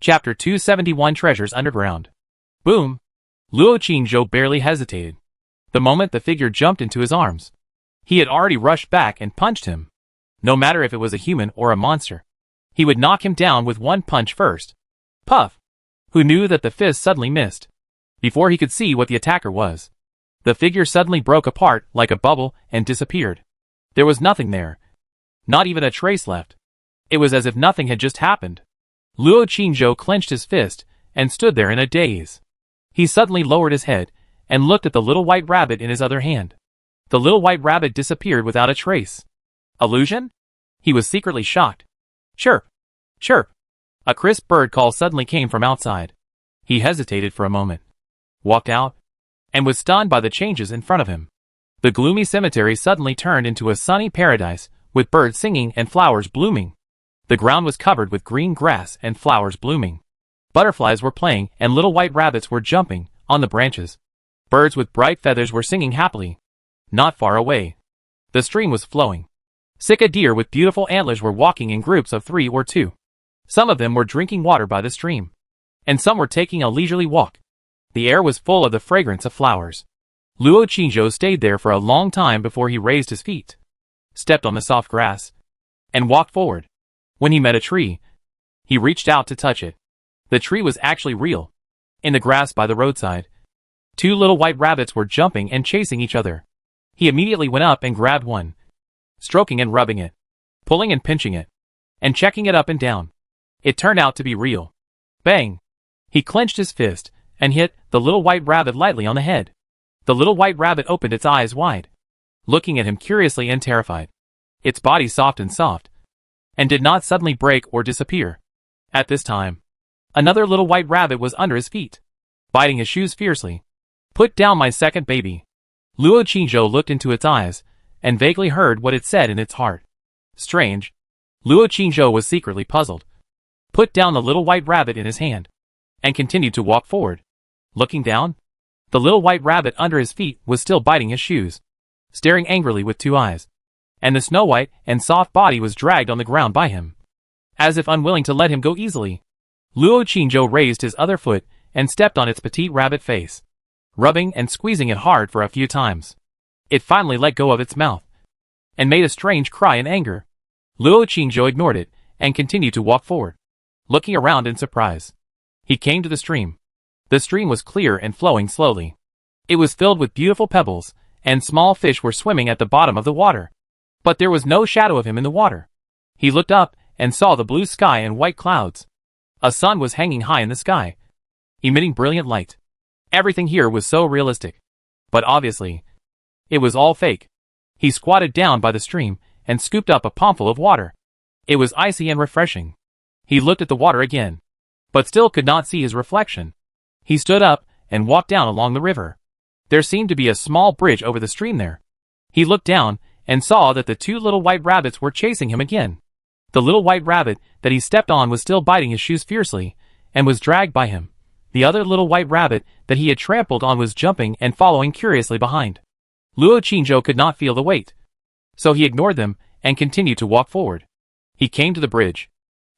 Chapter 271 Treasures Underground. Boom! Luo Qingzhou barely hesitated. The moment the figure jumped into his arms, he had already rushed back and punched him. No matter if it was a human or a monster, he would knock him down with one punch first. Puff! Who knew that the fist suddenly missed. Before he could see what the attacker was, the figure suddenly broke apart like a bubble and disappeared. There was nothing there. Not even a trace left. It was as if nothing had just happened. Luo Qingzhou clenched his fist and stood there in a daze. He suddenly lowered his head and looked at the little white rabbit in his other hand. The little white rabbit disappeared without a trace. Illusion? He was secretly shocked. Chirp! Chirp! A crisp bird call suddenly came from outside. He hesitated for a moment, walked out, and was stunned by the changes in front of him. The gloomy cemetery suddenly turned into a sunny paradise with birds singing and flowers blooming. The ground was covered with green grass and flowers blooming. Butterflies were playing and little white rabbits were jumping on the branches. Birds with bright feathers were singing happily. Not far away, the stream was flowing. Sika deer with beautiful antlers were walking in groups of 3 or 2. Some of them were drinking water by the stream, and some were taking a leisurely walk. The air was full of the fragrance of flowers. Luo Qingzhou stayed there for a long time before he raised his feet, stepped on the soft grass, and walked forward. When he met a tree, he reached out to touch it. The tree was actually real. In the grass by the roadside, 2 little white rabbits were jumping and chasing each other. He immediately went up and grabbed one, stroking and rubbing it, pulling and pinching it, and checking it up and down. It turned out to be real. Bang! He clenched his fist and hit the little white rabbit lightly on the head. The little white rabbit opened its eyes wide, looking at him curiously and terrified. Its body soft, and did not suddenly break or disappear. At this time, another little white rabbit was under his feet, biting his shoes fiercely. Put down my second baby. Luo Qingzhou looked into its eyes and vaguely heard what it said in its heart. Strange. Luo Qingzhou was secretly puzzled. Put down the little white rabbit in his hand and continued to walk forward. Looking down, the little white rabbit under his feet was still biting his shoes, staring angrily with 2 eyes. And the snow-white and soft body was dragged on the ground by him, as if unwilling to let him go easily. Luo Qingzhou raised his other foot and stepped on its petite rabbit face, rubbing and squeezing it hard for a few times. It finally let go of its mouth, and made a strange cry in anger. Luo Qingzhou ignored it, and continued to walk forward, looking around in surprise. He came to the stream. The stream was clear and flowing slowly. It was filled with beautiful pebbles, and small fish were swimming at the bottom of the water. But there was no shadow of him in the water. He looked up and saw the blue sky and white clouds. A sun was hanging high in the sky, emitting brilliant light. Everything here was so realistic. But obviously, it was all fake. He squatted down by the stream and scooped up a palmful of water. It was icy and refreshing. He looked at the water again, but still could not see his reflection. He stood up and walked down along the river. There seemed to be a small bridge over the stream there. He looked down and saw that the 2 little white rabbits were chasing him again. The little white rabbit that he stepped on was still biting his shoes fiercely, and was dragged by him. The other little white rabbit that he had trampled on was jumping and following curiously behind. Luo Qingzhou could not feel the weight, so he ignored them and continued to walk forward. He came to the bridge.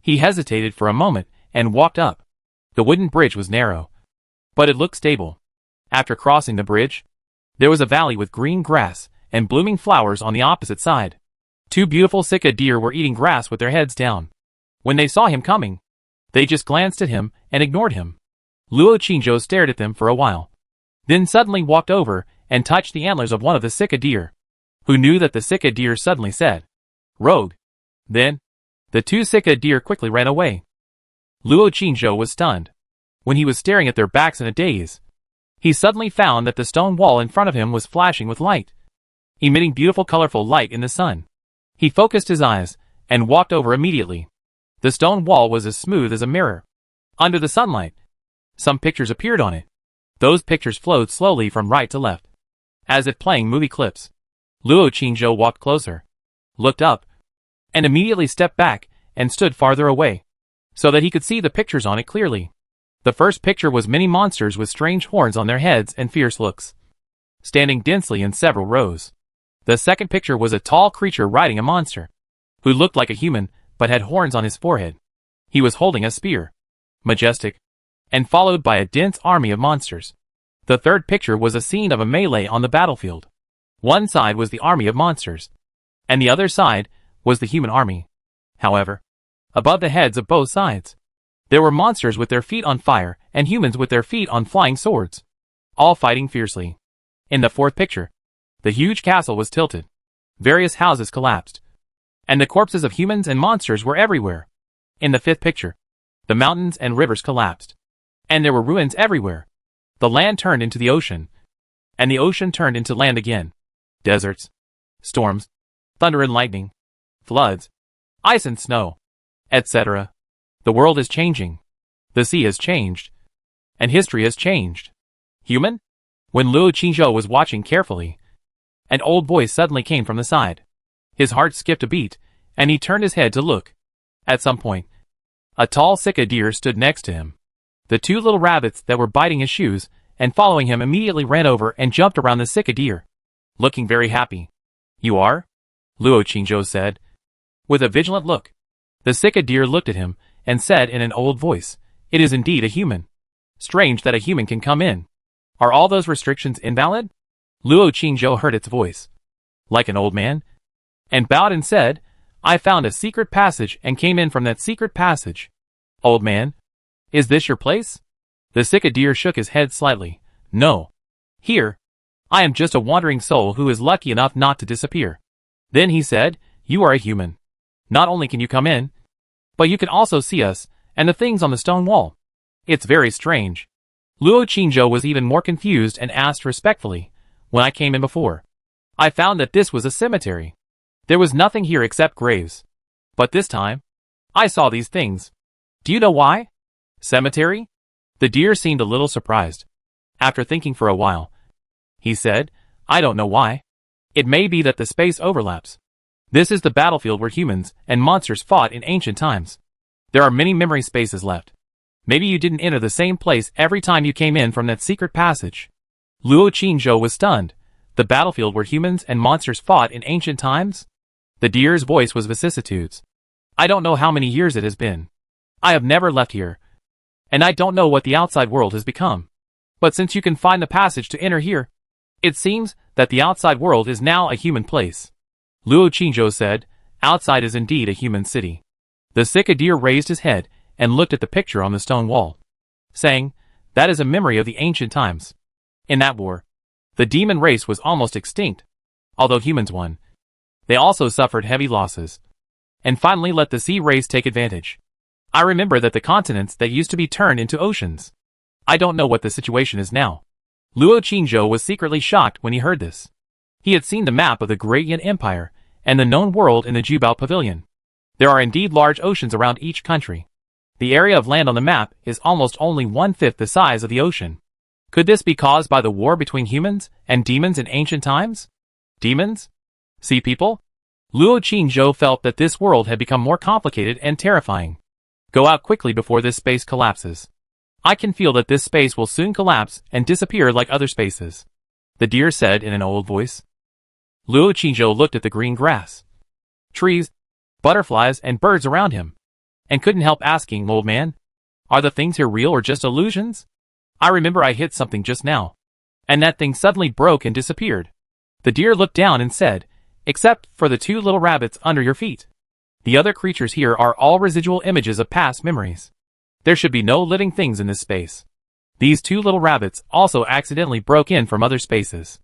He hesitated for a moment and walked up. The wooden bridge was narrow, but it looked stable. After crossing the bridge, there was a valley with green grass and blooming flowers on the opposite side. 2 beautiful Sika deer were eating grass with their heads down. When they saw him coming, they just glanced at him and ignored him. Luo Qingzhou stared at them for a while, then suddenly walked over and touched the antlers of one of the Sika deer. Who knew that the Sika deer suddenly said, "Rogue." Then, the 2 Sika deer quickly ran away. Luo Qingzhou was stunned. When he was staring at their backs in a daze, he suddenly found that the stone wall in front of him was flashing with light, emitting beautiful colorful light in the sun. He focused his eyes and walked over immediately. The stone wall was as smooth as a mirror. Under the sunlight, some pictures appeared on it. Those pictures flowed slowly from right to left, as if playing movie clips. Luo Qingzhou walked closer, looked up, and immediately stepped back and stood farther away, so that he could see the pictures on it clearly. The first picture was many monsters with strange horns on their heads and fierce looks, standing densely in several rows. The second picture was a tall creature riding a monster, who looked like a human but had horns on his forehead. He was holding a spear. majestic, and followed by a dense army of monsters. The third picture was a scene of a melee on the battlefield. One side was the army of monsters, and the other side was the human army. However, above the heads of both sides, there were monsters with their feet on fire and humans with their feet on flying swords, all fighting fiercely. In the fourth picture, the huge castle was tilted. Various houses collapsed, and the corpses of humans and monsters were everywhere. In the fifth picture, the mountains and rivers collapsed, and there were ruins everywhere. The land turned into the ocean, and the ocean turned into land again. Deserts, storms, thunder and lightning, floods, ice and snow, etc. The world is changing. The sea has changed, and history has changed. Human? When Luo Qingzhou was watching carefully, an old voice suddenly came from the side. His heart skipped a beat, and he turned his head to look. At some point, a tall Sika deer stood next to him. The two little rabbits that were biting his shoes and following him immediately ran over and jumped around the Sika deer, looking very happy. "You are?" Luo Qingzhou said, with a vigilant look. The Sika deer looked at him and said in an old voice, "It is indeed a human. Strange that a human can come in. Are all those restrictions invalid?" Luo Qingzhou heard its voice, like an old man, and bowed and said, "I found a secret passage and came in from that secret passage." "Old man, is this your place?" The Sika deer shook his head slightly. "No. Here, I am just a wandering soul who is lucky enough not to disappear." Then he said, "You are a human. Not only can you come in, but you can also see us and the things on the stone wall. It's very strange." Luo Qingzhou was even more confused and asked respectfully, "When I came in before, I found that this was a cemetery. There was nothing here except graves. But this time, I saw these things. Do you know why?" "Cemetery?" The deer seemed a little surprised. After thinking for a while, he said, "I don't know why. It may be that the space overlaps. This is the battlefield where humans and monsters fought in ancient times. There are many memory spaces left. Maybe you didn't enter the same place every time you came in from that secret passage." Luo Qingzhou was stunned. The battlefield where humans and monsters fought in ancient times? The deer's voice was vicissitudes. "I don't know how many years it has been. I have never left here, and I don't know what the outside world has become. But since you can find the passage to enter here, it seems that the outside world is now a human place." Luo Qingzhou said, "Outside is indeed a human city." The Sika deer raised his head and looked at the picture on the stone wall, saying, "That is a memory of the ancient times. In that war, the demon race was almost extinct. Although humans won, they also suffered heavy losses, and finally let the sea race take advantage. I remember that the continents that used to be turned into oceans. I don't know what the situation is now." Luo Qingzhou was secretly shocked when he heard this. He had seen the map of the Great Yan Empire and the known world in the Jubao Pavilion. There are indeed large oceans around each country. The area of land on the map is almost only 1/5 the size of the ocean. Could this be caused by the war between humans and demons in ancient times? Demons? Sea people? Luo Qingzhou felt that this world had become more complicated and terrifying. "Go out quickly before this space collapses. I can feel that this space will soon collapse and disappear like other spaces," the deer said in an old voice. Luo Qingzhou looked at the green grass, trees, butterflies, and birds around him, and couldn't help asking, "Old man, are the things here real or just illusions? I remember I hit something just now, and that thing suddenly broke and disappeared." The deer looked down and said, "Except for the two little rabbits under your feet. The other creatures here are all residual images of past memories. There should be no living things in this space. These two little rabbits also accidentally broke in from other spaces."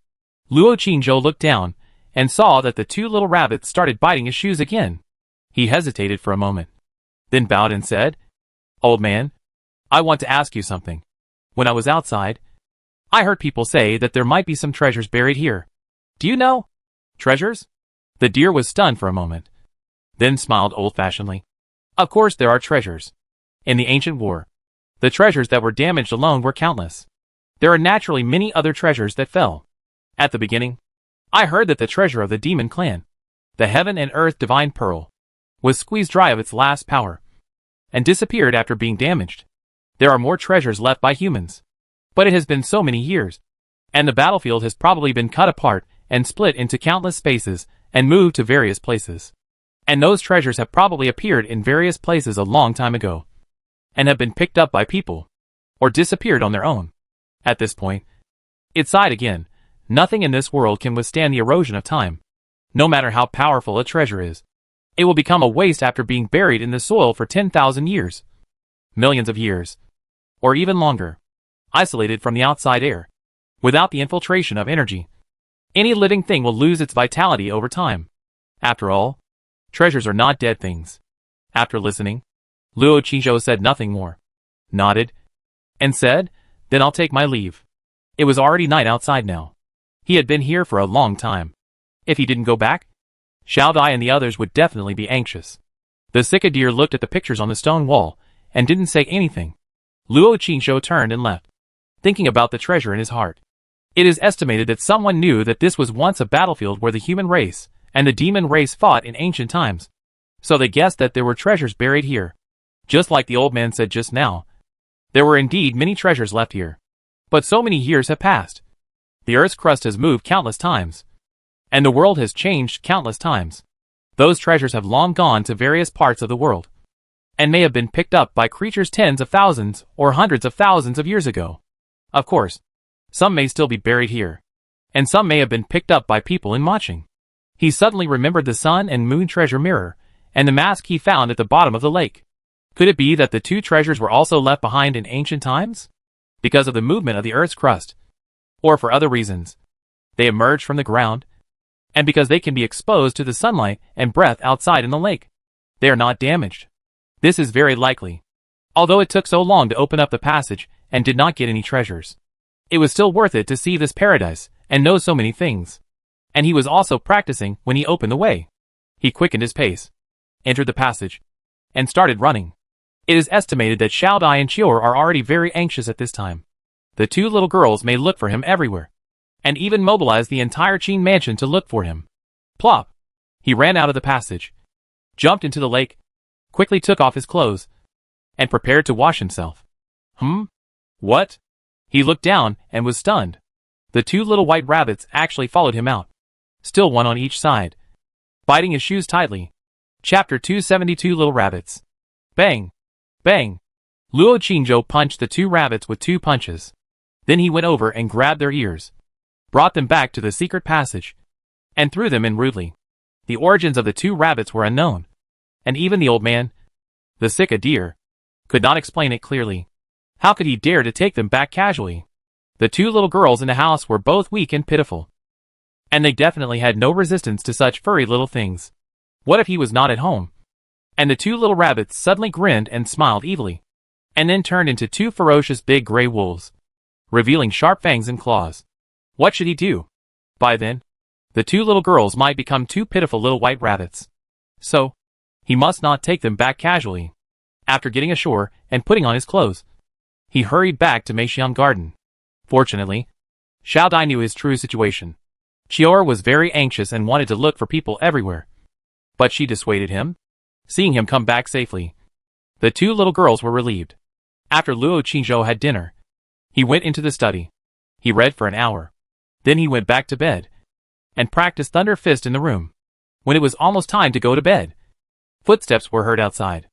Luo Qingzhou looked down and saw that the two little rabbits started biting his shoes again. He hesitated for a moment, then bowed and said, "Old man, I want to ask you something. When I was outside, I heard people say that there might be some treasures buried here. Do you know?" "Treasures?" The deer was stunned for a moment, then smiled old-fashionedly. "Of course there are treasures. In the ancient war, the treasures that were damaged alone were countless. There are naturally many other treasures that fell. At the beginning, I heard that the treasure of the demon clan, the heaven and earth divine pearl, was squeezed dry of its last power, and disappeared after being damaged. There are more treasures left by humans. But it has been so many years, and the battlefield has probably been cut apart and split into countless spaces and moved to various places. And those treasures have probably appeared in various places a long time ago. and have been picked up by people, or disappeared on their own. At this point, it sighed again. Nothing in this world can withstand the erosion of time. No matter how powerful a treasure is, it will become a waste after being buried in the soil for 10,000 years, millions of years, or even longer, isolated from the outside air, without the infiltration of energy. Any living thing will lose its vitality over time. After all, treasures are not dead things. After listening, Luo Qingzhou said nothing more, nodded, and said, "Then I'll take my leave." It was already night outside now. He had been here for a long time. If he didn't go back, Xiao Dai and the others would definitely be anxious. The Cicadier looked at the pictures on the stone wall, and didn't say anything. Luo Qingzhou turned and left, thinking about the treasure in his heart. It is estimated that someone knew that this was once a battlefield where the human race and the demon race fought in ancient times. So they guessed that there were treasures buried here. Just like the old man said just now, there were indeed many treasures left here. But so many years have passed. The Earth's crust has moved countless times, and the world has changed countless times. Those treasures have long gone to various parts of the world, and may have been picked up by creatures tens of thousands or hundreds of thousands of years ago. Of course, some may still be buried here, and some may have been picked up by people in watching. He suddenly remembered the sun and moon treasure mirror, and the mask he found at the bottom of the lake. Could it be that the two treasures were also left behind in ancient times? Because of the movement of the Earth's crust, or for other reasons. They emerged from the ground, and because they can be exposed to the sunlight and breath outside in the lake, they are not damaged. This is very likely. Although it took so long to open up the passage and did not get any treasures, it was still worth it to see this paradise and know so many things. And he was also practicing when he opened the way. He quickened his pace, entered the passage, and started running. It is estimated that Xiao Dai and Chior are already very anxious at this time. The two little girls may look for him everywhere, and even mobilize the entire Qin mansion to look for him. Plop! He ran out of the passage, jumped into the lake, quickly took off his clothes, and prepared to wash himself. What? He looked down and was stunned. The two little white rabbits actually followed him out, still one on each side, biting his shoes tightly. Chapter 272 Little Rabbits. Bang! Bang! Luo Qingzhou punched the two rabbits with 2 punches. Then he went over and grabbed their ears, brought them back to the secret passage, and threw them in rudely. The origins of the 2 rabbits were unknown, and even the old man, the Cicadier, could not explain it clearly. How could he dare to take them back casually? The 2 little girls in the house were both weak and pitiful, and they definitely had no resistance to such furry little things. What if he was not at home? And the 2 little rabbits suddenly grinned and smiled evilly, and then turned into 2 ferocious big gray wolves, revealing sharp fangs and claws. What should he do? By then, the 2 little girls might become 2 pitiful little white rabbits. So, he must not take them back casually. After getting ashore and putting on his clothes, he hurried back to Meixiang Garden. Fortunately, Xiao Dai knew his true situation. Chior was very anxious and wanted to look for people everywhere, but she dissuaded him, seeing him come back safely. The 2 little girls were relieved. After Luo Qingzhou had dinner, he went into the study. He read for an hour. Then he went back to bed, and practiced Thunder Fist in the room. When it was almost time to go to bed, footsteps were heard outside.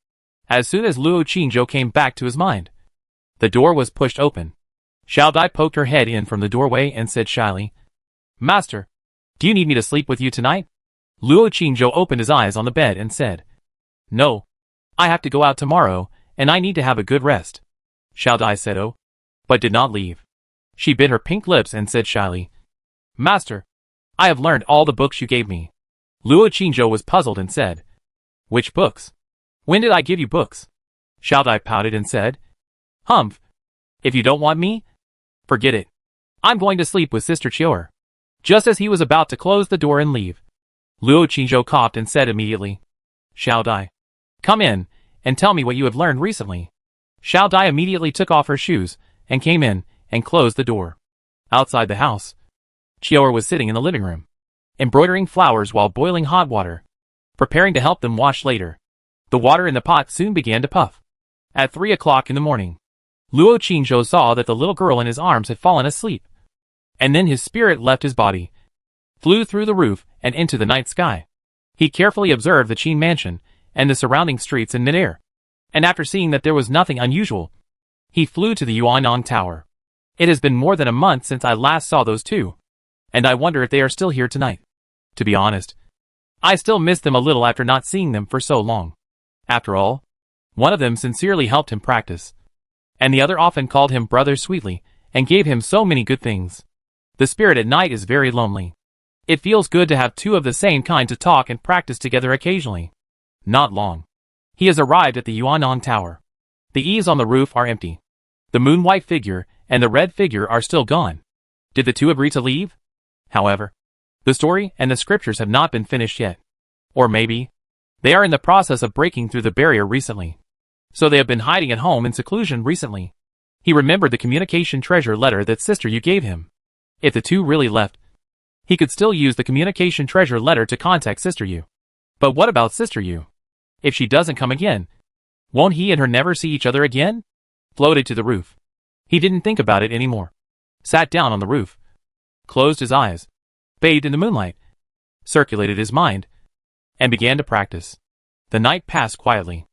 As soon as Luo Qingzhou came back to his mind, the door was pushed open. Xiao Dai poked her head in from the doorway and said shyly, "Master, do you need me to sleep with you tonight?" Luo Qingzhou opened his eyes on the bed and said, "No. I have to go out tomorrow, and I need to have a good rest." Xiao Dai said oh, but did not leave. She bit her pink lips and said shyly, "Master, I have learned all the books you gave me." Luo Qingzhou was puzzled and said, "Which books? When did I give you books?" Xiao Dai pouted and said, "Humph. If you don't want me, forget it. I'm going to sleep with Sister Chior." Just as he was about to close the door and leave, Luo Qingzhou coughed and said immediately, "Xiao Dai, come in, and tell me what you have learned recently." Xiao Dai immediately took off her shoes, and came in, and closed the door. Outside the house, Chior was sitting in the living room, embroidering flowers while boiling hot water, preparing to help them wash later. The water in the pot soon began to puff. At 3 o'clock in the morning, Luo Qingzhou saw that the little girl in his arms had fallen asleep, and then his spirit left his body, flew through the roof and into the night sky. He carefully observed the Qin mansion and the surrounding streets in midair. and after seeing that there was nothing unusual, he flew to the Yuannong Tower. It has been more than a month since I last saw those two, and I wonder if they are still here tonight. To be honest, I still miss them a little after not seeing them for so long. After all, one of them sincerely helped him practice, and the other often called him brother sweetly and gave him so many good things. The spirit at night is very lonely. It feels good to have two of the same kind to talk and practice together occasionally. Not long. He has arrived at the Yuannong Tower. The eaves on the roof are empty. The moon-white figure and the red figure are still gone. Did the two agree to leave? However, the story and the scriptures have not been finished yet. Or maybe, they are in the process of breaking through the barrier recently. So they have been hiding at home in seclusion recently. He remembered the communication treasure letter that Sister Yu gave him. If the two really left, he could still use the communication treasure letter to contact Sister Yu. But what about Sister Yu? If she doesn't come again, won't he and her never see each other again? Floated to the roof. He didn't think about it anymore. Sat down on the roof. Closed his eyes. Bathed in the moonlight. Circulated his mind. And began to practice. The night passed quietly.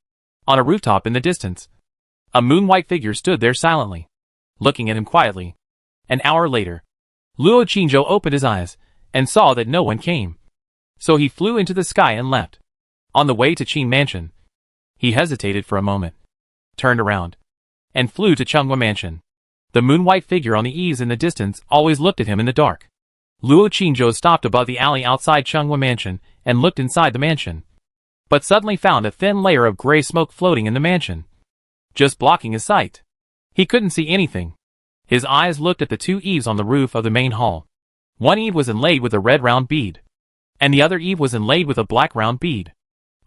On a rooftop in the distance, a moon-white figure stood there silently, looking at him quietly. An hour later, Luo Qingzhou opened his eyes and saw that no one came. So he flew into the sky and left. On the way to Qin Mansion, he hesitated for a moment, turned around, and flew to Chunghua Mansion. The moon-white figure on the eaves in the distance always looked at him in the dark. Luo Qingzhou stopped above the alley outside Chunghua Mansion and looked inside the mansion, but suddenly found a thin layer of gray smoke floating in the mansion, just blocking his sight. He couldn't see anything. His eyes looked at the two eaves on the roof of the main hall. One eave was inlaid with a red round bead, and the other eve was inlaid with a black round bead.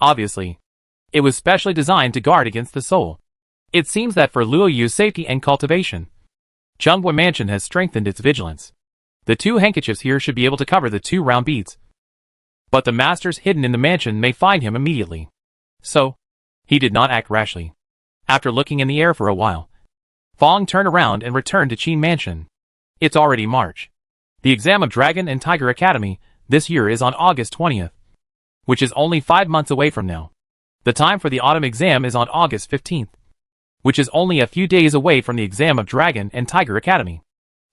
Obviously, it was specially designed to guard against the soul. It seems that for Luo Yu's safety and cultivation, Chunghua Mansion has strengthened its vigilance. The two handkerchiefs here should be able to cover the two round beads. But the masters hidden in the mansion may find him immediately. So, he did not act rashly. After looking in the air for a while, Fong turned around and returned to Qin Mansion. It's already March. The exam of Dragon and Tiger Academy this year is on August 20th, which is only 5 months away from now. The time for the autumn exam is on August 15th, which is only a few days away from the exam of Dragon and Tiger Academy.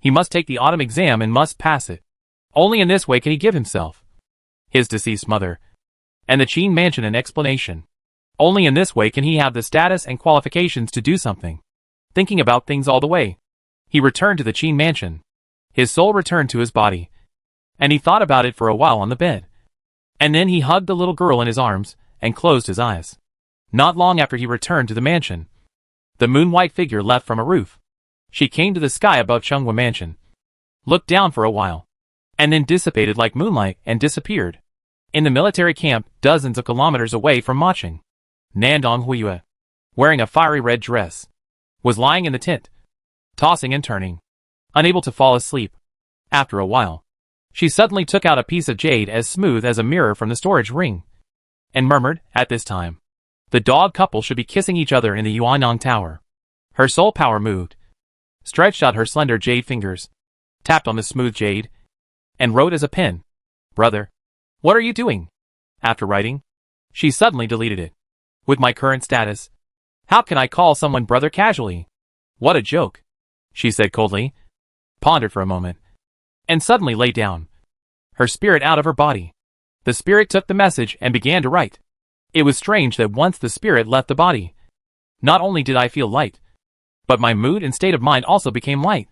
He must take the autumn exam and must pass it. Only in this way can he give himself, his deceased mother, and the Qin Mansion an explanation. Only in this way can he have the status and qualifications to do something. Thinking about things all the way, he returned to the Qin Mansion. His soul returned to his body, and he thought about it for a while on the bed. And then he hugged the little girl in his arms and closed his eyes. Not long after he returned to the mansion, the moon-white figure left from a roof. She came to the sky above Chunghua Mansion, looked down for a while, and then dissipated like moonlight and disappeared. In the military camp, dozens of kilometers away from Maching, Nandong Huiyue, wearing a fiery red dress, was lying in the tent, tossing and turning, unable to fall asleep. After a while, she suddenly took out a piece of jade as smooth as a mirror from the storage ring, and murmured, "At this time, the dog couple should be kissing each other in the Yuannong Tower." Her soul power moved, stretched out her slender jade fingers, tapped on the smooth jade, and wrote as a pen, "Brother, what are you doing?" After writing, she suddenly deleted it. With my current status, how can I call someone brother casually? What a joke, she said coldly, pondered for a moment, and suddenly lay down, her spirit out of her body. The spirit took the message and began to write. It was strange that once the spirit left the body, not only did I feel light, but my mood and state of mind also became light,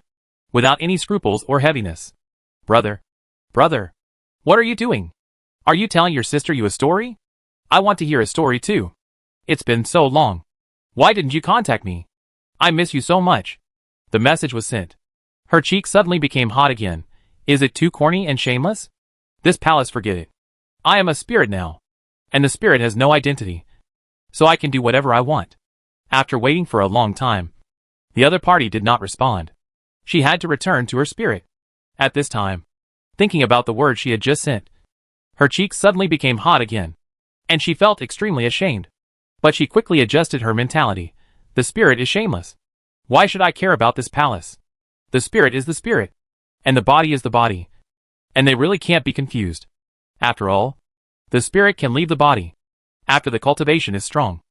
without any scruples or heaviness. Brother, what are you doing? Are you telling your sister you a story? I want to hear a story too. It's been so long. Why didn't you contact me? I miss you so much. The message was sent. Her cheek suddenly became hot again. Is it too corny and shameless? This palace, forget it. I am a spirit now, and the spirit has no identity, so I can do whatever I want. After waiting for a long time, the other party did not respond. She had to return to her spirit. At this time, thinking about the words she had just sent, her cheeks suddenly became hot again, and she felt extremely ashamed. But she quickly adjusted her mentality. The spirit is shameless. Why should I care about this palace? The spirit is the spirit, and the body is the body, and they really can't be confused. After all, the spirit can leave the body after the cultivation is strong.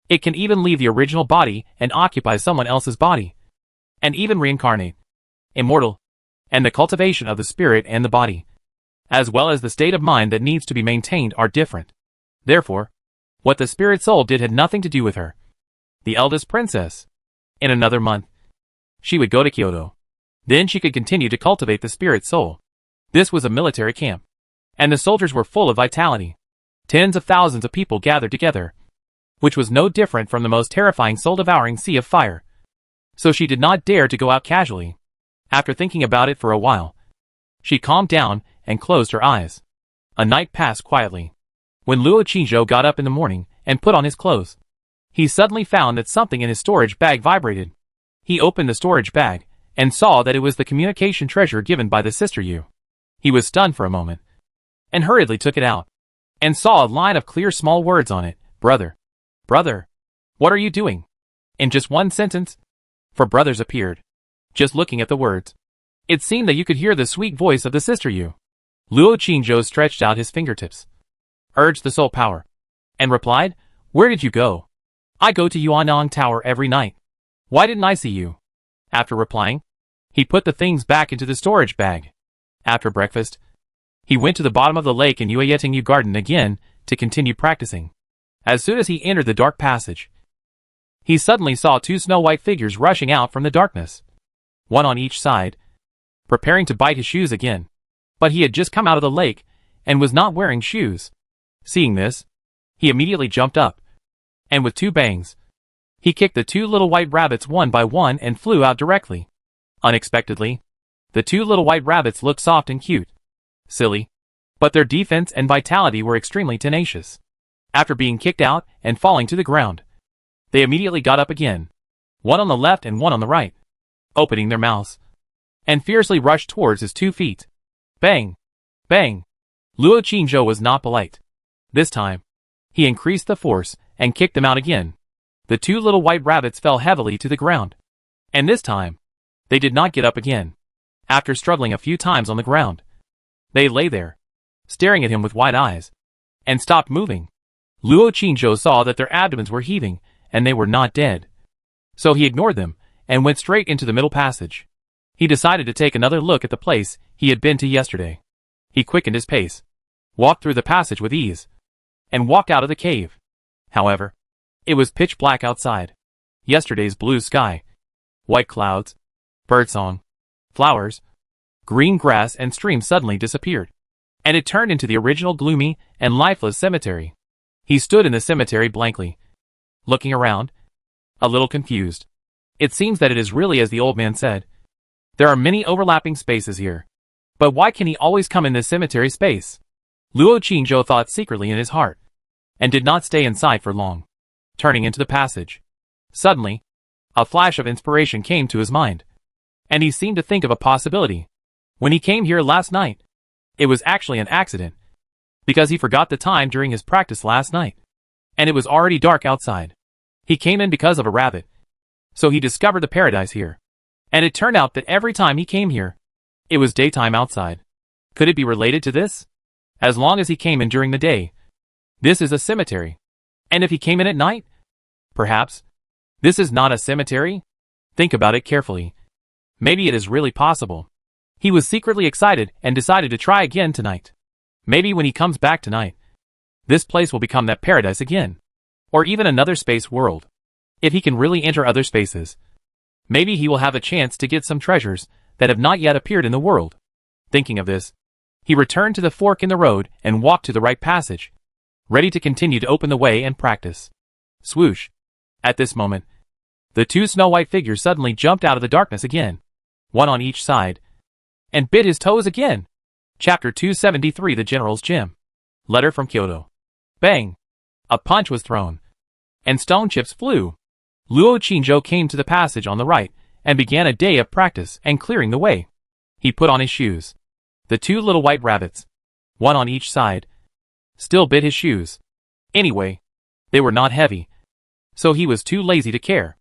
It can even leave the original body and occupy someone else's body, and even reincarnate. Immortal, and the cultivation of the spirit and the body, as well as the state of mind that needs to be maintained, are different. Therefore, what the spirit soul did had nothing to do with her, the eldest princess. In another month, she would go to Kyoto. Then she could continue to cultivate the spirit soul. This was a military camp, and the soldiers were full of vitality. Tens of thousands of people gathered together, which was no different from the most terrifying soul-devouring sea of fire. So she did not dare to go out casually. After thinking about it for a while, she calmed down and closed her eyes. A night passed quietly. When Luo Qingzhou got up in the morning and put on his clothes, he suddenly found that something in his storage bag vibrated. He opened the storage bag and saw that it was the communication treasure given by the sister Yu. He was stunned for a moment and hurriedly took it out and saw a line of clear small words on it. Brother. Brother. What are you doing? In just one sentence, 4 brothers appeared. Just looking at the words, it seemed that you could hear the sweet voice of the sister Yu. Luo Qingzhou stretched out his fingertips, urged the soul power, and replied, Where did you go? I go to Yuanong Tower every night. Why didn't I see you? After replying, he put the things back into the storage bag. After breakfast, he went to the bottom of the lake in Yueyetingyu Garden again to continue practicing. As soon as he entered the dark passage, he suddenly saw 2 snow-white figures rushing out from the darkness, one on each side, preparing to bite his shoes again. But he had just come out of the lake and was not wearing shoes. Seeing this, he immediately jumped up, and with 2 bangs, he kicked the 2 little white rabbits one by one and flew out directly. Unexpectedly, the 2 little white rabbits looked soft and cute, silly, but their defense and vitality were extremely tenacious. After being kicked out and falling to the ground, they immediately got up again, one on the left and one on the right, opening their mouths, and fiercely rushed towards his 2 feet. Bang! Bang! Luo Qingzhou was not polite. This time, he increased the force and kicked them out again. The 2 little white rabbits fell heavily to the ground, and this time, they did not get up again. After struggling a few times on the ground, they lay there, staring at him with wide eyes, and stopped moving. Luo Qingzhou saw that their abdomens were heaving, and they were not dead. So he ignored them, and went straight into the middle passage. He decided to take another look at the place he had been to yesterday. He quickened his pace, walked through the passage with ease, and walked out of the cave. However, it was pitch black outside. Yesterday's blue sky, white clouds, birdsong, flowers, green grass and streams suddenly disappeared, and it turned into the original gloomy and lifeless cemetery. He stood in the cemetery blankly, looking around, a little confused. It seems that it is really as the old man said. There are many overlapping spaces here. But why can he always come in this cemetery space? Luo Qingzhou thought secretly in his heart, and did not stay inside for long. Turning into the passage, suddenly, a flash of inspiration came to his mind, and he seemed to think of a possibility. When he came here last night, it was actually an accident, because he forgot the time during his practice last night, and it was already dark outside. He came in because of a rabbit, so he discovered the paradise here, and it turned out that every time he came here, it was daytime outside. Could it be related to this? As long as he came in during the day, this is a cemetery. And if he came in at night? Perhaps this is not a cemetery? Think about it carefully. Maybe it is really possible. He was secretly excited and decided to try again tonight. Maybe when he comes back tonight, this place will become that paradise again. Or even another space world. If he can really enter other spaces, maybe he will have a chance to get some treasures that have not yet appeared in the world. Thinking of this, he returned to the fork in the road and walked to the right passage, ready to continue to open the way and practice. Swoosh! At this moment, the 2 snow-white figures suddenly jumped out of the darkness again, one on each side, and bit his toes again. Chapter 273 The General's Gym. Letter from Kyoto. Bang! A punch was thrown, and stone chips flew. Luo Qingzhou came to the passage on the right, and began a day of practice and clearing the way. He put on his shoes. The 2 little white rabbits, one on each side, still bit his shoes. Anyway, they were not heavy, so he was too lazy to care.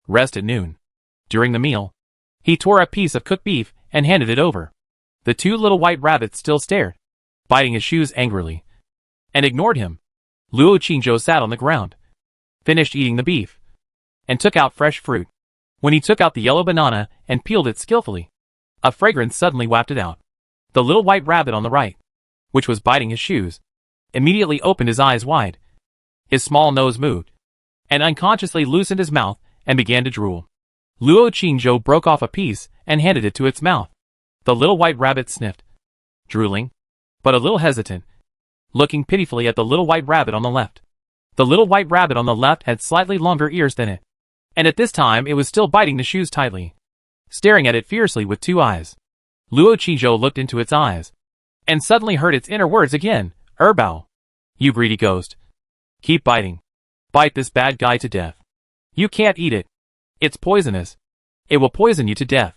Rest at noon. During the meal, he tore a piece of cooked beef and handed it over. The 2 little white rabbits still stared, biting his shoes angrily, and ignored him. Luo Qingzhou sat on the ground, finished eating the beef, and took out fresh fruit. When he took out the yellow banana and peeled it skillfully, a fragrance suddenly wafted out. The little white rabbit on the right, which was biting his shoes, immediately opened his eyes wide. His small nose moved, and unconsciously loosened his mouth and began to drool. Luo Qingzhou broke off a piece and handed it to its mouth. The little white rabbit sniffed, drooling, but a little hesitant, looking pitifully at the little white rabbit on the left. The little white rabbit on the left had slightly longer ears than it, and at this time it was still biting the shoes tightly, staring at it fiercely with two eyes. Luo Qingzhou looked into its eyes, and suddenly heard its inner words again, "Erbao, you greedy ghost. Keep biting. Bite this bad guy to death. You can't eat it. It's poisonous. It will poison you to death."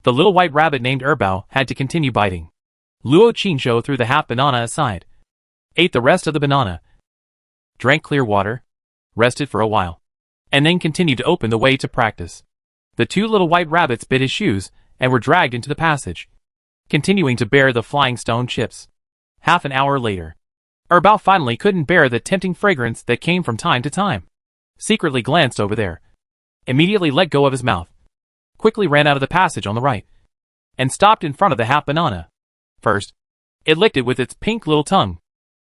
The little white rabbit named Erbao had to continue biting. Luo Qingzhou threw the half banana aside, ate the rest of the banana, drank clear water, rested for a while, and then continued to open the way to practice. The two little white rabbits bit his shoes and were dragged into the passage, continuing to bear the flying stone chips. Half an hour later, Erbao finally couldn't bear the tempting fragrance that came from time to time. Secretly glanced over there, immediately let go of his mouth, quickly ran out of the passage on the right, and stopped in front of the half banana. First, it licked it with its pink little tongue.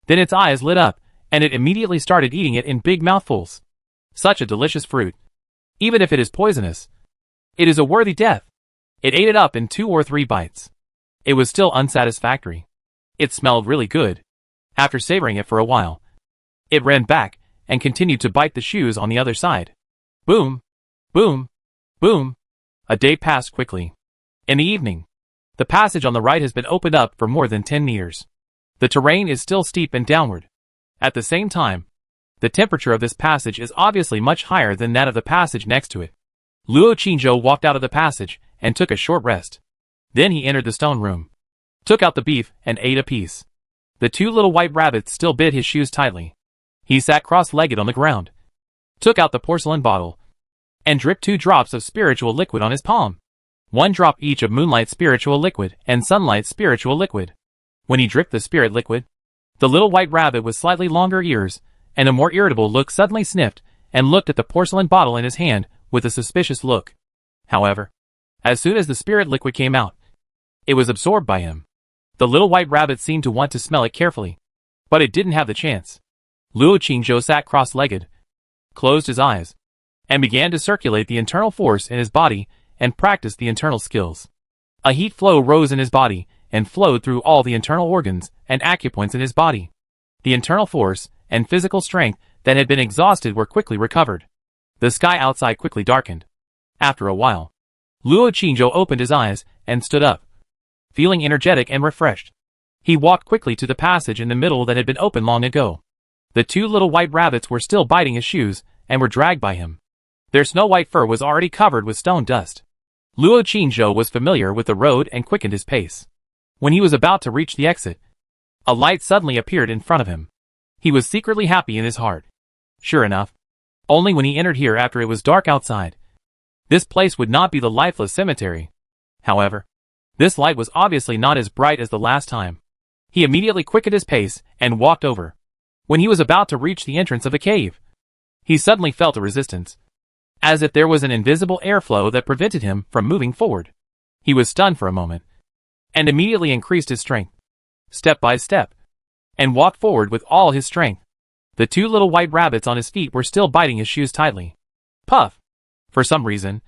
Then its eyes lit up, and it immediately started eating it in big mouthfuls. Such a delicious fruit. Even if it is poisonous, it is a worthy death. It ate it up in 2 or 3 bites. It was still unsatisfactory. It smelled really good. After savoring it for a while, it ran back and continued to bite the shoes on the other side. Boom, boom, boom. A day passed quickly. In the evening, the passage on the right has been opened up for more than 10 meters. The terrain is still steep and downward. At the same time, the temperature of this passage is obviously much higher than that of the passage next to it. Luo Qingzhou walked out of the passage and took a short rest. Then he entered the stone room, took out the beef and ate a piece. The two little white rabbits still bit his shoes tightly. He sat cross-legged on the ground, took out the porcelain bottle, and dripped 2 drops of spiritual liquid on his palm. 1 drop each of moonlight spiritual liquid and sunlight spiritual liquid. When he dripped the spirit liquid, the little white rabbit with slightly longer ears and a more irritable look suddenly sniffed and looked at the porcelain bottle in his hand with a suspicious look. However, as soon as the spirit liquid came out, it was absorbed by him. The little white rabbit seemed to want to smell it carefully, but it didn't have the chance. Luo Qingzhou sat cross-legged, closed his eyes, and began to circulate the internal force in his body and practice the internal skills. A heat flow rose in his body and flowed through all the internal organs and acupoints in his body. The internal force and physical strength that had been exhausted were quickly recovered. The sky outside quickly darkened. After a while, Luo Qingzhou opened his eyes and stood up, feeling energetic and refreshed. He walked quickly to the passage in the middle that had been opened long ago. The two little white rabbits were still biting his shoes and were dragged by him. Their snow-white fur was already covered with stone dust. Luo Qingzhou was familiar with the road and quickened his pace. When he was about to reach the exit, a light suddenly appeared in front of him. He was secretly happy in his heart. Sure enough, only when he entered here after it was dark outside, this place would not be the lifeless cemetery. However, this light was obviously not as bright as the last time. He immediately quickened his pace and walked over. When he was about to reach the entrance of the cave, he suddenly felt a resistance, as if there was an invisible airflow that prevented him from moving forward. He was stunned for a moment, and immediately increased his strength, step by step, and walked forward with all his strength. The two little white rabbits on his feet were still biting his shoes tightly. Puff! For some reason,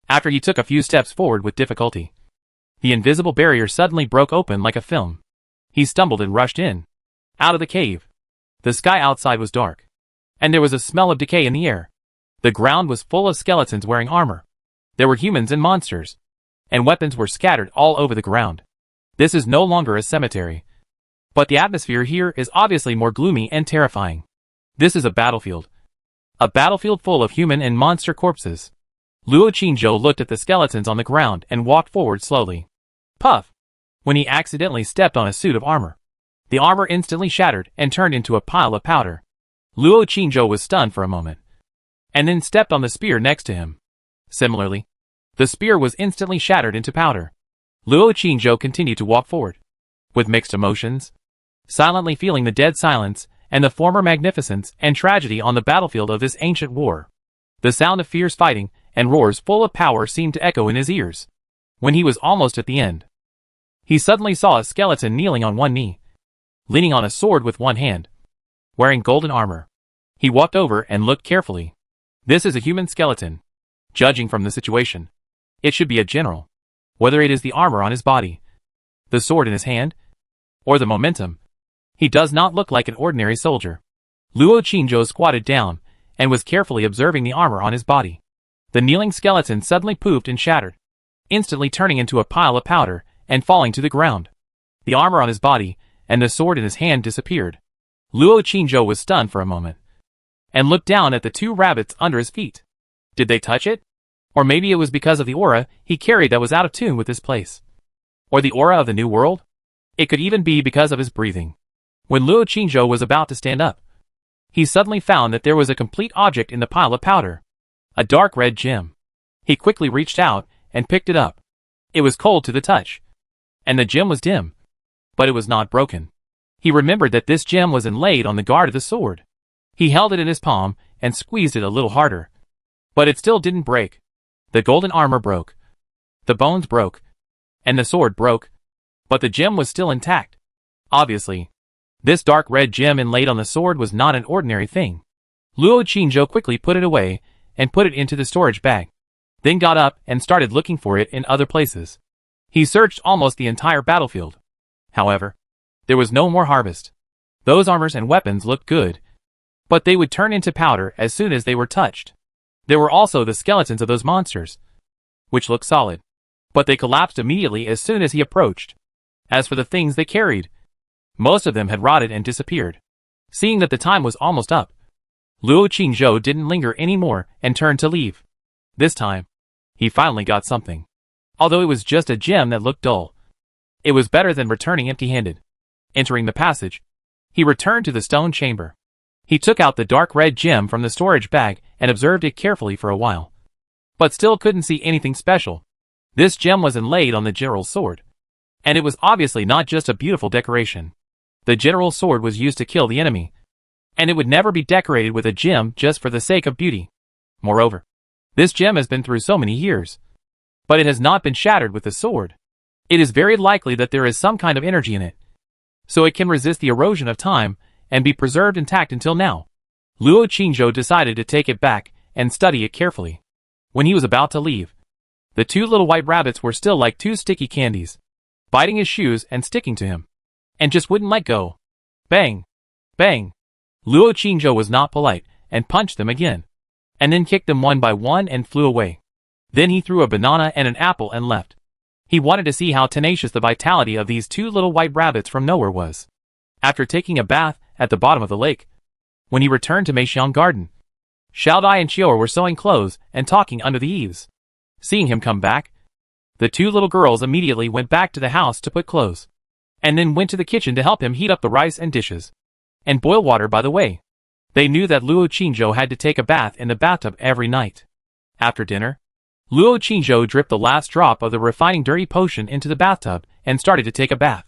after he took a few steps forward with difficulty, the invisible barrier suddenly broke open like a film. He stumbled and rushed in, out of the cave. The sky outside was dark, and there was a smell of decay in the air. The ground was full of skeletons wearing armor. There were humans and monsters, and weapons were scattered all over the ground. This is no longer a cemetery, but the atmosphere here is obviously more gloomy and terrifying. This is a battlefield full of human and monster corpses. Luo Qingzhou looked at the skeletons on the ground and walked forward slowly. Puff! When he accidentally stepped on a suit of armor, the armor instantly shattered and turned into a pile of powder. Luo Qingzhou was stunned for a moment, and then stepped on the spear next to him. Similarly, the spear was instantly shattered into powder. Luo Qingzhou continued to walk forward, with mixed emotions, silently feeling the dead silence and the former magnificence and tragedy on the battlefield of this ancient war. The sound of fierce fighting and roars full of power seemed to echo in his ears. When he was almost at the end, he suddenly saw a skeleton kneeling on one knee, leaning on a sword with one hand, wearing golden armor. He walked over and looked carefully. This is a human skeleton. Judging from the situation, it should be a general. Whether it is the armor on his body, the sword in his hand, or the momentum, he does not look like an ordinary soldier. Luo Qingzhou squatted down and was carefully observing the armor on his body. The kneeling skeleton suddenly poofed and shattered, instantly turning into a pile of powder and falling to the ground. The armor on his body and the sword in his hand disappeared. Luo Qingzhou was stunned for a moment and looked down at the two rabbits under his feet. Did they touch it? Or maybe it was because of the aura he carried that was out of tune with this place. Or the aura of the new world? It could even be because of his breathing. When Luo Qingzhou was about to stand up, he suddenly found that there was a complete object in the pile of powder. A dark red gem. He quickly reached out and picked it up. It was cold to the touch, and the gem was dim, but it was not broken. He remembered that this gem was inlaid on the guard of the sword. He held it in his palm and squeezed it a little harder, but it still didn't break. The golden armor broke, the bones broke, and the sword broke, but the gem was still intact. Obviously, this dark red gem inlaid on the sword was not an ordinary thing. Luo Qingzhou quickly put it away and put it into the storage bag, then got up and started looking for it in other places. He searched almost the entire battlefield. However, there was no more harvest. Those armors and weapons looked good, but they would turn into powder as soon as they were touched. There were also the skeletons of those monsters, which looked solid, but they collapsed immediately as soon as he approached. As for the things they carried, most of them had rotted and disappeared. Seeing that the time was almost up, Luo Qingzhou didn't linger anymore and turned to leave. This time, he finally got something. Although it was just a gem that looked dull, it was better than returning empty-handed. Entering the passage, he returned to the stone chamber. He took out the dark red gem from the storage bag and observed it carefully for a while, but still couldn't see anything special. This gem was inlaid on the general's sword, and it was obviously not just a beautiful decoration. The general's sword was used to kill the enemy, and it would never be decorated with a gem just for the sake of beauty. Moreover, this gem has been through so many years, but it has not been shattered with the sword. It is very likely that there is some kind of energy in it, so it can resist the erosion of time and be preserved intact until now. Luo Qingzhou decided to take it back and study it carefully. When he was about to leave, the two little white rabbits were still like two sticky candies, biting his shoes and sticking to him, and just wouldn't let go. Bang! Bang! Luo Qingzhou was not polite and punched them again, and then kicked them one by one and flew away. Then he threw a banana and an apple and left. He wanted to see how tenacious the vitality of these two little white rabbits from nowhere was. After taking a bath at the bottom of the lake, when he returned to Meixiang Garden, Xiaodai and Qiu'er were sewing clothes and talking under the eaves. Seeing him come back, the two little girls immediately went back to the house to put clothes, and then went to the kitchen to help him heat up the rice and dishes, and boil water by the way. They knew that Luo Qingzhou had to take a bath in the bathtub every night. After dinner, Luo Qingzhou dripped the last drop of the refining dirty potion into the bathtub and started to take a bath.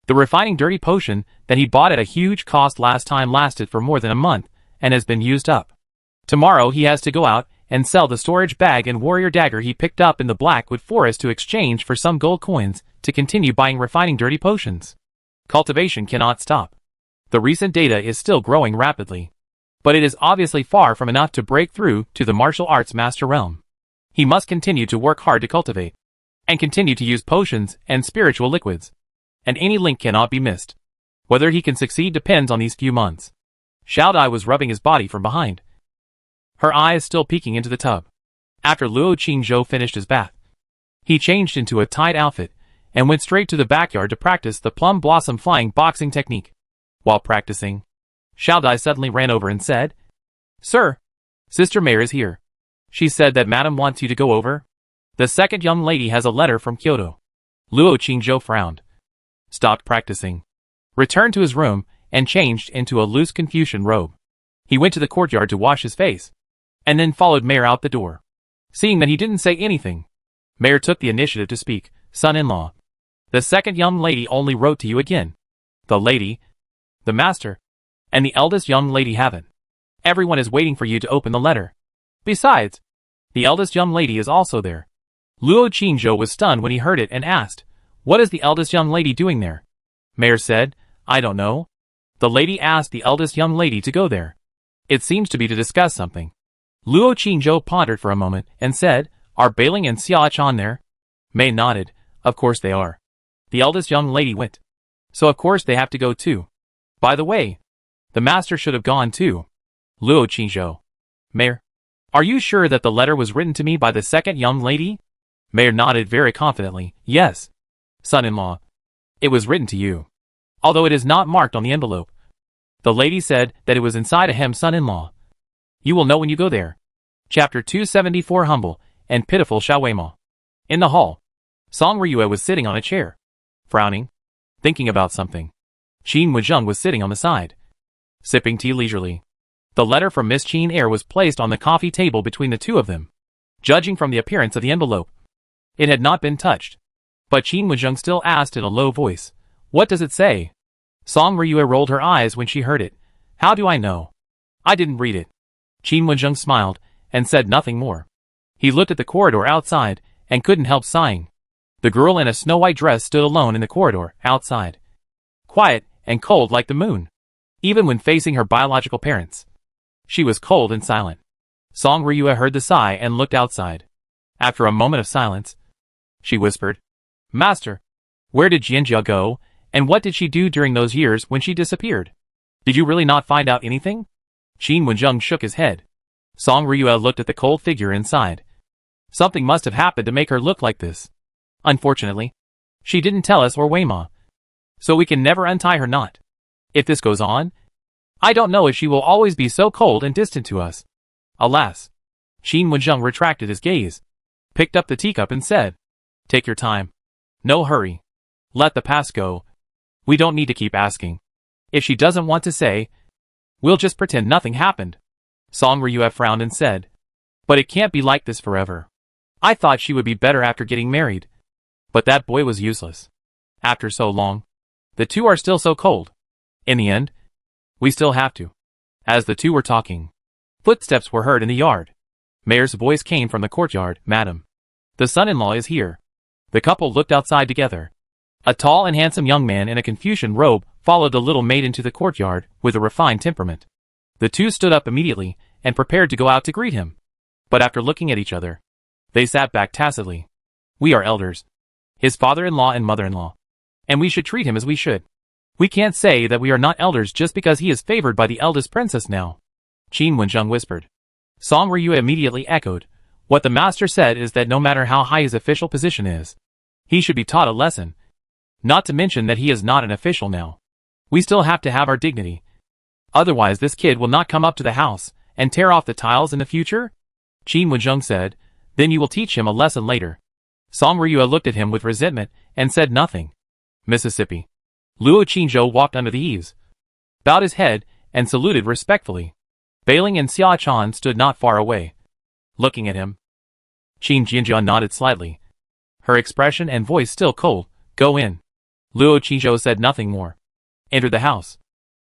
The refining dirty potion that he bought at a huge cost last time lasted for more than a month and has been used up. Tomorrow he has to go out and sell the storage bag and warrior dagger he picked up in the Blackwood Forest to exchange for some gold coins to continue buying refining dirty potions. Cultivation cannot stop. The recent data is still growing rapidly, but it is obviously far from enough to break through to the martial arts master realm. He must continue to work hard to cultivate, and continue to use potions and spiritual liquids, and any link cannot be missed. Whether he can succeed depends on these few months. Xiaodai was rubbing his body from behind, her eyes still peeking into the tub. After Luo Qingzhou finished his bath, he changed into a tight outfit and went straight to the backyard to practice the plum blossom flying boxing technique. While practicing, Xiaodai suddenly ran over and said, "Sir, Sister Mare is here. She said that Madam wants you to go over. The second young lady has a letter from Kyoto." Luo Qingzhou frowned, stopped practicing, returned to his room, and changed into a loose Confucian robe. He went to the courtyard to wash his face, and then followed Mare out the door. Seeing that he didn't say anything, Mare took the initiative to speak. "Son-in-law, the second young lady only wrote to you again. The lady, the master, And the eldest young lady haven't. Everyone is waiting for you to open the letter. Besides, the eldest young lady is also there. Luo Qingzhou was stunned when he heard it and asked, "What is the eldest young lady doing there?" Mayor said, "I don't know." The lady asked the eldest young lady to go there. It seems to be to discuss something. Luo Qingzhou pondered for a moment and said, "Are Bailing and Xiaochan there?" Mei nodded. "Of course they are." The eldest young lady went. "So of course they have to go too. By the way, the master should have gone too." Luo Qingzhou. "Mayor, are you sure that the letter was written to me by the second young lady?" Mayor nodded very confidently. "Yes. Son-in-law. It was written to you. Although it is not marked on the envelope. The lady said that it was inside a hem, son-in-law. You will know when you go there." Chapter 274. Humble and pitiful Xiaoweima. In the hall, Song Ryue was sitting on a chair, frowning, thinking about something. Qin Wuzheng was sitting on the side, sipping tea leisurely. The letter from Miss Qin Air was placed on the coffee table between the two of them. Judging from the appearance of the envelope, it had not been touched. But Qin Wuzheng still asked in a low voice, "What does it say?" Song Ryue rolled her eyes when she heard it. "How do I know? I didn't read it." Qin Wuzheng smiled and said nothing more. He looked at the corridor outside and couldn't help sighing. The girl in a snow-white dress stood alone in the corridor outside, quiet and cold like the moon. Even when facing her biological parents, she was cold and silent. Song Ryue heard the sigh and looked outside. After a moment of silence, she whispered, "Master, where did Jianjia go, and what did she do during those years when she disappeared? Did you really not find out anything?" Qin Wuzheng shook his head. Song Ryue looked at the cold figure inside. Something must have happened to make her look like this. Unfortunately, she didn't tell us or Weima, so we can never untie her knot. If this goes on, I don't know if she will always be so cold and distant to us. Alas. Qin Wuzheng retracted his gaze, picked up the teacup and said, "Take your time. No hurry. Let the past go. We don't need to keep asking. If she doesn't want to say, we'll just pretend nothing happened." Song Ryue frowned and said, "But it can't be like this forever. I thought she would be better after getting married. But that boy was useless. After so long, the two are still so cold. In the end, we still have to." As the two were talking, footsteps were heard in the yard. Mayor's voice came from the courtyard. "Madam, the son-in-law is here." The couple looked outside together. A tall and handsome young man in a Confucian robe followed the little maid into the courtyard with a refined temperament. The two stood up immediately and prepared to go out to greet him. But after looking at each other, they sat back tacitly. "We are elders, his father-in-law and mother-in-law, and we should treat him as we should. We can't say that we are not elders just because he is favored by the eldest princess now," Qin Wuzheng whispered. Song Ryue immediately echoed. What the master said is that no matter how high his official position is, he should be taught a lesson. Not to mention that he is not an official now. We still have to have our dignity. Otherwise this kid will not come up to the house and tear off the tiles in the future? Qin Wuzheng said. Then you will teach him a lesson later. Song Ryue looked at him with resentment and said nothing. Mississippi. Luo Qingzhou walked under the eaves, bowed his head, and saluted respectfully. Bailing and Xiaochan stood not far away, looking at him. Qin Jianjia nodded slightly, her expression and voice still cold. Go in. Luo Qingzhou said nothing more. Entered the house,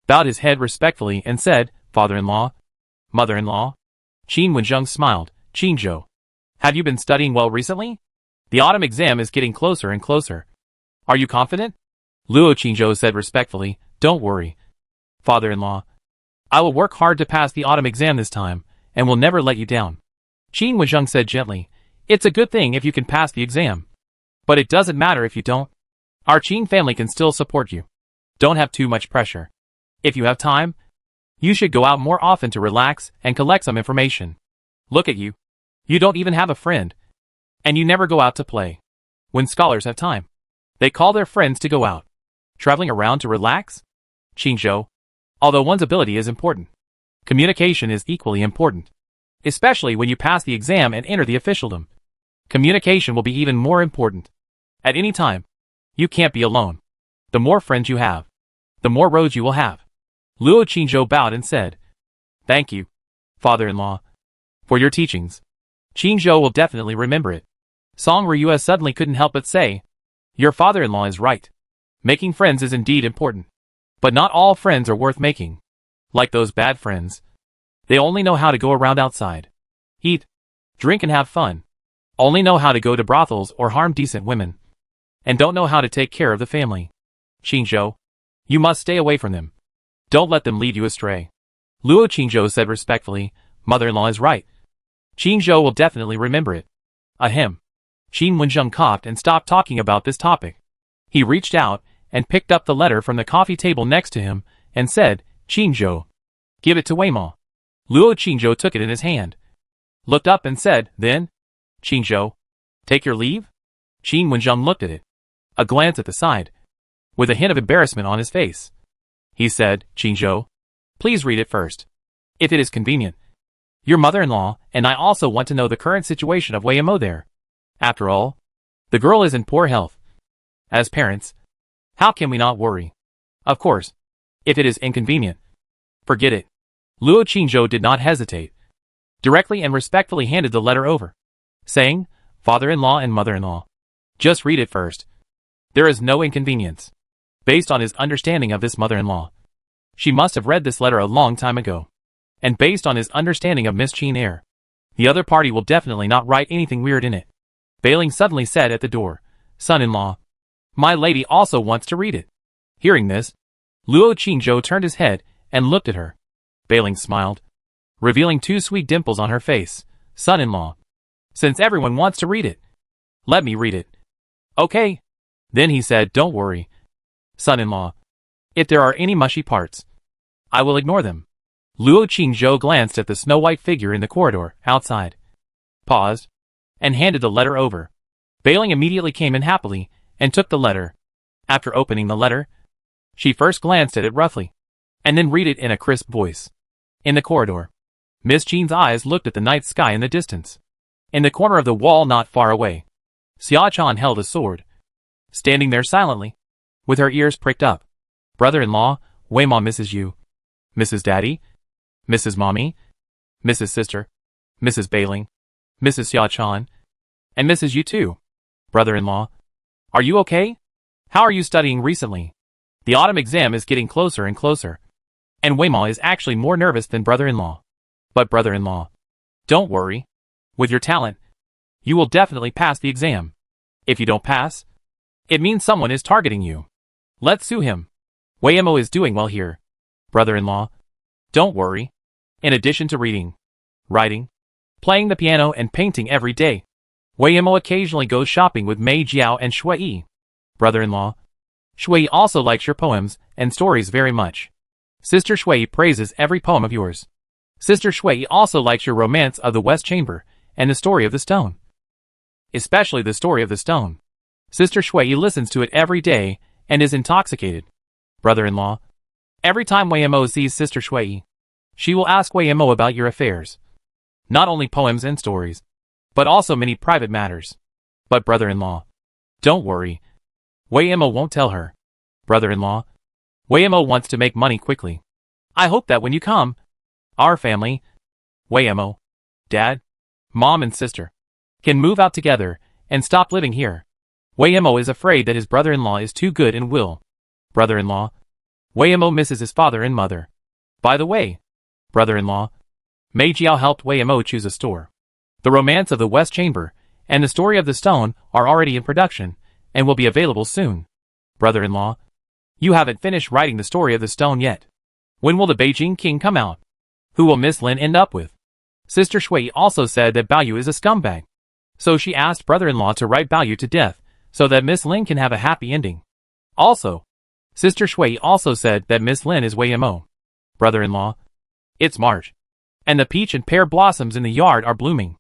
bowed his head respectfully and said, Father-in-law? Mother-in-law? Qin Wuzheng smiled. Qingzhou, have you been studying well recently? The autumn exam is getting closer and closer. Are you confident? Luo Qingzhou said respectfully, Don't worry, father-in-law. I will work hard to pass the autumn exam this time, and will never let you down. Qin Wuzheng said gently, It's a good thing if you can pass the exam. But it doesn't matter if you don't. Our Qin family can still support you. Don't have too much pressure. If you have time, you should go out more often to relax and collect some information. Look at you. You don't even have a friend. And you never go out to play. When scholars have time, they call their friends to go out. Traveling around to relax? Qingzhou, although one's ability is important, communication is equally important. Especially when you pass the exam and enter the officialdom. Communication will be even more important. At any time, you can't be alone. The more friends you have, the more roads you will have. Luo Qingzhou bowed and said, Thank you, father-in-law, for your teachings. Qingzhou will definitely remember it. Song Ryue suddenly couldn't help but say, Your father-in-law is right. Making friends is indeed important. But not all friends are worth making. Like those bad friends. They only know how to go around outside. Eat, drink and have fun. Only know how to go to brothels or harm decent women. And don't know how to take care of the family. Qingzhou, you must stay away from them. Don't let them lead you astray. Luo Qingzhou said respectfully, mother-in-law is right. Qingzhou will definitely remember it. Ahem. Qin Wenzheng coughed and stopped talking about this topic. He reached out and picked up the letter from the coffee table next to him and said, Qingzhou, give it to Weima. Luo Qingzhou took it in his hand, looked up and said, then, Qingzhou, take your leave? Qin Wenzheng looked at it, a glance at the side, with a hint of embarrassment on his face. He said, Qingzhou, please read it first. If it is convenient. Your mother-in-law and I also want to know the current situation of Weimo there. After all, the girl is in poor health. As parents, how can we not worry? Of course, if it is inconvenient. Forget it. Luo Qingzhou did not hesitate. Directly and respectfully handed the letter over, saying, father-in-law and mother-in-law, just read it first. There is no inconvenience. Based on his understanding of this mother-in-law, she must have read this letter a long time ago. And based on his understanding of Miss Qin Air, the other party will definitely not write anything weird in it. Bailing suddenly said at the door, son-in-law, my lady also wants to read it. Hearing this, Luo Qingzhou turned his head and looked at her. Bailing smiled, revealing two sweet dimples on her face. Son-in-law, since everyone wants to read it, let me read it. Okay. Then he said, don't worry, son-in-law. If there are any mushy parts, I will ignore them. Luo Qingzhou glanced at the snow-white figure in the corridor outside, paused, and handed the letter over. Bailing immediately came in happily and took the letter. After opening the letter, she first glanced at it roughly, and then read it in a crisp voice. In the corridor, Miss Qin's eyes looked at the night sky in the distance. In the corner of the wall not far away, Xiaochan held a sword, standing there silently, with her ears pricked up. Brother-in-law, Weima misses you. Mrs. Daddy, Mrs. Mommy, Mrs. Sister, Mrs. Bailing, Mrs. Xiaochan, and Mrs. You too. Brother-in-law, are you okay? How are you studying recently? The autumn exam is getting closer and closer, and Weima is actually more nervous than brother-in-law. But brother-in-law, don't worry. With your talent, you will definitely pass the exam. If you don't pass, it means someone is targeting you. Let's sue him. Weimo is doing well here. Brother-in-law, don't worry. In addition to reading, writing, playing the piano and painting every day, Weimo occasionally goes shopping with Mei Jiao and Shui. Brother-in-law, Shui also likes your poems and stories very much. Sister Shui praises every poem of yours. Sister Shui also likes your romance of the West Chamber and the story of the stone. Especially the story of the stone. Sister Shui listens to it every day and is intoxicated. Brother-in-law, every time Weimo sees Sister Shui, she will ask Weimo about your affairs. Not only poems and stories, but also many private matters. But brother-in-law, don't worry. Weimo won't tell her. Brother-in-law, Weimo wants to make money quickly. I hope that when you come, our family, Weimo, Dad, Mom and Sister, can move out together and stop living here. Weimo is afraid that his brother-in-law is too good and will. Brother-in-law, Weimo misses his father and mother. By the way, brother-in-law, Mei Jiao helped Weimo choose a store. The romance of the West Chamber and the story of the stone are already in production and will be available soon. Brother-in-law, you haven't finished writing the story of the stone yet. When will the Beijing King come out? Who will Miss Lin end up with? Sister Shui also said that Baoyu is a scumbag. So she asked brother-in-law to write Baoyu to death so that Miss Lin can have a happy ending. Also, Sister Shui also said that Miss Lin is Weimo. Brother-in-law, it's March, and the peach and pear blossoms in the yard are blooming.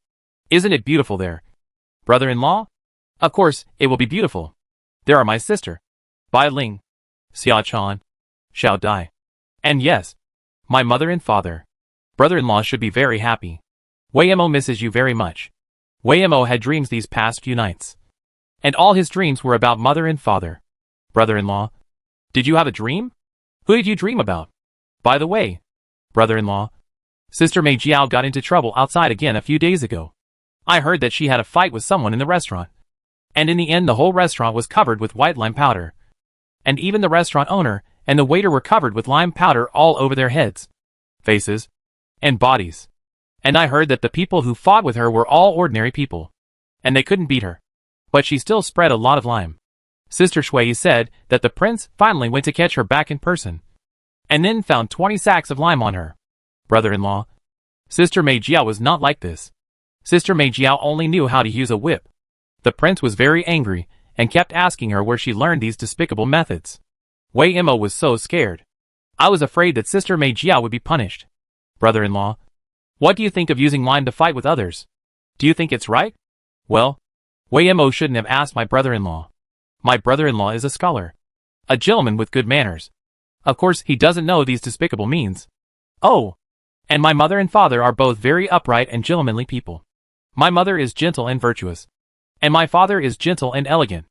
Isn't it beautiful there? Brother-in-law? Of course, it will be beautiful. There are my sister, Bai Ling, Xiaochan, Xiao Dai, and yes, my mother and father. Brother-in-law should be very happy. Weimo misses you very much. Weimo had dreams these past few nights, and all his dreams were about mother and father. Brother-in-law, did you have a dream? Who did you dream about? By the way, brother-in-law, Sister Mei Jiao got into trouble outside again a few days ago. I heard that she had a fight with someone in the restaurant, and in the end the whole restaurant was covered with white lime powder. And even the restaurant owner and the waiter were covered with lime powder all over their heads. faces, and bodies. And I heard that the people who fought with her were all ordinary people. And they couldn't beat her. But she still spread a lot of lime. Sister Shui said that the prince finally went to catch her back in person. And then found 20 sacks of lime on her. Brother-in-law. Sister Mei Jiao was not like this. Sister Mei Jiao only knew how to use a whip. The prince was very angry, and kept asking her where she learned these despicable methods. Wei Imo was so scared. I was afraid that Sister Mei Jiao would be punished. Brother-in-law. What do you think of using lime to fight with others? Do you think it's right? Well, Wei Imo shouldn't have asked my brother-in-law. My brother-in-law is a scholar. A gentleman with good manners. Of course, he doesn't know these despicable means. Oh! And my mother and father are both very upright and gentlemanly people. My mother is gentle and virtuous. And my father is gentle and elegant.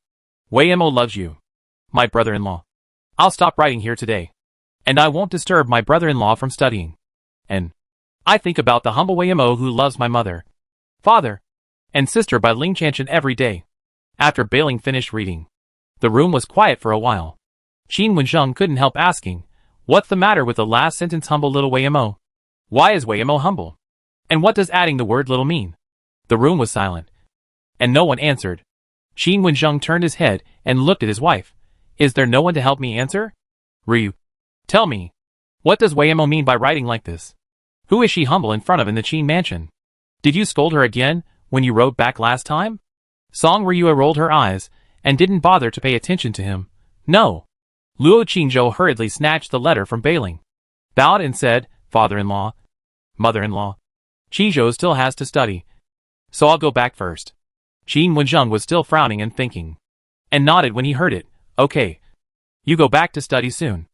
Wei Imo loves you. My brother-in-law. I'll stop writing here today. And I won't disturb my brother-in-law from studying. And I think about the humble Wei Imo who loves my mother, father, and sister by Ling Chanshan every day. After Bailing finished reading, the room was quiet for a while. Qin Wensheng couldn't help asking, what's the matter with the last sentence, humble little Wei Imo? Why is Wei Imo humble? And what does adding the word little mean? The room was silent. And no one answered. Qin Wensheng turned his head and looked at his wife. Is there no one to help me answer? Ryu. Tell me. What does Wei Imo mean by writing like this? Who is she humble in front of in the Qin mansion? Did you scold her again when you wrote back last time? Song Ryua rolled her eyes and didn't bother to pay attention to him. No. Luo Qingzhou hurriedly snatched the letter from Bailing, bowed and said, Father-in-law, mother-in-law, Qizhou still has to study, so I'll go back first. Qin Wensheng was still frowning and thinking, and nodded when he heard it. Okay. You go back to study soon.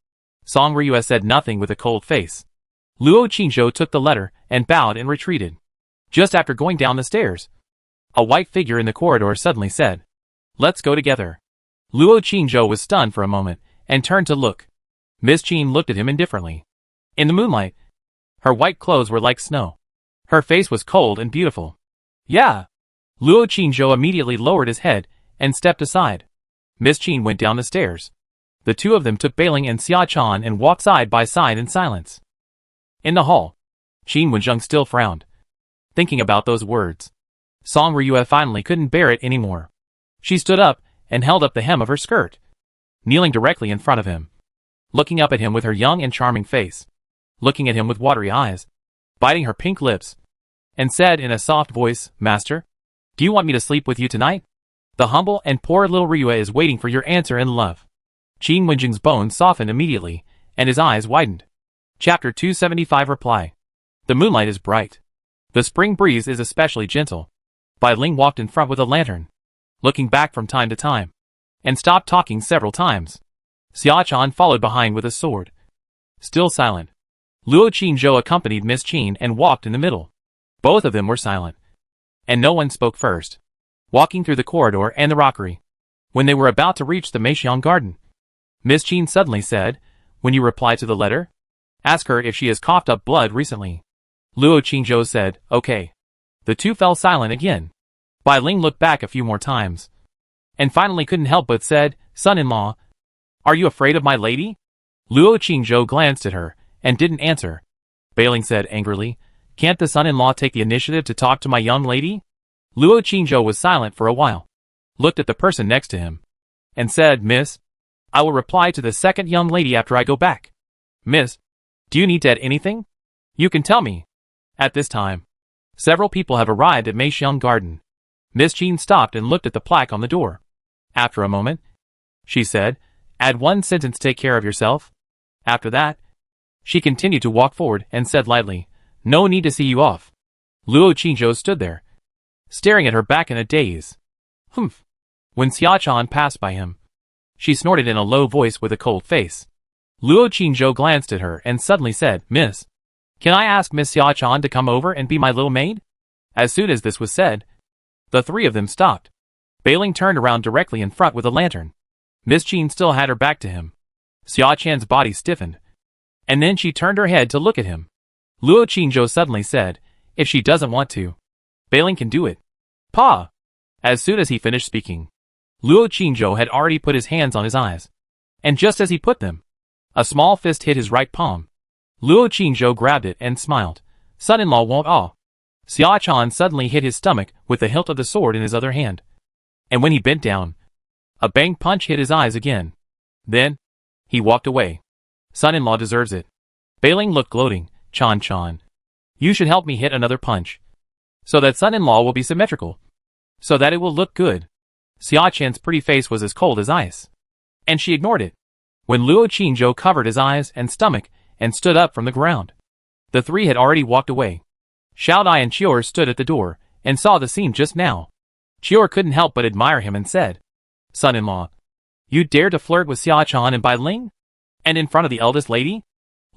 Song Ryua said nothing with a cold face. Luo Qingzhou took the letter and bowed and retreated. Just after going down the stairs, a white figure in the corridor suddenly said, Let's go together. Luo Qingzhou was stunned for a moment and turned to look. Miss Qin looked at him indifferently. In the moonlight, her white clothes were like snow. Her face was cold and beautiful. Yeah. Luo Qingzhou immediately lowered his head and stepped aside. Miss Qin went down the stairs. The two of them took Bailing and Xia Chan and walked side by side in silence. In the hall, Qin Wensheng still frowned, thinking about those words. Song Ryua finally couldn't bear it anymore. She stood up and held up the hem of her skirt, kneeling directly in front of him, looking up at him with her young and charming face, looking at him with watery eyes, biting her pink lips, and said in a soft voice, Master, do you want me to sleep with you tonight? The humble and poor little Ryua is waiting for your answer in love. Qin Wensheng's bones softened immediately, and his eyes widened. Chapter 275 Reply. The moonlight is bright. The spring breeze is especially gentle. Bai Ling walked in front with a lantern, looking back from time to time, and stopped talking several times. Xia Chan followed behind with a sword. Still silent, Luo Qingzhou accompanied Miss Qin and walked in the middle. Both of them were silent, and no one spoke first, walking through the corridor and the rockery. When they were about to reach the Meixiang garden, Miss Qin suddenly said, When you reply to the letter, ask her if she has coughed up blood recently. Luo Qingzhou said, Okay. The two fell silent again. Bai Ling looked back a few more times, and finally couldn't help but said, Son-in-law, are you afraid of my lady? Luo Qingzhou glanced at her, and didn't answer. Bailing said angrily, Can't the son-in-law take the initiative to talk to my young lady? Luo Qingzhou was silent for a while, looked at the person next to him, and said, Miss, I will reply to the second young lady after I go back. Miss, do you need to add anything? You can tell me. At this time, several people have arrived at Meixiang Garden. Miss Qin stopped and looked at the plaque on the door. After a moment, she said, Add one sentence, take care of yourself. After that, she continued to walk forward and said lightly, No need to see you off. Luo Qingzhou stood there, staring at her back in a daze. Humph. When Xia Chan passed by him, she snorted in a low voice with a cold face. Luo Qingzhou glanced at her and suddenly said, Miss, can I ask Miss Xia Chan to come over and be my little maid? As soon as this was said, the three of them stopped. Bailing turned around directly in front with a lantern. Miss Qin still had her back to him. Xia Chan's body stiffened, and then she turned her head to look at him. Luo Qingzhou suddenly said, If she doesn't want to, Bailing can do it. Pa! As soon as he finished speaking, Luo Qingzhou had already put his hands on his eyes, and just as he put them, a small fist hit his right palm. Luo Qingzhou grabbed it and smiled. Son-in-law won't awe. Xia Chan suddenly hit his stomach with the hilt of the sword in his other hand. And when he bent down, a bang punch hit his eyes again. Then, he walked away. Son-in-law deserves it. Beiling looked gloating. Chan, you should help me hit another punch. So that son-in-law will be symmetrical. So that it will look good. Xia Chan's pretty face was as cold as ice. And she ignored it. When Luo Qingzhou covered his eyes and stomach and stood up from the ground, the three had already walked away. Xiao Dai and Chior stood at the door and saw the scene just now. Chior couldn't help but admire him and said, Son-in-law, you dare to flirt with Xia Chan and Bai Ling? And in front of the eldest lady?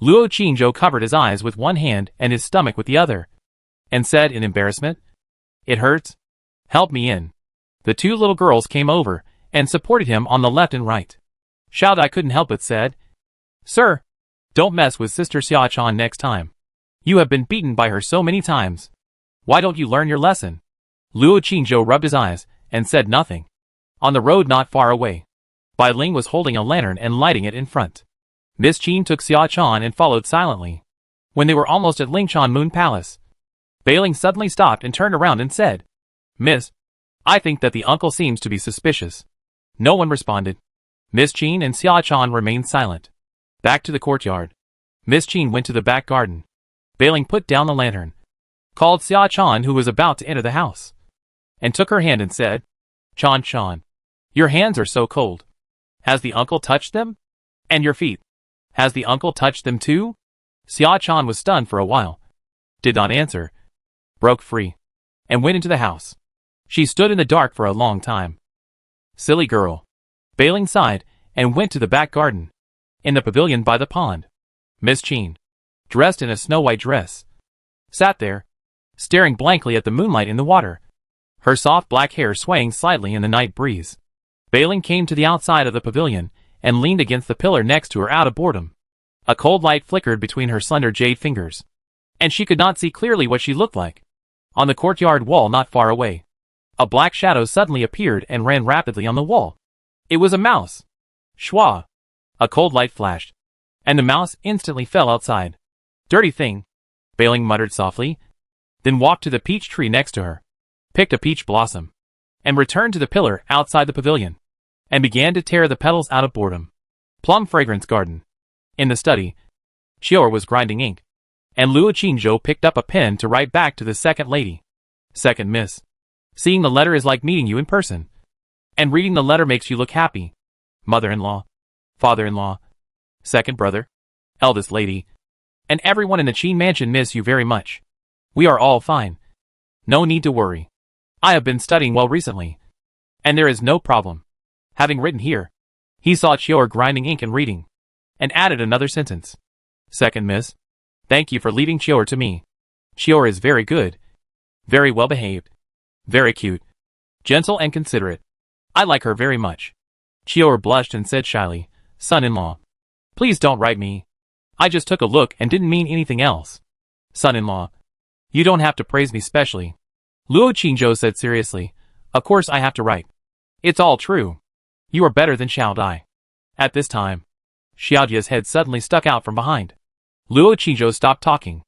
Luo Qingzhou covered his eyes with one hand and his stomach with the other, and said in embarrassment, It hurts. Help me in. The two little girls came over and supported him on the left and right. Xiao Dai couldn't help but said, Sir, don't mess with Sister Xia Chan next time. You have been beaten by her so many times. Why don't you learn your lesson? Luo Qingzhou rubbed his eyes and said nothing. On the road not far away, Bai Ling was holding a lantern and lighting it in front. Miss Qin took Xia Chan and followed silently. When they were almost at Lingchan Moon Palace, Bai Ling suddenly stopped and turned around and said, Miss, I think that the uncle seems to be suspicious. No one responded. Miss Qin and Xia Chan remained silent. Back to the courtyard. Miss Qin went to the back garden. Bai Ling put down the lantern, called Xia Chan who was about to enter the house, and took her hand and said, Chan, your hands are so cold. Has the uncle touched them? And your feet? Has the uncle touched them too? Xia Chan was stunned for a while, did not answer, broke free, and went into the house. She stood in the dark for a long time. Silly girl. Bai Ling sighed and went to the back garden. In the pavilion by the pond, Miss Qin, dressed in a snow-white dress, sat there, staring blankly at the moonlight in the water, her soft black hair swaying slightly in the night breeze. Bai Ling came to the outside of the pavilion and leaned against the pillar next to her out of boredom. A cold light flickered between her slender jade fingers, and she could not see clearly what she looked like. On the courtyard wall not far away, a black shadow suddenly appeared and ran rapidly on the wall. It was a mouse. Shwa! A cold light flashed, and the mouse instantly fell outside. Dirty thing, Bai Ling muttered softly, then walked to the peach tree next to her, picked a peach blossom, and returned to the pillar outside the pavilion, and began to tear the petals out of boredom. Plum Fragrance Garden. In the study, Chior was grinding ink, and Luo Qingzhou picked up a pen to write back to the second lady. Second miss. Seeing the letter is like meeting you in person, and reading the letter makes you look happy. Mother-in-law, father-in-law, second brother, eldest lady, and everyone in the Qin mansion miss you very much. We are all fine. No need to worry. I have been studying well recently, and there is no problem. Having written here, he saw Chior grinding ink and reading, and added another sentence. Second miss, thank you for leaving Chior to me. Chior is very good, very well behaved, very cute, gentle and considerate. I like her very much. Chior blushed and said shyly, Son-in-law, please don't write me. I just took a look and didn't mean anything else. Son-in-law, you don't have to praise me specially. Luo Qingzhou said seriously, Of course I have to write. It's all true. You are better than Xiao Dai. At this time, Xiaojia's head suddenly stuck out from behind. Luo Qingzhou stopped talking,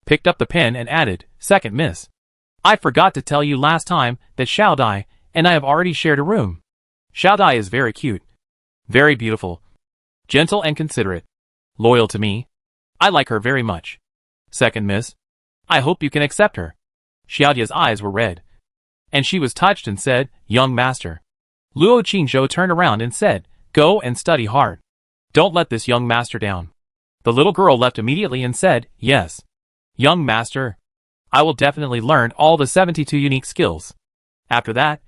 picked up the pen and added, Second miss. I forgot to tell you last time that Xiao Dai and I have already shared a room. Xiao Dai is very cute, very beautiful, gentle and considerate, loyal to me. I like her very much. Second miss, I hope you can accept her. Xiaojia's eyes were red, and she was touched and said, Young master. Luo Qingzhou turned around and said, Go and study hard. Don't let this young master down. The little girl left immediately and said, Yes. Young master, I will definitely learn all the 72 unique skills. After that,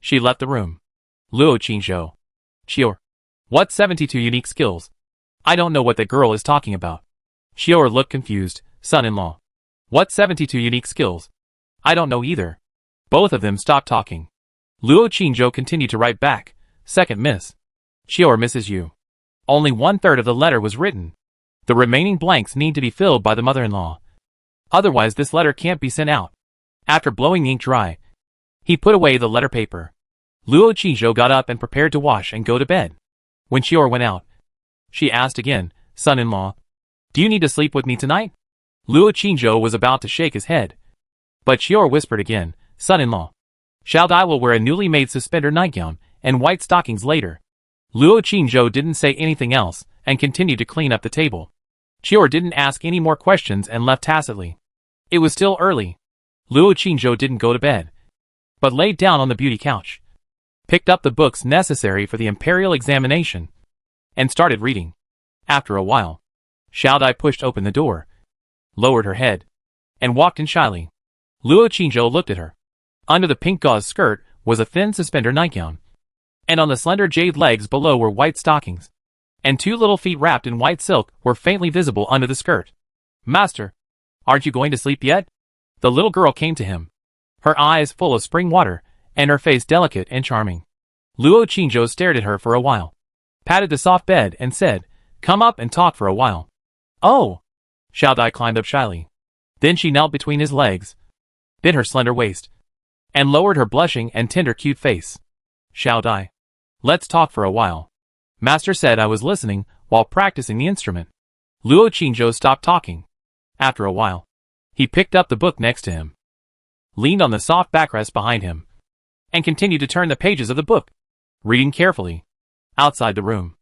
she left the room. Luo Qingzhou. Chior. What 72 unique skills? I don't know what the girl is talking about. Chior looked confused. Son-in-law. What 72 unique skills? I don't know either. Both of them stopped talking. Luo Qingzhou continued to write back. Second miss. Chior misses you. Only 1/3 of the letter was written. The remaining blanks need to be filled by the mother-in-law. Otherwise this letter can't be sent out. After blowing the ink dry, he put away the letter paper. Luo Qingzhou got up and prepared to wash and go to bed. When Chior went out, she asked again, Son-in-law, Do you need to sleep with me tonight? Luo Qingzhou was about to shake his head. But Chior whispered again, son-in-law. Xiao Dai will wear a newly made suspender nightgown and white stockings later. Luo Qingzhou didn't say anything else and continued to clean up the table. Chior didn't ask any more questions and left tacitly. It was still early. Luo Qingzhou didn't go to bed, but laid down on the beauty couch, picked up the books necessary for the imperial examination, and started reading. After a while, Xiao Dai pushed open the door, lowered her head, and walked in shyly. Luo Qingzhou looked at her. Under the pink gauze skirt was a thin suspender nightgown, and on the slender jade legs below were white stockings, and 2 little feet wrapped in white silk were faintly visible under the skirt. Master, aren't you going to sleep yet? The little girl came to him, her eyes full of spring water, and her face delicate and charming. Luo Qingzhou stared at her for a while, patted the soft bed and said, come up and talk for a while. Oh! Xiao Dai climbed up shyly. Then she knelt between his legs, bit her slender waist, and lowered her blushing and tender cute face. Xiao Dai, let's talk for a while. Master said I was listening while practicing the instrument. Luo Qingzhou stopped talking. After a while, he picked up the book next to him, leaned on the soft backrest behind him, and continued to turn the pages of the book, reading carefully. Outside the room,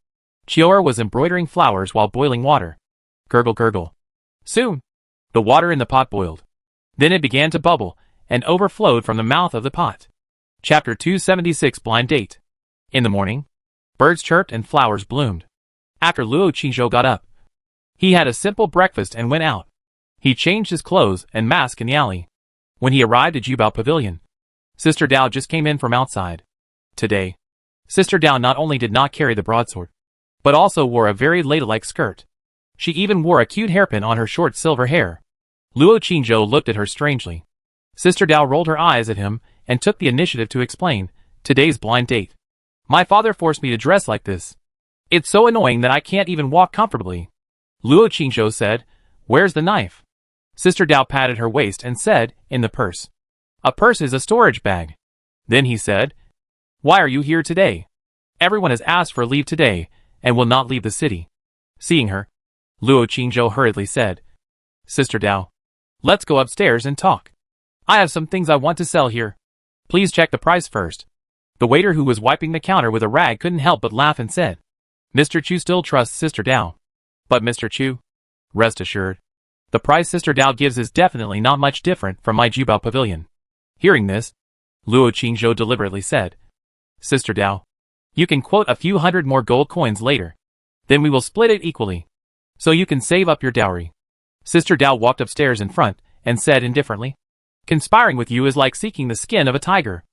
Chiora was embroidering flowers while boiling water. Gurgle gurgle. Soon, the water in the pot boiled. Then it began to bubble and overflowed from the mouth of the pot. Chapter 276 Blind Date. In the morning, birds chirped and flowers bloomed. After Luo Qingzhou got up, he had a simple breakfast and went out. He changed his clothes and mask in the alley. When he arrived at Jubao Pavilion, Sister Dao just came in from outside. Today, Sister Dao not only did not carry the broadsword, but also wore a very ladylike skirt. She even wore a cute hairpin on her short silver hair. Luo Qingzhou looked at her strangely. Sister Dao rolled her eyes at him and took the initiative to explain, today's blind date. My father forced me to dress like this. It's so annoying that I can't even walk comfortably. Luo Qingzhou said, where's the knife? Sister Dao patted her waist and said, in the purse. A purse is a storage bag. Then he said, why are you here today? Everyone has asked for leave today and will not leave the city. Seeing her, Luo Qingzhou hurriedly said, Sister Dao, let's go upstairs and talk. I have some things I want to sell here. Please check the price first. The waiter who was wiping the counter with a rag couldn't help but laugh and said, Mr. Chu still trusts Sister Dao. But Mr. Chu, rest assured, the price Sister Dao gives is definitely not much different from my Jubao Pavilion. Hearing this, Luo Qingzhou deliberately said, Sister Dao, you can quote a few hundred more gold coins later. Then we will split it equally, so you can save up your dowry. Sister Dao walked upstairs in front and said indifferently, conspiring with you is like seeking the skin of a tiger.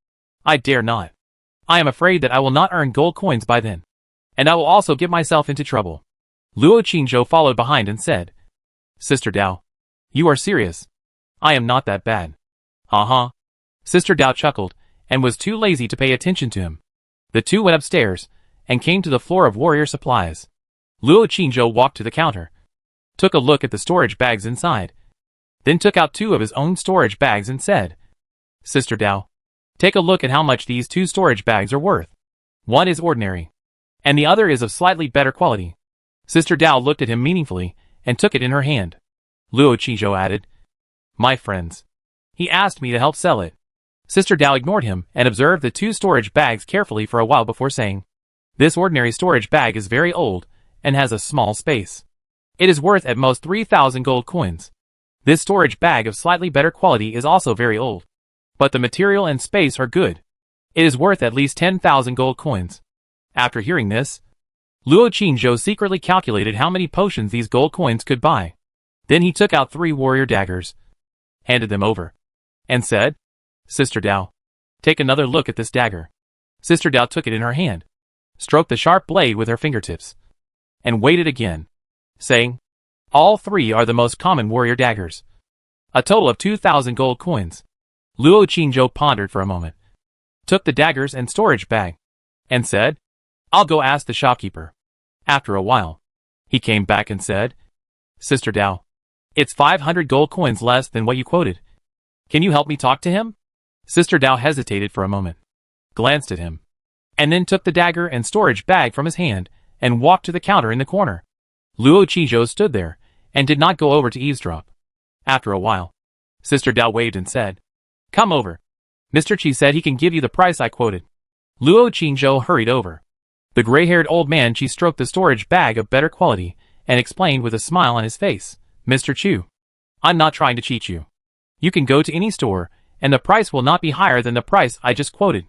I dare not. I am afraid that I will not earn gold coins by then, and I will also get myself into trouble. Luo Qingzhou followed behind and said, Sister Dao, you are serious. I am not that bad. Uh-huh. Sister Dao chuckled and was too lazy to pay attention to him. The two went upstairs and came to the floor of warrior supplies. Luo Qingzhou walked to the counter, took a look at the storage bags inside, then took out 2 of his own storage bags and said, Sister Dao, take a look at how much these 2 storage bags are worth. One is ordinary, and the other is of slightly better quality. Sister Dao looked at him meaningfully and took it in her hand. Luo Qingzhou added, my friends. He asked me to help sell it. Sister Dao ignored him and observed the 2 storage bags carefully for a while before saying, this ordinary storage bag is very old and has a small space. It is worth at most 3,000 gold coins. This storage bag of slightly better quality is also very old, but the material and space are good. It is worth at least 10,000 gold coins. After hearing this, Luo Qingzhou secretly calculated how many potions these gold coins could buy. Then he took out 3 warrior daggers, handed them over, and said, Sister Dao, take another look at this dagger. Sister Dao took it in her hand, stroked the sharp blade with her fingertips, and weighed it again, saying, all 3 are the most common warrior daggers. A total of 2,000 gold coins. Luo Qingzhou pondered for a moment, took the daggers and storage bag, and said, I'll go ask the shopkeeper. After a while, he came back and said, Sister Dao, it's 500 gold coins less than what you quoted. Can you help me talk to him? Sister Dao hesitated for a moment, glanced at him, and then took the dagger and storage bag from his hand and walked to the counter in the corner. Luo Qingzhou stood there and did not go over to eavesdrop. After a while, Sister Dao waved and said, "Come over. Mr. Chi said he can give you the price I quoted." Luo Qingzhou hurried over. The gray-haired old man Chi stroked the storage bag of better quality and explained with a smile on his face, "Mr. Chu, I'm not trying to cheat you. You can go to any store, and the price will not be higher than the price I just quoted.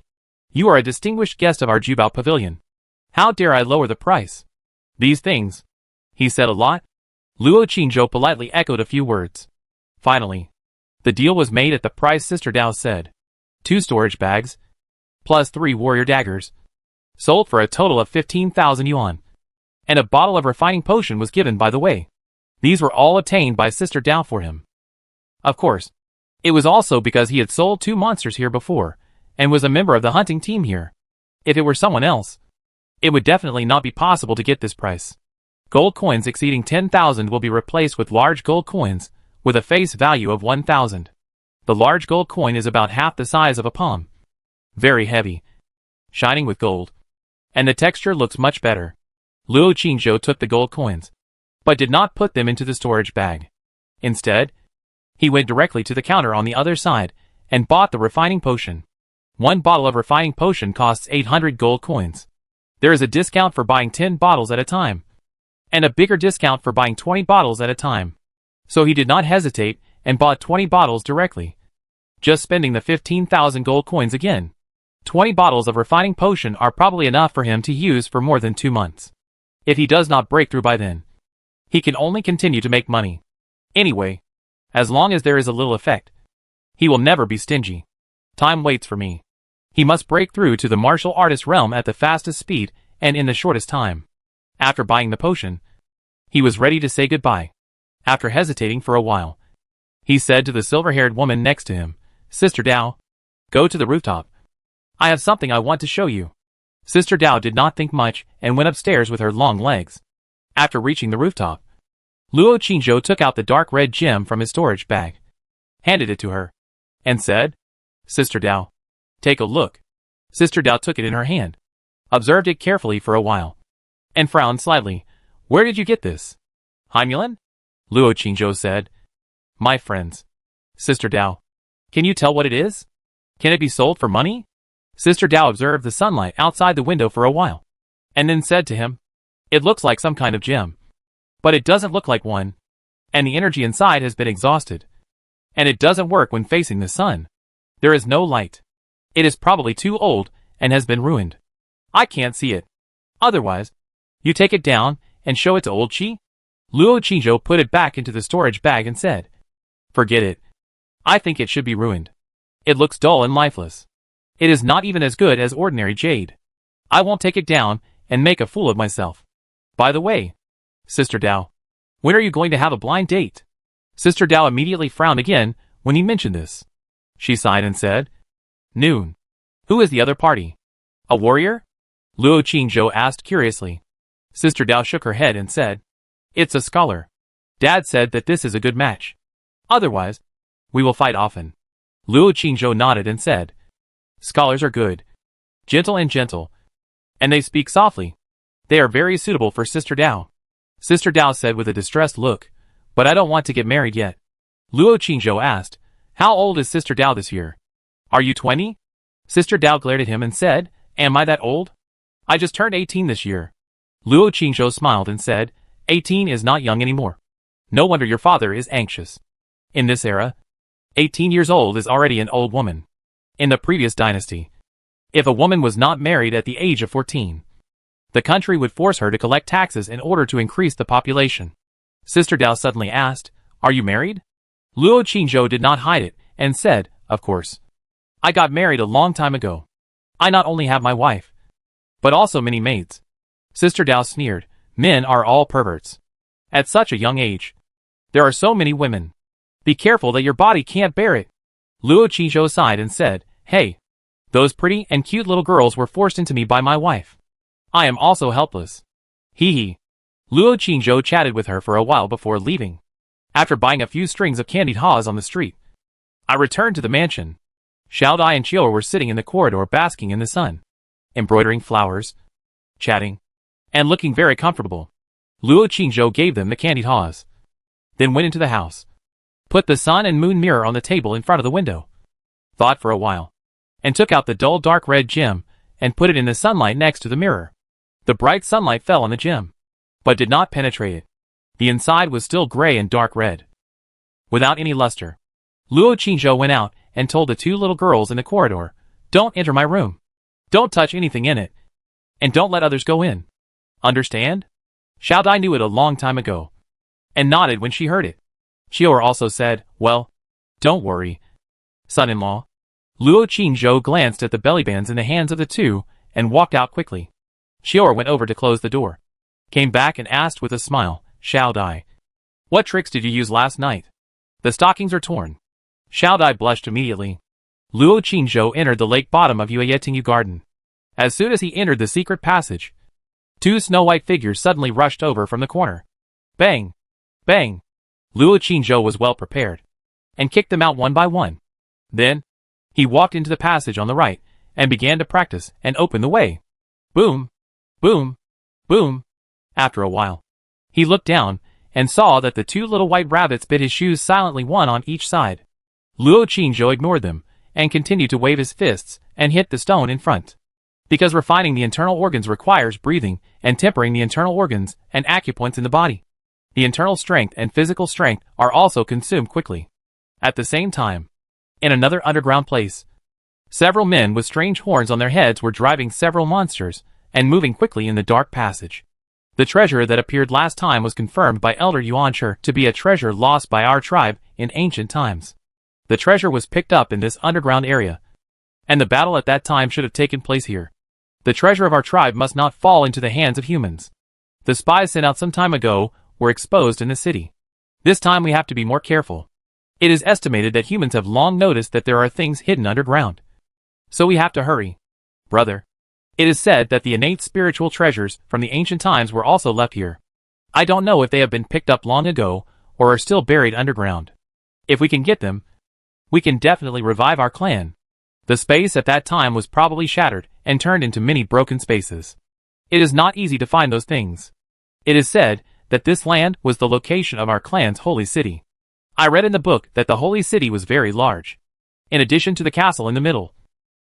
You are a distinguished guest of our Jubao Pavilion. How dare I lower the price?" "These things," he said a lot. Luo Qingzhou politely echoed a few words. Finally, the deal was made at the price Sister Dao said. 2 storage bags, plus 3 warrior daggers, sold for a total of 15,000 yuan. And a bottle of refining potion was given by the way. These were all obtained by Sister Dao for him. Of course, it was also because he had sold 2 monsters here before, and was a member of the hunting team here. If it were someone else, it would definitely not be possible to get this price. Gold coins exceeding 10,000 will be replaced with large gold coins, with a face value of 1,000. The large gold coin is about half the size of a palm. Very heavy, shining with gold, and the texture looks much better. Luo Qingzhou took the gold coins, but did not put them into the storage bag. Instead, he went directly to the counter on the other side, and bought the refining potion. 1 bottle of refining potion costs 800 gold coins. There is a discount for buying 10 bottles at a time, and a bigger discount for buying 20 bottles at a time. So he did not hesitate, and bought 20 bottles directly, just spending the 15,000 gold coins again. 20 bottles of refining potion are probably enough for him to use for more than 2 months. If he does not break through by then, he can only continue to make money. Anyway, as long as there is a little effect, he will never be stingy. Time waits for me. He must break through to the martial artist realm at the fastest speed and in the shortest time. After buying the potion, he was ready to say goodbye. After hesitating for a while, he said to the silver-haired woman next to him, "Sister Dao, go to the rooftop. I have something I want to show you." Sister Dao did not think much and went upstairs with her long legs. After reaching the rooftop, Luo Qingzhou took out the dark red gem from his storage bag, handed it to her, and said, "Sister Dao, take a look." Sister Dao took it in her hand, observed it carefully for a while, and frowned slightly. "Where did you get this?" "Haimulan?" Luo Qingzhou said. "My friends." "Sister Dao, can you tell what it is? Can it be sold for money?" Sister Dao observed the sunlight outside the window for a while, and then said to him, "It looks like some kind of gem, but it doesn't look like one, and the energy inside has been exhausted, and it doesn't work when facing the sun. There is no light. It is probably too old and has been ruined. I can't see it. Otherwise, you take it down and show it to old Qi." Luo Qingzhou put it back into the storage bag and said, "Forget it. I think it should be ruined. It looks dull and lifeless. It is not even as good as ordinary jade. I won't take it down and make a fool of myself. By the way, Sister Dao, when are you going to have a blind date?" Sister Dao immediately frowned again when he mentioned this. She sighed and said, "Noon. Who is the other party? A warrior?" Luo Qingzhou asked curiously. Sister Dao shook her head and said, "It's a scholar. Dad said that this is a good match. Otherwise, we will fight often." Luo Qingzhou nodded and said, "Scholars are good, gentle, and they speak softly. They are very suitable for Sister Dao." Sister Dao said with a distressed look, "But I don't want to get married yet." Luo Qingzhou asked, "How old is Sister Dao this year? Are you 20? Sister Dao glared at him and said, "Am I that old? I just turned 18 this year." Luo Qingzhou smiled and said, 18 is not young anymore. No wonder your father is anxious. In this era, 18 years old is already an old woman. In the previous dynasty, if a woman was not married at the age of 14, the country would force her to collect taxes in order to increase the population. Sister Dao suddenly asked, "Are you married?" Luo Qingzhou did not hide it, and said, "Of course. I got married a long time ago. I not only have my wife, but also many maids." Sister Dao sneered, "Men are all perverts. At such a young age, there are so many women. Be careful that your body can't bear it." Luo Qingzhou sighed and said, "Hey, those pretty and cute little girls were forced into me by my wife. I am also helpless. Hee hee." Luo Qingzhou chatted with her for a while before leaving. After buying a few strings of candied haws on the street, I returned to the mansion. Xiao Dai and Chiao were sitting in the corridor basking in the sun, embroidering flowers, chatting, and looking very comfortable. Luo Qingzhou gave them the candied haws. then went into the house. Put the sun and moon mirror on the table in front of the window. Thought for a while. And took out the dull dark red gem, and put it in the sunlight next to the mirror. The bright sunlight fell on the gem, but did not penetrate it. The inside was still gray and dark red, without any luster. Luo Qingzhou went out and told the two little girls in the corridor, "Don't enter my room. Don't touch anything in it. And don't let others go in. Understand?" Xiao Dai knew it a long time ago, and nodded when she heard it. Xiao also said, "Well, don't worry, son-in-law." Luo Qingzhou glanced at the bellybands in the hands of the two, and walked out quickly. Xiao went over to close the door, came back and asked with a smile, "Xiao Dai, what tricks did you use last night? The stockings are torn." Xiao Dai blushed immediately. Luo Qingzhou entered the lake bottom of Yueyetingyu garden. As soon as he entered the secret passage, two snow-white figures suddenly rushed over from the corner. Bang! Bang! Luo Qingzhou was well prepared, and kicked them out one by one. Then, he walked into the passage on the right, and began to practice and open the way. Boom! Boom! Boom! After a while, he looked down, and saw that the two little white rabbits bit his shoes silently, one on each side. Luo Qingzhou ignored them, and continued to wave his fists, and hit the stone in front. Because refining the internal organs requires breathing, and tempering the internal organs, and acupoints in the body. The internal strength and physical strength are also consumed quickly. At the same time, in another underground place, several men with strange horns on their heads were driving several monsters, and moving quickly in the dark passage. The treasure that appeared last time was confirmed by Elder Yuancher to be a treasure lost by our tribe in ancient times. The treasure was picked up in this underground area, and the battle at that time should have taken place here. The treasure of our tribe must not fall into the hands of humans. The spies sent out some time ago were exposed in the city. This time we have to be more careful. It is estimated that humans have long noticed that there are things hidden underground. So we have to hurry. Brother, it is said that the innate spiritual treasures from the ancient times were also left here. I don't know if they have been picked up long ago, or are still buried underground. If we can get them, we can definitely revive our clan. The space at that time was probably shattered and turned into many broken spaces. It is not easy to find those things. It is said that this land was the location of our clan's holy city. I read in the book that the holy city was very large. In addition to the castle in the middle,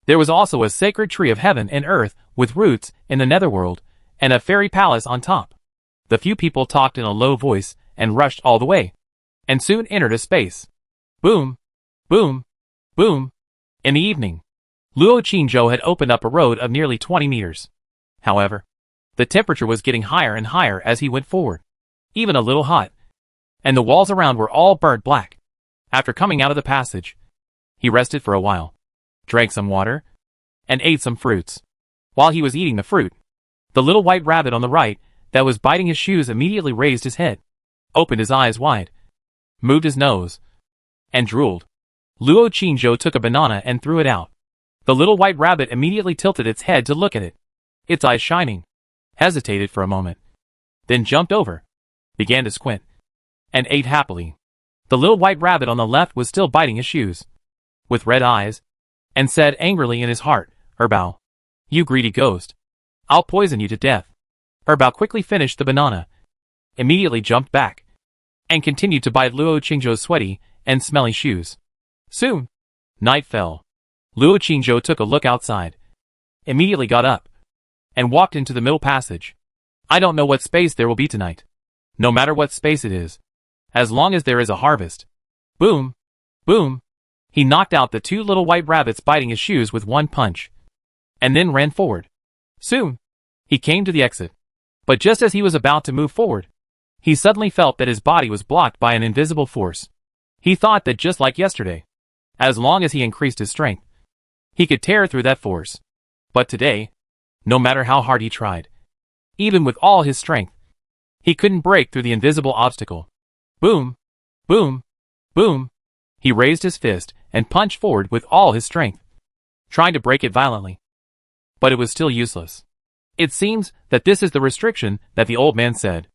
there was also a sacred tree of heaven and earth with roots in the netherworld, and a fairy palace on top. The few people talked in a low voice and rushed all the way, and soon entered a space. Boom! Boom! Boom! In the evening, Luo Qingzhou had opened up a road of nearly 20 meters. However, the temperature was getting higher and higher as he went forward, even a little hot, and the walls around were all burnt black. After coming out of the passage, he rested for a while, drank some water, and ate some fruits. While he was eating the fruit, the little white rabbit on the right that was biting his shoes immediately raised his head, opened his eyes wide, moved his nose, and drooled. Luo Qingzhou took a banana and threw it out. The little white rabbit immediately tilted its head to look at it, its eyes shining, hesitated for a moment, then jumped over, began to squint, and ate happily. The little white rabbit on the left was still biting his shoes, with red eyes, and said angrily in his heart, "Herbao, you greedy ghost, I'll poison you to death." Herbao quickly finished the banana, immediately jumped back, and continued to bite Luo Qingzhou's sweaty and smelly shoes. Soon, night fell. Luo Qingzhou took a look outside, immediately got up, and walked into the middle passage. I don't know what space there will be tonight. No matter what space it is, as long as there is a harvest. Boom! Boom! He knocked out the two little white rabbits biting his shoes with one punch, and then ran forward. Soon, he came to the exit. But just as he was about to move forward, he suddenly felt that his body was blocked by an invisible force. He thought that just like yesterday, as long as he increased his strength, he could tear through that force. But today, no matter how hard he tried, even with all his strength, he couldn't break through the invisible obstacle. Boom! Boom! Boom! He raised his fist and punched forward with all his strength, trying to break it violently. But it was still useless. It seems that this is the restriction that the old man said.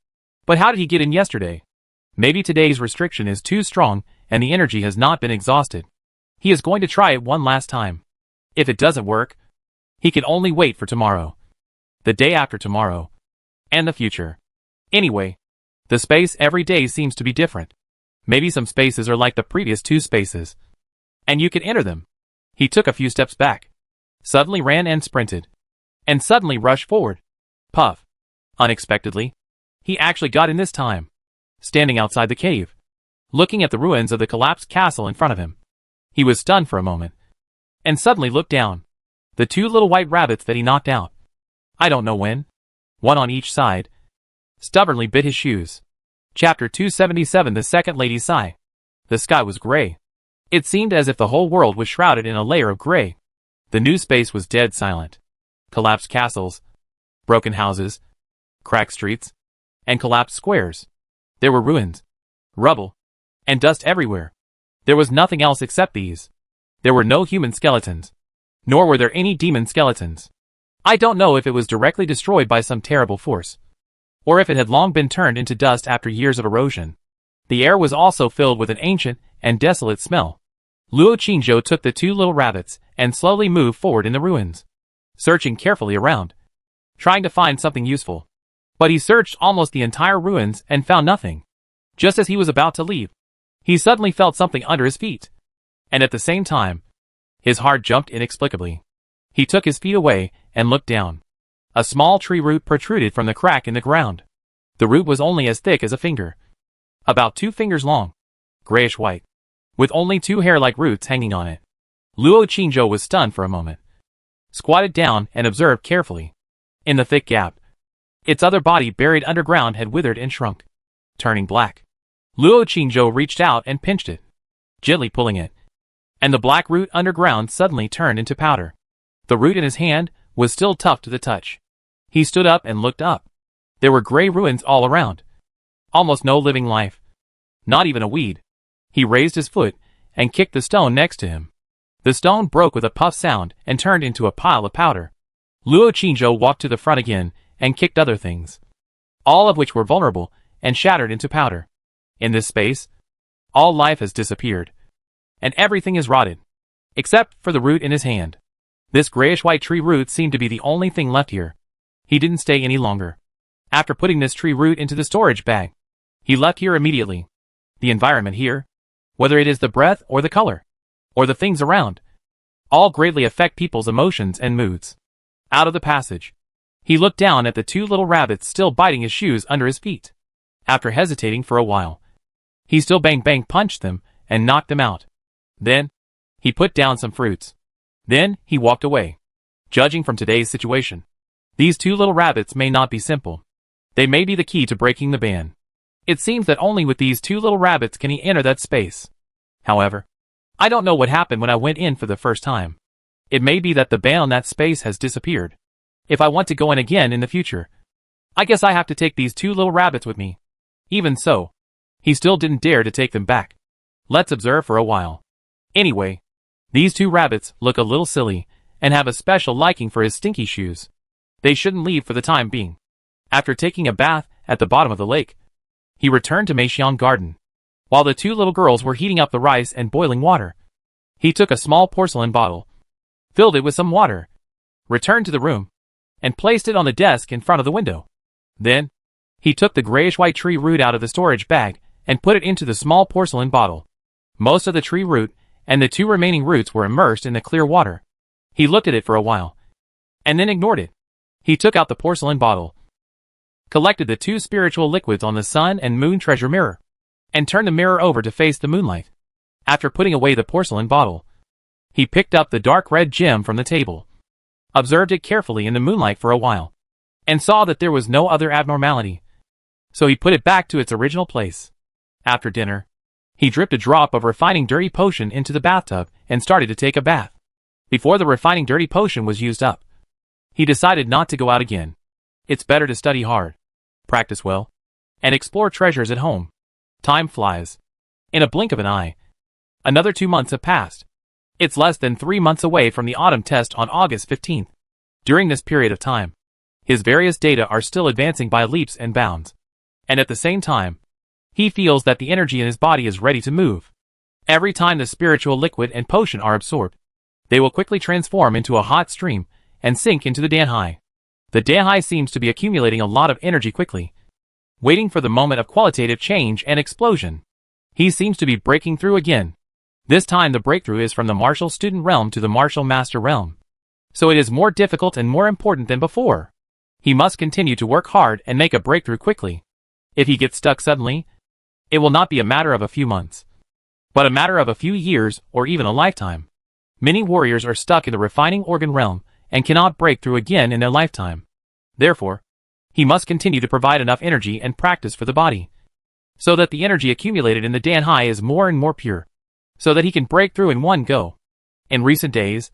But how did he get in yesterday? Maybe today's restriction is too strong and the energy has not been exhausted. He is going to try it one last time. If it doesn't work, he can only wait for tomorrow, the day after tomorrow, and the future. Anyway, the space every day seems to be different. Maybe some spaces are like the previous 2 spaces, and you can enter them. He took a few steps back, suddenly ran and sprinted, and suddenly rushed forward. Puff. Unexpectedly, he actually got in this time, standing outside the cave, looking at the ruins of the collapsed castle in front of him. He was stunned for a moment, and suddenly looked down. The 2 little white rabbits that he knocked out, I don't know when, one on each side, stubbornly bit his shoes. Chapter 277. The Second Lady's Sigh. The sky was gray. It seemed as if the whole world was shrouded in a layer of gray. The new space was dead silent. Collapsed castles, broken houses, cracked streets, and collapsed squares. There were ruins, rubble, and dust everywhere. There was nothing else except these. There were no human skeletons, nor were there any demon skeletons. I don't know if it was directly destroyed by some terrible force, or if it had long been turned into dust after years of erosion. The air was also filled with an ancient and desolate smell. Luo Qingzhou took the 2 little rabbits and slowly moved forward in the ruins, searching carefully around, trying to find something useful. But he searched almost the entire ruins and found nothing. Just as he was about to leave, he suddenly felt something under his feet, and at the same time, his heart jumped inexplicably. He took his feet away and looked down. A small tree root protruded from the crack in the ground. The root was only as thick as a finger, about 2 fingers long, grayish-white, with only 2 hair-like roots hanging on it. Luo Qingzhou was stunned for a moment, squatted down and observed carefully. In the thick gap, its other body buried underground had withered and shrunk, turning black. Luo Qingzhou reached out and pinched it, gently pulling it, and the black root underground suddenly turned into powder. The root in his hand was still tough to the touch. He stood up and looked up. There were gray ruins all around. Almost no living life. Not even a weed. He raised his foot and kicked the stone next to him. The stone broke with a puff sound and turned into a pile of powder. Luo Qingzhou walked to the front again and kicked other things, all of which were vulnerable and shattered into powder. In this space, all life has disappeared, and everything is rotted, except for the root in his hand. This grayish-white tree root seemed to be the only thing left here. He didn't stay any longer. After putting this tree root into the storage bag, he left here immediately. The environment here, whether it is the breath or the color, or the things around, all greatly affect people's emotions and moods. Out of the passage, he looked down at the 2 little rabbits still biting his shoes under his feet. After hesitating for a while, he still bang punched them and knocked them out. Then, he put down some fruits. Then, he walked away. Judging from today's situation, these 2 little rabbits may not be simple. They may be the key to breaking the ban. It seems that only with these 2 little rabbits can he enter that space. However, I don't know what happened when I went in for the first time. It may be that the ban on that space has disappeared. If I want to go in again in the future, I guess I have to take these 2 little rabbits with me. Even so, he still didn't dare to take them back. Let's observe for a while. Anyway, these 2 rabbits look a little silly and have a special liking for his stinky shoes. They shouldn't leave for the time being. After taking a bath at the bottom of the lake, he returned to Meixiang Garden. While the 2 little girls were heating up the rice and boiling water, he took a small porcelain bottle, filled it with some water, returned to the room, and placed it on the desk in front of the window. Then, he took the grayish-white tree root out of the storage bag and put it into the small porcelain bottle. Most of the tree root and the 2 remaining roots were immersed in the clear water. He looked at it for a while, and then ignored it. He took out the porcelain bottle, collected the 2 spiritual liquids on the sun and moon treasure mirror, and turned the mirror over to face the moonlight. After putting away the porcelain bottle, he picked up the dark red gem from the table, observed it carefully in the moonlight for a while, and saw that there was no other abnormality. So he put it back to its original place. After dinner, he dripped a drop of refining dirty potion into the bathtub and started to take a bath. Before the refining dirty potion was used up, he decided not to go out again. It's better to study hard, practice well, and explore treasures at home. Time flies. In a blink of an eye, another 2 months have passed. It's less than 3 months away from the autumn test on August 15th. During this period of time, his various data are still advancing by leaps and bounds. And at the same time, he feels that the energy in his body is ready to move. Every time the spiritual liquid and potion are absorbed, they will quickly transform into a hot stream and sink into the Danhai. The Danhai seems to be accumulating a lot of energy quickly, waiting for the moment of qualitative change and explosion. He seems to be breaking through again. This time the breakthrough is from the martial student realm to the martial master realm. So it is more difficult and more important than before. He must continue to work hard and make a breakthrough quickly. If he gets stuck suddenly, it will not be a matter of a few months, but a matter of a few years or even a lifetime. Many warriors are stuck in the refining organ realm and cannot break through again in their lifetime. Therefore, he must continue to provide enough energy and practice for the body, so that the energy accumulated in the Danhai is more and more pure, so that he can break through in one go. In recent days,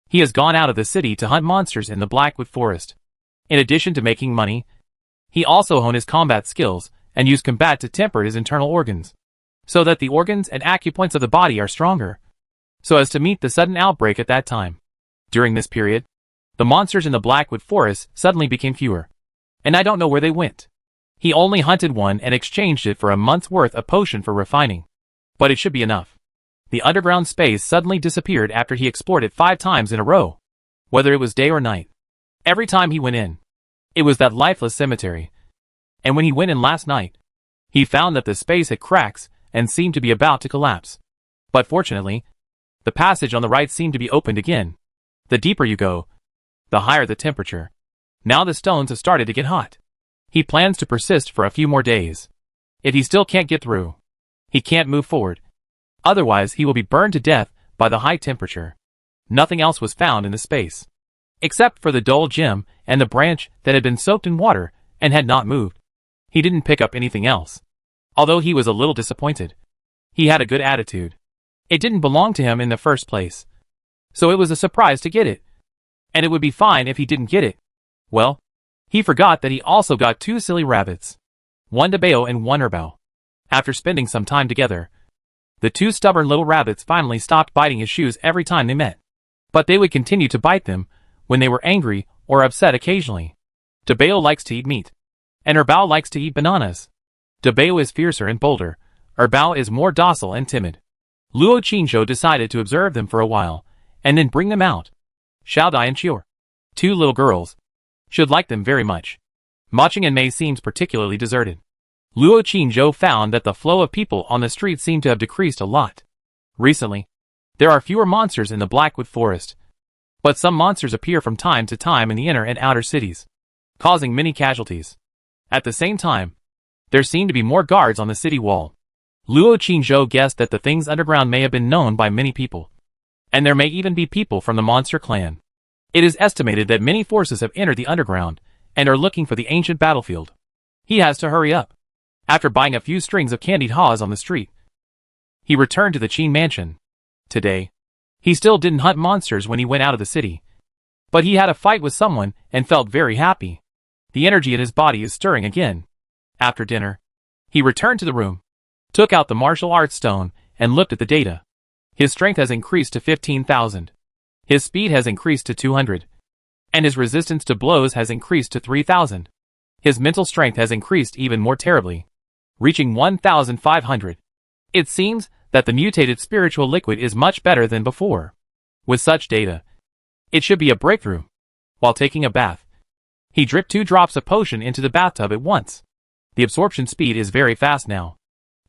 he has gone out of the city to hunt monsters in the Blackwood Forest. In addition to making money, he also honed his combat skills and used combat to temper his internal organs, so that the organs and acupoints of the body are stronger, so as to meet the sudden outbreak at that time. During this period, the monsters in the Blackwood Forest suddenly became fewer, and I don't know where they went. He only hunted one and exchanged it for a month's worth of potion for refining. But it should be enough. The underground space suddenly disappeared after he explored it 5 times in a row, whether it was day or night. Every time he went in, it was that lifeless cemetery. And when he went in last night, he found that the space had cracks and seemed to be about to collapse. But fortunately, the passage on the right seemed to be opened again. The deeper you go, the higher the temperature. Now the stones have started to get hot. He plans to persist for a few more days. If he still can't get through, he can't move forward. Otherwise he will be burned to death by the high temperature. Nothing else was found in the space, except for the dull gem and the branch that had been soaked in water and had not moved. He didn't pick up anything else. Although he was a little disappointed, he had a good attitude. It didn't belong to him in the first place, so it was a surprise to get it. And it would be fine if he didn't get it. Well, he forgot that he also got 2 silly rabbits, one Dabeo and one Erbao. After spending some time together, the 2 stubborn little rabbits finally stopped biting his shoes every time they met. But they would continue to bite them when they were angry or upset occasionally. Dabeo likes to eat meat, and Erbao likes to eat bananas. Dabeo is fiercer and bolder, Erbao is more docile and timid. Luo Qingzhou decided to observe them for a while, and then bring them out. Xiaodai and Qior, 2 little girls, should like them very much. Maching and Mei seems particularly deserted. Luo Qingzhou found that the flow of people on the street seemed to have decreased a lot. Recently, there are fewer monsters in the Blackwood Forest, but some monsters appear from time to time in the inner and outer cities, causing many casualties. At the same time, there seem to be more guards on the city wall. Luo Qingzhou guessed that the things underground may have been known by many people, and there may even be people from the monster clan. It is estimated that many forces have entered the underground and are looking for the ancient battlefield. He has to hurry up. After buying a few strings of candied haws on the street, he returned to the Qin mansion. Today, he still didn't hunt monsters when he went out of the city, but he had a fight with someone and felt very happy. The energy in his body is stirring again. After dinner, he returned to the room, took out the martial arts stone, and looked at the data. His strength has increased to 15,000. His speed has increased to 200. And his resistance to blows has increased to 3,000. His mental strength has increased even more terribly, reaching 1,500. It seems that the mutated spiritual liquid is much better than before. With such data, it should be a breakthrough. While taking a bath, he dripped 2 drops of potion into the bathtub at once. The absorption speed is very fast now.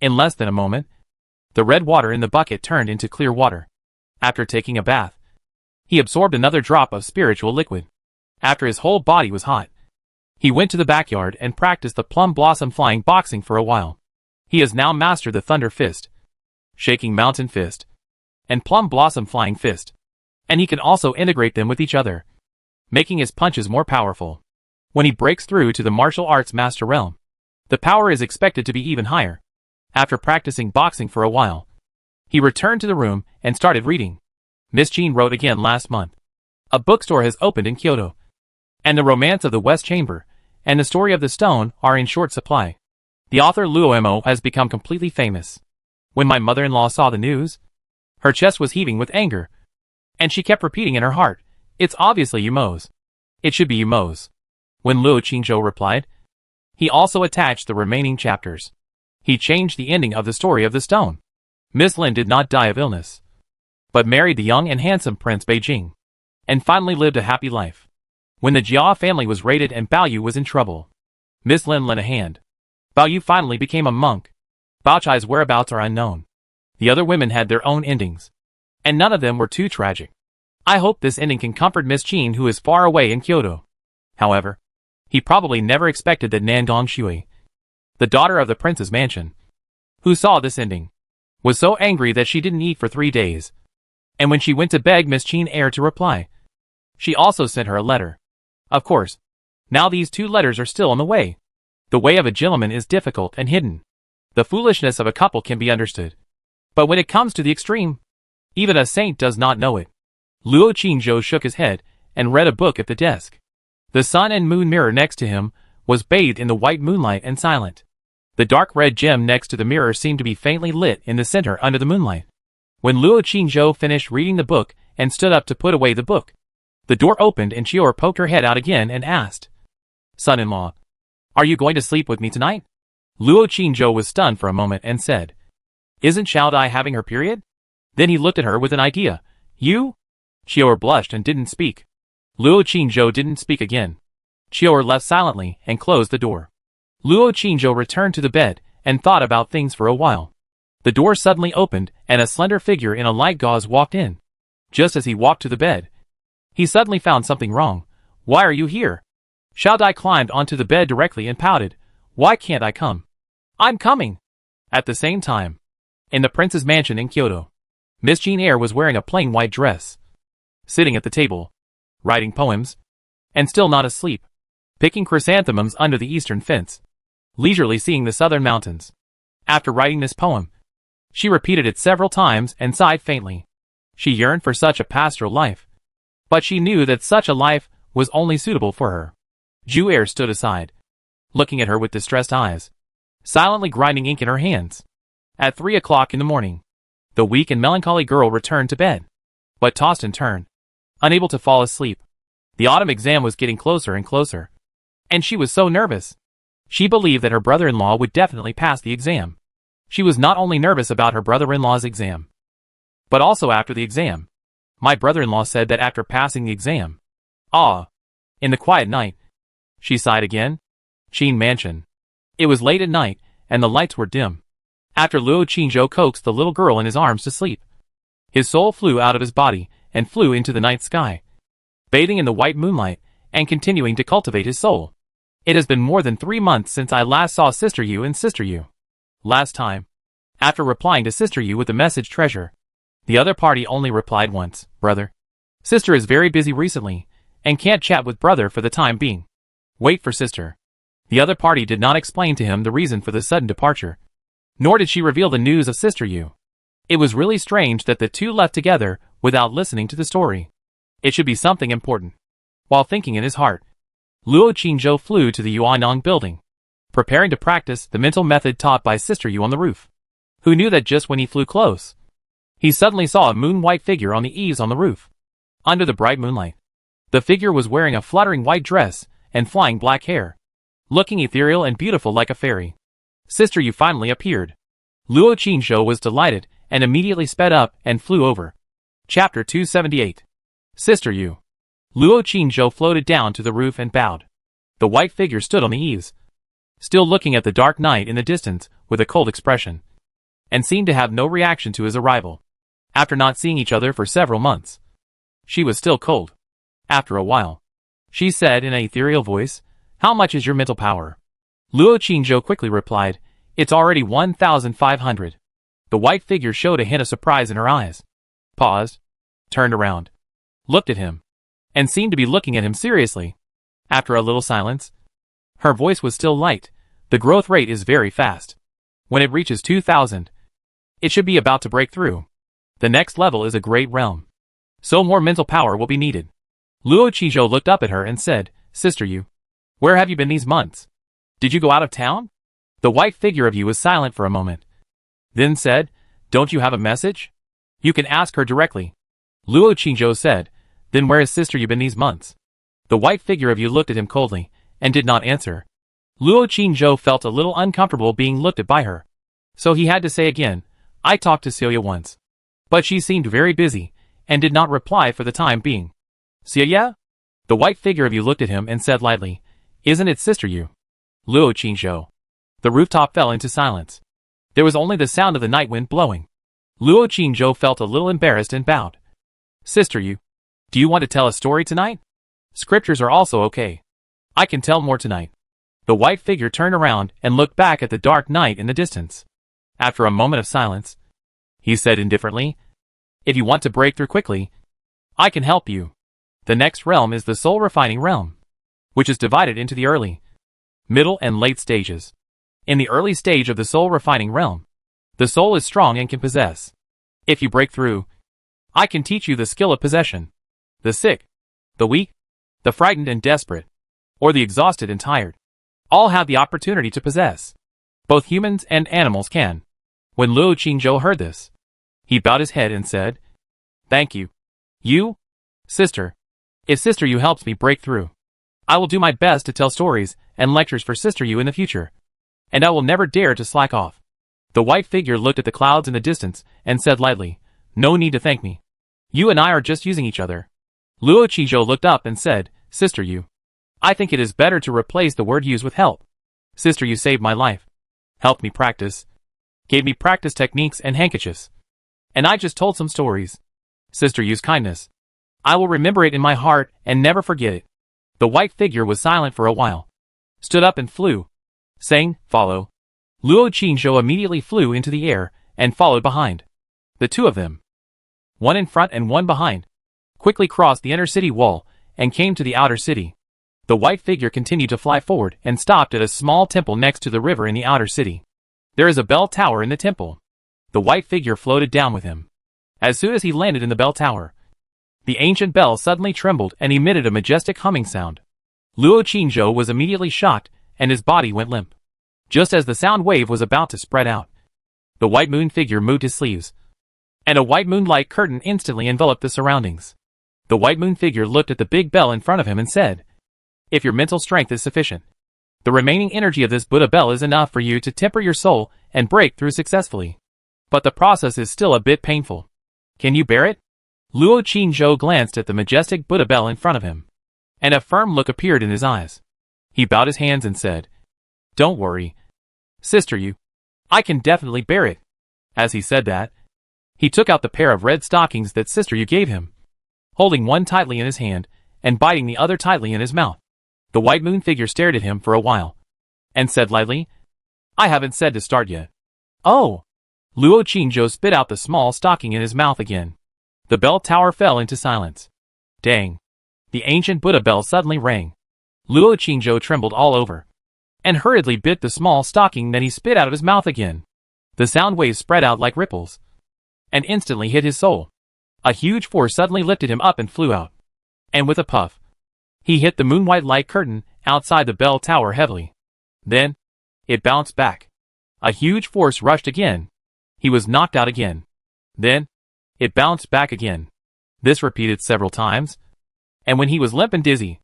In less than a moment, the red water in the bucket turned into clear water. After taking a bath, he absorbed another drop of spiritual liquid. After his whole body was hot, he went to the backyard and practiced the plum blossom flying boxing for a while. He has now mastered the thunder fist, shaking mountain fist, and plum blossom flying fist, and he can also integrate them with each other, making his punches more powerful. When he breaks through to the martial arts master realm, the power is expected to be even higher. After practicing boxing for a while, he returned to the room and started reading. Miss Jean wrote again last month. A bookstore has opened in Kyoto, and the romance of the West Chamber and the story of the stone are in short supply. The author Luo Mo has become completely famous. When my mother-in-law saw the news, her chest was heaving with anger, and she kept repeating in her heart, "It's obviously Yumo's. It should be Yumo's." When Luo Qingzhou replied, he also attached the remaining chapters. He changed the ending of the story of the stone. Miss Lin did not die of illness, but married the young and handsome Prince Beijing, and finally lived a happy life. When the Jia family was raided and Bao Yu was in trouble, Miss Lin lent a hand. Bao Yu finally became a monk. Bao whereabouts are unknown. The other women had their own endings, and none of them were too tragic. I hope this ending can comfort Miss Qin, who is far away in Kyoto. However, he probably never expected that Nan Dongshui, the daughter of the prince's mansion, who saw this ending, was so angry that she didn't eat for 3 days. And when she went to beg Miss Qin heir to reply, she also sent her a letter. Of course, now these 2 letters are still on the way. The way of a gentleman is difficult and hidden. The foolishness of a couple can be understood. But when it comes to the extreme, even a saint does not know it. Luo Qingzhou shook his head and read a book at the desk. The sun and moon mirror next to him was bathed in the white moonlight and silent. The dark red gem next to the mirror seemed to be faintly lit in the center under the moonlight. When Luo Qingzhou finished reading the book and stood up to put away the book, the door opened and Chior poked her head out again and asked, "Son-in-law, are you going to sleep with me tonight?" Luo Qingzhou was stunned for a moment and said, "Isn't Xiaodai having her period?" Then he looked at her with an idea. "You?" Chior blushed and didn't speak. Luo Qingzhou didn't speak again. Chior left silently and closed the door. Luo Qingzhou returned to the bed and thought about things for a while. The door suddenly opened and a slender figure in a light gauze walked in. Just as he walked to the bed, he suddenly found something wrong. "Why are you here?" Xiaodai climbed onto the bed directly and pouted. "Why can't I come?" "I'm coming." At the same time, in the prince's mansion in Kyoto, Miss Jean Eyre was wearing a plain white dress, sitting at the table, writing poems, and still not asleep, picking chrysanthemums under the eastern fence, leisurely seeing the southern mountains. After writing this poem, she repeated it several times and sighed faintly. She yearned for such a pastoral life, but she knew that such a life was only suitable for her. Zhu Eyre stood aside, looking at her with distressed eyes, silently grinding ink in her hands. At 3 o'clock in the morning, the weak and melancholy girl returned to bed, but tossed and turned, unable to fall asleep. The autumn exam was getting closer and closer, and she was so nervous. She believed that her brother-in-law would definitely pass the exam. She was not only nervous about her brother-in-law's exam, but also after the exam. My brother-in-law said that after passing the exam, in the quiet night, she sighed again. Qin Mansion. It was late at night, and the lights were dim. After Luo Qingzhou coaxed the little girl in his arms to sleep, his soul flew out of his body and flew into the night sky, bathing in the white moonlight and continuing to cultivate his soul. It has been more than 3 months since I last saw Sister Yu and Sister Yu. Last time, after replying to Sister Yu with the message treasure, the other party only replied once, "Brother. Sister is very busy recently, and can't chat with brother for the time being. Wait for sister." The other party did not explain to him the reason for the sudden departure, nor did she reveal the news of Sister Yu. It was really strange that the two left together without listening to the story. It should be something important. While thinking in his heart, Luo Qingzhou flew to the Yuannong building, preparing to practice the mental method taught by Sister Yu on the roof. Who knew that just when he flew close, he suddenly saw a moon-white figure on the eaves on the roof. Under the bright moonlight, the figure was wearing a fluttering white dress and flying black hair, looking ethereal and beautiful like a fairy. Sister Yu finally appeared. Luo Qingzhou was delighted and immediately sped up and flew over. Chapter 278. Sister Yu. Luo Qingzhou floated down to the roof and bowed. The white figure stood on the eaves, still looking at the dark night in the distance with a cold expression, and seemed to have no reaction to his arrival. After not seeing each other for several months, she was still cold. After a while, she said in an ethereal voice, "How much is your mental power?" Luo Qingzhou quickly replied, "It's already 1,500. The white figure showed a hint of surprise in her eyes, paused, turned around, looked at him, and seemed to be looking at him seriously. After a little silence, her voice was still light. "The growth rate is very fast. When it reaches 2,000, it should be about to break through. The next level is a great realm, so more mental power will be needed." Luo Qingzhou looked up at her and said, "Sister Yu, where have you been these months? Did you go out of town?" The white figure of Yu was silent for a moment, then said, "Don't you have a message? You can ask her directly." Luo Qingzhou said, "Then where has Sister Yu been these months?" The white figure of Yu looked at him coldly, and did not answer. Luo Qingzhou felt a little uncomfortable being looked at by her, so he had to say again, "I talked to Celia once, but she seemed very busy, and did not reply for the time being." "Celia?" The white figure of Yu looked at him and said lightly, "Isn't it Sister Yu?" Luo Qingzhou. The rooftop fell into silence. There was only the sound of the night wind blowing. Luo Qingzhou felt a little embarrassed and bowed. Sister Yu, do you want to tell a story tonight? Scriptures are also okay. I can tell more tonight. The white figure turned around and looked back at the dark night in the distance. After a moment of silence, he said indifferently, if you want to break through quickly, I can help you. The next realm is the soul refining realm, which is divided into the early, middle and late stages. In the early stage of the soul refining realm, the soul is strong and can possess. If you break through, I can teach you the skill of possession. The sick, the weak, the frightened and desperate, or the exhausted and tired, all have the opportunity to possess. Both humans and animals can. When Luo Qingzhou heard this, he bowed his head and said, Thank you. You, sister. If Sister Yu helps me break through, I will do my best to tell stories and lectures for Sister Yu in the future, and I will never dare to slack off. The white figure looked at the clouds in the distance and said lightly, No need to thank me. You and I are just using each other. Luo Qingzhou looked up and said, Sister Yu, I think it is better to replace the word use with help. Sister Yu saved my life, helped me practice, gave me practice techniques and handkerchiefs, and I just told some stories. Sister Yu's kindness, I will remember it in my heart and never forget it. The white figure was silent for a while, stood up and flew, saying, Follow. Luo Qingzhou immediately flew into the air and followed behind. The two of them, one in front and one behind, quickly crossed the inner city wall and came to the outer city. The white figure continued to fly forward and stopped at a small temple next to the river in the outer city. There is a bell tower in the temple. The white figure floated down with him. As soon as he landed in the bell tower, the ancient bell suddenly trembled and emitted a majestic humming sound. Luo Qingzhou was immediately shocked and his body went limp. Just as the sound wave was about to spread out, the white moon figure moved his sleeves, and a white moon-like curtain instantly enveloped the surroundings. The white moon figure looked at the big bell in front of him and said, If your mental strength is sufficient, the remaining energy of this Buddha bell is enough for you to temper your soul and break through successfully. But the process is still a bit painful. Can you bear it? Luo Qingzhou glanced at the majestic Buddha bell in front of him, and a firm look appeared in his eyes. He bowed his hands and said, Don't worry, Sister Yu. I can definitely bear it. As he said that, he took out the pair of red stockings that Sister Yu gave him, holding one tightly in his hand and biting the other tightly in his mouth. The white moon figure stared at him for a while, and said lightly, I haven't said to start yet. Oh! Luo Qingzhou spit out the small stocking in his mouth again. The bell tower fell into silence. Dang! The ancient Buddha bell suddenly rang. Luo Qingzhou trembled all over, and hurriedly bit the small stocking that he spit out of his mouth again. The sound waves spread out like ripples, and instantly hit his soul. A huge force suddenly lifted him up and flew out, and with a puff, he hit the moon-white light curtain outside the bell tower heavily. Then, it bounced back. A huge force rushed again. He was knocked out again. Then, it bounced back again. This repeated several times, and when he was limp and dizzy,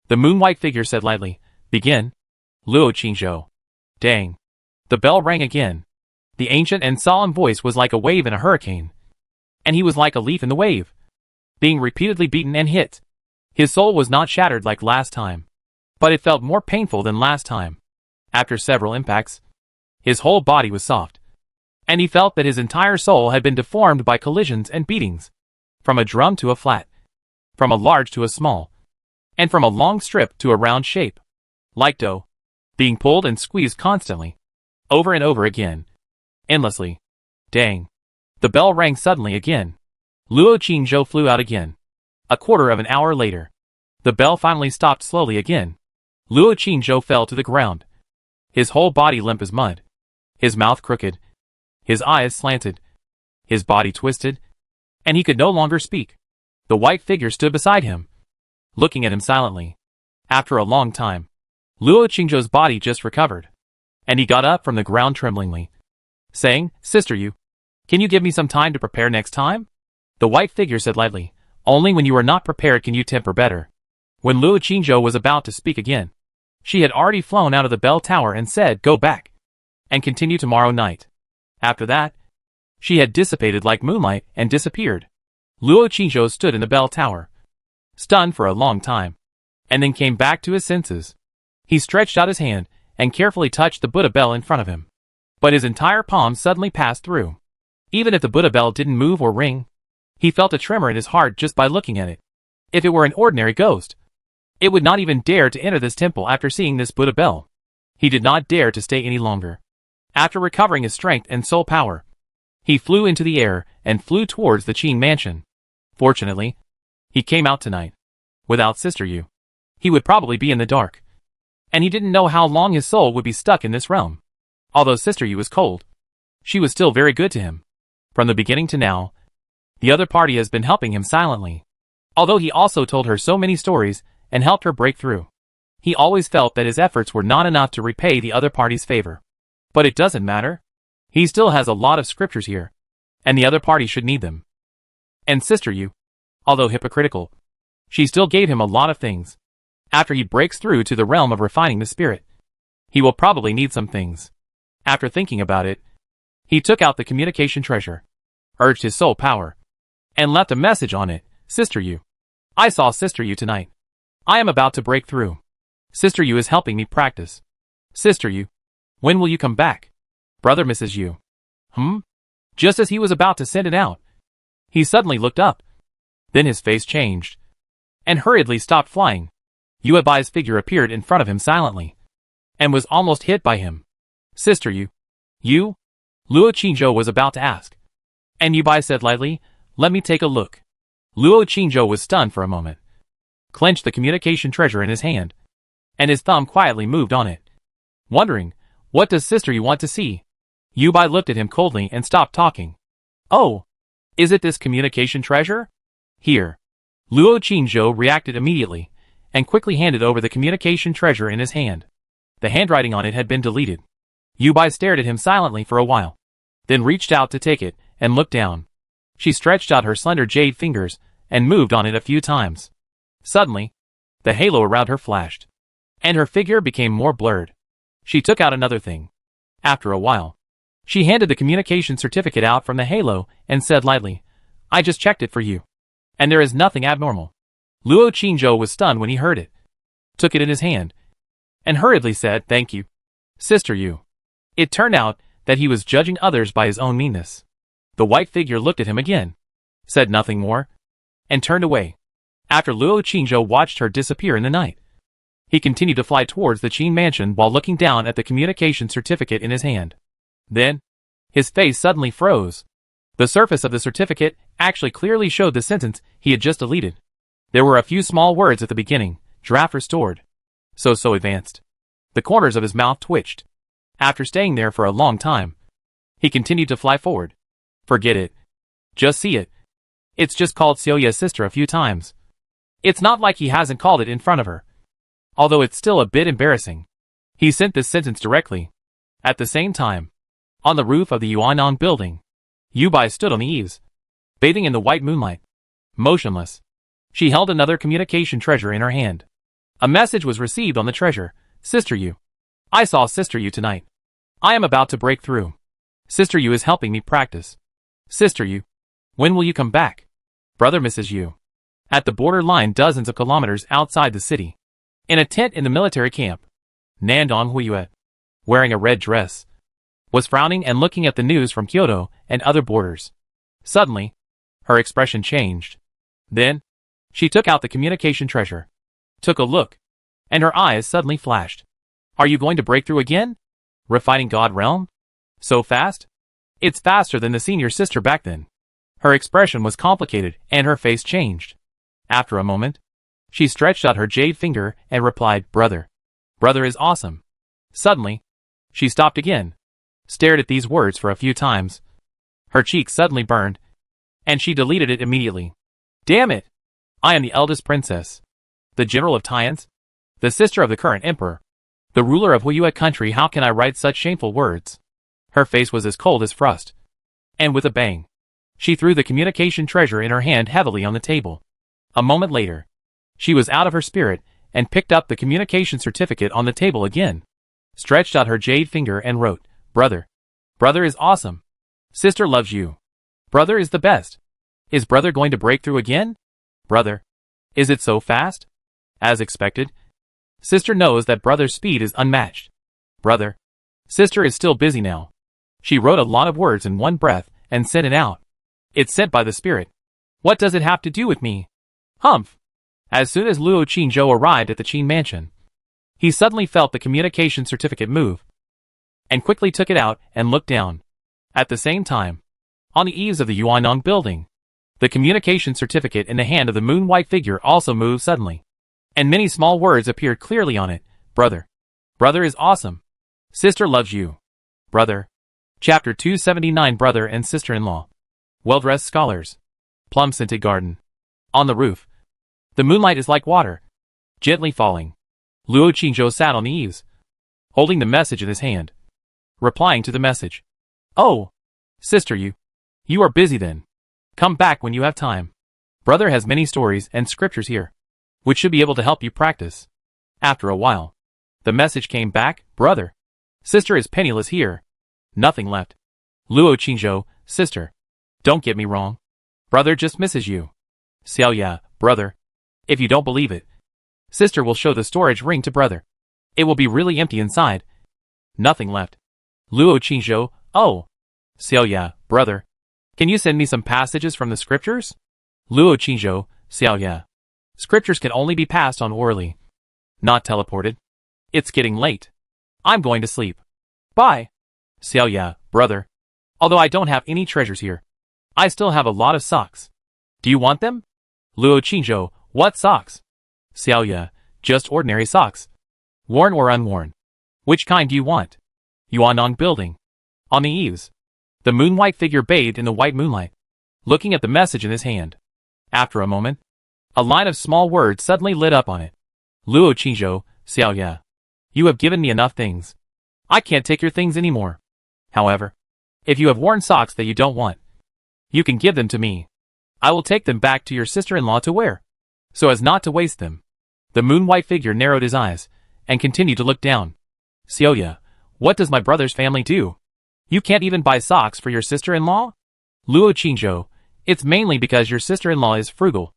the moon-white figure said lightly, Begin. Luo Qingzhou. Dang. The bell rang again. The ancient and solemn voice was like a wave in a hurricane, and he was like a leaf in the wave, being repeatedly beaten and hit. His soul was not shattered like last time, but it felt more painful than last time. After several impacts, his whole body was soft, and he felt that his entire soul had been deformed by collisions and beatings, from a drum to a flat, from a large to a small, and from a long strip to a round shape, like dough, being pulled and squeezed constantly, over and over again, endlessly. Dang. The bell rang suddenly again. Luo Qingzhou flew out again. A quarter of an hour later, the bell finally stopped slowly again. Luo Qingzhou fell to the ground, his whole body limp as mud, his mouth crooked, his eyes slanted, his body twisted, and he could no longer speak. The white figure stood beside him, looking at him silently. After a long time, Luo Qingzhou's body just recovered, and he got up from the ground tremblingly, saying, Sister Yu, can you give me some time to prepare next time? The white figure said lightly, Only when you are not prepared can you temper better. When Luo Qingzhou was about to speak again, she had already flown out of the bell tower and said, Go back, and continue tomorrow night. After that, she had dissipated like moonlight and disappeared. Luo Qingzhou stood in the bell tower, stunned for a long time, and then came back to his senses. He stretched out his hand and carefully touched the Buddha bell in front of him. but his entire palm suddenly passed through. Even if the Buddha bell didn't move or ring, he felt a tremor in his heart just by looking at it. If it were an ordinary ghost, it would not even dare to enter this temple after seeing this Buddha bell. He did not dare to stay any longer. After recovering his strength and soul power, he flew into the air and flew towards the Qin mansion. Fortunately, he came out tonight. Without Sister Yu, he would probably be in the dark. And he didn't know how long his soul would be stuck in this realm. Although Sister Yu was cold, she was still very good to him. From the beginning to now, the other party has been helping him silently. Although he also told her so many stories and helped her break through, he always felt that his efforts were not enough to repay the other party's favor. But it doesn't matter. He still has a lot of scriptures here, and the other party should need them. And Sister Yu, although hypocritical, she still gave him a lot of things. After he breaks through to the realm of refining the spirit, he will probably need some things. After thinking about it, he took out the communication treasure, urged his soul power, and left a message on it. Sister Yu, I saw Sister Yu tonight. I am about to break through. Sister Yu is helping me practice. Sister Yu, when will you come back? Brother Mrs. Yu. Just as he was about to send it out, he suddenly looked up. Then his face changed, and hurriedly stopped flying. Yu Bai's figure appeared in front of him silently, and was almost hit by him. Sister Yu. You? Luo Qingzhou was about to ask, and Yu Bai said lightly, let me take a look. Luo Qingzhou was stunned for a moment, clenched the communication treasure in his hand, and his thumb quietly moved on it, wondering, what does Sister Yu want to see? Yu Bai looked at him coldly and stopped talking. Oh, is it this communication treasure? Here. Luo Qingzhou reacted immediately, and quickly handed over the communication treasure in his hand. The handwriting on it had been deleted. Yu Bai stared at him silently for a while, then reached out to take it, and looked down. She stretched out her slender jade fingers, and moved on it a few times. Suddenly, the halo around her flashed, and her figure became more blurred. She took out another thing. After a while, she handed the communication certificate out from the halo, and said lightly, I just checked it for you, and there is nothing abnormal. Luo Qingzhou was stunned when he heard it, took it in his hand, and hurriedly said, thank you, Sister Yu. It turned out that he was judging others by his own meanness. The white figure looked at him again, said nothing more, and turned away. After Luo Qingzhou watched her disappear in the night, he continued to fly towards the Qin mansion while looking down at the communication certificate in his hand. Then, his face suddenly froze. The surface of the certificate actually clearly showed the sentence he had just deleted. There were a few small words at the beginning, draft restored. So advanced. The corners of his mouth twitched. After staying there for a long time, he continued to fly forward. Forget it. Just see it. It's just called Xiaoya's sister a few times. It's not like he hasn't called it in front of her. Although it's still a bit embarrassing. He sent this sentence directly. At the same time, on the roof of the Yuanan building, Yu Bai stood on the eaves, bathing in the white moonlight. Motionless. She held another communication treasure in her hand. A message was received on the treasure. Sister Yu. I saw Sister Yu tonight. I am about to break through. Sister Yu is helping me practice. Sister Yu. When will you come back? Brother Mrs. Yu. At the border line dozens of kilometers outside the city, in a tent in the military camp, Nandong Huiyue, wearing a red dress, was frowning and looking at the news from Kyoto and other borders. Suddenly, her expression changed. Then, she took out the communication treasure, took a look, and her eyes suddenly flashed. Are you going to break through again? Refining God realm? So fast? It's faster than the senior sister back then. Her expression was complicated and her face changed. After a moment, she stretched out her jade finger and replied, Brother. Brother is awesome. Suddenly, she stopped again, stared at these words for a few times. Her cheek suddenly burned, and she deleted it immediately. Damn it! I am the eldest princess, the general of Tians, the sister of the current emperor, the ruler of Huiyue country. How can I write such shameful words? Her face was as cold as frost, and with a bang, she threw the communication treasure in her hand heavily on the table. A moment later, she was out of her spirit and picked up the communication certificate on the table again, stretched out her jade finger and wrote, Brother. Brother is awesome. Sister loves you. Brother is the best. Is brother going to break through again? Brother. Is it so fast? As expected. Sister knows that brother's speed is unmatched. Brother. Sister is still busy now. She wrote a lot of words in one breath and sent it out. It's sent by the spirit. What does it have to do with me? Humph. As soon as Luo Qingzhou arrived at the Qin mansion, he suddenly felt the communication certificate move, and quickly took it out and looked down. At the same time, on the eaves of the Yuannong building, the communication certificate in the hand of the moon-white figure also moved suddenly, and many small words appeared clearly on it. Brother. Brother is awesome. Sister loves you. Brother. Chapter 279 Brother and Sister-in-Law. Well-dressed scholars. Plum-scented garden. On the roof. The moonlight is like water, gently falling. Luo Qingzhou sat on the eaves, holding the message in his hand, replying to the message. Oh, sister, you are busy then. Come back when you have time. Brother has many stories and scriptures here, which should be able to help you practice. After a while, the message came back. Brother. Sister is penniless here. Nothing left. Luo Qingzhou, sister. Don't get me wrong. Brother just misses you. Xiaoya, brother. If you don't believe it, sister will show the storage ring to brother. It will be really empty inside. Nothing left. Luo Qingzhou, oh. Xiaoya, brother. Can you send me some passages from the scriptures? Luo Qingzhou, Xiaoya. Scriptures can only be passed on orally, not teleported. It's getting late. I'm going to sleep. Bye. Xiaoya, brother. Although I don't have any treasures here, I still have a lot of socks. Do you want them? Luo Qingzhou, what socks? Xiaoya, just ordinary socks. Worn or unworn. Which kind do you want? Yuannong building. On the eaves, the moon-white figure bathed in the white moonlight, looking at the message in his hand. After a moment, a line of small words suddenly lit up on it. Luo Qingzhou, Xiaoya. You have given me enough things. I can't take your things anymore. However, if you have worn socks that you don't want, you can give them to me. I will take them back to your sister-in-law to wear, so as not to waste them. The moon-white figure narrowed his eyes, and continued to look down. Xiaoya, what does my brother's family do? You can't even buy socks for your sister-in-law? Luo Qingzhou, it's mainly because your sister-in-law is frugal,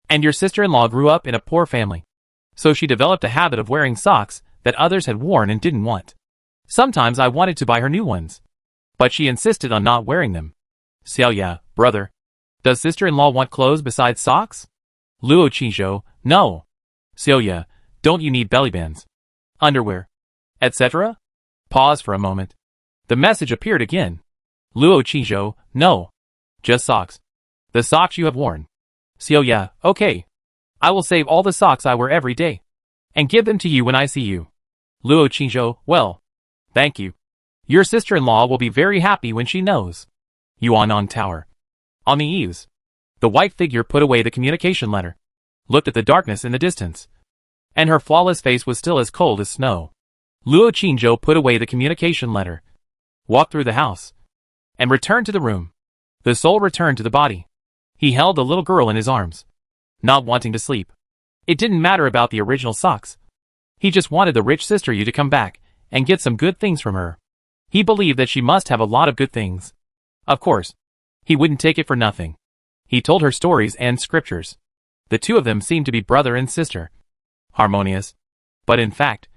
and your sister-in-law grew up in a poor family, so she developed a habit of wearing socks that others had worn and didn't want. Sometimes I wanted to buy her new ones, but she insisted on not wearing them. Xiaoya, brother. Does sister-in-law want clothes besides socks? Luo Qingzhou, no. Xiaoya, don't you need belly bands, underwear, etc.? Pause for a moment. The message appeared again. Luo Qingzhou, no. Just socks. The socks you have worn. Xiaoya, okay. I will save all the socks I wear every day, and give them to you when I see you. Luo Qingzhou, well, thank you. Your sister-in-law will be very happy when she knows. Yuannong Tower. On the eaves, the white figure put away the communication letter, looked at the darkness in the distance, and her flawless face was still as cold as snow. Luo Qingzhou put away the communication letter, walked through the house, and returned to the room. The soul returned to the body. He held the little girl in his arms, not wanting to sleep. It didn't matter about the original socks. He just wanted the rich sister Yu to come back and get some good things from her. He believed that she must have a lot of good things. Of course, he wouldn't take it for nothing. He told her stories and scriptures. The two of them seemed to be brother and sister, harmonious, but in fact,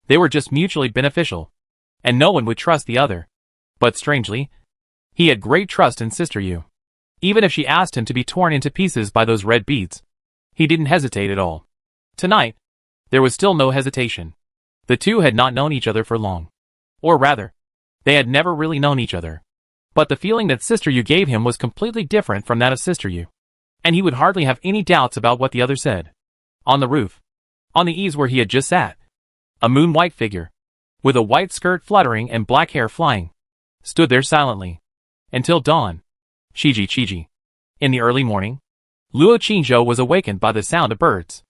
they were just mutually beneficial, and no one would trust the other. But strangely, he had great trust in Sister Yu. Even if she asked him to be torn into pieces by those red beads, he didn't hesitate at all. Tonight, there was still no hesitation. The two had not known each other for long. Or rather, they had never really known each other. But the feeling that Sister Yu gave him was completely different from that of Sister Yu, and he would hardly have any doubts about what the other said. On the roof, on the eaves where he had just sat, a moon-white figure, with a white skirt fluttering and black hair flying, stood there silently, until dawn. Chiji. In the early morning, Luo Qingzhou was awakened by the sound of birds.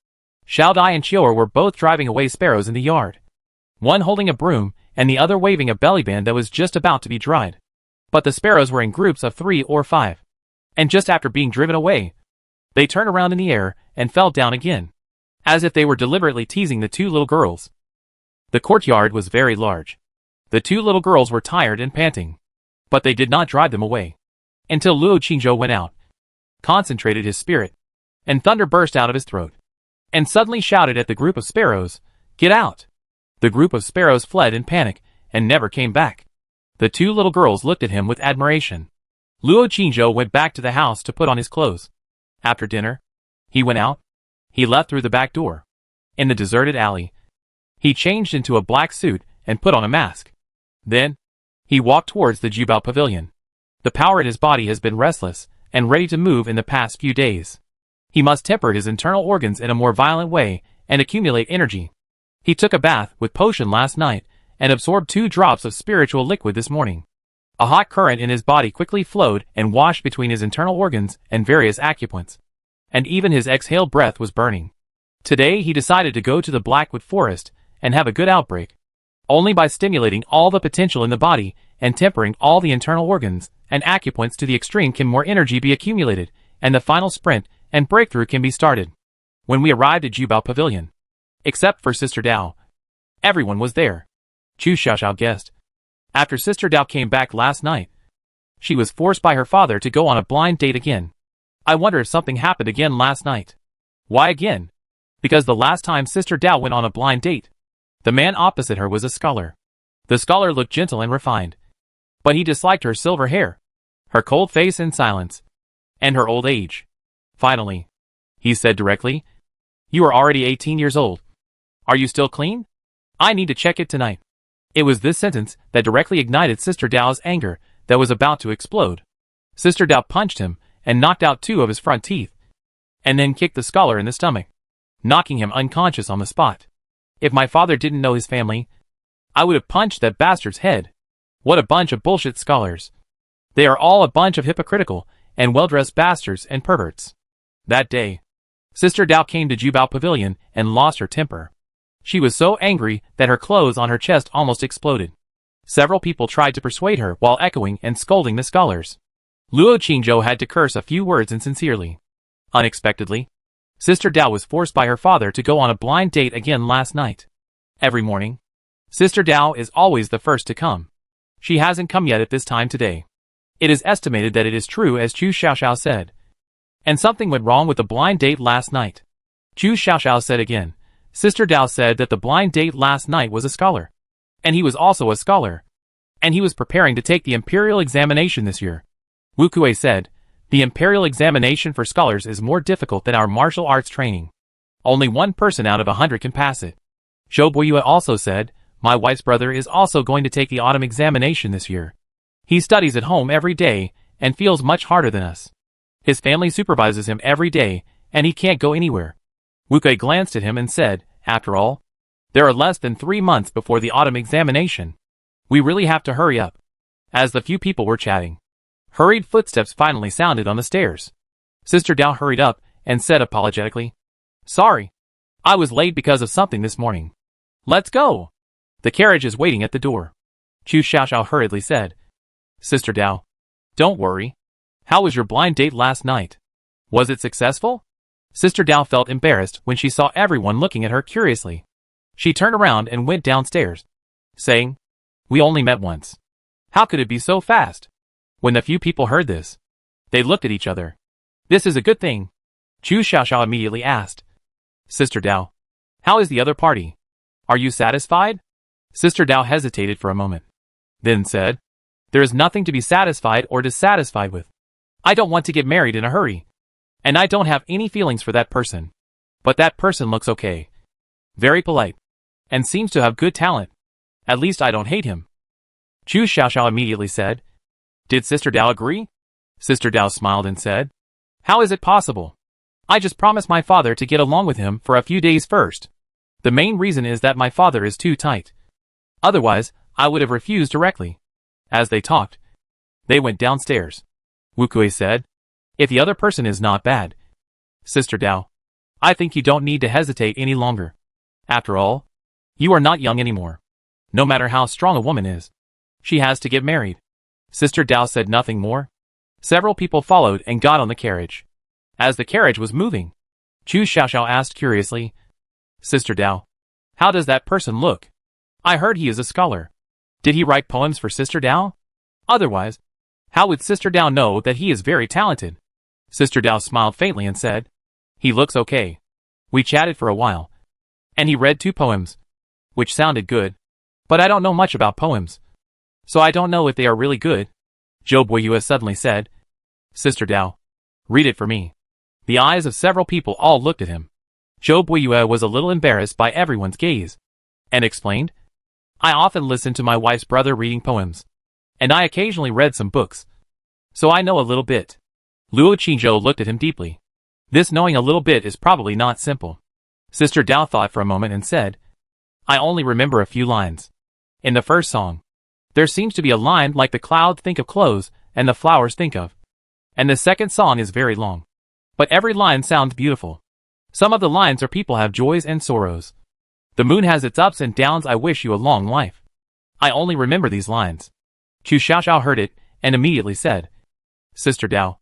Xiao Dai and Qiu'er were both driving away sparrows in the yard, one holding a broom and the other waving a belly band that was just about to be dried. But the sparrows were in groups of 3 or 5, and just after being driven away, they turned around in the air and fell down again, as if they were deliberately teasing the two little girls. The courtyard was very large. The two little girls were tired and panting, but they did not drive them away, until Luo Qingzhou went out, concentrated his spirit, and thunder burst out of his throat, and suddenly shouted at the group of sparrows, "Get out!" The group of sparrows fled in panic, and never came back. The two little girls looked at him with admiration. Luo Qingzhou went back to the house to put on his clothes. After dinner, he went out. He left through the back door. In the deserted alley, he changed into a black suit and put on a mask. Then, he walked towards the Jubao Pavilion. The power in his body has been restless and ready to move in the past few days. He must temper his internal organs in a more violent way and accumulate energy. He took a bath with potion last night and absorbed 2 drops of spiritual liquid this morning. A hot current in his body quickly flowed and washed between his internal organs and various acupoints. And even his exhaled breath was burning. Today he decided to go to the Blackwood Forest and have a good outbreak. Only by stimulating all the potential in the body and tempering all the internal organs and acupoints to the extreme can more energy be accumulated, and the final sprint and breakthrough can be started. When we arrived at Jubao Pavilion, except for Sister Dao, everyone was there. Chu Xiaoxiao guessed. After Sister Dao came back last night, she was forced by her father to go on a blind date again. I wonder if something happened again last night. Why again? Because the last time Sister Dao went on a blind date, the man opposite her was a scholar. The scholar looked gentle and refined, but he disliked her silver hair, her cold face and silence, and her old age. Finally, he said directly, "You are already 18 years old. Are you still clean? I need to check it tonight." It was this sentence that directly ignited Sister Dao's anger that was about to explode. Sister Dao punched him and knocked out 2 of his front teeth, and then kicked the scholar in the stomach, knocking him unconscious on the spot. If my father didn't know his family, I would have punched that bastard's head. What a bunch of bullshit scholars. They are all a bunch of hypocritical and well-dressed bastards and perverts. That day, Sister Dao came to Jubao Pavilion and lost her temper. She was so angry that her clothes on her chest almost exploded. Several people tried to persuade her while echoing and scolding the scholars. Luo Qingzhou had to curse a few words insincerely. Unexpectedly, Sister Dao was forced by her father to go on a blind date again last night. Every morning, Sister Dao is always the first to come. She hasn't come yet at this time today. It is estimated that it is true as Chu Xiaoxiao said. And something went wrong with the blind date last night. Chu Xiaoxiao said again. Sister Dao said that the blind date last night was a scholar. And he was also a scholar. And he was preparing to take the imperial examination this year. Wu Kuei said, "The imperial examination for scholars is more difficult than our martial arts training. Only 1 person out of 100 can pass it." Zhou Boyue also said, "My wife's brother is also going to take the autumn examination this year. He studies at home every day and feels much harder than us. His family supervises him every day and he can't go anywhere." Wu Kuei glanced at him and said, "After all, there are less than 3 months before the autumn examination. We really have to hurry up." As the few people were chatting, hurried footsteps finally sounded on the stairs. Sister Dao hurried up and said apologetically, "Sorry, I was late because of something this morning. Let's go. The carriage is waiting at the door." Chu Xiaoxiao hurriedly said, "Sister Dao, don't worry. How was your blind date last night? Was it successful?" Sister Dao felt embarrassed when she saw everyone looking at her curiously. She turned around and went downstairs, saying, "We only met once. How could it be so fast?" When the few people heard this, they looked at each other. "This is a good thing." Chu Xiaoxiao immediately asked, "Sister Dao, how is the other party? Are you satisfied?" Sister Dao hesitated for a moment, then said, "There is nothing to be satisfied or dissatisfied with. I don't want to get married in a hurry. And I don't have any feelings for that person. But that person looks okay. Very polite. And seems to have good talent. At least I don't hate him." Chu Xiaoxiao immediately said, "Did Sister Dao agree?" Sister Dao smiled and said, "How is it possible? I just promised my father to get along with him for a few days first. The main reason is that my father is too tight. Otherwise, I would have refused directly." As they talked, they went downstairs. Wu Kuei said, "If the other person is not bad, Sister Dao, I think you don't need to hesitate any longer. After all, you are not young anymore. No matter how strong a woman is, she has to get married." Sister Dao said nothing more. Several people followed and got on the carriage. As the carriage was moving, Chu Xiaoxiao asked curiously, "Sister Dao, how does that person look? I heard he is a scholar. Did he write poems for Sister Dao? Otherwise, how would Sister Dao know that he is very talented?" Sister Dao smiled faintly and said, "He looks okay. We chatted for a while. And he read 2 poems, which sounded good. But I don't know much about poems. so I don't know if they are really good, Zhou Boyue suddenly said. Sister Dao, read it for me. The eyes of several people all looked at him. Zhou Boyue was a little embarrassed by everyone's gaze, and explained, I often listen to my wife's brother reading poems, and I occasionally read some books, so I know a little bit. Luo Qingzhou looked at him deeply. This knowing a little bit is probably not simple. Sister Dao thought for a moment and said, I only remember a few lines. In the first song, there seems to be a line like the cloud think of clothes and the flowers think of. And the second song is very long. But every line sounds beautiful. Some of the lines are people have joys and sorrows. The moon has its ups and downs. I wish you a long life. I only remember these lines. Chu Xiaoxiao heard it and immediately said, Sister Dao,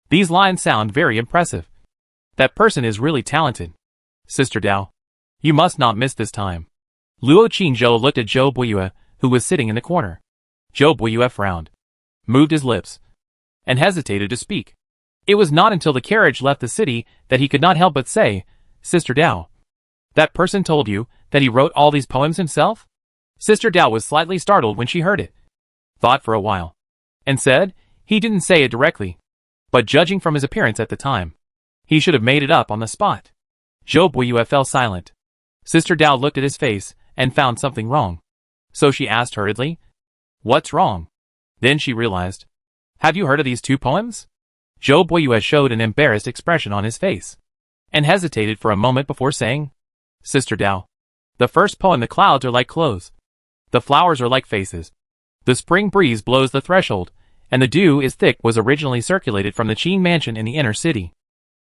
these lines sound very impressive. That person is really talented. Sister Dao, you must not miss this time. Luo Qingzhou looked at Zhou Boyue, who was sitting in the corner. Zhou Boyue frowned, moved his lips, and hesitated to speak. It was not until the carriage left the city that he could not help but say, Sister Dao, that person told you that he wrote all these poems himself? Sister Dao was slightly startled when she heard it, thought for a while, and said, he didn't say it directly, but judging from his appearance at the time, he should have made it up on the spot. Zhou Boyue fell silent. Sister Dao looked at his face and found something wrong. So she asked hurriedly, What's wrong? Then she realized, Have you heard of these two poems? Zhou Boyue showed an embarrassed expression on his face, and hesitated for a moment before saying, Sister Dao, the first poem, the clouds are like clothes. The flowers are like faces. The spring breeze blows the threshold, and the dew is thick was originally circulated from the Qin mansion in the inner city.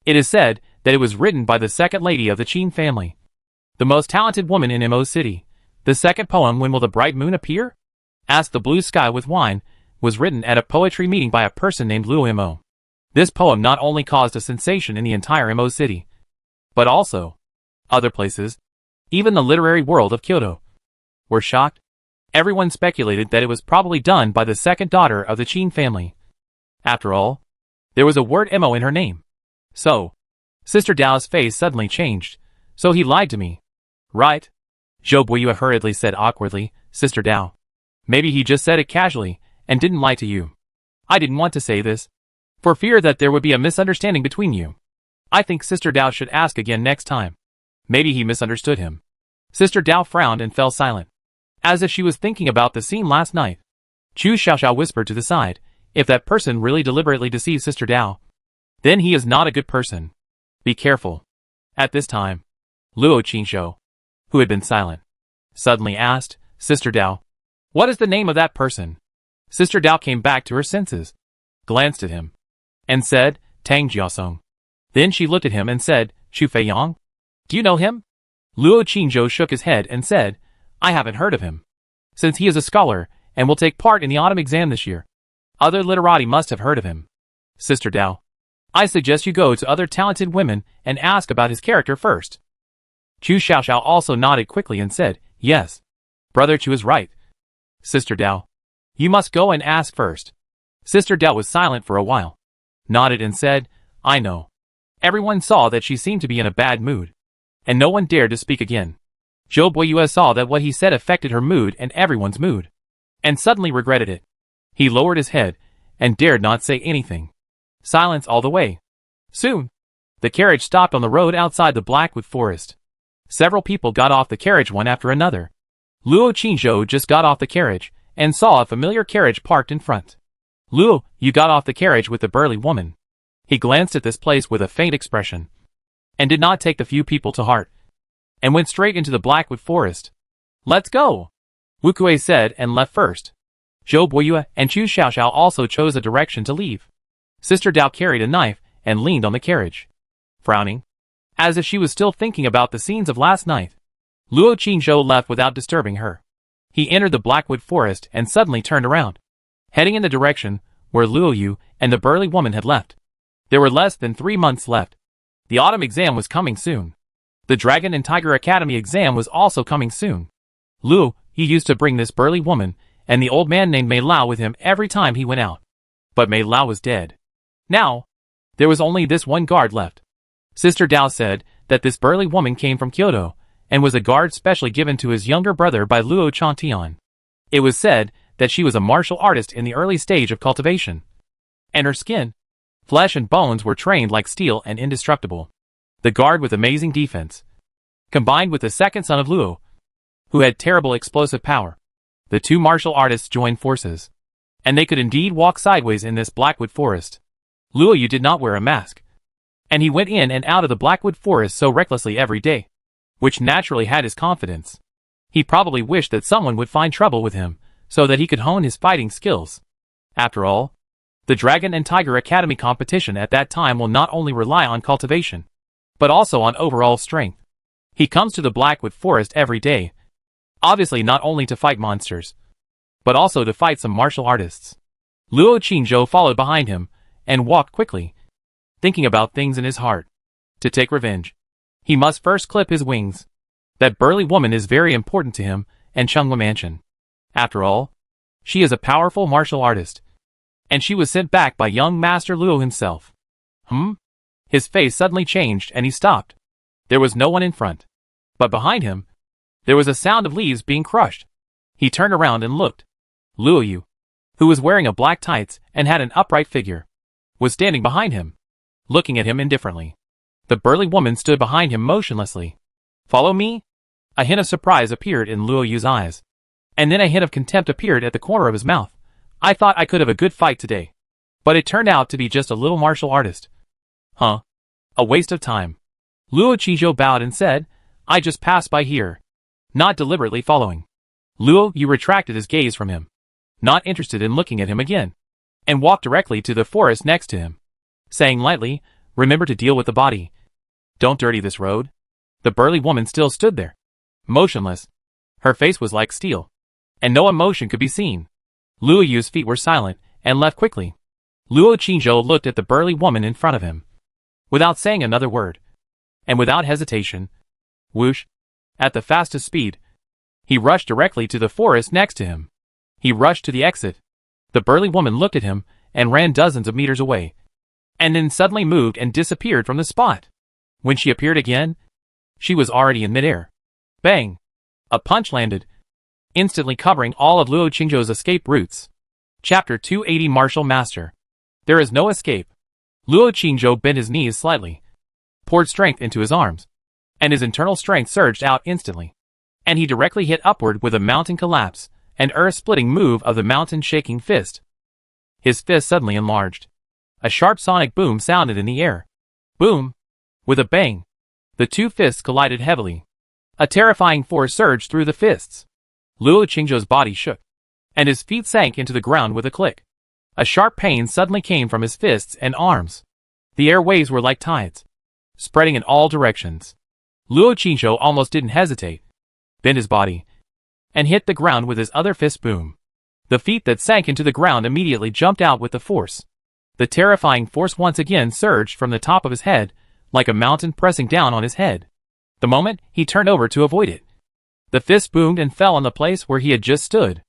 It is said that it was written by the second lady of the Qin family, the most talented woman in Mo City. The second poem, When Will the Bright Moon Appear? Asked the Blue Sky with Wine, was written at a poetry meeting by a person named Luo Mo. This poem not only caused a sensation in the entire Mo City, but also other places, even the literary world of Kyoto, were shocked. Everyone speculated that it was probably done by the second daughter of the Qin family. After all, there was a word Mo in her name. So, Sister Dao's face suddenly changed. So he lied to me. Right? Zhou Boyue hurriedly said awkwardly, Sister Dao. Maybe he just said it casually, and didn't lie to you. I didn't want to say this, for fear that there would be a misunderstanding between you. I think Sister Dao should ask again next time. Maybe he misunderstood him. Sister Dao frowned and fell silent, as if she was thinking about the scene last night. Chu Xiaoxiao whispered to the side, if that person really deliberately deceives Sister Dao, then he is not a good person. Be careful. At this time, Luo Qingzhou, who had been silent, suddenly asked, Sister Dao, what is the name of that person? Sister Dao came back to her senses, glanced at him, and said, Tang Jiasong. Then she looked at him and said, Chu Feiyang? Do you know him? Luo Qingzhou shook his head and said, I haven't heard of him. Since he is a scholar and will take part in the autumn exam this year, other literati must have heard of him. Sister Dao, I suggest you go to other talented women and ask about his character first. Chu Xiaoxiao also nodded quickly and said, Yes. Brother Chu is right. Sister Dao, you must go and ask first. Sister Dao was silent for a while, nodded and said, I know. Everyone saw that she seemed to be in a bad mood, and no one dared to speak again. Zhou Boyue saw that what he said affected her mood and everyone's mood, and suddenly regretted it. He lowered his head and dared not say anything. Silence all the way. Soon, the carriage stopped on the road outside the Blackwood Forest. Several people got off the carriage one after another. Luo Qingzhou just got off the carriage and saw a familiar carriage parked in front. Luo, you got off the carriage with the burly woman. He glanced at this place with a faint expression, and did not take the few people to heart, and went straight into the Blackwood Forest. Let's go, Wu Kuei said and left first. Zhou Boyue and Chu Xiaoxiao also chose a direction to leave. Sister Dao carried a knife and leaned on the carriage, frowning, as if she was still thinking about the scenes of last night. Luo Qingzhou left without disturbing her. He entered the Blackwood Forest and suddenly turned around, heading in the direction where Luo Yu and the burly woman had left. There were less than 3 months left. The autumn exam was coming soon. The Dragon and Tiger Academy exam was also coming soon. Luo, he used to bring this burly woman and the old man named Mei Lao with him every time he went out. But Mei Lao was dead. Now, there was only this one guard left. Sister Dao said that this burly woman came from Kyoto, and was a guard specially given to his younger brother by Luo Changtian. It was said that she was a martial artist in the early stage of cultivation. And her skin, flesh and bones were trained like steel and indestructible. The guard with amazing defense, combined with the second son of Luo, who had terrible explosive power. The two martial artists joined forces, and they could indeed walk sideways in this blackwood forest. Luo Yu did not wear a mask, and he went in and out of the blackwood forest so recklessly every day, which naturally had his confidence. He probably wished that someone would find trouble with him, so that he could hone his fighting skills. After all, the Dragon and Tiger Academy competition at that time will not only rely on cultivation, but also on overall strength. He comes to the Blackwood Forest every day, obviously not only to fight monsters, but also to fight some martial artists. Luo Qingzhou followed behind him, and walked quickly, thinking about things in his heart. To take revenge, he must first clip his wings. That burly woman is very important to him, and Chunghwa Mansion. After all, she is a powerful martial artist, and she was sent back by young Master Luo himself. His face suddenly changed and he stopped. There was no one in front, but behind him, there was a sound of leaves being crushed. He turned around and looked. Luo Yu, who was wearing a black tights and had an upright figure, was standing behind him, looking at him indifferently. The burly woman stood behind him motionlessly. "Follow me?" A hint of surprise appeared in Luo Yu's eyes, and then a hint of contempt appeared at the corner of his mouth. "I thought I could have a good fight today, but it turned out to be just a little martial artist. A waste of time." Luo Qingzhou bowed and said, "I just passed by here," not deliberately following. Luo Yu retracted his gaze from him, not interested in looking at him again, and walked directly to the forest next to him, saying lightly, "Remember to deal with the body. Don't dirty this road." The burly woman still stood there, motionless. Her face was like steel, and no emotion could be seen. Luo Yu's feet were silent, and left quickly. Luo Qingzhou looked at the burly woman in front of him, without saying another word, and without hesitation, whoosh, at the fastest speed, he rushed directly to the forest next to him. He rushed to the exit. The burly woman looked at him, and ran dozens of meters away, and then suddenly moved and disappeared from the spot. When she appeared again, she was already in midair. Bang! A punch landed, instantly covering all of Luo Qingzhou's escape routes. Chapter 280 Martial Master. There is no escape. Luo Qingzhou bent his knees slightly, poured strength into his arms, and his internal strength surged out instantly, and he directly hit upward with a mountain collapse, an earth-splitting move of the mountain-shaking fist. His fist suddenly enlarged. A sharp sonic boom sounded in the air. Boom! With a bang, the two fists collided heavily. A terrifying force surged through the fists. Luo Qingzhou's body shook, and his feet sank into the ground with a click. A sharp pain suddenly came from his fists and arms. The air waves were like tides, spreading in all directions. Luo Qingzhou almost didn't hesitate, bent his body, and hit the ground with his other fist. Boom! The feet that sank into the ground immediately jumped out with the force. The terrifying force once again surged from the top of his head, like a mountain pressing down on his head. The moment he turned over to avoid it, the fist boomed and fell on the place where he had just stood.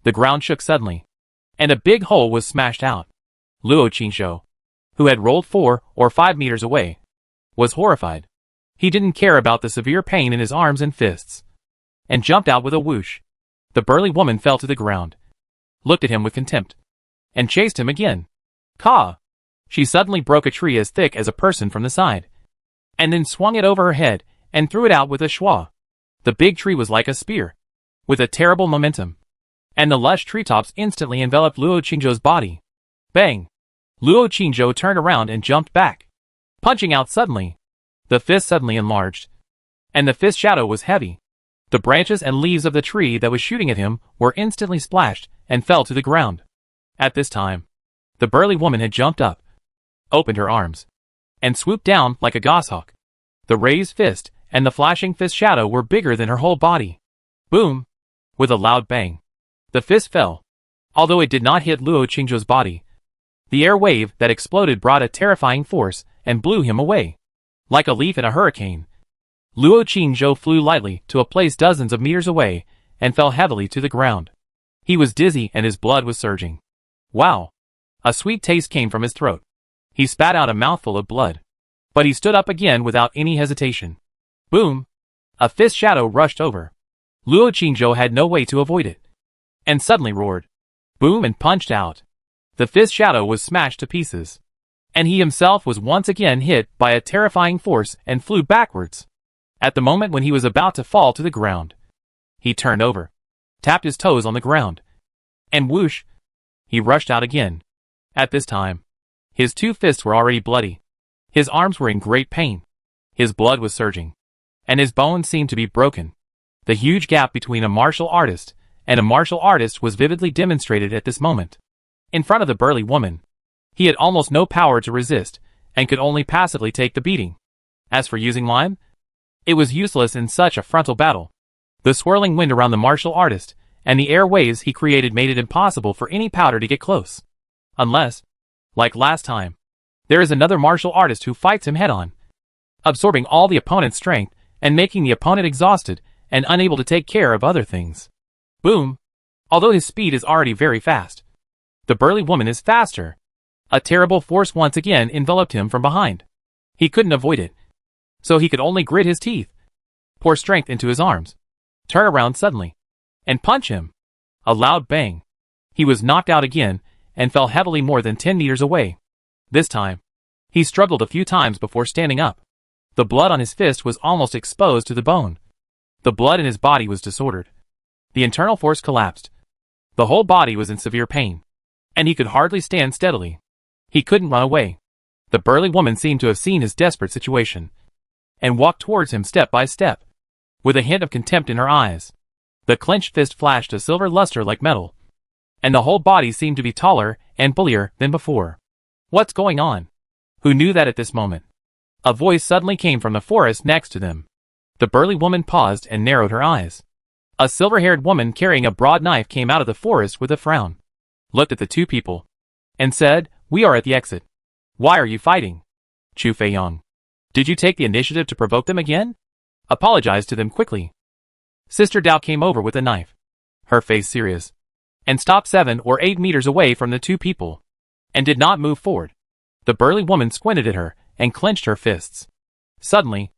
The ground shook suddenly, and a big hole was smashed out. Luo Qingzhou, who had rolled 4 or 5 meters away, was horrified. He didn't care about the severe pain in his arms and fists, and jumped out with a whoosh. The burly woman fell to the ground, looked at him with contempt, and chased him again. Caw! She suddenly broke a tree as thick as a person from the side, and then swung it over her head and threw it out with a schwa. The big tree was like a spear, with a terrible momentum, and the lush treetops instantly enveloped Luo Qingzhou's body. Bang! Luo Qingzhou turned around and jumped back, punching out suddenly. The fist suddenly enlarged, and the fist shadow was heavy. The branches and leaves of the tree that was shooting at him were instantly splashed and fell to the ground. At this time, the burly woman had jumped up, opened her arms, and swooped down like a goshawk. The raised fist and the flashing fist shadow were bigger than her whole body. Boom! With a loud bang, the fist fell, although it did not hit Luo Qingzhou's body. The air wave that exploded brought a terrifying force and blew him away. Like a leaf in a hurricane, Luo Qingzhou flew lightly to a place dozens of meters away and fell heavily to the ground. He was dizzy and his blood was surging. Wow! A sweet taste came from his throat. He spat out a mouthful of blood, but he stood up again without any hesitation. Boom! A fist shadow rushed over. Luo Qingzhou had no way to avoid it, and suddenly roared. boom, and punched out. The fist shadow was smashed to pieces. And he himself was once again hit by a terrifying force and flew backwards. At the moment when he was about to fall to the ground, he turned over, tapped his toes on the ground, and whoosh, he rushed out again. At this time, his two fists were already bloody. His arms were in great pain. His blood was surging, and his bones seemed to be broken. The huge gap between a martial artist and a martial artist was vividly demonstrated at this moment. In front of the burly woman, he had almost no power to resist, and could only passively take the beating. As for using lime, it was useless in such a frontal battle. The swirling wind around the martial artist, and the air waves he created made it impossible for any powder to get close. Unless, like last time, there is another martial artist who fights him head-on, absorbing all the opponent's strength, and making the opponent exhausted, and unable to take care of other things. Boom! Although his speed is already very fast, the burly woman is faster. A terrible force once again enveloped him from behind. He couldn't avoid it, so he could only grit his teeth, pour strength into his arms, turn around suddenly, and punch him. A loud bang. He was knocked out again, and fell heavily more than 10 meters away. This time, he struggled a few times before standing up. The blood on his fist was almost exposed to the bone. The blood in his body was disordered. The internal force collapsed. The whole body was in severe pain, and he could hardly stand steadily. He couldn't run away. The burly woman seemed to have seen his desperate situation, and walked towards him step by step, with a hint of contempt in her eyes. The clenched fist flashed a silver luster like metal, and the whole body seemed to be taller and bullier than before. What's going on? Who knew that at this moment? A voice suddenly came from the forest next to them. The burly woman paused and narrowed her eyes. A silver-haired woman carrying a broad knife came out of the forest with a frown, looked at the two people, and said, "We are at the exit. Why are you fighting? Chu Feiyang, did you take the initiative to provoke them again? Apologize to them quickly." Sister Dao came over with a knife, her face serious, and stopped 7 or 8 meters away from the two people, and did not move forward. The burly woman squinted at her and clenched her fists. Suddenly,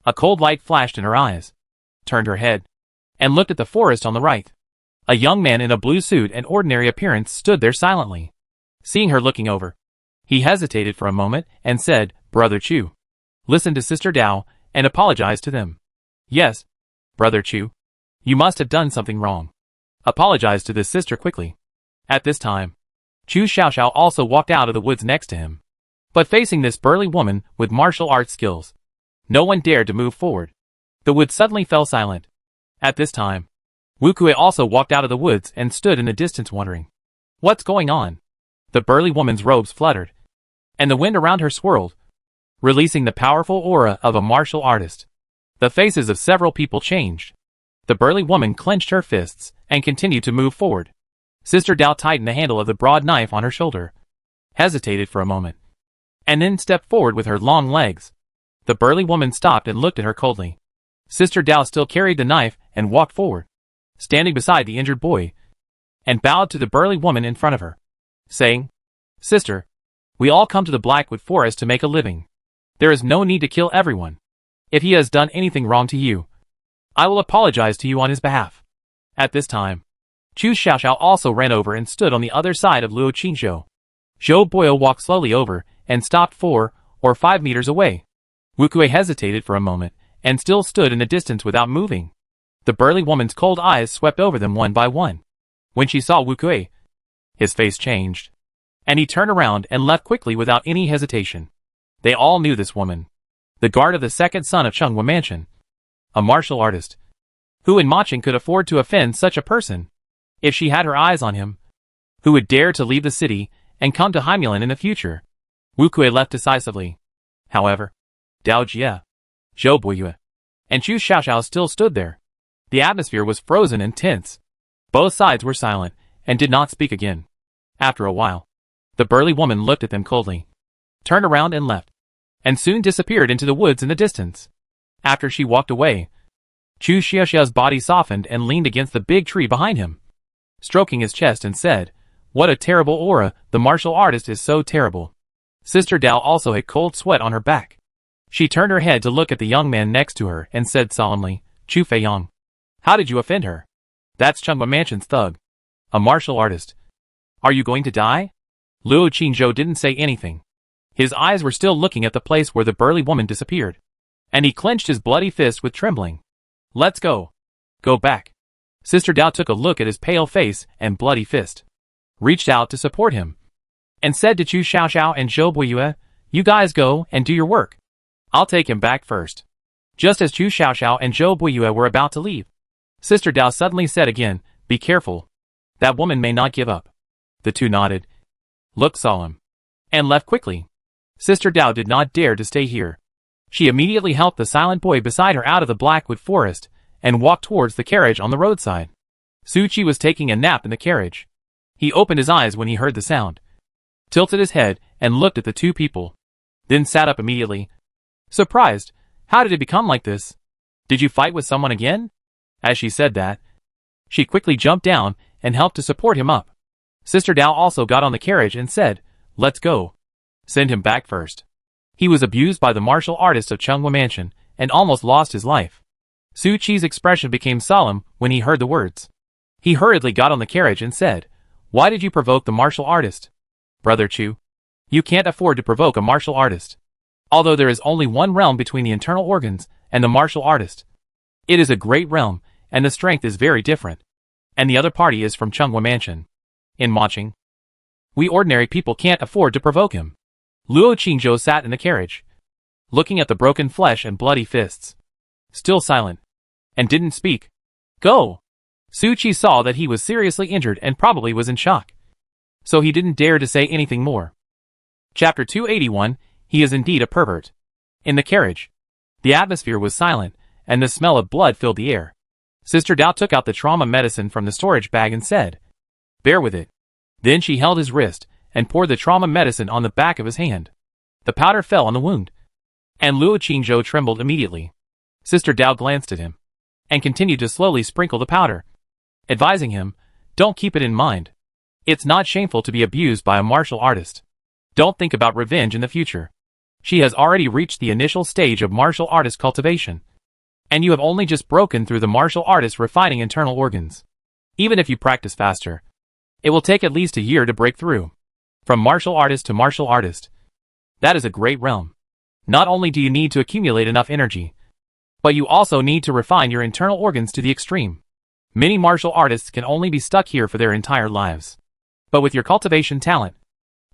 a cold light flashed in her eyes, turned her head, and looked at the forest on the right. A young man in a blue suit and ordinary appearance stood there silently. Seeing her looking over, he hesitated for a moment and said, "Brother Chu, listen to Sister Dao and apologize to them." "Yes, Brother Chu, you must have done something wrong. Apologize to this sister quickly." At this time, Chu Xiaoxiao also walked out of the woods next to him. But facing this burly woman with martial arts skills, no one dared to move forward. The woods suddenly fell silent. At this time, Wu Kuei also walked out of the woods and stood in the distance wondering, what's going on? The burly woman's robes fluttered, and the wind around her swirled, releasing the powerful aura of a martial artist. The faces of several people changed. The burly woman clenched her fists and continued to move forward. Sister Dao tightened the handle of the broad knife on her shoulder, hesitated for a moment, and then stepped forward with her long legs. The burly woman stopped and looked at her coldly. Sister Dao still carried the knife and walked forward, standing beside the injured boy, and bowed to the burly woman in front of her, saying, "Sister, we all come to the Blackwood Forest to make a living. There is no need to kill everyone. If he has done anything wrong to you, I will apologize to you on his behalf." At this time, Chu Xiaoxiao also ran over and stood on the other side of Luo Qingzhou. Zhou Boyle walked slowly over and stopped 4 or 5 meters away. Wu Kuei hesitated for a moment and still stood in the distance without moving. The burly woman's cold eyes swept over them one by one. When she saw Wu Kuei, his face changed, and he turned around and left quickly without any hesitation. They all knew this woman, the guard of the second son of Chunghua Mansion, a martial artist. Who in Maching could afford to offend such a person? If she had her eyes on him, who would dare to leave the city and come to Haimulan in the future? Wu Kuei left decisively. However, Dao Jie, Zhou Boyue, and Chu Xiaoxiao still stood there. The atmosphere was frozen and tense. Both sides were silent and did not speak again. After a while, the burly woman looked at them coldly, turned around and left, and soon disappeared into the woods in the distance. After she walked away, Chu Xiaoxiao's body softened and leaned against the big tree behind him, stroking his chest and said, "What a terrible aura, the martial artist is so terrible." Sister Dao also had cold sweat on her back. She turned her head to look at the young man next to her and said solemnly, "Chu Feiyang, how did you offend her? That's Chunghua Mansion's thug, a martial artist. Are you going to die? Luo Qingzhou didn't say anything. His eyes were still looking at the place where the burly woman disappeared. And he clenched his bloody fist with trembling. Let's go. Go back. Sister Dao took a look at his pale face and bloody fist. Reached out to support him. And said to Chu Xiaoxiao and Zhou Buiyue, you guys go and do your work. I'll take him back first. Just as Chu Xiaoxiao and Zhou Buiyue were about to leave, Sister Dao suddenly said again, be careful. That woman may not give up. The two nodded, looked solemn, and left quickly. Sister Dao did not dare to stay here. She immediately helped the silent boy beside her out of the blackwood forest and walked towards the carriage on the roadside. Su Qi was taking a nap in the carriage. He opened his eyes when he heard the sound, tilted his head and looked at the two people, then sat up immediately. Surprised, how did it become like this? Did you fight with someone again? As she said that, she quickly jumped down and helped to support him up. Sister Dao also got on the carriage and said, let's go. Send him back first. He was abused by the martial artist of Chunghua Mansion and almost lost his life. Su Qi's expression became solemn when he heard the words. He hurriedly got on the carriage and said, why did you provoke the martial artist? Brother Chu, you can't afford to provoke a martial artist. Although there is only one realm between the internal organs and the martial artist. It is a great realm, and the strength is very different. And the other party is from Chunghua Mansion. In watching, we ordinary people can't afford to provoke him. Luo Qingzhou sat in the carriage, looking at the broken flesh and bloody fists. Still silent, and didn't speak. Go! Su Qi saw that he was seriously injured and probably was in shock. So he didn't dare to say anything more. Chapter 281, he is indeed a pervert. In the carriage, the atmosphere was silent, and the smell of blood filled the air. Sister Dao took out the trauma medicine from the storage bag and said, bear with it. Then she held his wrist, and poured the trauma medicine on the back of his hand. The powder fell on the wound, and Luo Qingzhou trembled immediately. Sister Dao glanced at him, and continued to slowly sprinkle the powder, advising him, don't keep it in mind. It's not shameful to be abused by a martial artist. Don't think about revenge in the future. She has already reached the initial stage of martial artist cultivation, and you have only just broken through the martial artist refining internal organs. Even if you practice faster, it will take at least a year to break through. From martial artist to martial artist. That is a great realm. Not only do you need to accumulate enough energy, but you also need to refine your internal organs to the extreme. Many martial artists can only be stuck here for their entire lives. But with your cultivation talent,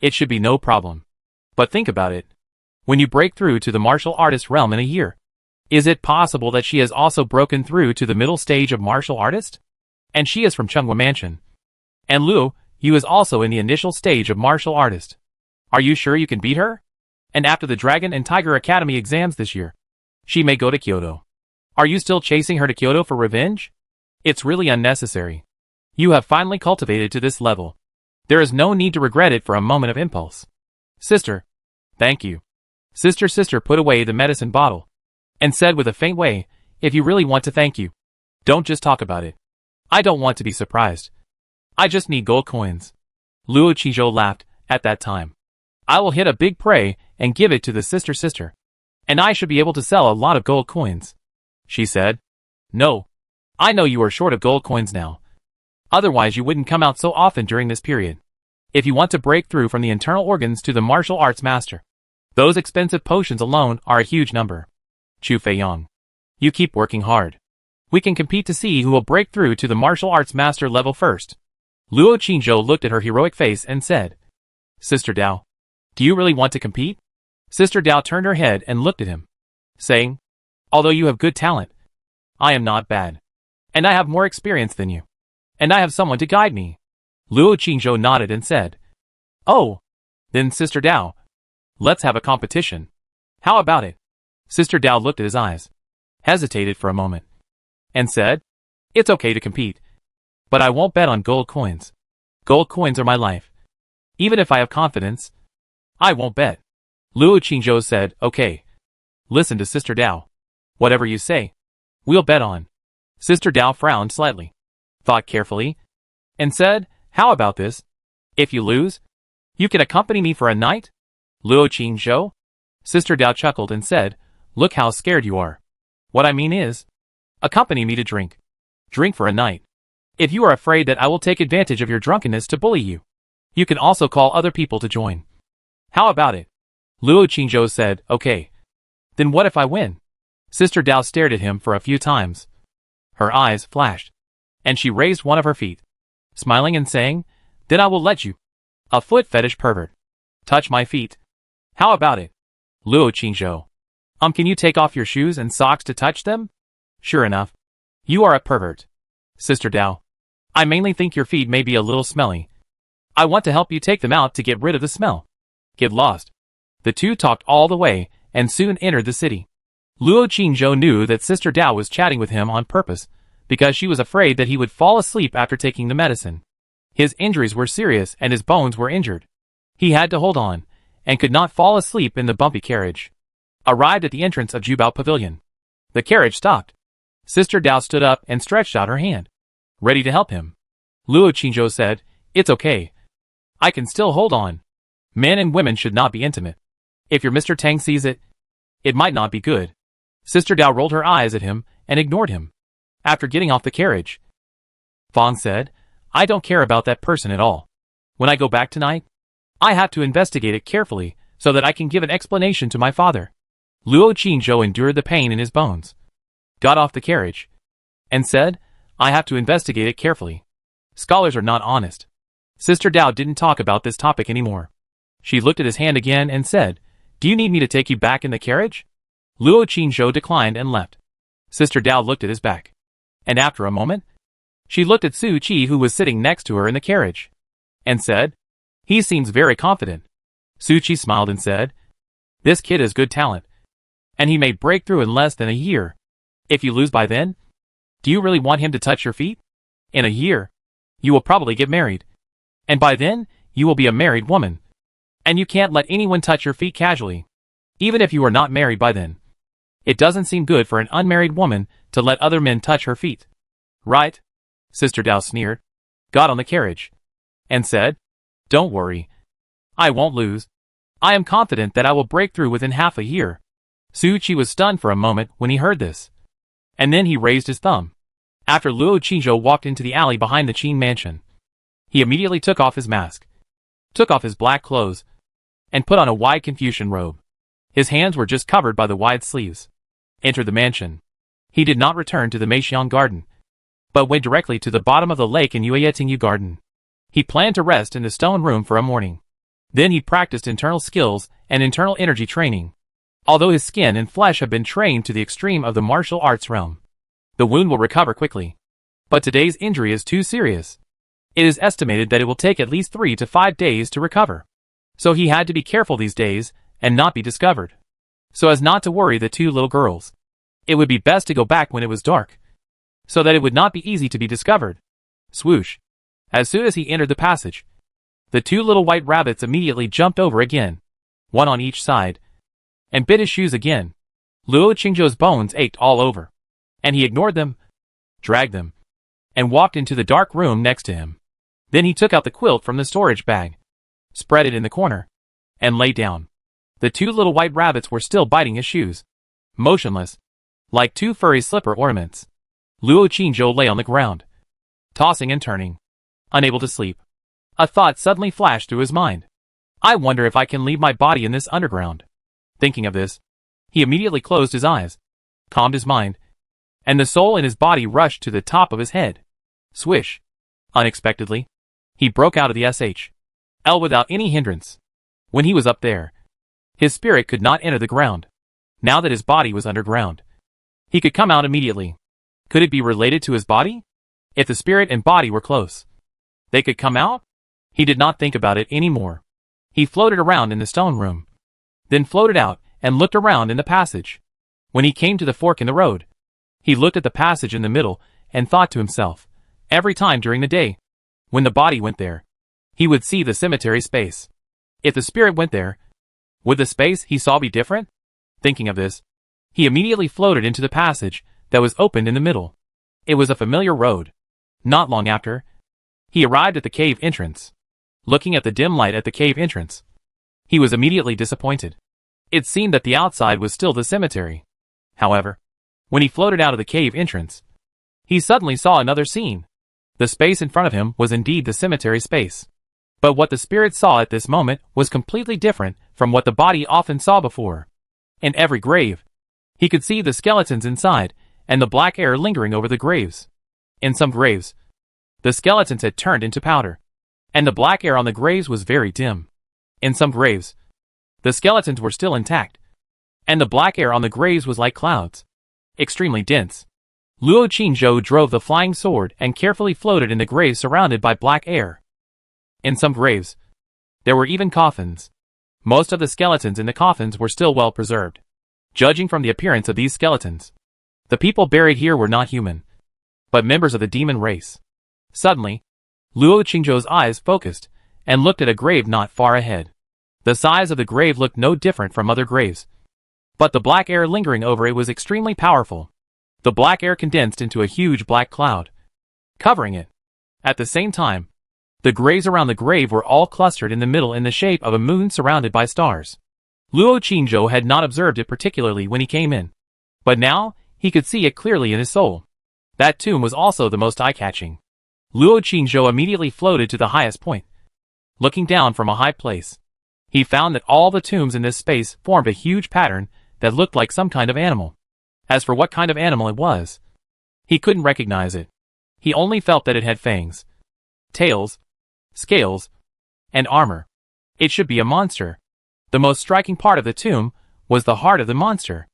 it should be no problem. But think about it. When you break through to the martial artist realm in a year, is it possible that she has also broken through to the middle stage of martial artist? And she is from Chunghua Mansion. And Luo, you is also in the initial stage of martial artist. Are you sure you can beat her? And after the Dragon and Tiger Academy exams this year, she may go to Kyoto. Are you still chasing her to Kyoto for revenge? It's really unnecessary. You have finally cultivated to this level. There is no need to regret it for a moment of impulse. Sister. Thank you. Sister put away the medicine bottle, and said with a faint way, if you really want to thank you, don't just talk about it. I don't want to be surprised. I just need gold coins. Luo Qingzhou laughed at that time. I will hit a big prey and give it to the sister. And I should be able to sell a lot of gold coins. She said. No. I know you are short of gold coins now. Otherwise you wouldn't come out so often during this period. If you want to break through from the internal organs to the martial arts master, those expensive potions alone are a huge number. Chu Feiyang. You keep working hard. We can compete to see who will break through to the martial arts master level first. Luo Qingzhou looked at her heroic face and said, Sister Dao, do you really want to compete? Sister Dao turned her head and looked at him, saying, although you have good talent, I am not bad. And I have more experience than you. And I have someone to guide me. Luo Qingzhou nodded and said, oh, then Sister Dao, let's have a competition. How about it? Sister Dao looked at his eyes, hesitated for a moment, and said, it's okay to compete. But I won't bet on gold coins. Gold coins are my life. Even if I have confidence, I won't bet. Luo Qingzhou said, okay. Listen to Sister Dao. Whatever you say, we'll bet on. Sister Dao frowned slightly, thought carefully, and said, how about this? If you lose, you can accompany me for a night? Luo Qingzhou? Sister Dao chuckled and said, look how scared you are. What I mean is, accompany me to drink. Drink for a night. If you are afraid that I will take advantage of your drunkenness to bully you, You can also call other people to join. How about it? Luo Qingzhou said, okay. Then what if I win? Sister Dao stared at him for a few times. Her eyes flashed, and she raised one of her feet, smiling and saying, then I will let you. A foot fetish pervert. Touch my feet. How about it? Luo Qingzhou. Can you take off your shoes and socks to touch them? Sure enough. You are a pervert. Sister Dao. I mainly think your feet may be a little smelly. I want to help you take them out to get rid of the smell. Get lost. The two talked all the way, and soon entered the city. Luo Qingzhou knew that Sister Dao was chatting with him on purpose, because she was afraid that he would fall asleep after taking the medicine. His injuries were serious and his bones were injured. He had to hold on, and could not fall asleep in the bumpy carriage. Arrived at the entrance of Jubao Pavilion. The carriage stopped. Sister Dao stood up and stretched out her hand, ready to help him. Luo Qingzhou said, it's okay. I can still hold on. Men and women should not be intimate. If your Mr. Tang sees it, it might not be good. Sister Dao rolled her eyes at him and ignored him. After getting off the carriage, Fang said, I don't care about that person at all. When I go back tonight, I have to investigate it carefully so that I can give an explanation to my father. Luo Qingzhou endured the pain in his bones, got off the carriage, and said, I have to investigate it carefully. Scholars are not honest. Sister Dao didn't talk about this topic anymore. She looked at his hand again and said, do you need me to take you back in the carriage? Luo Qingzhou declined and left. Sister Dao looked at his back. And after a moment, she looked at Su Qi who was sitting next to her in the carriage, and said, he seems very confident. Su Qi smiled and said, this kid has good talent, and he may break through in less than a year. If you lose by then, do you really want him to touch your feet? In a year, you will probably get married. And by then, you will be a married woman. And you can't let anyone touch your feet casually, even if you are not married by then. It doesn't seem good for an unmarried woman to let other men touch her feet. Right? Sister Dao sneered, got on the carriage, and said, don't worry. I won't lose. I am confident that I will break through within half a year. Su Qi was stunned for a moment when he heard this. And then he raised his thumb. After Luo Qingzhou walked into the alley behind the Qin mansion, he immediately took off his mask, took off his black clothes, and put on a wide Confucian robe. His hands were just covered by the wide sleeves. Entered the mansion. He did not return to the Meixiang garden, but went directly to the bottom of the lake in Yueyetingyu garden. He planned to rest in the stone room for a morning. Then he practiced internal skills and internal energy training. Although his skin and flesh have been trained to the extreme of the martial arts realm, the wound will recover quickly. But today's injury is too serious. It is estimated that it will take at least 3 to 5 days to recover. So he had to be careful these days and not be discovered, so as not to worry the two little girls. It would be best to go back when it was dark, so that it would not be easy to be discovered. Swoosh! As soon as he entered the passage, the two little white rabbits immediately jumped over again, one on each side, and bit his shoes again. Luo Qingzhou's bones ached all over, and he ignored them, dragged them, and walked into the dark room next to him. Then he took out the quilt from the storage bag, spread it in the corner, and lay down. The two little white rabbits were still biting his shoes, motionless, like two furry slipper ornaments. Luo Qingzhou lay on the ground, tossing and turning, unable to sleep. A thought suddenly flashed through his mind. I wonder if I can leave my body in this underground. Thinking of this, he immediately closed his eyes, calmed his mind, and the soul in his body rushed to the top of his head. Swish! Unexpectedly, he broke out of the SHL without any hindrance. When he was up there, his spirit could not enter the ground. Now that his body was underground, he could come out immediately. Could it be related to his body? If the spirit and body were close, they could come out? He did not think about it anymore. He floated around in the stone room, then floated out and looked around in the passage. When he came to the fork in the road, he looked at the passage in the middle and thought to himself, every time during the day, when the body went there, he would see the cemetery space. If the spirit went there, would the space he saw be different? Thinking of this, he immediately floated into the passage that was opened in the middle. It was a familiar road. Not long after, he arrived at the cave entrance. Looking at the dim light at the cave entrance, he was immediately disappointed. It seemed that the outside was still the cemetery. However, when he floated out of the cave entrance, he suddenly saw another scene. The space in front of him was indeed the cemetery space, But what the spirit saw at this moment was completely different from what the body often saw before. In every grave, he could see the skeletons inside, and the black air lingering over the graves. In some graves, the skeletons had turned into powder, and the black air on the graves was very dim. In some graves, the skeletons were still intact, and the black air on the graves was like clouds, extremely dense. Luo Qingzhou drove the flying sword and carefully floated in the graves surrounded by black air. In some graves, there were even coffins. Most of the skeletons in the coffins were still well preserved. Judging from the appearance of these skeletons, the people buried here were not human, but members of the demon race. Suddenly, Luo Qingzhou's eyes focused and looked at a grave not far ahead. The size of the grave looked no different from other graves, but the black air lingering over it was extremely powerful. The black air condensed into a huge black cloud, covering it. At the same time, the graves around the grave were all clustered in the middle in the shape of a moon surrounded by stars. Luo Qingzhou had not observed it particularly when he came in, but now he could see it clearly in his soul. That tomb was also the most eye-catching. Luo Qingzhou immediately floated to the highest point. Looking down from a high place, he found that all the tombs in this space formed a huge pattern that looked like some kind of animal. As for what kind of animal it was, he couldn't recognize it. He only felt that it had fangs, tails, scales, and armor. It should be a monster. The most striking part of the tomb was the heart of the monster.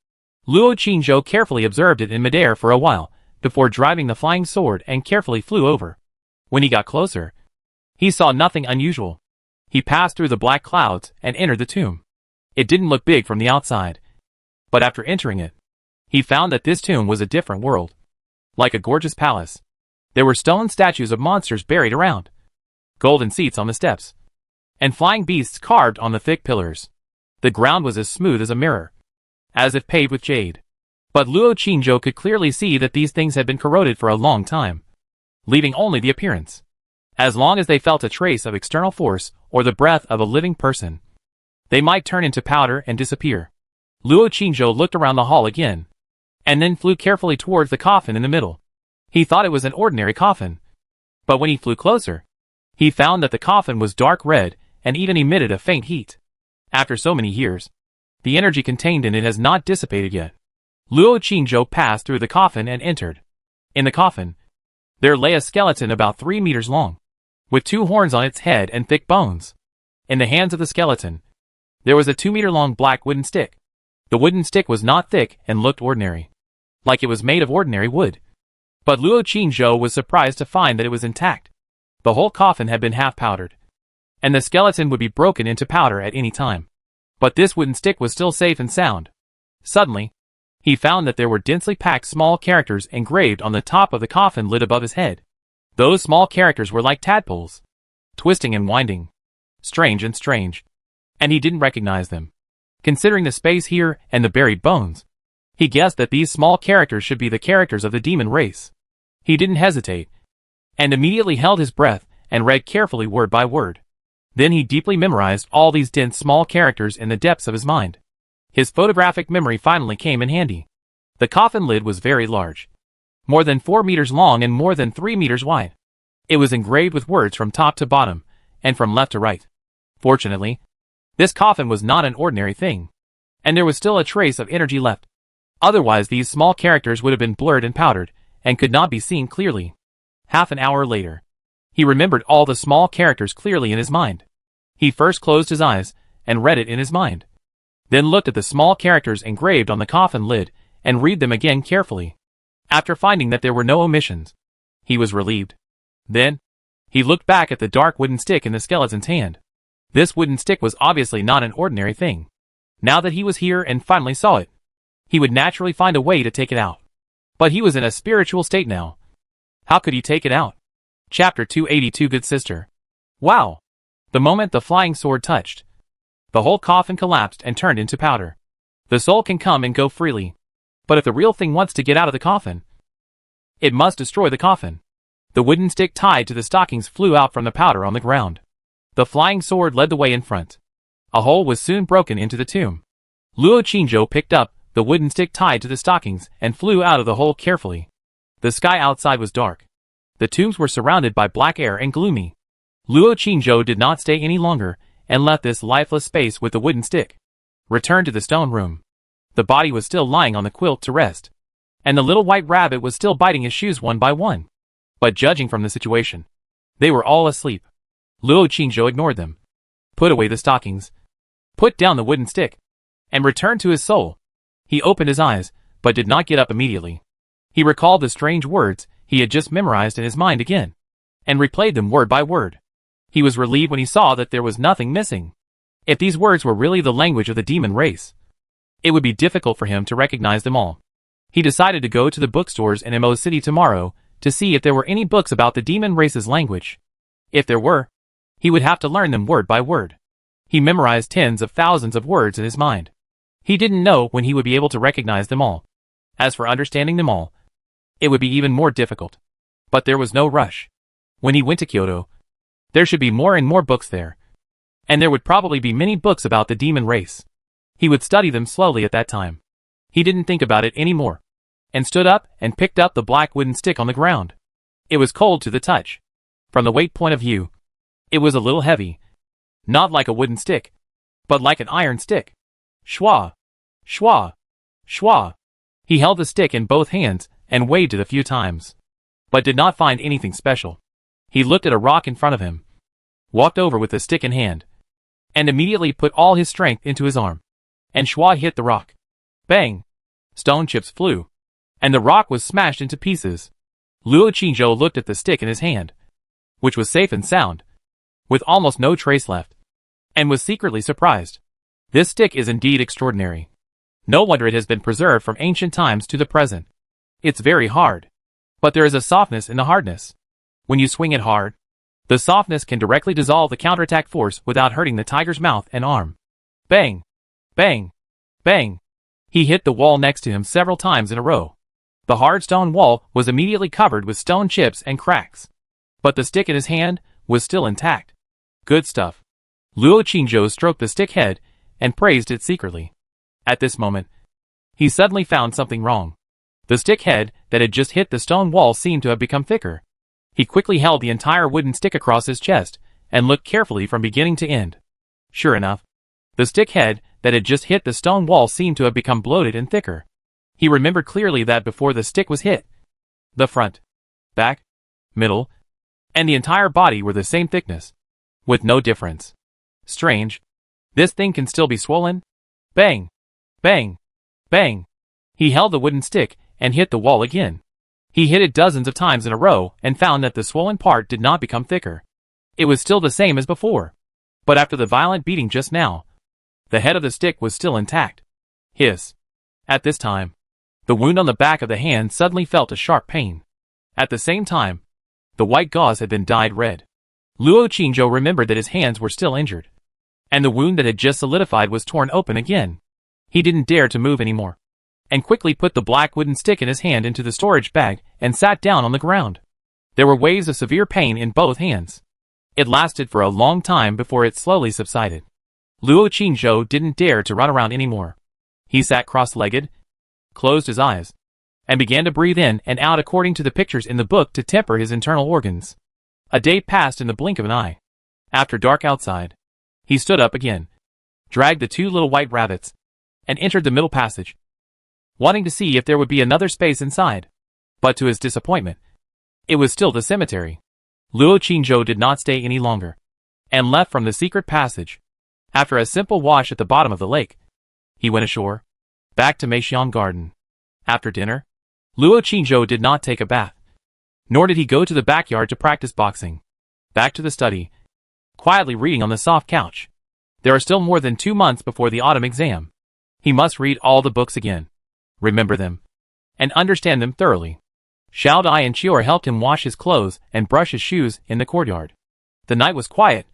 Luo Qingzhou carefully observed it in midair for a while, before driving the flying sword and carefully flew over. When he got closer, he saw nothing unusual. He passed through the black clouds and entered the tomb. It didn't look big from the outside, but after entering it, he found that this tomb was a different world. Like a gorgeous palace, there were stone statues of monsters buried around, golden seats on the steps, and flying beasts carved on the thick pillars. The ground was as smooth as a mirror, as if paved with jade. But Luo Qingzhou could clearly see that these things had been corroded for a long time, leaving only the appearance. As long as they felt a trace of external force or the breath of a living person, they might turn into powder and disappear. Luo Qingzhou looked around the hall again, and then flew carefully towards the coffin in the middle. He thought it was an ordinary coffin, but when he flew closer, he found that the coffin was dark red and even emitted a faint heat. After so many years, the energy contained in it has not dissipated yet. Luo Qingzhou passed through the coffin and entered. In the coffin, there lay a skeleton about 3 meters long, with 2 horns on its head and thick bones. In the hands of the skeleton, there was a 2-meter-long black wooden stick. The wooden stick was not thick and looked ordinary, like it was made of ordinary wood. But Luo Qingzhou was surprised to find that it was intact. The whole coffin had been half powdered, and the skeleton would be broken into powder at any time. But this wooden stick was still safe and sound. Suddenly, he found that there were densely packed small characters engraved on the top of the coffin lid above his head. Those small characters were like tadpoles, twisting and winding, strange, and he didn't recognize them. Considering the space here and the buried bones, he guessed that these small characters should be the characters of the demon race. He didn't hesitate, and immediately held his breath and read carefully word by word. Then he deeply memorized all these dense small characters in the depths of his mind. His photographic memory finally came in handy. The coffin lid was very large, more than 4 meters long and more than 3 meters wide. It was engraved with words from top to bottom, and from left to right. Fortunately, this coffin was not an ordinary thing, and there was still a trace of energy left. Otherwise these small characters would have been blurred and powdered, and could not be seen clearly. Half an hour later, he remembered all the small characters clearly in his mind. He first closed his eyes, and read it in his mind. Then looked at the small characters engraved on the coffin lid, and read them again carefully. After finding that there were no omissions, he was relieved. Then, he looked back at the dark wooden stick in the skeleton's hand. This wooden stick was obviously not an ordinary thing. Now that he was here and finally saw it, he would naturally find a way to take it out. But he was in a spiritual state now. How could he take it out? Chapter 282 Good Sister. Wow! The moment the flying sword touched, the whole coffin collapsed and turned into powder. The soul can come and go freely, but if the real thing wants to get out of the coffin, it must destroy the coffin. The wooden stick tied to the stockings flew out from the powder on the ground. The flying sword led the way in front. A hole was soon broken into the tomb. Luo Qingzhou picked up the wooden stick tied to the stockings and flew out of the hole carefully. The sky outside was dark. The tombs were surrounded by black air and gloomy. Luo Qingzhou did not stay any longer, and left this lifeless space with the wooden stick. Returned to the stone room. The body was still lying on the quilt to rest, and the little white rabbit was still biting his shoes one by one. But judging from the situation, they were all asleep. Luo Qingzhou ignored them, put away the stockings, put down the wooden stick, and returned to his soul. He opened his eyes, but did not get up immediately. He recalled the strange words he had just memorized in his mind again, and replayed them word by word. He was relieved when he saw that there was nothing missing. If these words were really the language of the demon race, it would be difficult for him to recognize them all. He decided to go to the bookstores in Mo City tomorrow to see if there were any books about the demon race's language. If there were, he would have to learn them word by word. He memorized tens of thousands of words in his mind. He didn't know when he would be able to recognize them all. As for understanding them all, it would be even more difficult. But there was no rush. When he went to Kyoto, there should be more and more books there. And there would probably be many books about the demon race. He would study them slowly at that time. He didn't think about it anymore, and stood up and picked up the black wooden stick on the ground. It was cold to the touch. From the weight point of view, it was a little heavy. Not like a wooden stick, but like an iron stick. Schwa! Schwa! Schwa! He held the stick in both hands and waved it a few times, but did not find anything special. He looked at a rock in front of him, walked over with the stick in hand, and immediately put all his strength into his arm. And Schwa hit the rock. Bang! Stone chips flew, and the rock was smashed into pieces. Luo Qingzhou looked at the stick in his hand, which was safe and sound, with almost no trace left, and was secretly surprised. This stick is indeed extraordinary. No wonder it has been preserved from ancient times to the present. It's very hard, but there is a softness in the hardness. When you swing it hard, the softness can directly dissolve the counterattack force without hurting the tiger's mouth and arm. Bang! Bang! Bang! He hit the wall next to him several times in a row. The hard stone wall was immediately covered with stone chips and cracks. But the stick in his hand was still intact. Good stuff. Luo Qingzhou stroked the stick head and praised it secretly. At this moment, he suddenly found something wrong. The stick head that had just hit the stone wall seemed to have become thicker. He quickly held the entire wooden stick across his chest and looked carefully from beginning to end. Sure enough, the stick head that had just hit the stone wall seemed to have become bloated and thicker. He remembered clearly that before the stick was hit, the front, back, middle, and the entire body were the same thickness, with no difference. Strange. This thing can still be swollen? Bang! Bang! Bang! He held the wooden stick and hit the wall again. He hit it dozens of times in a row and found that the swollen part did not become thicker. It was still the same as before. But after the violent beating just now, the head of the stick was still intact. Hiss. At this time, the wound on the back of the hand suddenly felt a sharp pain. At the same time, the white gauze had been dyed red. Luo Qingzhou remembered that his hands were still injured, and the wound that had just solidified was torn open again. He didn't dare to move anymore, and quickly put the black wooden stick in his hand into the storage bag and sat down on the ground. There were waves of severe pain in both hands. It lasted for a long time before it slowly subsided. Luo Qingzhou didn't dare to run around anymore. He sat cross-legged, closed his eyes, and began to breathe in and out according to the pictures in the book to temper his internal organs. A day passed in the blink of an eye. After dark outside, he stood up again, dragged the two little white rabbits, and entered the middle passage, wanting to see if there would be another space inside. But to his disappointment, it was still the cemetery. Luo Qingzhou did not stay any longer, and left from the secret passage. After a simple wash at the bottom of the lake, he went ashore, back to Meixian Garden. After dinner, Luo Qingzhou did not take a bath, nor did he go to the backyard to practice boxing. Back to the study, quietly reading on the soft couch. There are still more than 2 months before the autumn exam. He must read all the books again, remember them, and understand them thoroughly. Xiao Dai and Chior helped him wash his clothes and brush his shoes in the courtyard. The night was quiet,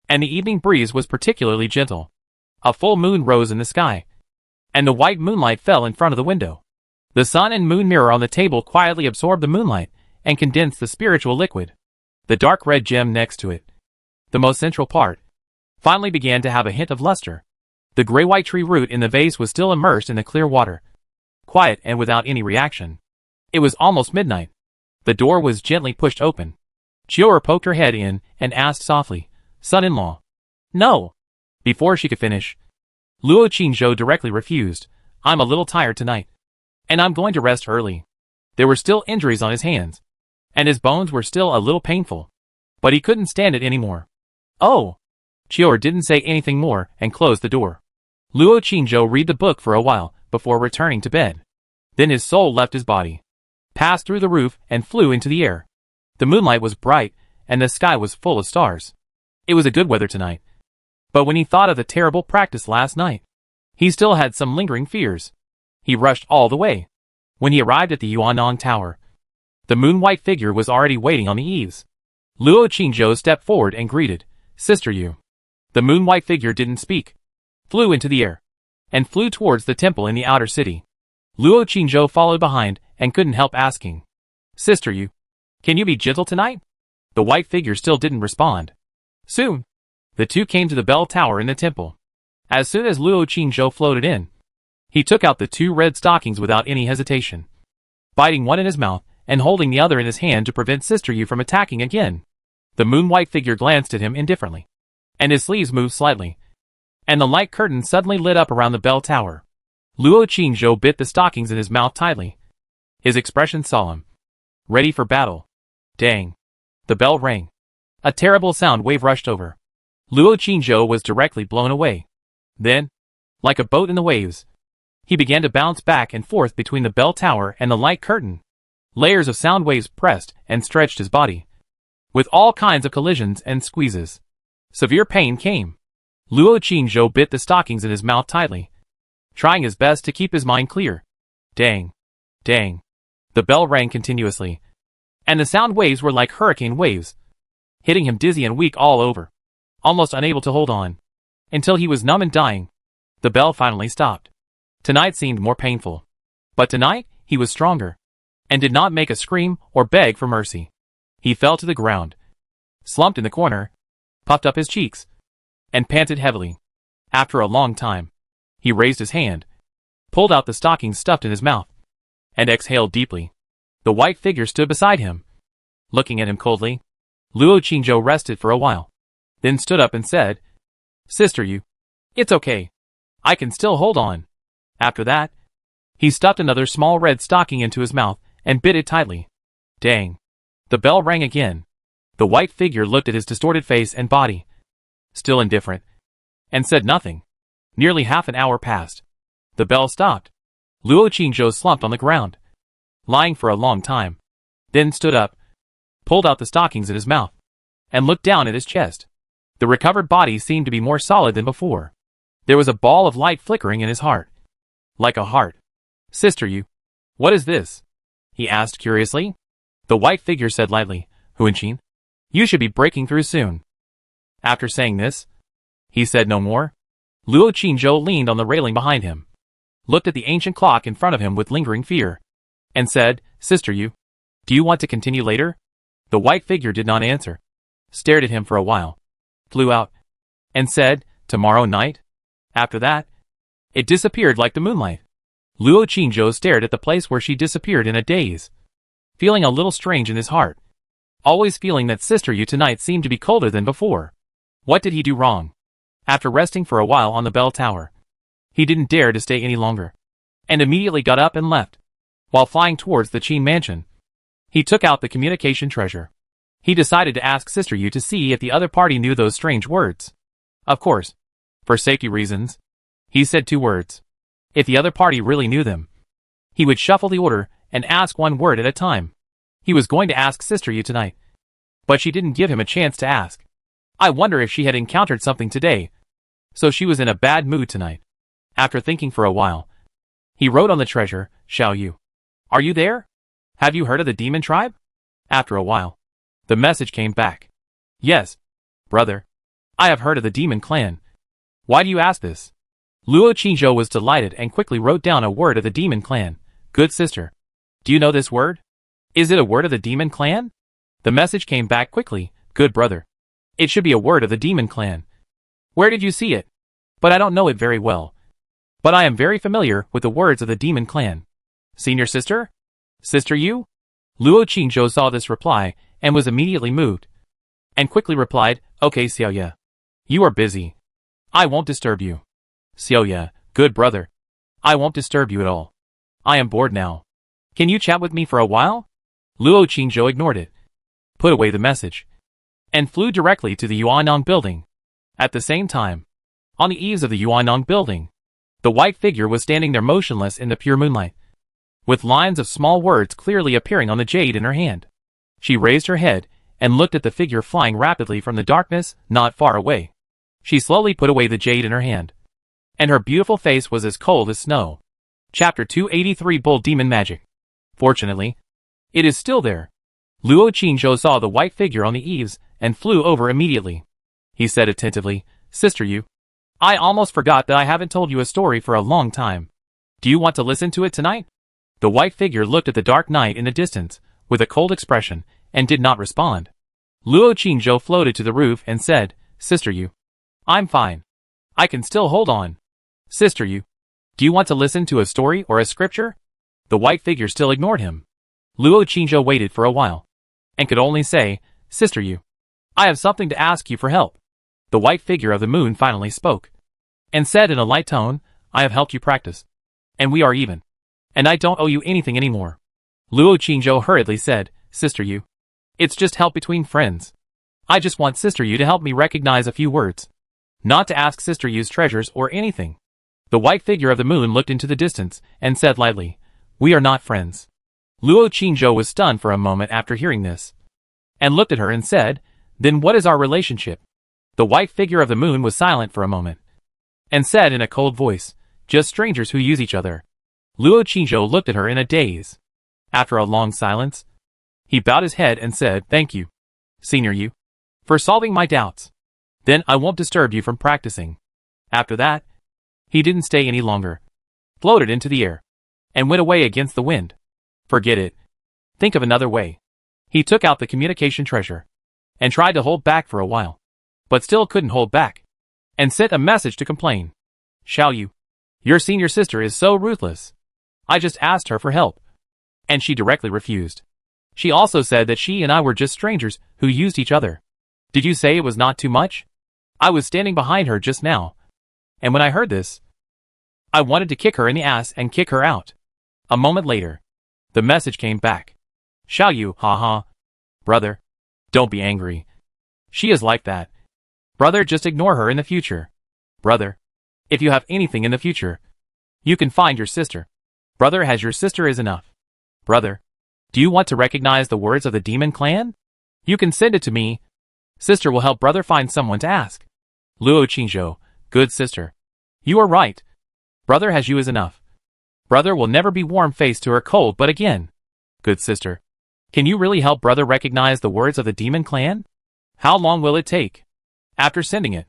and the evening breeze was particularly gentle. A full moon rose in the sky, and the white moonlight fell in front of the window. The sun and moon mirror on the table quietly absorbed the moonlight and condensed the spiritual liquid. The dark red gem next to it, the most central part, finally began to have a hint of luster. The gray-white tree root in the vase was still immersed in the clear water, quiet and without any reaction. It was almost midnight. The door was gently pushed open. Chior poked her head in and asked softly, "Son-in-law?" "No." Before she could finish, Luo Qingzhou directly refused. "I'm a little tired tonight, and I'm going to rest early." There were still injuries on his hands, and his bones were still a little painful, but he couldn't stand it anymore. "Oh." Chior didn't say anything more and closed the door. Luo Qingzhou read the book for a while before returning to bed. Then his soul left his body, passed through the roof and flew into the air. The moonlight was bright and the sky was full of stars. It was a good weather tonight. But when he thought of the terrible practice last night, he still had some lingering fears. He rushed all the way. When he arrived at the Yuannong Tower, the moon-white figure was already waiting on the eaves. Luo Qingzhou stepped forward and greeted, "Sister Yu." The moon-white figure didn't speak, flew into the air, and flew towards the temple in the outer city. Luo Qingzhou followed behind and couldn't help asking, "Sister Yu, can you be gentle tonight?" The white figure still didn't respond. Soon, the two came to the bell tower in the temple. As soon as Luo Qingzhou floated in, he took out the two red stockings without any hesitation, biting one in his mouth and holding the other in his hand to prevent Sister Yu from attacking again. The moon-white figure glanced at him indifferently, and his sleeves moved slightly, and the light curtain suddenly lit up around the bell tower. Luo Qingzhou bit the stockings in his mouth tightly, his expression solemn, ready for battle. Dang! The bell rang. A terrible sound wave rushed over. Luo Qingzhou was directly blown away. Then, like a boat in the waves, he began to bounce back and forth between the bell tower and the light curtain. Layers of sound waves pressed and stretched his body, with all kinds of collisions and squeezes. Severe pain came. Luo Qingzhou bit the stockings in his mouth tightly, trying his best to keep his mind clear. Dang! Dang! The bell rang continuously, and the sound waves were like hurricane waves, hitting him dizzy and weak all over, almost unable to hold on, until he was numb and dying. The bell finally stopped. Tonight seemed more painful, but tonight he was stronger, and did not make a scream or beg for mercy. He fell to the ground, slumped in the corner, puffed up his cheeks, and panted heavily. After a long time, he raised his hand, pulled out the stockings stuffed in his mouth, and exhaled deeply. The white figure stood beside him, looking at him coldly. Luo Qingzhou rested for a while, then stood up and said, "Sister Yu, it's okay. I can still hold on." After that, he stuffed another small red stocking into his mouth and bit it tightly. Dang! The bell rang again. The white figure looked at his distorted face and body, still indifferent, and said nothing. Nearly half an hour passed. The bell stopped. Luo Qingzhou slumped on the ground, lying for a long time, then stood up, pulled out the stockings in his mouth, and looked down at his chest. The recovered body seemed to be more solid than before. There was a ball of light flickering in his heart, like a heart. "Sister Yu, what is this?" he asked curiously. The white figure said lightly, "Huanqin, you should be breaking through soon." After saying this, he said no more. Luo Qingzhou leaned on the railing behind him, looked at the ancient clock in front of him with lingering fear, and said, "Sister Yu, do you want to continue later?" The white figure did not answer, stared at him for a while, flew out, and said, "Tomorrow night?" After that, it disappeared like the moonlight. Luo Qingzhou stared at the place where she disappeared in a daze, feeling a little strange in his heart, always feeling that Sister Yu tonight seemed to be colder than before. What did he do wrong? After resting for a while on the bell tower, he didn't dare to stay any longer, and immediately got up and left. While flying towards the Qin mansion, he took out the communication treasure. He decided to ask Sister Yu to see if the other party knew those strange words. Of course, for safety reasons, he said 2 words. If the other party really knew them, he would shuffle the order and ask 1 word at a time. He was going to ask Sister Yu tonight, but she didn't give him a chance to ask. I wonder if she had encountered something today, so she was in a bad mood tonight. After thinking for a while, he wrote on the treasure, "Xiao Yu, are you there? Have you heard of the demon tribe?" After a while, the message came back. "Yes, brother. I have heard of the demon clan. Why do you ask this?" Luo Qingzhou was delighted and quickly wrote down a word of the demon clan. "Good sister, do you know this word? Is it a word of the demon clan?" The message came back quickly. "Good brother. It should be a word of the demon clan. Where did you see it? But I don't know it very well. But I am very familiar with the words of the demon clan." "Senior sister? Sister Yu?" Luo Qingzhou saw this reply and was immediately moved, and quickly replied, "Okay, Xiaoye. You are busy. I won't disturb you." "Xiaoye, good brother. I won't disturb you at all. I am bored now. Can you chat with me for a while?" Luo Qingzhou ignored it, put away the message, and flew directly to the Yuannong building. At the same time, on the eaves of the Yuannong building, the white figure was standing there motionless in the pure moonlight, with lines of small words clearly appearing on the jade in her hand. She raised her head and looked at the figure flying rapidly from the darkness not far away. She slowly put away the jade in her hand, and her beautiful face was as cold as snow. Chapter 283 Bull Demon Magic. Fortunately, it is still there. Luo Qingzhou saw the white figure on the eaves and flew over immediately. He said attentively, "Sister Yu, I almost forgot that I haven't told you a story for a long time. Do you want to listen to it tonight?" The white figure looked at the dark night in the distance with a cold expression and did not respond. Luo Qingzhou floated to the roof and said, "Sister Yu, I'm fine. I can still hold on. Sister Yu, do you want to listen to a story or a scripture?" The white figure still ignored him. Luo Qingzhou waited for a while, and could only say, "Sister Yu, I have something to ask you for help." The white figure of the moon finally spoke, and said in a light tone, "I have helped you practice, and we are even, and I don't owe you anything anymore." Luo Qingzhou hurriedly said, "Sister Yu, it's just help between friends. I just want Sister Yu to help me recognize a few words, not to ask Sister Yu's treasures or anything." The white figure of the moon looked into the distance and said lightly, "We are not friends." Luo Qingzhou was stunned for a moment after hearing this, and looked at her and said, "Then what is our relationship?" The white figure of the moon was silent for a moment, and said in a cold voice, "Just strangers who use each other." Luo Qingzhou looked at her in a daze. After a long silence, he bowed his head and said, "Thank you, Senior Yu, for solving my doubts. Then I won't disturb you from practicing." After that, he didn't stay any longer, floated into the air, and went away against the wind. Forget it. Think of another way. He took out the communication treasure, and tried to hold back for a while, but still couldn't hold back, and sent a message to complain. "Xiao Yu, your senior sister is so ruthless. I just asked her for help, and she directly refused. She also said that she and I were just strangers who used each other. Did you say it was not too much? I was standing behind her just now, and when I heard this, I wanted to kick her in the ass and kick her out." A moment later, the message came back. "Xiao Yu, haha. Brother, don't be angry. She is like that. Brother, just ignore her in the future. Brother, if you have anything in the future, you can find your sister. Brother has your sister is enough. Brother, do you want to recognize the words of the demon clan? You can send it to me. Sister will help brother find someone to ask." Luo Qingzhou, "Good sister. You are right. Brother has you is enough. Brother will never be warm-faced to her cold but again. Good sister. Can you really help brother recognize the words of the demon clan? How long will it take?" After sending it,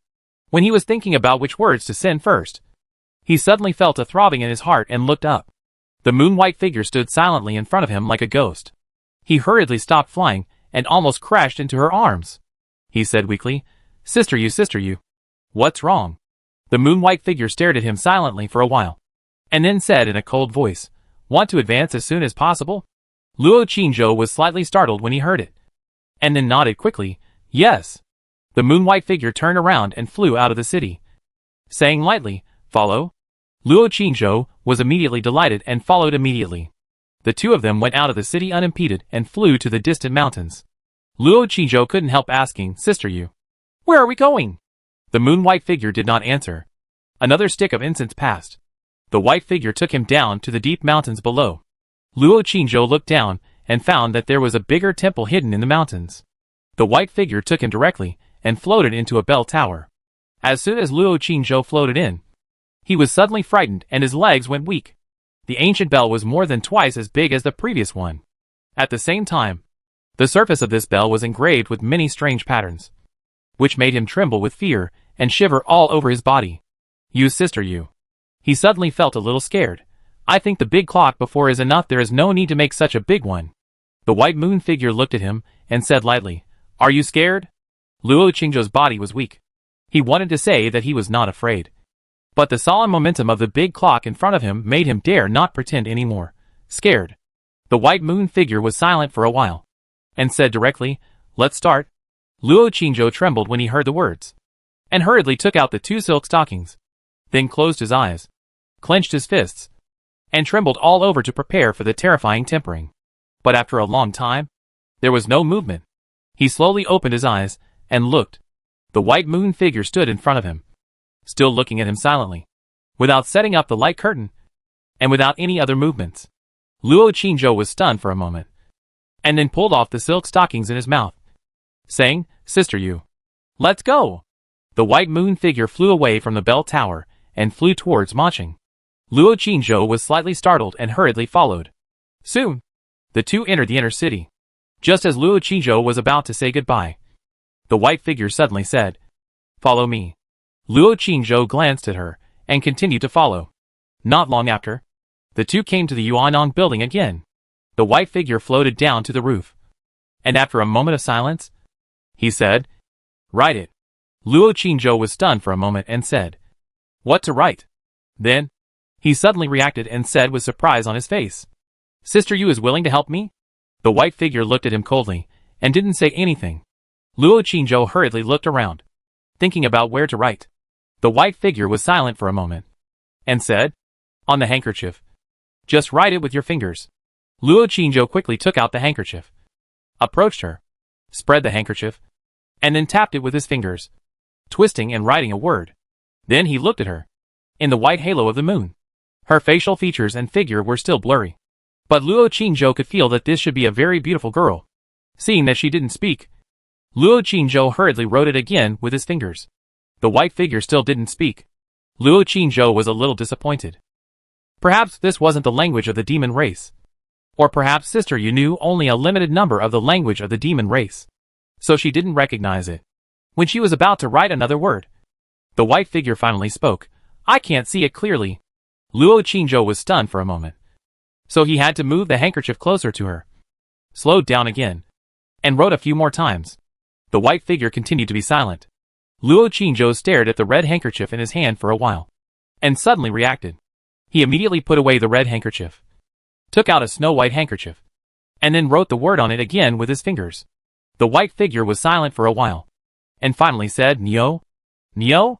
when he was thinking about which words to send first, he suddenly felt a throbbing in his heart and looked up. The moon-white figure stood silently in front of him like a ghost. He hurriedly stopped flying and almost crashed into her arms. He said weakly, Sister Yu, what's wrong?" The moon-white figure stared at him silently for a while, and then said in a cold voice, "Want to advance as soon as possible?" Luo Qingzhou was slightly startled when he heard it, and then nodded quickly, "Yes." The moon-white figure turned around and flew out of the city, saying lightly, "Follow?" Luo Qingzhou was immediately delighted and followed immediately. The two of them went out of the city unimpeded and flew to the distant mountains. Luo Qingzhou couldn't help asking, "Sister Yu, where are we going?" The moon-white figure did not answer. Another stick of incense passed. The white figure took him down to the deep mountains below. Luo Qingzhou looked down and found that there was a bigger temple hidden in the mountains. The white figure took him directly and floated into a bell tower. As soon as Luo Qingzhou floated in, he was suddenly frightened and his legs went weak. The ancient bell was more than twice as big as the previous one. At the same time, the surface of this bell was engraved with many strange patterns, which made him tremble with fear and shiver all over his body. "You, Sister Yu." He suddenly felt a little scared. "I think the big clock before is enough. There is no need to make such a big one." The white moon figure looked at him and said lightly, "Are you scared?" Luo Qingzhou's body was weak. He wanted to say that he was not afraid, but the solemn momentum of the big clock in front of him made him dare not pretend anymore. Scared. The white moon figure was silent for a while, and said directly, "Let's start." Luo Qingzhou trembled when he heard the words, and hurriedly took out the 2 silk stockings, then closed his eyes, clenched his fists, and trembled all over to prepare for the terrifying tempering. But after a long time, there was no movement. He slowly opened his eyes and looked. The white moon figure stood in front of him, still looking at him silently, without setting up the light curtain, and without any other movements. Luo Qingzhou was stunned for a moment, and then pulled off the silk stockings in his mouth, saying, "Sister Yu, let's go." The white moon figure flew away from the bell tower and flew towards Maching. Luo Qingzhou was slightly startled and hurriedly followed. Soon, the two entered the inner city. Just as Luo Qingzhou was about to say goodbye, the white figure suddenly said, "Follow me." Luo Qingzhou glanced at her and continued to follow. Not long after, the two came to the Yuanong building again. The white figure floated down to the roof, and after a moment of silence, he said, "Write it." Luo Qingzhou was stunned for a moment and said, "What to write?" Then, he suddenly reacted and said with surprise on his face, "Sister Yu is willing to help me?" The white figure looked at him coldly and didn't say anything. Luo Qingzhou hurriedly looked around, thinking about where to write. The white figure was silent for a moment, and said, "On the handkerchief. Just write it with your fingers." Luo Qingzhou quickly took out the handkerchief, approached her, spread the handkerchief, and then tapped it with his fingers, twisting and writing a word. Then he looked at her. In the white halo of the moon, her facial features and figure were still blurry, but Luo Qingzhou could feel that this should be a very beautiful girl. Seeing that she didn't speak, Luo Qingzhou hurriedly wrote it again with his fingers. The white figure still didn't speak. Luo Qingzhou was a little disappointed. Perhaps this wasn't the language of the demon race. Or perhaps Sister Yu knew only a limited number of the language of the demon race, so she didn't recognize it. When she was about to write another word, the white figure finally spoke. "I can't see it clearly." Luo Qingzhou was stunned for a moment, so he had to move the handkerchief closer to her, slowed down again, and wrote a few more times. The white figure continued to be silent. Luo Qingzhou stared at the red handkerchief in his hand for a while, and suddenly reacted. He immediately put away the red handkerchief, took out a snow-white handkerchief, and then wrote the word on it again with his fingers. The white figure was silent for a while, and finally said, "Nio? Nio?"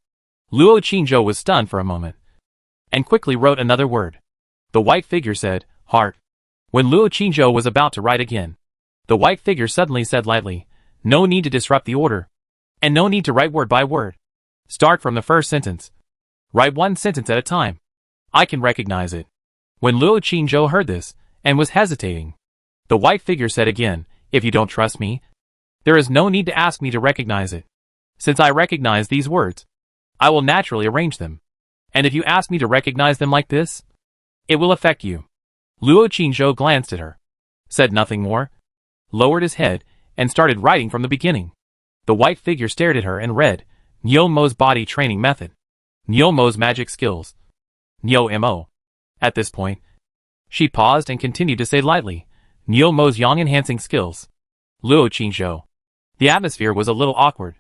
Luo Qingzhou was stunned for a moment, and quickly wrote another word. The white figure said, "Heart." When Luo Qingzhou was about to write again, the white figure suddenly said lightly, "No need to disrupt the order, and no need to write word by word. Start from the first sentence. Write one sentence at a time. I can recognize it." When Luo Qingzhou heard this, and was hesitating, the white figure said again, "If you don't trust me, there is no need to ask me to recognize it. Since I recognize these words, I will naturally arrange them. And if you ask me to recognize them like this, it will affect you." Luo Qingzhou glanced at her, said nothing more, lowered his head, and started writing from the beginning. The white figure stared at her and read, "Nyo Mo's body training method. Nyo Mo's magic skills. Nyo Mo." At this point, she paused and continued to say lightly, "Nyo Mo's yang enhancing skills." Luo Qingzhou. The atmosphere was a little awkward.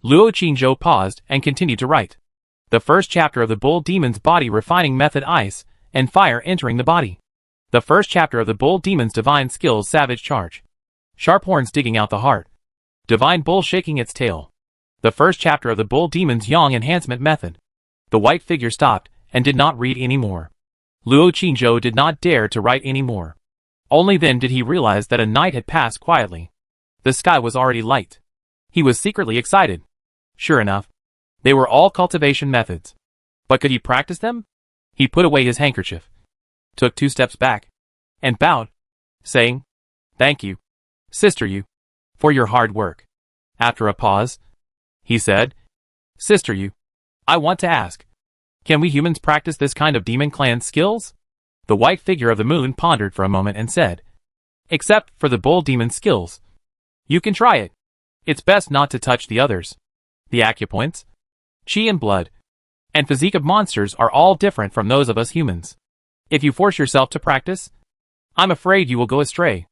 Luo Qingzhou paused and continued to write. The first chapter of the bull demon's body refining method, ice and fire entering the body. The first chapter of the bull demon's divine skills, savage charge. Sharp horns digging out the heart. Divine bull shaking its tail. The first chapter of the bull demon's yang enhancement method. The white figure stopped and did not read any more. Luo Qingzhou did not dare to write any more. Only then did he realize that a night had passed quietly. The sky was already light. He was secretly excited. Sure enough, they were all cultivation methods. But could he practice them? He put away his handkerchief, took 2 steps back, and bowed, saying, "Thank you, Sister Yu, for your hard work." After a pause, he said, "Sister Yu, I want to ask, can we humans practice this kind of demon clan skills?" The white figure of the moon pondered for a moment and said, "Except for the bull demon skills. You can try it. It's best not to touch the others. The acupoints, chi and blood, and physique of monsters are all different from those of us humans. If you force yourself to practice, I'm afraid you will go astray."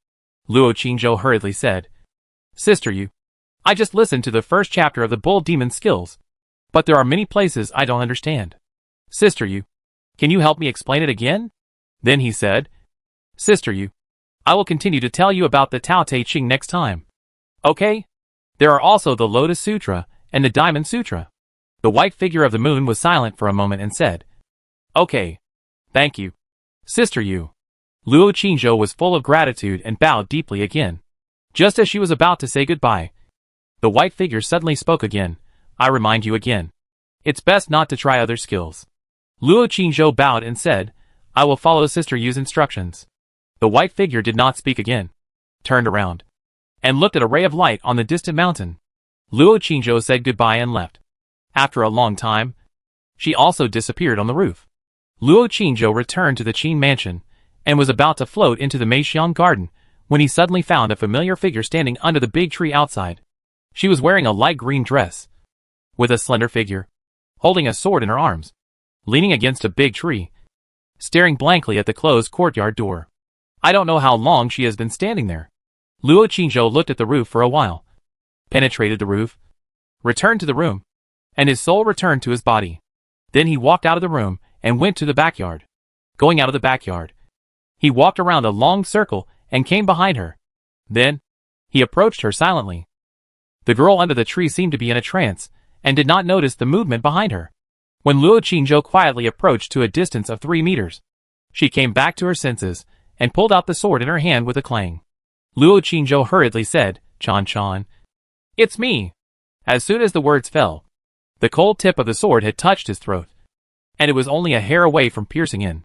Luo Qingzhou hurriedly said, "Sister Yu, I just listened to the first chapter of the bull demon skills, but there are many places I don't understand. Sister Yu, can you help me explain it again?" Then he said, "Sister Yu, I will continue to tell you about the Tao Te Ching next time. Okay? There are also the Lotus Sutra and the Diamond Sutra. The white figure of the moon was silent for a moment and said, Okay. Thank you. Sister Yu. Luo Qingzhou was full of gratitude and bowed deeply again. Just as she was about to say goodbye, the white figure suddenly spoke again. I remind you again. It's best not to try other skills. Luo Qingzhou bowed and said, I will follow Sister Yu's instructions. The white figure did not speak again, turned around, and looked at a ray of light on the distant mountain. Luo Qingzhou said goodbye and left. After a long time, she also disappeared on the roof. Luo Qingzhou returned to the Qin mansion, and was about to float into the Meixiang garden, when he suddenly found a familiar figure standing under the big tree outside. She was wearing a light green dress, with a slender figure, holding a sword in her arms, leaning against a big tree, staring blankly at the closed courtyard door. I don't know how long she has been standing there. Luo Qingzhou looked at the roof for a while, penetrated the roof, returned to the room, and his soul returned to his body. Then he walked out of the room and went to the backyard. Going out of the backyard, he walked around a long circle and came behind her. Then, he approached her silently. The girl under the tree seemed to be in a trance, and did not notice the movement behind her. When Luo Qingzhou quietly approached to a distance of 3 meters, she came back to her senses, and pulled out the sword in her hand with a clang. Luo Qingzhou hurriedly said, Chan Chan. It's me. As soon as the words fell, the cold tip of the sword had touched his throat, and it was only a hair away from piercing in.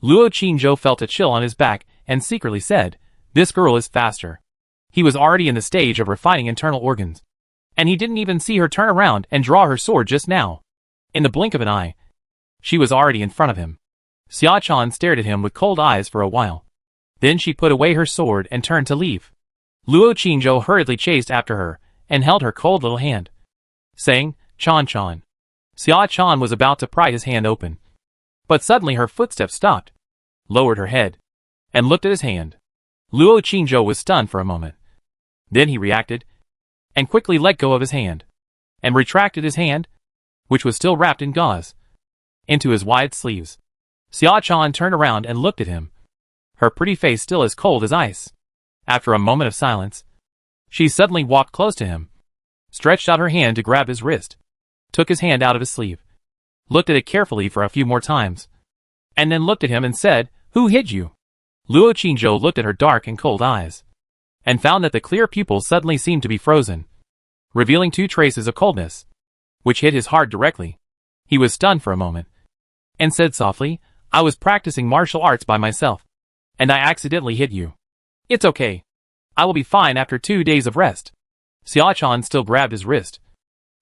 Luo Qingzhou felt a chill on his back, and secretly said, This girl is faster. He was already in the stage of refining internal organs, and he didn't even see her turn around and draw her sword just now. In the blink of an eye, she was already in front of him. Xia Chan stared at him with cold eyes for a while. Then she put away her sword and turned to leave. Luo Qingzhou hurriedly chased after her, and held her cold little hand, saying, Chan Chan. Xia Chan was about to pry his hand open, but suddenly her footsteps stopped, lowered her head, and looked at his hand. Luo Qingzhou was stunned for a moment. Then he reacted, and quickly let go of his hand, and retracted his hand, which was still wrapped in gauze, into his wide sleeves. Xia Chan turned around and looked at him, her pretty face still as cold as ice. After a moment of silence, she suddenly walked close to him, stretched out her hand to grab his wrist, took his hand out of his sleeve, looked at it carefully for a few more times, and then looked at him and said, Who hid you? Luo Qingzhou looked at her dark and cold eyes, and found that the clear pupils suddenly seemed to be frozen, revealing 2 traces of coldness, which hit his heart directly. He was stunned for a moment, and said softly, I was practicing martial arts by myself, and I accidentally hit you. It's okay. I will be fine after 2 days of rest. Xia Chan still grabbed his wrist,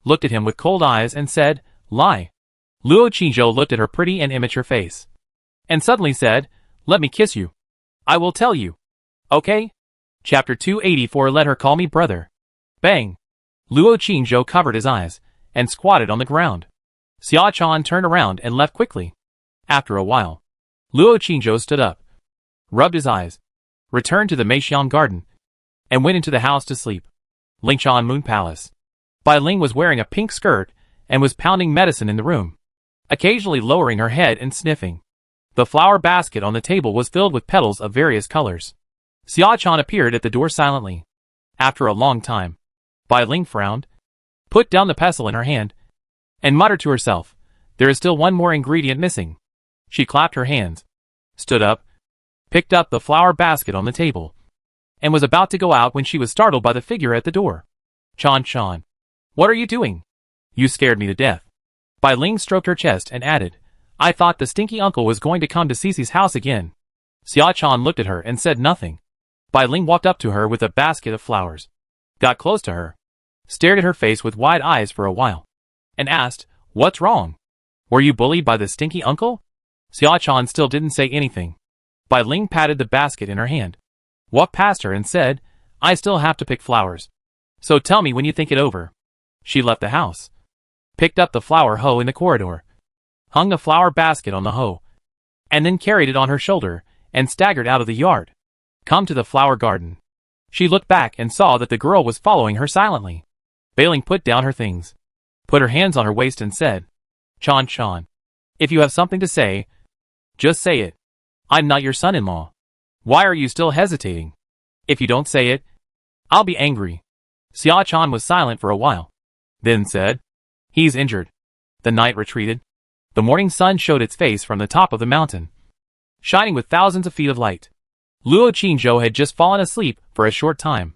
looked at him with cold eyes and said, Lie. Luo Qingzhou looked at her pretty and immature face, and suddenly said, Let me kiss you. I will tell you. Okay? Chapter 284 Let her call me brother. Bang! Luo Qingzhou covered his eyes, and squatted on the ground. Xia Chan turned around and left quickly. After a while, Luo Qingzhou stood up, rubbed his eyes, returned to the Meixiang garden, and went into the house to sleep. Lingshan Moon Palace. Bai Ling was wearing a pink skirt, and was pounding medicine in the room, occasionally lowering her head and sniffing. The flower basket on the table was filled with petals of various colors. Xia Chan appeared at the door silently. After a long time, Bai Ling frowned, put down the pestle in her hand, and muttered to herself, There is still one more ingredient missing. She clapped her hands, stood up, picked up the flower basket on the table, and was about to go out when she was startled by the figure at the door. Chan Chan. What are you doing? You scared me to death. Bai Ling stroked her chest and added, I thought the stinky uncle was going to come to Cece's house again. Xia Chan looked at her and said nothing. Bai Ling walked up to her with a basket of flowers, got close to her, stared at her face with wide eyes for a while, and asked, What's wrong? Were you bullied by the stinky uncle? Xia Chan still didn't say anything. Bai Ling patted the basket in her hand, walked past her and said, I still have to pick flowers, so tell me when you think it over. She left the house, picked up the flower hoe in the corridor, hung the flower basket on the hoe, and then carried it on her shoulder, and staggered out of the yard. Come to the flower garden. She looked back and saw that the girl was following her silently. Bai Ling put down her things, put her hands on her waist and said, Chan Chan, if you have something to say, just say it. I'm not your son-in-law. Why are you still hesitating? If you don't say it, I'll be angry. Xia-chan was silent for a while, then said, He's injured. The night retreated. The morning sun showed its face from the top of the mountain, shining with thousands of feet of light. Luo Qingzhou had just fallen asleep for a short time.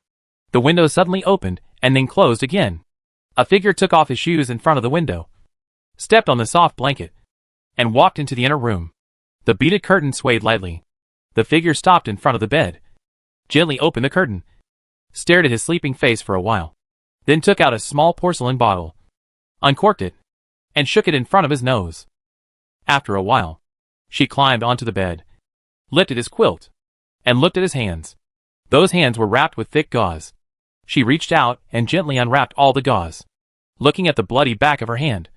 The window suddenly opened and then closed again. A figure took off his shoes in front of the window, stepped on the soft blanket, and walked into the inner room. The beaded curtain swayed lightly. The figure stopped in front of the bed, gently opened the curtain, stared at his sleeping face for a while, then took out a small porcelain bottle, uncorked it, and shook it in front of his nose. After a while, she climbed onto the bed, lifted his quilt, and looked at his hands. Those hands were wrapped with thick gauze. She reached out and gently unwrapped all the gauze. Looking at the bloody back of her hand,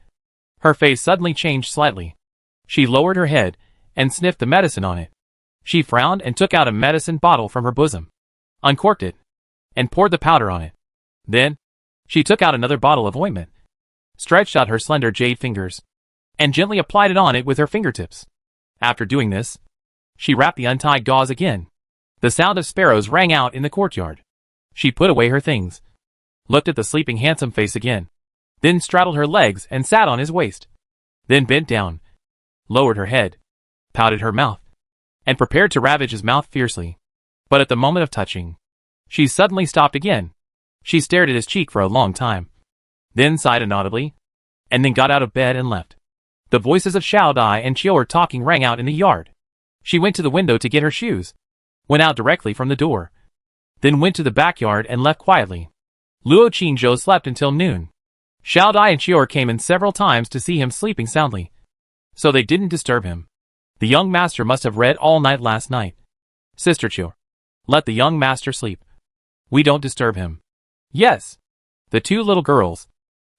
her face suddenly changed slightly. She lowered her head and sniffed the medicine on it. She frowned and took out a medicine bottle from her bosom, uncorked it, and poured the powder on it. Then, she took out another bottle of ointment, stretched out her slender jade fingers, and gently applied it on it with her fingertips. After doing this, she wrapped the untied gauze again. The sound of sparrows rang out in the courtyard. She put away her things, looked at the sleeping handsome face again, then straddled her legs and sat on his waist, then bent down, lowered her head, pouted her mouth, and prepared to ravage his mouth fiercely. But at the moment of touching, she suddenly stopped again. She stared at his cheek for a long time, then sighed inaudibly, and then got out of bed and left. The voices of Xiao Dai and Chior talking rang out in the yard. She went to the window to get her shoes, went out directly from the door, then went to the backyard and left quietly. Luo Qingzhou slept until noon. Xiao Dai and Chior came in several times to see him sleeping soundly, so they didn't disturb him. The young master must have read all night last night. Sister Chior, let the young master sleep. We don't disturb him. Yes. The two little girls,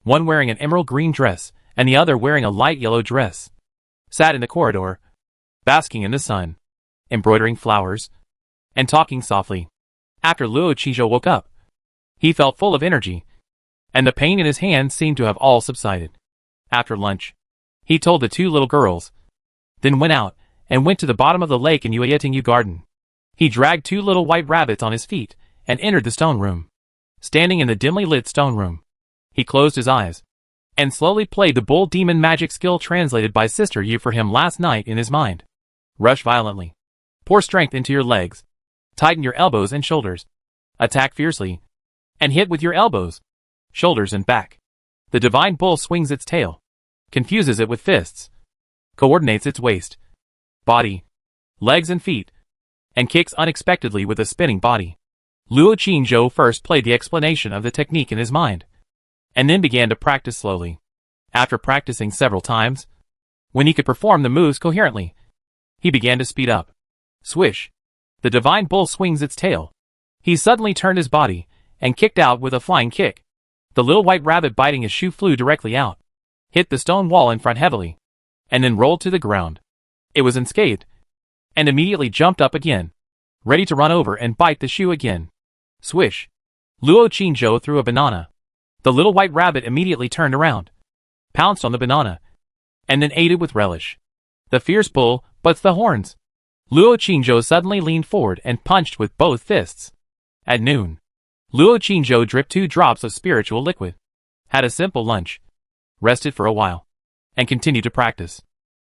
one wearing an emerald green dress and the other wearing a light yellow dress, sat in the corridor, basking in the sun, embroidering flowers, and talking softly. After Luo Qingzhou woke up, he felt full of energy, and the pain in his hands seemed to have all subsided. After lunch, he told the two little girls, then went out and went to the bottom of the lake in Yuetingyu Garden. He dragged two little white rabbits on his feet and entered the stone room. Standing in the dimly lit stone room, he closed his eyes and slowly played the bull demon magic skill translated by Sister Yu for him last night in his mind. Rush violently. Pour strength into your legs. Tighten your elbows and shoulders. Attack fiercely. And hit with your elbows, shoulders and back. The divine bull swings its tail, confuses it with fists, coordinates its waist, body, legs and feet, and kicks unexpectedly with a spinning body. Luo Qingzhou first played the explanation of the technique in his mind, and then began to practice slowly. After practicing several times, when he could perform the moves coherently, he began to speed up. Swish! The divine bull swings its tail. He suddenly turned his body and kicked out with a flying kick. The little white rabbit biting his shoe flew directly out, hit the stone wall in front heavily, and then rolled to the ground. It was unscathed, and immediately jumped up again, ready to run over and bite the shoe again. Swish! Luo Qingzhou threw a banana. The little white rabbit immediately turned around, pounced on the banana, and then ate it with relish. The fierce bull butts the horns. Luo Qingzhou suddenly leaned forward and punched with both fists. At noon, Luo Qingzhou dripped 2 drops of spiritual liquid, had a simple lunch, rested for a while, and continued to practice.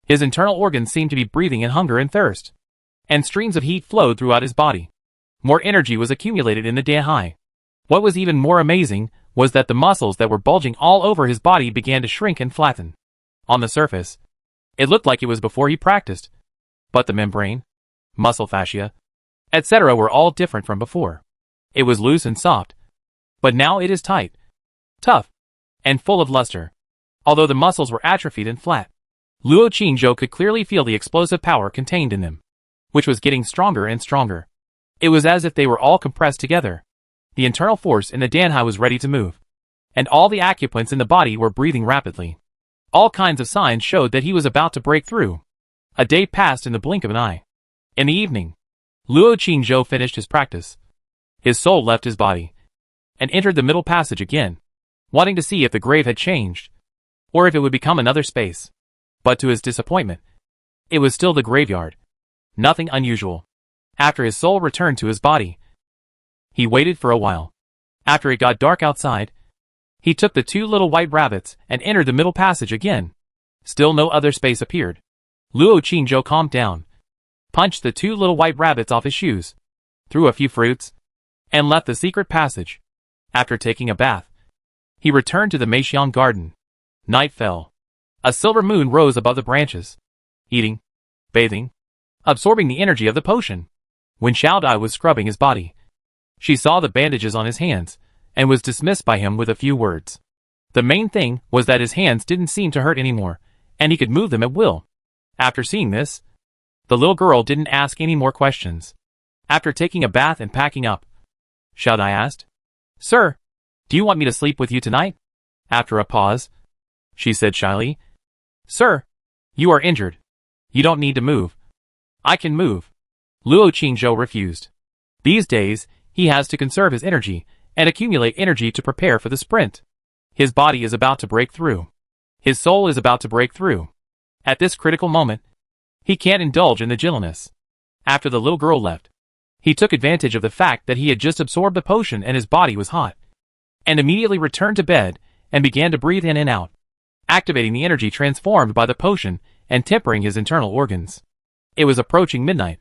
His internal organs seemed to be breathing in hunger and thirst, and streams of heat flowed throughout his body. More energy was accumulated in the Danhai. What was even more amazing was that the muscles that were bulging all over his body began to shrink and flatten. On the surface, it looked like it was before he practiced, but the membrane, muscle fascia, etc. were all different from before. It was loose and soft, but now it is tight, tough, and full of luster. Although the muscles were atrophied and flat, Luo Qingzhou could clearly feel the explosive power contained in them, which was getting stronger and stronger. It was as if they were all compressed together. The internal force in the Danhai was ready to move, and all the acupoints in the body were breathing rapidly. All kinds of signs showed that he was about to break through. A day passed in the blink of an eye. In the evening, Luo Qingzhou finished his practice. His soul left his body, and entered the middle passage again, wanting to see if the grave had changed, or if it would become another space. But to his disappointment, it was still the graveyard. Nothing unusual. After his soul returned to his body, he waited for a while. After it got dark outside, he took the two little white rabbits and entered the middle passage again. Still no other space appeared. Luo Qingzhou calmed down, punched the two little white rabbits off his shoes, threw a few fruits, and left the secret passage. After taking a bath, he returned to the Meixiang garden. Night fell. A silver moon rose above the branches, eating, bathing, absorbing the energy of the potion. When Xiao Dai was scrubbing his body, she saw the bandages on his hands, and was dismissed by him with a few words. The main thing was that his hands didn't seem to hurt anymore, and he could move them at will. After seeing this, the little girl didn't ask any more questions. After taking a bath and packing up, Xiao Dai asked, "Sir, do you want me to sleep with you tonight?" After a pause, she said shyly, "Sir, you are injured. You don't need to move. I can move." Luo Qingzhou refused. These days, he has to conserve his energy and accumulate energy to prepare for the sprint. His body is about to break through. His soul is about to break through. At this critical moment, he can't indulge in the gentleness. After the little girl left, he took advantage of the fact that he had just absorbed the potion and his body was hot, and immediately returned to bed and began to breathe in and out, activating the energy transformed by the potion and tempering his internal organs. It was approaching midnight.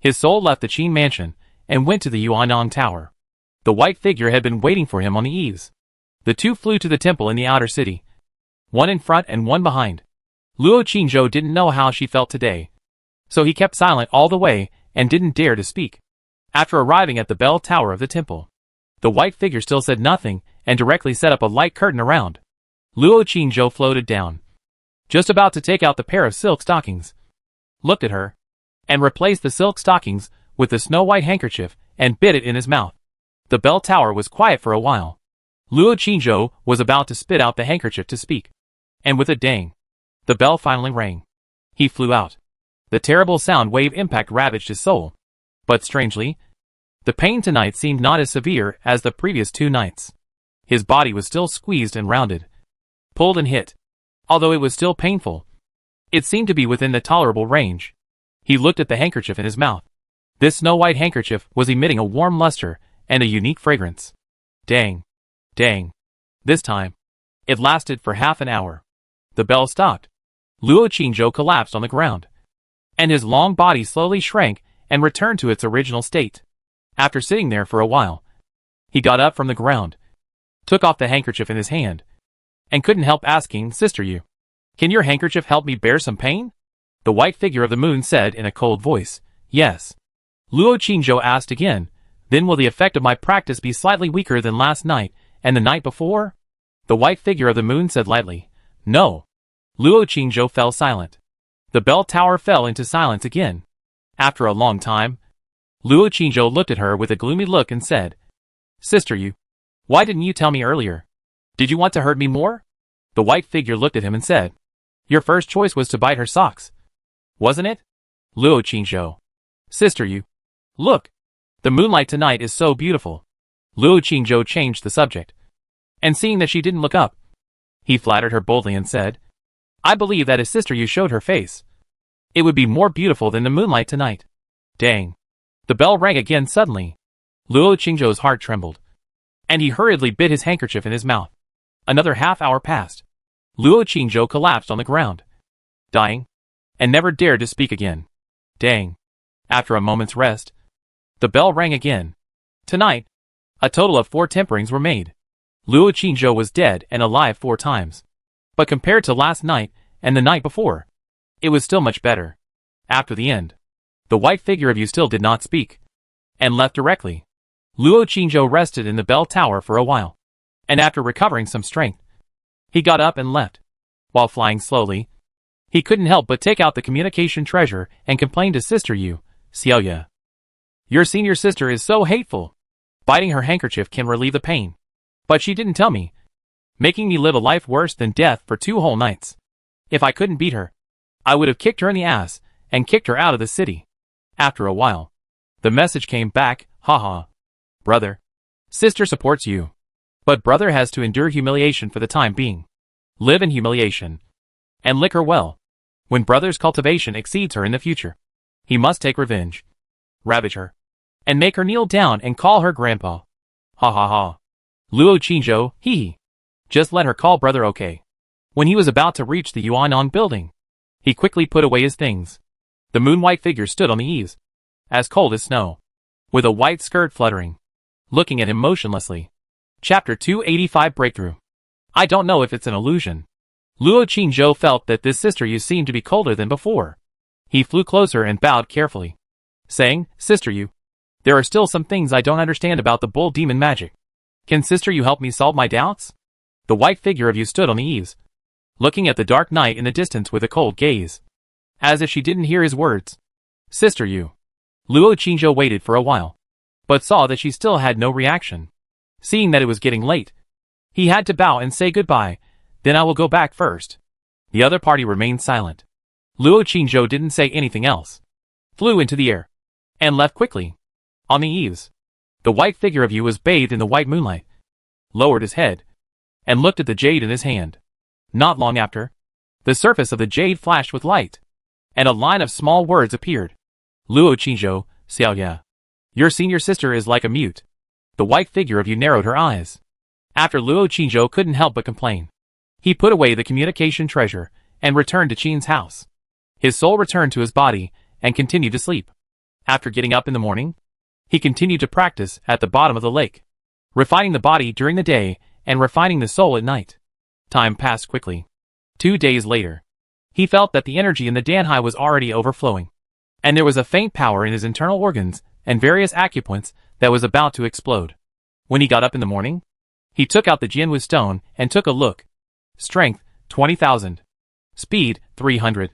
His soul left the Qin mansion and went to the Yuannong Tower. The white figure had been waiting for him on the eaves. The two flew to the temple in the outer city, one in front and one behind. Luo Qingzhou didn't know how she felt today, so he kept silent all the way and didn't dare to speak. After arriving at the bell tower of the temple, the white figure still said nothing and directly set up a light curtain around. Luo Qingzhou floated down, just about to take out the pair of silk stockings, looked at her, and replaced the silk stockings with the snow-white handkerchief and bit it in his mouth. The bell tower was quiet for a while. Luo Qingzhou was about to spit out the handkerchief to speak, and with a dang, the bell finally rang. He flew out. The terrible sound wave impact ravaged his soul. But strangely, the pain tonight seemed not as severe as the previous 2 nights. His body was still squeezed and rounded, pulled and hit. Although it was still painful, it seemed to be within the tolerable range. He looked at the handkerchief in his mouth. This snow-white handkerchief was emitting a warm luster and a unique fragrance. Dang. Dang. This time, it lasted for half an hour. The bell stopped. Luo Qingzhou collapsed on the ground, and his long body slowly shrank and returned to its original state. After sitting there for a while, he got up from the ground, took off the handkerchief in his hand, and couldn't help asking, "Sister Yu, can your handkerchief help me bear some pain?" The white figure of the moon said in a cold voice, "Yes." Luo Qingzhou asked again, "Then will the effect of my practice be slightly weaker than last night and the night before?" The white figure of the moon said lightly, "No." Luo Qingzhou fell silent. The bell tower fell into silence again. After a long time, Luo Qingzhou looked at her with a gloomy look and said, "Sister Yu, why didn't you tell me earlier? Did you want to hurt me more?" The white figure looked at him and said, "Your first choice was to bite her socks, wasn't it?" Luo Qingzhou, "Sister Yu, look, the moonlight tonight is so beautiful." Luo Qingzhou changed the subject, and seeing that she didn't look up, he flattered her boldly and said, "I believe that if Sister Yu showed her face, it would be more beautiful than the moonlight tonight." Dang. The bell rang again suddenly. Luo Qingzhou's heart trembled, and he hurriedly bit his handkerchief in his mouth. Another half hour passed. Luo Qingzhou collapsed on the ground, dying, and never dared to speak again. Dang. After a moment's rest, the bell rang again. Tonight, a total of 4 temperings were made. Luo Qingzhou was dead and alive 4 times. But compared to last night and the night before, it was still much better. After the end, the white figure of Yu still did not speak, and left directly. Luo Qingzhou rested in the bell tower for a while, and after recovering some strength, he got up and left. While flying slowly, he couldn't help but take out the communication treasure and complain to Sister Yu, "Xiaoya, your senior sister is so hateful. Biting her handkerchief can relieve the pain, but she didn't tell me, making me live a life worse than death for 2 whole nights. If I couldn't beat her, I would have kicked her in the ass and kicked her out of the city." After a while, the message came back, "Haha. Brother, sister supports you, but brother has to endure humiliation for the time being. Live in humiliation, and lick her well. When brother's cultivation exceeds her in the future, he must take revenge. ravage her, and make her kneel down and call her grandpa. Ha ha ha. Luo Qingzhou, hee hee. Just let her call brother, okay. When he was about to reach the Yuanan building, he quickly put away his things. The moon-white figure stood on the eaves, as cold as snow, with a white skirt fluttering, looking at him motionlessly. Chapter 285 Breakthrough. I don't know if it's an illusion. Luo Qingzhou felt that this Sister Yu seemed to be colder than before. He flew closer and bowed carefully, saying, Sister Yu, there are still some things I don't understand about the bull demon magic. Can Sister Yu help me solve my doubts? The white figure of Yu stood on the eaves, looking at the dark night in the distance with a cold gaze, as if she didn't hear his words. Sister Yu. Luo Qingzhou waited for a while, but saw that she still had no reaction. Seeing that it was getting late, he had to bow and say goodbye. Then I will go back first. The other party remained silent. Luo Qingzhou didn't say anything else, flew into the air, and left quickly. On the eaves, the white figure of Yu was bathed in the white moonlight, lowered his head, and looked at the jade in his hand. Not long after, the surface of the jade flashed with light, and a line of small words appeared. Luo Qingzhou, Xiaoya. Your senior sister is like a mute. The white figure of Yu narrowed her eyes. After Luo Qingzhou couldn't help but complain. He put away the communication treasure, and returned to Qin's house. His soul returned to his body, and continued to sleep. After getting up in the morning, he continued to practice at the bottom of the lake, refining the body during the day, and refining the soul at night. Time passed quickly. 2 days later, he felt that the energy in the Danhai was already overflowing, and there was a faint power in his internal organs and various acupoints that was about to explode. When he got up in the morning, he took out the Jianwu stone and took a look. Strength, 20,000. Speed, 300.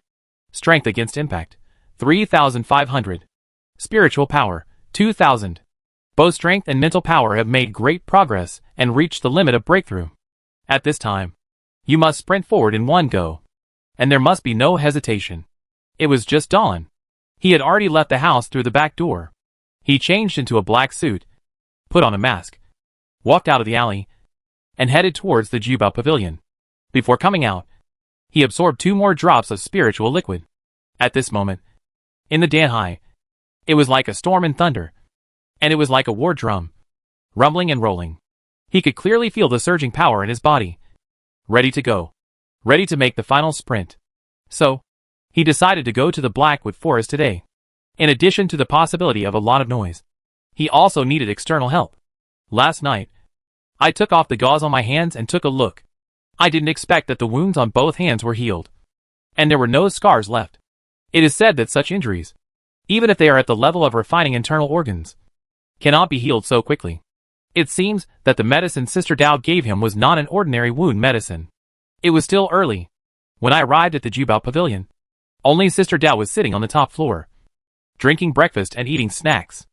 Strength against impact, 3,500. Spiritual power, 2,000. Both strength and mental power have made great progress and reached the limit of breakthrough. At this time, you must sprint forward in one go. And there must be no hesitation. It was just dawn. He had already left the house through the back door. He changed into a black suit, put on a mask, walked out of the alley, and headed towards the Jubao Pavilion. Before coming out, he absorbed 2 more drops of spiritual liquid. At this moment, in the Danhai, it was like a storm and thunder, and it was like a war drum, rumbling and rolling. He could clearly feel the surging power in his body, ready to go, ready to make the final sprint. So, he decided to go to the Blackwood Forest today. In addition to the possibility of a lot of noise, he also needed external help. Last night, I took off the gauze on my hands and took a look. I didn't expect that the wounds on both hands were healed, and there were no scars left. It is said that such injuries, even if they are at the level of refining internal organs, cannot be healed so quickly. It seems that the medicine Sister Dao gave him was not an ordinary wound medicine. It was still early. When I arrived at the Jubao Pavilion, only Sister Dao was sitting on the top floor, drinking breakfast and eating snacks.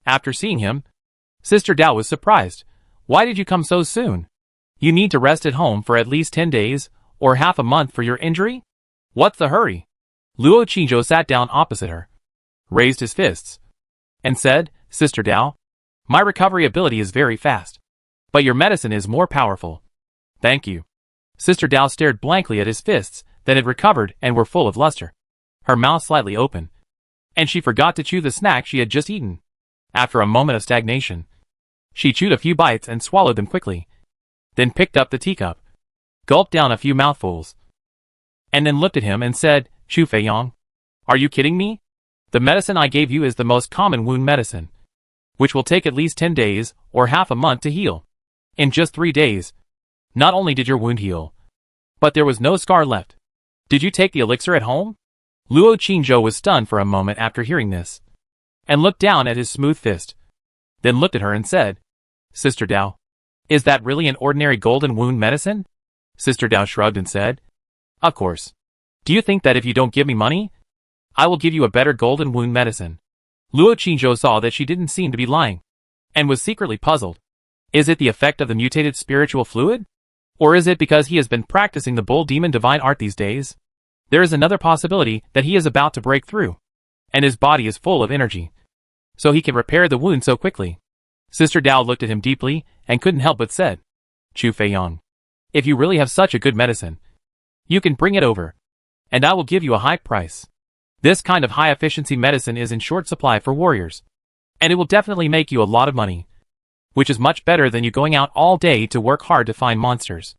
After seeing him, Sister Dao was surprised. Why did you come so soon? You need to rest at home for at least 10 days, or half a month for your injury? What's the hurry? Luo Qingzhou sat down opposite her, raised his fists, and said, Sister Dao, my recovery ability is very fast, but your medicine is more powerful. Thank you. Sister Dao stared blankly at his fists that had recovered and were full of luster, her mouth slightly open, and she forgot to chew the snack she had just eaten. After a moment of stagnation, she chewed a few bites and swallowed them quickly, then picked up the teacup, gulped down a few mouthfuls, and then looked at him and said, Chu Feiyang, are you kidding me? The medicine I gave you is the most common wound medicine, which will take at least 10 days or half a month to heal. In just 3 days, not only did your wound heal, but there was no scar left. Did you take the elixir at home? Luo Qingzhou was stunned for a moment after hearing this, and looked down at his smooth fist, then looked at her and said, Sister Dao, is that really an ordinary golden wound medicine? Sister Dao shrugged and said, Of course. Do you think that if you don't give me money, I will give you a better golden wound medicine? Luo Qingzhou saw that she didn't seem to be lying, and was secretly puzzled. Is it the effect of the mutated spiritual fluid? Or is it because he has been practicing the bull demon divine art these days? There is another possibility that he is about to break through, and his body is full of energy, so he can repair the wound so quickly. Sister Dao looked at him deeply, and couldn't help but said, Chu Feiyang, if you really have such a good medicine, you can bring it over, and I will give you a high price. This kind of high-efficiency medicine is in short supply for warriors. And it will definitely make you a lot of money. Which is much better than you going out all day to work hard to find monsters.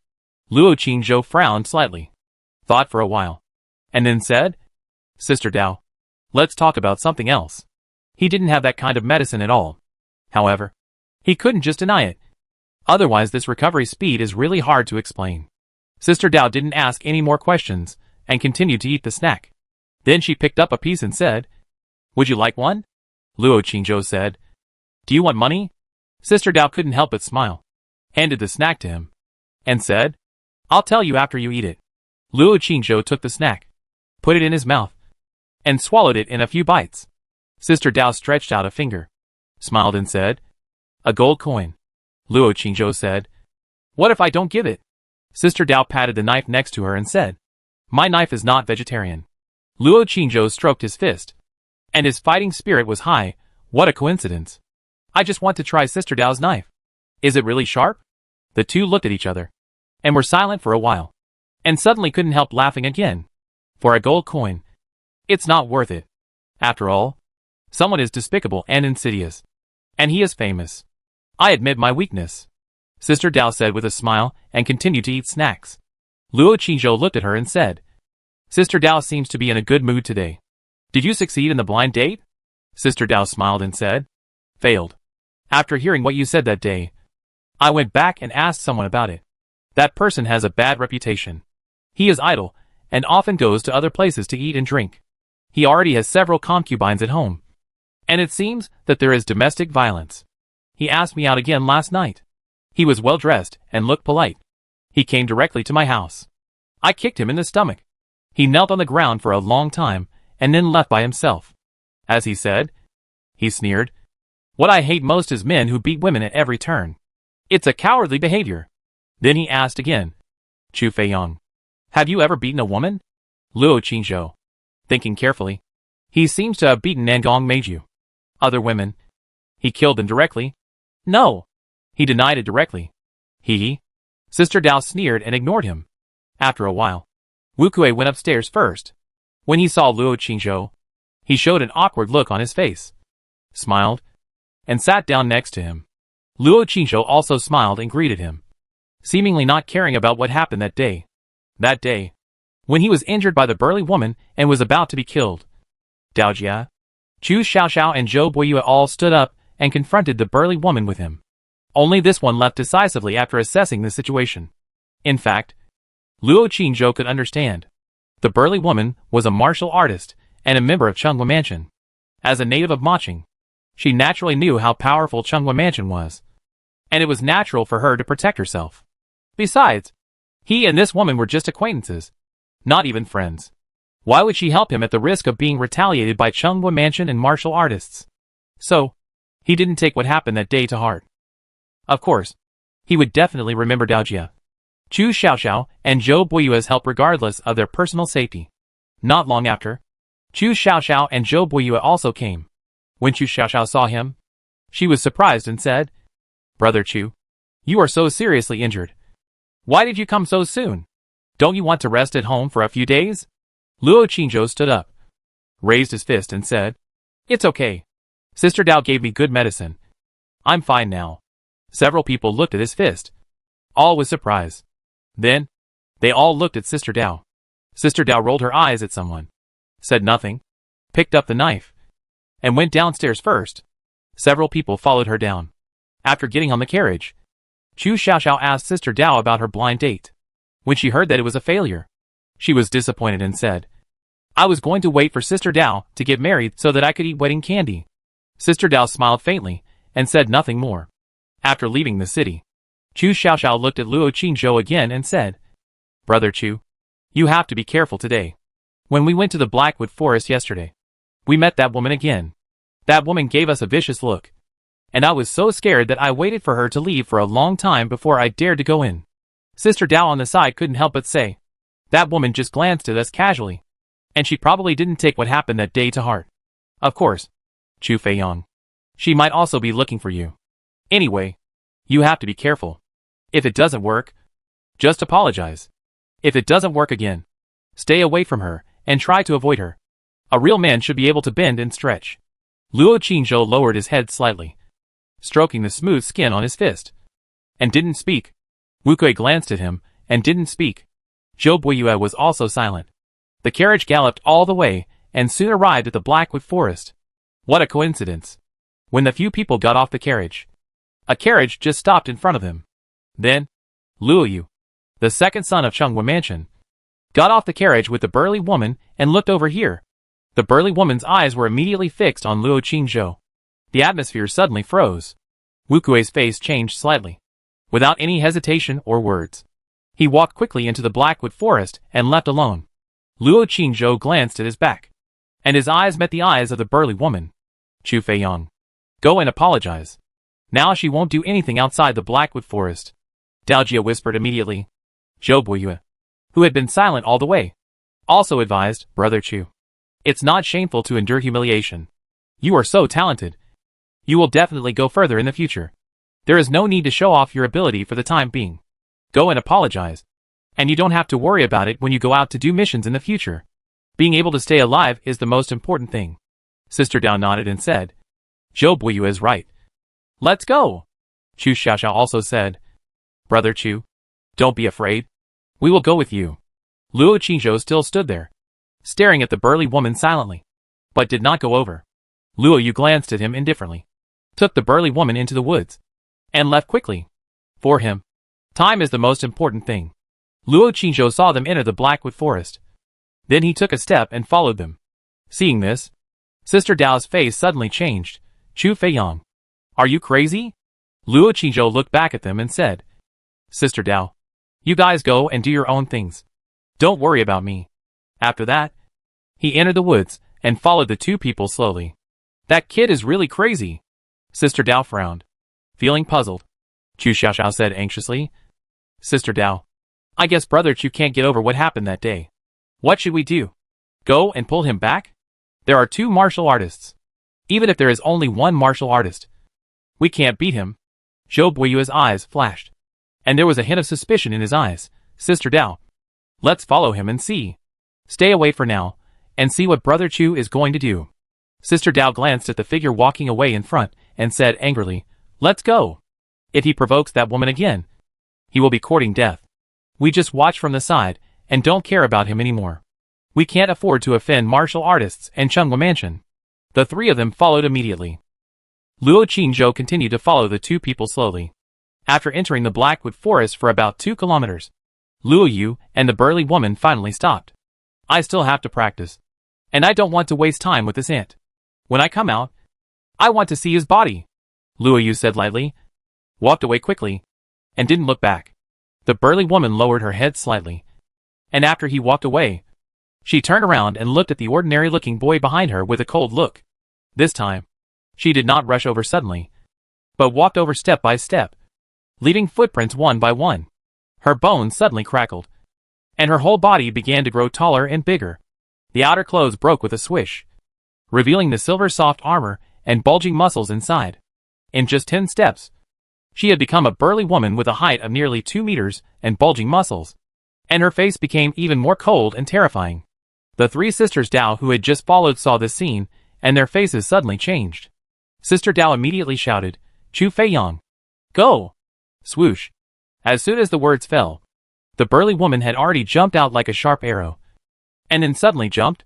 Luo Qingzhou frowned slightly. Thought for a while. And then said, Sister Dao, let's talk about something else. He didn't have that kind of medicine at all. However, he couldn't just deny it. Otherwise this recovery speed is really hard to explain. Sister Dao didn't ask any more questions, and continued to eat the snack. Then she picked up a piece and said, Would you like one? Luo Qingzhou said, Do you want money? Sister Dao couldn't help but smile. Handed the snack to him. And said, I'll tell you after you eat it. Luo Qingzhou took the snack, put it in his mouth, and swallowed it in a few bites. Sister Dao stretched out a finger, smiled and said, A gold coin. Luo Qingzhou said, What if I don't give it? Sister Dao patted the knife next to her and said, My knife is not vegetarian. Luo Qingzhou stroked his fist. And his fighting spirit was high. What a coincidence. I just want to try Sister Dao's knife. Is it really sharp? The two looked at each other, and were silent for a while, and suddenly couldn't help laughing again. For a gold coin. It's not worth it. After all, someone is despicable and insidious. And he is famous. I admit my weakness. Sister Dao said with a smile, and continued to eat snacks. Luo Qingzhou looked at her and said, Sister Dao seems to be in a good mood today. Did you succeed in the blind date? Sister Dao smiled and said, Failed. After hearing what you said that day, I went back and asked someone about it. That person has a bad reputation. He is idle, and often goes to other places to eat and drink. He already has several concubines at home. And it seems that there is domestic violence. He asked me out again last night. He was well dressed and looked polite. He came directly to my house. I kicked him in the stomach. He knelt on the ground for a long time, and then left by himself. As he said, he sneered, What I hate most is men who beat women at every turn. It's a cowardly behavior. Then he asked again, Chu Feiyang, have you ever beaten a woman? Luo Qingzhou, thinking carefully, he seems to have beaten Nangong Meiju. Other women, he killed them directly. No, he denied it directly. Sister Dao sneered and ignored him. After a while, Wu Kuei went upstairs first. When he saw Luo Qingzhou, he showed an awkward look on his face, smiled, and sat down next to him. Luo Qingzhou also smiled and greeted him, seemingly not caring about what happened that day. That day, when he was injured by the burly woman and was about to be killed. Dao Jia, Chu Xiaoxiao and Zhou Boyue all stood up and confronted the burly woman with him. Only this one left decisively after assessing the situation. In fact, Luo Qingzhou could understand. The burly woman was a martial artist and a member of Chunghua Mansion. As a native of Maching, she naturally knew how powerful Chunghua Mansion was, and it was natural for her to protect herself. Besides, he and this woman were just acquaintances, not even friends. Why would she help him at the risk of being retaliated by Chunghua Mansion and martial artists? So, he didn't take what happened that day to heart. Of course, he would definitely remember Dao Jia, Chu Xiaoxiao, and Zhou Boyue's help regardless of their personal safety. Not long after, Chu Xiaoxiao and Zhou Boyue also came. When Chu Xiaoxiao saw him, she was surprised and said, Brother Chu, you are so seriously injured. Why did you come so soon? Don't you want to rest at home for a few days? Luo Qingzhou stood up, raised his fist and said, It's okay. Sister Dao gave me good medicine. I'm fine now. Several people looked at his fist, all with surprise. Then, they all looked at Sister Dao. Sister Dao rolled her eyes at someone, said nothing, picked up the knife, and went downstairs first. Several people followed her down. After getting on the carriage, Chu Xiaoxiao asked Sister Dao about her blind date. When she heard that it was a failure, she was disappointed and said, I was going to wait for Sister Dao to get married so that I could eat wedding candy. Sister Dao smiled faintly and said nothing more. After leaving the city, Chu Xiaoxiao looked at Luo Qingzhou again and said, Brother Chu, you have to be careful today. When we went to the Blackwood Forest yesterday, we met that woman again. That woman gave us a vicious look, and I was so scared that I waited for her to leave for a long time before I dared to go in. Sister Dao on the side couldn't help but say, That woman just glanced at us casually, and she probably didn't take what happened that day to heart. Of course, Chu Feiyang, she might also be looking for you. Anyway, you have to be careful. If it doesn't work, just apologize. If it doesn't work again, stay away from her and try to avoid her. A real man should be able to bend and stretch. Luo Qingzhou lowered his head slightly, stroking the smooth skin on his fist, and didn't speak. Wu Kui glanced at him, and didn't speak. Zhou Buiyue was also silent. The carriage galloped all the way, and soon arrived at the Blackwood Forest. What a coincidence. When the few people got off the carriage, a carriage just stopped in front of them. Then, Luo Yu, the second son of Chengwa Mansion, got off the carriage with the burly woman and looked over here. The burly woman's eyes were immediately fixed on Luo Qingzhou. The atmosphere suddenly froze. Wu Kui's face changed slightly. Without any hesitation or words, he walked quickly into the Blackwood Forest and left alone. Luo Qingzhou glanced at his back, and his eyes met the eyes of the burly woman. Chu Feiyang, go and apologize. Now she won't do anything outside the Blackwood Forest. Dao Jia whispered immediately. Zhou Buiyue, who had been silent all the way, also advised, Brother Chu, it's not shameful to endure humiliation. You are so talented. You will definitely go further in the future. There is no need to show off your ability for the time being. Go and apologize. And you don't have to worry about it when you go out to do missions in the future. Being able to stay alive is the most important thing. Sister Dao nodded and said, Zhou Buiyue is right. Let's go. Chu Xiaoxiao also said, Brother Chu, don't be afraid. We will go with you. Luo Qingzhou still stood there, staring at the burly woman silently, but did not go over. Luo Yu glanced at him indifferently, took the burly woman into the woods, and left quickly. For him, time is the most important thing. Luo Qingzhou saw them enter the Blackwood Forest. Then he took a step and followed them. Seeing this, Sister Dao's face suddenly changed. Chu Feiyang, are you crazy? Luo Qingzhou looked back at them and said, Sister Dao, you guys go and do your own things. Don't worry about me. After that, he entered the woods and followed the two people slowly. That kid is really crazy. Sister Dao frowned, feeling puzzled. Chu Xiaoxiao said anxiously, Sister Dao, I guess Brother Chu can't get over what happened that day. What should we do? Go and pull him back? There are two martial artists. Even if there is only one martial artist, we can't beat him. Zhou Buiyue's eyes flashed, and there was a hint of suspicion in his eyes. Sister Dao, let's follow him and see. Stay away for now, and see what Brother Chu is going to do. Sister Dao glanced at the figure walking away in front, and said angrily, Let's go. If he provokes that woman again, he will be courting death. We just watch from the side, and don't care about him anymore. We can't afford to offend martial artists and Chengwa Mansion. The three of them followed immediately. Luo Qingzhou continued to follow the two people slowly. After entering the Blackwood Forest for about 2 kilometers, Luo Yu and the burly woman finally stopped. I still have to practice, and I don't want to waste time with this ant. When I come out, I want to see his body, Luo Yu said lightly, walked away quickly, and didn't look back. The burly woman lowered her head slightly, and after he walked away, she turned around and looked at the ordinary-looking boy behind her with a cold look. This time, she did not rush over suddenly, but walked over step by step, leaving footprints one by one. Her bones suddenly crackled, and her whole body began to grow taller and bigger. The outer clothes broke with a swish, revealing the silver soft armor and bulging muscles inside. In just 10 steps, she had become a burly woman with a height of nearly 2 meters and bulging muscles, and her face became even more cold and terrifying. The three sisters Dao who had just followed saw this scene, and their faces suddenly changed. Sister Dao immediately shouted, Chu Feiyang, go! Swoosh. As soon as the words fell, the burly woman had already jumped out like a sharp arrow, and then suddenly jumped,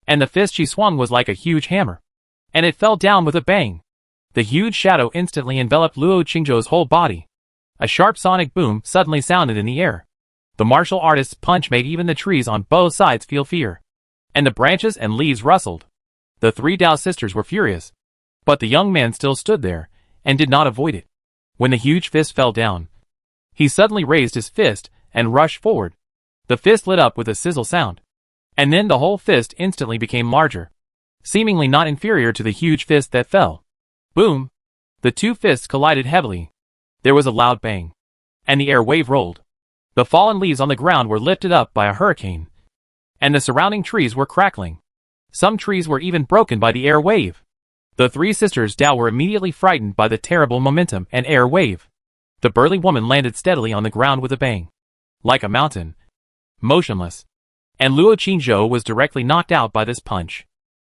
and the fist she swung was like a huge hammer, and it fell down with a bang. The huge shadow instantly enveloped Luo Qingzhou's whole body. A sharp sonic boom suddenly sounded in the air. The martial artist's punch made even the trees on both sides feel fear, and the branches and leaves rustled. The three Dao sisters were furious, but the young man still stood there, and did not avoid it. When the huge fist fell down, he suddenly raised his fist and rushed forward. The fist lit up with a sizzle sound, and then the whole fist instantly became larger, seemingly not inferior to the huge fist that fell. Boom! The two fists collided heavily. There was a loud bang, and the air wave rolled. The fallen leaves on the ground were lifted up by a hurricane, and the surrounding trees were crackling. Some trees were even broken by the air wave. The three sisters Dao were immediately frightened by the terrible momentum and air wave. The burly woman landed steadily on the ground with a bang, like a mountain, motionless, and Luo Qingzhou was directly knocked out by this punch.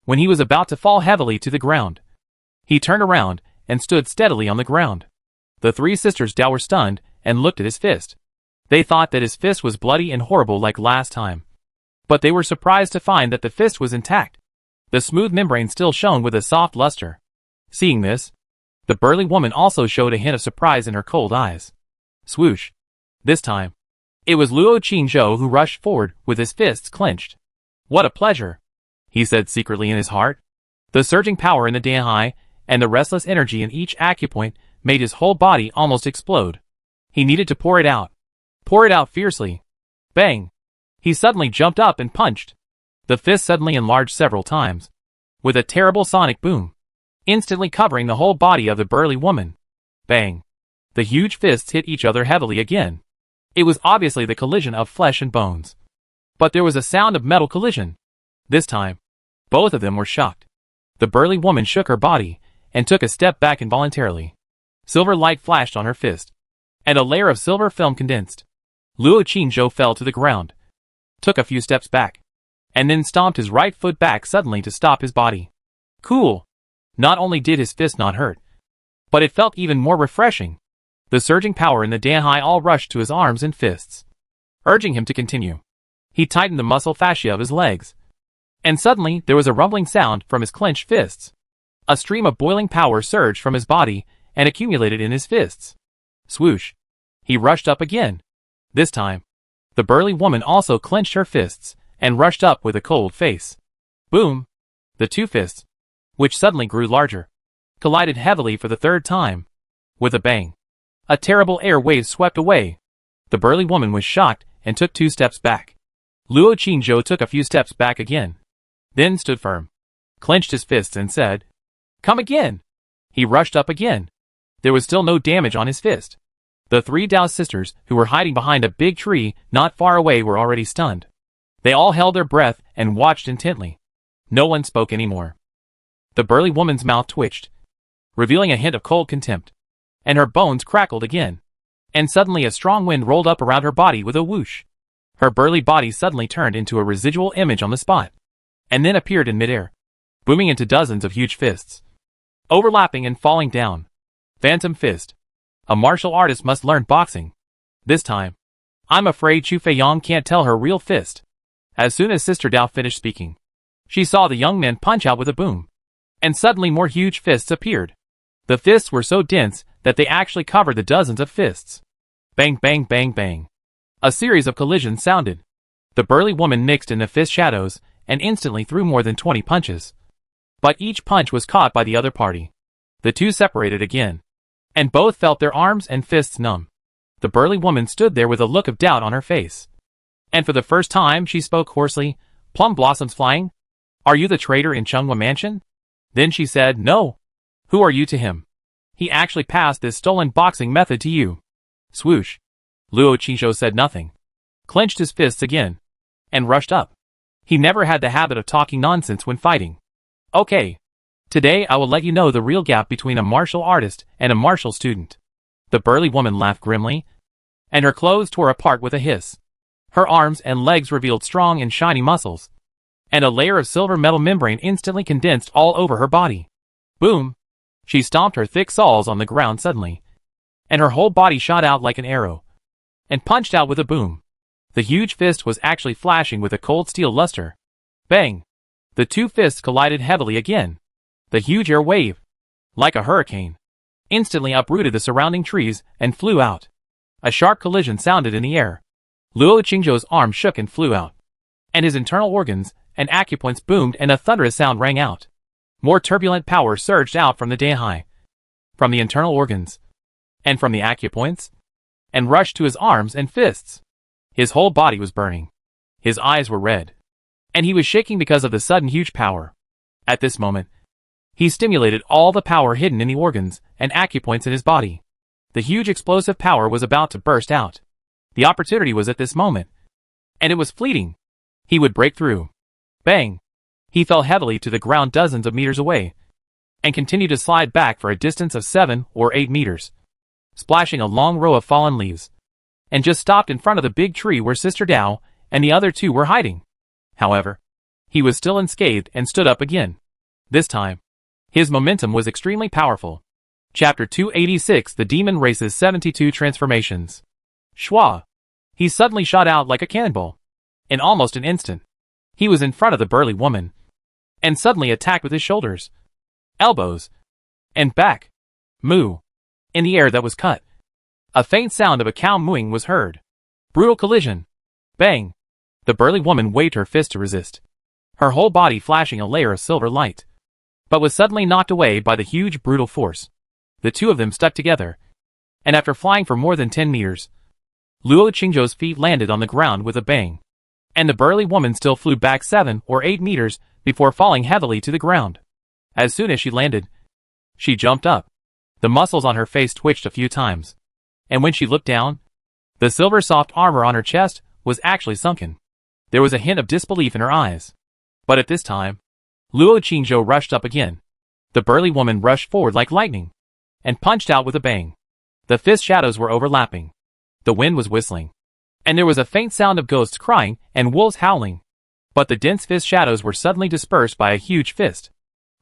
when he was about to fall heavily to the ground. He turned around and stood steadily on the ground. The three sisters Dao were stunned and looked at his fist. They thought that his fist was bloody and horrible like last time. But they were surprised to find that the fist was intact. The smooth membrane still shone with a soft luster. Seeing this, the burly woman also showed a hint of surprise in her cold eyes. Swoosh. This time, it was Luo Qingzhou who rushed forward with his fists clenched. What a pleasure, he said secretly in his heart. The surging power in the Danhai and the restless energy in each acupoint made his whole body almost explode. He needed to pour it out. Pour it out fiercely. Bang! He suddenly jumped up and punched. The fist suddenly enlarged several times, with a terrible sonic boom, instantly covering the whole body of the burly woman. Bang! The huge fists hit each other heavily again. It was obviously the collision of flesh and bones. But there was a sound of metal collision. This time, both of them were shocked. The burly woman shook her body and took a step back involuntarily. Silver light flashed on her fist, and a layer of silver film condensed. Luo Qingzhou fell to the ground, took a few steps back, and then stomped his right foot back suddenly to stop his body. Cool! Not only did his fist not hurt, but it felt even more refreshing. The surging power in the Danhai all rushed to his arms and fists, urging him to continue. He tightened the muscle fascia of his legs, and suddenly there was a rumbling sound from his clenched fists. A stream of boiling power surged from his body and accumulated in his fists. Swoosh! He rushed up again. This time, the burly woman also clenched her fists and rushed up with a cold face. Boom! The two fists, which suddenly grew larger, collided heavily for the third time. With a bang, a terrible air wave swept away. The burly woman was shocked and took 2 steps back. Luo Qingzhou took a few steps back again, then stood firm, clenched his fists and said, "Come again!" He rushed up again. There was still no damage on his fist. The 3 Dao sisters who were hiding behind a big tree not far away were already stunned. They all held their breath and watched intently. No one spoke anymore. The burly woman's mouth twitched, revealing a hint of cold contempt, and her bones crackled again. And suddenly a strong wind rolled up around her body with a whoosh. Her burly body suddenly turned into a residual image on the spot, and then appeared in midair, booming into dozens of huge fists, overlapping and falling down. Phantom fist. A martial artist must learn boxing. This time, I'm afraid Chu Feiyong can't tell her real fist. As soon as Sister Dao finished speaking, she saw the young man punch out with a boom, and suddenly more huge fists appeared. The fists were so dense that they actually covered the dozens of fists. Bang, bang, bang, bang. A series of collisions sounded. The burly woman mixed in the fist shadows and instantly threw more than 20 punches. But each punch was caught by the other party. The two separated again, and both felt their arms and fists numb. The burly woman stood there with a look of doubt on her face. And for the first time she spoke hoarsely, "Plum blossoms flying? Are you the traitor in Chunghua Mansion?" Then she said, "No. Who are you to him? He actually passed this stolen boxing method to you." Swoosh. Luo Qingzhou said nothing, clenched his fists again, and rushed up. He never had the habit of talking nonsense when fighting. "Okay. Today I will let you know the real gap between a martial artist and a martial student." The burly woman laughed grimly, and her clothes tore apart with a hiss. Her arms and legs revealed strong and shiny muscles, and a layer of silver metal membrane instantly condensed all over her body. Boom! She stomped her thick soles on the ground suddenly, and her whole body shot out like an arrow, and punched out with a boom. The huge fist was actually flashing with a cold steel luster. Bang! The two fists collided heavily again. The huge air wave, like a hurricane, instantly uprooted the surrounding trees and flew out. A sharp collision sounded in the air. Luo Qingzhou's arm shook and flew out, and his internal organs and acupoints boomed and a thunderous sound rang out. More turbulent power surged out from the Danhai, from the internal organs, and from the acupoints, and rushed to his arms and fists. His whole body was burning. His eyes were red, and he was shaking because of the sudden huge power. At this moment, he stimulated all the power hidden in the organs and acupoints in his body. The huge explosive power was about to burst out. The opportunity was at this moment, and it was fleeting. He would break through. Bang! He fell heavily to the ground dozens of meters away, and continued to slide back for a distance of 7 or 8 meters, splashing a long row of fallen leaves, and just stopped in front of the big tree where Sister Dao and the other two were hiding. However, He was still unscathed and stood up again. This time, his momentum was extremely powerful. Chapter 286 The Demon Race's 72 Transformations. Schwa! He suddenly shot out like a cannonball. In almost an instant, he was in front of the burly woman, and suddenly attacked with his shoulders, elbows, and back. Moo! In the air that was cut, a faint sound of a cow mooing was heard. Brutal collision. Bang! The burly woman waved her fist to resist, her whole body flashing a layer of silver light, but was suddenly knocked away by the huge brutal force. The two of them stuck together, and after flying for more than 10 meters, Luo Qingzhou's feet landed on the ground with a bang, and the burly woman still flew back 7 or 8 meters before falling heavily to the ground. As soon as she landed, she jumped up. The muscles on her face twitched a few times, and when she looked down, the silver soft armor on her chest was actually sunken. There was a hint of disbelief in her eyes. But at this time, Luo Qingzhou rushed up again. The burly woman rushed forward like lightning, and punched out with a bang. The fist shadows were overlapping. The wind was whistling, and there was a faint sound of ghosts crying and wolves howling. But the dense fist shadows were suddenly dispersed by a huge fist.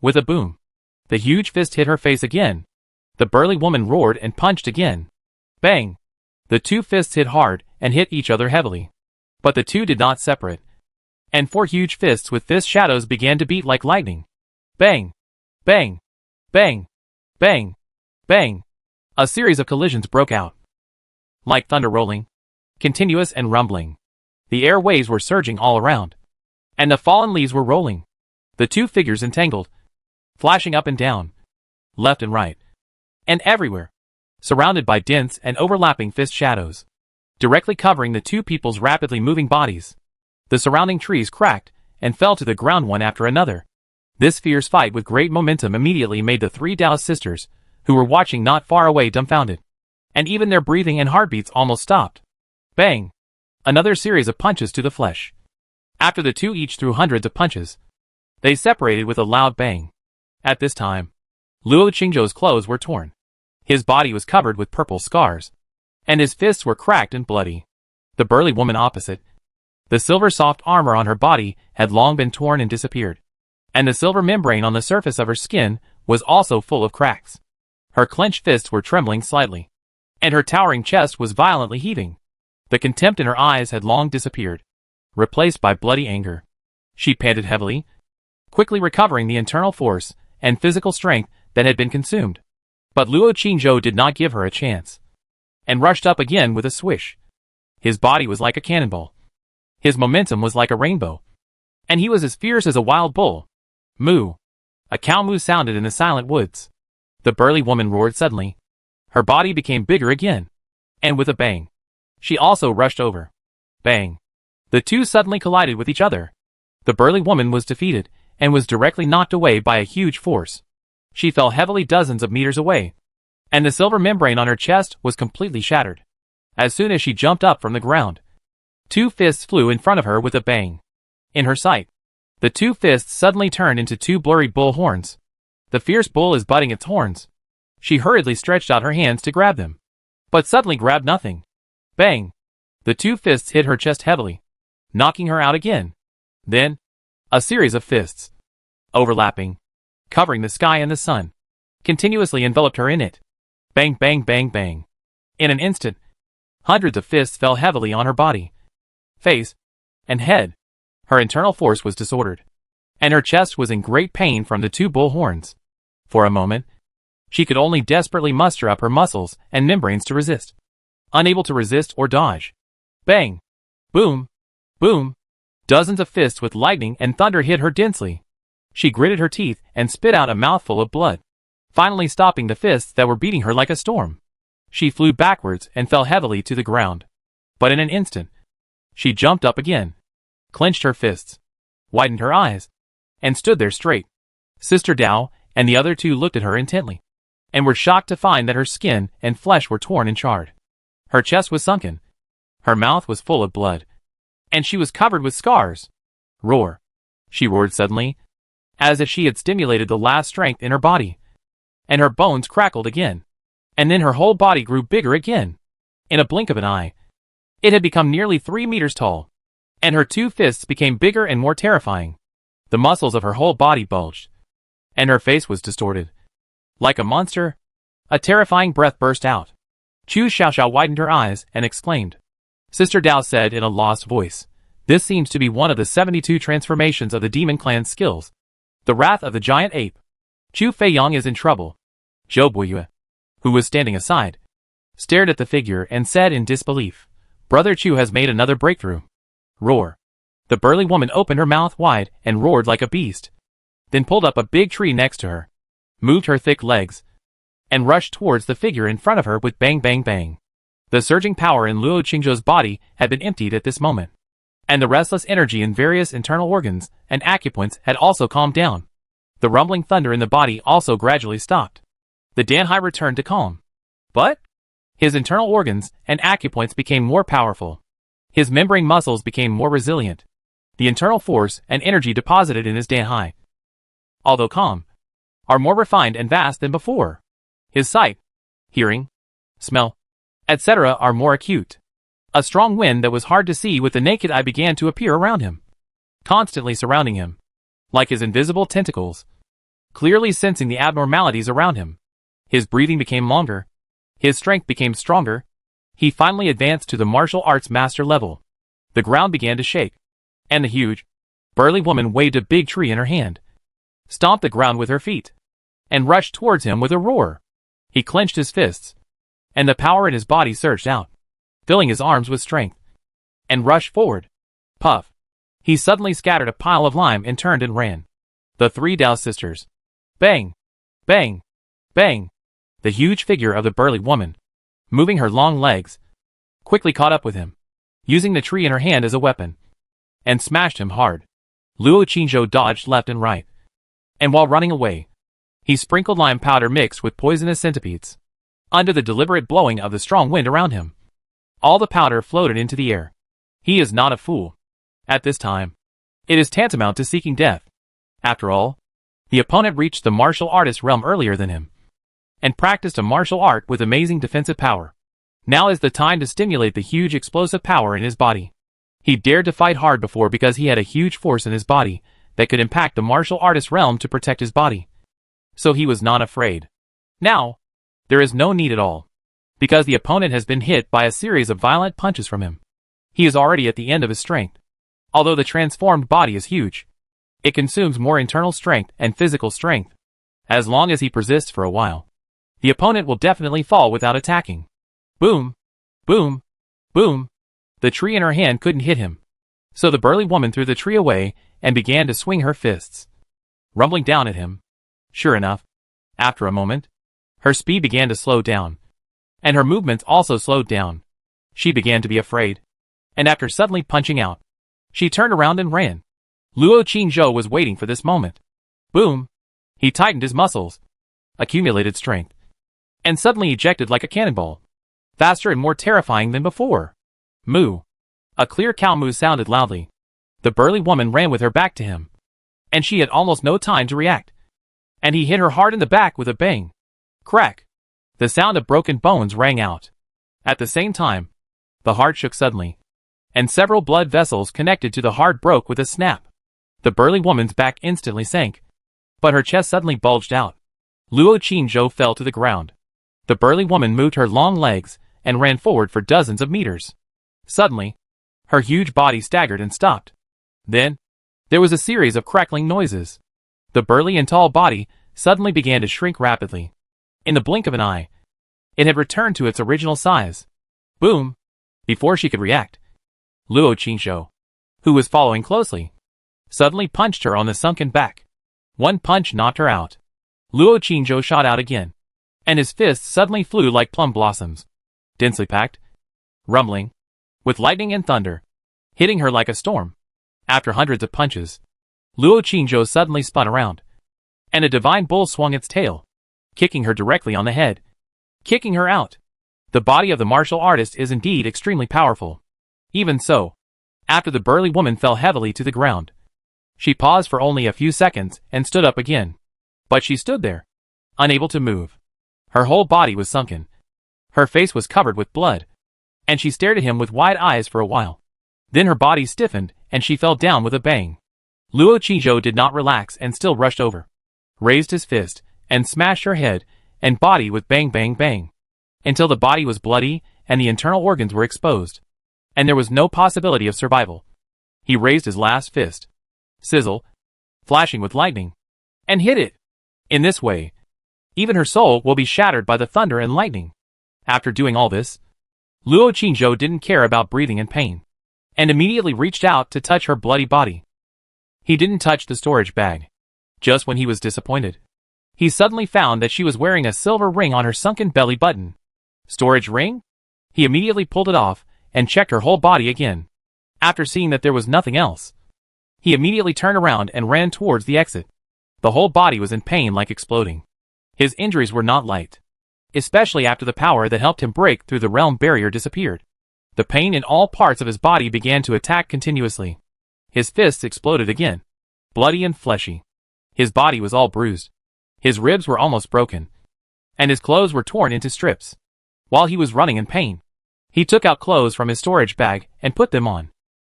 With a boom, the huge fist hit her face again. The burly woman roared and punched again. Bang! The two fists hit hard and hit each other heavily. But the two did not separate, and 4 huge fists with fist shadows began to beat like lightning. Bang! Bang! Bang! Bang! Bang! A series of collisions broke out, like thunder rolling, continuous and rumbling. The air waves were surging all around, and the fallen leaves were rolling. The two figures entangled, flashing up and down, left and right, and everywhere, surrounded by dense and overlapping fist shadows, directly covering the two people's rapidly moving bodies. The surrounding trees cracked and fell to the ground one after another. This fierce fight with great momentum immediately made the 3 Dao sisters, who were watching not far away, dumbfounded, and even their breathing and heartbeats almost stopped. Bang! Another series of punches to the flesh. After the two each threw hundreds of punches, they separated with a loud bang. At this time, Luo Qingzhou's clothes were torn. His body was covered with purple scars, and his fists were cracked and bloody. The burly woman opposite, the silver soft armor on her body had long been torn and disappeared, and the silver membrane on the surface of her skin was also full of cracks. Her clenched fists were trembling slightly, and her towering chest was violently heaving. The contempt in her eyes had long disappeared, replaced by bloody anger. She panted heavily, quickly recovering the internal force and physical strength that had been consumed. But Luo Qingzhou did not give her a chance, and rushed up again with a swish. His body was like a cannonball. His momentum was like a rainbow, and he was as fierce as a wild bull. Moo! A cow moo sounded in the silent woods. The burly woman roared suddenly. Her body became bigger again, and with a bang, she also rushed over. Bang! The two suddenly collided with each other. The burly woman was defeated, and was directly knocked away by a huge force. She fell heavily dozens of meters away, and the silver membrane on her chest was completely shattered. As soon as she jumped up from the ground, 2 fists flew in front of her with a bang. In her sight, the 2 fists suddenly turned into 2 blurry bull horns. The fierce bull is butting its horns. She hurriedly stretched out her hands to grab them, but suddenly grabbed nothing. Bang! The 2 fists hit her chest heavily, knocking her out again. Then, a series of fists, overlapping, covering the sky and the sun, continuously enveloped her in it. Bang, bang, bang, bang. In an instant, hundreds of fists fell heavily on her body, face, and head. Her internal force was disordered, and her chest was in great pain from the 2 bull horns. For a moment, she could only desperately muster up her muscles and membranes to resist, unable to resist or dodge. Bang! Boom! Boom! Dozens of fists with lightning and thunder hit her densely. She gritted her teeth and spit out a mouthful of blood, finally stopping the fists that were beating her like a storm. She flew backwards and fell heavily to the ground. But in an instant, she jumped up again, clenched her fists, widened her eyes, and stood there straight. Sister Dao and the other 2 looked at her intently, and were shocked to find that her skin and flesh were torn and charred. Her chest was sunken, her mouth was full of blood, and she was covered with scars. Roar! She roared suddenly, as if she had stimulated the last strength in her body, and her bones crackled again. And then her whole body grew bigger again. In a blink of an eye, it had become nearly 3 meters tall, and her 2 fists became bigger and more terrifying. The muscles of her whole body bulged, and her face was distorted. Like a monster, a terrifying breath burst out. Chu Xiaoxiao widened her eyes and exclaimed. Sister Dao said in a lost voice, "This seems to be one of the 72 transformations of the Demon Clan's skills. The Wrath of the Giant Ape. Chu Feiyang is in trouble." Zhou Buiyue, who was standing aside, stared at the figure and said in disbelief, "Brother Chu has made another breakthrough." Roar. The burly woman opened her mouth wide and roared like a beast, then pulled up a big tree next to her, moved her thick legs, and rushed towards the figure in front of her with bang bang bang. The surging power in Luo Qingzhou's body had been emptied at this moment, and the restless energy in various internal organs and acupoints had also calmed down. The rumbling thunder in the body also gradually stopped. The Danhai returned to calm. But his internal organs and acupoints became more powerful. His membrane muscles became more resilient. The internal force and energy deposited in his Danhai, although calm, are more refined and vast than before. His sight, hearing, smell, etc. are more acute. A strong wind that was hard to see with the naked eye began to appear around him, constantly surrounding him, like his invisible tentacles, clearly sensing the abnormalities around him. His breathing became longer. His strength became stronger. He finally advanced to the martial arts master level. The ground began to shake, and the huge, burly woman waved a big tree in her hand, stomped the ground with her feet, and rushed towards him with a roar. He clenched his fists, and the power in his body surged out, filling his arms with strength, and rushed forward. Puff. He suddenly scattered a pile of lime and turned and ran. The three Dao sisters. Bang! Bang! Bang! The huge figure of the burly woman, moving her long legs, quickly caught up with him, using the tree in her hand as a weapon, and smashed him hard. Luo Qingzhou dodged left and right, and while running away, he sprinkled lime powder mixed with poisonous centipedes. Under the deliberate blowing of the strong wind around him, all the powder floated into the air. He is not a fool. At this time, it is tantamount to seeking death. After all, the opponent reached the martial artist realm earlier than him, and practiced a martial art with amazing defensive power. Now is the time to stimulate the huge explosive power in his body. He dared to fight hard before because he had a huge force in his body that could impact the martial artist realm to protect his body. So he was not afraid. Now, there is no need at all, because the opponent has been hit by a series of violent punches from him. He is already at the end of his strength. Although the transformed body is huge, it consumes more internal strength and physical strength. As long as he persists for a while, the opponent will definitely fall without attacking. Boom! Boom! Boom! The tree in her hand couldn't hit him, so the burly woman threw the tree away and began to swing her fists, rumbling down at him. Sure enough, after a moment, her speed began to slow down, and her movements also slowed down. She began to be afraid, and after suddenly punching out, she turned around and ran. Luo Qingzhou was waiting for this moment. Boom! He tightened his muscles, accumulated strength, and suddenly ejected like a cannonball, faster and more terrifying than before. Moo! A clear cow moo sounded loudly. The burly woman ran with her back to him, and she had almost no time to react, and he hit her hard in the back with a bang. Crack! The sound of broken bones rang out. At the same time, the heart shook suddenly, and several blood vessels connected to the heart broke with a snap. The burly woman's back instantly sank, but her chest suddenly bulged out. Luo Qingzhou fell to the ground. The burly woman moved her long legs and ran forward for dozens of meters. Suddenly, her huge body staggered and stopped. Then, there was a series of crackling noises. The burly and tall body suddenly began to shrink rapidly. In the blink of an eye, it had returned to its original size. Boom! Before she could react, Luo Qingzhou, who was following closely, suddenly punched her on the sunken back. One punch knocked her out. Luo Qingzhou shot out again, and his fists suddenly flew like plum blossoms, densely packed, rumbling, with lightning and thunder, hitting her like a storm. After hundreds of punches, Luo Qingzhou suddenly spun around, and a divine bull swung its tail, kicking her directly on the head, kicking her out. The body of the martial artist is indeed extremely powerful. Even so, after the burly woman fell heavily to the ground, she paused for only a few seconds and stood up again. But she stood there, unable to move. Her whole body was sunken. Her face was covered with blood, and she stared at him with wide eyes for a while. Then her body stiffened and she fell down with a bang. Luo Qingzhou did not relax and still rushed over, raised his fist, and smashed her head and body with bang bang bang, until the body was bloody and the internal organs were exposed, and there was no possibility of survival. He raised his last fist, sizzle, flashing with lightning, and hit it. In this way, even her soul will be shattered by the thunder and lightning. After doing all this, Luo Qingzhou didn't care about breathing in pain, and immediately reached out to touch her bloody body. He didn't touch the storage bag. Just when he was disappointed, he suddenly found that she was wearing a silver ring on her sunken belly button. Storage ring? He immediately pulled it off and checked her whole body again. After seeing that there was nothing else, he immediately turned around and ran towards the exit. The whole body was in pain like exploding. His injuries were not light, especially after the power that helped him break through the realm barrier disappeared. The pain in all parts of his body began to attack continuously. His fists exploded again, bloody and fleshy. His body was all bruised. His ribs were almost broken, and his clothes were torn into strips. While he was running in pain, he took out clothes from his storage bag and put them on.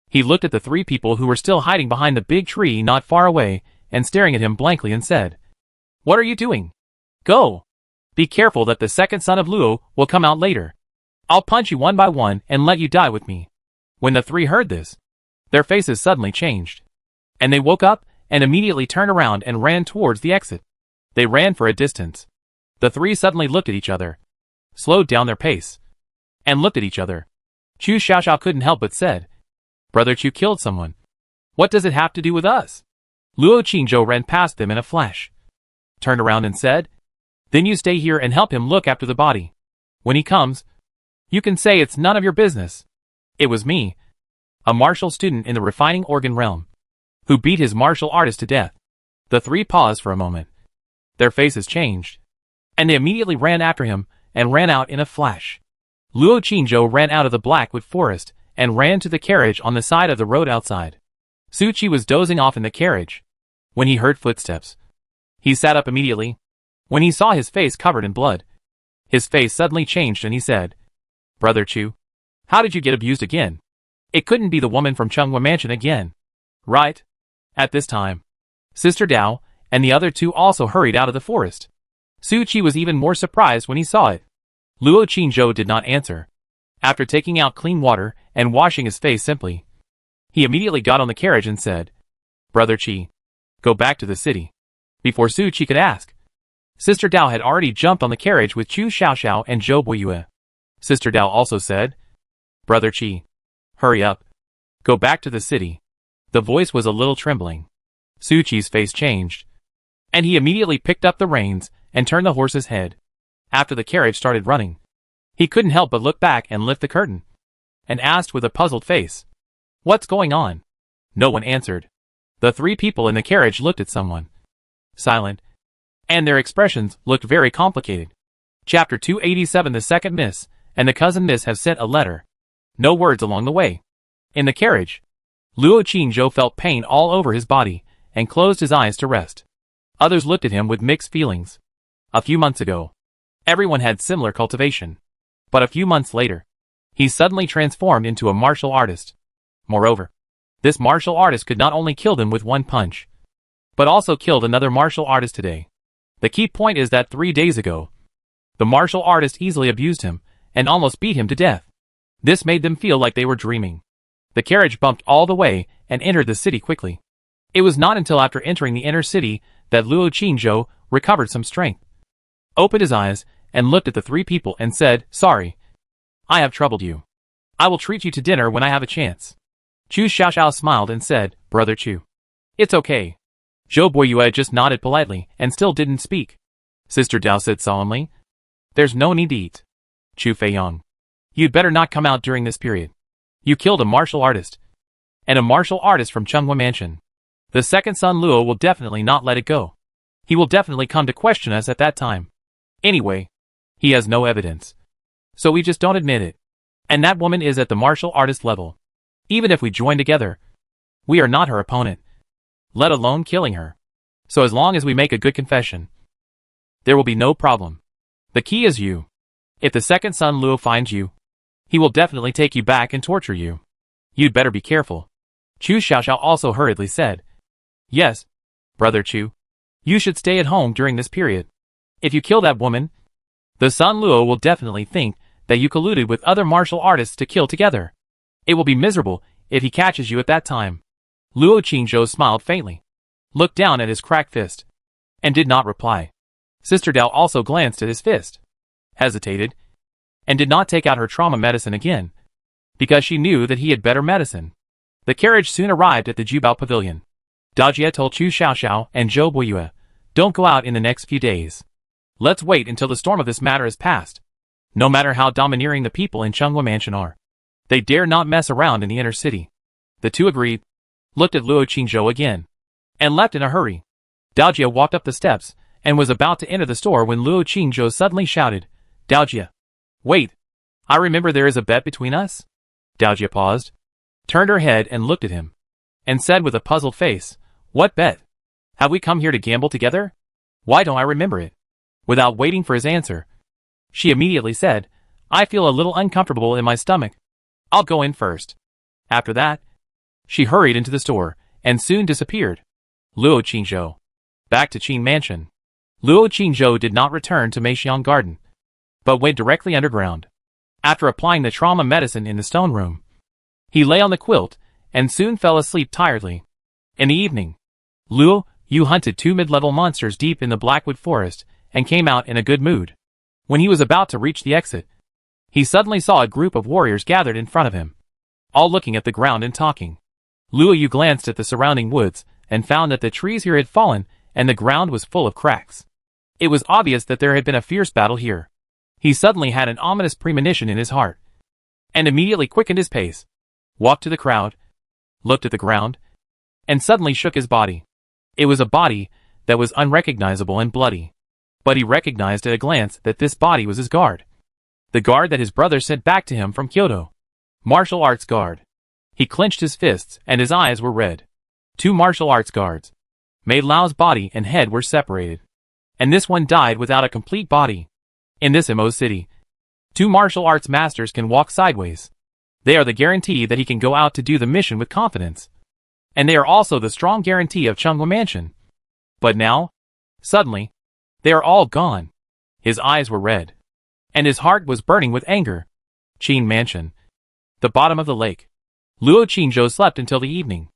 He looked at the three people who were still hiding behind the big tree not far away and staring at him blankly and said, "What are you doing? Go! Be careful that the second son of Luo will come out later. I'll punch you one by one and let you die with me." When the three heard this, their faces suddenly changed, and they woke up and immediately turned around and ran towards the exit. They ran for a distance. The three suddenly looked at each other, slowed down their pace, and looked at each other. Chu Xiaoxiao couldn't help but said, "Brother Chu killed someone. What does it have to do with us?" Luo Qingzhou ran past them in a flash, turned around and said, "Then you stay here and help him look after the body. When he comes, you can say it's none of your business. It was me, a martial student in the refining organ realm, who beat his martial artist to death." The three paused for a moment. Their faces changed, and they immediately ran after him and ran out in a flash. Luo Qingzhou ran out of the blackwood forest and ran to the carriage on the side of the road outside. Su Qi was dozing off in the carriage when he heard footsteps. He sat up immediately when he saw his face covered in blood. His face suddenly changed and he said, "Brother Chu, how did you get abused again? It couldn't be the woman from Chunghua Mansion again, right?" At this time, Sister Dao and the other two also hurried out of the forest. Su Qi was even more surprised when he saw it. Luo Qingzhou did not answer. After taking out clean water and washing his face simply, he immediately got on the carriage and said, "Brother Qi, go back to the city." Before Su Qi could ask, Sister Dao had already jumped on the carriage with Chu Xiaoxiao and Zhou Boyue. Sister Dao also said, "Brother Qi, hurry up. Go back to the city." The voice was a little trembling. Su Qi's face changed, and he immediately picked up the reins and turned the horse's head. After the carriage started running, he couldn't help but look back and lift the curtain, and asked with a puzzled face, "What's going on?" No one answered. The three people in the carriage looked at someone, silent, and their expressions looked very complicated. Chapter 287. The second miss and the cousin miss have sent a letter. No words along the way. In the carriage, Luo Qingzhou felt pain all over his body and closed his eyes to rest. Others looked at him with mixed feelings. A few months ago, everyone had similar cultivation. But a few months later, he suddenly transformed into a martial artist. Moreover, this martial artist could not only kill them with one punch, but also killed another martial artist today. The key point is that 3 days ago, the martial artist easily abused him and almost beat him to death. This made them feel like they were dreaming. The carriage bumped all the way and entered the city quickly. It was not until after entering the inner city that Luo Qingzhou recovered some strength, opened his eyes, and looked at the three people and said, "Sorry, I have troubled you. I will treat you to dinner when I have a chance." Chu Xiaoxiao smiled and said, "Brother Chu, it's okay." Zhou Boyue just nodded politely and still didn't speak. Sister Dao said solemnly, "There's no need to eat. Chu Feiyong, you'd better not come out during this period. You killed a martial artist, and a martial artist from Chunghua Mansion. The second son Luo will definitely not let it go. He will definitely come to question us at that time. Anyway, he has no evidence, so we just don't admit it. And that woman is at the martial artist level. Even if we join together, we are not her opponent, let alone killing her. So as long as we make a good confession, there will be no problem. The key is you. If the second son Luo finds you, he will definitely take you back and torture you. You'd better be careful." Chu Xiaoxiao also hurriedly said, Yes, Brother Chu. You should stay at home during this period. If you kill that woman, the son Luo will definitely think that you colluded with other martial artists to kill together. It will be miserable if he catches you at that time. Luo Qingzhou smiled faintly, looked down at his cracked fist, and did not reply. Sister Dao also glanced at his fist, hesitated, and did not take out her trauma medicine again, because she knew that he had better medicine. The carriage soon arrived at the Jubao Pavilion. Dajie told Chu Xiaoxiao and Zhou Boyue, "Don't go out in the next few days. Let's wait until the storm of this matter has passed. No matter how domineering the people in Chunghua Mansion are, they dare not mess around in the inner city." The two agreed, looked at Luo Qingzhou again, and left in a hurry. Daojia walked up the steps and was about to enter the store when Luo Qingzhou suddenly shouted, "Daojia! Wait! I remember there is a bet between us?" Daojia paused, turned her head and looked at him, and said with a puzzled face, "What bet? Have we come here to gamble together? Why don't I remember it?" Without waiting for his answer, she immediately said, "I feel a little uncomfortable in my stomach. I'll go in first." After that, she hurried into the store, and soon disappeared. Luo Qingzhou. Back to Qin Mansion. Luo Qingzhou did not return to Meixiang Garden, but went directly underground. After applying the trauma medicine in the stone room, he lay on the quilt, and soon fell asleep tiredly. In the evening, Luo Yu hunted 2 mid-level monsters deep in the Blackwood Forest, and came out in a good mood. When he was about to reach the exit, he suddenly saw a group of warriors gathered in front of him, all looking at the ground and talking. Luo Yu glanced at the surrounding woods, and found that the trees here had fallen, and the ground was full of cracks. It was obvious that there had been a fierce battle here. He suddenly had an ominous premonition in his heart, and immediately quickened his pace, walked to the crowd, looked at the ground, and suddenly shook his body. It was a body that was unrecognizable and bloody. But he recognized at a glance that this body was his guard. The guard that his brother sent back to him from Kyoto. Martial arts guard. He clenched his fists, and his eyes were red. 2 martial arts guards. Mei Lao's body and head were separated, and this one died without a complete body. In this Imo city, 2 martial arts masters can walk sideways. They are the guarantee that he can go out to do the mission with confidence. And they are also the strong guarantee of Chunghua Mansion. But now, suddenly, they are all gone. His eyes were red, and his heart was burning with anger. Qin Mansion. The bottom of the lake. Luo Qingzhou slept until the evening.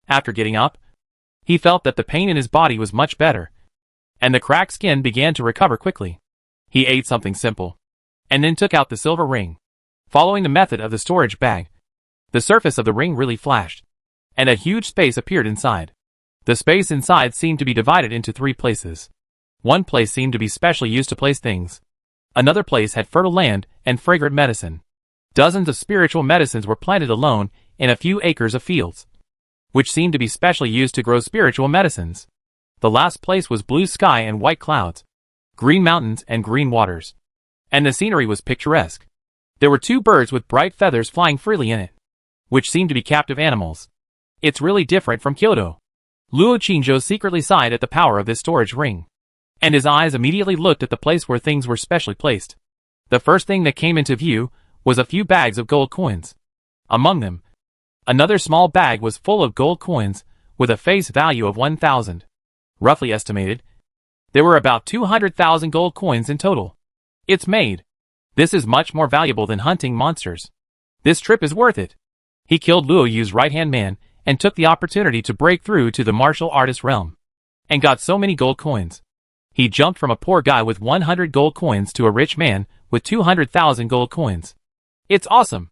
After getting up, he felt that the pain in his body was much better, and the cracked skin began to recover quickly. He ate something simple, and then took out the silver ring. Following the method of the storage bag, the surface of the ring really flashed, and a huge space appeared inside. The space inside seemed to be divided into 3 places. One place seemed to be specially used to place things. Another place had fertile land and fragrant medicine. Dozens of spiritual medicines were planted alone in a few acres of fields, which seemed to be specially used to grow spiritual medicines. The last place was blue sky and white clouds, green mountains and green waters, and the scenery was picturesque. There were 2 birds with bright feathers flying freely in it, which seemed to be captive animals. It's really different from Kyoto. Luo Qingzhou secretly sighed at the power of this storage ring, and his eyes immediately looked at the place where things were specially placed. The first thing that came into view was a few bags of gold coins. Among them, another small bag was full of gold coins with a face value of 1,000. Roughly estimated, there were about 200,000 gold coins in total. It's made. This is much more valuable than hunting monsters. This trip is worth it. He killed Luo Yu's right-hand man and took the opportunity to break through to the martial artist realm, and got so many gold coins. He jumped from a poor guy with 100 gold coins to a rich man with 200,000 gold coins. It's awesome.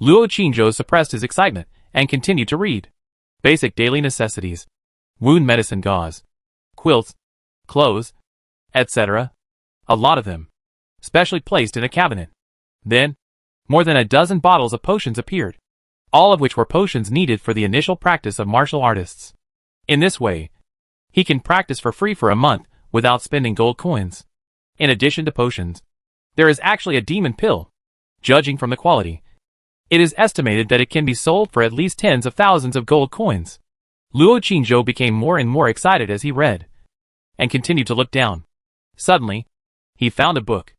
Luo Qingzhou suppressed his excitement and continued to read. Basic daily necessities. Wound medicine gauze. Quilts. Clothes. Etc. A lot of them. Specially placed in a cabinet. Then, more than a dozen bottles of potions appeared, all of which were potions needed for the initial practice of martial artists. In this way, he can practice for free for a month without spending gold coins. In addition to potions, there is actually a demon pill. Judging from the quality, it is estimated that it can be sold for at least tens of thousands of gold coins. Luo Qingzhou became more and more excited as he read, and continued to look down. Suddenly, he found a book.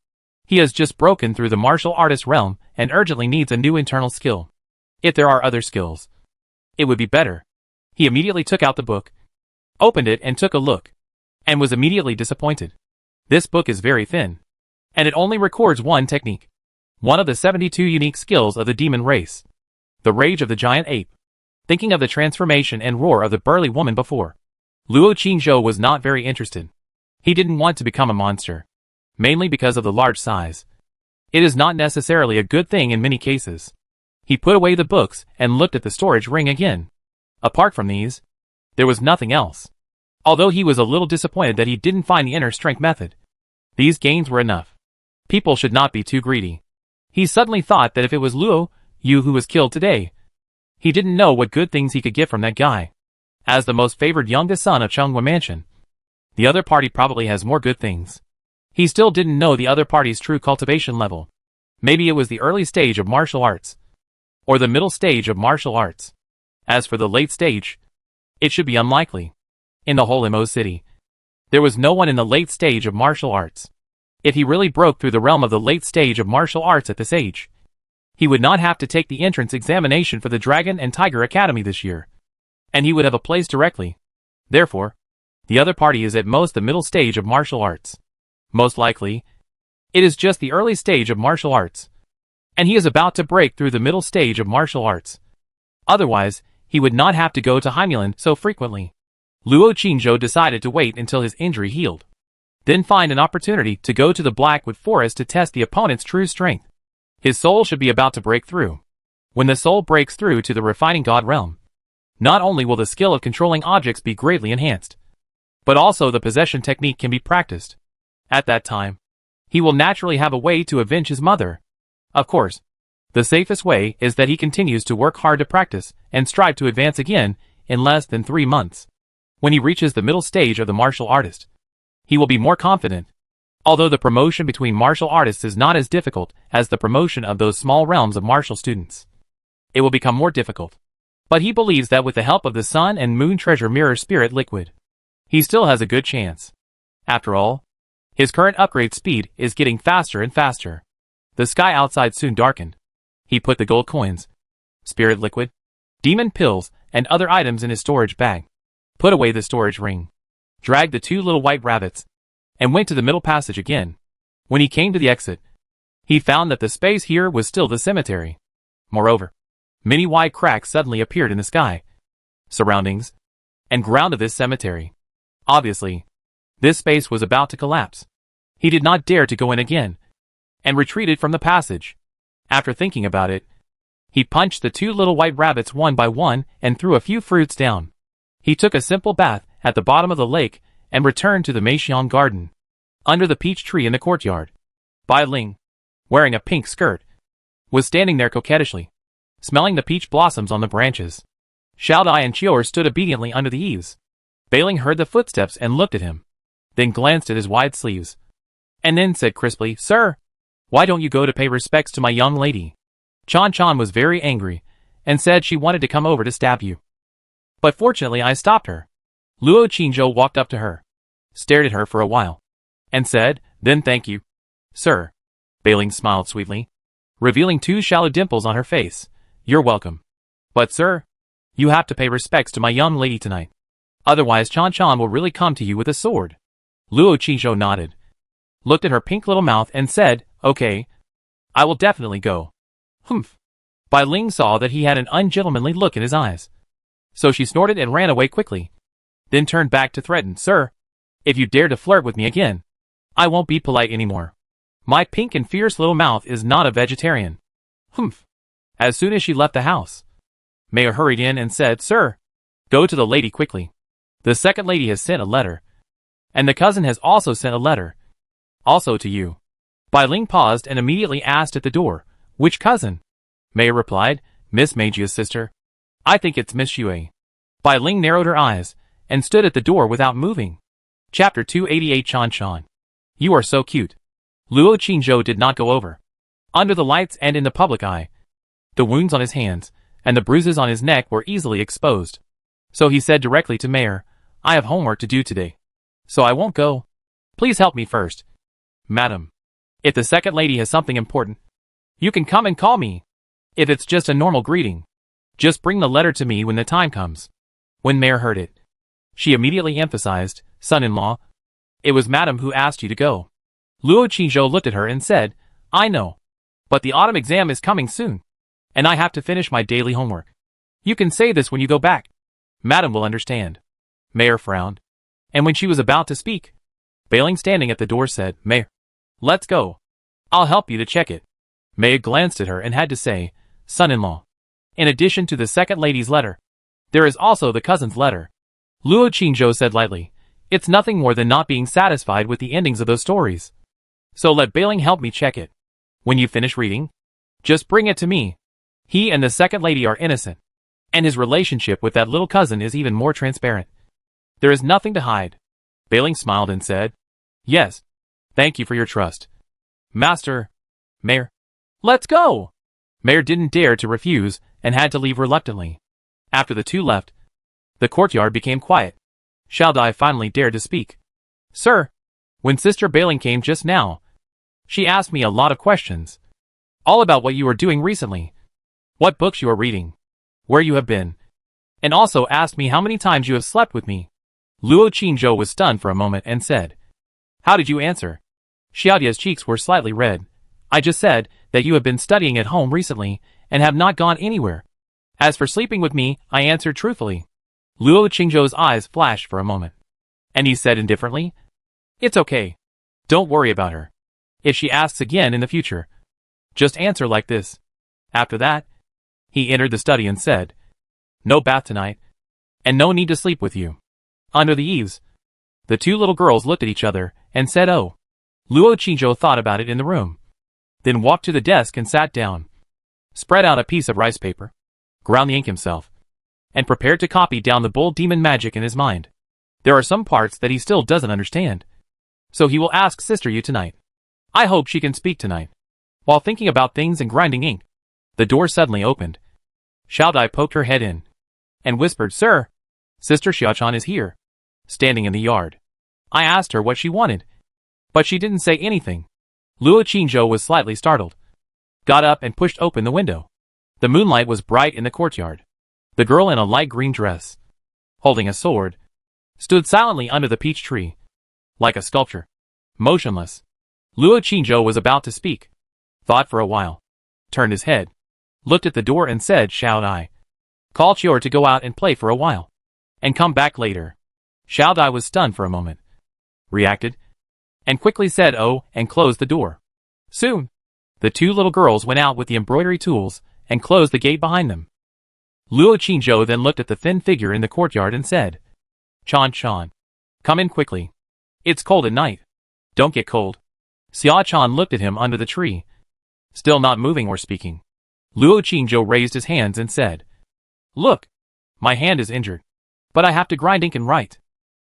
He has just broken through the martial artist realm and urgently needs a new internal skill. If there are other skills, it would be better. He immediately took out the book, opened it and took a look, and was immediately disappointed. This book is very thin, and it only records one technique, one of the 72 unique skills of the demon race, the rage of the giant ape. Thinking of the transformation and roar of the burly woman before, Luo Qingzhou was not very interested. He didn't want to become a monster, mainly because of the large size. It is not necessarily a good thing in many cases. He put away the books and looked at the storage ring again. Apart from these, there was nothing else. Although he was a little disappointed that he didn't find the inner strength method, these gains were enough. People should not be too greedy. He suddenly thought that if it was Luo Yu who was killed today, he didn't know what good things he could get from that guy. As the most favored youngest son of Chengwa Mansion, the other party probably has more good things. He still didn't know the other party's true cultivation level. Maybe it was the early stage of martial arts, or the middle stage of martial arts. As for the late stage, it should be unlikely. In the whole Imo city, there was no one in the late stage of martial arts. If he really broke through the realm of the late stage of martial arts at this age, he would not have to take the entrance examination for the Dragon and Tiger Academy this year, and he would have a place directly. Therefore, the other party is at most the middle stage of martial arts. Most likely, it is just the early stage of martial arts, and he is about to break through the middle stage of martial arts. Otherwise, he would not have to go to Haimuland so frequently. Luo Qingzhou decided to wait until his injury healed, then find an opportunity to go to the Blackwood Forest to test the opponent's true strength. His soul should be about to break through. When the soul breaks through to the refining god realm, not only will the skill of controlling objects be greatly enhanced, but also the possession technique can be practiced. At that time, he will naturally have a way to avenge his mother. Of course, the safest way is that he continues to work hard to practice and strive to advance again in less than 3 months. When he reaches the middle stage of the martial artist, he will be more confident. Although the promotion between martial artists is not as difficult as the promotion of those small realms of martial students, it will become more difficult. But he believes that with the help of the Sun and Moon Treasure Mirror Spirit Liquid, he still has a good chance. After all, his current upgrade speed is getting faster and faster. The sky outside soon darkened. He put the gold coins, spirit liquid, demon pills, and other items in his storage bag, put away the storage ring, dragged the 2 little white rabbits, and went to the middle passage again. When he came to the exit, he found that the space here was still the cemetery. Moreover, many wide cracks suddenly appeared in the sky, surroundings, and ground of this cemetery. Obviously, this space was about to collapse. He did not dare to go in again, and retreated from the passage. After thinking about it, he punched the 2 little white rabbits one by one and threw a few fruits down. He took a simple bath at the bottom of the lake and returned to the Meixiang garden. Under the peach tree in the courtyard, Bai Ling, wearing a pink skirt, was standing there coquettishly, smelling the peach blossoms on the branches. Xiao Dai and Chior stood obediently under the eaves. Bai Ling heard the footsteps and looked at him, then glanced at his wide sleeves, and then said crisply, "Sir, why don't you go to pay respects to my young lady?" Chan Chan was very angry, and said she wanted to come over to stab you. But fortunately I stopped her. Luo Qingzhou walked up to her, stared at her for a while, and said, "Then thank you, sir." Bai Ling smiled sweetly, revealing 2 shallow dimples on her face. "You're welcome. But sir, you have to pay respects to my young lady tonight. Otherwise Chan Chan will really come to you with a sword." Luo Qingzhou nodded, looked at her pink little mouth and said, "Okay, I will definitely go." Humph. Bai Ling saw that he had an ungentlemanly look in his eyes, so she snorted and ran away quickly, then turned back to threaten, "Sir, if you dare to flirt with me again, I won't be polite anymore. My pink and fierce little mouth is not a vegetarian." Humph. As soon as she left the house, Mayor hurried in and said, "Sir, go to the lady quickly. The second lady has sent a letter, and the cousin has also sent a letter. Also to you." Bai Ling paused and immediately asked at the door, "Which cousin?" Mayor replied, "Miss Meijia's sister. I think it's Miss Xue." Bai Ling narrowed her eyes and stood at the door without moving. Chapter 288 Chan Chan. You are so cute. Luo Qingzhou did not go over. Under the lights and in the public eye, the wounds on his hands and the bruises on his neck were easily exposed. So he said directly to Mayor, "I have homework to do today, so I won't go. Please help me first. Madam, if the second lady has something important, you can come and call me. If it's just a normal greeting, just bring the letter to me when the time comes." When Mayor heard it, She immediately emphasized, son-in-law. It was madam who asked you to go. Luo Qingzhou looked at her and said, I know. But the autumn exam is coming soon. And I have to finish my daily homework. You can say this when you go back. Madam will understand. Mayor frowned. And when she was about to speak, Bailing standing at the door said, Mayor, let's go. I'll help you to check it. Maya glanced at her and had to say, son-in-law. In addition to the second lady's letter, there is also the cousin's letter. Luo Qingzhou said lightly, it's nothing more than not being satisfied with the endings of those stories. So let Bailing help me check it. When you finish reading, just bring it to me. He and the second lady are innocent. And his relationship with that little cousin is even more transparent. There is nothing to hide. Bailing smiled and said, yes. Thank you for your trust. Master. Mayor. Let's go. Mayor didn't dare to refuse and had to leave reluctantly. After the two left, the courtyard became quiet. Xiao Dai finally dared to speak. Sir, when Sister Bailing came just now, she asked me a lot of questions. All about what you are doing recently. What books you are reading. Where you have been. And also asked me how many times you have slept with me. Luo Qingzhou was stunned for a moment and said, how did you answer? Xiaodia's cheeks were slightly red. I just said that you have been studying at home recently and have not gone anywhere. As for sleeping with me, I answered truthfully. Luo Qingzhou's eyes flashed for a moment. And he said indifferently, it's okay. Don't worry about her. If she asks again in the future, just answer like this. After that, he entered the study and said, no bath tonight, and no need to sleep with you. Under the eaves, the two little girls looked at each other and said, oh. Luo Qingzhou thought about it in the room, then walked to the desk and sat down, spread out a piece of rice paper, ground the ink himself, and prepared to copy down the bold demon magic in his mind. There are some parts that he still doesn't understand. So he will ask Sister Yu tonight. I hope she can speak tonight. While thinking about things and grinding ink, the door suddenly opened. Xiao Dai poked her head in and whispered, Sir, Sister Xiaochan is here, standing in the yard. I asked her what she wanted, but she didn't say anything. Luo Qingzhou was slightly startled, got up and pushed open the window. The moonlight was bright in the courtyard. The girl in a light green dress, holding a sword, stood silently under the peach tree, like a sculpture, motionless. Luo Qingzhou was about to speak, thought for a while, turned his head, looked at the door and said, Xiao Dai, call Chior to go out and play for a while, and come back later. Xiao Dai was stunned for a moment, reacted, and quickly said oh and closed the door. Soon, the two little girls went out with the embroidery tools and closed the gate behind them. Luo Qingzhou then looked at the thin figure in the courtyard and said, Chan, come in quickly. It's cold at night. Don't get cold. Xia Chan looked at him under the tree, still not moving or speaking. Luo Qingzhou raised his hands and said, look, my hand is injured, but I have to grind ink and write.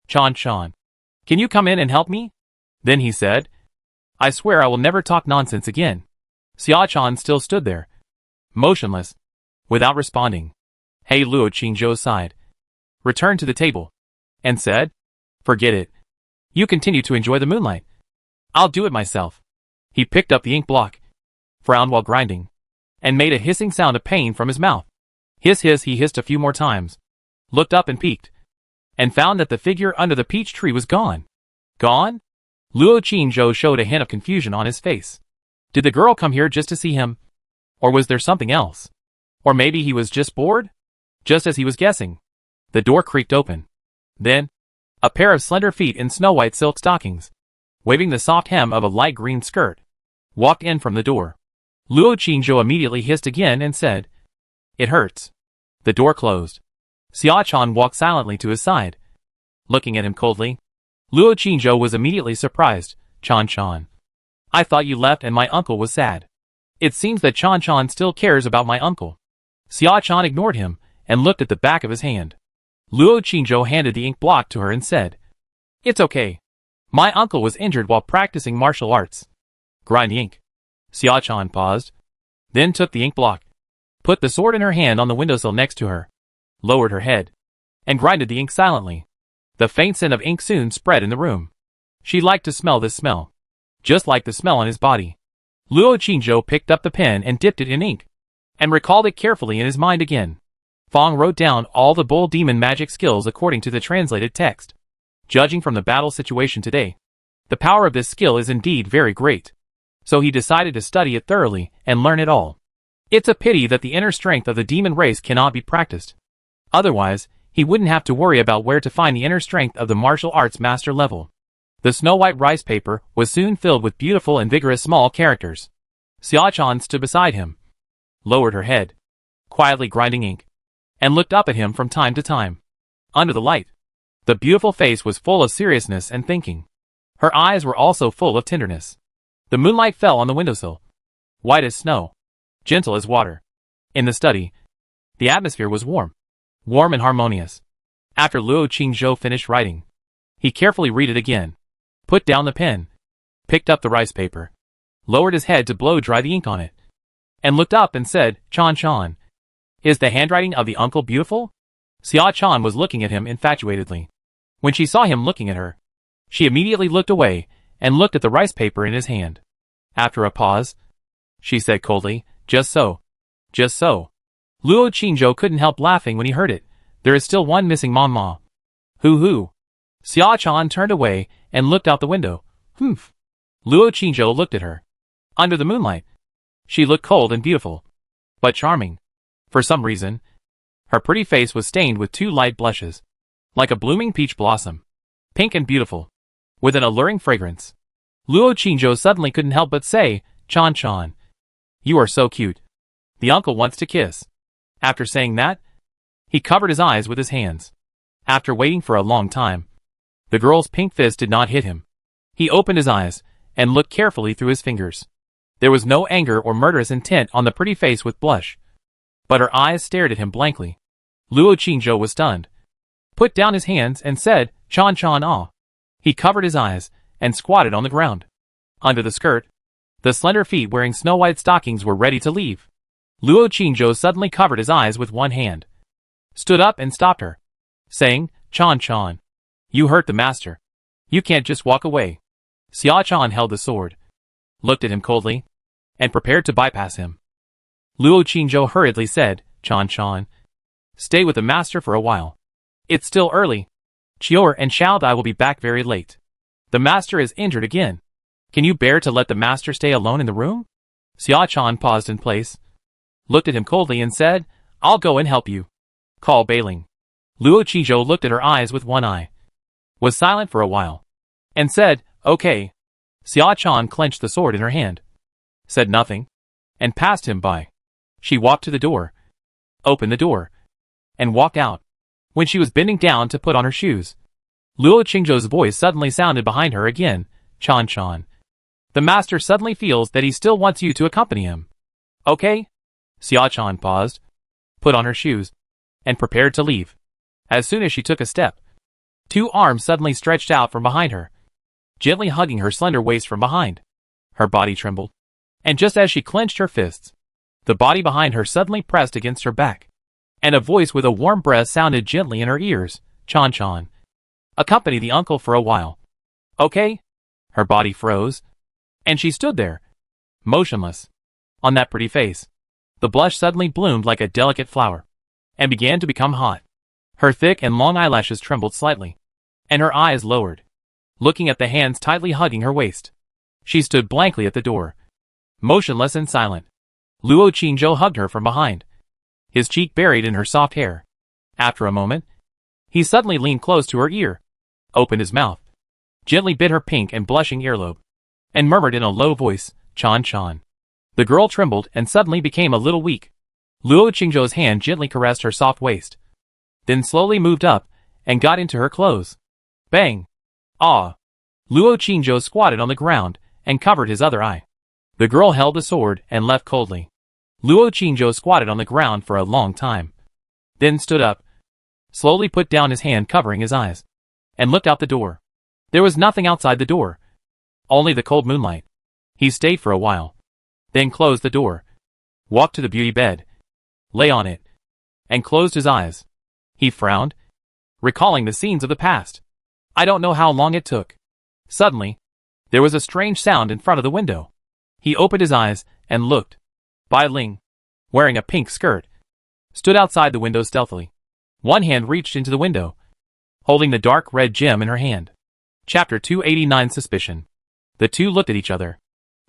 Chan, can you come in and help me? Then he said, I swear I will never talk nonsense again. Xia Chan still stood there, motionless, without responding. Hey, Luo Qingzhou sighed, returned to the table, and said, forget it. You continue to enjoy the moonlight. I'll do it myself. He picked up the ink block, frowned while grinding, and made a hissing sound of pain from his mouth. Hiss, he hissed a few more times, looked up and peeked, and found that the figure under the peach tree was gone. Gone? Luo Qingzhou showed a hint of confusion on his face. Did the girl come here just to see him? Or was there something else? Or maybe he was just bored? Just as he was guessing, the door creaked open. Then, a pair of slender feet in snow-white silk stockings, waving the soft hem of a light green skirt, walked in from the door. Luo Qingzhou immediately hissed again and said, it hurts. The door closed. Xia Chan walked silently to his side, looking at him coldly. Luo Qingzhou was immediately surprised. Chan, I thought you left and my uncle was sad. It seems that Chan still cares about my uncle. Xia Chan ignored him and looked at the back of his hand. Luo Qingzhou handed the ink block to her and said, it's okay. My uncle was injured while practicing martial arts. Grind ink. Xia Chan paused, then took the ink block, put the sword in her hand on the windowsill next to her, lowered her head, and grinded the ink silently. The faint scent of ink soon spread in the room. She liked to smell this smell, just like the smell on his body. Luo Qingzhou picked up the pen and dipped it in ink, and recalled it carefully in his mind again. Fong wrote down all the bull demon magic skills according to the translated text. Judging from the battle situation today, the power of this skill is indeed very great. So he decided to study it thoroughly and learn it all. It's a pity that the inner strength of the demon race cannot be practiced. Otherwise, he wouldn't have to worry about where to find the inner strength of the martial arts master level. The snow-white rice paper was soon filled with beautiful and vigorous small characters. Xiao-chan stood beside him, lowered her head, quietly grinding ink, and looked up at him from time to time. Under the light, the beautiful face was full of seriousness and thinking. Her eyes were also full of tenderness. The moonlight fell on the windowsill, white as snow, gentle as water. In the study, the atmosphere was warm and harmonious. After Luo Qingzhou finished writing, he carefully read it again, put down the pen, picked up the rice paper, lowered his head to blow dry the ink on it, and looked up and said, "Chan, is the handwriting of the uncle beautiful?" Xiao-chan was looking at him infatuatedly. When she saw him looking at her, she immediately looked away and looked at the rice paper in his hand. After a pause, she said coldly, Just so. Luo Qingzhou couldn't help laughing when he heard it. There is still one missing mama. Hoo. Xiao-chan turned away and looked out the window. Humph. Luo Qingzhou looked at her. Under the moonlight, she looked cold and beautiful, but charming. For some reason, her pretty face was stained with two light blushes, like a blooming peach blossom, pink and beautiful, with an alluring fragrance. Luo Qingzhou suddenly couldn't help but say, Chan, you are so cute. The uncle wants to kiss. After saying that, he covered his eyes with his hands. After waiting for a long time, the girl's pink fist did not hit him. He opened his eyes and looked carefully through his fingers. There was no anger or murderous intent on the pretty face with blush, but her eyes stared at him blankly. Luo Qingzhou was stunned, put down his hands and said, Chan ah. He covered his eyes and squatted on the ground. Under the skirt, the slender feet wearing snow-white stockings were ready to leave. Luo Qingzhou suddenly covered his eyes with one hand, stood up and stopped her, saying, Chan, you hurt the master. You can't just walk away. Xiao-chan held the sword, looked at him coldly, and prepared to bypass him. Luo Qingzhou hurriedly said, Chan, stay with the master for a while. It's still early. Chior and Xiaodai will be back very late. The master is injured again. Can you bear to let the master stay alone in the room? Xiao-chan paused in place, looked at him coldly and said, I'll go and help you. Call Bailing. Luo Qingzhou looked at her eyes with one eye, was silent for a while, and said, Okay. Xiao-chan clenched the sword in her hand, said nothing, and passed him by. She walked to the door, opened the door, and walked out. When she was bending down to put on her shoes, Luo Qingzhou's voice suddenly sounded behind her again, Chan. The master suddenly feels that he still wants you to accompany him. Okay? Xiao-chan paused, put on her shoes, and prepared to leave. As soon as she took a step, two arms suddenly stretched out from behind her, gently hugging her slender waist from behind. Her body trembled, and just as she clenched her fists, the body behind her suddenly pressed against her back, and a voice with a warm breath sounded gently in her ears, Chan. Accompany the uncle for a while. Okay? Her body froze, and she stood there, motionless. On that pretty face, the blush suddenly bloomed like a delicate flower, and began to become hot. Her thick and long eyelashes trembled slightly, and her eyes lowered, looking at the hands tightly hugging her waist. She stood blankly at the door, motionless and silent. Luo Qingzhou hugged her from behind, his cheek buried in her soft hair. After a moment, he suddenly leaned close to her ear, opened his mouth, gently bit her pink and blushing earlobe, and murmured in a low voice, Chan. The girl trembled and suddenly became a little weak. Luo Qingzhou's hand gently caressed her soft waist, then slowly moved up and got into her clothes. Bang! Ah! Luo Qingzhou squatted on the ground and covered his other eye. The girl held the sword and left coldly. Luo Qingzhou squatted on the ground for a long time, then stood up, slowly put down his hand covering his eyes, and looked out the door. There was nothing outside the door, only the cold moonlight. He stayed for a while, then closed the door, walked to the beauty bed, lay on it, and closed his eyes. He frowned, recalling the scenes of the past. I don't know how long it took. Suddenly, there was a strange sound in front of the window. He opened his eyes and looked. Bai Ling, wearing a pink skirt, stood outside the window stealthily. One hand reached into the window, holding the dark red gem in her hand. Chapter 289 Suspicion. The two looked at each other.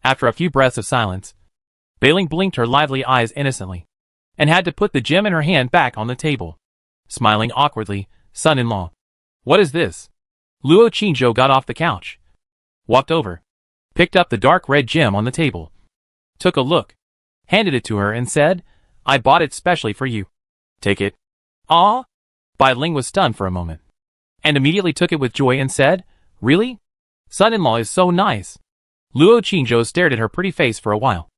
After a few breaths of silence, Bailing blinked her lively eyes innocently, and had to put the gem in her hand back on the table. Smiling awkwardly, son-in-law. What is this? Luo Qingzhou got off the couch, walked over, picked up the dark red gem on the table, took a look, handed it to her and said, I bought it specially for you. Take it. Ah? Bai Ling was stunned for a moment, and immediately took it with joy and said, Really? Son-in-law is so nice. Luo Qingzhou stared at her pretty face for a while,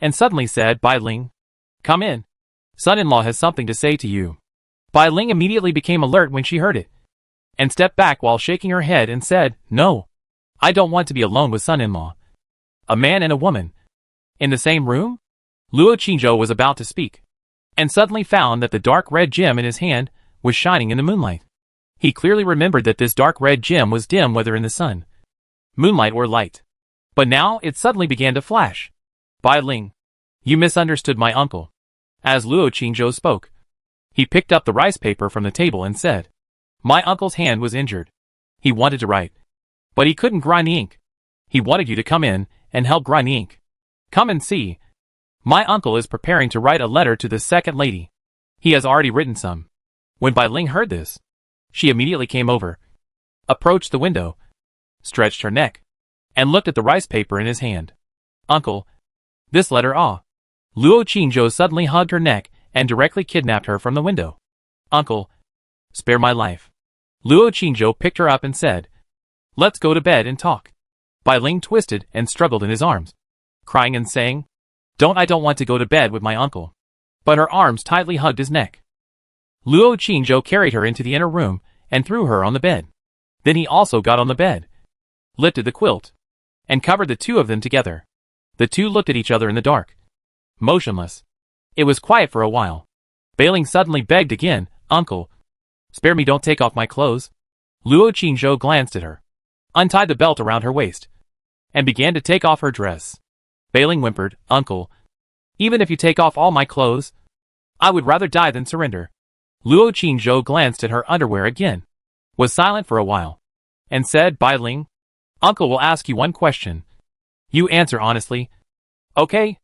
and suddenly said, Bai Ling, come in. Son-in-law has something to say to you. Bai Ling immediately became alert when she heard it, and stepped back while shaking her head and said, No. I don't want to be alone with son-in-law. A man and a woman. In the same room? Luo Qingzhou was about to speak, and suddenly found that the dark red gem in his hand was shining in the moonlight. He clearly remembered that this dark red gem was dim whether in the sun, moonlight or light. But now it suddenly began to flash. Bai Ling, you misunderstood my uncle. As Luo Qingzhou spoke, he picked up the rice paper from the table and said, My uncle's hand was injured. He wanted to write, but he couldn't grind the ink. He wanted you to come in and help grind the ink. Come and see. My uncle is preparing to write a letter to the second lady. He has already written some. When Bai Ling heard this, she immediately came over, approached the window, stretched her neck, and looked at the rice paper in his hand. Uncle, this letter Luo Qingzhou suddenly hugged her neck and directly kidnapped her from the window. Uncle, spare my life. Luo Qingzhou picked her up and said, Let's go to bed and talk. Bai Ling twisted and struggled in his arms, crying and saying, I don't want to go to bed with my uncle. But her arms tightly hugged his neck. Luo Qingzhou carried her into the inner room and threw her on the bed. Then he also got on the bed, lifted the quilt, and covered the two of them together. The two looked at each other in the dark, motionless. It was quiet for a while. Bai Ling suddenly begged again, Uncle, spare me, don't take off my clothes. Luo Qingzhou glanced at her, untied the belt around her waist, and began to take off her dress. Bai Ling whimpered, Uncle, even if you take off all my clothes, I would rather die than surrender. Luo Qingzhou glanced at her underwear again, was silent for a while, and said, Bai Ling, Uncle will ask you one question. You answer honestly. Okay?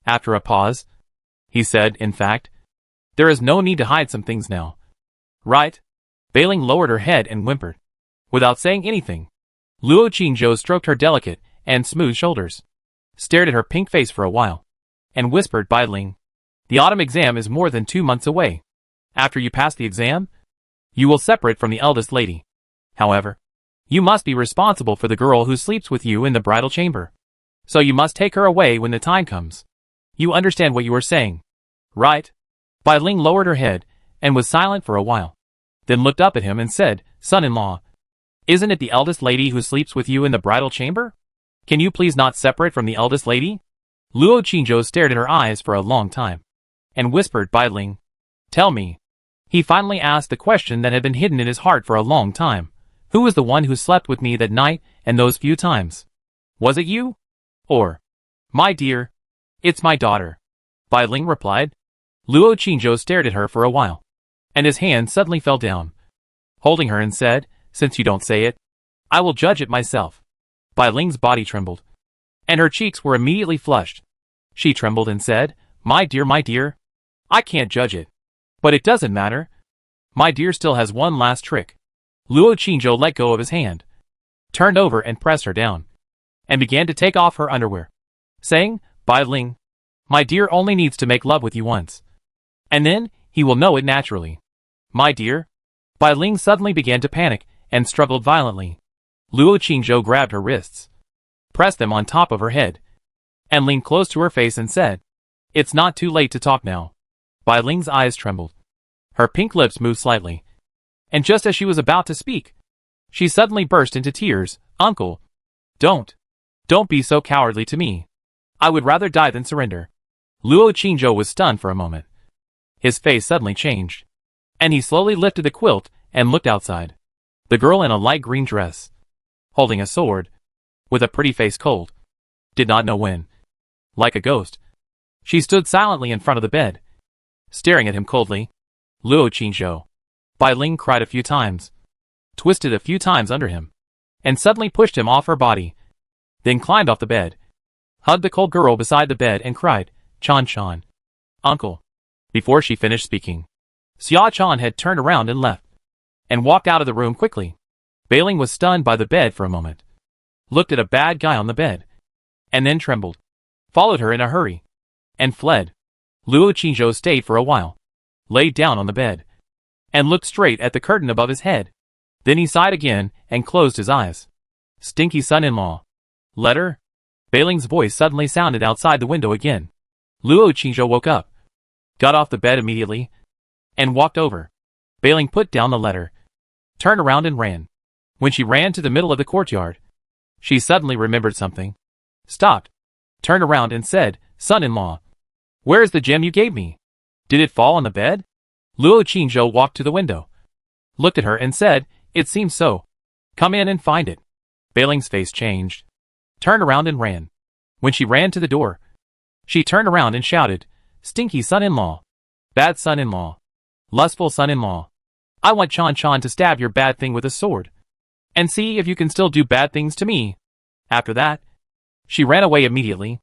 After a pause, he said, In fact, there is no need to hide some things now. Right? Bai Ling lowered her head and whimpered. Without saying anything, Luo Qingzhou stroked her delicate and smooth shoulders, stared at her pink face for a while, and whispered, Bai Ling, the autumn exam is more than 2 months away. After you pass the exam, you will separate from the eldest lady. However, you must be responsible for the girl who sleeps with you in the bridal chamber. So you must take her away when the time comes. You understand what you are saying, right? Bai Ling lowered her head and was silent for a while, then looked up at him and said, Son-in-law, isn't it the eldest lady who sleeps with you in the bridal chamber? Can you please not separate from the eldest lady? Luo Qingzhou stared at her eyes for a long time, and whispered, Bai Ling, tell me. He finally asked the question that had been hidden in his heart for a long time. Who was the one who slept with me that night and those few times? Was it you? Or, my dear, it's my daughter. Bai Ling replied. Luo Qingzhou stared at her for a while, and his hand suddenly fell down, holding her, and said, Since you don't say it, I will judge it myself. Bai Ling's body trembled, and her cheeks were immediately flushed. She trembled and said, my dear, I can't judge it. But it doesn't matter. My dear still has one last trick. Luo Qingzhou let go of his hand, turned over and pressed her down, and began to take off her underwear, saying, Bai Ling, my dear only needs to make love with you once, and then he will know it naturally. My dear. Bai Ling suddenly began to panic and struggled violently. Luo Qingzhou grabbed her wrists, pressed them on top of her head, and leaned close to her face and said, It's not too late to talk now. Bai Ling's eyes trembled. Her pink lips moved slightly, and just as she was about to speak, she suddenly burst into tears. Uncle, don't be so cowardly to me. I would rather die than surrender. Luo Qingzhou was stunned for a moment. His face suddenly changed, and he slowly lifted the quilt and looked outside. The girl in a light green dress, holding a sword, with a pretty face cold, did not know when. Like a ghost, she stood silently in front of the bed, staring at him coldly. Luo Qingzhou. Bai Ling cried a few times, twisted a few times under him, and suddenly pushed him off her body, then climbed off the bed, hugged the cold girl beside the bed and cried, "Chan Chan. Uncle." Before she finished speaking, Xia Chan had turned around and left, and walked out of the room quickly. Bai Ling was stunned by the bed for a moment, looked at a bad guy on the bed, and then trembled, followed her in a hurry, and fled. Luo Qingzhou stayed for a while, laid down on the bed, and looked straight at the curtain above his head. Then he sighed again and closed his eyes. Stinky son-in-law. Letter? Bai Ling's voice suddenly sounded outside the window again. Luo Qingzhou woke up, got off the bed immediately, and walked over. Bai Ling put down the letter, turned around and ran. When she ran to the middle of the courtyard, she suddenly remembered something, stopped, turned around and said, "Son-in-law, where is the gem you gave me? Did it fall on the bed?" Luo Qingzhou walked to the window, looked at her and said, "It seems so. Come in and find it." Bai Ling's face changed, turned around and ran. When she ran to the door, she turned around and shouted, "Stinky son-in-law, bad son-in-law, lustful son-in-law, I want Chan Chan to stab your bad thing with a sword, and see if you can still do bad things to me." After that, she ran away immediately.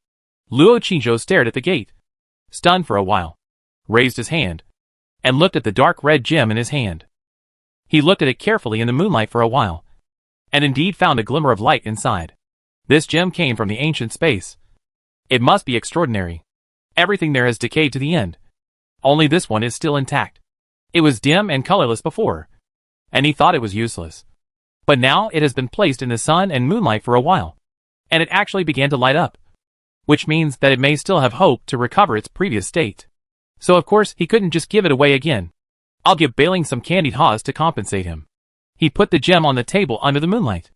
Luo Qingzhou stared at the gate, stunned for a while, raised his hand, and looked at the dark red gem in his hand. He looked at it carefully in the moonlight for a while, and indeed found a glimmer of light inside. This gem came from the ancient space. It must be extraordinary. Everything there has decayed to the end. Only this one is still intact. It was dim and colorless before, and he thought it was useless. But now it has been placed in the sun and moonlight for a while, and it actually began to light up, which means that it may still have hope to recover its previous state. So of course he couldn't just give it away again. I'll give Bai Ling some candied haws to compensate him. He put the gem on the table under the moonlight.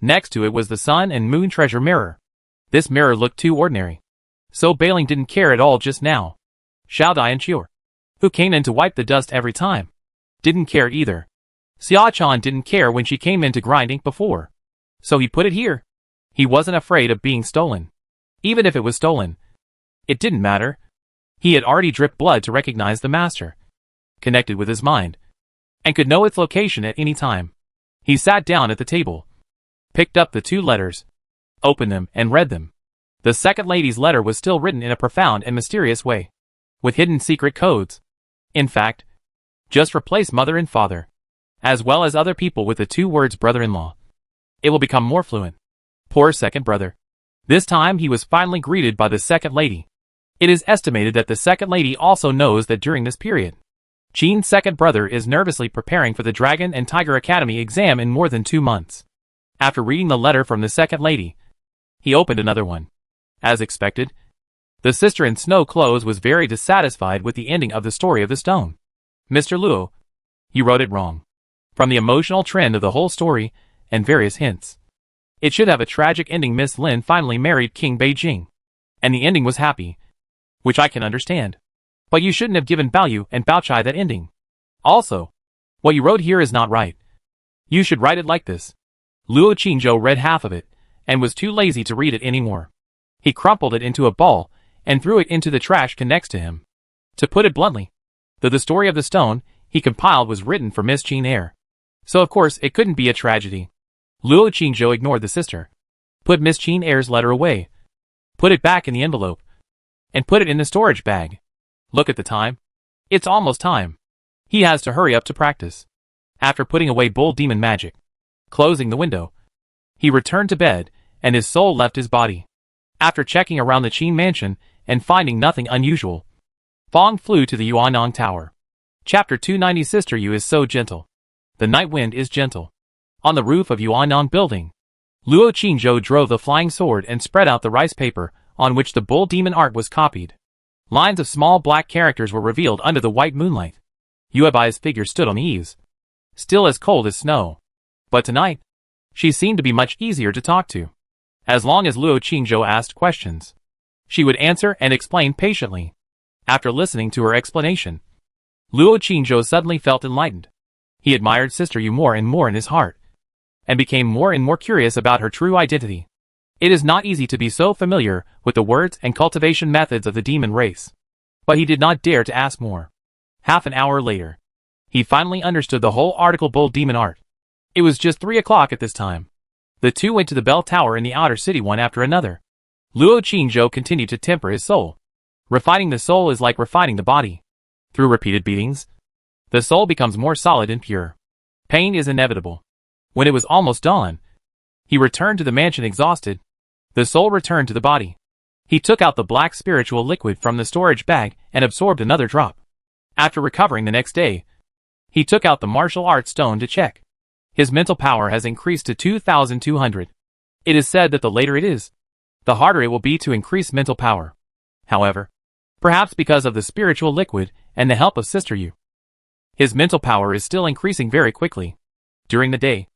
Next to it was the sun and moon treasure mirror. This mirror looked too ordinary, so Bai Ling didn't care at all just now. Xiao Dai and Chior, who came in to wipe the dust every time, didn't care either. Xia Chan didn't care when she came in to grind ink before, so he put it here. He wasn't afraid of being stolen. Even if it was stolen, it didn't matter. He had already dripped blood to recognize the master, connected with his mind, and could know its location at any time. He sat down at the table, picked up the 2 letters, opened them and read them. The second lady's letter was still written in a profound and mysterious way, with hidden secret codes. In fact, just replace mother and father, as well as other people with the 2 words brother-in-law. It will become more fluent. Poor second brother. This time he was finally greeted by the second lady. It is estimated that the second lady also knows that during this period, Qin's second brother is nervously preparing for the Dragon and Tiger Academy exam in more than 2 months. After reading the letter from the second lady, he opened another one. As expected, the sister in snow clothes was very dissatisfied with the ending of the story of the stone. "Mr. Luo, you wrote it wrong. From the emotional trend of the whole story and various hints, it should have a tragic ending. Miss Lin finally married King Beijing, and the ending was happy, which I can understand. But you shouldn't have given Baoyu and Baochai that ending. Also, what you wrote here is not right. You should write it like this." Luo Qingzhou read half of it, and was too lazy to read it anymore. He crumpled it into a ball, and threw it into the trash can next to him. To put it bluntly, the story of the stone he compiled was written for Miss Qin Air, so of course it couldn't be a tragedy. Luo Qingzhou ignored the sister, put Miss Qin Air's letter away, put it back in the envelope, and put it in the storage bag. Look at the time. It's almost time. He has to hurry up to practice. After putting away bull demon magic, closing the window, he returned to bed, and his soul left his body. After checking around the Qin mansion and finding nothing unusual, Fong flew to the Yuannong Tower. Chapter 290. Sister Yu is so gentle. The night wind is gentle. On the roof of Yuannong building, Luo Qingzhou drove the flying sword and spread out the rice paper on which the bull demon art was copied. Lines of small black characters were revealed under the white moonlight. Yuebai's figure stood on the eaves, still as cold as snow. But tonight, she seemed to be much easier to talk to. As long as Luo Qingzhou asked questions, she would answer and explain patiently. After listening to her explanation, Luo Qingzhou suddenly felt enlightened. He admired Sister Yu more and more in his heart, and became more and more curious about her true identity. It is not easy to be so familiar with the words and cultivation methods of the demon race, but he did not dare to ask more. Half an hour later, he finally understood the whole article bull demon art. It was just 3 o'clock at this time. The two went to the bell tower in the outer city one after another. Luo Qingzhou continued to temper his soul. Refining the soul is like refining the body. Through repeated beatings, the soul becomes more solid and pure. Pain is inevitable. When it was almost dawn, he returned to the mansion exhausted. The soul returned to the body. He took out the black spiritual liquid from the storage bag and absorbed another drop. After recovering the next day, he took out the martial arts stone to check. His mental power has increased to 2,200. It is said that the later it is, the harder it will be to increase mental power. However, perhaps because of the spiritual liquid and the help of Sister Yu, his mental power is still increasing very quickly. During the day,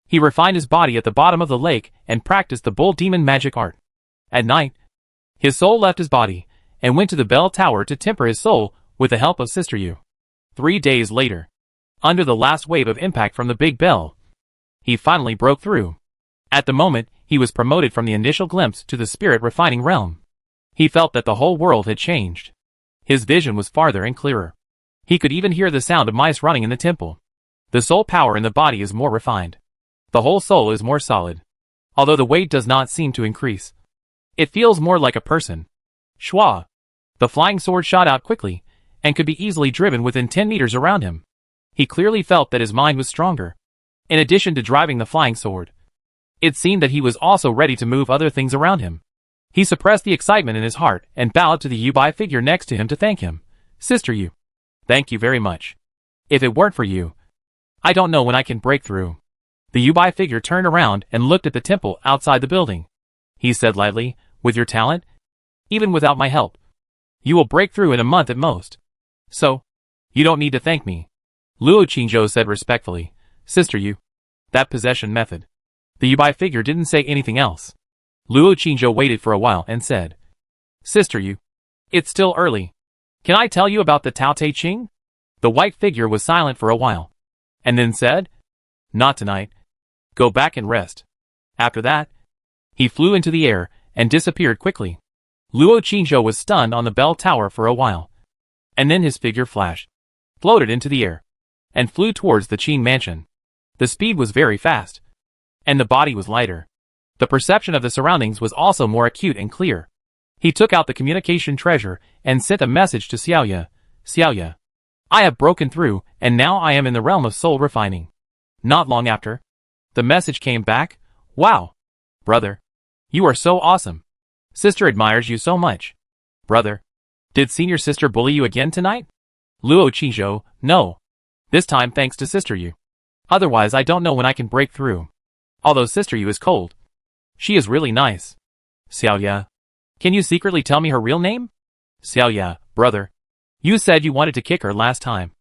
he refined his body at the bottom of the lake and practiced the bull demon magic art. At night, his soul left his body and went to the bell tower to temper his soul with the help of Sister Yu. 3 days later, under the last wave of impact from the big bell, he finally broke through. At the moment, he was promoted from the initial glimpse to the spirit refining realm. He felt that the whole world had changed. His vision was farther and clearer. He could even hear the sound of mice running in the temple. The soul power in the body is more refined. The whole soul is more solid. Although the weight does not seem to increase, it feels more like a person. Shua. The flying sword shot out quickly, and could be easily driven within 10 meters around him. He clearly felt that his mind was stronger. In addition to driving the flying sword, it seemed that he was also ready to move other things around him. He suppressed the excitement in his heart and bowed to the Yubai figure next to him to thank him. Sister Yu. Thank you very much. If it weren't for you, I don't know when I can break through. The Yubai figure turned around and looked at the temple outside the building. He said lightly, with your talent, even without my help, you will break through in a month at most. So, you don't need to thank me. Luo Qingzhou said respectfully, Sister Yu. That possession method. The Yubai figure didn't say anything else. Luo Qingzhou waited for a while and said, Sister Yu. It's still early. Can I tell you about the Tao Te Ching? The white figure was silent for a while, and then said, Not tonight. Go back and rest. After that, he flew into the air and disappeared quickly. Luo Qingzhou was stunned on the bell tower for a while, and then his figure flashed, floated into the air, and flew towards the Qin mansion. The speed was very fast, and the body was lighter. The perception of the surroundings was also more acute and clear. He took out the communication treasure and sent a message to Xiaoya. Xiaoya. I have broken through, and now I am in the realm of soul refining. Not long after, the message came back. Wow. Brother. You are so awesome. Sister admires you so much. Brother. Did senior sister bully you again tonight? Luo Qingzhou. No. This time thanks to Sister Yu. Otherwise I don't know when I can break through. Although Sister Yu is cold, she is really nice. Xiaoya. Can you secretly tell me her real name? Xiaoya. Brother. You said you wanted to kick her last time.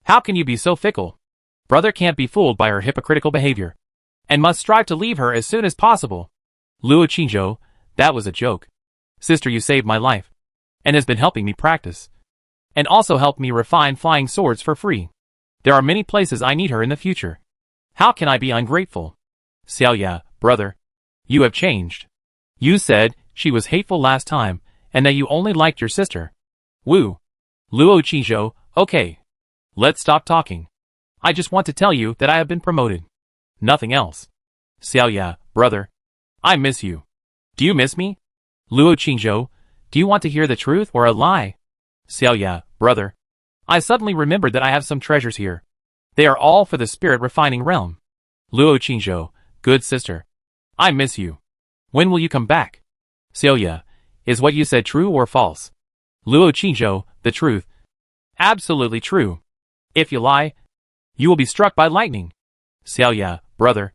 How can you be so fickle? Brother can't be fooled by her hypocritical behavior, and must strive to leave her as soon as possible. Luo Qingzhou. That was a joke. Sister Yu saved my life, and has been helping me practice, and also helped me refine flying swords for free. There are many places I need her in the future. How can I be ungrateful? Xiaoya. Brother. You have changed. You said she was hateful last time, and that you only liked your sister. Woo. Luo Qingzhou. Okay. Let's stop talking. I just want to tell you that I have been promoted. Nothing else. Xiaoya. Brother. I miss you. Do you miss me? Luo Qingzhou. Do you want to hear the truth or a lie? Xiaoya. Brother. I suddenly remembered that I have some treasures here. They are all for the spirit refining realm. Luo Qingzhou. Good sister. I miss you. When will you come back? Xiaoya. Is what you said true or false? Luo Qingzhou. The truth. Absolutely true. If you lie, you will be struck by lightning. Xiaoya. Brother.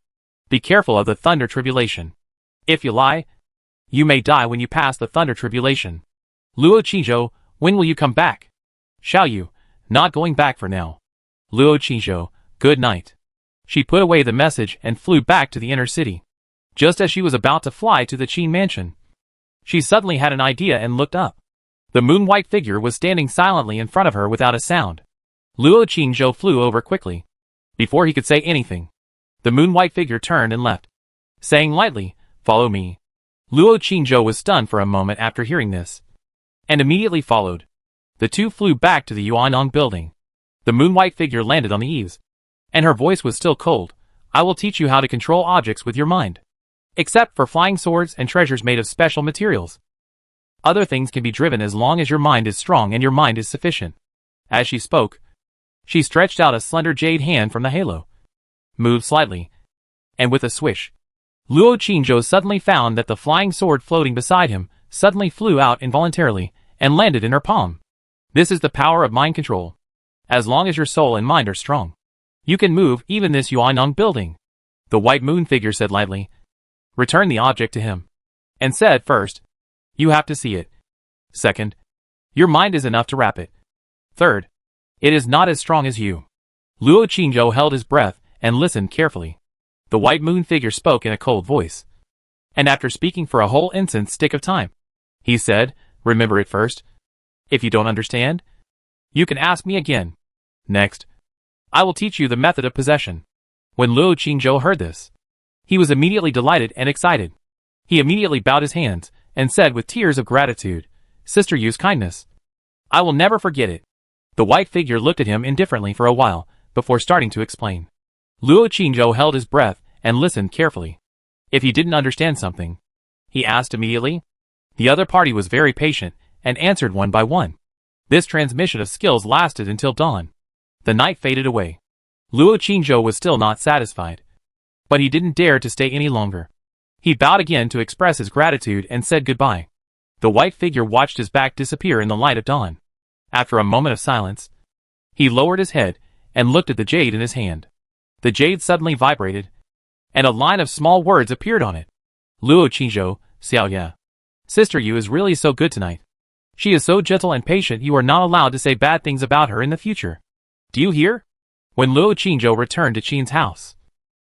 Be careful of the thunder tribulation. If you lie, you may die when you pass the thunder tribulation. Luo Qingzhou. When will you come back? Xiaoyu. Not going back for now. Luo Qingzhou. Good night. She put away the message and flew back to the inner city. Just as she was about to fly to the Qin mansion, she suddenly had an idea and looked up. The moon-white figure was standing silently in front of her without a sound. Luo Qingzhou flew over quickly. Before he could say anything, the moon-white figure turned and left, saying lightly, Follow me. Luo Qingzhou was stunned for a moment after hearing this, and immediately followed. The two flew back to the Yuannong building. The moon-white figure landed on the eaves, and her voice was still cold. I will teach you how to control objects with your mind. Except for flying swords and treasures made of special materials. Other things can be driven as long as your mind is strong and your mind is sufficient. As she spoke, she stretched out a slender jade hand from the halo, moved slightly, and with a swish, Luo Qingzhou suddenly found that the flying sword floating beside him suddenly flew out involuntarily and landed in her palm. This is the power of mind control. As long as your soul and mind are strong, you can move even this Yuannong building. The white moon figure said lightly. Return the object to him. And said, first, you have to see it. Second, your mind is enough to wrap it. Third, it is not as strong as you. Luo Qingzhou held his breath and listened carefully. The white moon figure spoke in a cold voice. And after speaking for a whole instant stick of time, he said, remember it first. If you don't understand, you can ask me again. Next, I will teach you the method of possession. When Luo Qingzhou heard this, he was immediately delighted and excited. He immediately bowed his hands and said with tears of gratitude, Sister Yu's kindness. I will never forget it. The white figure looked at him indifferently for a while before starting to explain. Luo Qingzhou held his breath and listened carefully. If he didn't understand something, he asked immediately. The other party was very patient and answered one by one. This transmission of skills lasted until dawn. The night faded away. Luo Qingzhou was still not satisfied, but he didn't dare to stay any longer. He bowed again to express his gratitude and said goodbye. The white figure watched his back disappear in the light of dawn. After a moment of silence, he lowered his head and looked at the jade in his hand. The jade suddenly vibrated, and a line of small words appeared on it. Luo Qingzhou, Xiao Ya. Sister Yu is really so good tonight. She is so gentle and patient, you are not allowed to say bad things about her in the future. Do you hear? When Luo Qingzhou returned to Qin's house,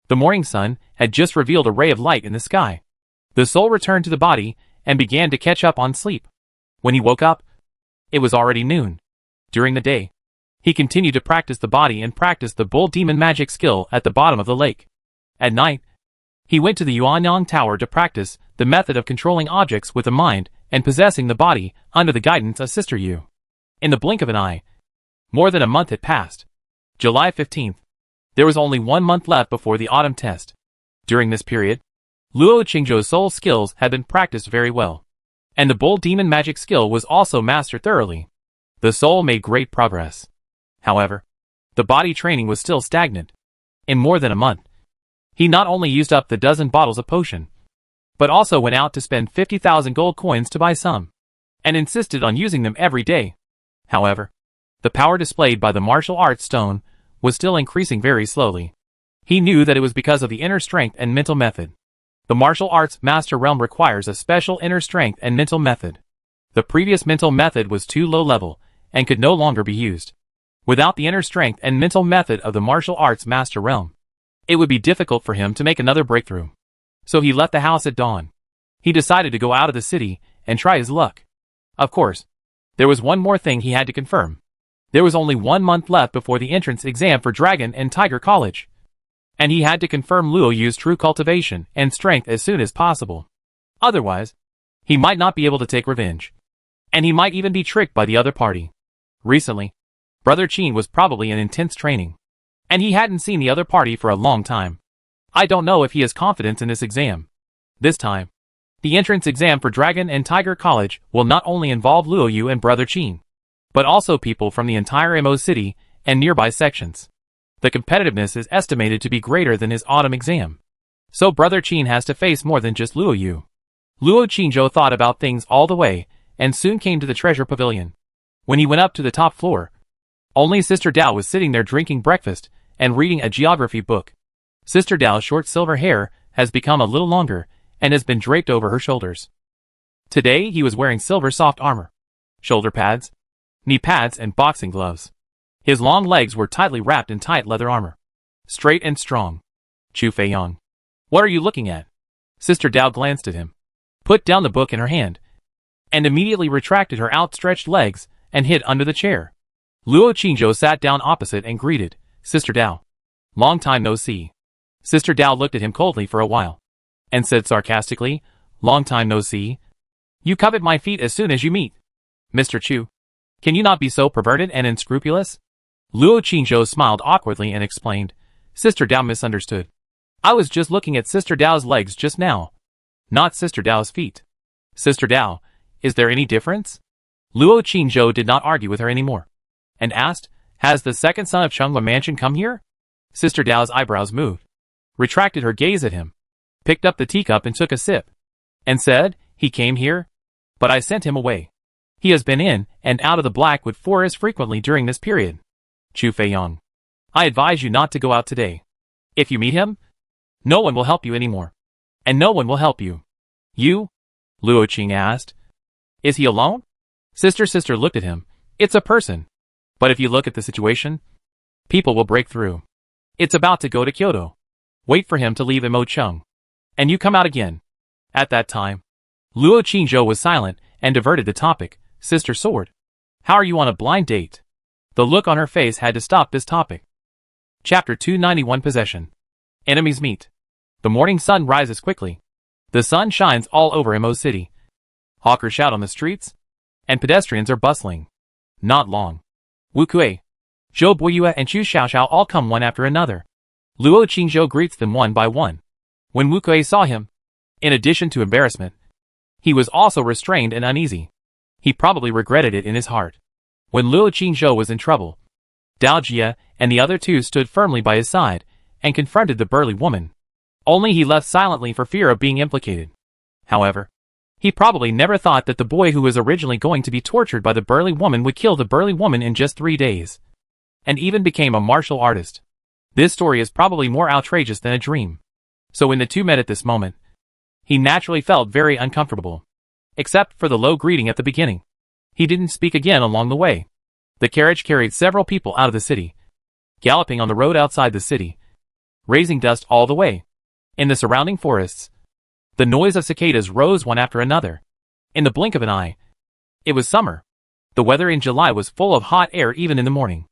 the morning sun had just revealed a ray of light in the sky. The soul returned to the body and began to catch up on sleep. When he woke up, it was already noon. During the day, he continued to practice the body and practice the bull demon magic skill at the bottom of the lake. At night, he went to the Yuanyang Tower to practice the method of controlling objects with the mind and possessing the body under the guidance of Sister Yu. In the blink of an eye, more than a month had passed. July 15th. There was only 1 month left before the autumn test. During this period, Luo Qingzhou's soul skills had been practiced very well, and the bull demon magic skill was also mastered thoroughly. The soul made great progress. However, the body training was still stagnant. In more than a month, he not only used up the dozen bottles of potion, but also went out to spend 50,000 gold coins to buy some, and insisted on using them every day. However, the power displayed by the martial arts stone was still increasing very slowly. He knew that it was because of the inner strength and mental method. The martial arts master realm requires a special inner strength and mental method. The previous mental method was too low level and could no longer be used. Without the inner strength and mental method of the martial arts master realm, it would be difficult for him to make another breakthrough. So he left the house at dawn. He decided to go out of the city and try his luck. Of course, there was one more thing he had to confirm. There was only 1 month left before the entrance exam for Dragon and Tiger College, and he had to confirm Luo Yu's true cultivation and strength as soon as possible. Otherwise, he might not be able to take revenge, and he might even be tricked by the other party. Recently, Brother Qin was probably in intense training, and he hadn't seen the other party for a long time. I don't know if he has confidence in this exam. This time, the entrance exam for Dragon and Tiger College will not only involve Luo Yu and Brother Qin, but also people from the entire Mo City and nearby sections. The competitiveness is estimated to be greater than his autumn exam. So Brother Qin has to face more than just Luo Yu. Luo Qingzhou thought about things all the way, and soon came to the treasure pavilion. When he went up to the top floor, only Sister Dao was sitting there drinking breakfast and reading a geography book. Sister Dao's short silver hair has become a little longer and has been draped over her shoulders. Today he was wearing silver soft armor, shoulder pads, knee pads and boxing gloves. His long legs were tightly wrapped in tight leather armor, straight and strong. Chu Feiyang. What are you looking at? Sister Dao glanced at him, put down the book in her hand, and immediately retracted her outstretched legs and hid under the chair. Luo Qingzhou sat down opposite and greeted, Sister Dao. Long time no see. Sister Dao looked at him coldly for a while, and said sarcastically, Long time no see. You covet my feet as soon as you meet. Mr. Chu, can you not be so perverted and unscrupulous? Luo Qingzhou smiled awkwardly and explained, Sister Dao misunderstood. I was just looking at Sister Dao's legs just now. Not Sister Dao's feet. Sister Dao, is there any difference? Luo Qingzhou did not argue with her anymore, and asked, has the second son of Chunghua Mansion come here? Sister Dao's eyebrows moved, retracted her gaze at him, picked up the teacup and took a sip, and said, he came here? But I sent him away. He has been in and out of the Blackwood Forest frequently during this period. Chu Feiyong, I advise you not to go out today. If you meet him, no one will help you anymore. And no one will help you. You? Luo Qing asked. Is he alone? Sister looked at him. It's a person. But if you look at the situation, people will break through. It's about to go to Kyoto. Wait for him to leave Imo Chung. And you come out again. At that time, Luo Qingzhou was silent and diverted the topic. Sister Sword, how are you on a blind date? The look on her face had to stop this topic. Chapter 291 Possession. Enemies meet. The morning sun rises quickly. The sun shines all over Imo City. Hawkers shout on the streets, and pedestrians are bustling. Not long. Wu Kuei, Zhou Boyue and Chu Xiaoxiao all come one after another. Luo Qingzhou greets them one by one. When Wu Kuei saw him, in addition to embarrassment, he was also restrained and uneasy. He probably regretted it in his heart. When Luo Qingzhou was in trouble, Dao Jia and the other two stood firmly by his side and confronted the burly woman. Only he left silently for fear of being implicated. However, he probably never thought that the boy who was originally going to be tortured by the burly woman would kill the burly woman in just 3 days, and even became a martial artist. This story is probably more outrageous than a dream. So when the two met at this moment, he naturally felt very uncomfortable. Except for the low greeting at the beginning. He didn't speak again along the way. The carriage carried several people out of the city, galloping on the road outside the city, raising dust all the way. In the surrounding forests, the noise of cicadas rose one after another. In the blink of an eye, it was summer. The weather in July was full of hot air even in the morning.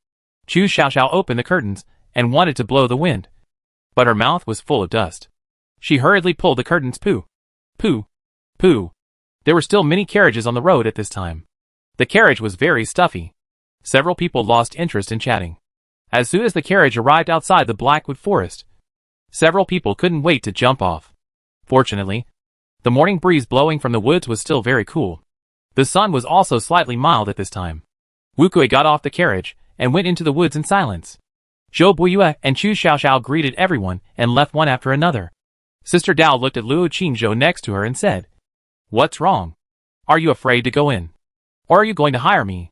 Chu Xiaoxiao opened the curtains and wanted to blow the wind, but her mouth was full of dust. She hurriedly pulled the curtains. Pooh! Pooh! Pooh! There were still many carriages on the road at this time. The carriage was very stuffy. Several people lost interest in chatting. As soon as the carriage arrived outside the Blackwood Forest, several people couldn't wait to jump off. Fortunately, the morning breeze blowing from the woods was still very cool. The sun was also slightly mild at this time. Wu Kuei got off the carriage and went into the woods in silence. Zhou Boyue and Chu Xiaoxiao greeted everyone and left one after another. Sister Dao looked at Luo Qingzhou next to her and said, What's wrong? Are you afraid to go in? Or are you going to hire me?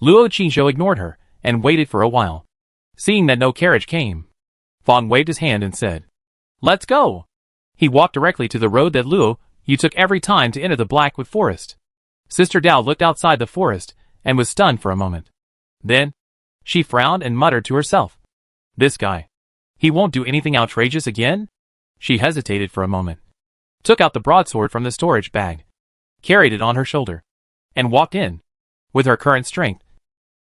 Luo Qingzhou ignored her and waited for a while. Seeing that no carriage came, Fong waved his hand and said, Let's go. He walked directly to the road that Luo Yu took every time to enter the Blackwood Forest. Sister Dao looked outside the forest and was stunned for a moment. Then, she frowned and muttered to herself, This guy. He won't do anything outrageous again? She hesitated for a moment, took out the broadsword from the storage bag, carried it on her shoulder, and walked in. With her current strength,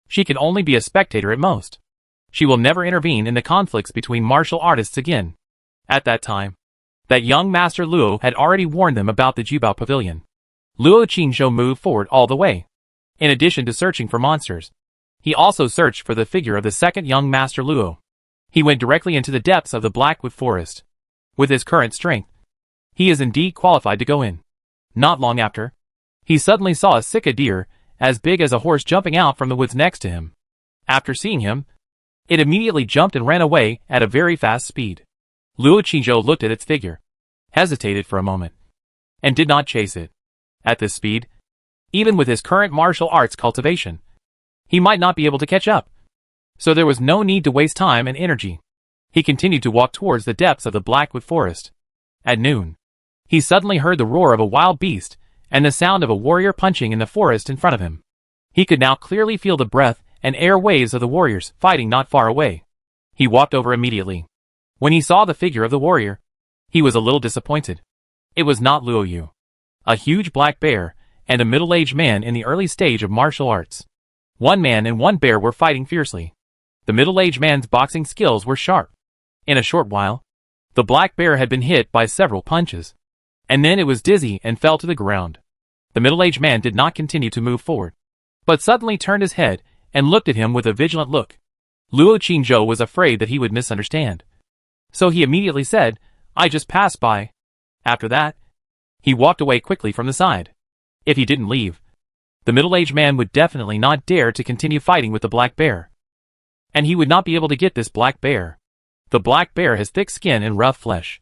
she can only be a spectator at most. She will never intervene in the conflicts between martial artists again. At that time, that young Master Luo had already warned them about the Jubao Pavilion. Luo Qingzhou moved forward all the way. In addition to searching for monsters, he also searched for the figure of the second young Master Luo. He went directly into the depths of the Blackwood Forest. With his current strength, he is indeed qualified to go in. Not long after, he suddenly saw a sika deer, as big as a horse, jumping out from the woods next to him. After seeing him, it immediately jumped and ran away at a very fast speed. Luo Qingzhou looked at its figure, hesitated for a moment, and did not chase it. At this speed, even with his current martial arts cultivation, he might not be able to catch up. So there was no need to waste time and energy. He continued to walk towards the depths of the Blackwood Forest. At noon, he suddenly heard the roar of a wild beast and the sound of a warrior punching in the forest in front of him. He could now clearly feel the breath and air waves of the warriors fighting not far away. He walked over immediately. When he saw the figure of the warrior, he was a little disappointed. It was not Luo Yu. A huge black bear and a middle-aged man in the early stage of martial arts. One man and one bear were fighting fiercely. The middle-aged man's boxing skills were sharp. In a short while, the black bear had been hit by several punches, and then it was dizzy and fell to the ground. The middle-aged man did not continue to move forward, but suddenly turned his head and looked at him with a vigilant look. Luo Qingzhou was afraid that he would misunderstand. So he immediately said, "I just passed by." After that, he walked away quickly from the side. If he didn't leave, the middle-aged man would definitely not dare to continue fighting with the black bear. And he would not be able to get this black bear. The black bear has thick skin and rough flesh.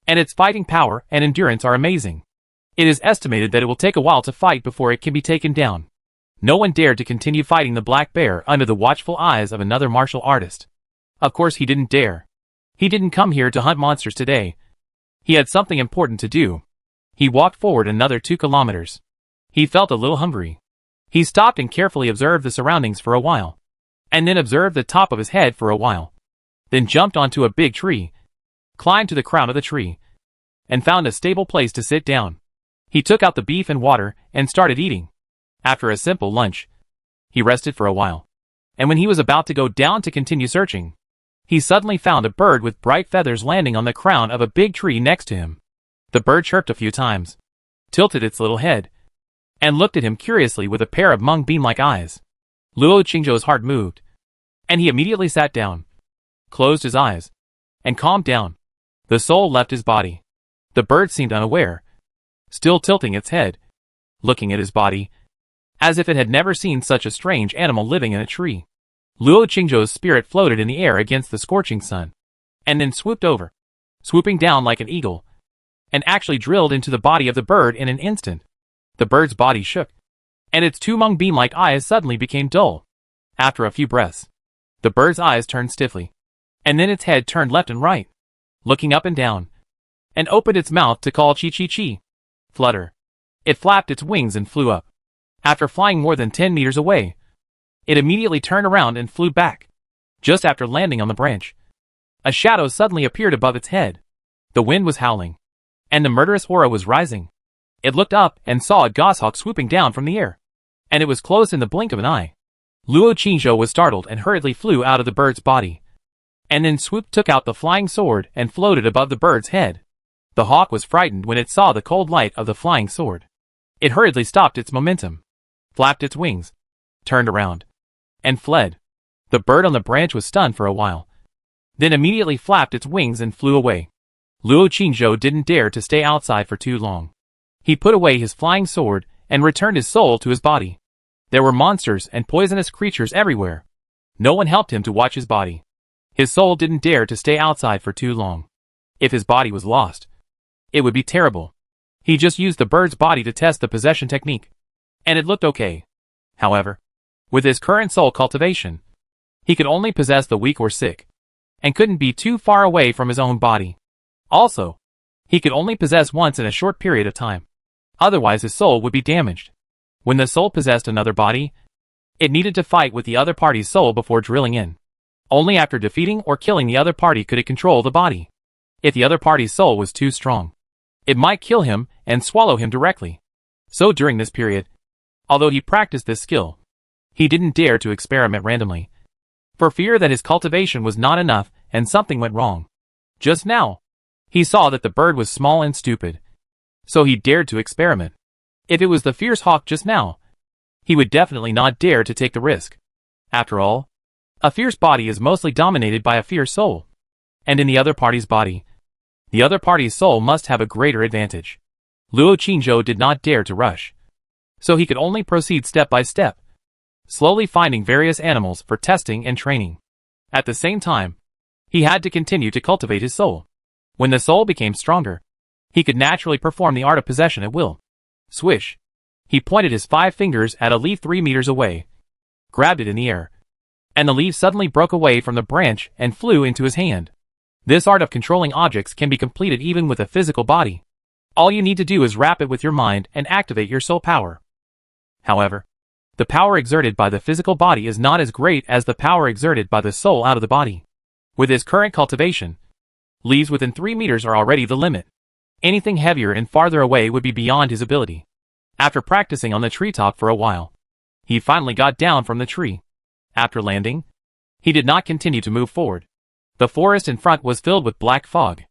And its fighting power and endurance are amazing. It is estimated that it will take a while to fight before it can be taken down. No one dared to continue fighting the black bear under the watchful eyes of another martial artist. Of course he didn't dare. He didn't come here to hunt monsters today. He had something important to do. He walked forward another 2 kilometers. He felt a little hungry. He stopped and carefully observed the surroundings for a while. And then observed the top of his head for a while. Then jumped onto a big tree, climbed to the crown of the tree, and found a stable place to sit down. He took out the beef and water and started eating. After a simple lunch, he rested for a while. And when he was about to go down to continue searching, he suddenly found a bird with bright feathers landing on the crown of a big tree next to him. The bird chirped a few times, tilted its little head, and looked at him curiously with a pair of mung bean-like eyes. Luo Qingzhou's heart moved, and he immediately sat down, closed his eyes, and calmed down. The soul left his body. The bird seemed unaware, still tilting its head, looking at his body, as if it had never seen such a strange animal living in a tree. Luo Qingzhou's spirit floated in the air against the scorching sun, and then swooped over, swooping down like an eagle, and actually drilled into the body of the bird in an instant. The bird's body shook, and its 2 mung bean-like eyes suddenly became dull. After a few breaths, the bird's eyes turned stiffly, and then its head turned left and right, looking up and down, and opened its mouth to call chi-chi-chi. Flutter. It flapped its wings and flew up. After flying more than 10 meters away, it immediately turned around and flew back. Just after landing on the branch, a shadow suddenly appeared above its head. The wind was howling, and the murderous aura was rising. It looked up and saw a goshawk swooping down from the air, and it was close in the blink of an eye. Luo Qingzhou was startled and hurriedly flew out of the bird's body, and then took out the flying sword and floated above the bird's head. The hawk was frightened when it saw the cold light of the flying sword. It hurriedly stopped its momentum, flapped its wings, turned around, and fled. The bird on the branch was stunned for a while, then immediately flapped its wings and flew away. Luo Qingzhou didn't dare to stay outside for too long. He put away his flying sword and returned his soul to his body. There were monsters and poisonous creatures everywhere. No one helped him to watch his body. His soul didn't dare to stay outside for too long. If his body was lost, it would be terrible. He just used the bird's body to test the possession technique, and it looked okay. However, with his current soul cultivation, he could only possess the weak or sick, and couldn't be too far away from his own body. Also, he could only possess once in a short period of time. Otherwise his soul would be damaged. When the soul possessed another body, it needed to fight with the other party's soul before drilling in. Only after defeating or killing the other party could it control the body. If the other party's soul was too strong, it might kill him and swallow him directly. So during this period, although he practiced this skill, he didn't dare to experiment randomly, for fear that his cultivation was not enough and something went wrong. Just now, he saw that the bird was small and stupid, so he dared to experiment. If it was the fierce hawk just now, he would definitely not dare to take the risk. After all, a fierce body is mostly dominated by a fierce soul, and in the other party's body, the other party's soul must have a greater advantage. Luo Qingzhou did not dare to rush, so he could only proceed step by step, slowly finding various animals for testing and training. At the same time, he had to continue to cultivate his soul. When the soul became stronger, he could naturally perform the art of possession at will. Swish! He pointed his 5 fingers at a leaf 3 meters away, grabbed it in the air, and the leaf suddenly broke away from the branch and flew into his hand. This art of controlling objects can be completed even with a physical body. All you need to do is wrap it with your mind and activate your soul power. However, the power exerted by the physical body is not as great as the power exerted by the soul out of the body. With his current cultivation, leaves within 3 meters are already the limit. Anything heavier and farther away would be beyond his ability. After practicing on the treetop for a while, he finally got down from the tree. After landing, he did not continue to move forward. The forest in front was filled with black fog.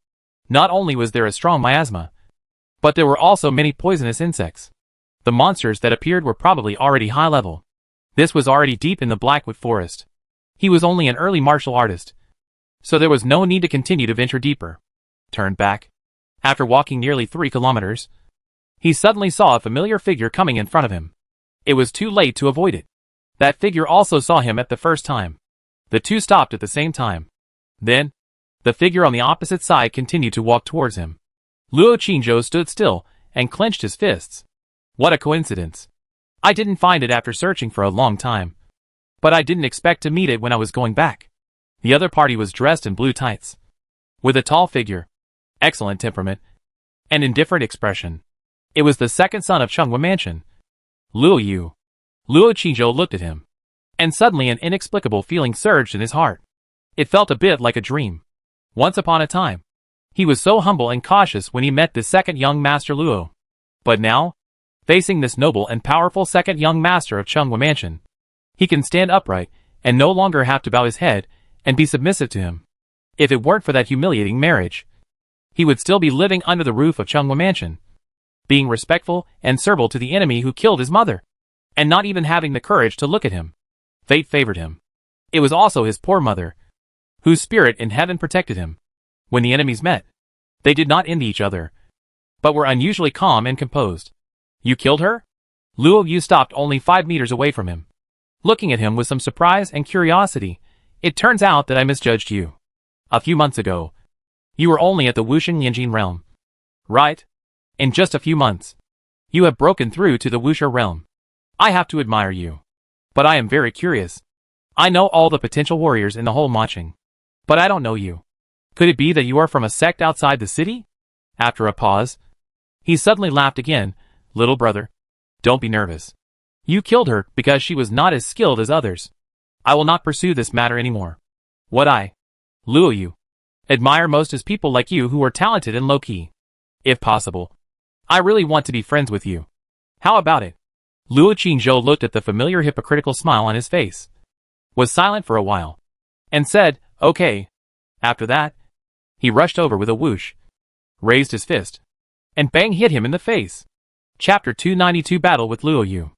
Not only was there a strong miasma, but there were also many poisonous insects. The monsters that appeared were probably already high level. This was already deep in the blackwood forest. He was only an early martial artist, so there was no need to continue to venture deeper. Turned back. After walking nearly 3 kilometers, he suddenly saw a familiar figure coming in front of him. It was too late to avoid it. That figure also saw him at the first time. The two stopped at the same time. Then, the figure on the opposite side continued to walk towards him. Luo Qingzhou stood still and clenched his fists. What a coincidence. I didn't find it after searching for a long time. But I didn't expect to meet it when I was going back. The other party was dressed in blue tights, with a tall figure, excellent temperament, and indifferent expression. It was the second son of Chunghwa Mansion, Luo Yu. Luo Qingzhou looked at him, and suddenly an inexplicable feeling surged in his heart. It felt a bit like a dream. Once upon a time, he was so humble and cautious when he met this second young master Luo. But now, facing this noble and powerful second young master of Chunghwa Mansion, he can stand upright and no longer have to bow his head and be submissive to him. If it weren't for that humiliating marriage, he would still be living under the roof of Chunghwa Mansion, being respectful and servile to the enemy who killed his mother, and not even having the courage to look at him. Fate favored him. It was also his poor mother, whose spirit in heaven protected him. When the enemies met, they did not envy each other, but were unusually calm and composed. You killed her? Luo Yu stopped only 5 meters away from him, looking at him with some surprise and curiosity. It turns out that I misjudged you. A few months ago, you were only at the Wuxing Yanjin realm. Right? In just a few months, you have broken through to the Wuxia realm. I have to admire you. But I am very curious. I know all the potential warriors in the whole Maching, but I don't know you. Could it be that you are from a sect outside the city? After a pause, he suddenly laughed again. Little brother, don't be nervous. You killed her because she was not as skilled as others. I will not pursue this matter anymore. What I, Luo Yu, admire most is people like you who are talented and low-key. If possible, I really want to be friends with you. How about it? Luo Qingzhou looked at the familiar hypocritical smile on his face, was silent for a while, and said, okay. After that, he rushed over with a whoosh, raised his fist, and bang hit him in the face. Chapter 292 Battle with Luo Yu.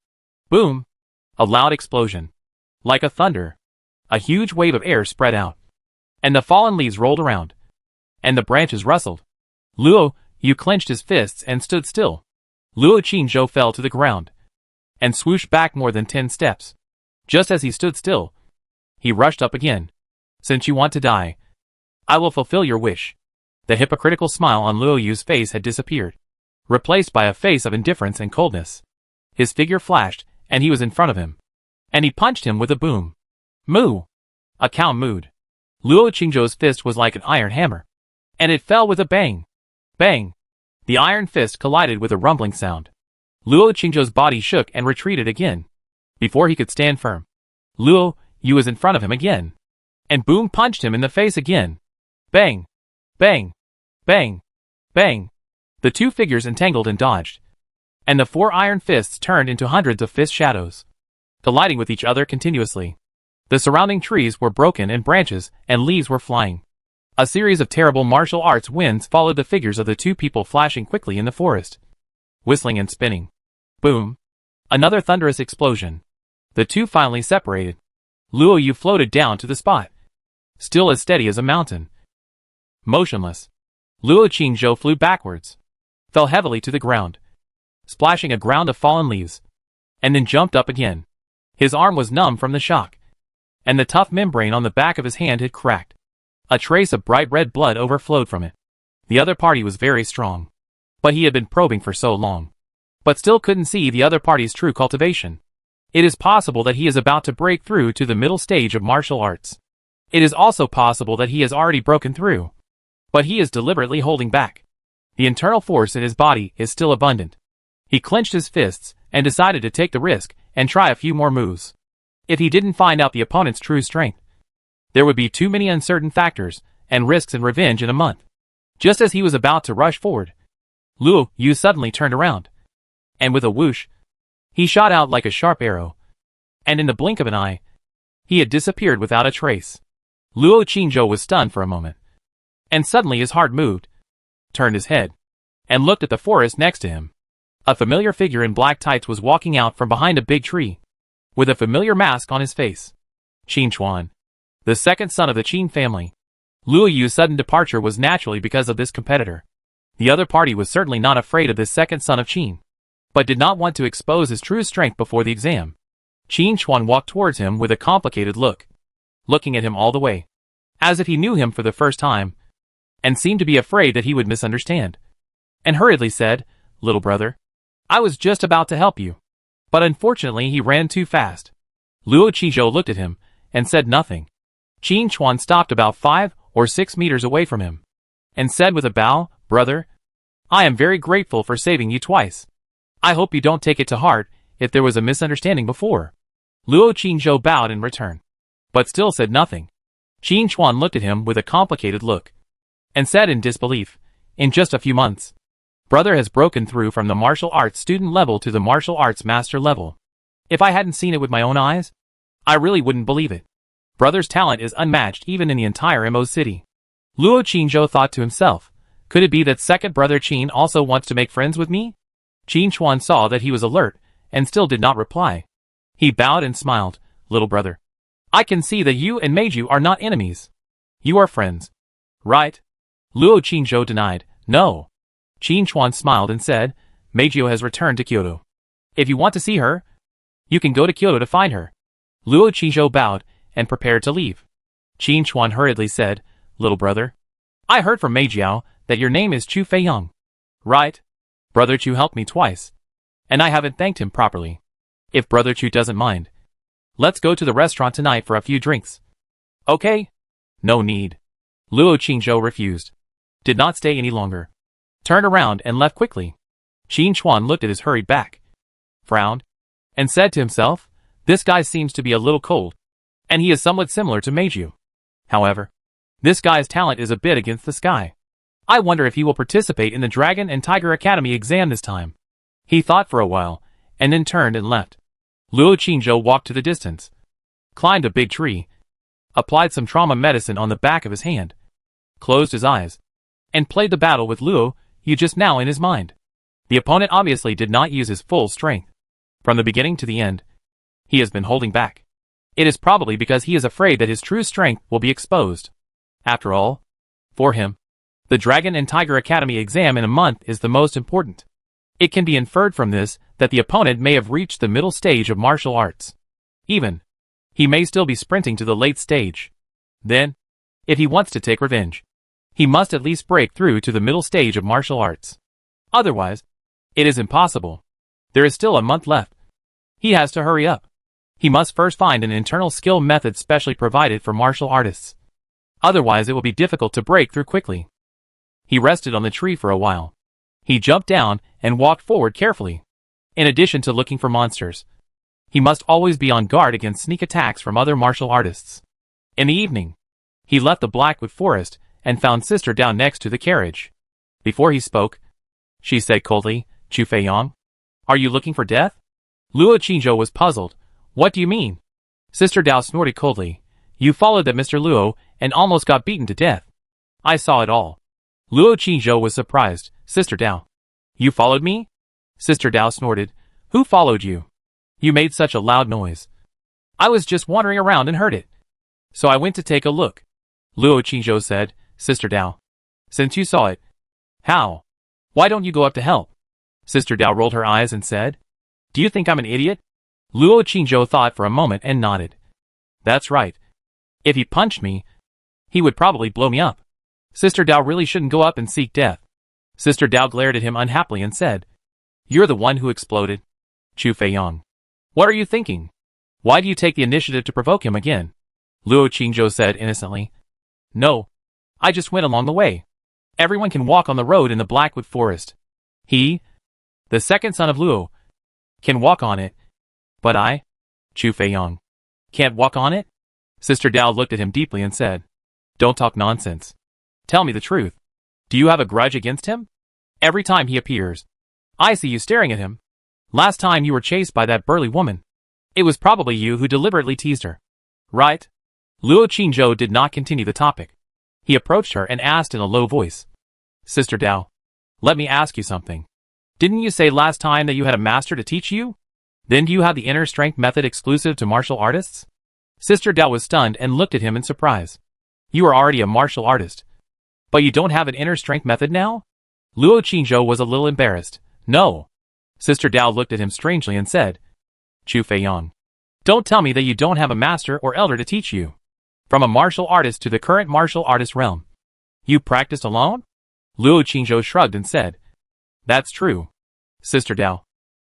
Boom! A loud explosion. Like a thunder, a huge wave of air spread out, and the fallen leaves rolled around, and the branches rustled. Luo Yu clenched his fists and stood still. Luo Qingzhou fell to the ground, and swooshed back more than 10 steps. Just as he stood still, he rushed up again. Since you want to die, I will fulfill your wish. The hypocritical smile on Luo Yu's face had disappeared, replaced by a face of indifference and coldness. His figure flashed, and he was in front of him, and he punched him with a boom. Moo! A cow mooed. Luo Qingzhou's fist was like an iron hammer, and it fell with a bang. Bang! The iron fist collided with a rumbling sound. Luo Qingzhou's body shook and retreated again. Before he could stand firm, Luo Yu was in front of him again, and boom punched him in the face again. Bang! Bang! Bang! Bang! The two figures entangled and dodged, and the 4 iron fists turned into hundreds of fist shadows, colliding with each other continuously. The surrounding trees were broken and branches and leaves were flying. A series of terrible martial arts winds followed the figures of the two people flashing quickly in the forest, whistling and spinning. Boom! Another thunderous explosion. The two finally separated. Luo Yu floated down to the spot, still as steady as a mountain. Motionless, Luo Qingzhou flew backwards, fell heavily to the ground, splashing a ground of fallen leaves, and then jumped up again. His arm was numb from the shock, and the tough membrane on the back of his hand had cracked. A trace of bright red blood overflowed from it. The other party was very strong, but he had been probing for so long, but still couldn't see the other party's true cultivation. It is possible that he is about to break through to the middle stage of martial arts. It is also possible that he has already broken through, but he is deliberately holding back. The internal force in his body is still abundant. He clenched his fists and decided to take the risk and try a few more moves. If he didn't find out the opponent's true strength, there would be too many uncertain factors and risks and revenge in a month. Just as he was about to rush forward, Luo Yu suddenly turned around, and with a whoosh, he shot out like a sharp arrow, and in the blink of an eye, he had disappeared without a trace. Luo Qingzhou was stunned for a moment, and suddenly his heart moved, turned his head, and looked at the forest next to him. A familiar figure in black tights was walking out from behind a big tree, with a familiar mask on his face. Qin Chuan. the second son of the Qin family. Luo Yu's sudden departure was naturally because of this competitor. The other party was certainly not afraid of this second son of Qin, but did not want to expose his true strength before the exam. Qin Chuan walked towards him with a complicated look, looking at him all the way, as if he knew him for the first time, and seemed to be afraid that he would misunderstand, and hurriedly said, "Little brother, I was just about to help you, but unfortunately he ran too fast." Luo Qizhou looked at him, and said nothing. Qin Chuan stopped about 5 or 6 meters away from him, and said with a bow, "Brother, I am very grateful for saving you twice. I hope you don't take it to heart if there was a misunderstanding before." Luo Qizhou bowed in return, but still said nothing. Qin Chuan looked at him with a complicated look, and said in disbelief, "In just a few months, brother has broken through from the martial arts student level to the martial arts master level. If I hadn't seen it with my own eyes, I really wouldn't believe it. Brother's talent is unmatched even in the entire Mo city." Luo Qizhou thought to himself, could it be that second brother Qin also wants to make friends with me? Qin Chuan saw that he was alert, and still did not reply. He bowed and smiled, "Little brother, I can see that you and Meiju are not enemies. You are friends, right?" Luo Qizhou denied, "No." Qin Chuan smiled and said, "Meiju has returned to Kyoto. If you want to see her, you can go to Kyoto to find her." Luo Qizhou bowed, and prepared to leave. Qin Chuan hurriedly said, "Little brother, I heard from Meijiao that your name is Chu Feiyang, right? Brother Chu helped me twice, and I haven't thanked him properly. If Brother Chu doesn't mind, let's go to the restaurant tonight for a few drinks." "Okay." "No need." Luo Qizhou refused, did not stay any longer, turned around and left quickly. Qin Chuan looked at his hurried back, frowned, and said to himself, "This guy seems to be a little cold, and he is somewhat similar to Meiju. However, this guy's talent is a bit against the sky. I wonder if he will participate in the Dragon and Tiger Academy exam this time." He thought for a while, and then turned and left. Luo Qizhou walked to the distance, climbed a big tree, applied some trauma medicine on the back of his hand, closed his eyes, and played the battle with Luo Yu just now in his mind. The opponent obviously did not use his full strength. From the beginning to the end, he has been holding back. It is probably because he is afraid that his true strength will be exposed. After all, for him, the Dragon and Tiger Academy exam in a month is the most important. It can be inferred from this that the opponent may have reached the middle stage of martial arts. Even, he may still be sprinting to the late stage. Then, if he wants to take revenge, he must at least break through to the middle stage of martial arts. Otherwise, it is impossible. There is still a month left. He has to hurry up. He must first find an internal skill method specially provided for martial artists. Otherwise it will be difficult to break through quickly. He rested on the tree for a while. He jumped down and walked forward carefully. In addition to looking for monsters, he must always be on guard against sneak attacks from other martial artists. In the evening, he left the Blackwood Forest and found Sister Dao next to the carriage. Before he spoke, she said coldly, "Chu Feiyang, are you looking for death?" Luo Qizhou was puzzled. "What do you mean?" Sister Dao snorted coldly. "You followed that Mr. Luo and almost got beaten to death. I saw it all." Luo Qizhou was surprised. "Sister Dao, you followed me?" Sister Dao snorted. "Who followed you? You made such a loud noise. I was just wandering around and heard it, so I went to take a look." Luo Qizhou said, "Sister Dao, since you saw it, how? Why don't you go up to help?" Sister Dao rolled her eyes and said, "Do you think I'm an idiot?" Luo Qizhou thought for a moment and nodded. "That's right. If he punched me, he would probably blow me up. Sister Dao really shouldn't go up and seek death." Sister Dao glared at him unhappily and said, "You're the one who exploded. Chu Feiyang, what are you thinking? Why do you take the initiative to provoke him again?" Luo Qizhou said innocently, "No, I just went along the way. Everyone can walk on the road in the Blackwood Forest. He, the second son of Luo, can walk on it. But I, Chu Feiyang, can't walk on it?" Sister Dao looked at him deeply and said, "Don't talk nonsense. Tell me the truth. Do you have a grudge against him? Every time he appears, I see you staring at him. Last time you were chased by that burly woman. It was probably you who deliberately teased her, right?" Luo Qizhou did not continue the topic. He approached her and asked in a low voice, "Sister Dao, let me ask you something. Didn't you say last time that you had a master to teach you? Then do you have the inner strength method exclusive to martial artists?" Sister Dao was stunned and looked at him in surprise. You are already a martial artist. But you don't have an inner strength method now? Luo Qingzhou was a little embarrassed. No. Sister Dao looked at him strangely and said, Chu Feiyang, don't tell me that you don't have a master or elder to teach you. From a martial artist to the current martial artist realm. You practiced alone? Luo Qingzhou shrugged and said, That's true. Sister Dao,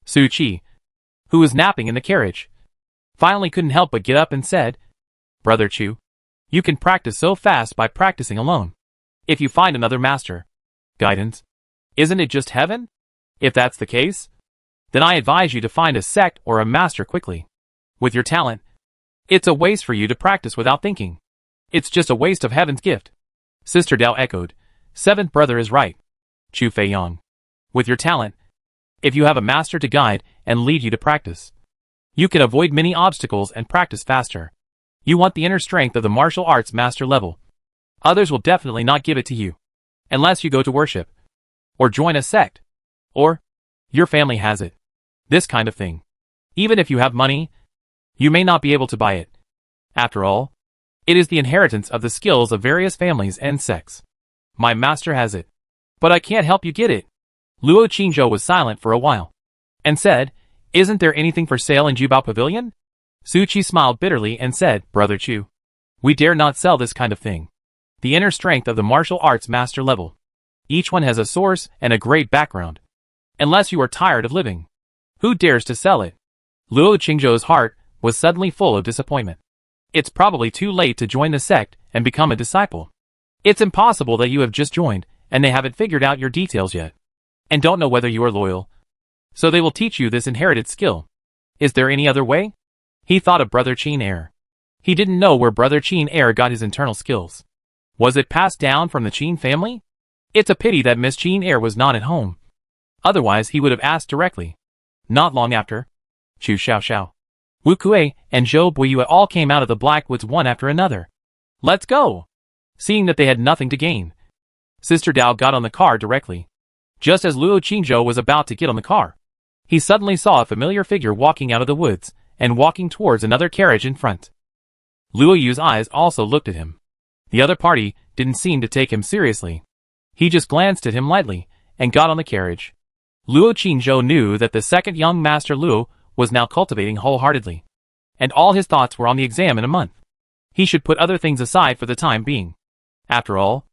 Su Qi, who was napping in the carriage, finally couldn't help but get up and said, Brother Chu, you can practice so fast by practicing alone. If you find another master, guidance, isn't it just heaven? If that's the case, then I advise you to find a sect or a master quickly. With your talent, it's a waste for you to practice without thinking. It's just a waste of heaven's gift. Sister Dao echoed, Seventh brother is right. Chu Feiyang, with your talent, if you have a master to guide and lead you to practice, you can avoid many obstacles and practice faster. You want the inner strength of the martial arts master level. Others will definitely not give it to you, unless you go to worship, or join a sect, or your family has it. This kind of thing. Even if you have money, you may not be able to buy it. After all, it is the inheritance of the skills of various families and sects. My master has it, but I can't help you get it. Luo Qingzhou was silent for a while, and said, Isn't there anything for sale in Jubao Pavilion? Su Qi smiled bitterly and said, Brother Chu, we dare not sell this kind of thing. The inner strength of the martial arts master level. Each one has a source and a great background. Unless you are tired of living, who dares to sell it? Luo Qingzhou's heart was suddenly full of disappointment. It's probably too late to join the sect and become a disciple. It's impossible that you have just joined and they haven't figured out your details yet, and don't know whether you are loyal. So they will teach you this inherited skill. Is there any other way? He thought of Brother Qin Heir. He didn't know where Brother Qin Heir got his internal skills. Was it passed down from the Qin family? It's a pity that Miss Qin Heir was not at home. Otherwise he would have asked directly. Not long after, Chu Xiaoxiao, Wu Kuei, and Zhou Buiyue all came out of the Black Woods one after another. Let's go! Seeing that they had nothing to gain, Sister Dao got on the car directly. Just as Luo Qingzhou was about to get on the car, he suddenly saw a familiar figure walking out of the woods and walking towards another carriage in front. Luo Yu's eyes also looked at him. The other party didn't seem to take him seriously. He just glanced at him lightly and got on the carriage. Luo Qingzhou knew that the second young master Luo was now cultivating wholeheartedly, and all his thoughts were on the exam in a month. He should put other things aside for the time being. After all,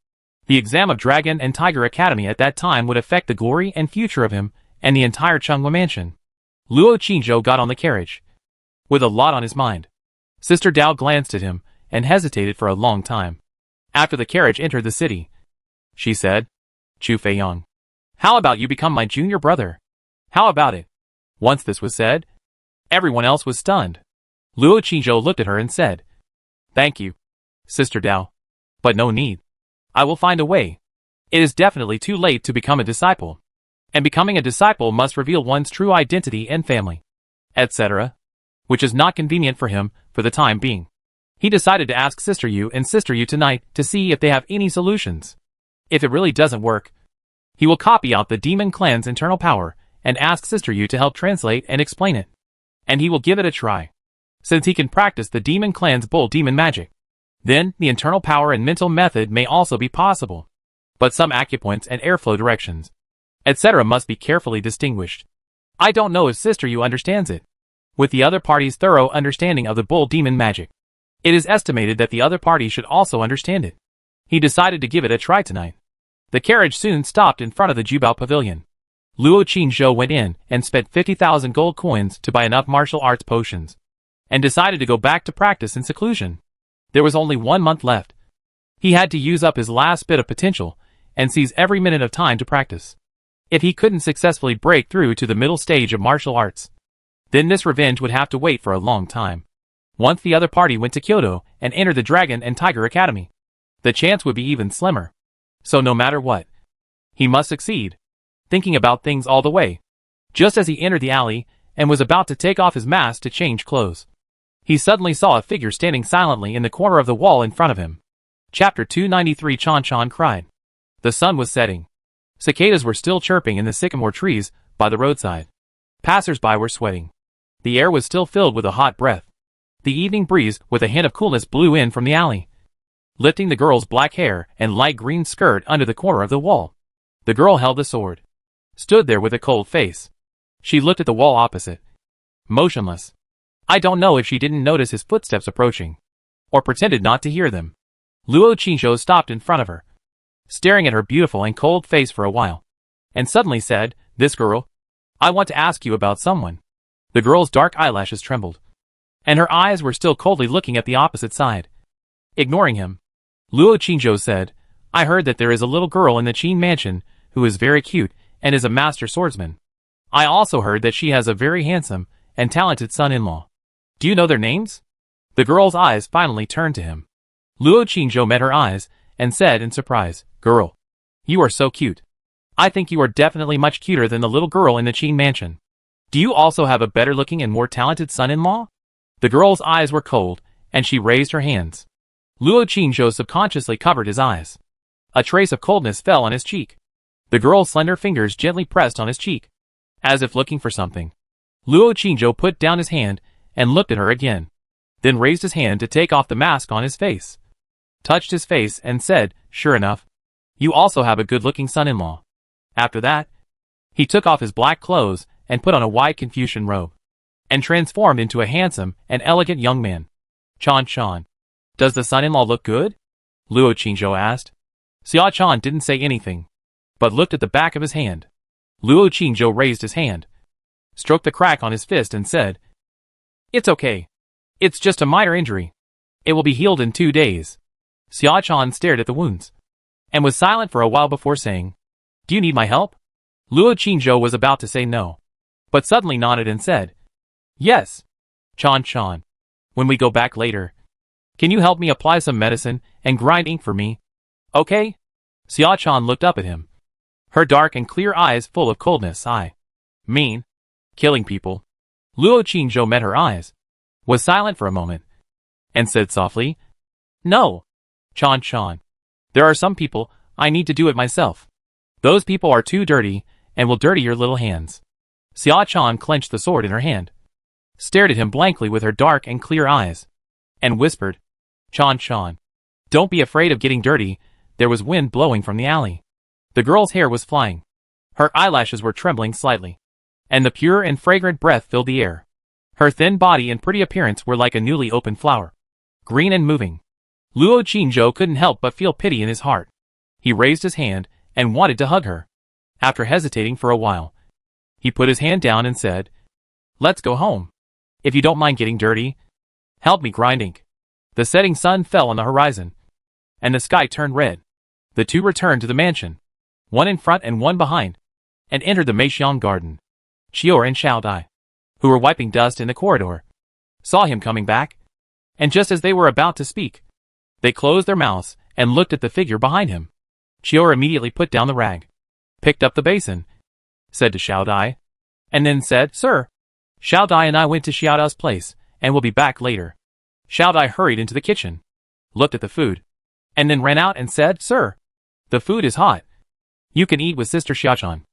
the exam of Dragon and Tiger Academy at that time would affect the glory and future of him and the entire Chunghua mansion. Luo Qingzhou got on the carriage, with a lot on his mind. Sister Dao glanced at him and hesitated for a long time. After the carriage entered the city, she said, Chu Feiyang, how about you become my junior brother? How about it? Once this was said, everyone else was stunned. Luo Qingzhou looked at her and said, Thank you, Sister Dao, but no need. I will find a way. It is definitely too late to become a disciple, and becoming a disciple must reveal one's true identity and family, etc., which is not convenient for him for the time being. He decided to ask Sister Yu and Sister Yu tonight to see if they have any solutions. If it really doesn't work, he will copy out the demon clan's internal power and ask Sister Yu to help translate and explain it. And he will give it a try, since he can practice the demon clan's bull demon magic. Then, the internal power and mental method may also be possible. But some acupoints and airflow directions, etc. must be carefully distinguished. I don't know if Sister Yu understands it. With the other party's thorough understanding of the bull demon magic, it is estimated that the other party should also understand it. He decided to give it a try tonight. The carriage soon stopped in front of the Jubao Pavilion. Luo Qingzhou went in and spent 50,000 gold coins to buy enough martial arts potions, and decided to go back to practice in seclusion. There was only 1 month left. He had to use up his last bit of potential and seize every minute of time to practice. If he couldn't successfully break through to the middle stage of martial arts, then this revenge would have to wait for a long time. Once the other party went to Kyoto and entered the Dragon and Tiger Academy, the chance would be even slimmer. So no matter what, he must succeed. Thinking about things all the way, just as he entered the alley and was about to take off his mask to change clothes, he suddenly saw a figure standing silently in the corner of the wall in front of him. Chapter 293. Chan Chan cried. The sun was setting. Cicadas were still chirping in the sycamore trees by the roadside. Passers-by were sweating. The air was still filled with a hot breath. The evening breeze with a hint of coolness blew in from the alley, lifting the girl's black hair and light green skirt under the corner of the wall. The girl held the sword, stood there with a cold face. She looked at the wall opposite, motionless. I don't know if she didn't notice his footsteps approaching, or pretended not to hear them. Luo Qingzhou stopped in front of her, staring at her beautiful and cold face for a while, and suddenly said, "This girl? I want to ask you about someone." The girl's dark eyelashes trembled, and her eyes were still coldly looking at the opposite side. Ignoring him, Luo Qingzhou said, "I heard that there is a little girl in the Qin mansion who is very cute and is a master swordsman. I also heard that she has a very handsome and talented son-in-law. Do you know their names?" The girl's eyes finally turned to him. Luo Qingzhou met her eyes and said in surprise, "Girl, you are so cute. I think you are definitely much cuter than the little girl in the Qin mansion. Do you also have a better-looking and more talented son-in-law?" The girl's eyes were cold, and she raised her hands. Luo Qingzhou subconsciously covered his eyes. A trace of coldness fell on his cheek. The girl's slender fingers gently pressed on his cheek, as if looking for something. Luo Qingzhou put down his hand and looked at her again, then raised his hand to take off the mask on his face, touched his face and said, "Sure enough, you also have a good-looking son-in-law." After that, he took off his black clothes and put on a white Confucian robe, and transformed into a handsome and elegant young man. "Chan, does the son-in-law look good?" Luo Qingzhou asked. Xia Chan didn't say anything, but looked at the back of his hand. Luo Qingzhou raised his hand, stroked the crack on his fist and said, "It's okay. It's just a minor injury. It will be healed in 2 days." Xia Chan stared at the wounds, and was silent for a while before saying, "Do you need my help?" Luo Qingzhou was about to say no, but suddenly nodded and said, "Yes. Chan, when we go back later, can you help me apply some medicine and grind ink for me? Okay?" Xia Chan looked up at him, her dark and clear eyes full of coldness. "I mean, killing people." Luo Qingzhou met her eyes, was silent for a moment, and said softly, "No. Chan, there are some people I need to do it myself. Those people are too dirty and will dirty your little hands." Xia Chan clenched the sword in her hand, stared at him blankly with her dark and clear eyes, and whispered, Chan, don't be afraid of getting dirty." There was wind blowing from the alley. The girl's hair was flying. Her eyelashes were trembling slightly, and the pure and fragrant breath filled the air. Her thin body and pretty appearance were like a newly opened flower, green and moving. Luo Qingzhou couldn't help but feel pity in his heart. He raised his hand and wanted to hug her. After hesitating for a while, he put his hand down and said, "Let's go home. If you don't mind getting dirty, help me grind ink." The setting sun fell on the horizon, and the sky turned red. The two returned to the mansion, one in front and one behind, and entered the Meixiang garden. Chior and Xiaodai, who were wiping dust in the corridor, saw him coming back, and just as they were about to speak, they closed their mouths and looked at the figure behind him. Chior immediately put down the rag, picked up the basin, said to Xiaodai, and then said, "Sir, Xiaodai and I went to Xiaodai's place and will be back later." Xiaodai hurried into the kitchen, looked at the food, and then ran out and said, "Sir, the food is hot. You can eat with Sister Xiaochan."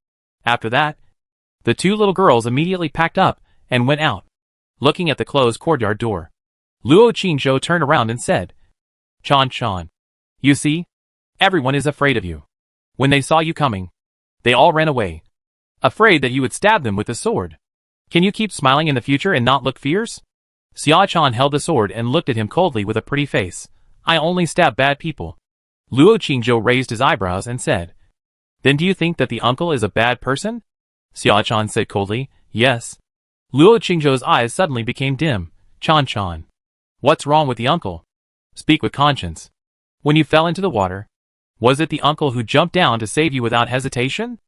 After that, the two little girls immediately packed up and went out, looking at the closed courtyard door. Luo Qingzhou turned around and said, Chan, you see, everyone is afraid of you. When they saw you coming, they all ran away, afraid that you would stab them with the sword. Can you keep smiling in the future and not look fierce?" Xia Chan held the sword and looked at him coldly with a pretty face. "I only stab bad people." Luo Qingzhou raised his eyebrows and said, "Then do you think that the uncle is a bad person?" Xia Chan said coldly, "Yes." Luo Qingzhou's eyes suddenly became dim. Chan, what's wrong with the uncle? Speak with conscience. When you fell into the water, was it the uncle who jumped down to save you without hesitation?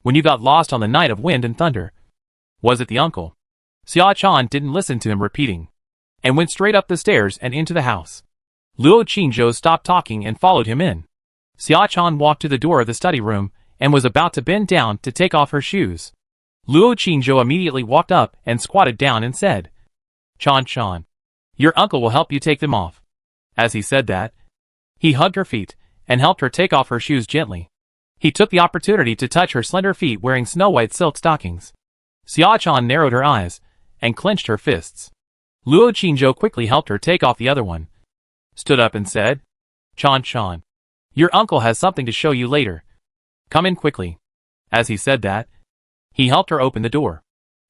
When you got lost on the night of wind and thunder, was it the uncle? Xia Chan didn't listen to him repeating, and went straight up the stairs and into the house. Luo Qingzhou stopped talking and followed him in. Xia Chan walked to the door of the study room and was about to bend down to take off her shoes. Luo Qingzhou immediately walked up and squatted down and said, Chan, your uncle will help you take them off." As he said that, he hugged her feet and helped her take off her shoes gently. He took the opportunity to touch her slender feet wearing snow-white silk stockings. Xia Chan narrowed her eyes and clenched her fists. Luo Qingzhou quickly helped her take off the other one, stood up and said, Chan, your uncle has something to show you later. Come in quickly. As he said that, he helped her open the door.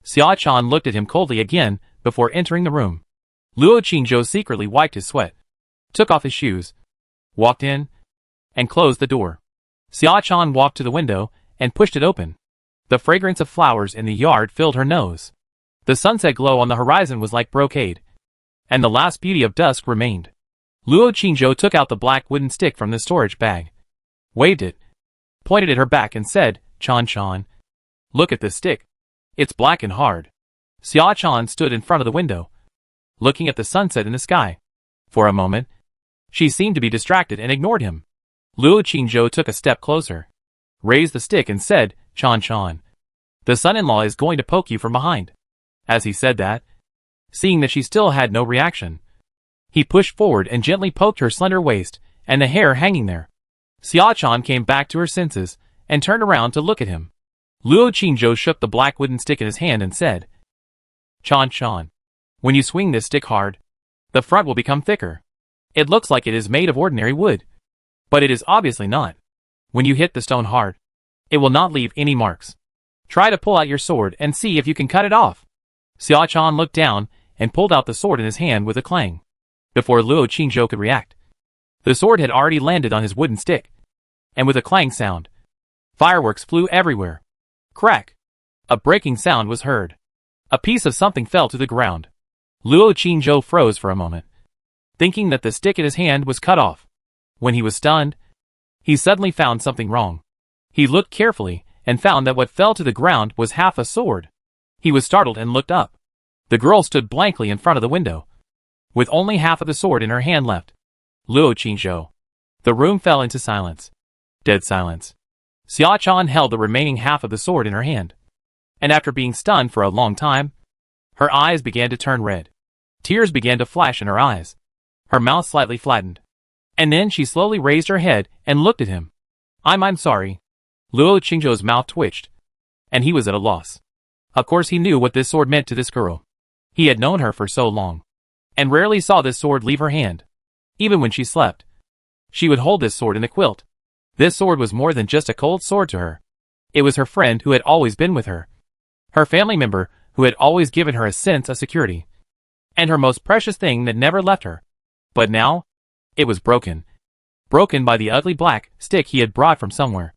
Xia Chan looked at him coldly again before entering the room. Luo Qingzhou secretly wiped his sweat, took off his shoes, walked in, and closed the door. Xia Chan walked to the window and pushed it open. The fragrance of flowers in the yard filled her nose. The sunset glow on the horizon was like brocade, and the last beauty of dusk remained. Luo Qingzhou took out the black wooden stick from the storage bag, waved it, pointed at her back and said, Chan, look at this stick. It's black and hard. Xia Chan stood in front of the window, looking at the sunset in the sky. For a moment, she seemed to be distracted and ignored him. Luo Qingzhou took a step closer, raised the stick and said, Chan, the son-in-law is going to poke you from behind. As he said that, seeing that she still had no reaction, he pushed forward and gently poked her slender waist and the hair hanging there. Xia Chan came back to her senses and turned around to look at him. Luo Qingzhou shook the black wooden stick in his hand and said, Chan, when you swing this stick hard, the front will become thicker. It looks like it is made of ordinary wood, but it is obviously not. When you hit the stone hard, it will not leave any marks. Try to pull out your sword and see if you can cut it off. Xia Chan looked down and pulled out the sword in his hand with a clang. Before Luo Qingzhou could react, the sword had already landed on his wooden stick, and with a clang sound, fireworks flew everywhere. Crack! A breaking sound was heard. A piece of something fell to the ground. Luo Qingzhou froze for a moment, thinking that the stick in his hand was cut off. When he was stunned, he suddenly found something wrong. He looked carefully and found that what fell to the ground was half a sword. He was startled and looked up. The girl stood blankly in front of the window, with only half of the sword in her hand left. Luo Qingzhou. The room fell into silence. Dead silence. Xia Chan held the remaining half of the sword in her hand, and after being stunned for a long time, her eyes began to turn red. Tears began to flash in her eyes. Her mouth slightly flattened. And then she slowly raised her head and looked at him. I'm sorry. Luo Qingzhou's mouth twitched, and he was at a loss. Of course he knew what this sword meant to this girl. He had known her for so long, and rarely saw this sword leave her hand. Even when she slept, she would hold this sword in the quilt. This sword was more than just a cold sword to her. It was her friend who had always been with her, her family member who had always given her a sense of security, and her most precious thing that never left her. But now, it was broken. Broken by the ugly black stick he had brought from somewhere.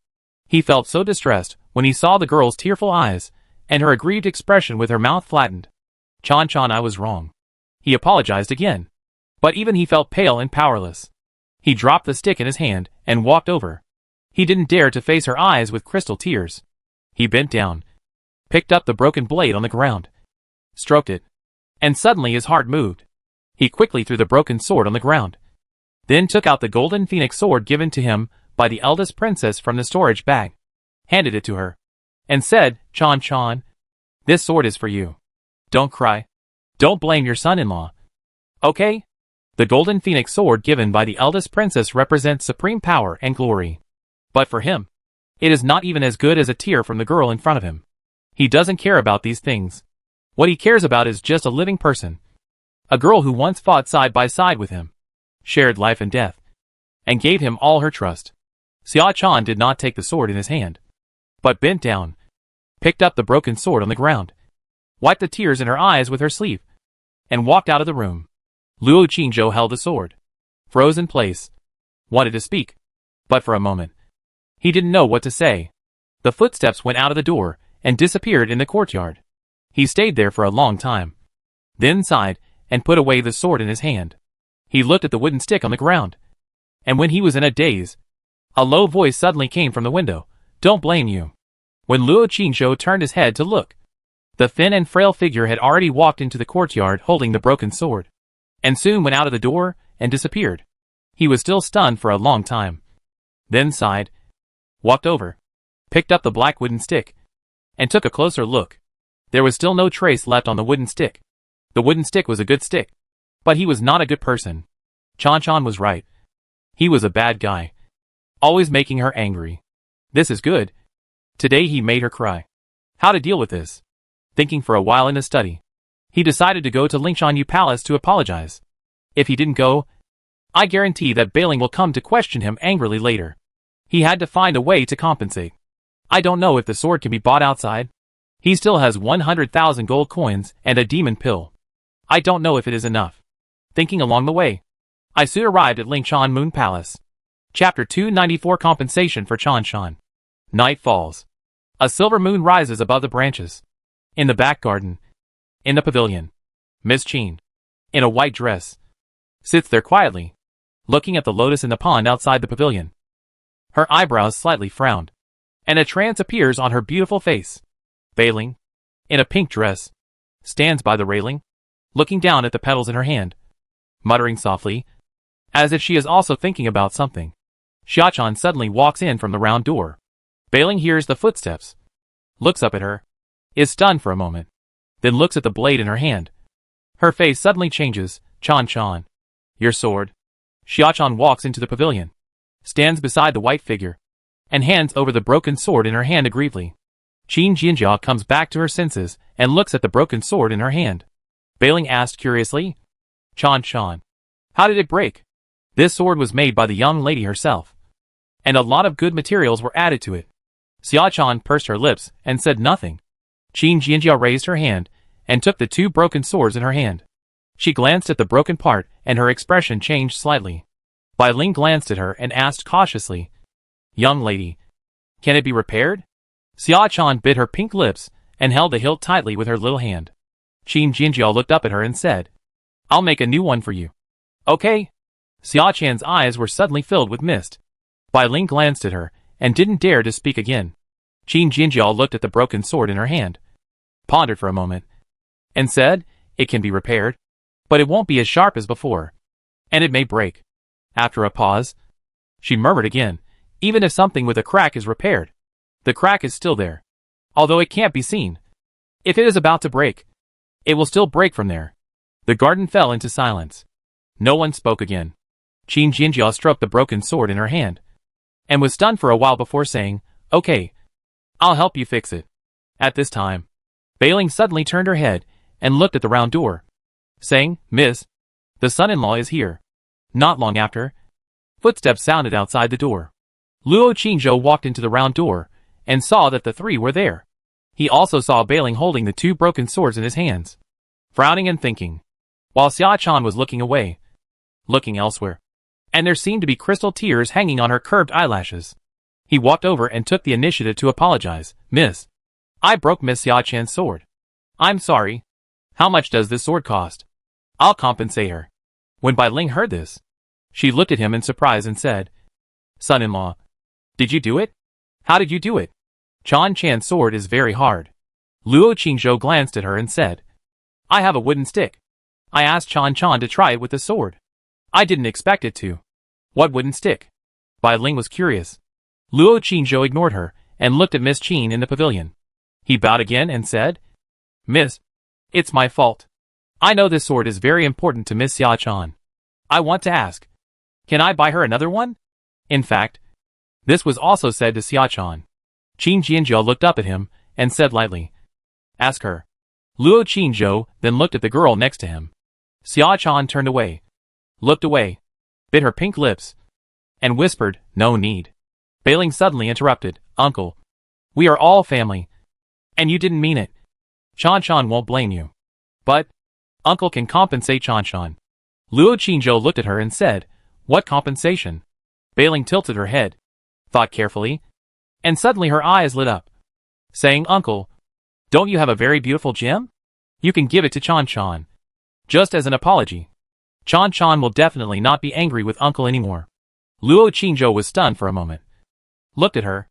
He felt so distressed when he saw the girl's tearful eyes and her aggrieved expression with her mouth flattened. Chan, I was wrong. He apologized again. But even he felt pale and powerless. He dropped the stick in his hand and walked over. He didn't dare to face her eyes with crystal tears. He bent down, picked up the broken blade on the ground, stroked it, and suddenly his heart moved. He quickly threw the broken sword on the ground, then took out the golden phoenix sword given to him by the eldest princess from the storage bag, handed it to her, and said, Chan, this sword is for you. Don't cry. Don't blame your son-in-law. Okay? The golden phoenix sword given by the eldest princess represents supreme power and glory. But for him, it is not even as good as a tear from the girl in front of him. He doesn't care about these things. What he cares about is just a living person. A girl who once fought side by side with him, shared life and death, and gave him all her trust. Xia Chan did not take the sword in his hand, but bent down, picked up the broken sword on the ground, wiped the tears in her eyes with her sleeve, and walked out of the room. Luo Qingzhou held the sword, froze in place, wanted to speak, but for a moment, he didn't know what to say. The footsteps went out of the door and disappeared in the courtyard. He stayed there for a long time, then sighed and put away the sword in his hand. He looked at the wooden stick on the ground, and when he was in a daze, a low voice suddenly came from the window. Don't blame you. When Luo Qingzhou turned his head to look, the thin and frail figure had already walked into the courtyard holding the broken sword, and soon went out of the door and disappeared. He was still stunned for a long time, then sighed, walked over, picked up the black wooden stick, and took a closer look. There was still no trace left on the wooden stick. The wooden stick was a good stick, but he was not a good person. Chan was right. He was a bad guy, always making her angry. This is good. Today he made her cry. How to deal with this? Thinking for a while in the study, He decided to go to Lingshanyu Palace to apologize. If he didn't go, I guarantee that Bailing will come to question him angrily later. He had to find a way to compensate. I don't know if the sword can be bought outside. He still has 100,000 gold coins and a demon pill. I don't know if it is enough. Thinking along the way, I soon arrived at Lingshan Moon Palace. Chapter 294 Compensation for Chanshan. Night falls. A silver moon rises above the branches. In the back garden, in the pavilion, Miss Qin, in a white dress, sits there quietly, looking at the lotus in the pond outside the pavilion. Her eyebrows slightly frowned, and a trance appears on her beautiful face. Bailing, in a pink dress, stands by the railing, looking down at the petals in her hand, muttering softly, as if she is also thinking about something. Xiachan suddenly walks in from the round door. Bailing hears the footsteps, looks up at her, is stunned for a moment, then looks at the blade in her hand. Her face suddenly changes. Chanshan, your sword. Xiachan walks into the pavilion, stands beside the white figure, and hands over the broken sword in her hand aggrievedly. Qin Jinjia comes back to her senses and looks at the broken sword in her hand. Bailing asked curiously, Chanshan, how did it break? This sword was made by the young lady herself, and a lot of good materials were added to it. Xiachan pursed her lips and said nothing. Qin Jinjia raised her hand and took the two broken swords in her hand. She glanced at the broken part and her expression changed slightly. Bai Ling glanced at her and asked cautiously, young lady, can it be repaired? Xiachan bit her pink lips and held the hilt tightly with her little hand. Qin Jinjia looked up at her and said, I'll make a new one for you. Okay. Xiachan's eyes were suddenly filled with mist. Bai Ling glanced at her and didn't dare to speak again. Qin Jinjia looked at the broken sword in her hand, pondered for a moment, and said, it can be repaired, but it won't be as sharp as before, and it may break. After a pause, she murmured again, even if something with a crack is repaired, the crack is still there, although it can't be seen. If it is about to break, it will still break from there. The garden fell into silence. No one spoke again. Qin Jinjia stroked the broken sword in her hand, and was stunned for a while before saying, okay, I'll help you fix it. At this time, Bailing suddenly turned her head and looked at the round door, saying, Miss, the son-in-law is here. Not long after, footsteps sounded outside the door. Luo Qingzhou walked into the round door and saw that the three were there. He also saw Bailing holding the two broken swords in his hands, frowning and thinking, while Xiachan was looking away, looking elsewhere, and there seemed to be crystal tears hanging on her curved eyelashes. He walked over and took the initiative to apologize. Miss, I broke Miss Xiachan's sword. I'm sorry. How much does this sword cost? I'll compensate her. When Bai Ling heard this, she looked at him in surprise and said, son-in-law, did you do it? How did you do it? Chan Chan's sword is very hard. Luo Qingzhou glanced at her and said, I have a wooden stick. I asked Chan to try it with the sword. I didn't expect it to. What wooden stick? Bai Ling was curious. Luo Qingzhou ignored her and looked at Miss Qin in the pavilion. He bowed again and said, Miss, it's my fault. I know this sword is very important to Miss Xiachan. I want to ask, can I buy her another one? In fact, this was also said to Xiachan. Qin Jinjia looked up at him and said lightly, ask her. Luo Qingzhou then looked at the girl next to him. Xiachan turned away, looked away, bit her pink lips, and whispered, no need. Bailing suddenly interrupted, Uncle, we are all family, and you didn't mean it. Chanshan won't blame you. But, Uncle can compensate Chanshan. Luo Qingzhou looked at her and said, what compensation? Bailing tilted her head, thought carefully, and suddenly her eyes lit up, saying, Uncle, don't you have a very beautiful gem? You can give it to Chanshan, just as an apology. Chanshan will definitely not be angry with Uncle anymore. Luo Qingzhou was stunned for a moment, looked at her,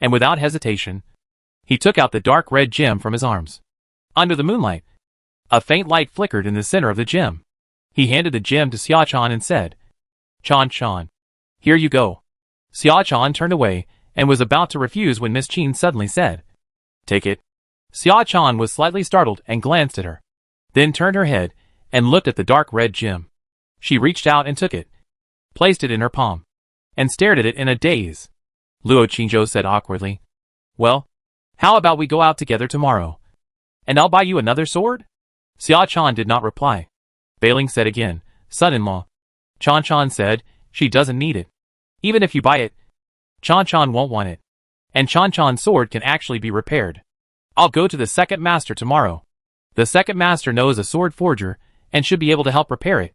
and without hesitation, he took out the dark red gem from his arms. Under the moonlight, a faint light flickered in the center of the gem. He handed the gem to Xiachan and said, Chanshan, here you go. Xiachan turned away and was about to refuse when Miss Qin suddenly said, take it. Xiachan was slightly startled and glanced at her, then turned her head and looked at the dark red gem. She reached out and took it, placed it in her palm, and stared at it in a daze. Luo Qingzhou said awkwardly, well, how about we go out together tomorrow, and I'll buy you another sword? Xia Chan did not reply. Bailing said again, son-in-law. Chan Chan said, she doesn't need it. Even if you buy it, Chan Chan won't want it. And Chan Chan's sword can actually be repaired. I'll go to the second master tomorrow. The second master knows a sword forger and should be able to help repair it.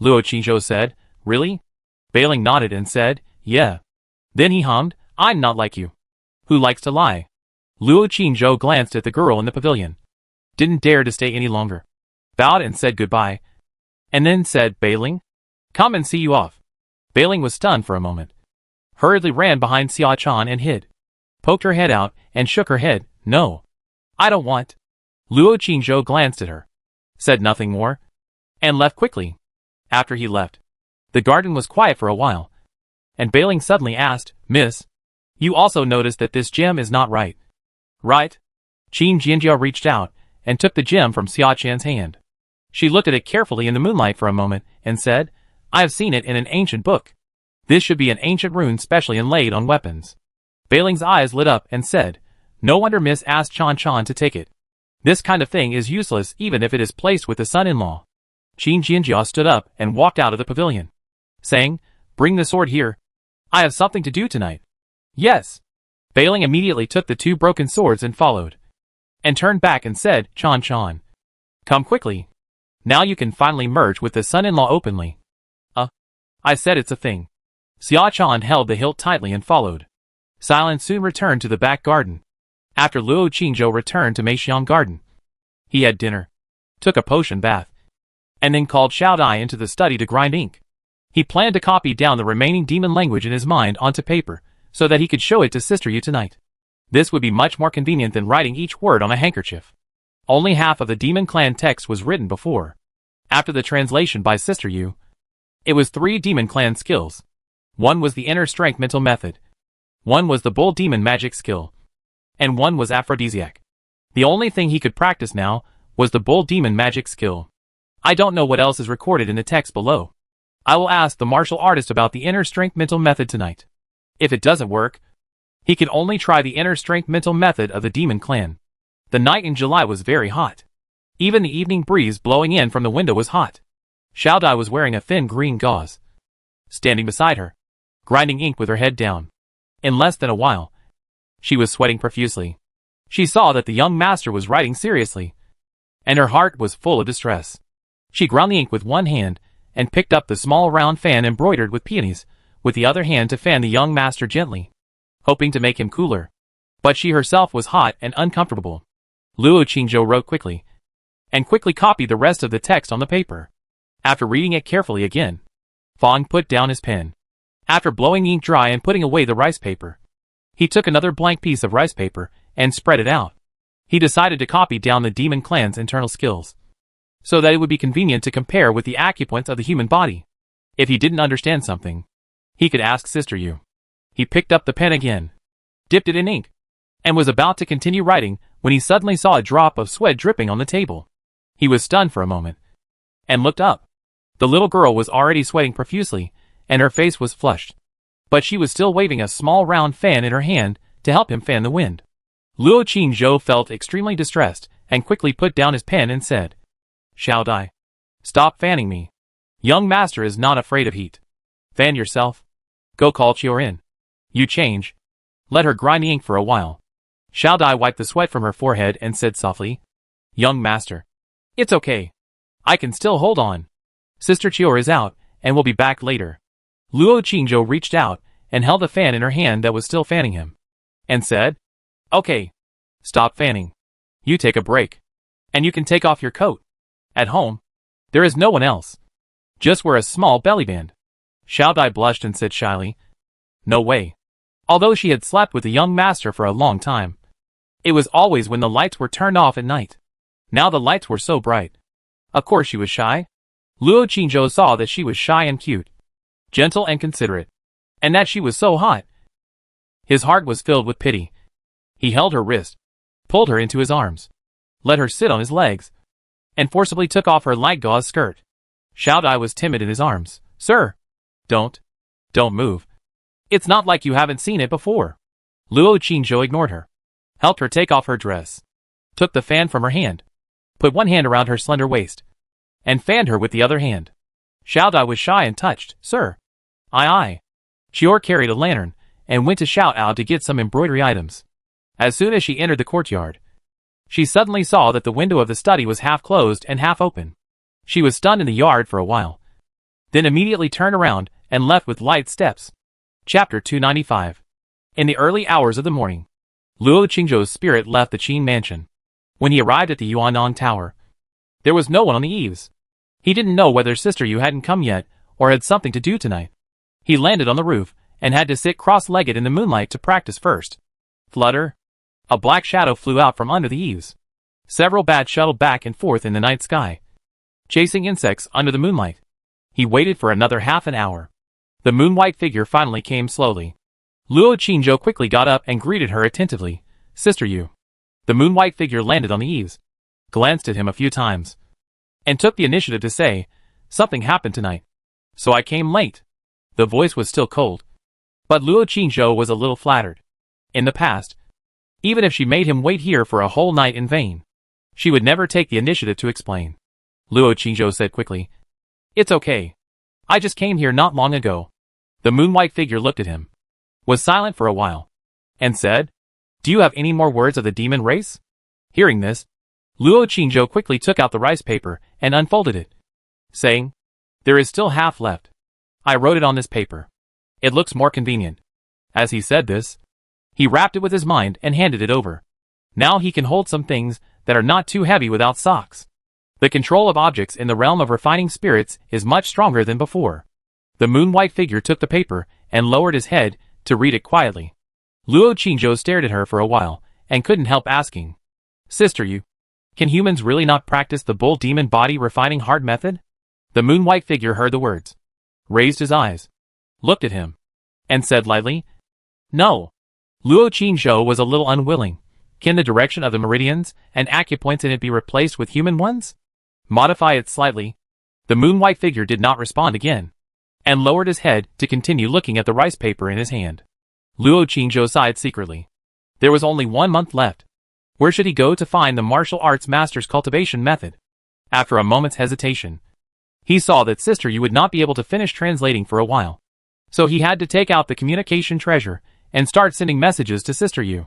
Luo Qingzhou said, really? Bailing nodded and said, yeah. Then he hummed, I'm not like you. Who likes to lie? Luo Qingzhou glanced at the girl in the pavilion. Didn't dare to stay any longer. Bowed and said goodbye. And then said, Bailing? Come and see you off. Bailing was stunned for a moment. Hurriedly ran behind Xia Chan and hid. Poked her head out and shook her head, no. I don't want. Luo Qingzhou glanced at her. Said nothing more. And left quickly. After he left, the garden was quiet for a while. And Bailing suddenly asked, Miss, you also noticed that this gem is not right. Right? Qin Jianjiao reached out and took the gem from Xia Chan's hand. She looked at it carefully in the moonlight for a moment and said, I have seen it in an ancient book. This should be an ancient rune specially inlaid on weapons. Bailing's eyes lit up and said, no wonder Miss asked Chan Chan to take it. This kind of thing is useless even if it is placed with the son-in-law. Qin Jianjiao stood up and walked out of the pavilion, saying, bring the sword here. I have something to do tonight. Yes. Bailing immediately took the two broken swords and followed. And turned back and said, Chan Chan. Come quickly. Now you can finally merge with the son-in-law openly. I said it's a thing. Xia Chan held the hilt tightly and followed. Silence soon returned to the back garden. After Luo Qingzhou returned to Meixiang Garden, he had dinner, took a potion bath, and then called Xiao Dai into the study to grind ink. He planned to copy down the remaining demon language in his mind onto paper, so that he could show it to Sister Yu tonight. This would be much more convenient than writing each word on a handkerchief. Only half of the demon clan text was written before. After the translation by Sister Yu, it was 3 demon clan skills. One was the inner strength mental method. One was the bull demon magic skill. And one was aphrodisiac. The only thing he could practice now was the bull demon magic skill. I don't know what else is recorded in the text below. I will ask the martial artist about the inner strength mental method tonight. If it doesn't work, he can only try the inner strength mental method of the demon clan. The night in July was very hot. Even the evening breeze blowing in from the window was hot. Xiao Dai was wearing a thin green gauze, standing beside her, grinding ink with her head down. In less than a while, she was sweating profusely. She saw that the young master was writing seriously, and her heart was full of distress. She ground the ink with one hand and picked up the small round fan embroidered with peonies with the other hand to fan the young master gently, hoping to make him cooler. But she herself was hot and uncomfortable. Luo Qingzhou wrote quickly, and quickly copied the rest of the text on the paper. After reading it carefully again, Fong put down his pen. After blowing ink dry and putting away the rice paper, he took another blank piece of rice paper and spread it out. He decided to copy down the demon clan's internal skills, so that it would be convenient to compare with the acupoints of the human body. If he didn't understand something, he could ask Sister Yu. He picked up the pen again, dipped it in ink, and was about to continue writing when he suddenly saw a drop of sweat dripping on the table. He was stunned for a moment, and looked up. The little girl was already sweating profusely, and her face was flushed. But she was still waving a small round fan in her hand to help him fan the wind. Luo Qingzhou felt extremely distressed, and quickly put down his pen and said, Xiao Dai, stop fanning me. Young master is not afraid of heat. Fan yourself. Go call Chior in. You change. Let her grind the ink for a while. Xiao Dai wiped the sweat from her forehead and said softly, Young master, it's okay. I can still hold on. Sister Chior is out, and will be back later. Luo Qingzhou reached out, and held a fan in her hand that was still fanning him, and said, Okay. Stop fanning. You take a break. And you can take off your coat. At home, there is no one else. Just wear a small belly band. Xiao Dai blushed and said shyly, No way. Although she had slept with the young master for a long time, it was always when the lights were turned off at night. Now the lights were so bright. Of course she was shy. Luo Qingzhou saw that she was shy and cute, gentle and considerate, and that she was so hot. His heart was filled with pity. He held her wrist, pulled her into his arms, let her sit on his legs, and forcibly took off her light gauze skirt. Xiao Dai was timid in his arms. Sir! Don't move. It's not like you haven't seen it before. Luo Qingzhou ignored her, helped her take off her dress, took the fan from her hand, put one hand around her slender waist, and fanned her with the other hand. Xiao Dai was shy and touched. Sir. Aye. Chior carried a lantern, and went to shout out to get some embroidery items. As soon as she entered the courtyard, she suddenly saw that the window of the study was half closed and half open. She was stunned in the yard for a while, then immediately turned around and left with light steps. Chapter 295. In the early hours of the morning, Luo Qingzhou's spirit left the Qin mansion. When he arrived at the Yuannong Tower, there was no one on the eaves. He didn't know whether Sister Yu hadn't come yet, or had something to do tonight. He landed on the roof, and had to sit cross-legged in the moonlight to practice first. Flutter. A black shadow flew out from under the eaves. Several bats shuttled back and forth in the night sky, chasing insects under the moonlight. He waited for another half an hour. The moon-white figure finally came slowly. Luo Qingzhou quickly got up and greeted her attentively. Sister Yu. The moon-white figure landed on the eaves, glanced at him a few times, and took the initiative to say, something happened tonight, so I came late. The voice was still cold, but Luo Qingzhou was a little flattered. In the past, even if she made him wait here for a whole night in vain, she would never take the initiative to explain. Luo Qingzhou said quickly, It's okay. I just came here not long ago. The moon-white figure looked at him, was silent for a while, and said, Do you have any more words of the demon race? Hearing this, Luo Qingzhou quickly took out the rice paper and unfolded it, saying, There is still half left. I wrote it on this paper. It looks more convenient. As he said this, he wrapped it with his mind and handed it over. Now he can hold some things that are not too heavy without socks. The control of objects in the realm of refining spirits is much stronger than before. The moon-white figure took the paper and lowered his head to read it quietly. Luo Qingzhou stared at her for a while and couldn't help asking, Sister Yu, can humans really not practice the bull demon body refining heart method? The moon-white figure heard the words, raised his eyes, looked at him, and said lightly, No. Luo Qingzhou was a little unwilling. Can the direction of the meridians and acupoints in it be replaced with human ones? Modify it slightly. The moon-white figure did not respond again, and lowered his head to continue looking at the rice paper in his hand. Luo Qingzhou sighed secretly. There was only 1 month left. Where should he go to find the martial arts master's cultivation method? After a moment's hesitation, he saw that Sister Yu would not be able to finish translating for a while, so he had to take out the communication treasure and start sending messages to Sister Yu.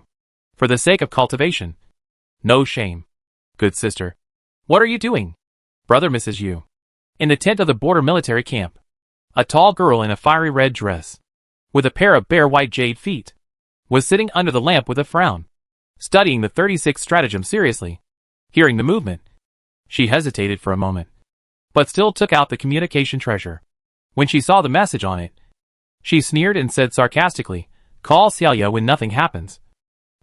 For the sake of cultivation. No shame. Good sister. What are you doing? Brother Mrs. Yu. In the tent of the border military camp, a tall girl in a fiery red dress, with a pair of bare white jade feet, was sitting under the lamp with a frown, studying the 36th stratagem seriously. Hearing the movement, she hesitated for a moment, but still took out the communication treasure. When she saw the message on it, she sneered and said sarcastically, Call Xiaoya when nothing happens.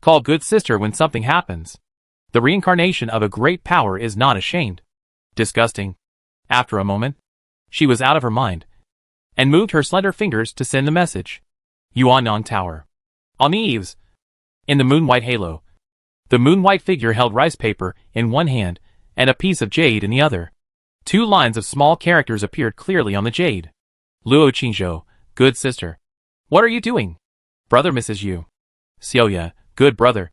Call good sister when something happens. The reincarnation of a great power is not ashamed. Disgusting. After a moment, she was out of her mind, and moved her slender fingers to send the message. Yuannong Tower. On the eaves, in the moon-white halo, the moon-white figure held rice paper in one hand and a piece of jade in the other. 2 lines of small characters appeared clearly on the jade. Luo Qingzhou, good sister. What are you doing? Brother Mrs. Yu. Xiaoya, good brother.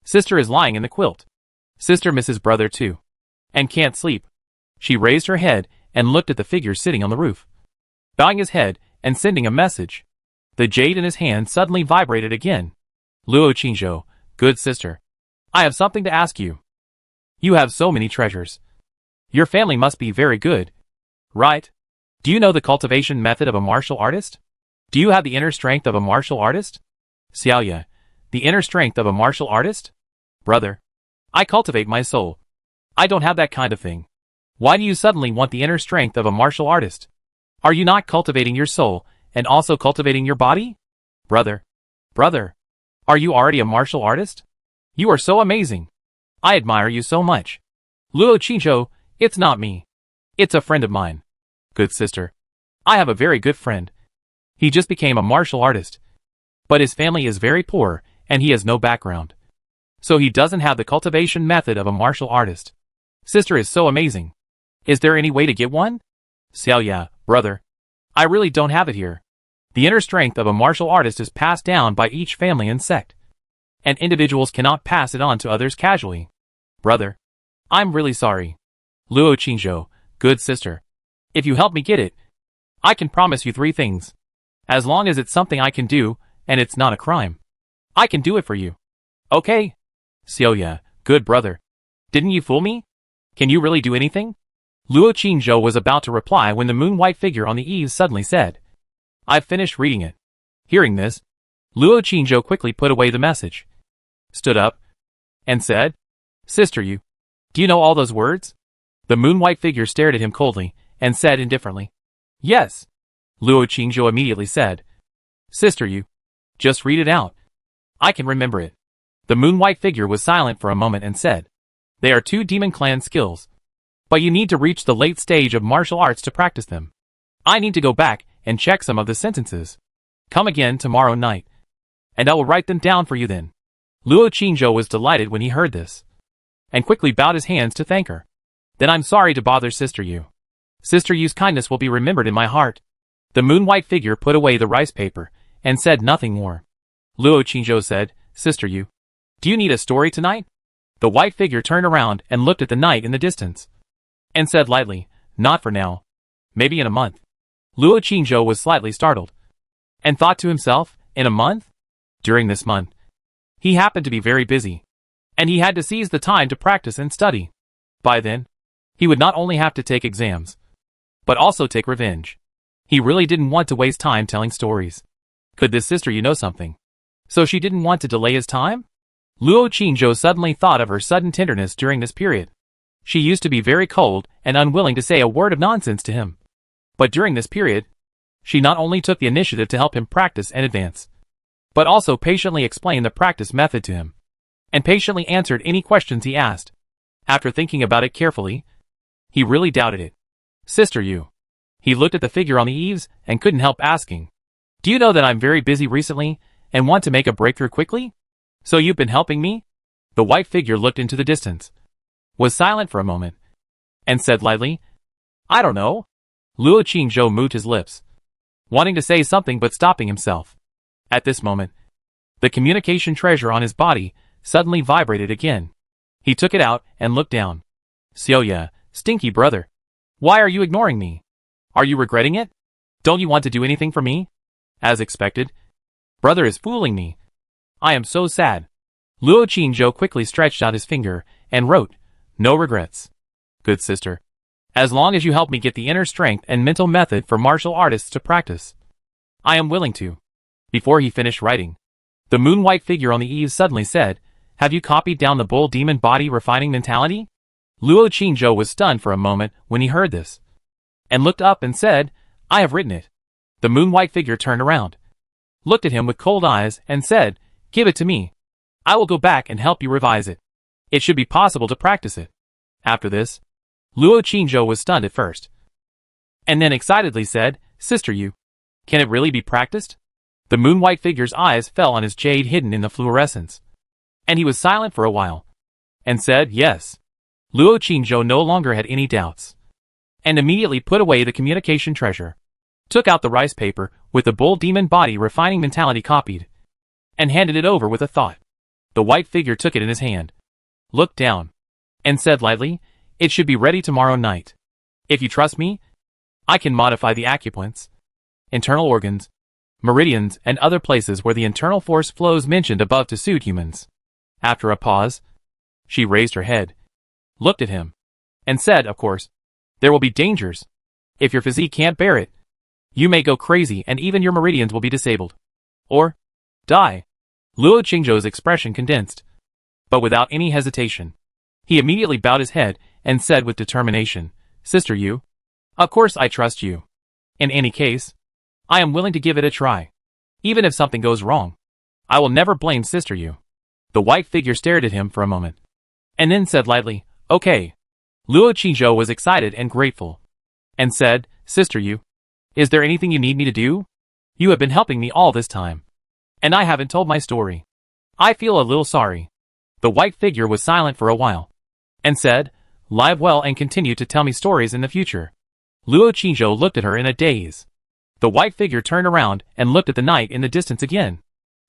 Sister is lying in the quilt. Sister misses brother too, and can't sleep. She raised her head and looked at the figure sitting on the roof, bowing his head and sending a message. The jade in his hand suddenly vibrated again. Luo Qingzhou, good sister. I have something to ask you. You have so many treasures. Your family must be very good, right? Do you know the cultivation method of a martial artist? Do you have the inner strength of a martial artist? Xiaoya, the inner strength of a martial artist? Brother, I cultivate my soul. I don't have that kind of thing. Why do you suddenly want the inner strength of a martial artist? Are you not cultivating your soul and also cultivating your body? Brother, are you already a martial artist? You are so amazing. I admire you so much. Luo Qingzhou, it's not me. It's a friend of mine. Good sister. I have a very good friend. He just became a martial artist, but his family is very poor and he has no background, so he doesn't have the cultivation method of a martial artist. Sister is so amazing. Is there any way to get one? Xiaoya, brother. I really don't have it here. The inner strength of a martial artist is passed down by each family and sect, and individuals cannot pass it on to others casually. Brother, I'm really sorry. Luo Qingzhou, good sister. If you help me get it, I can promise you 3 things. As long as it's something I can do, and it's not a crime, I can do it for you. Okay? Xiaoya, good brother. Didn't you fool me? Can you really do anything? Luo Qingzhou was about to reply when the moon-white figure on the eaves suddenly said, I've finished reading it. Hearing this, Luo Qingzhou quickly put away the message, stood up, and said, Sister Yu, do you know all those words? The moon-white figure stared at him coldly, and said indifferently, Yes. Luo Qingzhou immediately said, Sister Yu, just read it out. I can remember it. The moon-white figure was silent for a moment and said, They are 2 demon clan skills, but you need to reach the late stage of martial arts to practice them. I need to go back and check some of the sentences. Come again tomorrow night, and I will write them down for you then. Luo Qingzhou was delighted when he heard this, and quickly bowed his hands to thank her. Then I'm sorry to bother Sister Yu. Sister Yu's kindness will be remembered in my heart. The moon-white figure put away the rice paper, and said nothing more. Luo Qingzhou said, Sister Yu, do you need a story tonight? The white figure turned around and looked at the night in the distance, and said lightly, Not for now. Maybe in a month. Luo Qingzhou was slightly startled, and thought to himself, in a month? During this month, he happened to be very busy, and he had to seize the time to practice and study. By then, he would not only have to take exams, but also take revenge. He really didn't want to waste time telling stories. Could this Sister Yu know something? So she didn't want to delay his time? Luo Qingzhou suddenly thought of her sudden tenderness during this period. She used to be very cold and unwilling to say a word of nonsense to him. But during this period, she not only took the initiative to help him practice and advance, but also patiently explained the practice method to him, and patiently answered any questions he asked. After thinking about it carefully, he really doubted it. Sister Yu. He looked at the figure on the eaves and couldn't help asking, Do you know that I'm very busy recently and want to make a breakthrough quickly? So you've been helping me? The white figure looked into the distance, was silent for a moment, and said lightly, I don't know. Luo Qingzhou moved his lips, wanting to say something but stopping himself. At this moment, the communication treasure on his body suddenly vibrated again. He took it out and looked down. Xiaoya, stinky brother. Why are you ignoring me? Are you regretting it? Don't you want to do anything for me? As expected, brother is fooling me. I am so sad. Luo Qingzhou quickly stretched out his finger and wrote, No regrets. Good sister. As long as you help me get the inner strength and mental method for martial artists to practice, I am willing to. Before he finished writing, the moon-white figure on the eaves suddenly said, Have you copied down the bull demon body refining mentality? Luo Qingzhou was stunned for a moment when he heard this, and looked up and said, I have written it. The moon-white figure turned around, looked at him with cold eyes, and said, Give it to me. I will go back and help you revise it. It should be possible to practice it. After this, Luo Qingzhou was stunned at first, and then excitedly said, Sister Yu, can it really be practiced? The moon-white figure's eyes fell on his jade hidden in the fluorescence, and he was silent for a while, and said, Yes. Luo Qingzhou no longer had any doubts, and immediately put away the communication treasure, took out the rice paper with the bull demon body refining mentality copied, and handed it over with a thought. The white figure took it in his hand, looked down, and said lightly, It should be ready tomorrow night. If you trust me, I can modify the acupoints, internal organs, meridians, and other places where the internal force flows mentioned above to suit humans. After a pause, she raised her head, looked at him, and said, Of course, there will be dangers. If your physique can't bear it, you may go crazy and even your meridians will be disabled. Or die. Luo Qingzhou's expression condensed, but without any hesitation. He immediately bowed his head and said with determination, Sister Yu, of course I trust you. In any case, I am willing to give it a try. Even if something goes wrong, I will never blame Sister Yu. The white figure stared at him for a moment, and then said lightly, Okay. Luo Qingzhou was excited and grateful, and said, Sister Yu, is there anything you need me to do? You have been helping me all this time, and I haven't told my story. I feel a little sorry. The white figure was silent for a while, and said, Live well and continue to tell me stories in the future. Luo Qingzhou looked at her in a daze. The white figure turned around and looked at the night in the distance again,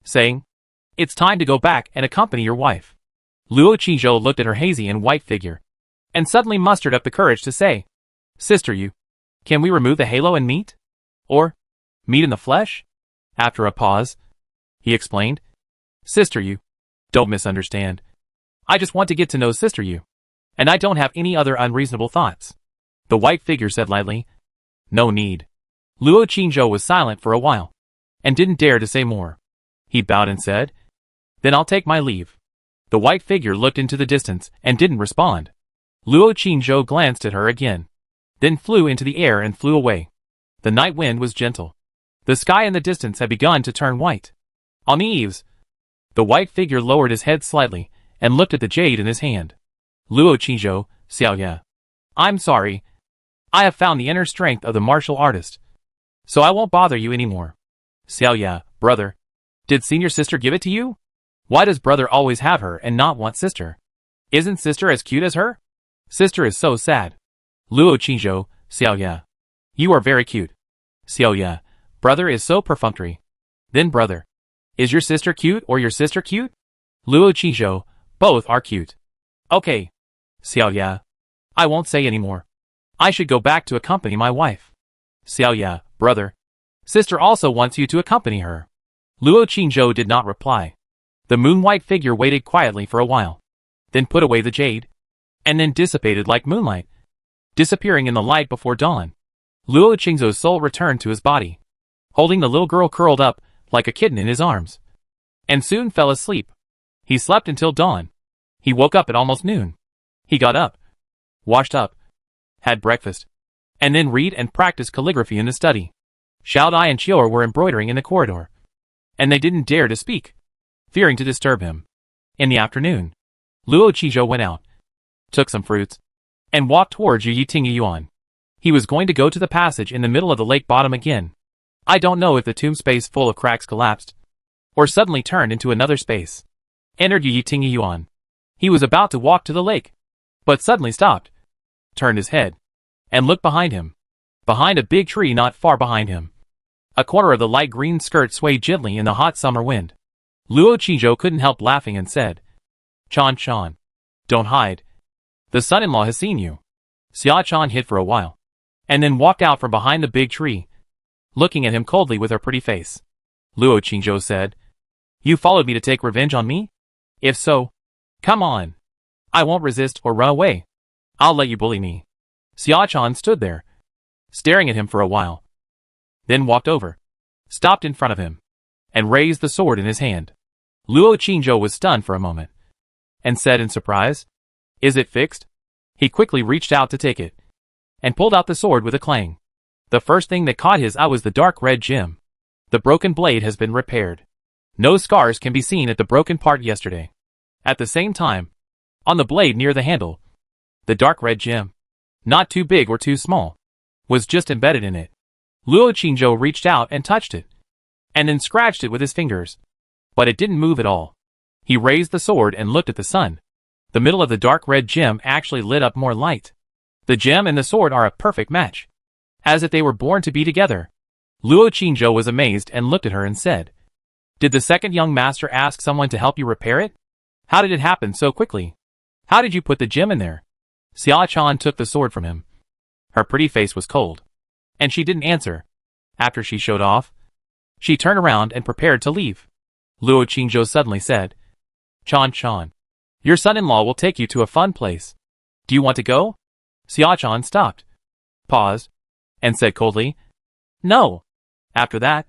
saying, It's time to go back and accompany your wife. Luo Qingzhou looked at her hazy and white figure, and suddenly mustered up the courage to say, "Sister Yu, can we remove the halo and meet? Or, meet in the flesh?" After a pause, he explained, "Sister Yu, don't misunderstand. I just want to get to know Sister Yu, and I don't have any other unreasonable thoughts." The white figure said lightly, "No need." Luo Qingzhou was silent for a while, and didn't dare to say more. He bowed and said, "Then I'll take my leave." The white figure looked into the distance and didn't respond. Luo Qingzhou glanced at her again, then flew into the air and flew away. The night wind was gentle. The sky in the distance had begun to turn white. On the eaves, the white figure lowered his head slightly and looked at the jade in his hand. "Luo Qingzhou, Xiaoya, I'm sorry. I have found the inner strength of the martial artist, so I won't bother you anymore." "Xiaoya, brother, did senior sister give it to you? Why does brother always have her and not want sister? Isn't sister as cute as her? Sister is so sad." "Luo Qingzhou, Xiaoya, you are very cute." "Xiaoya, brother is so perfunctory." "Then brother, is your sister cute or your sister cute?" "Luo Qingzhou, both are cute." "Okay. Xiaoya, I won't say anymore. I should go back to accompany my wife." "Xiaoya, brother, sister also wants you to accompany her." Luo Qingzhou did not reply. The moon-white figure waited quietly for a while, then put away the jade, and then dissipated like moonlight, disappearing in the light before dawn. Luo Qingzhou's soul returned to his body, holding the little girl curled up like a kitten in his arms, and soon fell asleep. He slept until dawn. He woke up at almost noon. He got up, washed up, had breakfast, and then read and practice calligraphy in the study. Xiao Dai and Chior were embroidering in the corridor, and they didn't dare to speak, fearing to disturb him. In the afternoon, Luo Qingzhou went out, took some fruits, and walked towards Yuan. He was going to go to the passage in the middle of the lake bottom again. I don't know if the tomb space full of cracks collapsed, or suddenly turned into another space. Entered Yuan. He was about to walk to the lake, but suddenly stopped, turned his head, and looked behind him. Behind a big tree not far behind him, a corner of the light green skirt swayed gently in the hot summer wind. Luo Qingzhou couldn't help laughing and said, Chan, don't hide. The son-in-law has seen you." Xia Chan hid for a while, and then walked out from behind the big tree, looking at him coldly with her pretty face. Luo Qingzhou said, "You followed me to take revenge on me? If so, come on. I won't resist or run away. I'll let you bully me." Xia Chan stood there, staring at him for a while, then walked over, stopped in front of him, and raised the sword in his hand. Luo Qingzhou was stunned for a moment, and said in surprise, "Is it fixed?" He quickly reached out to take it, and pulled out the sword with a clang. The first thing that caught his eye was the dark red gem. The broken blade has been repaired. No scars can be seen at the broken part yesterday. At the same time, on the blade near the handle, the dark red gem, not too big or too small, was just embedded in it. Luo Qingzhou reached out and touched it, and then scratched it with his fingers. But it didn't move at all. He raised the sword and looked at the sun. The middle of the dark red gem actually lit up more light. The gem and the sword are a perfect match, as if they were born to be together. Luo Qingzhou was amazed and looked at her and said, "Did the second young master ask someone to help you repair it? How did it happen so quickly? How did you put the gem in there?" Xia Chan took the sword from him. Her pretty face was cold, and she didn't answer. After she showed off, she turned around and prepared to leave. Luo Qingzhou suddenly said, Chan, your son-in-law will take you to a fun place. Do you want to go?" Xia Chan stopped, paused, and said coldly, "No." After that,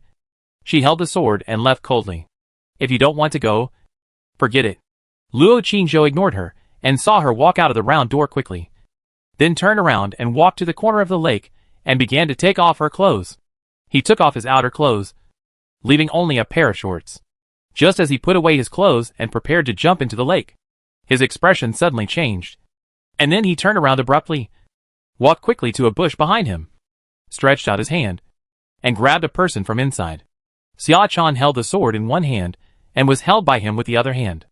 she held the sword and left coldly. "If you don't want to go, forget it." Luo Qingzhou ignored her and saw her walk out of the round door quickly, then turned around and walked to the corner of the lake and began to take off her clothes. He took off his outer clothes, leaving only a pair of shorts. Just as he put away his clothes and prepared to jump into the lake, his expression suddenly changed, and then he turned around abruptly, walked quickly to a bush behind him, stretched out his hand, and grabbed a person from inside. Xia Chan held the sword in one hand and was held by him with the other hand.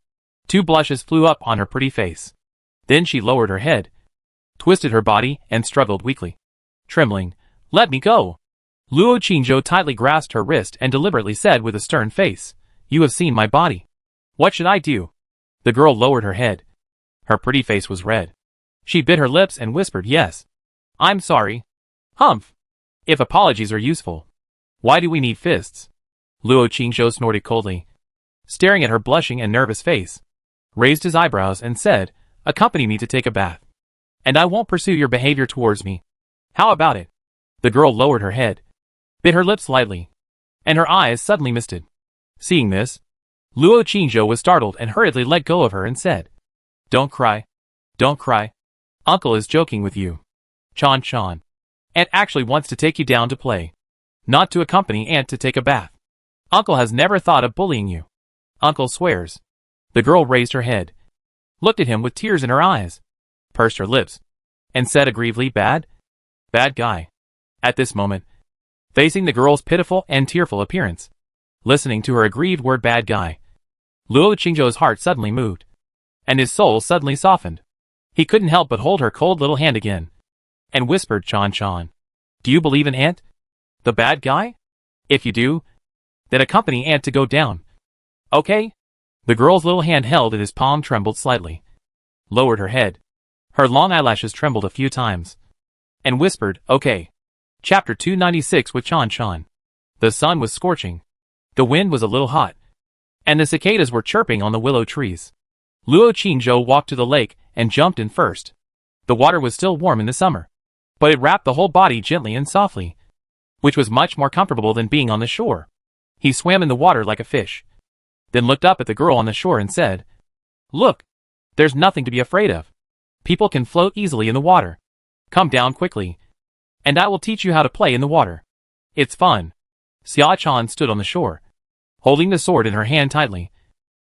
2 blushes flew up on her pretty face. Then she lowered her head, twisted her body, and struggled weakly. Trembling, "Let me go." Luo Qingzhou tightly grasped her wrist and deliberately said with a stern face, "You have seen my body. What should I do?" The girl lowered her head. Her pretty face was red. She bit her lips and whispered yes. I'm sorry. Humph. If apologies are useful, why do we need fists? Luo Qingzhou snorted coldly, staring at her blushing and nervous face, raised his eyebrows and said, accompany me to take a bath, and I won't pursue your behavior towards me. How about it? The girl lowered her head, bit her lips slightly, and her eyes suddenly misted. Seeing this, Luo Qingzhou was startled and hurriedly let go of her and said, Don't cry. Don't cry. Uncle is joking with you. Chan. Aunt actually wants to take you down to play, not to accompany Aunt to take a bath. Uncle has never thought of bullying you. Uncle swears. The girl raised her head, looked at him with tears in her eyes, pursed her lips, and said aggrievedly, Bad guy. At this moment, facing the girl's pitiful and tearful appearance, listening to her aggrieved word bad guy, Luo Qingzhou's heart suddenly moved, and his soul suddenly softened. He couldn't help but hold her cold little hand again, and whispered, Chan. Do you believe in Aunt? The bad guy? If you do, then accompany Aunt to go down. Okay? The girl's little hand held in his palm trembled slightly, lowered her head, her long eyelashes trembled a few times, and whispered, Okay. Chapter 296 with Chan. The sun was scorching, the wind was a little hot, and the cicadas were chirping on the willow trees. Luo Qingzhou walked to the lake and jumped in first. The water was still warm in the summer, but it wrapped the whole body gently and softly, which was much more comfortable than being on the shore. He swam in the water like a fish, then looked up at the girl on the shore and said, Look, there's nothing to be afraid of. People can float easily in the water. Come down quickly, and I will teach you how to play in the water. It's fun. Xia Chan stood on the shore, holding the sword in her hand tightly,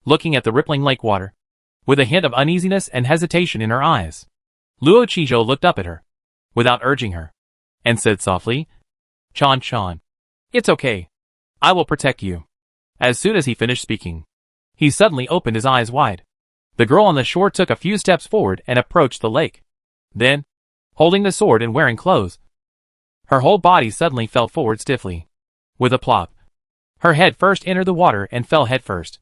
looking at the rippling lake water, with a hint of uneasiness and hesitation in her eyes. Luo Qingzhou looked up at her, without urging her, and said softly, Chan. It's okay. I will protect you. As soon as he finished speaking, he suddenly opened his eyes wide. The girl on the shore took a few steps forward and approached the lake. Then, holding the sword and wearing clothes, her whole body suddenly fell forward stiffly. With a plop, her head first entered the water and fell headfirst.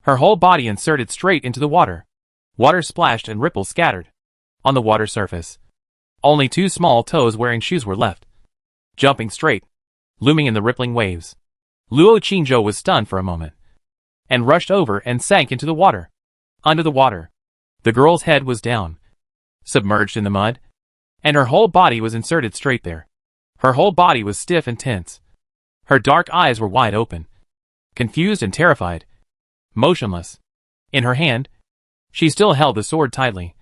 Her whole body inserted straight into the water. Water splashed and ripples scattered on the water surface. Only two small toes wearing shoes were left, jumping straight, looming in the rippling waves. Luo Qingzhou was stunned for a moment, and rushed over and sank into the water. Under the water, the girl's head was down, submerged in the mud, and her whole body was inserted straight there. Her whole body was stiff and tense. Her dark eyes were wide open, confused and terrified, motionless. In her hand, she still held the sword tightly,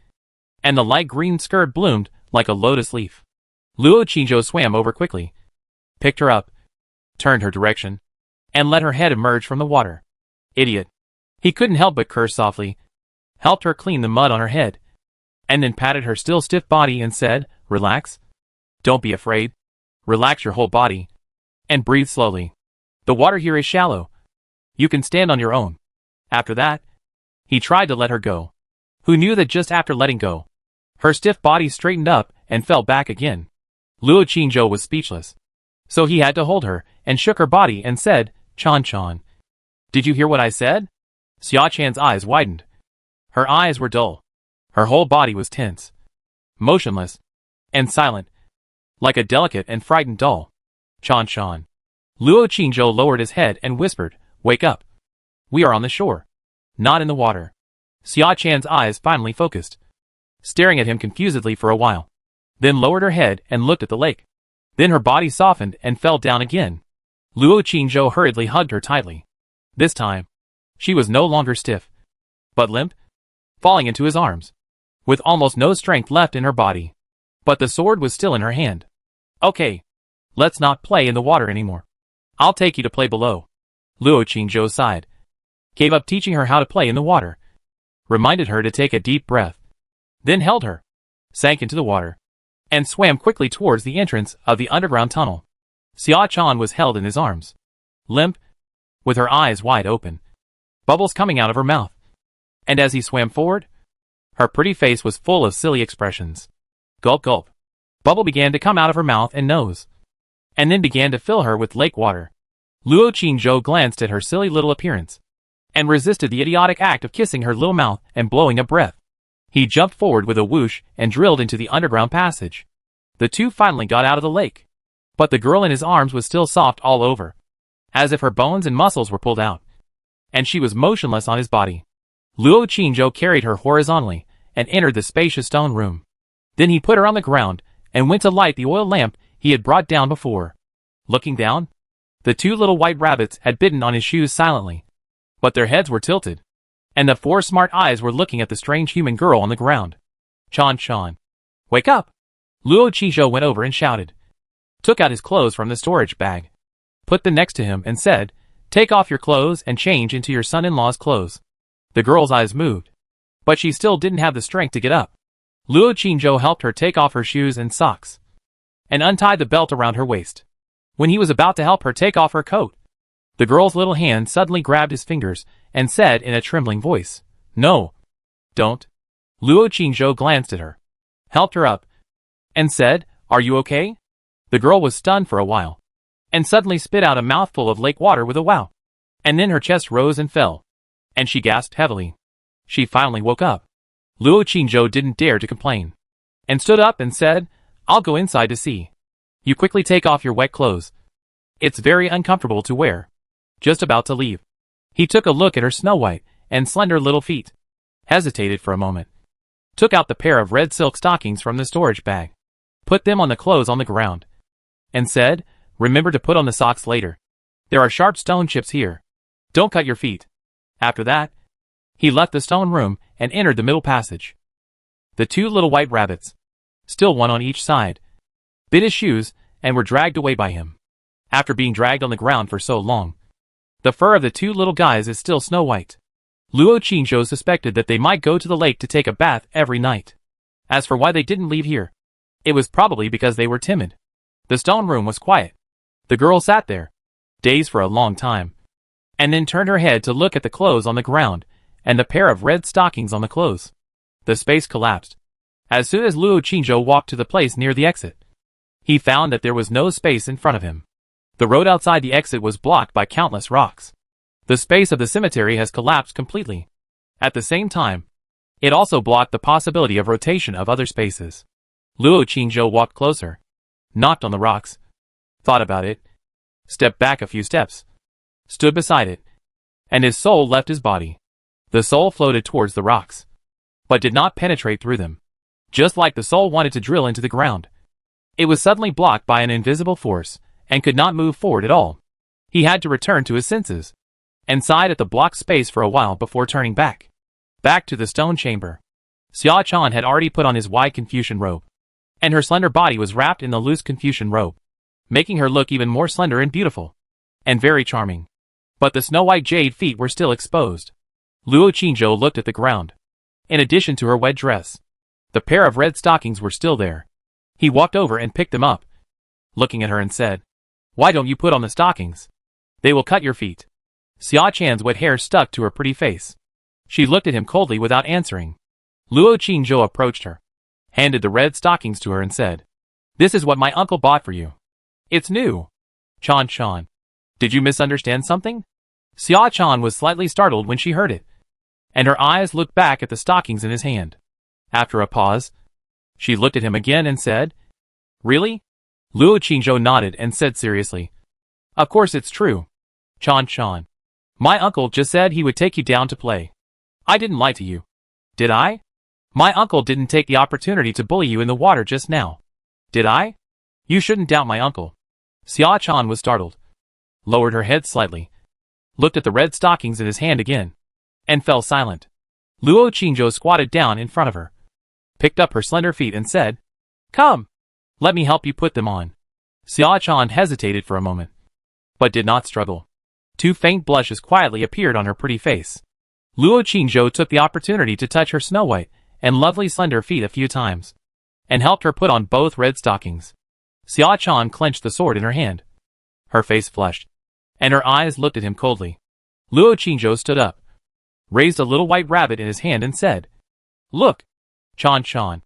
and the light green skirt bloomed like a lotus leaf. Luo Qingzhou swam over quickly, picked her up, turned her direction, and let her head emerge from the water. Idiot. He couldn't help but curse softly, helped her clean the mud on her head, and then patted her still stiff body and said, Relax. Don't be afraid. Relax your whole body, and breathe slowly. The water here is shallow. You can stand on your own. After that, he tried to let her go. Who knew that just after letting go, her stiff body straightened up and fell back again. Luo Qingzhou was speechless, so he had to hold her and shook her body and said, Chan. Did you hear what I said? Xia Chan's eyes widened. Her eyes were dull. Her whole body was tense, motionless, and silent, like a delicate and frightened doll. Chan. Luo Qingzhou lowered his head and whispered, Wake up. We are on the shore, not in the water. Xia Chan's eyes finally focused, staring at him confusedly for a while, then lowered her head and looked at the lake. Then her body softened and fell down again. Luo Qingzhou hurriedly hugged her tightly. This time, she was no longer stiff, but limp, falling into his arms, with almost no strength left in her body. But the sword was still in her hand. Okay, let's not play in the water anymore. I'll take you to play below. Luo Qingzhou sighed, gave up teaching her how to play in the water, reminded her to take a deep breath, then held her, sank into the water, and swam quickly towards the entrance of the underground tunnel. Xia Chan was held in his arms, limp, with her eyes wide open, bubbles coming out of her mouth. And as he swam forward, her pretty face was full of silly expressions. Gulp gulp. Bubble began to come out of her mouth and nose, and then began to fill her with lake water. Luo Qingzhou glanced at her silly little appearance, and resisted the idiotic act of kissing her little mouth and blowing a breath. He jumped forward with a whoosh and drilled into the underground passage. The two finally got out of the lake. But the girl in his arms was still soft all over, as if her bones and muscles were pulled out, and she was motionless on his body. Luo Qingzhou carried her horizontally and entered the spacious stone room. Then he put her on the ground and went to light the oil lamp he had brought down before. Looking down, the two little white rabbits had bitten on his shoes silently, but their heads were tilted, and the four smart eyes were looking at the strange human girl on the ground. Chan, wake up! Luo Qingzhou went over and shouted, took out his clothes from the storage bag, put them next to him and said, take off your clothes and change into your son-in-law's clothes. The girl's eyes moved, but she still didn't have the strength to get up. Luo Qingzhou helped her take off her shoes and socks, and untied the belt around her waist. When he was about to help her take off her coat, the girl's little hand suddenly grabbed his fingers and said in a trembling voice, no, don't. Luo Qingzhou glanced at her, helped her up, and said, are you okay? The girl was stunned for a while, and suddenly spit out a mouthful of lake water with a wow. And then her chest rose and fell, and she gasped heavily. She finally woke up. Luo Qingzhou didn't dare to complain, and stood up and said, I'll go inside to see. You quickly take off your wet clothes. It's very uncomfortable to wear. Just about to leave. He took a look at her snow-white and slender little feet, hesitated for a moment, took out the pair of red silk stockings from the storage bag, put them on the clothes on the ground, and said, remember to put on the socks later. There are sharp stone chips here. Don't cut your feet. After that, he left the stone room and entered the middle passage. The two little white rabbits, still one on each side, bit his shoes and were dragged away by him. After being dragged on the ground for so long, the fur of the two little guys is still snow-white. Luo Qingzhou suspected that they might go to the lake to take a bath every night. As for why they didn't leave here, it was probably because they were timid. The stone room was quiet. The girl sat there, dazed for a long time, and then turned her head to look at the clothes on the ground and the pair of red stockings on the clothes. The space collapsed. As soon as Luo Qingzhou walked to the place near the exit, he found that there was no space in front of him. The road outside the exit was blocked by countless rocks. The space of the cemetery has collapsed completely. At the same time, it also blocked the possibility of rotation of other spaces. Luo Qingzhou walked closer, knocked on the rocks, thought about it, stepped back a few steps, stood beside it, and his soul left his body. The soul floated towards the rocks, but did not penetrate through them. Just like the soul wanted to drill into the ground, it was suddenly blocked by an invisible force and could not move forward at all. He had to return to his senses, and sighed at the blocked space for a while before turning back to the stone chamber. Xia Chan had already put on his wide Confucian robe, and her slender body was wrapped in the loose Confucian robe, making her look even more slender and beautiful, and very charming. But the snow-white jade feet were still exposed. Luo Qingzhou looked at the ground. In addition to her wet dress, the pair of red stockings were still there. He walked over and picked them up, looking at her and said, why don't you put on the stockings? They will cut your feet. Xia Chan's wet hair stuck to her pretty face. She looked at him coldly without answering. Luo Qingzhou approached her, handed the red stockings to her and said, this is what my uncle bought for you. It's new. Chan, did you misunderstand something? Xia Chan was slightly startled when she heard it, and her eyes looked back at the stockings in his hand. After a pause, she looked at him again and said, really? Luo Qingzhou nodded and said seriously, of course it's true. Chan, my uncle just said he would take you down to play. I didn't lie to you. Did I? My uncle didn't take the opportunity to bully you in the water just now. Did I? You shouldn't doubt my uncle. Xia Chan was startled, lowered her head slightly, looked at the red stockings in his hand again, and fell silent. Luo Qingzhou squatted down in front of her, picked up her slender feet and said, come, let me help you put them on. Xia Chan hesitated for a moment, but did not struggle. Two faint blushes quietly appeared on her pretty face. Luo Qingzhou took the opportunity to touch her snow-white and lovely slender feet a few times, and helped her put on both red stockings. Xia Chan clenched the sword in her hand. Her face flushed, and her eyes looked at him coldly. Luo Qingzhou stood up, raised a little white rabbit in his hand and said, look, Chan,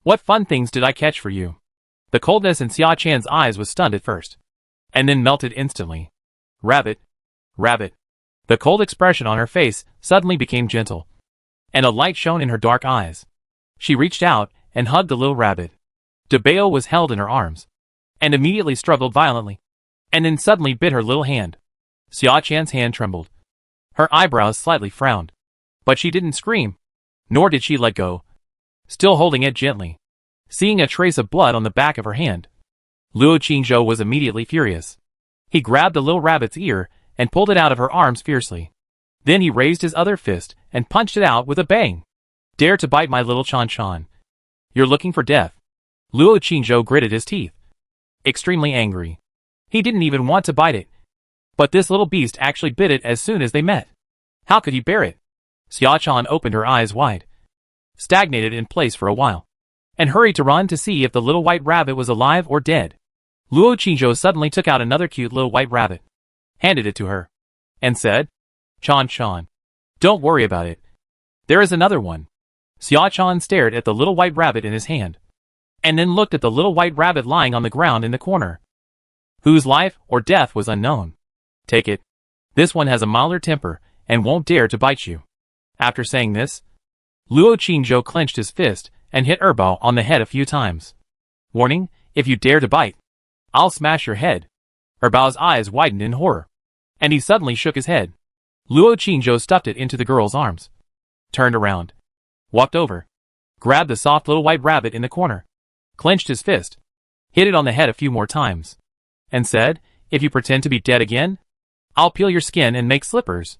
what fun things did I catch for you? The coldness in Xia Chan's eyes was stunned at first, and then melted instantly. Rabbit. The cold expression on her face suddenly became gentle, and a light shone in her dark eyes. She reached out and hugged the little rabbit. Debeo was held in her arms and immediately struggled violently, and then suddenly bit her little hand. Xia-chan's hand trembled. Her eyebrows slightly frowned, but she didn't scream, nor did she let go, still holding it gently. Seeing a trace of blood on the back of her hand, Luo Qingzhou was immediately furious. He grabbed the little rabbit's ear and pulled it out of her arms fiercely. Then he raised his other fist and punched it out with a bang. Dare to bite my little Chan. You're looking for death. Luo Qingzhou gritted his teeth, extremely angry. He didn't even want to bite it, but this little beast actually bit it as soon as they met. How could he bear it? Xia-chan opened her eyes wide, stagnated in place for a while, and hurried to run to see if the little white rabbit was alive or dead. Luo Qingzhou suddenly took out another cute little white rabbit, handed it to her, and said, Chan, don't worry about it. There is another one. Xia-chan stared at the little white rabbit in his hand, and then looked at the little white rabbit lying on the ground in the corner, whose life or death was unknown. Take it. This one has a milder temper and won't dare to bite you. After saying this, Luo Qingzhou clenched his fist and hit Erbao on the head a few times. Warning, if you dare to bite, I'll smash your head. Erbao's eyes widened in horror, and he suddenly shook his head. Luo Qingzhou stuffed it into the girl's arms, turned around, walked over, grabbed the soft little white rabbit in the corner, clenched his fist, hit it on the head a few more times, and said, if you pretend to be dead again, I'll peel your skin and make slippers.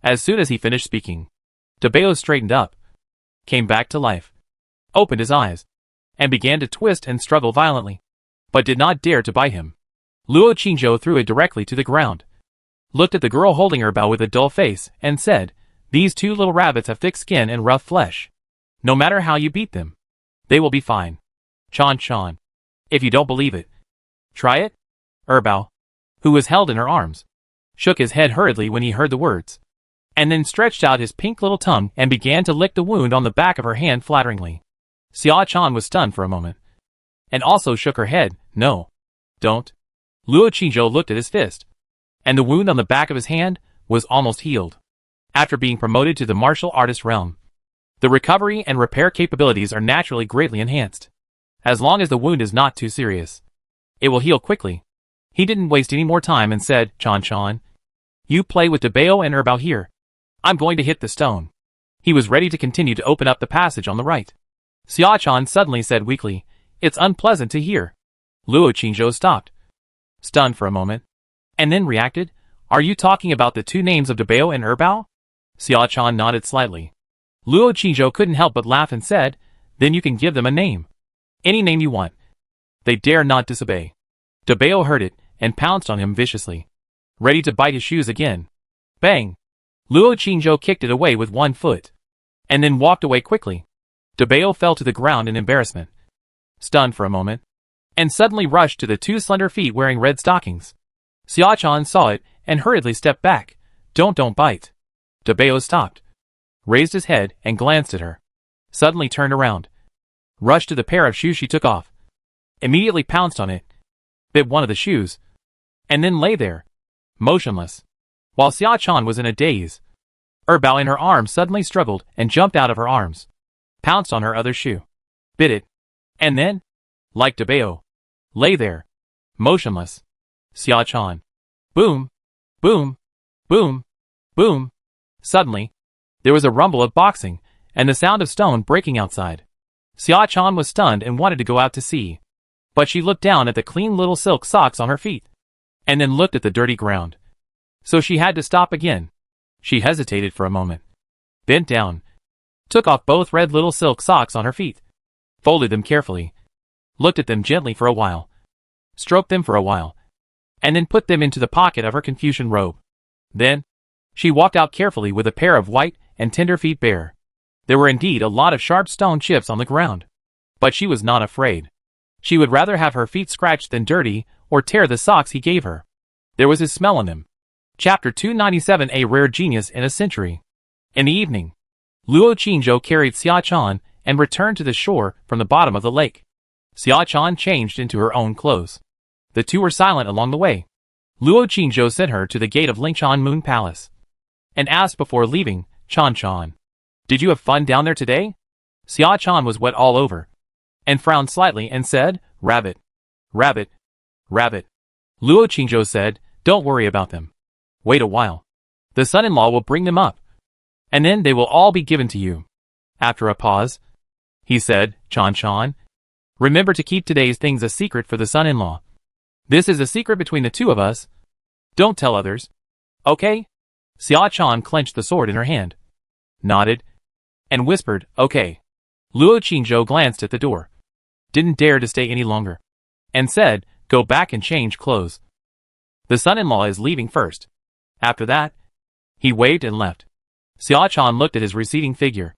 As soon as he finished speaking, Debeo straightened up, came back to life, opened his eyes, and began to twist and struggle violently, but did not dare to bite him. Luo Qingzhou threw it directly to the ground, looked at the girl holding Erbao with a dull face, and said, these two little rabbits have thick skin and rough flesh. No matter how you beat them, they will be fine. Chan, if you don't believe it, try it. Erbao, who was held in her arms, shook his head hurriedly when he heard the words, and then stretched out his pink little tongue and began to lick the wound on the back of her hand flatteringly. Xia-chan was stunned for a moment, and also shook her head. No, don't. Luo Qingzhou looked at his fist, and the wound on the back of his hand was almost healed. After being promoted to the martial artist realm, the recovery and repair capabilities are naturally greatly enhanced. As long as the wound is not too serious, it will heal quickly. He didn't waste any more time and said, Chan, you play with Debeo and Erbao here. I'm going to hit the stone. He was ready to continue to open up the passage on the right. Xia-chan suddenly said weakly, it's unpleasant to hear. Luo Qingzhou stopped, stunned for a moment, and then reacted, are you talking about the two names of Debeo and Erbao? Xia-chan nodded slightly. Luo Qingzhou couldn't help but laugh and said, then you can give them a name. Any name you want. They dare not disobey. Debeo heard it and pounced on him viciously, ready to bite his shoes again. Bang! Luo Qingzhou kicked it away with one foot, and then walked away quickly. Debeo fell to the ground in embarrassment, stunned for a moment, and suddenly rushed to the two slender feet wearing red stockings. Xia-chan saw it and hurriedly stepped back. Don't bite. Debeo stopped, raised his head and glanced at her, suddenly turned around, rushed to the pair of shoes she took off, immediately pounced on it, bit one of the shoes, and then lay there, motionless. While Xia-chan was in a daze, Erbao in her arms suddenly struggled and jumped out of her arms, pounced on her other shoe, bit it, and then, like Debeo, lay there, motionless. Xia-chan. Boom, boom, boom, boom. Suddenly, there was a rumble of boxing and the sound of stone breaking outside. Xia-chan was stunned and wanted to go out to see, but she looked down at the clean little silk socks on her feet, and then looked at the dirty ground. So she had to stop again. She hesitated for a moment, bent down, took off both red little silk socks on her feet, folded them carefully, looked at them gently for a while, stroked them for a while, and then put them into the pocket of her Confucian robe. Then, she walked out carefully with a pair of white and tender feet bare. There were indeed a lot of sharp stone chips on the ground, but she was not afraid. She would rather have her feet scratched than dirty or tear the socks he gave her. There was his smell on them. Chapter 297, A Rare Genius in a Century. In the evening, Luo Qingzhou carried Xia-chan and returned to the shore from the bottom of the lake. Xia-chan changed into her own clothes. The two were silent along the way. Luo Qingzhou sent her to the gate of Lingshan Moon Palace, and asked before leaving, Chan, did you have fun down there today? Xia Chan was wet all over, and frowned slightly and said, "Rabbit, rabbit, rabbit." Luo Qingzhou said, "Don't worry about them. Wait a while. The son-in-law will bring them up, and then they will all be given to you." After a pause, he said, "Chan, remember to keep today's things a secret for the son-in-law. This is a secret between the two of us. Don't tell others. Okay?" Xia Chan clenched the sword in her hand, nodded, and whispered, "Okay." Luo Qingzhou glanced at the door, didn't dare to stay any longer, and said, "Go back and change clothes. The son-in-law is leaving first." After that, he waved and left. Xia Chan looked at his receding figure,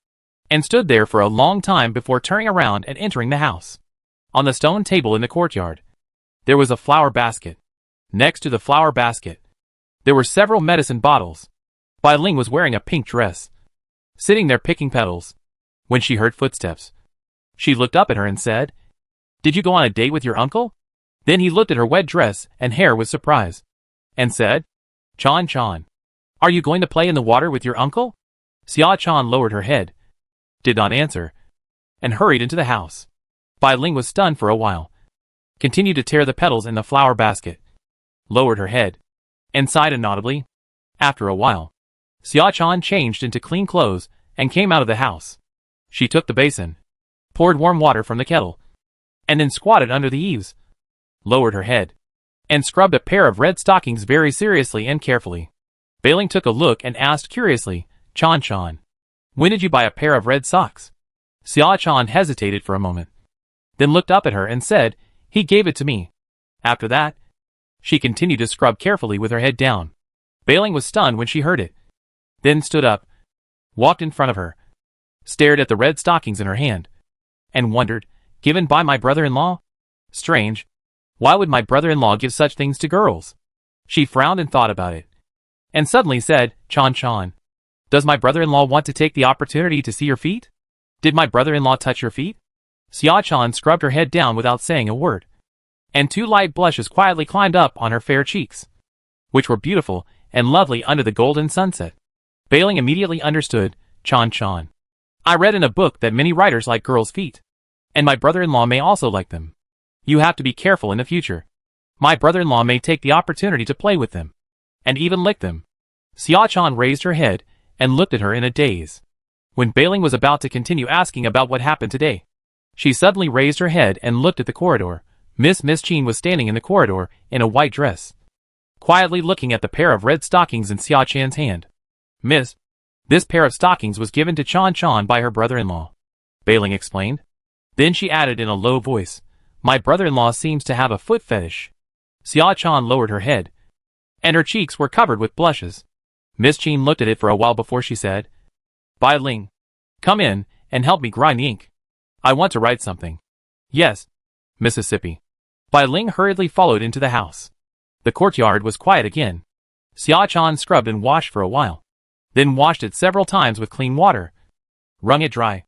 and stood there for a long time before turning around and entering the house. On the stone table in the courtyard, there was a flower basket. Next to the flower basket, there were several medicine bottles. Bai Ling was wearing a pink dress, sitting there picking petals. When she heard footsteps, she looked up at her and said, "Did you go on a date with your uncle?" Then he looked at her wet dress and hair with surprise, and said, Chan, are you going to play in the water with your uncle?" Xia Chan lowered her head, did not answer, and hurried into the house. Bai Ling was stunned for a while, continued to tear the petals in the flower basket, lowered her head, and sighed inaudibly. After a while, Xia Chan changed into clean clothes and came out of the house. She took the basin, poured warm water from the kettle, and then squatted under the eaves, lowered her head, and scrubbed a pair of red stockings very seriously and carefully. Bai Ling took a look and asked curiously, Chan, when did you buy a pair of red socks?" Xia Chan hesitated for a moment, then looked up at her and said, "He gave it to me." After that, she continued to scrub carefully with her head down. Bai Ling was stunned when she heard it, then stood up, walked in front of her, stared at the red stockings in her hand, and wondered, "Given by my brother-in-law? Strange. Why would my brother-in-law give such things to girls?" She frowned and thought about it, and suddenly said, Chan, does my brother-in-law want to take the opportunity to see your feet? Did my brother-in-law touch your feet? Xia Chan scrubbed her head down without saying a word, and 2 light blushes quietly climbed up on her fair cheeks, which were beautiful and lovely under the golden sunset. Bai Ling immediately understood, Chan. I read in a book that many writers like girls' feet, and my brother-in-law may also like them. You have to be careful in the future. My brother-in-law may take the opportunity to play with them, and even lick them. Xia Chan raised her head and looked at her in a daze. When Bai Ling was about to continue asking about what happened today, she suddenly raised her head and looked at the corridor. Miss Qin was standing in the corridor in a white dress, quietly looking at the pair of red stockings in Xia Chan's hand. "Miss, this pair of stockings was given to Chan by her brother-in-law," Bai Ling explained. Then she added in a low voice, "My brother-in-law seems to have a foot fetish." Xia Chan lowered her head, and her cheeks were covered with blushes. Miss Qin looked at it for a while before she said, "Bai Ling, come in and help me grind the ink. I want to write something." "Yes, Mississippi." Bai Ling hurriedly followed into the house. The courtyard was quiet again. Xia Chan scrubbed and washed for a while, then washed it several times with clean water, wrung it dry,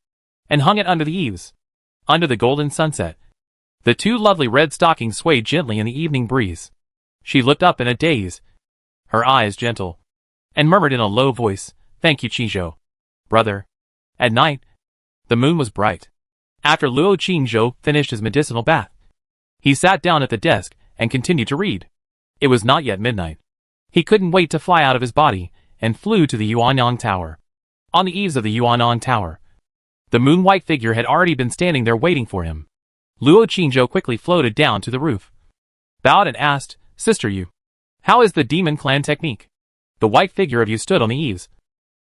and hung it under the eaves, under the golden sunset. The 2 lovely red stockings swayed gently in the evening breeze. She looked up in a daze, her eyes gentle, and murmured in a low voice, "Thank you, Qingzhou, brother." At night, the moon was bright. After Luo Qingzhou finished his medicinal bath, he sat down at the desk and continued to read. It was not yet midnight. He couldn't wait to fly out of his body and flew to the Yuanyang Tower. On the eaves of the Yuanyang Tower, the moon-white figure had already been standing there waiting for him. Luo Qingzhou quickly floated down to the roof, bowed and asked, "Sister Yu, how is the demon clan technique?" The white figure of Yu stood on the eaves,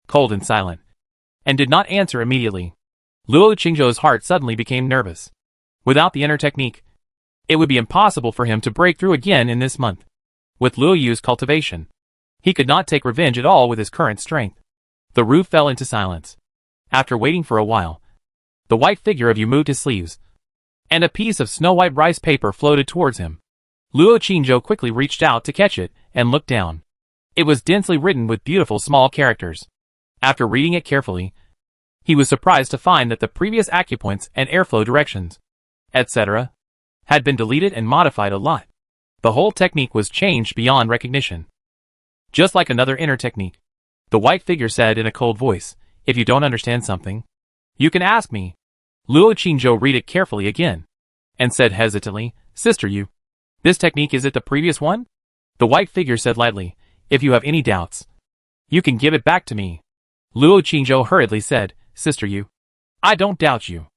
cold and silent, and did not answer immediately. Luo Qingzhou's heart suddenly became nervous. Without the inner technique, it would be impossible for him to break through again in this month. With Luo Yu's cultivation, he could not take revenge at all with his current strength. The roof fell into silence. After waiting for a while, the white figure of Yu moved his sleeves, and a piece of snow-white rice paper floated towards him. Luo Qingzhou quickly reached out to catch it and looked down. It was densely written with beautiful small characters. After reading it carefully, he was surprised to find that the previous acupoints and airflow directions, etc., had been deleted and modified a lot. The whole technique was changed beyond recognition. Just like another inner technique, the white figure said in a cold voice, "If you don't understand something, you can ask me." Luo Qingzhou read it carefully again, and said hesitantly, Sister Yu, this technique, is it the previous one? The white figure said lightly, if you have any doubts, you can give it back to me. Luo Qingzhou hurriedly said, Sister Yu, I don't doubt you.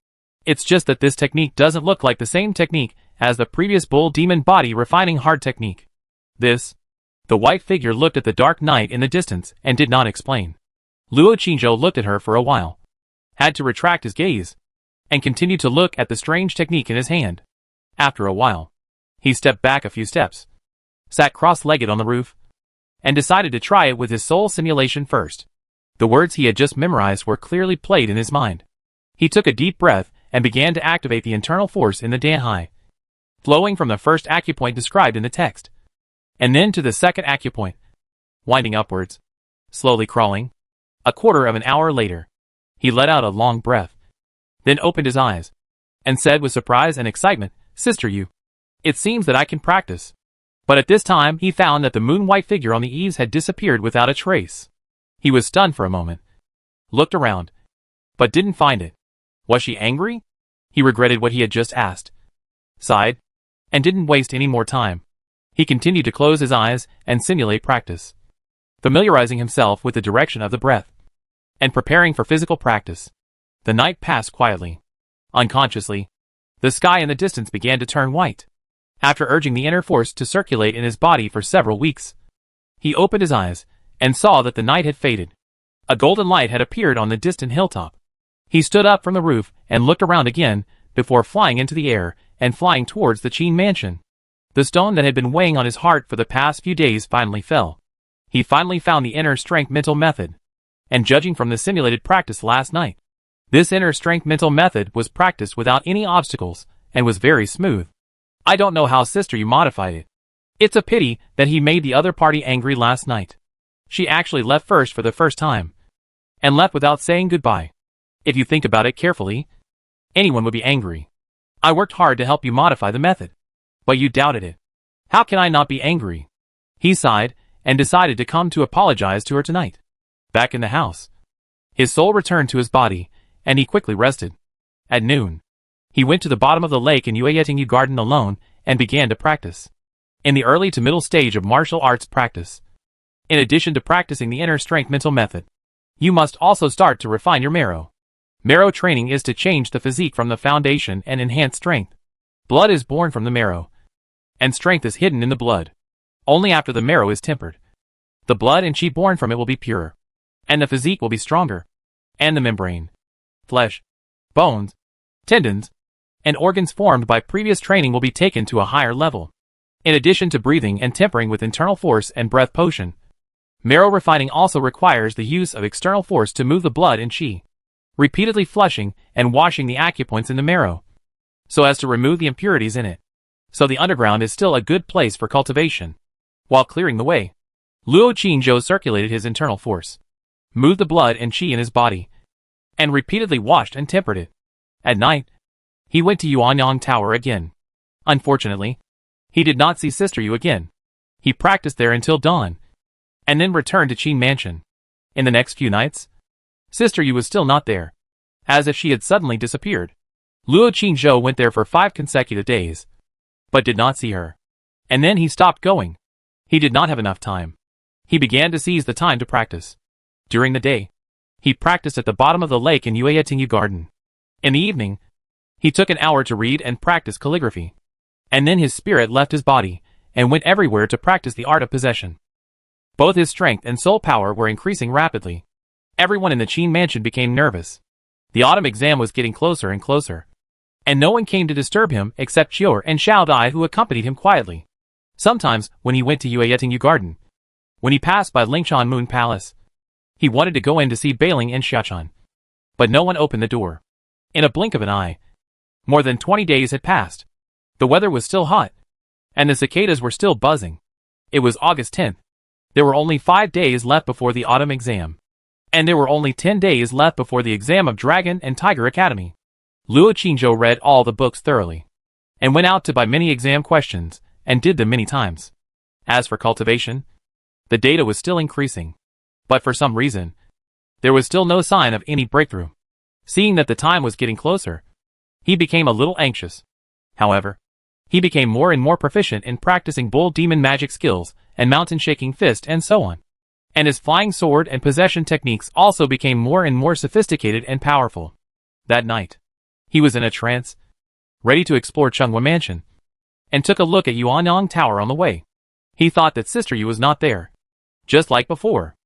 It's just that this technique doesn't look like the same technique as the previous bull demon body refining hard technique. This. The white figure looked at the dark night in the distance and did not explain. Luo Qingzhou looked at her for a while, had to retract his gaze, and continued to look at the strange technique in his hand. After a while, he stepped back a few steps, sat cross-legged on the roof, and decided to try it with his soul simulation first. The words he had just memorized were clearly played in his mind. He took a deep breath and began to activate the internal force in the Danhai, flowing from the first acupoint described in the text, and then to the second acupoint, winding upwards, slowly crawling. A quarter of an hour later, he let out a long breath, then opened his eyes, and said with surprise and excitement, Sister Yu, it seems that I can practice. But at this time he found that the moon-white figure on the eaves had disappeared without a trace. He was stunned for a moment, looked around, but didn't find it. Was she angry? He regretted what he had just asked, sighed, and didn't waste any more time. He continued to close his eyes and simulate practice, familiarizing himself with the direction of the breath, and preparing for physical practice. The night passed quietly. Unconsciously, the sky in the distance began to turn white. After urging the inner force to circulate in his body for several weeks, he opened his eyes and saw that the night had faded. A golden light had appeared on the distant hilltop. He stood up from the roof and looked around again before flying into the air and flying towards the Qin mansion. The stone that had been weighing on his heart for the past few days finally fell. He finally found the inner strength mental method, and judging from the simulated practice last night, this inner strength mental method was practiced without any obstacles and was very smooth. I don't know how Sister Yu modified it. It's a pity that he made the other party angry last night. She actually left first for the first time, and left without saying goodbye. If you think about it carefully, anyone would be angry. I worked hard to help you modify the method, but you doubted it. How can I not be angry? He sighed and decided to come to apologize to her tonight. Back in the house, his soul returned to his body, and he quickly rested. At noon, he went to the bottom of the lake in Yueyetingyu Garden alone and began to practice. In the early to middle stage of martial arts practice, in addition to practicing the inner strength mental method, you must also start to refine your marrow. Marrow training is to change the physique from the foundation and enhance strength. Blood is born from the marrow, and strength is hidden in the blood. Only after the marrow is tempered, the blood and chi born from it will be purer, and the physique will be stronger, and the membrane, flesh, bones, tendons, and organs formed by previous training will be taken to a higher level. In addition to breathing and tempering with internal force and breath potion, marrow refining also requires the use of external force to move the blood and chi, repeatedly flushing and washing the acupoints in the marrow, so as to remove the impurities in it. So the underground is still a good place for cultivation. While clearing the way, Luo Qingzhou circulated his internal force, moved the blood and chi in his body, and repeatedly washed and tempered it. At night, he went to Yuanyang Tower again. Unfortunately, he did not see Sister Yu again. He practiced there until dawn, and then returned to Qin Mansion. In the next few nights, Sister Yu was still not there, as if she had suddenly disappeared. Luo Qingzhou went there for 5 consecutive days, but did not see her. And then he stopped going. He did not have enough time. He began to seize the time to practice. During the day, he practiced at the bottom of the lake in Yueyetingyu Garden. In the evening, he took an hour to read and practice calligraphy. And then his spirit left his body and went everywhere to practice the art of possession. Both his strength and soul power were increasing rapidly. Everyone in the Qin mansion became nervous. The autumn exam was getting closer and closer, and no one came to disturb him except Chior and Xiao Dai, who accompanied him quietly. Sometimes, when he went to Yueyetingyu Garden, when he passed by Lingshan Moon Palace, he wanted to go in to see Bailing and Xiachan, but no one opened the door. In a blink of an eye, more than 20 days had passed. The weather was still hot, and the cicadas were still buzzing. It was August 10th. There were only 5 days left before the autumn exam, and there were only 10 days left before the exam of Dragon and Tiger Academy. Luo Qingzhou read all the books thoroughly, and went out to buy many exam questions, and did them many times. As for cultivation, the data was still increasing, but for some reason, there was still no sign of any breakthrough. Seeing that the time was getting closer, He became a little anxious. However, he became more and more proficient in practicing bull demon magic skills and mountain shaking fist and so on. And his flying sword and possession techniques also became more and more sophisticated and powerful. That night, he was in a trance, ready to explore Chunghwa Mansion, and took a look at Yuanyang Tower on the way. He thought that Sister Yu was not there, just like before.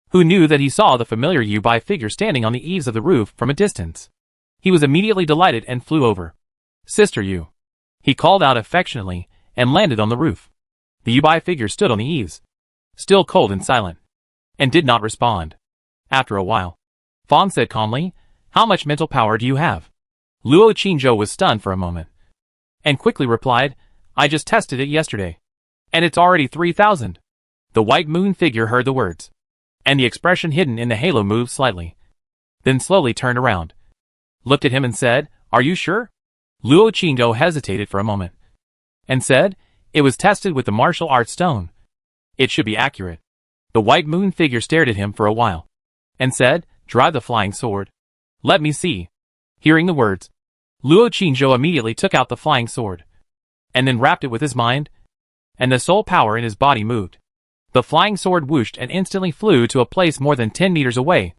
Who knew that he saw the familiar Yu Bai figure standing on the eaves of the roof from a distance? He was immediately delighted and flew over. Sister Yu, he called out affectionately and landed on the roof. The Yu Bai figure stood on the eaves, still cold and silent, and did not respond. After a while, Fawn said calmly, "How much mental power do you have?" Luo Qingzhou was stunned for a moment, and quickly replied, "I just tested it yesterday, and it's already 3,000. The white moon figure heard the words, and the expression hidden in the halo moved slightly, then slowly turned around, looked at him and said, "Are you sure?" Luo Qingzhou hesitated for a moment, and said, "It was tested with the martial arts stone. It should be accurate." The white moon figure stared at him for a while, and said, "Drive the flying sword. Let me see." Hearing the words, Luo Qingzhou immediately took out the flying sword, and then wrapped it with his mind, and the soul power in his body moved. The flying sword whooshed and instantly flew to a place more than 10 meters away,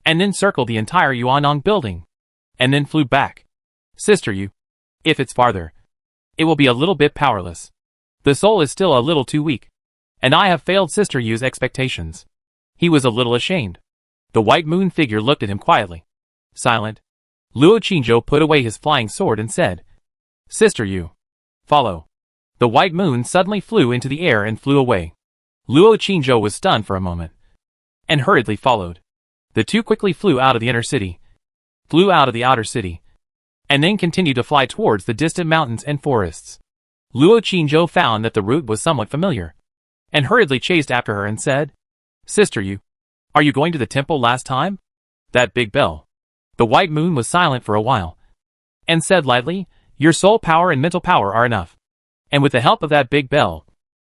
and then circled the entire Yuanyang building, and then flew back. Sister Yu, if it's farther, it will be a little bit powerless. The soul is still a little too weak, and I have failed Sister Yu's expectations. He was a little ashamed. The white moon figure looked at him quietly. Silent, Luo Qingzhou put away his flying sword and said, "Sister Yu, follow." The white moon suddenly flew into the air and flew away. Luo Qingzhou was stunned for a moment, and hurriedly followed. The two quickly flew out of the inner city, flew out of the outer city, and then continued to fly towards the distant mountains and forests. Luo Qingzhou found that the route was somewhat familiar, and hurriedly chased after her and said, "Sister Yu, are you going to the temple last time? That big bell." The white moon was silent for a while, and said lightly, "Your soul power and mental power are enough, and with the help of that big bell,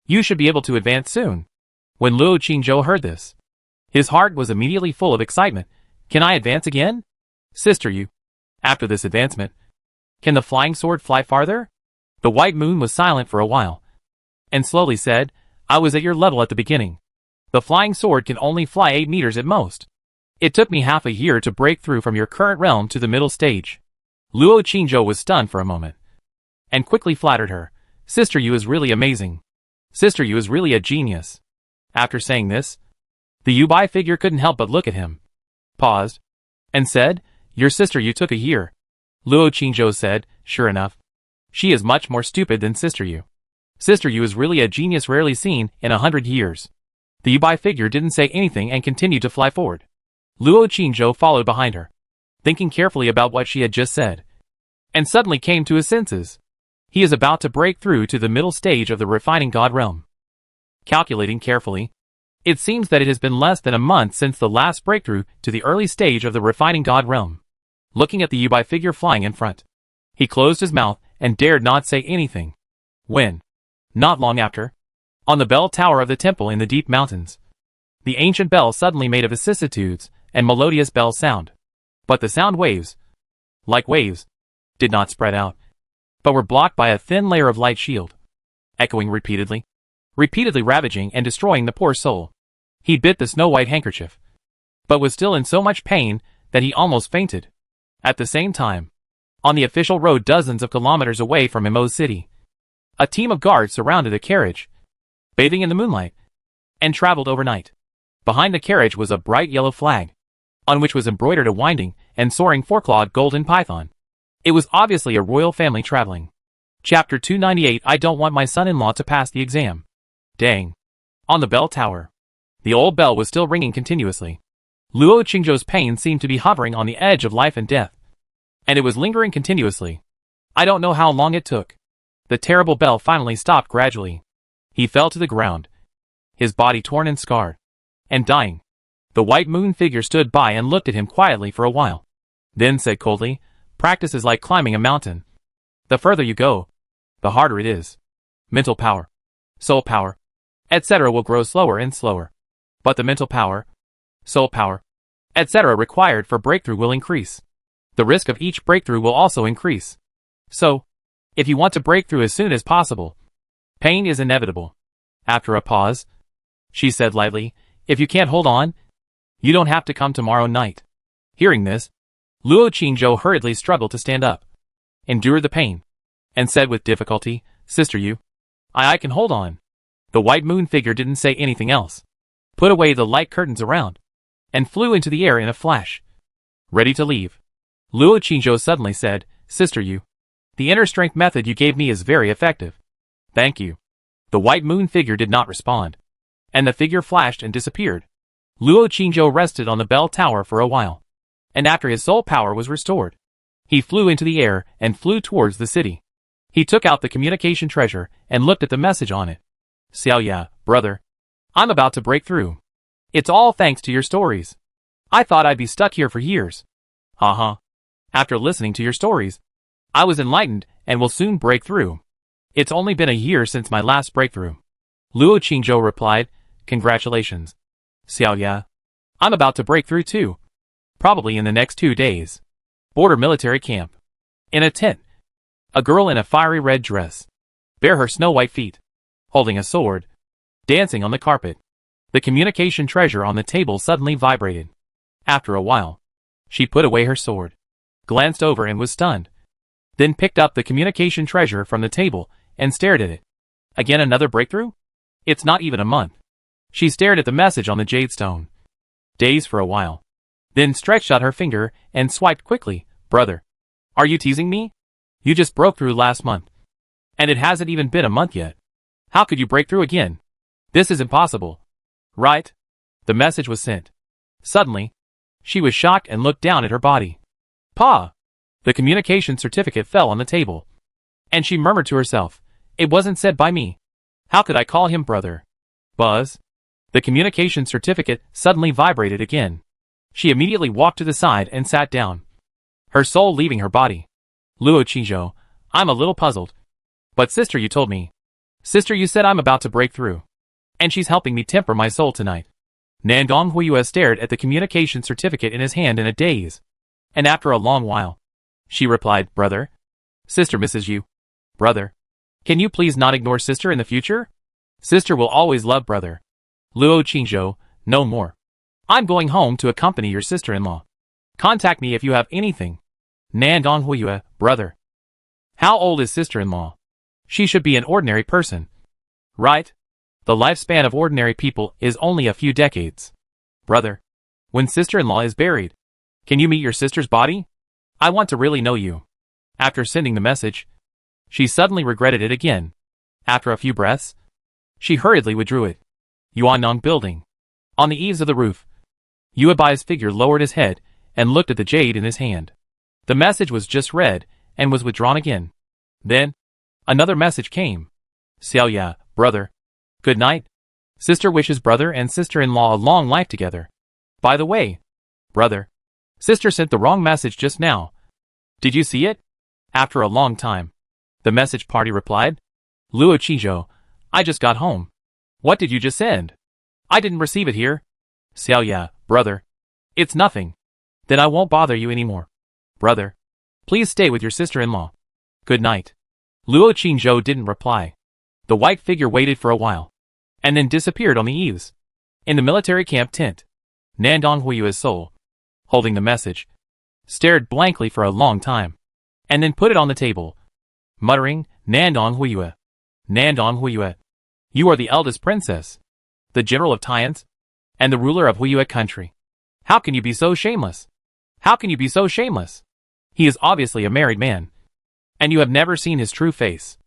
you should be able to advance soon." When Luo Qingzhou heard this, his heart was immediately full of excitement. "Can I advance again? Sister Yu, after this advancement, can the flying sword fly farther?" The white moon was silent for a while, and slowly said, "I was at your level at the beginning. The flying sword can only fly 8 meters at most. It took me half a year to break through from your current realm to the middle stage." Luo Qingzhou was stunned for a moment, and quickly flattered her. "Sister Yu is really amazing. Sister Yu is really a genius." After saying this, the Yu Bai figure couldn't help but look at him, paused, and said, "Your sister Yu took a year." Luo Qingzhou said, "Sure enough, she is much more stupid than Sister Yu. Sister Yu is really a genius rarely seen in 100 years. The Yu Bai figure didn't say anything and continued to fly forward. Luo Qingzhou followed behind her, thinking carefully about what she had just said, and suddenly came to his senses. He is about to break through to the middle stage of the refining god realm. Calculating carefully, it seems that it has been less than a month since the last breakthrough to the early stage of the refining god realm. Looking at the Yu Bai figure flying in front, he closed his mouth and dared not say anything. When, not long after, on the bell tower of the temple in the deep mountains, the ancient bell suddenly made of vicissitudes and melodious bell sound. But the sound waves, like waves, did not spread out, but were blocked by a thin layer of light shield, echoing repeatedly ravaging and destroying the poor soul. He bit the snow-white handkerchief, but was still in so much pain that he almost fainted. At the same time, on the official road dozens of kilometers away from Imo City, a team of guards surrounded a carriage, bathing in the moonlight, and traveled overnight. Behind the carriage was a bright yellow flag, on which was embroidered a winding and soaring four-clawed golden python. It was obviously a royal family traveling. Chapter 298. I don't want my son-in-law to pass the exam. Dang. On the bell tower, the old bell was still ringing continuously. Luo Qingzhou's pain seemed to be hovering on the edge of life and death, and it was lingering continuously. I don't know how long it took. The terrible bell finally stopped gradually. He fell to the ground, his body torn and scarred, and dying. The white moon figure stood by and looked at him quietly for a while, then said coldly, "Practice is like climbing a mountain. The further you go, the harder it is. Mental power, soul power, etc. will grow slower and slower. But the mental power, soul power, etc. required for breakthrough will increase. the risk of each breakthrough will also increase. So, if you want to break through as soon as possible, pain is inevitable. After a pause, she said lightly, if you can't hold on, you don't have to come tomorrow night. Hearing this, Luo Qingzhou hurriedly struggled to stand up, endured the pain, and said with difficulty, Sister Yu, I can hold on. The white moon figure didn't say anything else, put away the light curtains around, and flew into the air in a flash. Ready to leave. Luo Qingzhou suddenly said, Sister Yu, the inner strength method you gave me is very effective. Thank you. The white moon figure did not respond, and the figure flashed and disappeared. Luo Qingzhou rested on the bell tower for a while, and after his soul power was restored, he flew into the air and flew towards the city. He took out the communication treasure and looked at the message on it. Xiaoya, brother, I'm about to break through. It's all thanks to your stories. I thought I'd be stuck here for years. Haha. After listening to your stories, I was enlightened and will soon break through. It's only been a year since my last breakthrough. Luo Qingzhou replied, Congratulations. Xiaoya, I'm about to break through too. Probably in the next 2 days. Border military camp. In a tent. A girl in a fiery red dress, bare her snow-white feet, holding a sword, dancing on the carpet. The communication treasure on the table suddenly vibrated. After a while, she put away her sword, glanced over and was stunned, then picked up the communication treasure from the table and stared at it. Again another breakthrough? It's not even a month. She stared at the message on the jade stone, dazed for a while, then stretched out her finger and swiped quickly. Brother, are you teasing me? You just broke through last month, and it hasn't even been a month yet. How could you break through again? This is impossible. Right? The message was sent. Suddenly, she was shocked and looked down at her body. Pa! The communication certificate fell on the table, and she murmured to herself, it wasn't said by me. How could I call him brother? Buzz. The communication certificate suddenly vibrated again. She immediately walked to the side and sat down, her soul leaving her body. Luo Qingzhou, I'm a little puzzled. But sister, you told me. Sister, you said I'm about to break through. And she's helping me temper my soul tonight. Nandong Huiyue stared at the communication certificate in his hand in a daze. And after a long while, she replied, Brother? Sister misses you. Brother. Can you please not ignore sister in the future? Sister will always love brother. Luo Qingzhou, no more. I'm going home to accompany your sister-in-law. Contact me if you have anything. Nandong Huiyue, brother. How old is sister-in-law? She should be an ordinary person. Right? The lifespan of ordinary people is only a few decades. Brother. When sister-in-law is buried, can you meet your sister's body? I want to really know you. After sending the message, she suddenly regretted it again. After a few breaths, she hurriedly withdrew it. Yuannong building. On the eaves of the roof, Yuebai's figure lowered his head and looked at the jade in his hand. The message was just read and was withdrawn again. Then, another message came. Xiaoya, brother. Good night. Sister wishes brother and sister-in-law a long life together. By the way, brother, sister sent the wrong message just now. Did you see it? After a long time, the message party replied. Luo Qingzhou, I just got home. What did you just send? I didn't receive it here. Xiaoya, brother. It's nothing. Then I won't bother you anymore. Brother, please stay with your sister-in-law. Good night. Luo Qingzhou didn't reply. The white figure waited for a while, and then disappeared on the eaves. In the military camp tent, Nandong Huiyue's soul, holding the message, stared blankly for a long time, and then put it on the table, muttering, Nandong Huiyue. Nandong Huiyue. You are the eldest princess, the general of Tians, and the ruler of Huiyue country. How can you be so shameless? How can you be so shameless? He is obviously a married man, and you have never seen his true face.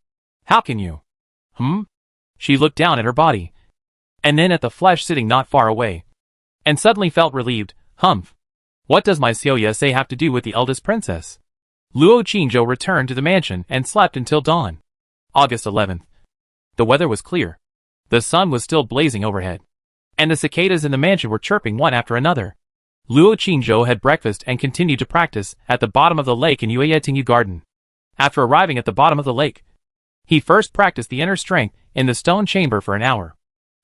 How can you? She looked down at her body, and then at the flesh sitting not far away, and suddenly felt relieved. What does my Xiaoya say have to do with the eldest princess? Luo Qingzhou returned to the mansion and slept until dawn. August 11th. The weather was clear. The sun was still blazing overhead, and the cicadas in the mansion were chirping one after another. Luo Qingzhou had breakfast and continued to practice at the bottom of the lake in Yueyetingyu Garden. After arriving at the bottom of the lake, he first practiced the inner strength in the stone chamber for an hour.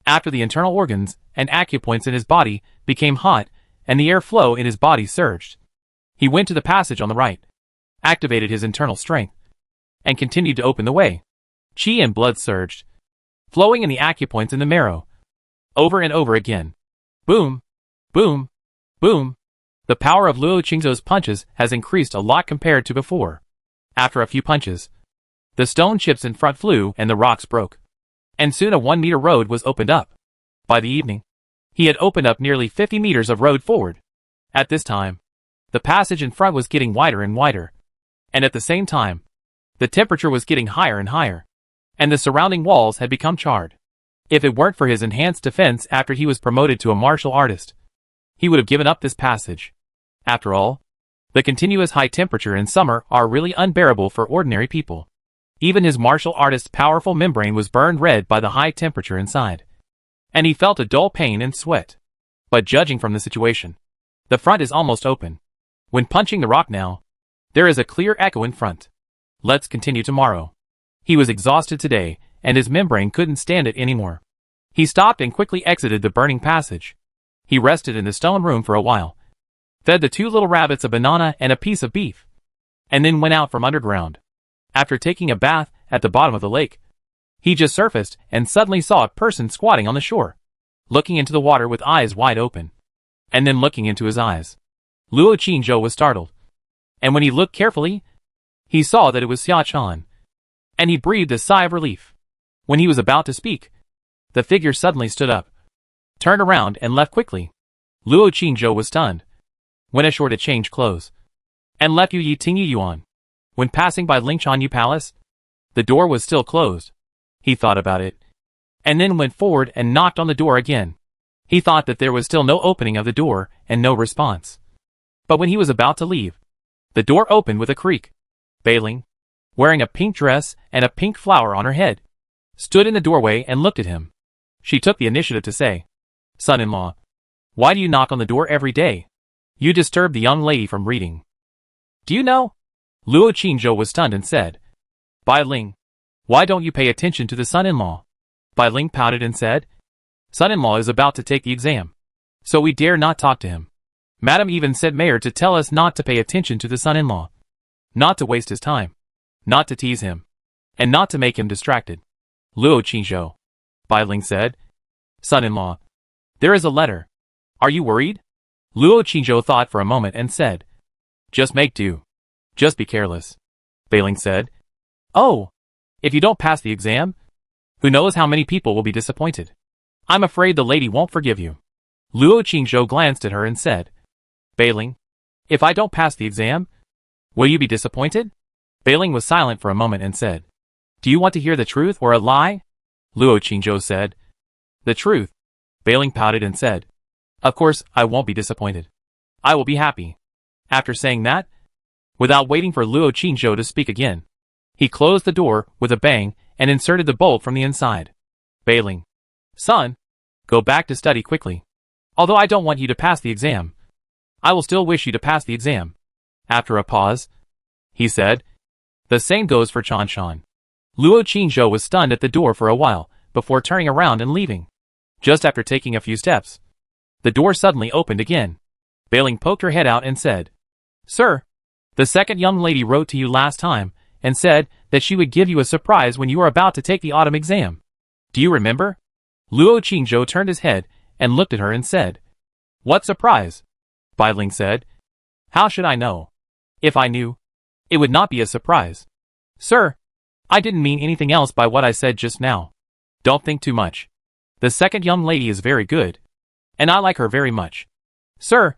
After the internal organs and acupoints in his body became hot and the air flow in his body surged, He went to the passage on the right, activated his internal strength, and continued to open the way. Qi and blood surged, flowing in the acupoints in the marrow, over and over again. Boom, boom, boom. The power of Luo Qingzhou's punches has increased a lot compared to before. After a few punches, the stone chips in front flew and the rocks broke. And soon a 1-meter road was opened up. By the evening, he had opened up nearly 50 meters of road forward. At this time, the passage in front was getting wider and wider. And at the same time, the temperature was getting higher and higher. And the surrounding walls had become charred. If it weren't for his enhanced defense after he was promoted to a martial artist, he would have given up this passage. After all, the continuous high temperature in summer are really unbearable for ordinary people. Even his martial artist's powerful membrane was burned red by the high temperature inside. And he felt a dull pain and sweat. But judging from the situation, the front is almost open. When punching the rock now, there is a clear echo in front. Let's continue tomorrow. He was exhausted today, and his membrane couldn't stand it anymore. He stopped and quickly exited the burning passage. He rested in the stone room for a while, fed the 2 little rabbits a banana and a piece of beef, and then went out from underground. After taking a bath at the bottom of the lake, he just surfaced and suddenly saw a person squatting on the shore, looking into the water with eyes wide open, and then looking into his eyes. Luo Qingzhou was startled, and when he looked carefully, he saw that it was Xia Chan, and he breathed a sigh of relief. When he was about to speak, the figure suddenly stood up, turned around and left quickly. Luo Qingzhou was stunned, went ashore to change clothes, and left Yu Yi Ting Yuan. When passing by Lingchan Yu Palace, the door was still closed. He thought about it, and then went forward and knocked on the door again. He thought that there was still no opening of the door and no response. But when he was about to leave, the door opened with a creak. Beiling, wearing a pink dress and a pink flower on her head, stood in the doorway and looked at him. She took the initiative to say, "Son-in-law, why do you knock on the door every day? You disturb the young lady from reading." "Do you know?" Luo Qingzhou was stunned and said, "Bai Ling, why don't you pay attention to the son-in-law?" Bai Ling pouted and said, "Son-in-law is about to take the exam, so we dare not talk to him. Madam even sent Mayor to tell us not to pay attention to the son-in-law, not to waste his time, not to tease him, and not to make him distracted." "Luo Qingzhou," Bai Ling said, "Son-in-law, there is a letter. Are you worried?" Luo Qingzhou thought for a moment and said, "Just make do. Just be careless." Beiling said, "Oh, if you don't pass the exam, who knows how many people will be disappointed. I'm afraid the lady won't forgive you." Luo Qingzhou glanced at her and said, "Beiling, if I don't pass the exam, will you be disappointed?" Beiling was silent for a moment and said, "Do you want to hear the truth or a lie?" Luo Qingzhou said, "The truth." Beiling pouted and said, "Of course I won't be disappointed. I will be happy." After saying that, without waiting for Luo Qingzhou to speak again, he closed the door with a bang and inserted the bolt from the inside. Beiling, "Son, go back to study quickly. Although I don't want you to pass the exam, I will still wish you to pass the exam." After a pause, he said, "The same goes for Chan Shan." Luo Qingzhou was stunned at the door for a while before turning around and leaving. Just after taking a few steps, the door suddenly opened again. Beiling poked her head out and said, "Sir, the second young lady wrote to you last time and said that she would give you a surprise when you were about to take the autumn exam. Do you remember?" Luo Qingzhou turned his head and looked at her and said, "What surprise?" Bai Ling said, "How should I know? If I knew, it would not be a surprise." "Sir, I didn't mean anything else by what I said just now. Don't think too much. The second young lady is very good, and I like her very much. Sir,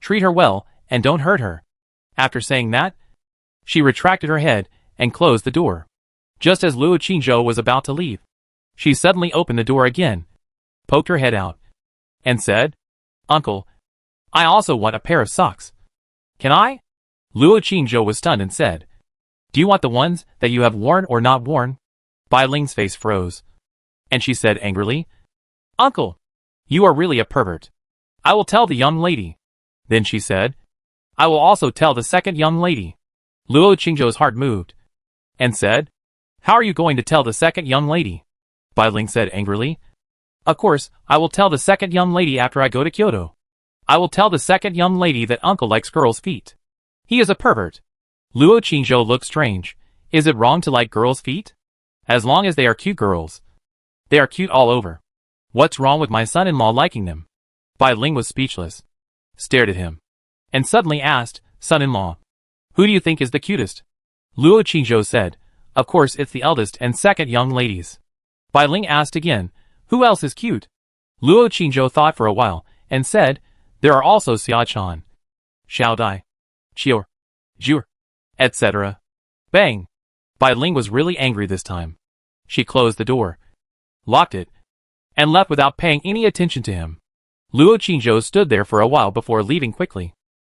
treat her well and don't hurt her." After saying that, she retracted her head and closed the door. Just as Luo Qingzhou was about to leave, she suddenly opened the door again, poked her head out, and said, "Uncle, I also want a pair of socks. Can I?" Luo Qingzhou was stunned and said, "Do you want the ones that you have worn or not worn?" Bai Ling's face froze, and she said angrily, "Uncle, you are really a pervert. I will tell the young lady." Then she said, "I will also tell the second young lady." Luo Qingzhou's heart moved, and said, "How are you going to tell the second young lady?" Bai Ling said angrily, "Of course, I will tell the second young lady after I go to Kyoto. I will tell the second young lady that uncle likes girls' feet." He is a pervert. Luo Qingzhou looked strange. Is it wrong to like girls' feet? As long as they are cute girls. They are cute all over. What's wrong with my son-in-law liking them? Bai Ling was speechless. Stared at him. And suddenly asked, son-in-law, who do you think is the cutest? Luo Qingzhou said, of course it's the eldest and second young ladies. Bai Ling asked again, who else is cute? Luo Qingzhou thought for a while, and said, there are also Xia Chan, Xiao Dai, Qiu, Zhu, etc. Bang! Bai Ling was really angry this time. She closed the door, locked it, and left without paying any attention to him. Luo Qingzhou stood there for a while before leaving quickly.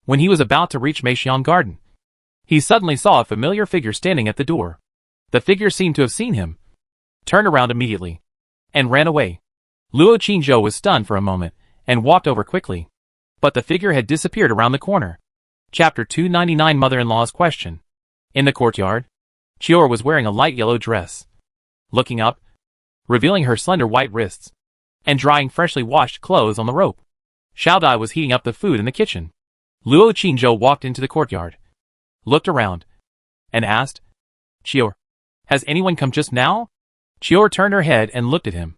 When he was about to reach Meixiang Garden, he suddenly saw a familiar figure standing at the door. The figure seemed to have seen him, turned around immediately, and ran away. Luo Qingzhou was stunned for a moment, and walked over quickly. But the figure had disappeared around the corner. Chapter 299 Mother-in-law's Question. In the courtyard, Qior was wearing a light yellow dress. Looking up, revealing her slender white wrists, and drying freshly washed clothes on the rope. Xiao Dai was heating up the food in the kitchen. Luo Qingzhou walked into the courtyard, looked around, and asked, Qior, has anyone come just now? Qior turned her head and looked at him,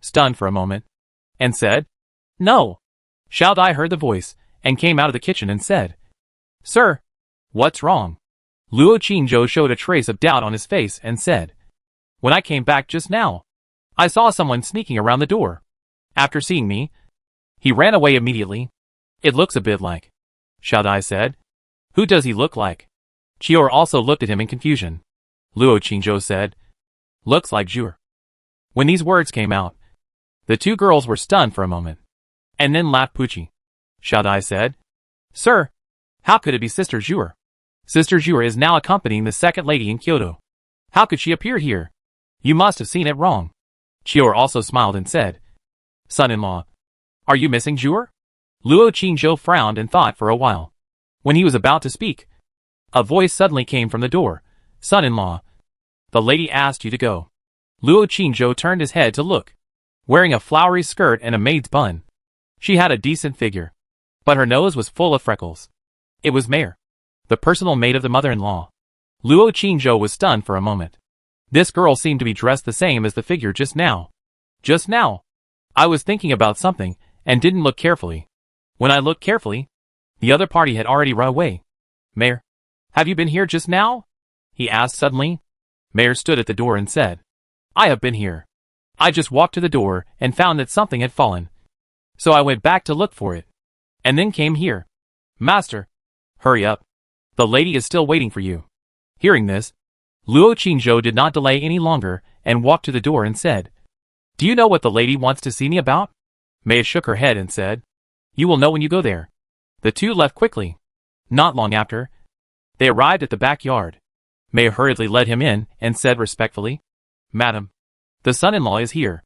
stunned for a moment, and said, no. Xiao Dai heard the voice, and came out of the kitchen and said, sir, what's wrong? Luo Qingzhou showed a trace of doubt on his face and said, when I came back just now, I saw someone sneaking around the door. After seeing me, he ran away immediately. It looks a bit like, Xiao Dai said. Who does he look like? Qior also looked at him in confusion. Luo Qingzhou said, looks like Zhu. When these words came out, the two girls were stunned for a moment, and then laughed. Pucci. Xiao Dai said, sir, how could it be Sister Zhu? Sister Zhu is now accompanying the second lady in Kyoto. How could she appear here? You must have seen it wrong. Qior also smiled and said, son-in-law, are you missing Zhu? Luo Qingzhou frowned and thought for a while. When he was about to speak, a voice suddenly came from the door. Son-in-law, the lady asked you to go. Luo Qingzhou turned his head to look. Wearing a flowery skirt and a maid's bun, she had a decent figure, but her nose was full of freckles. It was Mare, the personal maid of the mother-in-law. Luo Qingzhou was stunned for a moment. This girl seemed to be dressed the same as the figure just now. Just now, I was thinking about something, and didn't look carefully. When I looked carefully, the other party had already run away. Mare, have you been here just now? He asked suddenly. Mare stood at the door and said, I have been here. I just walked to the door and found that something had fallen. So I went back to look for it, and then came here. Master, hurry up. The lady is still waiting for you. Hearing this, Luo Qingzhou did not delay any longer and walked to the door and said, do you know what the lady wants to see me about? Mei shook her head and said, you will know when you go there. The two left quickly. Not long after, they arrived at the backyard. Mei hurriedly led him in and said respectfully, Madam, the son-in-law is here.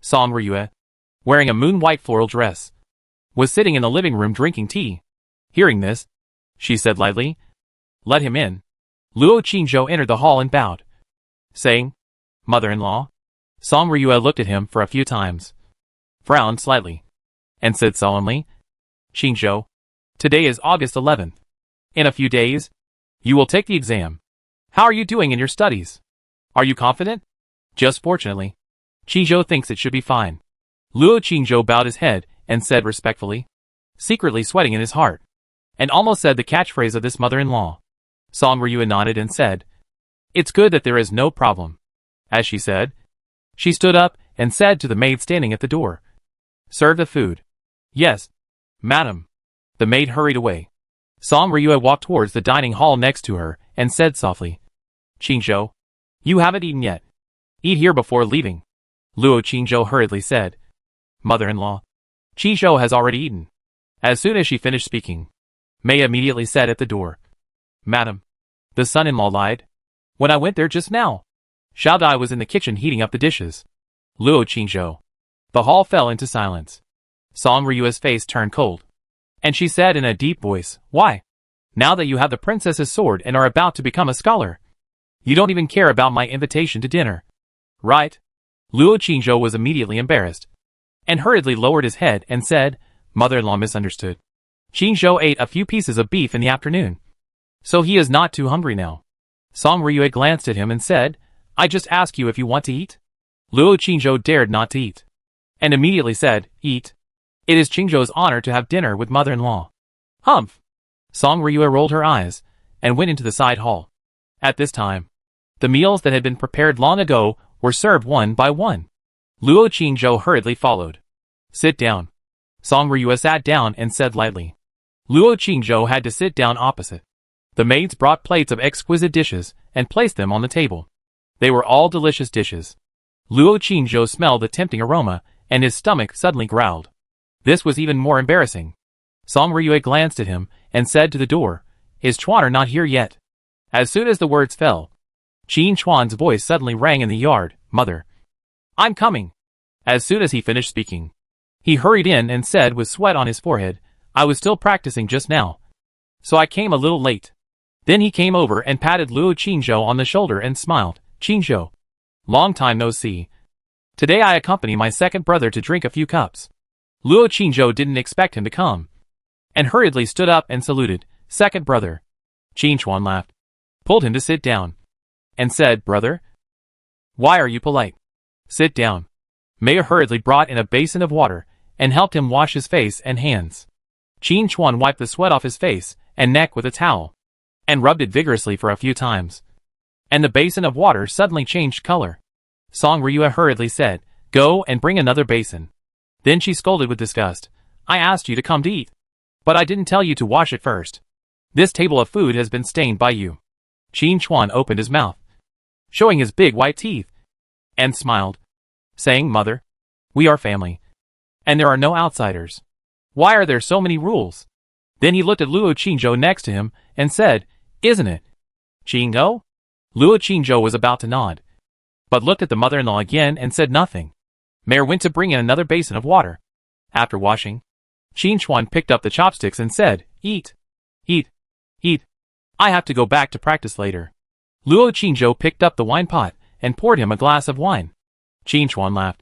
Song Ryue, wearing a moon-white floral dress, was sitting in the living room drinking tea. Hearing this, she said lightly, let him in. Luo Qingzhou entered the hall and bowed, saying, Mother-in-law. Song Ryue looked at him for a few times, frowned slightly, and said solemnly, Qingzhou, today is August 11th. In a few days, you will take the exam. How are you doing in your studies? Are you confident? Just fortunately, Qingzhou thinks it should be fine. Luo Qingzhou bowed his head and said respectfully, secretly sweating in his heart, and almost said the catchphrase of this mother-in-law. Song Ryue nodded and said, it's good that there is no problem. As she said, she stood up and said to the maid standing at the door, serve the food. Yes, madam. The maid hurried away. Song Ryue walked towards the dining hall next to her and said softly, Qingzhou, you haven't eaten yet. Eat here before leaving. Luo Qingzhou hurriedly said, Mother-in-law, Qingzhou has already eaten. As soon as she finished speaking, Mei immediately said at the door, Madam, the son-in-law lied. When I went there just now, Xiao Dai was in the kitchen heating up the dishes. Luo Qingzhou. The hall fell into silence. Song Ryue's face turned cold, and she said in a deep voice, why? Now that you have the princess's sword and are about to become a scholar, you don't even care about my invitation to dinner, right? Luo Qingzhou was immediately embarrassed, and hurriedly lowered his head and said, Mother-in-law misunderstood. Qingzhou ate a few pieces of beef in the afternoon, So he is not too hungry now. Song Ryue glanced at him and said, I just ask you if you want to eat? Luo Qingzhou dared not to eat, and immediately said, eat. It is Qingzhou's honor to have dinner with mother-in-law. Humph! Song Ryue rolled her eyes, and went into the side hall. At this time, the meals that had been prepared long ago were served one by one. Luo Qingzhou hurriedly followed. Sit down. Song Ryue sat down and said lightly. Luo Qingzhou had to sit down opposite. The maids brought plates of exquisite dishes and placed them on the table. They were all delicious dishes. Luo Qingzhou smelled the tempting aroma, and his stomach suddenly growled. This was even more embarrassing. Song Ryue glanced at him and said to the door, Is Chuan not here yet? As soon as the words fell, Qin Chuan's voice suddenly rang in the yard, Mother. I'm coming. As soon as he finished speaking, he hurried in and said with sweat on his forehead, I was still practicing just now, so I came a little late. Then he came over and patted Luo Qingzhou on the shoulder and smiled. Qingzhou. Long time no see. Today I accompany my second brother to drink a few cups. Luo Qingzhou didn't expect him to come, and hurriedly stood up and saluted, Second brother. Qin Chuan laughed, pulled him to sit down, and said, Brother? Why are you polite? Sit down. Mei hurriedly brought in a basin of water, and helped him wash his face and hands. Qin Chuan wiped the sweat off his face and neck with a towel, and rubbed it vigorously for a few times. And the basin of water suddenly changed color. Song Ryue hurriedly said, Go and bring another basin. Then she scolded with disgust, I asked you to come to eat, but I didn't tell you to wash it first. This table of food has been stained by you. Qin Chuan opened his mouth, showing his big white teeth, and smiled, saying, Mother, we are family, and there are no outsiders. Why are there so many rules? Then he looked at Luo Qingzhou next to him and said, Isn't it? Qingzhou? Luo Qingzhou was about to nod, but looked at the mother-in-law again and said nothing. Mei went to bring in another basin of water. After washing, Qin Chuan picked up the chopsticks and said, Eat. Eat. Eat. I have to go back to practice later. Luo Qingzhou picked up the wine pot and poured him a glass of wine. Qin Chuan laughed,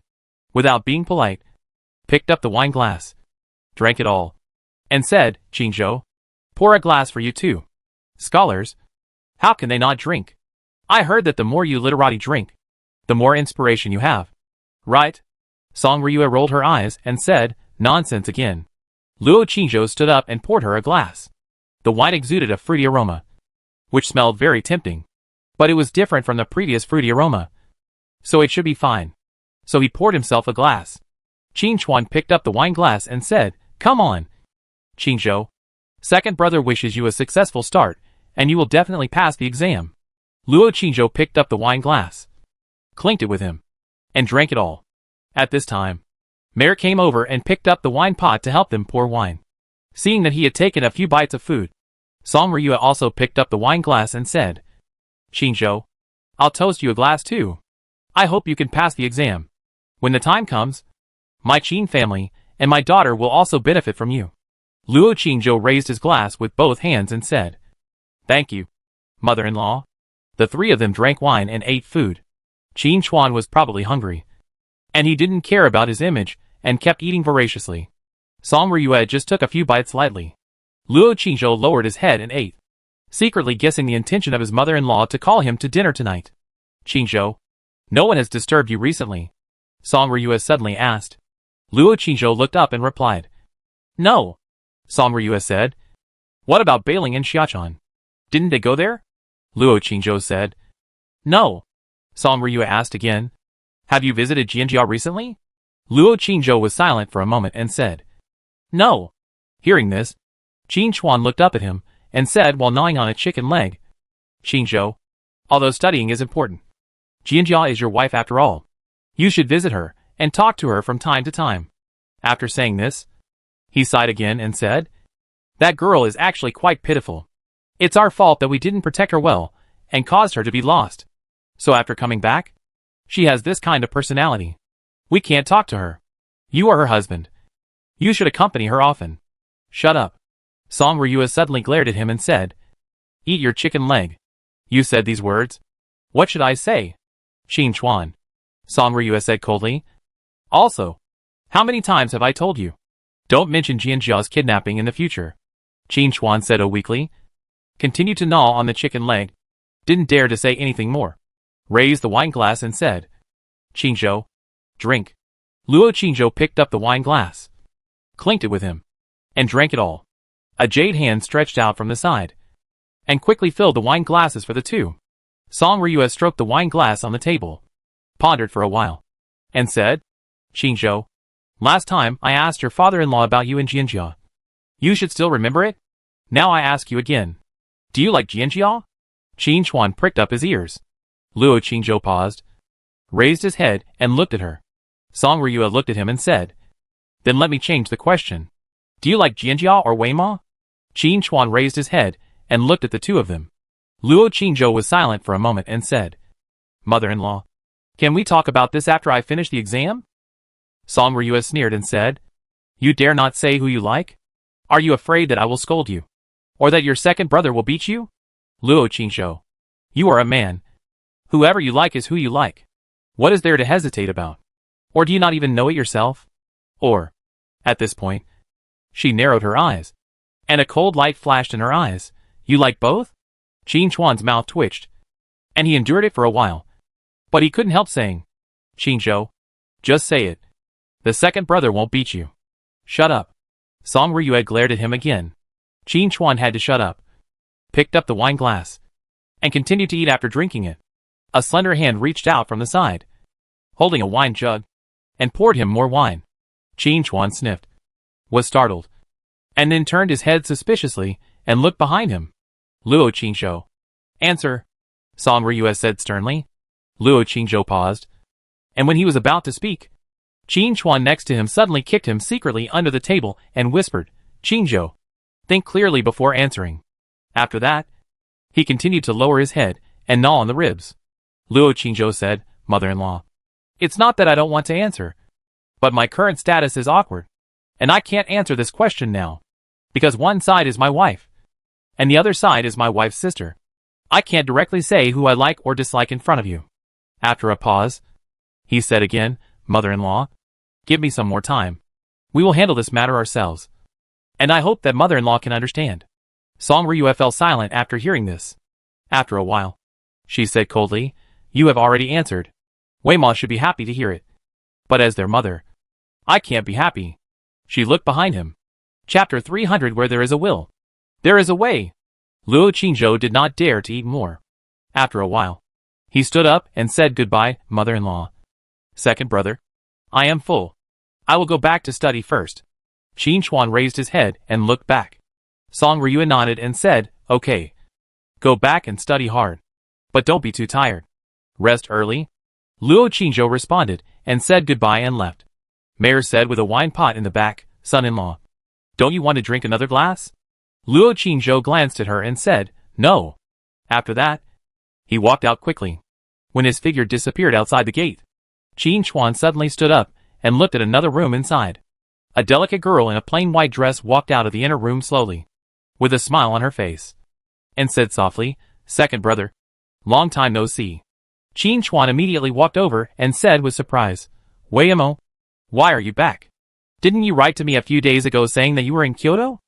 without being polite, picked up the wine glass, drank it all, and said, Qingzhou, pour a glass for you too. Scholars, how can they not drink? I heard that the more you literati drink, the more inspiration you have. Right? Song Ryue rolled her eyes and said, Nonsense again. Luo Qingzhou stood up and poured her a glass. The wine exuded a fruity aroma, which smelled very tempting, but it was different from the previous fruity aroma, so it should be fine. So he poured himself a glass. Qin Chuan picked up the wine glass and said, Come on. Qingzhou, second brother wishes you a successful start, and you will definitely pass the exam. Luo Qingzhou picked up the wine glass, clinked it with him, and drank it all. At this time, Mei came over and picked up the wine pot to help them pour wine. Seeing that he had taken a few bites of food, Song Ryue also picked up the wine glass and said, Qingzhou, I'll toast you a glass too. I hope you can pass the exam. When the time comes, my Qin family and my daughter will also benefit from you. Luo Qingzhou raised his glass with both hands and said, Thank you, mother-in-law. The three of them drank wine and ate food. Qin Chuan was probably hungry, and he didn't care about his image and kept eating voraciously. Song Ryue just took a few bites lightly. Luo Qingzhou lowered his head and ate, secretly guessing the intention of his mother-in-law to call him to dinner tonight. Qingzhou, no one has disturbed you recently? Song Ryue suddenly asked. Luo Qingzhou looked up and replied, No. Song Ryue said, What about Bailing and Xiachuan? Didn't they go there? Luo Qingzhou said, No. Song Ryue asked again, Have you visited Jianjia recently? Luo Qingzhou was silent for a moment and said, No. Hearing this, Qin Chuan looked up at him and said while gnawing on a chicken leg, Qingzhou, although studying is important, Jianjia is your wife after all. You should visit her and talk to her from time to time. After saying this, he sighed again and said, That girl is actually quite pitiful. It's our fault that we didn't protect her well and caused her to be lost. So after coming back, she has this kind of personality. We can't talk to her. You are her husband. You should accompany her often. Shut up. Song Ryue suddenly glared at him and said, Eat your chicken leg. You said these words? What should I say? Qin Chuan. Song Ryue said coldly. Also, how many times have I told you? Don't mention Jianjia's kidnapping in the future. Qin Chuan said weakly. continued to gnaw on the chicken leg, didn't dare to say anything more, raised the wine glass and said, "Qingzhou, drink." Luo Qingzhou picked up the wine glass, clinked it with him, and drank it all. A jade hand stretched out from the side, and quickly filled the wine glasses for the two. Song Ryue stroked the wine glass on the table, pondered for a while, and said, "Qingzhou, last time I asked your father-in-law about you and Jianjia. You should still remember it? Now I ask you again. Do you like Jianjia?" Qin Chuan pricked up his ears. Luo Qingzhou paused, raised his head and looked at her. Song Ryue looked at him and said, "Then let me change the question. Do you like Jianjia or Wei Ma?" Qin Chuan raised his head and looked at the two of them. Luo Qingzhou was silent for a moment and said, "Mother-in-law, can we talk about this after I finish the exam?" Song Ryue sneered and said, "You dare not say who you like? Are you afraid that I will scold you? Or that your second brother will beat you? Luo Qingzhou, you are a man. Whoever you like is who you like. What is there to hesitate about? Or do you not even know it yourself? Or," at this point, she narrowed her eyes, and a cold light flashed in her eyes, "you like both?" Qin Chuan's mouth twitched, and he endured it for a while. But he couldn't help saying, "Qingzhou, just say it. The second brother won't beat you. Shut up." Song Ryue glared at him again. Qin Chuan had to shut up, picked up the wine glass, and continued to eat after drinking it. A slender hand reached out from the side, holding a wine jug, and poured him more wine. Qin Chuan sniffed, was startled, and then turned his head suspiciously and looked behind him. "Luo Qingzhou, answer," Song Ryue said sternly. Luo Qingzhou paused, and when he was about to speak, Qin Chuan next to him suddenly kicked him secretly under the table and whispered, "Qingzhou, think clearly before answering." After that, he continued to lower his head and gnaw on the ribs. Luo Qingzhou said, "Mother-in-law, it's not that I don't want to answer, but my current status is awkward, and I can't answer this question now, because one side is my wife, and the other side is my wife's sister. I can't directly say who I like or dislike in front of you." After a pause, he said again, "Mother-in-law, give me some more time. We will handle this matter ourselves. And I hope that mother-in-law can understand." Song Ryue fell silent after hearing this. After a while, she said coldly, "You have already answered. Wei Ma should be happy to hear it. But as their mother, I can't be happy." She looked behind him. Chapter 300. Where there is a will, there is a way. Luo Qingzhou did not dare to eat more. After a while, he stood up and said, "Goodbye, mother-in-law. Second brother, I am full. I will go back to study first." Qin Chuan raised his head and looked back. Song Ryue nodded and said, "Okay. Go back and study hard. But don't be too tired. Rest early." Luo Qingzhou responded and said goodbye and left. Mayor said with a wine pot in the back, "Son-in-law, don't you want to drink another glass?" Luo Qingzhou glanced at her and said, "No." After that, he walked out quickly. When his figure disappeared outside the gate, Qin Chuan suddenly stood up and looked at another room inside. A delicate girl in a plain white dress walked out of the inner room slowly, with a smile on her face, and said softly, "Second brother, long time no see." Qin Chuan immediately walked over and said with surprise, "Wei Mo, why are you back? Didn't you write to me a few days ago saying that you were in Kyoto?"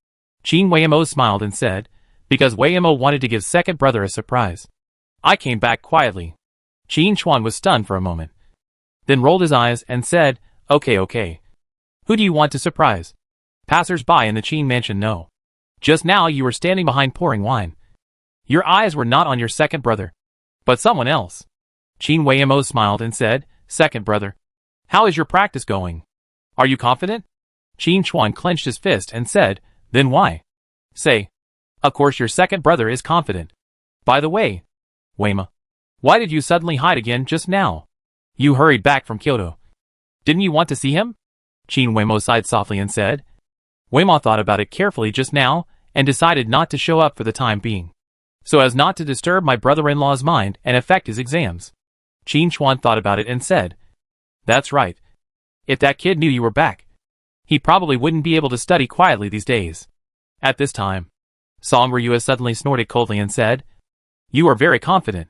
Qin Weimo smiled and said, "Because Wei Mo wanted to give second brother a surprise. I came back quietly." Qin Chuan was stunned for a moment, then rolled his eyes and said, Okay. Who do you want to surprise?" "Passers-by in the Qin mansion know. Just now you were standing behind pouring wine. Your eyes were not on your second brother, but someone else." Qin Weimo smiled and said, "Second brother, how is your practice going? Are you confident?" Qin Chuan clenched his fist and said, "Then why? Say, of course your second brother is confident. By the way, Weima, why did you suddenly hide again just now? You hurried back from Kyoto. Didn't you want to see him?" Qin Weimo sighed softly and said, "Weima thought about it carefully just now and decided not to show up for the time being, so as not to disturb my brother-in-law's mind and affect his exams." Qin Chuan thought about it and said, "That's right. If that kid knew you were back, he probably wouldn't be able to study quietly these days." At this time, Song Ryue suddenly snorted coldly and said, "You are very confident.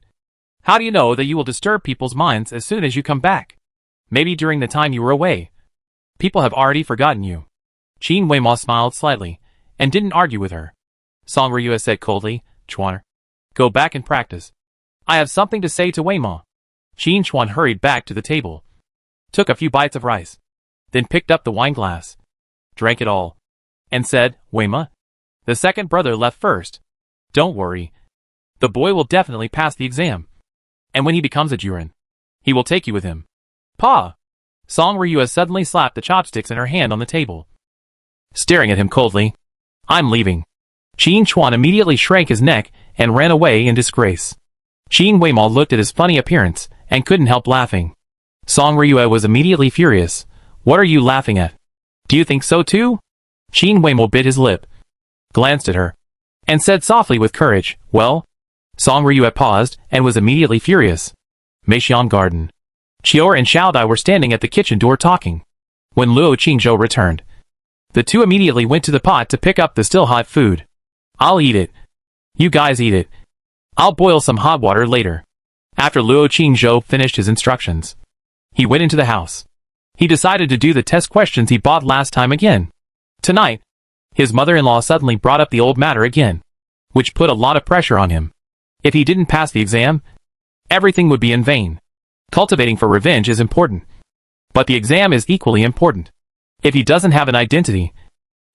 How do you know that you will disturb people's minds as soon as you come back? Maybe during the time you were away. People have already forgotten you." Qin Weima smiled slightly and didn't argue with her. Song Ryue said coldly, Chuan. Go back and practice. I have something to say to Wei Ma. Qin Chuan hurried back to the table, took a few bites of rice, then picked up the wine glass, drank it all, and said, Wei Ma. The second brother left first. Don't worry. The boy will definitely pass the exam. And when he becomes a Juren, he will take you with him. Pa! Song Ryua suddenly slapped the chopsticks in her hand on the table, staring at him coldly. I'm leaving. Qin Chuan immediately shrank his neck and ran away in disgrace. Qin Weima looked at his funny appearance and couldn't help laughing. Song Ryua was immediately furious. What are you laughing at? Do you think so too? Qin Weima bit his lip, glanced at her, and said softly with courage, well? Song Ryua paused and was immediately furious. Meixian Garden. Chior and Xiaodai were standing at the kitchen door talking. When Luo Qingzhou returned, the two immediately went to the pot to pick up the still hot food. I'll eat it. You guys eat it. I'll boil some hot water later. After Luo Qingzhou finished his instructions, he went into the house. He decided to do the test questions he bought last time again. Tonight, his mother-in-law suddenly brought up the old matter again, which put a lot of pressure on him. If he didn't pass the exam, everything would be in vain. Cultivating for revenge is important, but the exam is equally important. If he doesn't have an identity,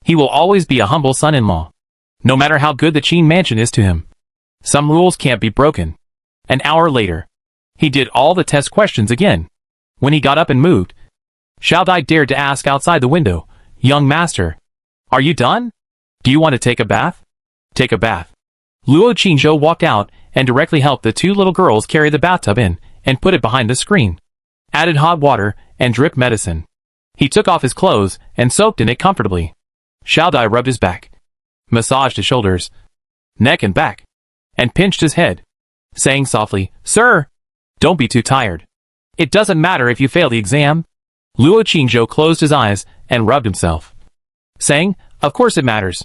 he will always be a humble son-in-law, no matter how good the Qin mansion is to him. Some rules can't be broken. An hour later, he did all the test questions again. When he got up and moved, Xiaodai dared to ask outside the window, Young master, are you done? Do you want to take a bath? Take a bath. Luo Qingzhou walked out and directly helped the two little girls carry the bathtub in and put it behind the screen. Added hot water and dripped medicine. He took off his clothes and soaked in it comfortably. Xiaodai rubbed his back, massaged his shoulders, neck and back, and pinched his head, saying softly, Sir, don't be too tired. It doesn't matter if you fail the exam. Luo Qingzhou closed his eyes and rubbed himself, saying, Of course it matters.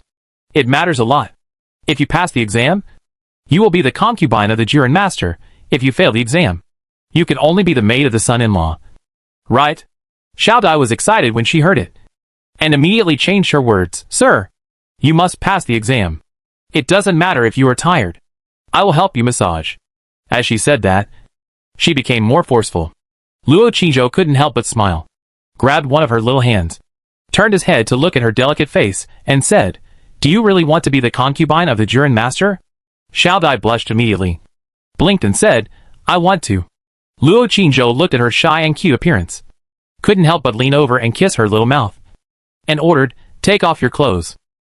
It matters a lot. If you pass the exam, you will be the concubine of the Jiren master. If you fail the exam, you can only be the maid of the son-in-law. Right? Xiaodai was excited when she heard it, and immediately changed her words. Sir, you must pass the exam. It doesn't matter if you are tired. I will help you massage. As she said that, she became more forceful. Luo Qingzhou couldn't help but smile, grabbed one of her little hands, turned his head to look at her delicate face, and said, Do you really want to be the concubine of the Jiren master? Xiaodai blushed immediately, blinked and said, I want to. Luo Qingzhou looked at her shy and cute appearance, couldn't help but lean over and kiss her little mouth, and ordered, Take off your clothes.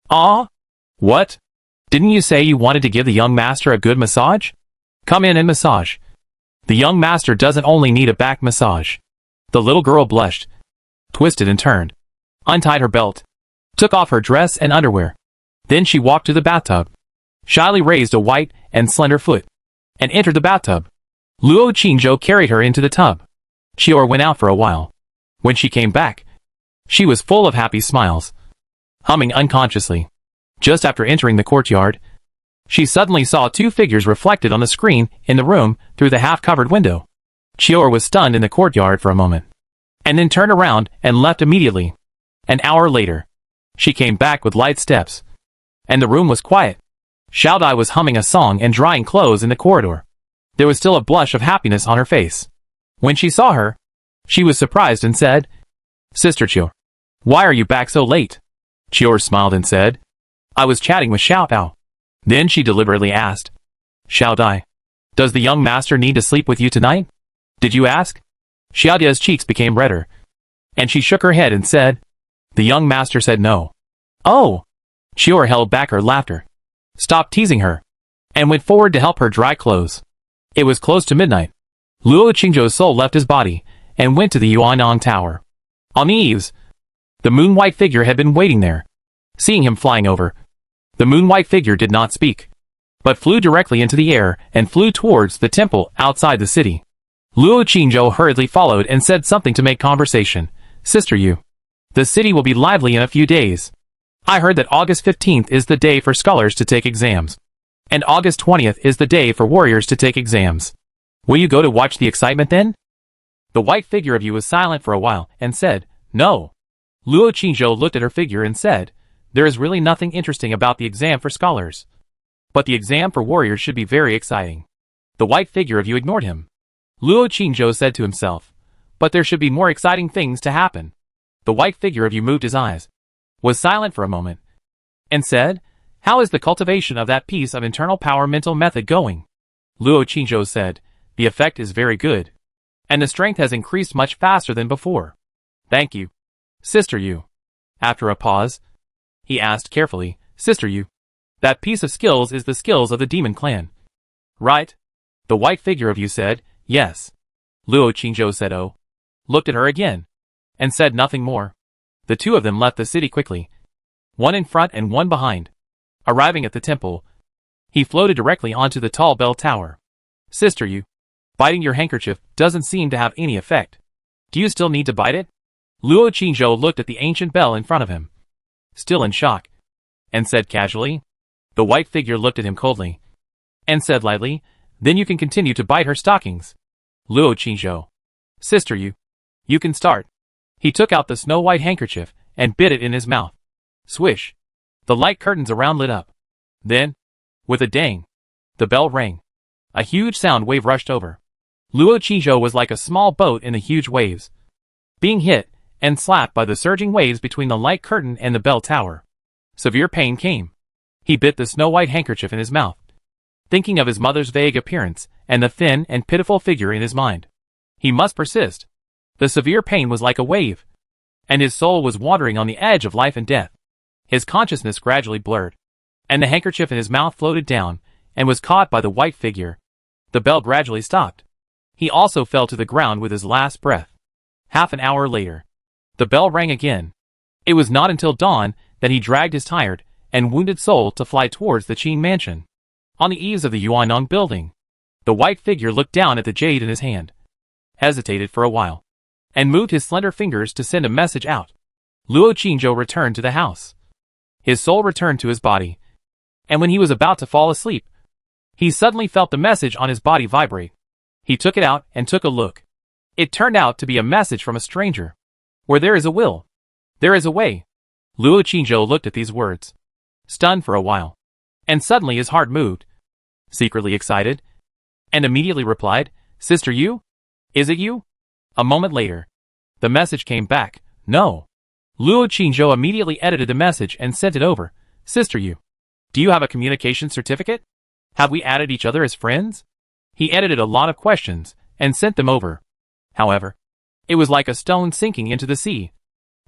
Ah? What? Didn't you say you wanted to give the young master a good massage? Come in and massage. The young master doesn't only need a back massage. The little girl blushed, twisted and turned, untied her belt, took off her dress and underwear. Then she walked to the bathtub, shyly raised a white and slender foot, and entered the bathtub. Luo Qingzhou carried her into the tub. Chior went out for a while. When she came back, she was full of happy smiles, humming unconsciously. Just after entering the courtyard, she suddenly saw two figures reflected on the screen in the room through the half-covered window. Chior was stunned in the courtyard for a moment, and then turned around and left immediately. An hour later, she came back with light steps, and the room was quiet. Xiaodai was humming a song and drying clothes in the corridor. There was still a blush of happiness on her face. When she saw her, she was surprised and said, Sister Chior, why are you back so late? Chior smiled and said, I was chatting with Xiaodai. Then she deliberately asked, Xiaodai, does the young master need to sleep with you tonight? Did you ask? Xiaodai's cheeks became redder, and she shook her head and said, The young master said no. Oh! Chior held back her laughter, stopped teasing her, and went forward to help her dry clothes. It was close to midnight. Luo Qingzhou's soul left his body and went to the Yuanong Tower. On the eaves, the moon-white figure had been waiting there. Seeing him flying over, the moon-white figure did not speak, but flew directly into the air and flew towards the temple outside the city. Luo Qingzhou hurriedly followed and said something to make conversation. Sister Yu, the city will be lively in a few days. I heard that August 15th is the day for scholars to take exams, and August 20th is the day for warriors to take exams. Will you go to watch the excitement then? The white figure of Yu was silent for a while and said, No. Luo Qingzhou looked at her figure and said, There is really nothing interesting about the exam for scholars. But the exam for warriors should be very exciting. The white figure of you ignored him. Luo Qingzhou said to himself. But there should be more exciting things to happen. The white figure of you moved his eyes, was silent for a moment, and said, "How is the cultivation of that piece of internal power mental method going?" Luo Qingzhou said, "The effect is very good. And the strength has increased much faster than before." "Thank you. Sister Yu." After a pause, he asked carefully, "Sister Yu, that piece of skills is the skills of the demon clan, right?" The white figure of you said, "Yes." Luo Qingzhou said, "Oh," looked at her again, and said nothing more. The two of them left the city quickly, one in front and one behind. Arriving at the temple, he floated directly onto the tall bell tower. "Sister Yu, biting your handkerchief doesn't seem to have any effect. Do you still need to bite it?" Luo Qingzhou looked at the ancient bell in front of him, still in shock, and said casually. The white figure looked at him coldly, and said lightly, "Then you can continue to bite her stockings." Luo Qingzhou, "Sister Yu, you can start." He took out the snow-white handkerchief and bit it in his mouth. Swish! The light curtains around lit up. Then, with a dang, the bell rang. A huge sound wave rushed over. Luo Qingzhou was like a small boat in the huge waves, being hit and slapped by the surging waves between the light curtain and the bell tower. Severe pain came. He bit the snow-white handkerchief in his mouth, thinking of his mother's vague appearance and the thin and pitiful figure in his mind. He must persist. The severe pain was like a wave, and his soul was wandering on the edge of life and death. His consciousness gradually blurred, and the handkerchief in his mouth floated down and was caught by the white figure. The bell gradually stopped. He also fell to the ground with his last breath. Half an hour later, the bell rang again. It was not until dawn that he dragged his tired and wounded soul to fly towards the Qin mansion. On the eaves of the Yuannong building, the white figure looked down at the jade in his hand, hesitated for a while, and moved his slender fingers to send a message out. Luo Qingzhou returned to the house. His soul returned to his body, and when he was about to fall asleep, he suddenly felt the message on his body vibrate. He took it out and took a look. It turned out to be a message from a stranger. "Where there is a will, there is a way." Luo Qingzhou looked at these words, stunned for a while, and suddenly his heart moved, secretly excited, and immediately replied, "Sister Yu? Is it you?" A moment later, the message came back, "No." Luo Qingzhou immediately edited the message and sent it over. "Sister Yu, do you have a communication certificate? Have we added each other as friends?" He edited a lot of questions and sent them over. However, it was like a stone sinking into the sea,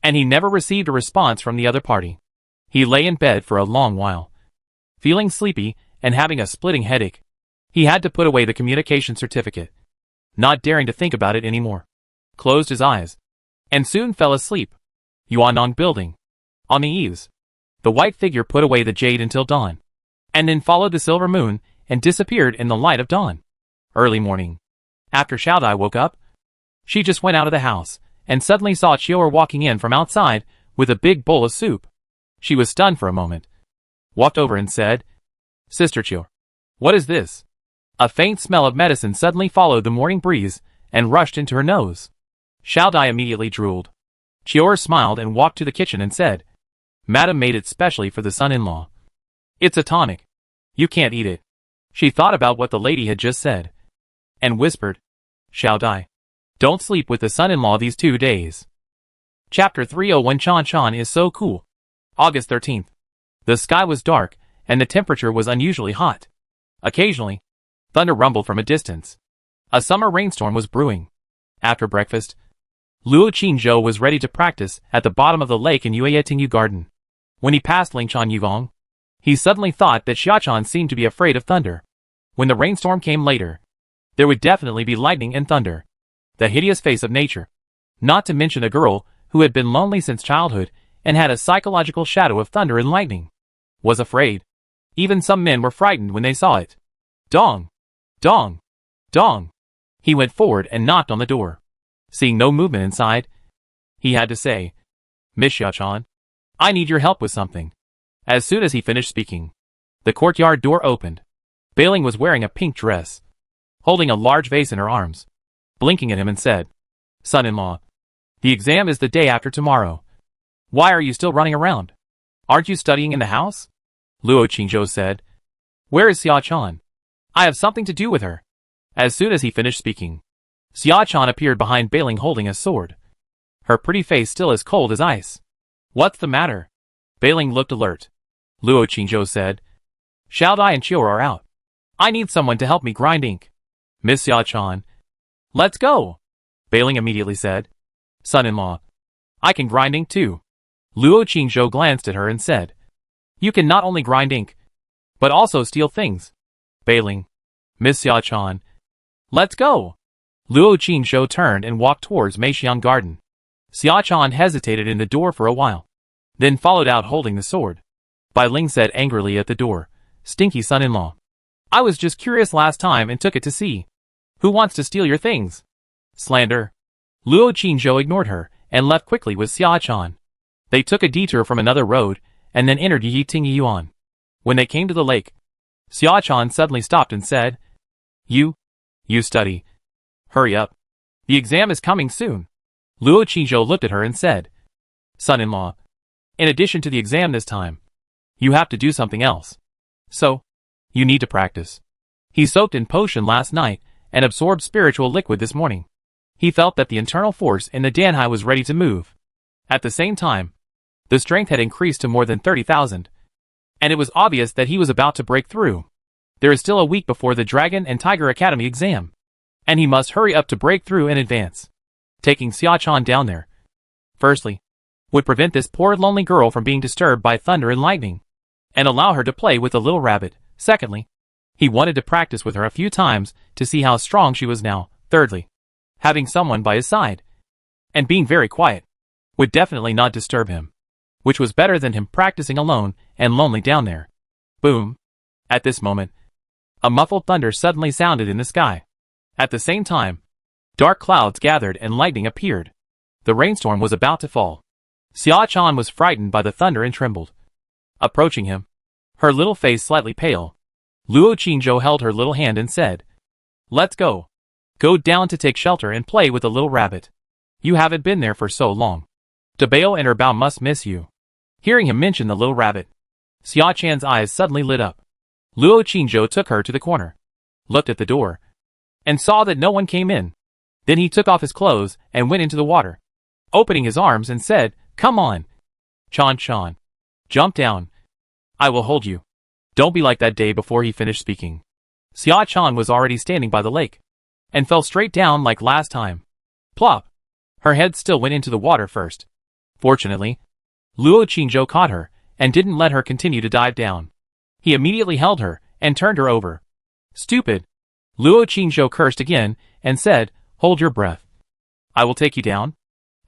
and he never received a response from the other party. He lay in bed for a long while, feeling sleepy and having a splitting headache. He had to put away the communication certificate, not daring to think about it anymore. Closed his eyes, and soon fell asleep. Yuannong building. On the eaves, the white figure put away the jade until dawn, and then followed the silver moon and disappeared in the light of dawn. Early morning. After Xiaodai woke up, she just went out of the house, and suddenly saw Chior walking in from outside with a big bowl of soup. She was stunned for a moment, walked over and said, "Sister Chior, what is this?" A faint smell of medicine suddenly followed the morning breeze and rushed into her nose. Xiaodai immediately drooled. Chior smiled and walked to the kitchen and said, "Madam made it specially for the son-in-law. It's a tonic. You can't eat it." She thought about what the lady had just said, and whispered, "Xiaodai, don't sleep with the son-in-law these 2 days." Chapter 301 Chan Chan is so cool. August 13th. The sky was dark, and the temperature was unusually hot. Occasionally, thunder rumbled from a distance. A summer rainstorm was brewing. After breakfast, Luo Qingzhou was ready to practice at the bottom of the lake in Yuetingyu Garden. When he passed Lingchan Yugong, he suddenly thought that Xiachan seemed to be afraid of thunder. When the rainstorm came later, there would definitely be lightning and thunder. The hideous face of nature. Not to mention a girl who had been lonely since childhood and had a psychological shadow of thunder and lightning. Was afraid. Even some men were frightened when they saw it. Dong! Dong! Dong! He went forward and knocked on the door. Seeing no movement inside, he had to say, "Miss Xiachan, I need your help with something." As soon as he finished speaking, the courtyard door opened. Bailing was wearing a pink dress, holding a large vase in her arms, blinking at him and said, "Son-in-law, the exam is the day after tomorrow. Why are you still running around? Aren't you studying in the house?" Luo Qingzhou said, Where is Xia-chan? I have something to do with her. As soon as he finished speaking, Xia-chan appeared behind Bailing holding a sword. Her pretty face still as cold as ice. What's the matter? Bailing looked alert. Luo Qingzhou said. Xiao Dai and Chiu are out. I need someone to help me grind ink. Miss Xia-chan. Let's go. Bailing immediately said. Son-in-law. I can grind ink too. Luo Qingzhou glanced at her and said. You can not only grind ink, but also steal things. Bailing. Miss Xia-chan. Let's go. Luo Qingzhou turned and walked towards Meixiang Garden. Xia-chan hesitated in the door for a while, then followed out holding the sword. Bai Ling said angrily at the door, Stinky son-in-law. I was just curious last time and took it to see. Who wants to steal your things? Slander. Luo Qingzhou ignored her and left quickly with Xia-chan. They took a detour from another road and then entered Yiting Yuan. When they came to the lake, Xia-chan suddenly stopped and said, You study. Hurry up. The exam is coming soon. Luo Qingzhou looked at her and said, Son-in-law, in addition to the exam this time, you have to do something else. So, you need to practice. He soaked in potion last night and absorbed spiritual liquid this morning. He felt that the internal force in the Danhai was ready to move. At the same time, the strength had increased to more than 30,000. And it was obvious that he was about to break through. There is still a week before the Dragon and Tiger Academy exam, and he must hurry up to break through in advance. Taking Xia-chan down there, firstly, would prevent this poor lonely girl from being disturbed by thunder and lightning, and allow her to play with the little rabbit. Secondly, he wanted to practice with her a few times to see how strong she was now. Thirdly, having someone by his side, and being very quiet, would definitely not disturb him, which was better than him practicing alone and lonely down there. Boom. At this moment, a muffled thunder suddenly sounded in the sky. At the same time, dark clouds gathered and lightning appeared. The rainstorm was about to fall. Xia-chan was frightened by the thunder and trembled. Approaching him, her little face slightly pale, Luo Qingzhou held her little hand and said, Let's go. Go down to take shelter and play with the little rabbit. You haven't been there for so long. Dabao and Erbao must miss you. Hearing him mention the little rabbit, Xia-chan's eyes suddenly lit up. Luo Qingzhou took her to the corner, looked at the door, and saw that no one came in. Then he took off his clothes and went into the water, opening his arms and said, Come on. Chan. Jump down. I will hold you. Don't be like that day before he finished speaking. Xia-chan was already standing by the lake, and fell straight down like last time. Plop. Her head still went into the water first. Fortunately, Luo Qingzhou caught her, and didn't let her continue to dive down. He immediately held her, and turned her over. Stupid. Luo Qingzhou cursed again, and said, Hold your breath. I will take you down.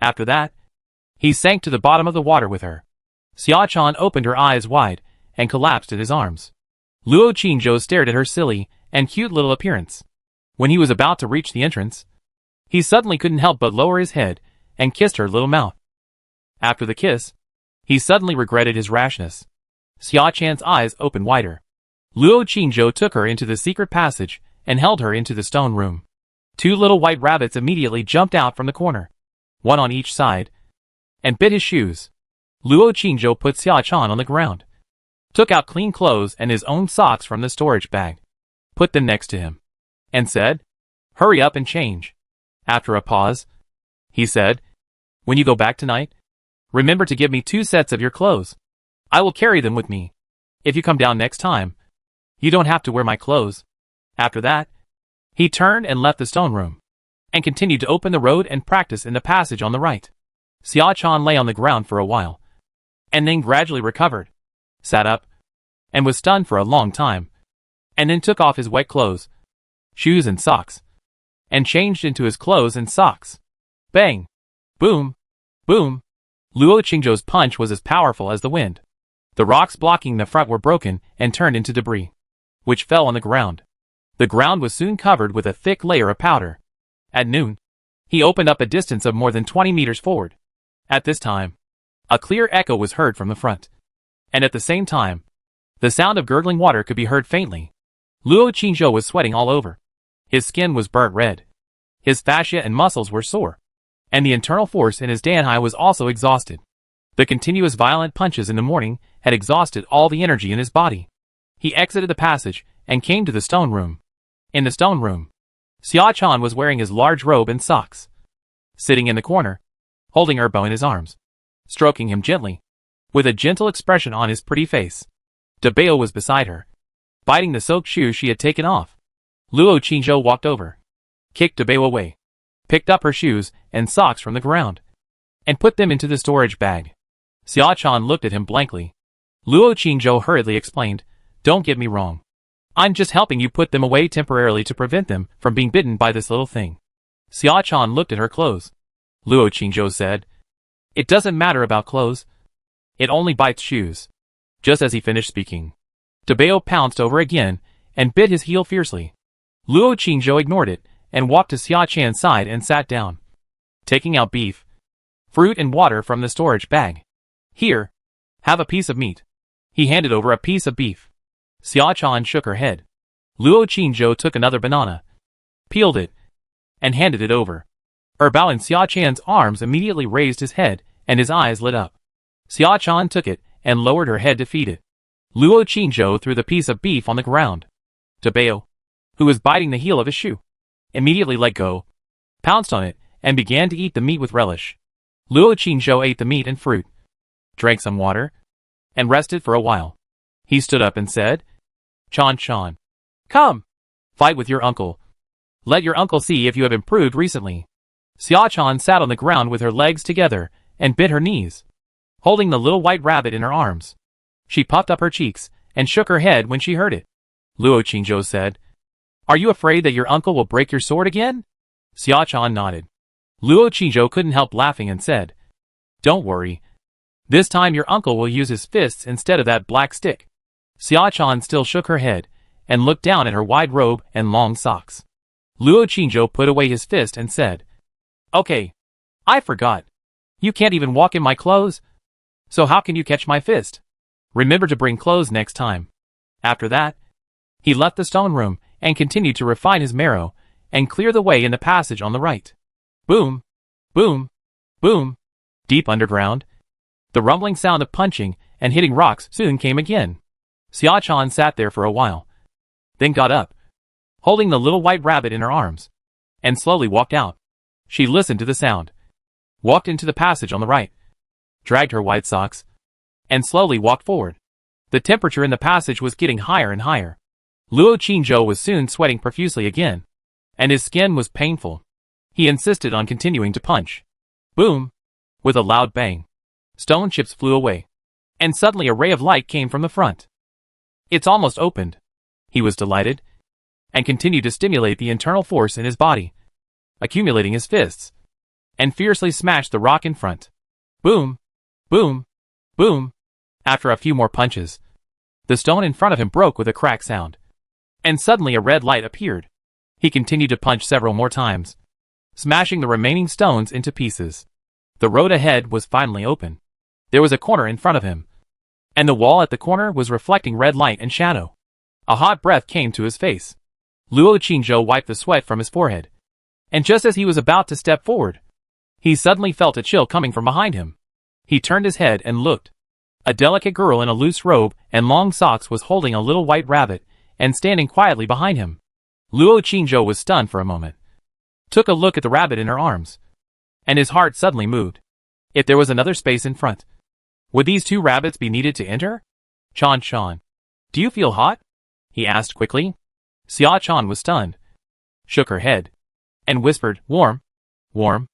After that, he sank to the bottom of the water with her. Xia-chan opened her eyes wide, and collapsed at his arms. Luo Qingzhou stared at her silly and cute little appearance. When he was about to reach the entrance, he suddenly couldn't help but lower his head, and kissed her little mouth. After the kiss, he suddenly regretted his rashness. Xia-chan's eyes opened wider. Luo Qingzhou took her into the secret passage, and held her into the stone room. Two little white rabbits immediately jumped out from the corner, one on each side, and bit his shoes. Luo Qingzhou put Xia-chan on the ground, took out clean clothes and his own socks from the storage bag, put them next to him, and said, Hurry up and change. After a pause, he said, When you go back tonight, remember to give me 2 sets of your clothes. I will carry them with me. If you come down next time, you don't have to wear my clothes. After that, he turned and left the stone room, and continued to open the road and practice in the passage on the right. Xia-chan lay on the ground for a while, and then gradually recovered, sat up, and was stunned for a long time, and then took off his wet clothes, shoes and socks, and changed into his clothes and socks. Bang! Boom! Boom! Luo Qingzhou's punch was as powerful as the wind. The rocks blocking the front were broken and turned into debris, which fell on the ground. The ground was soon covered with a thick layer of powder. At noon, he opened up a distance of more than 20 meters forward. At this time, a clear echo was heard from the front, and at the same time, the sound of gurgling water could be heard faintly. Luo Qingzhou was sweating all over. His skin was burnt red. His fascia and muscles were sore, and the internal force in his Danhai was also exhausted. The continuous violent punches in the morning had exhausted all the energy in his body. He exited the passage and came to the stone room. In the stone room, Xia-Chan was wearing his large robe and socks. Sitting in the corner, holding Erbo in his arms, stroking him gently, with a gentle expression on his pretty face. Dabeo was beside her, biting the silk shoe she had taken off. Luo Qingzhou walked over, kicked Dabeo away, picked up her shoes and socks from the ground, and put them into the storage bag. Xia-Chan looked at him blankly. Luo Qingzhou hurriedly explained, "Don't get me wrong. I'm just helping you put them away temporarily to prevent them from being bitten by this little thing." Xia-Chan looked at her clothes. Luo Qingzhou said, "It doesn't matter about clothes. It only bites shoes." Just as he finished speaking, Dabeo pounced over again and bit his heel fiercely. Luo Qingzhou ignored it and walked to Xia-Chan's side and sat down, taking out beef, fruit and water from the storage bag. "Here, have a piece of meat." He handed over a piece of beef. Xia-Chan shook her head. Luo Qingzhou took another banana, peeled it, and handed it over. Erbao in Xia-Chan's arms immediately raised his head and his eyes lit up. Xia-Chan took it and lowered her head to feed it. Luo Qingzhou threw the piece of beef on the ground. Dabeo, who was biting the heel of his shoe, immediately let go, pounced on it, and began to eat the meat with relish. Luo Qingzhou ate the meat and fruit, drank some water, and rested for a while. He stood up and said, "Chan, come, fight with your uncle. Let your uncle see if you have improved recently." Xia-Chan sat on the ground with her legs together and bit her knees, holding the little white rabbit in her arms. She puffed up her cheeks and shook her head when she heard it. Luo Qingzhou said, "Are you afraid that your uncle will break your sword again?" Xia-Chan nodded. Luo Qingzhou couldn't help laughing and said, "Don't worry. This time your uncle will use his fists instead of that black stick." Xia-Chan still shook her head and looked down at her wide robe and long socks. Luo Qingzhou put away his fist and said, "Okay, I forgot. You can't even walk in my clothes. So how can you catch my fist? Remember to bring clothes next time." After that, he left the stone room and continued to refine his marrow and clear the way in the passage on the right. Boom, boom, boom. Deep underground, the rumbling sound of punching and hitting rocks soon came again. Xia-Chan sat there for a while, then got up, holding the little white rabbit in her arms, and slowly walked out. She listened to the sound, walked into the passage on the right, dragged her white socks, and slowly walked forward. The temperature in the passage was getting higher and higher. Luo Qingzhou was soon sweating profusely again, and his skin was painful. He insisted on continuing to punch. Boom! With a loud bang, stone chips flew away, and suddenly a ray of light came from the front. "It's almost opened." He was delighted, and continued to stimulate the internal force in his body, accumulating his fists, and fiercely smashed the rock in front. Boom! Boom! Boom! After a few more punches, the stone in front of him broke with a crack sound, and suddenly a red light appeared. He continued to punch several more times, smashing the remaining stones into pieces. The road ahead was finally open. There was a corner in front of him, and the wall at the corner was reflecting red light and shadow. A hot breath came to his face. Luo Qingzhou wiped the sweat from his forehead, and just as he was about to step forward, he suddenly felt a chill coming from behind him. He turned his head and looked. A delicate girl in a loose robe and long socks was holding a little white rabbit and standing quietly behind him. Luo Qingzhou was stunned for a moment, took a look at the rabbit in her arms, and his heart suddenly moved. If there was another space in front, would these two rabbits be needed to enter? Chan, do you feel hot? He asked quickly. Xia-Chan was stunned, shook her head, and whispered, warm. Luo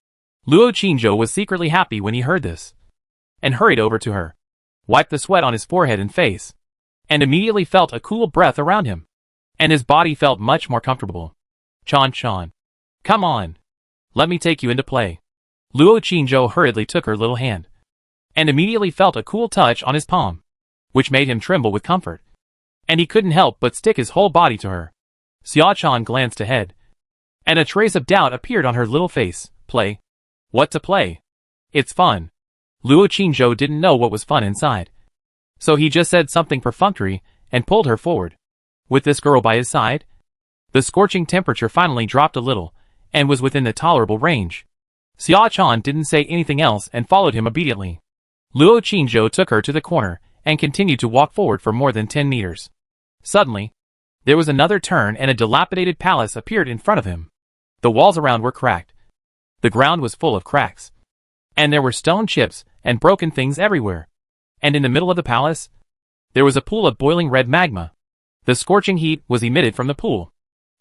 Qingzhou was secretly happy when he heard this, and hurried over to her, wiped the sweat on his forehead and face, and immediately felt a cool breath around him, and his body felt much more comfortable. Chan, come on, let me take you into play. Luo Qingzhou hurriedly took her little hand, and immediately felt a cool touch on his palm, which made him tremble with comfort, and he couldn't help but stick his whole body to her. Xia-Chan glanced ahead, and a trace of doubt appeared on her little face. Play? What to play? It's fun. Luo Qingzhou didn't know what was fun inside, so he just said something perfunctory and pulled her forward. With this girl by his side, the scorching temperature finally dropped a little and was within the tolerable range. Xia-Chan didn't say anything else and followed him obediently. Luo Qingzhou took her to the corner and continued to walk forward for more than 10 meters. Suddenly, there was another turn and a dilapidated palace appeared in front of him. The walls around were cracked. The ground was full of cracks. And there were stone chips and broken things everywhere. And in the middle of the palace, there was a pool of boiling red magma. The scorching heat was emitted from the pool.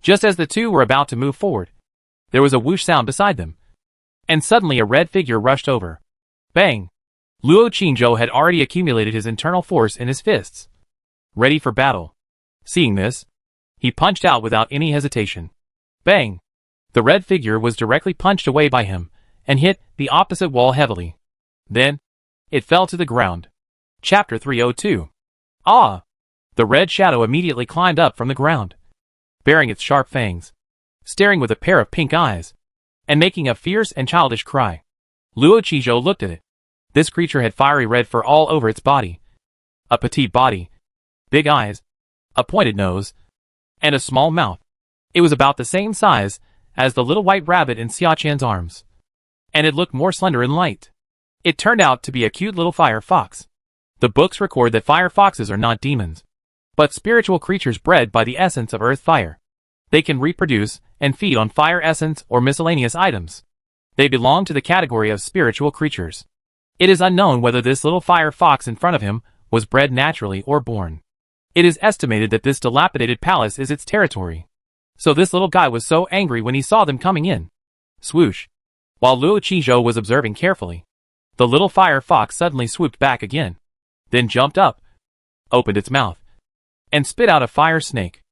Just as the two were about to move forward, there was a whoosh sound beside them. And suddenly a red figure rushed over. Bang! Luo Qingzhou had already accumulated his internal force in his fists, ready for battle. Seeing this, he punched out without any hesitation. Bang! The red figure was directly punched away by him, and hit the opposite wall heavily. Then, it fell to the ground. Chapter 302. Ah! The red shadow immediately climbed up from the ground, baring its sharp fangs, staring with a pair of pink eyes, and making a fierce and childish cry. Luo Qingzhou looked at it. This creature had fiery red fur all over its body. A petite body, big eyes, a pointed nose, and a small mouth. It was about the same size as the little white rabbit in Xia Chan's arms. And it looked more slender and light. It turned out to be a cute little fire fox. The books record that fire foxes are not demons, but spiritual creatures bred by the essence of earth fire. They can reproduce and feed on fire essence or miscellaneous items. They belong to the category of spiritual creatures. It is unknown whether this little fire fox in front of him was bred naturally or born. It is estimated that this dilapidated palace is its territory. So this little guy was so angry when he saw them coming in. Swoosh! While Luo Qingzhou was observing carefully, the little fire fox suddenly swooped back again, then jumped up, opened its mouth, and spit out a fire snake.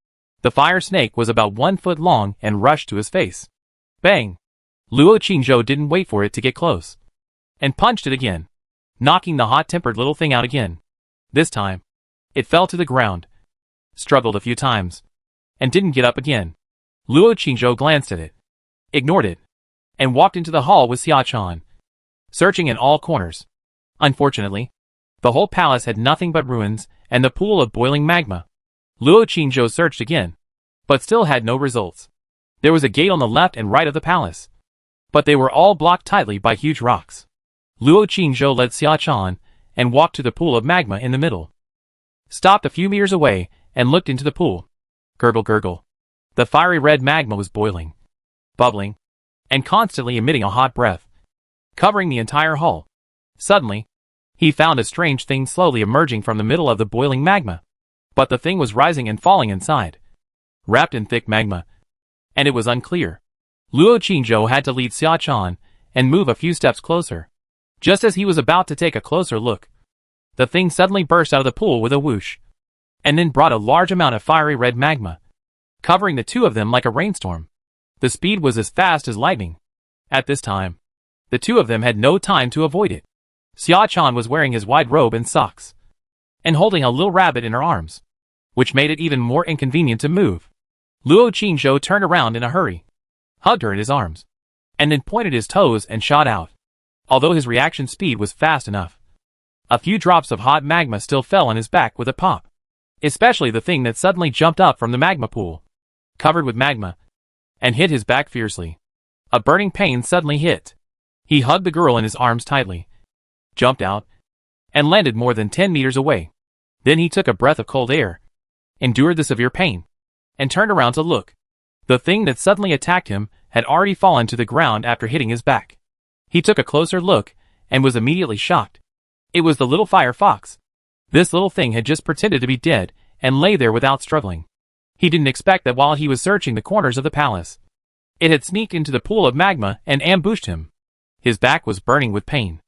The fire snake was about 1 foot long and rushed to his face. Bang! Luo Qingzhou didn't wait for it to get close, and punched it again, knocking the hot-tempered little thing out again. This time, it fell to the ground, struggled a few times, and didn't get up again. Luo Qingzhou glanced at it, ignored it, and walked into the hall with Xia Chan, searching in all corners. Unfortunately, the whole palace had nothing but ruins and the pool of boiling magma. Luo Qingzhou searched again, but still had no results. There was a gate on the left and right of the palace, but they were all blocked tightly by huge rocks. Luo Qingzhou led Xia Chan and walked to the pool of magma in the middle, stopped a few meters away, and looked into the pool. Gurgle gurgle. The fiery red magma was boiling, bubbling, and constantly emitting a hot breath, covering the entire hall. Suddenly, he found a strange thing slowly emerging from the middle of the boiling magma. But the thing was rising and falling inside, wrapped in thick magma, and it was unclear. Luo Qingzhou had to lead Xia Chan and move a few steps closer. Just as he was about to take a closer look, the thing suddenly burst out of the pool with a whoosh, and then brought a large amount of fiery red magma, covering the two of them like a rainstorm. The speed was as fast as lightning. At this time, the two of them had no time to avoid it. Xia Chan was wearing his wide robe and socks, and holding a little rabbit in her arms, which made it even more inconvenient to move. Luo Qingzhou turned around in a hurry, hugged her in his arms, and then pointed his toes and shot out. Although his reaction speed was fast enough, a few drops of hot magma still fell on his back with a pop. Especially the thing that suddenly jumped up from the magma pool, covered with magma, and hit his back fiercely. A burning pain suddenly hit. He hugged the girl in his arms tightly, jumped out, and landed more than 10 meters away. Then he took a breath of cold air, endured the severe pain, and turned around to look. The thing that suddenly attacked him had already fallen to the ground after hitting his back. He took a closer look and was immediately shocked. It was the little fire fox. This little thing had just pretended to be dead and lay there without struggling. He didn't expect that while he was searching the corners of the palace, it had sneaked into the pool of magma and ambushed him. His back was burning with pain.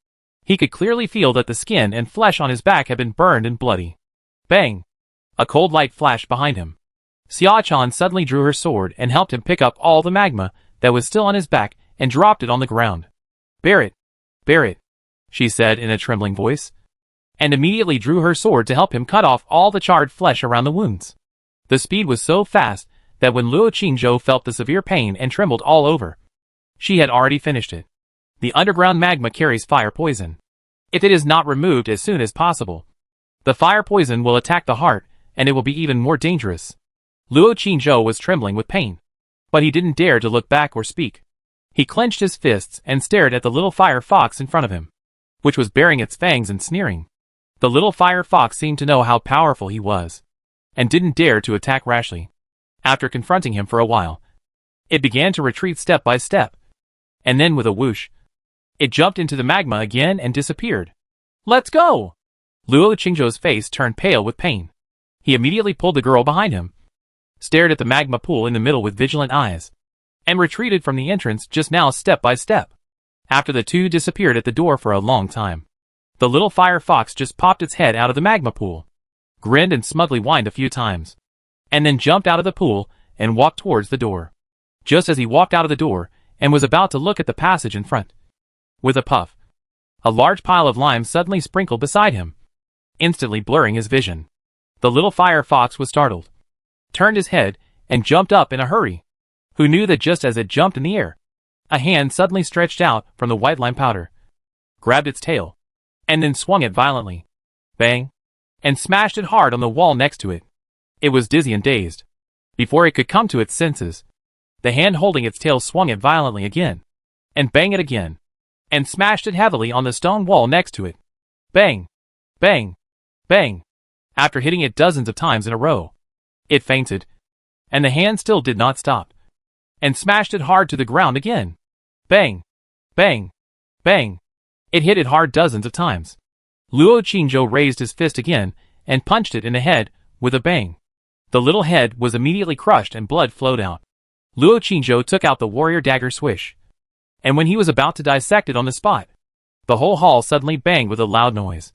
He could clearly feel that the skin and flesh on his back had been burned and bloody. Bang! A cold light flashed behind him. Xia Chan suddenly drew her sword and helped him pick up all the magma that was still on his back and dropped it on the ground. Bear it, she said in a trembling voice, and immediately drew her sword to help him cut off all the charred flesh around the wounds. The speed was so fast that when Luo Qingzhou felt the severe pain and trembled all over, she had already finished it. The underground magma carries fire poison. If it is not removed as soon as possible, the fire poison will attack the heart and it will be even more dangerous. Luo Qingzhou was trembling with pain, but he didn't dare to look back or speak. He clenched his fists and stared at the little fire fox in front of him, which was baring its fangs and sneering. The little fire fox seemed to know how powerful he was, and didn't dare to attack rashly. After confronting him for a while, it began to retreat step by step, and then with a whoosh, it jumped into the magma again and disappeared. "Let's go!" Luo Qingzhou's face turned pale with pain. He immediately pulled the girl behind him, stared at the magma pool in the middle with vigilant eyes, and retreated from the entrance just now step by step. After the two disappeared at the door for a long time, the little fire fox just popped its head out of the magma pool, grinned and smugly whined a few times, and then jumped out of the pool and walked towards the door. Just as he walked out of the door and was about to look at the passage in front, with a puff, a large pile of lime suddenly sprinkled beside him, instantly blurring his vision. The little fire fox was startled, turned his head, and jumped up in a hurry. Who knew that just as it jumped in the air, a hand suddenly stretched out from the white lime powder, grabbed its tail, and then swung it violently, bang, and smashed it hard on the wall next to it. It was dizzy and dazed. Before it could come to its senses, the hand holding its tail swung it violently again, and banged it again, and smashed it heavily on the stone wall next to it. Bang, bang, bang. After hitting it dozens of times in a row, it fainted, and the hand still did not stop, and smashed it hard to the ground again. Bang, bang, bang. It hit it hard dozens of times. Luo Qingzhou raised his fist again and punched it in the head with a bang. The little head was immediately crushed and blood flowed out. Luo Qingzhou took out the warrior dagger swish, and when he was about to dissect it on the spot, the whole hall suddenly banged with a loud noise,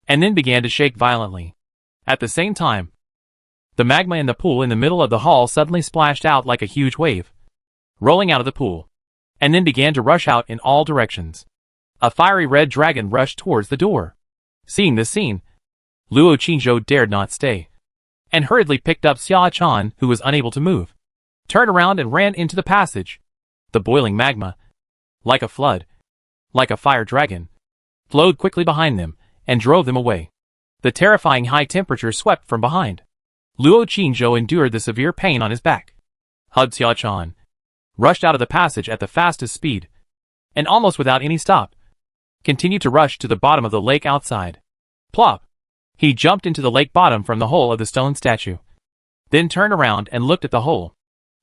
and then began to shake violently. At the same time, the magma in the pool in the middle of the hall suddenly splashed out like a huge wave, rolling out of the pool, and then began to rush out in all directions. A fiery red dragon rushed towards the door. Seeing this scene, Luo Qingzhou dared not stay, and hurriedly picked up Xia Chan, who was unable to move, turned around and ran into the passage. The boiling magma, like a flood, like a fire dragon, flowed quickly behind them and drove them away. The terrifying high temperature swept from behind. Luo Qingzhou endured the severe pain on his back, hugged Xia Chan, rushed out of the passage at the fastest speed, and almost without any stop, continued to rush to the bottom of the lake outside. Plop! He jumped into the lake bottom from the hole of the stone statue, then turned around and looked at the hole.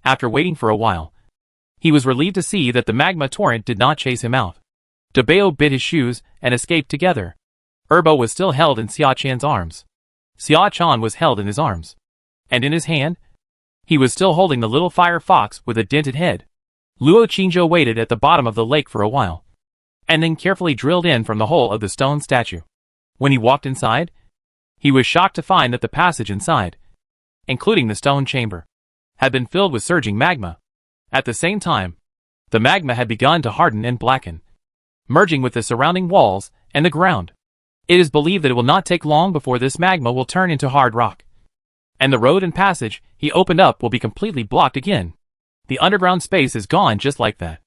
After waiting for a while, he was relieved to see that the magma torrent did not chase him out. Debao bit his shoes and escaped together. Erbo was still held in Xia Chan's arms. Xia Chan was held in his arms, and in his hand, he was still holding the little fire fox with a dented head. Luo Qingzhou waited at the bottom of the lake for a while, and then carefully drilled in from the hole of the stone statue. When he walked inside, he was shocked to find that the passage inside, including the stone chamber, had been filled with surging magma. At the same time, the magma had begun to harden and blacken, merging with the surrounding walls and the ground. It is believed that it will not take long before this magma will turn into hard rock, and the road and passage he opened up will be completely blocked again. The underground space is gone just like that.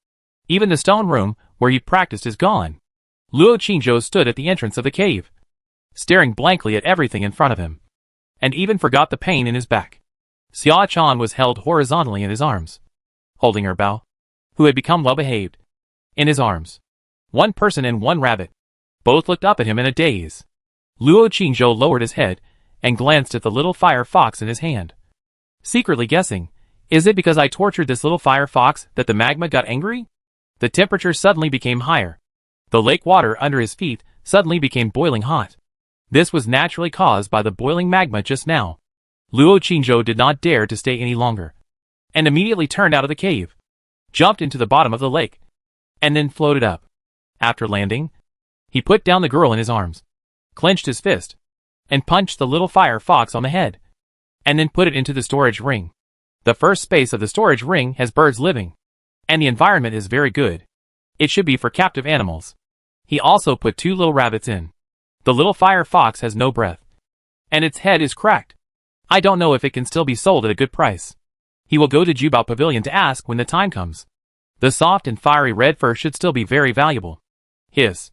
Even the stone room where he practiced is gone. Luo Qingzhou stood at the entrance of the cave, staring blankly at everything in front of him, and even forgot the pain in his back. Xia Chan was held horizontally in his arms, holding Erbao, who had become well-behaved, in his arms. One person and one rabbit. Both looked up at him in a daze. Luo Qingzhou lowered his head and glanced at the little fire fox in his hand, secretly guessing, is it because I tortured this little fire fox that the magma got angry? The temperature suddenly became higher. The lake water under his feet suddenly became boiling hot. This was naturally caused by the boiling magma just now. Luo Qingzhou did not dare to stay any longer, and immediately turned out of the cave, jumped into the bottom of the lake, and then floated up. After landing, he put down the girl in his arms, clenched his fist, and punched the little fire fox on the head, and then put it into the storage ring. The first space of the storage ring has birds living, and the environment is very good. It should be for captive animals. He also put 2 little rabbits in. The little fire fox has no breath, and its head is cracked. I don't know if it can still be sold at a good price. He will go to Jubao Pavilion to ask when the time comes. The soft and fiery red fur should still be very valuable. Hiss.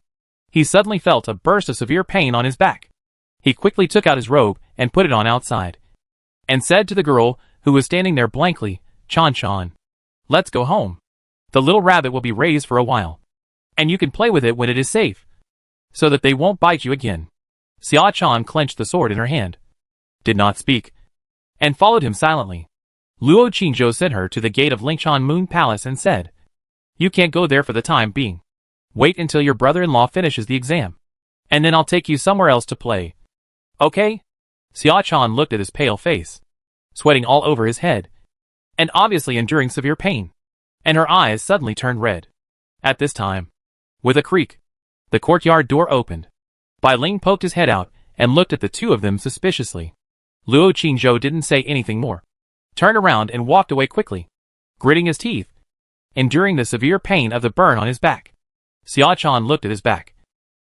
He suddenly felt a burst of severe pain on his back. He quickly took out his robe and put it on outside, and said to the girl, who was standing there blankly, Chan Chan, let's go home. The little rabbit will be raised for a while, and you can play with it when it is safe, so that they won't bite you again. Xia Chan clenched the sword in her hand, did not speak, and followed him silently. Luo Qingzhou sent her to the gate of Lingshan Moon Palace and said, "You can't go there for the time being. Wait until your brother-in-law finishes the exam. And then I'll take you somewhere else to play. Okay?" Xia Chan looked at his pale face, sweating all over his head, and obviously enduring severe pain, and her eyes suddenly turned red. At this time, with a creak, the courtyard door opened. Bai Ling poked his head out and looked at the two of them suspiciously. Luo Qingzhou didn't say anything more, turned around and walked away quickly, gritting his teeth, enduring the severe pain of the burn on his back. Xia Chan looked at his back,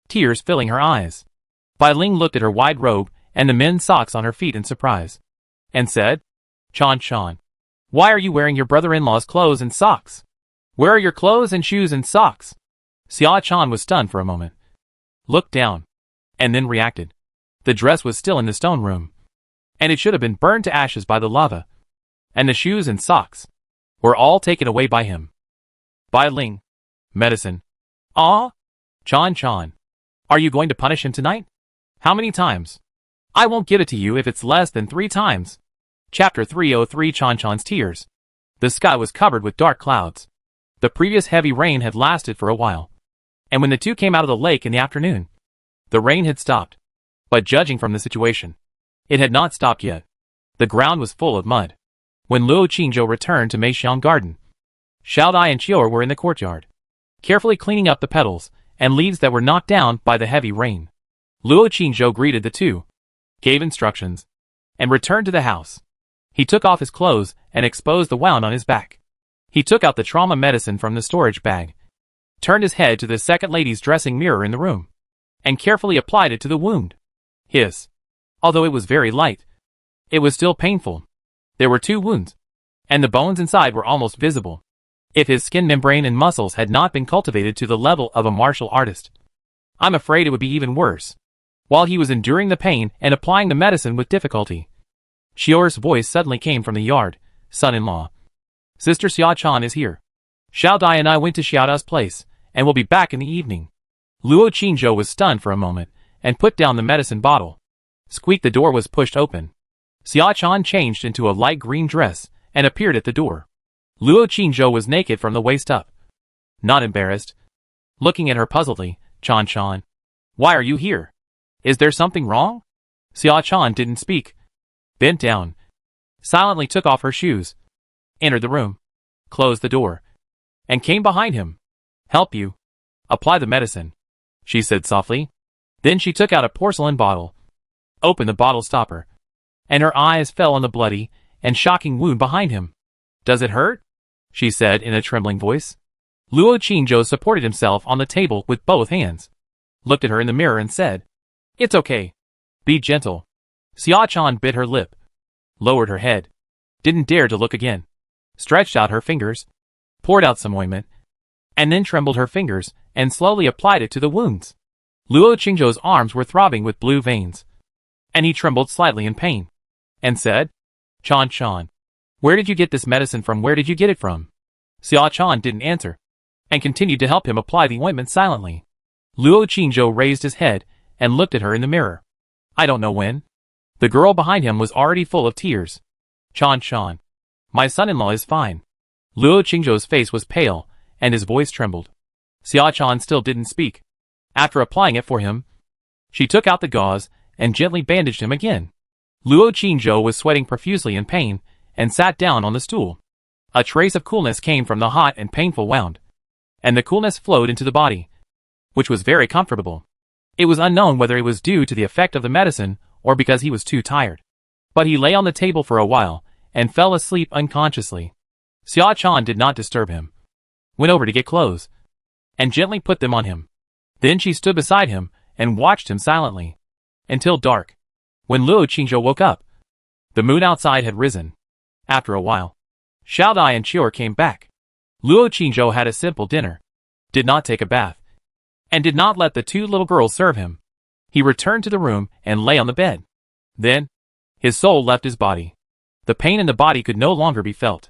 tears filling her eyes. Bai Ling looked at her wide robe and the men's socks on her feet in surprise, and said, Chan, why are you wearing your brother-in-law's clothes and socks? Where are your clothes and shoes and socks? Xia Chan was stunned for a moment, looked down, and then reacted. The dress was still in the stone room, and it should have been burned to ashes by the lava, and the shoes and socks were all taken away by him. Bai Ling. Medicine. Ah? Chan. Are you going to punish him tonight? How many times? I won't give it to you if it's less than 3 times. Chapter 303 Chan's Tears. The sky was covered with dark clouds. The previous heavy rain had lasted for a while, and when the two came out of the lake in the afternoon, the rain had stopped. But judging from the situation, it had not stopped yet. The ground was full of mud. When Luo Qingzhou returned to Meixiang Garden, Xiao Dai and Chior were in the courtyard, carefully cleaning up the petals and leaves that were knocked down by the heavy rain. Luo Qingzhou greeted the two, gave instructions, and returned to the house. He took off his clothes and exposed the wound on his back. He took out the trauma medicine from the storage bag, turned his head to the second lady's dressing mirror in the room, and carefully applied it to the wound. Although it was very light, it was still painful. There were 2 wounds, and the bones inside were almost visible. If his skin membrane and muscles had not been cultivated to the level of a martial artist, I'm afraid it would be even worse. While he was enduring the pain and applying the medicine with difficulty, Chior's voice suddenly came from the yard. Son-in-law, Sister Xia Chan is here. Xiao Dai and I went to Xiaoda's place, and will be back in the evening. Luo Qingzhou was stunned for a moment, and put down the medicine bottle. Squeak, the door was pushed open. Xia Chan changed into a light green dress, and appeared at the door. Luo Qingzhou was naked from the waist up. Not embarrassed. Looking at her puzzledly, Chan, why are you here? Is there something wrong? Xia Chan didn't speak. Bent down, silently took off her shoes, entered the room, closed the door, and came behind him. Help you? Apply the medicine, she said softly. Then she took out a porcelain bottle, opened the bottle stopper, and her eyes fell on the bloody and shocking wound behind him. Does it hurt? She said in a trembling voice. Luo Qingzhou supported himself on the table with both hands, looked at her in the mirror and said, It's okay. Be gentle. Xia Chan bit her lip, lowered her head, didn't dare to look again, stretched out her fingers, poured out some ointment, and then trembled her fingers and slowly applied it to the wounds. Luo Qingzhou's arms were throbbing with blue veins, and he trembled slightly in pain, and said, Chan, where did you get this medicine from? Where did you get it from? Xia Chan didn't answer, and continued to help him apply the ointment silently. Luo Qingzhou raised his head and looked at her in the mirror. I don't know when. The girl behind him was already full of tears. Chan, my son-in-law is fine. Luo Qingzhou's face was pale, and his voice trembled. Xia Chan still didn't speak. After applying it for him, she took out the gauze and gently bandaged him again. Luo Qingzhou was sweating profusely in pain, and sat down on the stool. A trace of coolness came from the hot and painful wound, and the coolness flowed into the body, which was very comfortable. It was unknown whether it was due to the effect of the medicine or because he was too tired. But he lay on the table for a while and fell asleep unconsciously. Xia Chan did not disturb him, went over to get clothes, and gently put them on him. Then she stood beside him and watched him silently, until dark. When Luo Qingzhou woke up, the moon outside had risen. After a while, Xiao Dai and Chior came back. Luo Qingzhou had a simple dinner, did not take a bath, and did not let the 2 little girls serve him. He returned to the room and lay on the bed. Then, his soul left his body. The pain in the body could no longer be felt,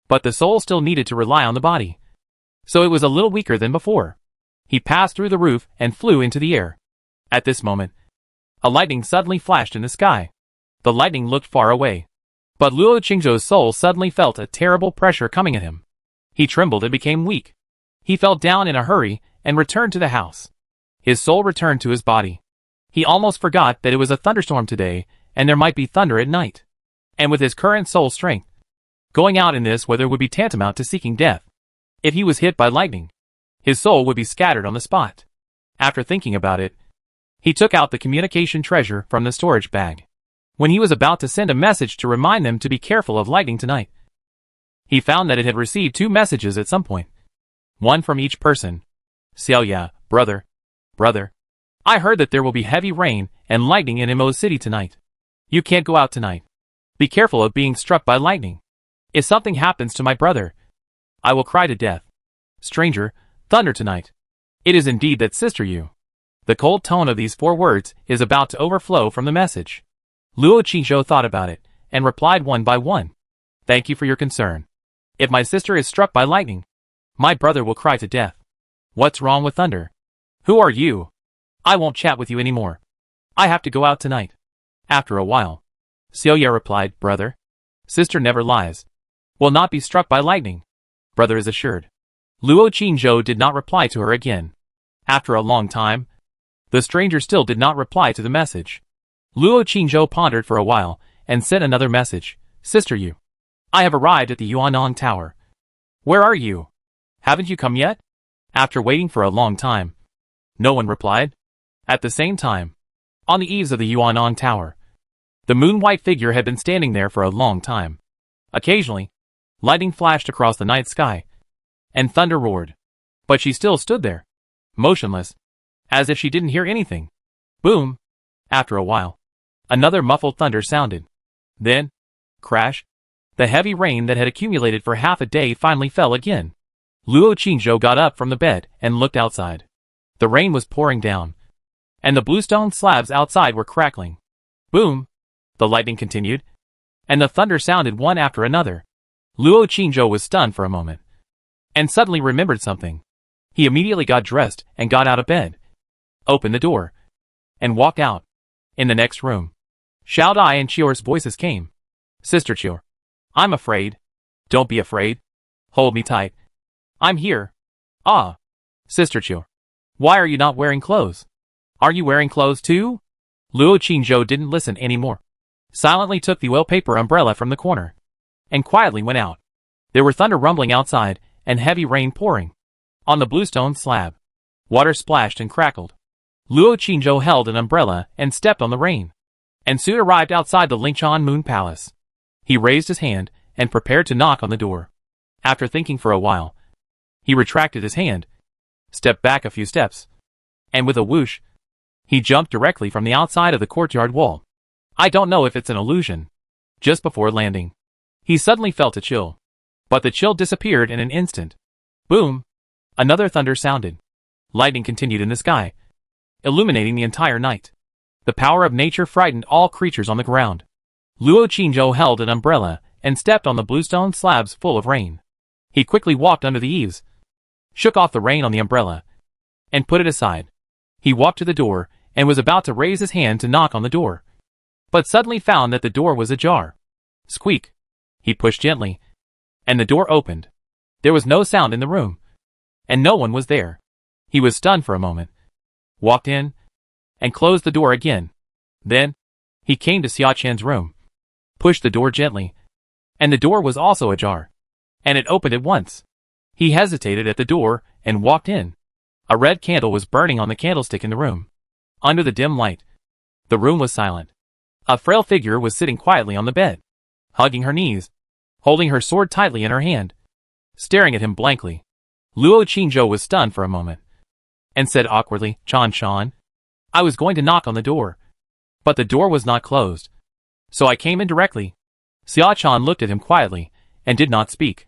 but the soul still needed to rely on the body, so it was a little weaker than before. He passed through the roof and flew into the air. At this moment, a lightning suddenly flashed in the sky. The lightning looked far away, But Luo Qingzhou's soul suddenly felt a terrible pressure coming at him. He trembled and became weak. He fell down in a hurry and returned to the house. His soul returned to his body. He almost forgot that it was a thunderstorm today and there might be thunder at night. And with his current soul strength, going out in this weather would be tantamount to seeking death. If he was hit by lightning, his soul would be scattered on the spot. After thinking about it, he took out the communication treasure from the storage bag. When he was about to send a message to remind them to be careful of lightning tonight, he found that it had received 2 messages at some point. One from each person. Xiaoya, brother. I heard that there will be heavy rain and lightning in Mo City tonight. You can't go out tonight. Be careful of being struck by lightning. If something happens to my brother, I will cry to death. Stranger, thunder tonight. It is indeed that sister you. The cold tone of these 4 words is about to overflow from the message. Luo Qingzhou thought about it, and replied one by one. Thank you for your concern. If my sister is struck by lightning, my brother will cry to death. What's wrong with thunder? Who are you? I won't chat with you anymore. I have to go out tonight. After a while, Xiaoya replied, brother. Sister never lies. Will not be struck by lightning. Brother is assured. Luo Qingzhou did not reply to her again. After a long time, the stranger still did not reply to the message. Luo Qingzhou pondered for a while, and sent another message. Sister you. I have arrived at the Yuanong Tower. Where are you? Haven't you come yet? After waiting for a long time, no one replied. At the same time, on the eaves of the Yuanong Tower, the moon-white figure had been standing there for a long time. Occasionally, lightning flashed across the night sky, and thunder roared. But she still stood there, motionless, as if she didn't hear anything. Boom! After a while, another muffled thunder sounded. Then, crash! The heavy rain that had accumulated for half a day finally fell again. Luo Qingzhou got up from the bed and looked outside. The rain was pouring down, and the bluestone slabs outside were crackling. Boom! The lightning continued, and the thunder sounded one after another. Luo Qingzhou was stunned for a moment, and suddenly remembered something. He immediately got dressed and got out of bed, opened the door, and walked out. In the next room, Xiao Dai and Chior's voices came. Sister Chior, I'm afraid. Don't be afraid. Hold me tight. I'm here. Ah. Sister Chior, why are you not wearing clothes? Are you wearing clothes too? Luo Qingzhou didn't listen anymore. Silently took the wallpaper umbrella from the corner, and quietly went out. There were thunder rumbling outside, and heavy rain pouring. On the bluestone slab, water splashed and crackled. Luo Qingzhou held an umbrella and stepped on the rain, and soon arrived outside the Lingchan Moon Palace. He raised his hand and prepared to knock on the door. After thinking for a while, he retracted his hand, stepped back a few steps, and with a whoosh, he jumped directly from the outside of the courtyard wall. I don't know if it's an illusion. Just before landing, he suddenly felt a chill. But the chill disappeared in an instant. Boom! Another thunder sounded. Lightning continued in the sky, illuminating the entire night. The power of nature frightened all creatures on the ground. Luo Qingzhou held an umbrella and stepped on the bluestone slabs full of rain. He quickly walked under the eaves, shook off the rain on the umbrella, and put it aside. He walked to the door and was about to raise his hand to knock on the door, but suddenly found that the door was ajar. Squeak! He pushed gently, and the door opened. There was no sound in the room, and no one was there. He was stunned for a moment, walked in, and closed the door again. Then, he came to Xia Chen's room, pushed the door gently, and the door was also ajar, and it opened at once. He hesitated at the door and walked in. A red candle was burning on the candlestick in the room. Under the dim light, the room was silent. A frail figure was sitting quietly on the bed, hugging her knees, holding her sword tightly in her hand, staring at him blankly. Luo Qingzhou was stunned for a moment, and said awkwardly, Chan. I was going to knock on the door, but the door was not closed, so I came in directly. Xia Chan looked at him quietly, and did not speak.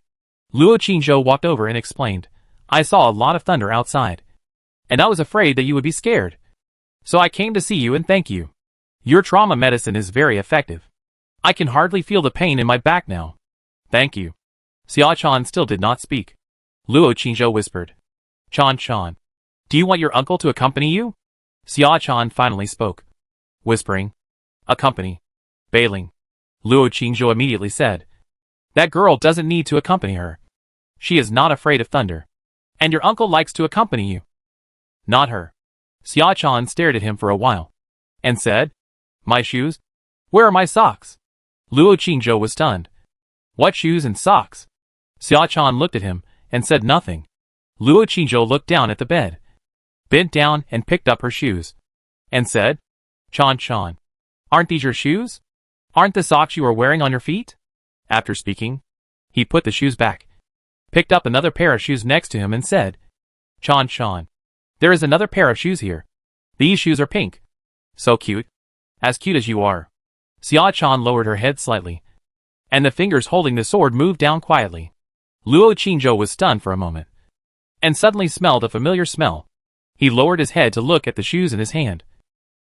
Luo Qingzhou walked over and explained, I saw a lot of thunder outside, and I was afraid that you would be scared. So I came to see you and thank you. Your trauma medicine is very effective. I can hardly feel the pain in my back now. Thank you. Xia Chan still did not speak. Luo Qingzhou whispered, Chan, do you want your uncle to accompany you? Xia Chan finally spoke, whispering, accompany. Bailing. Luo Qingzhou immediately said. That girl doesn't need to accompany her. She is not afraid of thunder. And your uncle likes to accompany you. Not her. Xia Chan stared at him for a while. And said, My shoes? Where are my socks? Luo Qingzhou was stunned. What shoes and socks? Xia Chan looked at him, and said nothing. Luo Qingzhou looked down at the bed, bent down and picked up her shoes, and said, Chan, aren't these your shoes? Aren't the socks you are wearing on your feet? After speaking, he put the shoes back, picked up another pair of shoes next to him and said, Chan, there is another pair of shoes here. These shoes are pink. So cute. As cute as you are. Xia Chan lowered her head slightly, and the fingers holding the sword moved down quietly. Luo Qingzhou was stunned for a moment, and suddenly smelled a familiar smell. He lowered his head to look at the shoes in his hand,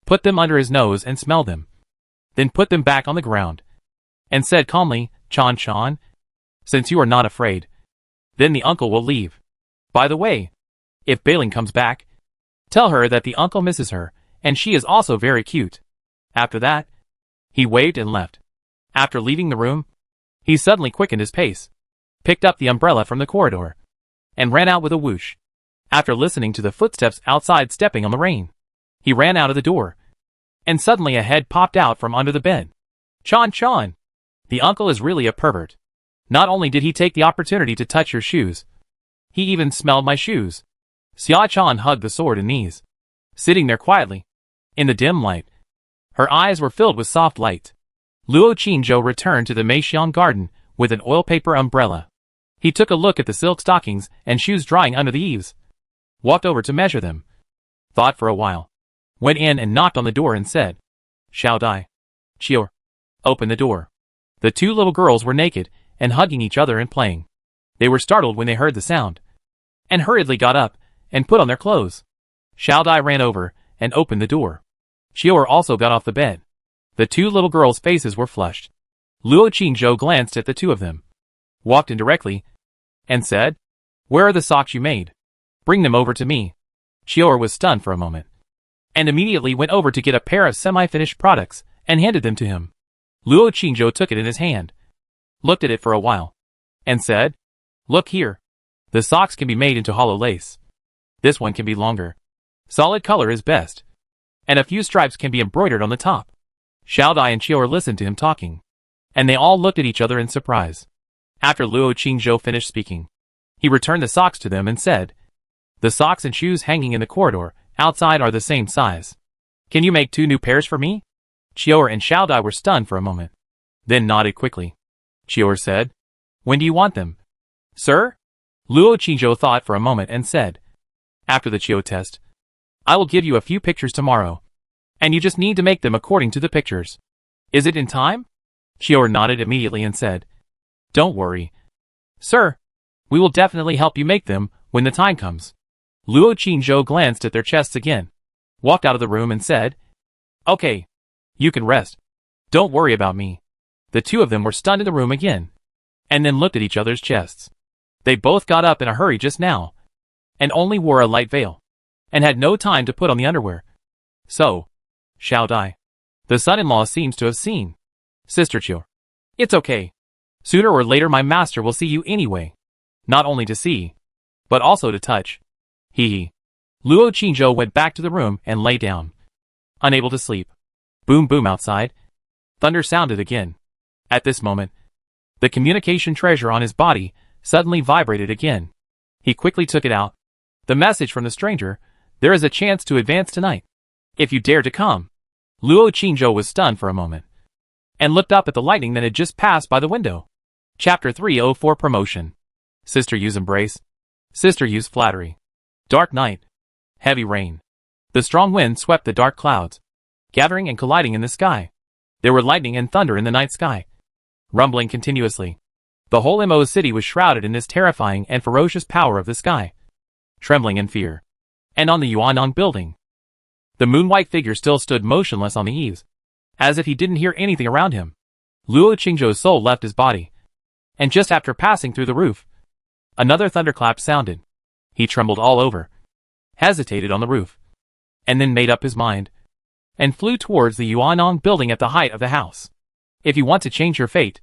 put them under his nose and smelled them, then put them back on the ground, and said calmly, Chan, since you are not afraid, then the uncle will leave. By the way, if Bailing comes back, tell her that the uncle misses her, and she is also very cute. After that, he waved and left. After leaving the room, he suddenly quickened his pace, picked up the umbrella from the corridor, and ran out with a whoosh. After listening to the footsteps outside stepping on the rain, he ran out of the door, and suddenly a head popped out from under the bed. Chan, the uncle is really a pervert. Not only did he take the opportunity to touch your shoes, he even smelled my shoes. Xia Chan hugged the sword and knees, sitting there quietly, in the dim light. Her eyes were filled with soft light. Luo Qingzhou returned to the Meixian garden with an oil paper umbrella. He took a look at the silk stockings and shoes drying under the eaves, walked over to measure them, thought for a while, went in and knocked on the door and said, Shao Dai, Chior, open the door. The two little girls were naked and hugging each other and playing. They were startled when they heard the sound, and hurriedly got up and put on their clothes. Shao Dai ran over and opened the door. Chior also got off the bed. The two little girls' faces were flushed. Luo Qingzhou glanced at the two of them, walked in directly, and said, Where are the socks you made? Bring them over to me. Chior was stunned for a moment, and immediately went over to get a pair of semi-finished products and handed them to him. Luo Qingzhou took it in his hand, looked at it for a while, and said, Look here. The socks can be made into hollow lace. This one can be longer. Solid color is best. And a few stripes can be embroidered on the top. Shao Dai and Chior listened to him talking, and they all looked at each other in surprise. After Luo Qingzhou finished speaking, he returned the socks to them and said, The socks and shoes hanging in the corridor outside are the same size. Can you make 2 new pairs for me? Chior and Shao Dai were stunned for a moment, then nodded quickly. Chior said, When do you want them? Sir? Luo Qingzhou thought for a moment and said, After the Chior test, I will give you a few pictures tomorrow, and you just need to make them according to the pictures. Is it in time? Chior nodded immediately and said, Don't worry. Sir, we will definitely help you make them when the time comes. Luo Qingzhou glanced at their chests again, walked out of the room and said, Okay, you can rest. Don't worry about me. The two of them were stunned in the room again, and then looked at each other's chests. They both got up in a hurry just now, and only wore a light veil, and had no time to put on the underwear. So, Shao Dai, the son-in-law seems to have seen. Sister Chior, it's okay. Sooner or later my master will see you anyway. Not only to see, but also to touch. Hee. Luo Qingzhou went back to the room and lay down, unable to sleep. Boom boom outside. Thunder sounded again. At this moment, the communication treasure on his body suddenly vibrated again. He quickly took it out. The message from the stranger, there is a chance to advance tonight, if you dare to come. Luo Qingzhou was stunned for a moment, and looked up at the lightning that had just passed by the window. Chapter 304 Promotion. Sister Yu's embrace. Sister Yu's flattery. Dark night. Heavy rain. The strong wind swept the dark clouds, gathering and colliding in the sky. There were lightning and thunder in the night sky, rumbling continuously. The whole Mo city was shrouded in this terrifying and ferocious power of the sky, trembling in fear. And on the Yuannong building, the moon-white figure still stood motionless on the eaves, as if he didn't hear anything around him. Luo Qingzhou's soul left his body, and just after passing through the roof, another thunderclap sounded. He trembled all over, hesitated on the roof, and then made up his mind, and flew towards the Yuannong building at the height of the house. If you want to change your fate,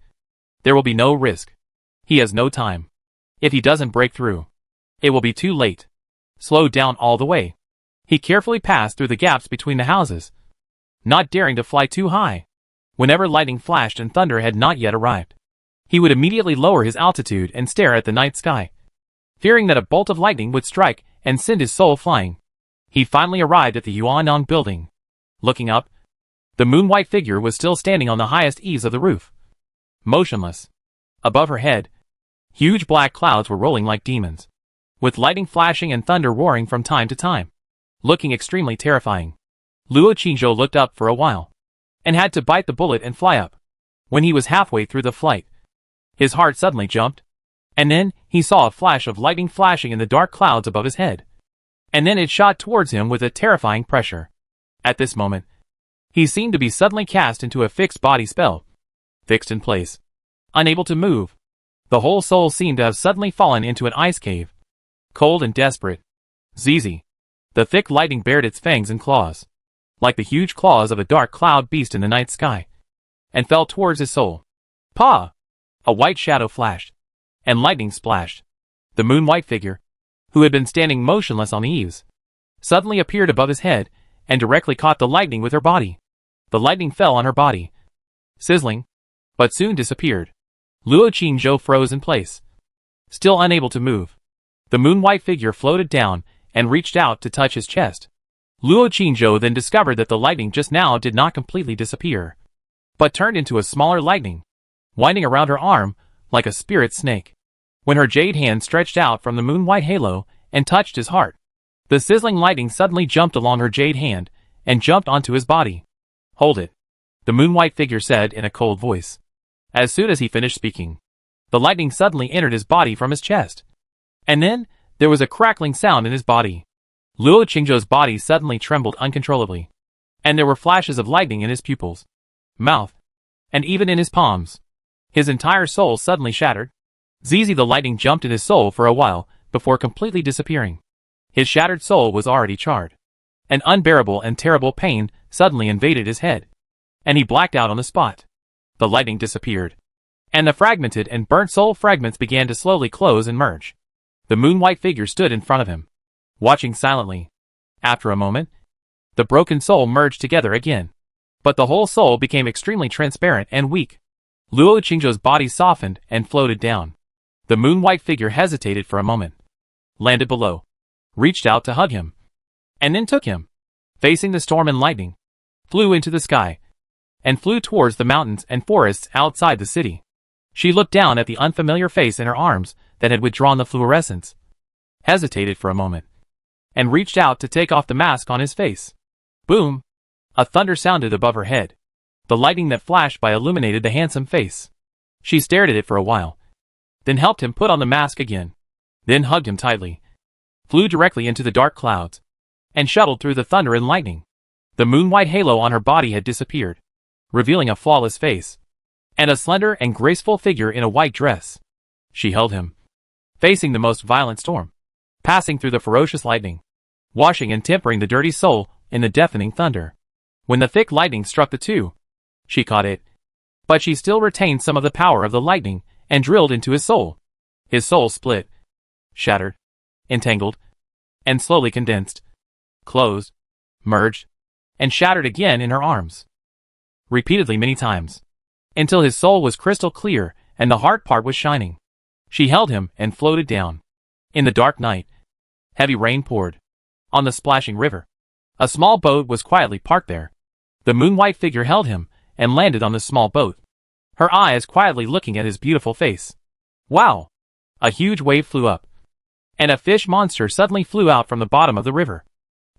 there will be no risk. He has no time. If he doesn't break through, it will be too late. Slow down all the way. He carefully passed through the gaps between the houses, not daring to fly too high. Whenever lightning flashed and thunder had not yet arrived, he would immediately lower his altitude and stare at the night sky, fearing that a bolt of lightning would strike and send his soul flying. He finally arrived at the Yuannong building. Looking up, the moon-white figure was still standing on the highest eaves of the roof, motionless. Above her head, huge black clouds were rolling like demons, with lightning flashing and thunder roaring from time to time, looking extremely terrifying. Luo Qingzhou looked up for a while, and had to bite the bullet and fly up. When he was halfway through the flight, his heart suddenly jumped, and then he saw a flash of lightning flashing in the dark clouds above his head, and then it shot towards him with a terrifying pressure. At this moment, he seemed to be suddenly cast into a fixed body spell, fixed in place, unable to move. The whole soul seemed to have suddenly fallen into an ice cave, cold and desperate. Zizi. The thick lightning bared its fangs and claws, like the huge claws of a dark cloud beast in the night sky, and fell towards his soul. Pa! A white shadow flashed, and lightning splashed. The moon-white figure, who had been standing motionless on the eaves, suddenly appeared above his head and directly caught the lightning with her body. The lightning fell on her body, sizzling, but soon disappeared. Luo Qingzhou froze in place, still unable to move. The moon-white figure floated down and reached out to touch his chest. Luo Qingzhou then discovered that the lightning just now did not completely disappear, but turned into a smaller lightning, winding around her arm like a spirit snake. When her jade hand stretched out from the moon-white halo and touched his heart, the sizzling lightning suddenly jumped along her jade hand and jumped onto his body. Hold it, the moon-white figure said in a cold voice. As soon as he finished speaking, the lightning suddenly entered his body from his chest, and then there was a crackling sound in his body. Luo Qingzhou's body suddenly trembled uncontrollably, and there were flashes of lightning in his pupils, mouth, and even in his palms. His entire soul suddenly shattered. Zizi, the lightning jumped in his soul for a while before completely disappearing. His shattered soul was already charred. An unbearable and terrible pain suddenly invaded his head, and he blacked out on the spot. The lightning disappeared, and the fragmented and burnt soul fragments began to slowly close and merge. The moon-white figure stood in front of him, watching silently. After a moment, the broken soul merged together again, but the whole soul became extremely transparent and weak. Luo Qingzhou's body softened and floated down. The moon-white figure hesitated for a moment, landed below, reached out to hug him, and then took him, facing the storm and lightning, flew into the sky, and flew towards the mountains and forests outside the city. She looked down at the unfamiliar face in her arms that had withdrawn the fluorescence, hesitated for a moment, and reached out to take off the mask on his face. Boom! A thunder sounded above her head. The lightning that flashed by illuminated the handsome face. She stared at it for a while, then helped him put on the mask again, then hugged him tightly, flew directly into the dark clouds, and shuttled through the thunder and lightning. The moon-white halo on her body had disappeared, revealing a flawless face, and a slender and graceful figure in a white dress. She held him, facing the most violent storm, passing through the ferocious lightning, washing and tempering the dirty soul in the deafening thunder. When the thick lightning struck the two, she caught it, but she still retained some of the power of the lightning and drilled into his soul. His soul split, shattered, entangled, and slowly condensed, closed, merged, and shattered again in her arms, repeatedly many times, until his soul was crystal clear and the heart part was shining. She held him and floated down. In the dark night, heavy rain poured on the splashing river. A small boat was quietly parked there. The moon-white figure held him and landed on the small boat, her eyes quietly looking at his beautiful face. Wow! A huge wave flew up, and a fish monster suddenly flew out from the bottom of the river,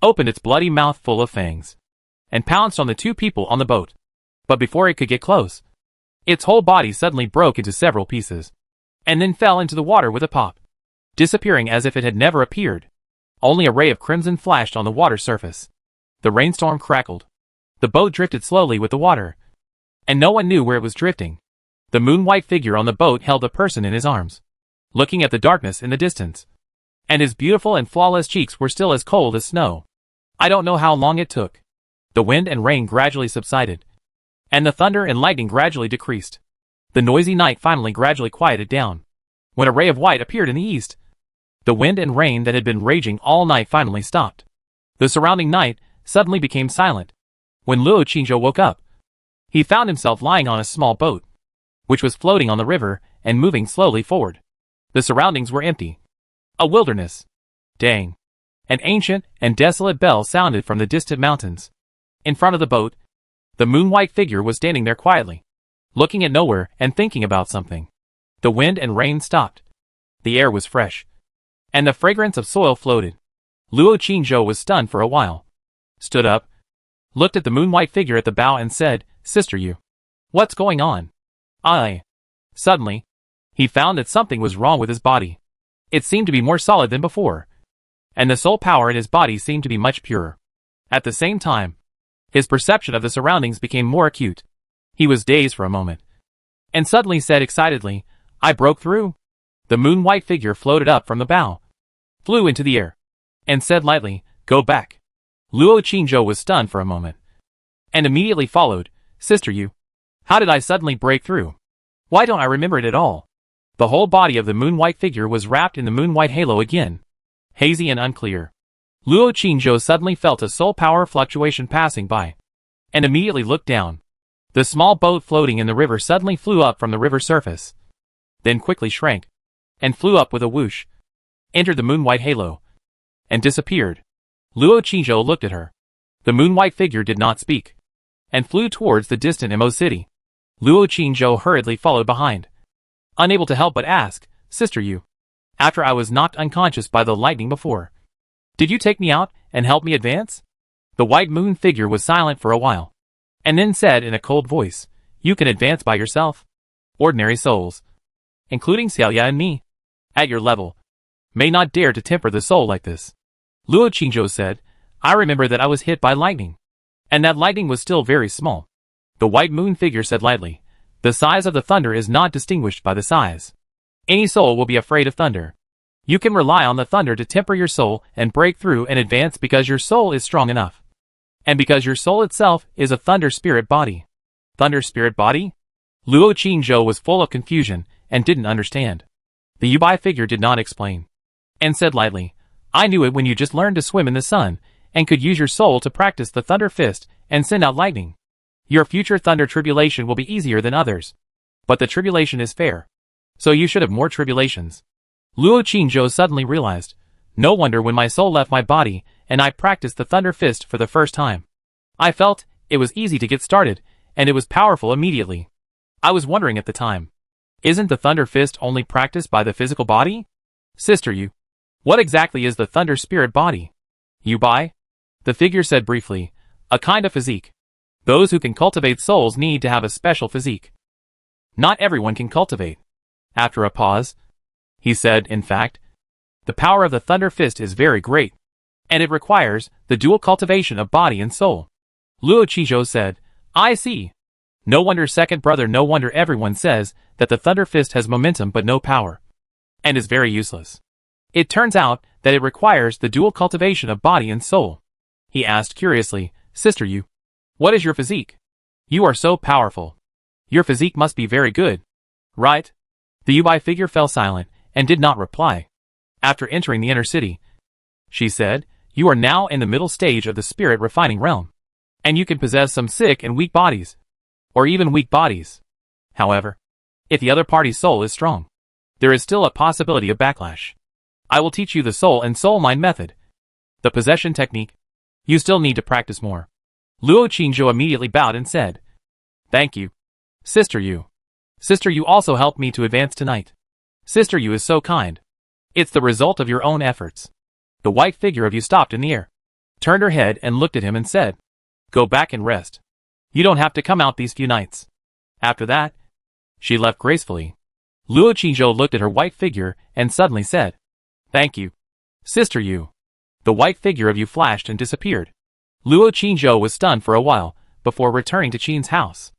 opened its bloody mouth full of fangs, and pounced on the two people on the boat. But before it could get close, its whole body suddenly broke into several pieces, and then fell into the water with a pop, disappearing as if it had never appeared. Only a ray of crimson flashed on the water surface. The rainstorm crackled. The boat drifted slowly with the water, and no one knew where it was drifting. The moon-white figure on the boat held a person in his arms, looking at the darkness in the distance, and his beautiful and flawless cheeks were still as cold as snow. I don't know how long it took. The wind and rain gradually subsided, and the thunder and lightning gradually decreased. The noisy night finally gradually quieted down, when a ray of white appeared in the east. The wind and rain that had been raging all night finally stopped. The surrounding night suddenly became silent. When Luo Qingzhou woke up, he found himself lying on a small boat, which was floating on the river and moving slowly forward. The surroundings were empty. A wilderness. Dang. An ancient and desolate bell sounded from the distant mountains. In front of the boat, the moon-white figure was standing there quietly, looking at nowhere and thinking about something. The wind and rain stopped. The air was fresh, and the fragrance of soil floated. Luo Qingzhou was stunned for a while, stood up, looked at the moon-white figure at the bow and said, "Sister Yu, what's going on?" Suddenly, he found that something was wrong with his body. It seemed to be more solid than before, and the soul power in his body seemed to be much purer. At the same time, his perception of the surroundings became more acute. He was dazed for a moment, and suddenly said excitedly, "I broke through." The moon-white figure floated up from the bow, flew into the air, and said lightly, "Go back." Luo Qingzhou was stunned for a moment, and immediately followed, "Sister Yu, how did I suddenly break through? Why don't I remember it at all?" The whole body of the moon-white figure was wrapped in the moon-white halo again, hazy and unclear. Luo Qingzhou suddenly felt a soul power fluctuation passing by, and immediately looked down. The small boat floating in the river suddenly flew up from the river surface, then quickly shrank, and flew up with a whoosh, entered the moon-white halo, and disappeared. Luo Qingzhou looked at her. The moon-white figure did not speak, and flew towards the distant Mo city. Luo Qingzhou hurriedly followed behind, unable to help but ask, "Sister Yu, after I was knocked unconscious by the lightning before, did you take me out and help me advance?" The white moon figure was silent for a while, and then said in a cold voice, "You can advance by yourself. Ordinary souls, including Xiaoya and me, at your level, may not dare to temper the soul like this." Luo Qingzhou said, "I remember that I was hit by lightning, and that lightning was still very small." The white moon figure said lightly, "The size of the thunder is not distinguished by the size. Any soul will be afraid of thunder. You can rely on the thunder to temper your soul and break through and advance because your soul is strong enough, and because your soul itself is a thunder spirit body." Thunder spirit body? Luo Qingzhou was full of confusion and didn't understand. The Yubai figure did not explain, and said lightly, "I knew it when you just learned to swim in the sun, and could use your soul to practice the thunder fist and send out lightning. Your future thunder tribulation will be easier than others. But the tribulation is fair, so you should have more tribulations." Luo Qingzhou suddenly realized, no wonder when my soul left my body and I practiced the thunder fist for the first time, I felt it was easy to get started, and it was powerful immediately. I was wondering at the time, isn't the thunder fist only practiced by the physical body? Sister Yu, what exactly is the thunder spirit body? Yubai? The figure said briefly, "A kind of physique. Those who can cultivate souls need to have a special physique. Not everyone can cultivate." After a pause, he said, "In fact, the power of the thunder fist is very great, and it requires the dual cultivation of body and soul." Luo Qingzhou said, "I see. No wonder second brother, no wonder everyone says that the thunder fist has momentum but no power, and is very useless. It turns out that it requires the dual cultivation of body and soul." He asked curiously, "Sister Yu, what is your physique? You are so powerful. Your physique must be very good, right?" The Yubai figure fell silent and did not reply. After entering the inner city, she said, "You are now in the middle stage of the spirit refining realm, and you can possess some sick and weak bodies, or even weak bodies. However, if the other party's soul is strong, there is still a possibility of backlash. I will teach you the soul and soul mind method. The possession technique. You still need to practice more." Luo Qingzhou immediately bowed and said, "Thank you, Sister Yu. Sister Yu also helped me to advance tonight. Sister Yu is so kind. It's the result of your own efforts." The white figure of Yu stopped in the air, turned her head and looked at him and said, "Go back and rest. You don't have to come out these few nights." After that, she left gracefully. Luo Qingzhou looked at her white figure and suddenly said, "Thank you, Sister Yu." The white figure of Yu flashed and disappeared. Luo Qingzhou was stunned for a while before returning to Qin's house.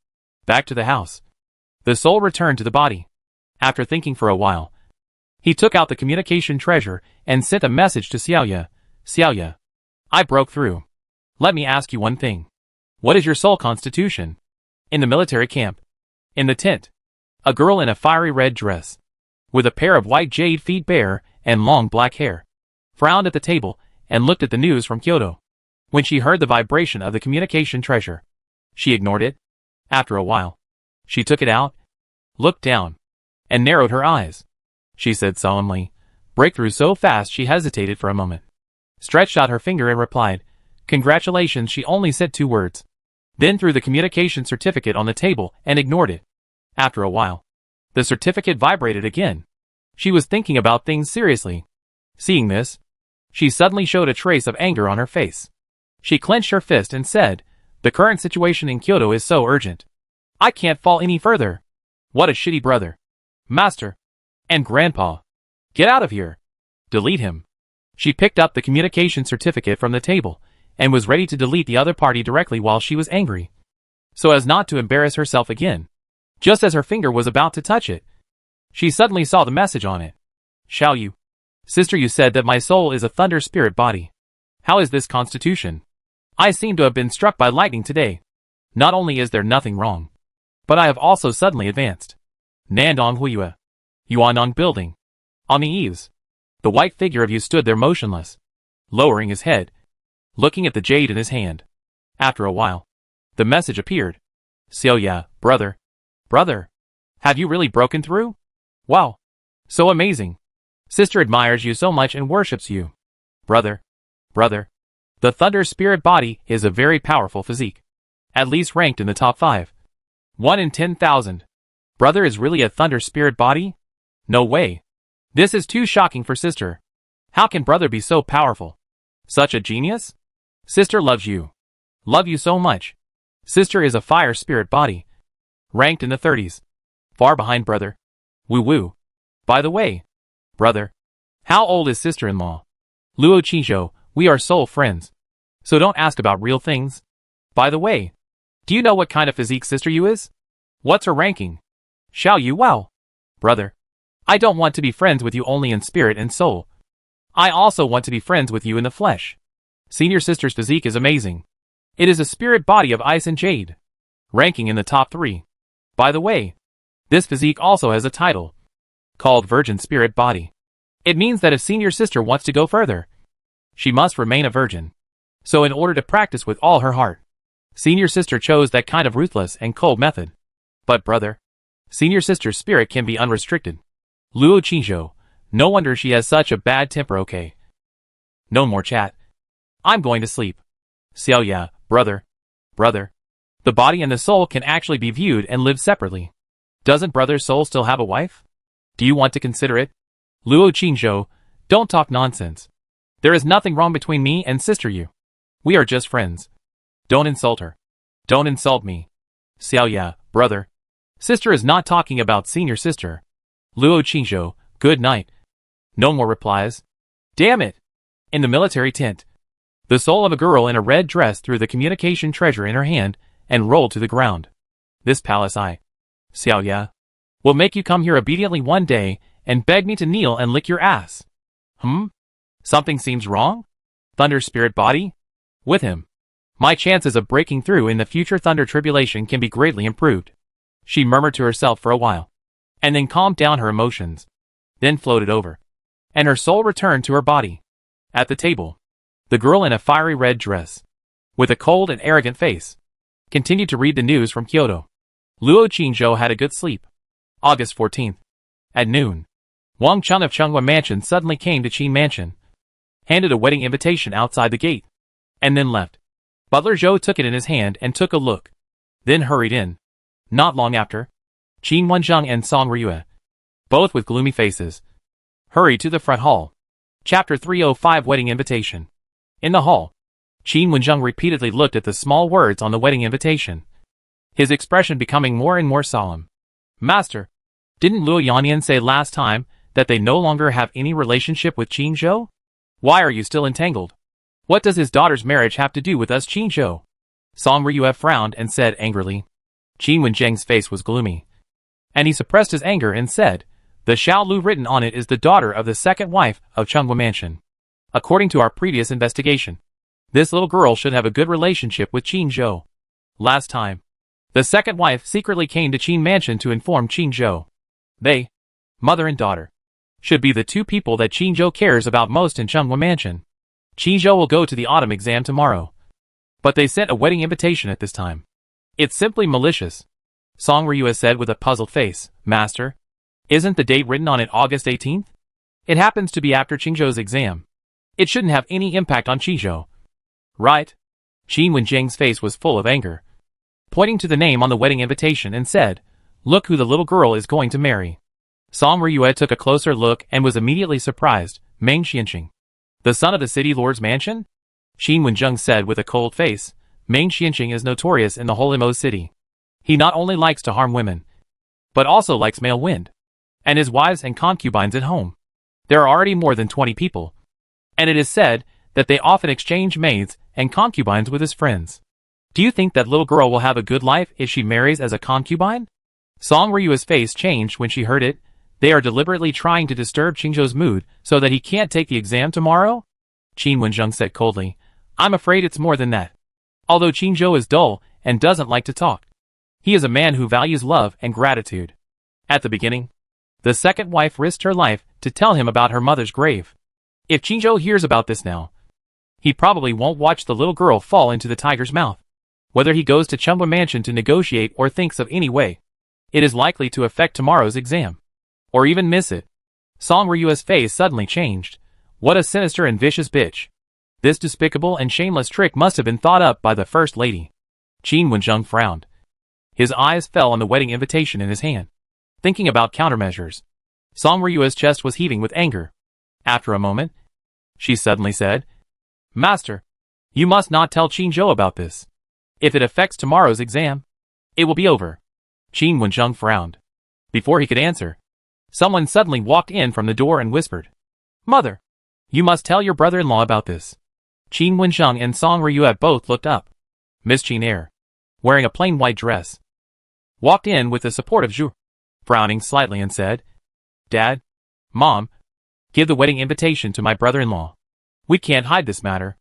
Back to the house, the soul returned to the body. After thinking for a while, he took out the communication treasure and sent a message to Xiaoya. "Xiaoya, I broke through. Let me ask you one thing. What is your soul constitution?" In the military camp. In the tent. A girl in a fiery red dress, with a pair of white jade feet bare and long black hair, frowned at the table and looked at the news from Kyoto. When she heard the vibration of the communication treasure, she ignored it. After a while, she took it out, looked down, and narrowed her eyes. She said solemnly, "Breakthrough," so fast she hesitated for a moment, stretched out her finger and replied, "Congratulations." She only said 2 words, then threw the communication certificate on the table and ignored it. After a while, the certificate vibrated again. She was thinking about things seriously. Seeing this, she suddenly showed a trace of anger on her face. She clenched her fist and said, "The current situation in Kyoto is so urgent. I can't fall any further. What a shitty brother, master, and grandpa. Get out of here. Delete him." She picked up the communication certificate from the table and was ready to delete the other party directly while she was angry, so as not to embarrass herself again. Just as her finger was about to touch it, she suddenly saw the message on it. "Shall you? Sister, you said that my soul is a thunder spirit body. How is this constitution? I seem to have been struck by lightning today. Not only is there nothing wrong, but I have also suddenly advanced. Nandong Huiyue. Yuanong building. On the eaves, the white figure of you stood there motionless, lowering his head, looking at the jade in his hand. After a while, the message appeared. Xiaoya, brother. Brother. Have you really broken through? Wow. So amazing. Sister admires you so much and worships you. Brother. Brother. The thunder spirit body is a very powerful physique. At least ranked in the top 5. 1 in 10,000. Brother is really a thunder spirit body? No way. This is too shocking for sister. How can brother be so powerful? Such a genius? Sister loves you. Love you so much. Sister is a fire spirit body. Ranked in the 30s. Far behind brother. Woo woo. By the way, brother, how old is sister-in-law? Luo Qizhou, we are soul friends, so don't ask about real things. By the way, do you know what kind of physique sister you is? What's her ranking? Xiao Yu. Wow. Brother, I don't want to be friends with you only in spirit and soul. I also want to be friends with you in the flesh. Senior sister's physique is amazing. It is a spirit body of ice and jade, ranking in the top 3. By the way, this physique also has a title, called Virgin Spirit Body. It means that if senior sister wants to go further, she must remain a virgin. So in order to practice with all her heart, senior sister chose that kind of ruthless and cold method. But brother, senior sister's spirit can be unrestricted. Luo Qizhou, no wonder she has such a bad temper. Okay. No more chat. I'm going to sleep. Xiaoya, brother. Brother. The body and the soul can actually be viewed and live separately. Doesn't brother's soul still have a wife? Do you want to consider it? Luo Qizhou, don't talk nonsense. There is nothing wrong between me and sister you. We are just friends. Don't insult her. Don't insult me. Xiaoya, brother. Sister is not talking about senior sister. Luo Qizhou, good night. No more replies. Damn it. In the military tent, the soul of a girl in a red dress threw the communication treasure in her hand and rolled to the ground. This palace Xiaoya, will make you come here obediently one day and beg me to kneel and lick your ass. Something seems wrong? Thunder spirit body? With him, my chances of breaking through in the future thunder tribulation can be greatly improved. She murmured to herself for a while, and then calmed down her emotions, then floated over, and her soul returned to her body. At the table, the girl in a fiery red dress, with a cold and arrogant face, continued to read the news from Kyoto. Luo Qizhou had a good sleep. August 14th. At noon, Wang Chun of Chunghua Mansion suddenly came to Qin Mansion, handed a wedding invitation outside the gate, and then left. Butler Zhou took it in his hand and took a look, then hurried in. Not long after, Qin Wenzheng and Song Ryue, both with gloomy faces, hurried to the front hall. Chapter 305 Wedding Invitation. In the hall, Qin Wenzheng repeatedly looked at the small words on the wedding invitation, his expression becoming more and more solemn. Master, didn't Luo Yanyan say last time that they no longer have any relationship with Qin Zhou? Why are you still entangled? What does his daughter's marriage have to do with us, Qin Zhou? Song Ryue frowned and said angrily. Qin Wenzheng's face was gloomy, and he suppressed his anger and said, the Xiao Lu written on it is the daughter of the second wife of Chunghua Mansion. According to our previous investigation, this little girl should have a good relationship with Qin Zhou. Last time, The second wife secretly came to Qin Mansion to inform Qin Zhou. They, mother and daughter, should be the two people that Qin Zhou cares about most in Chunghwa Mansion. Qin Zhou will go to the autumn exam tomorrow. But they sent a wedding invitation at this time. It's simply malicious. Song Ryue said with a puzzled face. Master, isn't the date written on it August 18th? It happens to be after Qin Zhou's exam. It shouldn't have any impact on Qin Zhou. Right? Qin Wenjing's face was full of anger, pointing to the name on the wedding invitation and said, Look who the little girl is going to marry. Song Ryue took a closer look and was immediately surprised. Meng Xianqing, the son of the city lord's mansion? Qin Wenjing said with a cold face. Meng Xianqing is notorious in the whole Imo city. He not only likes to harm women, but also likes male wind, and his wives and concubines at home. There are already more than 20 people, and it is said that they often exchange maids and concubines with his friends. Do you think that little girl will have a good life if she marries as a concubine? Song Ryue's face changed when she heard it. They are deliberately trying to disturb Qin Zhou's mood so that he can't take the exam tomorrow? Qin Wenjing said coldly. I'm afraid it's more than that. Although Qin Zhou is dull and doesn't like to talk, he is a man who values love and gratitude. At the beginning, the second wife risked her life to tell him about her mother's grave. If Qin Zhou hears about this now, he probably won't watch the little girl fall into the tiger's mouth. Whether he goes to Chunghwa Mansion to negotiate or thinks of any way, it is likely to affect tomorrow's exam. Or even miss it. Song Ryue's face suddenly changed. What a sinister and vicious bitch. This despicable and shameless trick must have been thought up by the First Lady. Qin Wenjing frowned. His eyes fell on the wedding invitation in his hand, thinking about countermeasures. Song Ryue's chest was heaving with anger. After a moment, she suddenly said, Master, you must not tell Qin Zhou about this. If it affects tomorrow's exam, it will be over. Qin Wenjing frowned. Before he could answer, someone suddenly walked in from the door and whispered, Mother, you must tell your brother-in-law about this. Qin Wenjing and Song Ryue both looked up. Miss Qin Er, wearing a plain white dress, walked in with the support of Zhu, frowning slightly and said, Dad, Mom, give the wedding invitation to my brother-in-law. We can't hide this matter.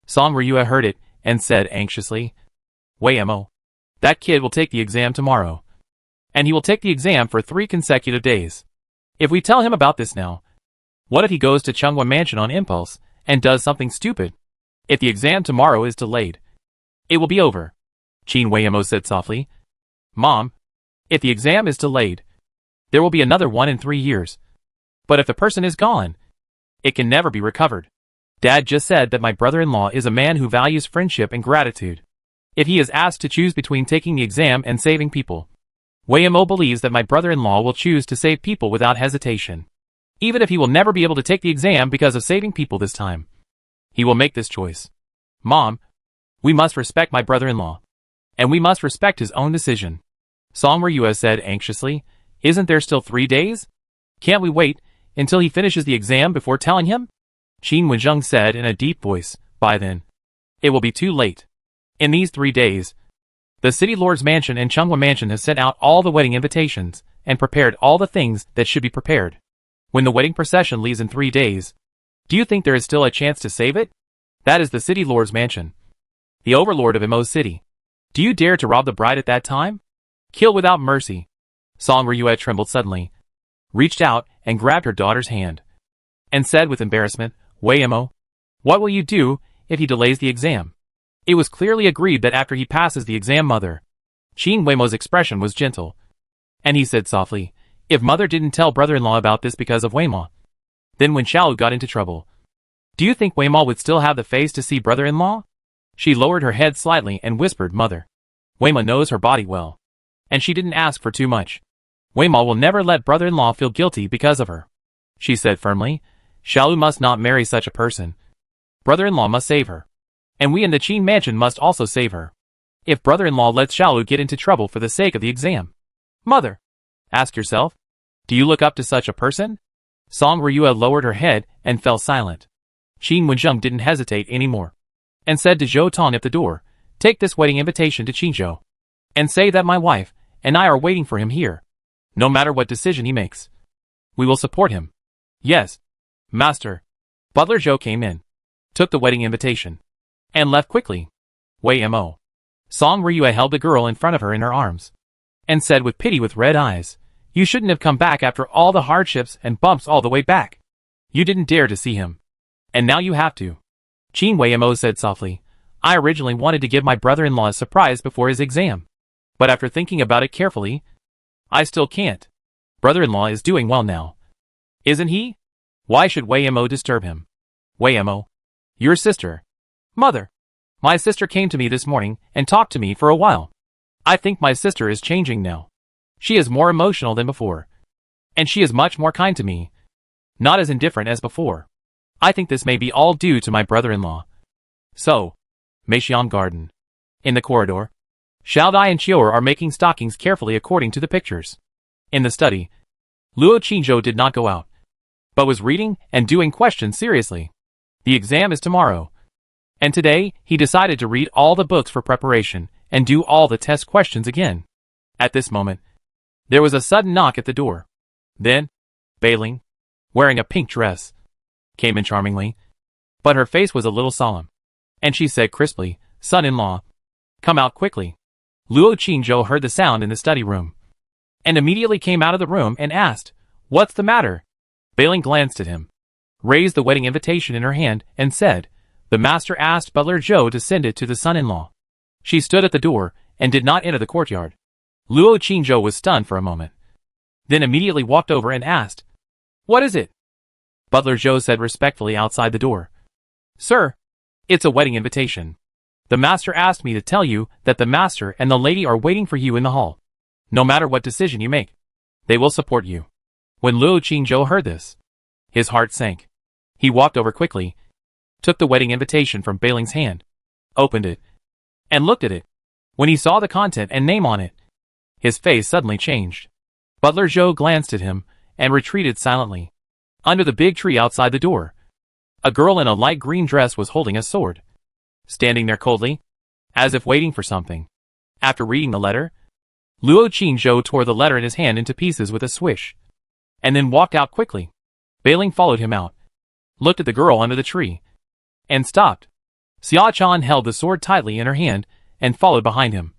Song Ryue heard it and said anxiously, Wei Mo, that kid will take the exam tomorrow. And he will take the exam for 3 consecutive days. If we tell him about this now, what if he goes to Chunghwa Mansion on impulse and does something stupid? If the exam tomorrow is delayed, it will be over. Qin Weimo said softly. Mom, if the exam is delayed, there will be another one in 3 years. But if the person is gone, it can never be recovered. Dad just said that my brother-in-law is a man who values friendship and gratitude. If he is asked to choose between taking the exam and saving people, Weimo believes that my brother-in-law will choose to save people without hesitation. Even if he will never be able to take the exam because of saving people this time, he will make this choice. Mom, we must respect my brother-in-law, and we must respect his own decision. Song Ryue said anxiously, Isn't there still 3 days? Can't we wait until he finishes the exam before telling him? Qin Wenjing said in a deep voice, By then, it will be too late. In these 3 days, the City Lord's Mansion and Chunghwa Mansion have sent out all the wedding invitations and prepared all the things that should be prepared. When the wedding procession leaves in 3 days, do you think there is still a chance to save it? That is the City Lord's Mansion, the overlord of Imo's city. Do you dare to rob the bride at that time? Kill without mercy. Song Ryue trembled suddenly, reached out and grabbed her daughter's hand, and said with embarrassment, Wei Imo, what will you do if he delays the exam? It was clearly agreed that after he passes the exam, Mother. Qin Weimo's expression was gentle, and he said softly, If Mother didn't tell brother-in-law about this because of Weimo, then when Xiaolu got into trouble, do you think Weimo would still have the face to see brother-in-law? She lowered her head slightly and whispered, Mother, Weimo knows her body well, and she didn't ask for too much. Weimo will never let brother-in-law feel guilty because of her. She said firmly, Xiaolu must not marry such a person. Brother-in-law must save her. And we in the Qin Mansion must also save her. If brother-in-law lets Xiaolu get into trouble for the sake of the exam. Mother, ask yourself, do you look up to such a person? Song Ryue lowered her head and fell silent. Qin Wenjing didn't hesitate anymore, and said to Zhou Tong at the door, Take this wedding invitation to Qin Zhou, and say that my wife and I are waiting for him here. No matter what decision he makes, we will support him. Yes, Master. Butler Zhou came in, took the wedding invitation, and left quickly. Wei Mo, Song Ryue held the girl in front of her in her arms, and said with pity with red eyes, "You shouldn't have come back after all the hardships and bumps all the way back. You didn't dare to see him. And now you have to." Qin Weimo said softly, "I originally wanted to give my brother-in-law a surprise before his exam. But after thinking about it carefully, I still can't. Brother-in-law is doing well now, isn't he? Why should Weimo disturb him?" "Weimo? Your sister?" "Mother. My sister came to me this morning and talked to me for a while. I think my sister is changing now. She is more emotional than before. And she is much more kind to me. Not as indifferent as before. I think this may be all due to my brother-in-law." So, Meixian Garden. In the corridor, Xiaodai and Chior are making stockings carefully according to the pictures. In the study, Luo Qingzhou did not go out, but was reading and doing questions seriously. The exam is tomorrow, and today he decided to read all the books for preparation and do all the test questions again. At this moment, there was a sudden knock at the door. Then, Beiling, wearing a pink dress, came in charmingly, but her face was a little solemn, and she said crisply, "Son-in-law, come out quickly." Luo Qingzhou heard the sound in the study room, and immediately came out of the room and asked, "What's the matter?" Beiling glanced at him, raised the wedding invitation in her hand, and said, "The master asked Butler Zhou to send it to the son-in-law." She stood at the door and did not enter the courtyard. Luo Qingzhou was stunned for a moment, then immediately walked over and asked, "What is it?" Butler Zhou said respectfully outside the door, "Sir, it's a wedding invitation. The master asked me to tell you that the master and the lady are waiting for you in the hall. No matter what decision you make, they will support you." When Luo Qingzhou heard this, his heart sank. He walked over quickly, took the wedding invitation from Beiling's hand, opened it, and looked at it. When he saw the content and name on it, his face suddenly changed. Butler Zhou glanced at him and retreated silently. Under the big tree outside the door, a girl in a light green dress was holding a sword, standing there coldly, as if waiting for something. After reading the letter, Luo Qingzhou tore the letter in his hand into pieces with a swish, and then walked out quickly. Beiling followed him out, looked at the girl under the tree, and stopped. Xia Chan held the sword tightly in her hand and followed behind him,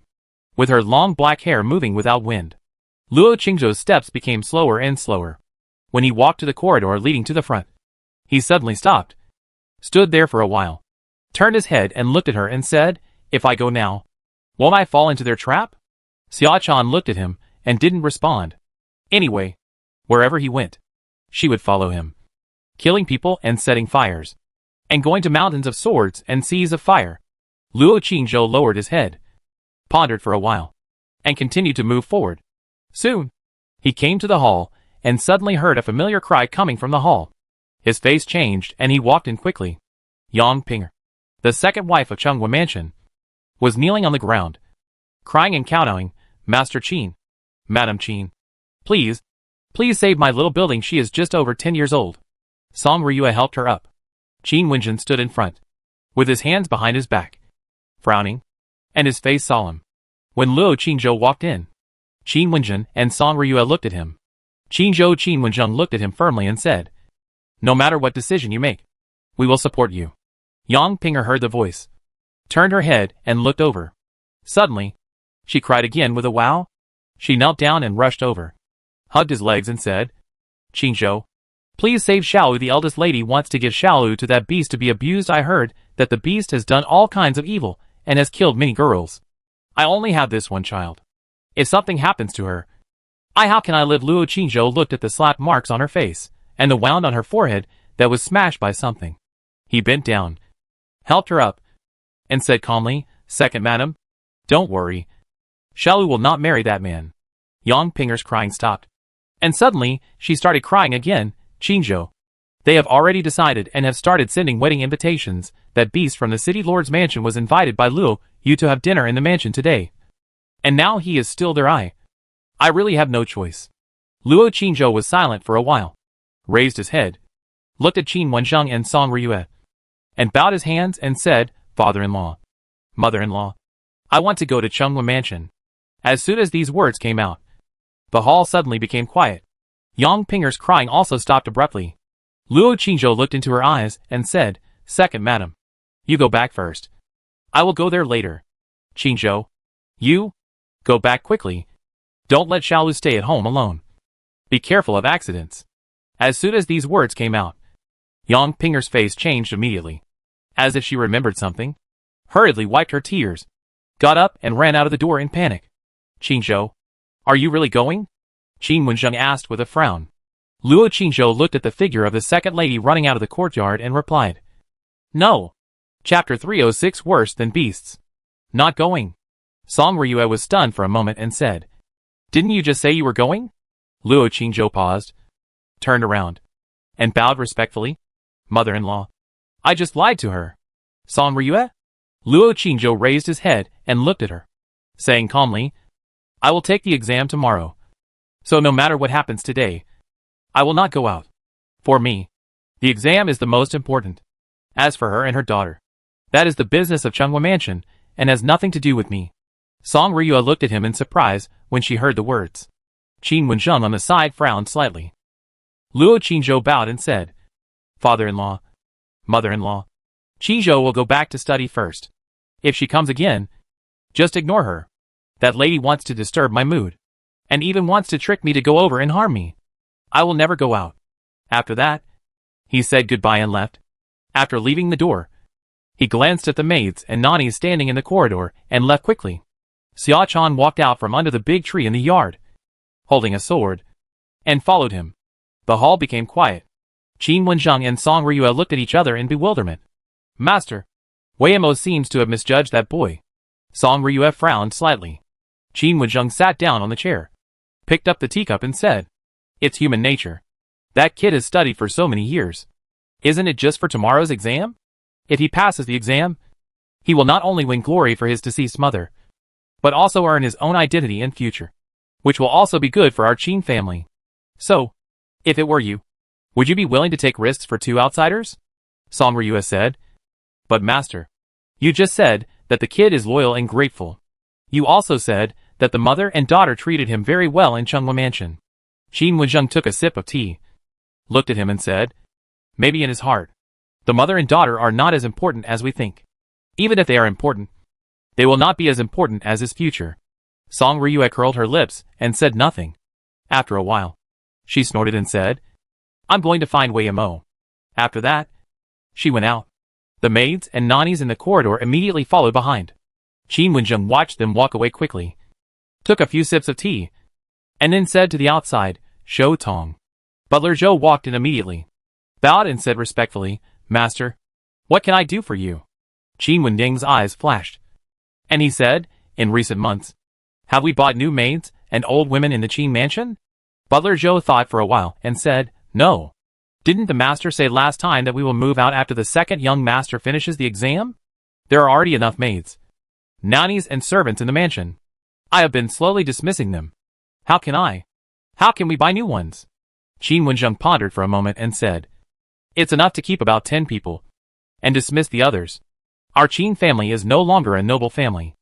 with her long black hair moving without wind. Luo Qingzhou's steps became slower and slower. When he walked to the corridor leading to the front, he suddenly stopped, stood there for a while, turned his head and looked at her and said, "If I go now, won't I fall into their trap?" Xia Chan looked at him and didn't respond. Anyway, wherever he went, she would follow him, killing people and setting fires, and going to mountains of swords and seas of fire. Luo Qingzhou lowered his head, pondered for a while, and continued to move forward. Soon, he came to the hall and suddenly heard a familiar cry coming from the hall. His face changed and he walked in quickly. Yang Pinger, the second wife of Chunghua Mansion, was kneeling on the ground, crying and kowtowing, "Master Qin, Madam Qin, please, please save my little building. She is just over 10 years old." Song Ryue helped her up. Qin Wenjin stood in front, with his hands behind his back, frowning, and his face solemn. When Luo Qingzhou walked in, Qin Wenjin and Song Ryue looked at him. Qin Wenjin looked at him firmly and said, "No matter what decision you make, we will support you." Yang Pinger heard the voice, turned her head and looked over. Suddenly, she cried again with a wow. She knelt down and rushed over, hugged his legs and said, "Qingzhou, please save Xiaolu. The eldest lady wants to give Xiaolu to that beast to be abused. I heard that the beast has done all kinds of evil and has killed many girls. I only have this one child. If something happens to her, how can I live?" Luo Qingzhou looked at the slap marks on her face and the wound on her forehead that was smashed by something. He bent down, helped her up, and said calmly, "Second madam, don't worry. Xiaolu will not marry that man." Yang Pinger's crying stopped, and suddenly she started crying again. "Qingzhou, they have already decided and have started sending wedding invitations. That beast from the city lord's mansion was invited by Luo Yu to have dinner in the mansion today. And now he is still there. I really have no choice." Luo Qingzhou was silent for a while, raised his head, looked at Qin Wensheng and Song Ryue, and bowed his hands and said, "Father-in-law, mother-in-law, I want to go to Chunghua Mansion." As soon as these words came out, the hall suddenly became quiet. Yang Pinger's crying also stopped abruptly. Luo Qingzhou looked into her eyes and said, "Second madam, you go back first. I will go there later." Qingzhou. You? Go back quickly. Don't let Xiaolu stay at home alone. Be careful of accidents. As soon as these words came out, Yang Pinger's face changed immediately. As if she remembered something. Hurriedly wiped her tears. Got up and ran out of the door in panic. Qingzhou. Are you really going? Qin Wenzheng asked with a frown. Luo Qingzhou looked at the figure of the second lady running out of the courtyard and replied. No. Chapter 306 Worse Than Beasts. Not going. Song Ryue was stunned for a moment and said. Didn't you just say you were going? Luo Qingzhou paused, turned around, and bowed respectfully. Mother-in-law. I just lied to her. Song Ryue? Luo Qingzhou raised his head and looked at her, saying calmly, I will take the exam tomorrow. So no matter what happens today, I will not go out. For me, the exam is the most important. As for her and her daughter, that is the business of Chunghua Mansion and has nothing to do with me. Song Ryue looked at him in surprise when she heard the words. Qin Wenzheng on the side frowned slightly. Luo Qingzhou bowed and said, Father-in-law, mother-in-law, Qingzhou will go back to study first. If she comes again, just ignore her. That lady wants to disturb my mood, and even wants to trick me to go over and harm me. I will never go out. After that, he said goodbye and left. After leaving the door, he glanced at the maids and nannies standing in the corridor and left quickly. Xiaochan walked out from under the big tree in the yard, holding a sword, and followed him. The hall became quiet. Qin Wenzheng and Song Ryue looked at each other in bewilderment. Master, Weimo seems to have misjudged that boy. Song Ryue frowned slightly. Qin Wenzheng sat down on the chair, picked up the teacup and said, It's human nature. That kid has studied for so many years. Isn't it just for tomorrow's exam? If he passes the exam, he will not only win glory for his deceased mother, but also earn his own identity and future, which will also be good for our Qin family. So, if it were you, would you be willing to take risks for two outsiders? Song Ryue said. But master, you just said that the kid is loyal and grateful. You also said that the mother and daughter treated him very well in Chunghua Mansion. Qin Wenzheng took a sip of tea, looked at him and said, Maybe in his heart, the mother and daughter are not as important as we think. Even if they are important, they will not be as important as his future. Song Ryue curled her lips and said nothing. After a while, she snorted and said, I'm going to find Weimo. After that, she went out. The maids and nannies in the corridor immediately followed behind. Qin Wenzheng watched them walk away quickly, took a few sips of tea, and then said to the outside, Shou Tong. Butler Zhou walked in immediately, bowed and said respectfully, Master, what can I do for you? Qin Wending's eyes flashed, and he said, In recent months, have we bought new maids and old women in the Qin mansion? Butler Zhou thought for a while and said, No. Didn't the master say last time that we will move out after the second young master finishes the exam? There are already enough maids, nannies and servants in the mansion. I have been slowly dismissing them. How can we buy new ones? Qin Wenzheng pondered for a moment and said, It's enough to keep about 10 people, and dismiss the others. Our Qin family is no longer a noble family.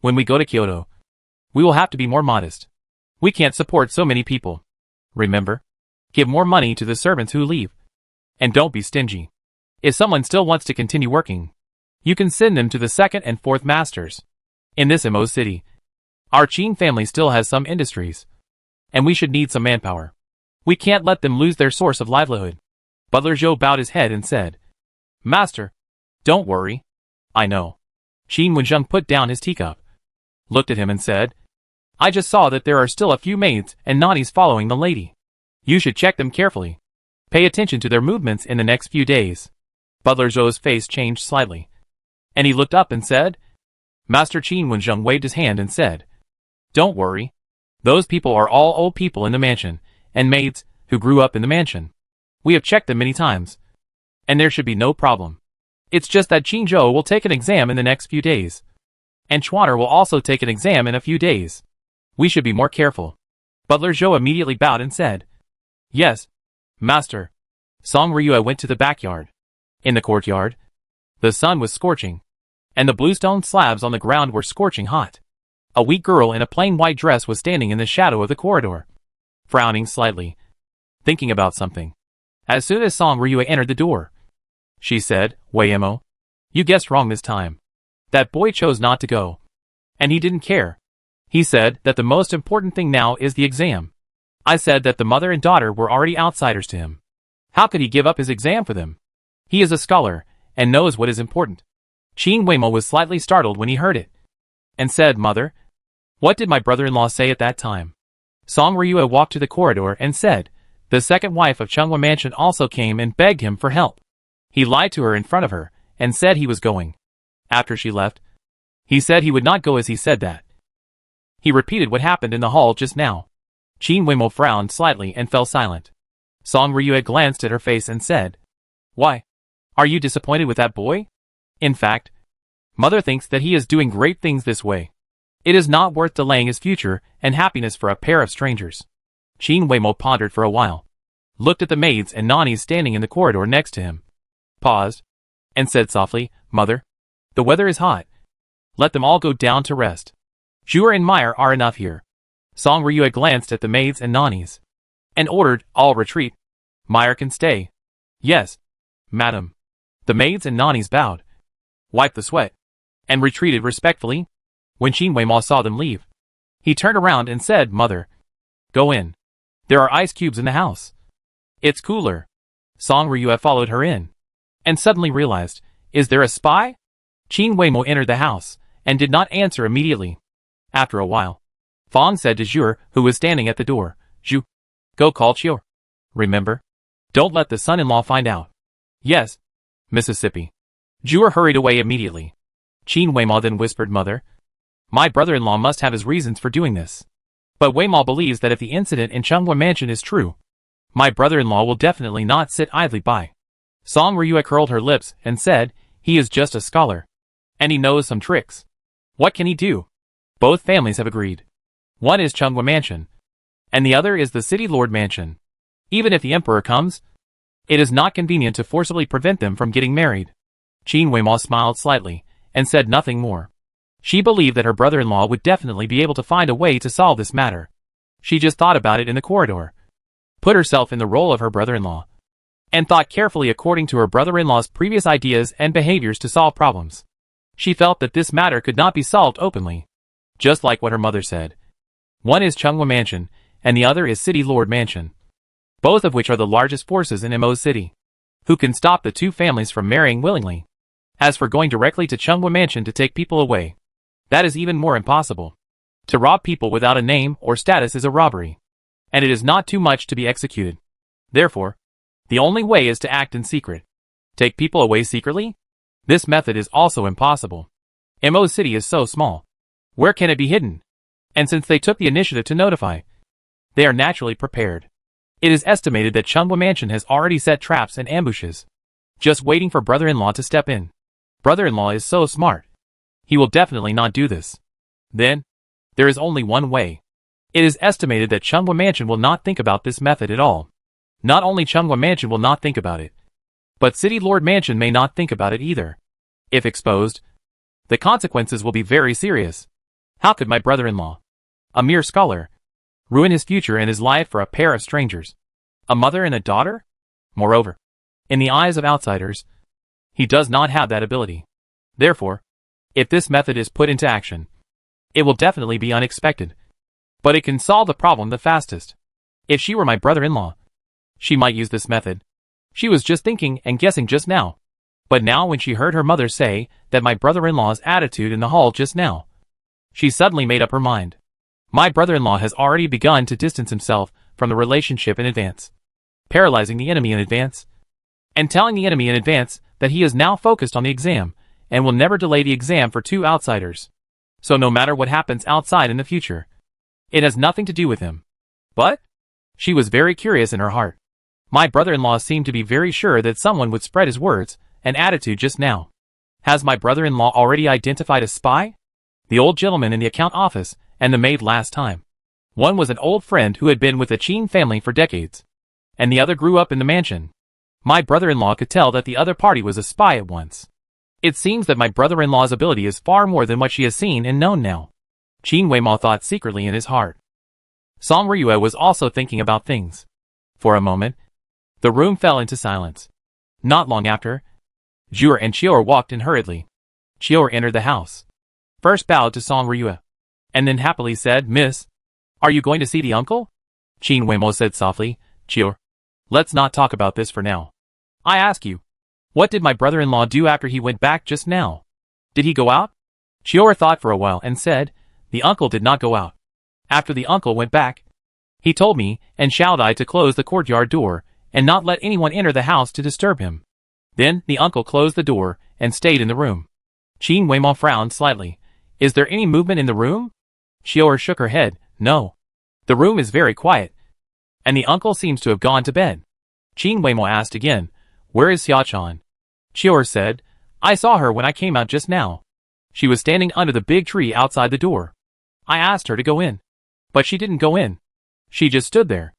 When we go to Kyoto, we will have to be more modest. We can't support so many people. Remember, give more money to the servants who leave. And don't be stingy. If someone still wants to continue working, you can send them to the second and fourth masters. In this Mo city, our Qin family still has some industries, and we should need some manpower. We can't let them lose their source of livelihood. Butler Zhou bowed his head and said, Master, don't worry. I know. Qin Wenzheng put down his teacup, looked at him and said, I just saw that there are still a few maids and nannies following the lady. You should check them carefully. Pay attention to their movements in the next few days. Butler Zhou's face changed slightly, and he looked up and said, Master Qin Wenzheng waved his hand and said, Don't worry. Those people are all old people in the mansion, and maids who grew up in the mansion. We have checked them many times, and there should be no problem. It's just that Qingzhou will take an exam in the next few days, and Chuaner will also take an exam in a few days. We should be more careful. Butler Zhou immediately bowed and said, Yes, Master. Song Ryue went to the backyard. In the courtyard, the sun was scorching, and the bluestone slabs on the ground were scorching hot. A weak girl in a plain white dress was standing in the shadow of the corridor, frowning slightly, thinking about something. As soon as Song Ryue entered the door, she said, Weimo, you guessed wrong this time. That boy chose not to go. And he didn't care. He said that the most important thing now is the exam. I said that the mother and daughter were already outsiders to him. How could he give up his exam for them? He is a scholar, and knows what is important. Qin Weimo was slightly startled when he heard it, and said, Mother, what did my brother-in-law say at that time? Song Ryue walked to the corridor and said, the second wife of Chunghwa Mansion also came and begged him for help. He lied to her in front of her, and said he was going. After she left, he said he would not go as he said that. He repeated what happened in the hall just now. Qin Weimo frowned slightly and fell silent. Song Ryue glanced at her face and said, Why? Are you disappointed with that boy? In fact, Mother thinks that he is doing great things this way. It is not worth delaying his future and happiness for a pair of strangers. Qin Weimo pondered for a while, looked at the maids and nannies standing in the corridor next to him, paused, and said softly, Mother, the weather is hot. Let them all go down to rest. Zhuer and Meyer are enough here. Song Ryue glanced at the maids and nannies, and ordered, all retreat. Meyer can stay. Yes, madam. The maids and nannies bowed, wiped the sweat, and retreated respectfully. When Qin Weimo saw them leave, he turned around and said, Mother, go in. There are ice cubes in the house. It's cooler. Song Ryue followed her in, and suddenly realized, is there a spy? Qin Weimo entered the house, and did not answer immediately. After a while, Fong said to Zhuer, who was standing at the door, Zhu, go call Chiu. Remember, don't let the son-in-law find out. Yes, Mississippi. Zhuer hurried away immediately. Qin Weimo then whispered, Mother, my brother-in-law must have his reasons for doing this. But Weimo believes that if the incident in Chunghwa Mansion is true, my brother-in-law will definitely not sit idly by. Song Ryue curled her lips and said, he is just a scholar, and he knows some tricks. What can he do? Both families have agreed. One is Chunghwa Mansion, and the other is the City Lord Mansion. Even if the emperor comes, it is not convenient to forcibly prevent them from getting married. Qin Weimo smiled slightly, and said nothing more. She believed that her brother-in-law would definitely be able to find a way to solve this matter. She just thought about it in the corridor, put herself in the role of her brother-in-law, and thought carefully according to her brother-in-law's previous ideas and behaviors to solve problems. She felt that this matter could not be solved openly, just like what her mother said. One is Chunghwa Mansion, and the other is City Lord Mansion, both of which are the largest forces in Mo City. Who can stop the two families from marrying willingly? As for going directly to Chunghwa Mansion to take people away, that is even more impossible. To rob people without a name or status is a robbery, and it is not too much to be executed. Therefore, the only way is to act in secret. Take people away secretly? This method is also impossible. Mo City is so small. Where can it be hidden? And since they took the initiative to notify, they are naturally prepared. It is estimated that Chunghwa Mansion has already set traps and ambushes, just waiting for brother-in-law to step in. Brother-in-law is so smart. He will definitely not do this. Then, there is only one way. It is estimated that Chunghwa Mansion will not think about this method at all. Not only Chunghwa Mansion will not think about it, but City Lord Mansion may not think about it either. If exposed, the consequences will be very serious. How could my brother-in-law, a mere scholar, ruin his future and his life for a pair of strangers, a mother and a daughter? Moreover, in the eyes of outsiders, he does not have that ability. Therefore, if this method is put into action, it will definitely be unexpected. But it can solve the problem the fastest. If she were my brother-in-law, she might use this method. She was just thinking and guessing just now. But now when she heard her mother say that my brother-in-law's attitude in the hall just now, she suddenly made up her mind. My brother-in-law has already begun to distance himself from the relationship in advance, paralyzing the enemy in advance, and telling the enemy in advance that he is now focused on the exam and will never delay the exam for two outsiders. So no matter what happens outside in the future, it has nothing to do with him. But she was very curious in her heart. My brother-in-law seemed to be very sure that someone would spread his words and attitude just now. Has my brother-in-law already identified a spy? The old gentleman in the account office and the maid last time. One was an old friend who had been with the Qin family for decades, and the other grew up in the mansion. My brother-in-law could tell that the other party was a spy at once. It seems that my brother-in-law's ability is far more than what she has seen and known now. Qin Weimo thought secretly in his heart. Song Ryue was also thinking about things. For a moment, the room fell into silence. Not long after, Zhuer and Chior walked in hurriedly. Chior entered the house, first bowed to Song Ryue, and then happily said, "Miss, are you going to see the uncle?" Qin Weimo said softly, "Chior, let's not talk about this for now. I ask you, what did my brother-in-law do after he went back just now? Did he go out?" Chior thought for a while and said, "The uncle did not go out. After the uncle went back, he told me and Xiaodai to close the courtyard door and not let anyone enter the house to disturb him. Then the uncle closed the door and stayed in the room." Qin Weimo frowned slightly. "Is there any movement in the room?" Chior shook her head. "No. The room is very quiet. And the uncle seems to have gone to bed." Qin Weimo asked again, "Where is Xiaochan?" Chior said, "I saw her when I came out just now. She was standing under the big tree outside the door. I asked her to go in, but she didn't go in. She just stood there."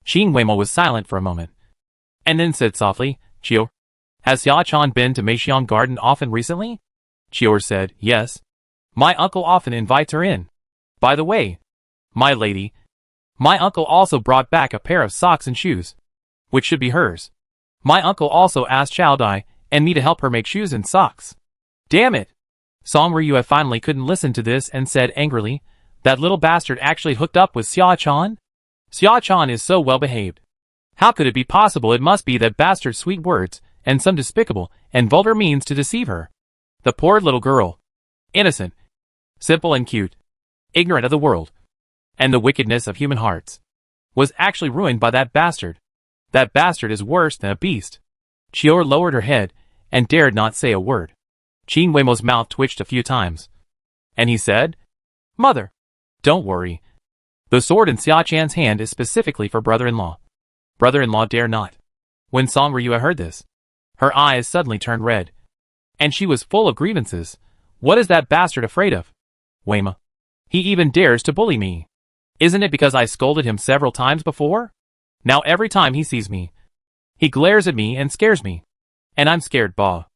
Qin Weimo was silent for a moment, and then said softly, "Chior, has Xiaochan been to Meixiang Garden often recently?" Chior said, "Yes. My uncle often invites her in. By the way, my lady, my uncle also brought back a pair of socks and shoes, which should be hers. My uncle also asked Xiaodai and me to help her make shoes and socks." "Damn it!" Song Ryue finally couldn't listen to this and said angrily, "That little bastard actually hooked up with Xiaochan? Xiaochan is so well behaved. How could it be possible? It must be that bastard's sweet words and some despicable and vulgar means to deceive her. The poor little girl. Innocent, simple and cute, ignorant of the world and the wickedness of human hearts, was actually ruined by that bastard. That bastard is worse than a beast." Chior lowered her head and dared not say a word. Qin Weimo's mouth twitched a few times, and he said, "Mother, don't worry. The sword in Xiaochan's hand is specifically for brother-in-law. Brother-in-law dare not." When Song Ryue heard this, her eyes suddenly turned red, and she was full of grievances. "What is that bastard afraid of? Weima. He even dares to bully me. Isn't it because I scolded him several times before? Now every time he sees me, he glares at me and scares me. And I'm scared, Ba.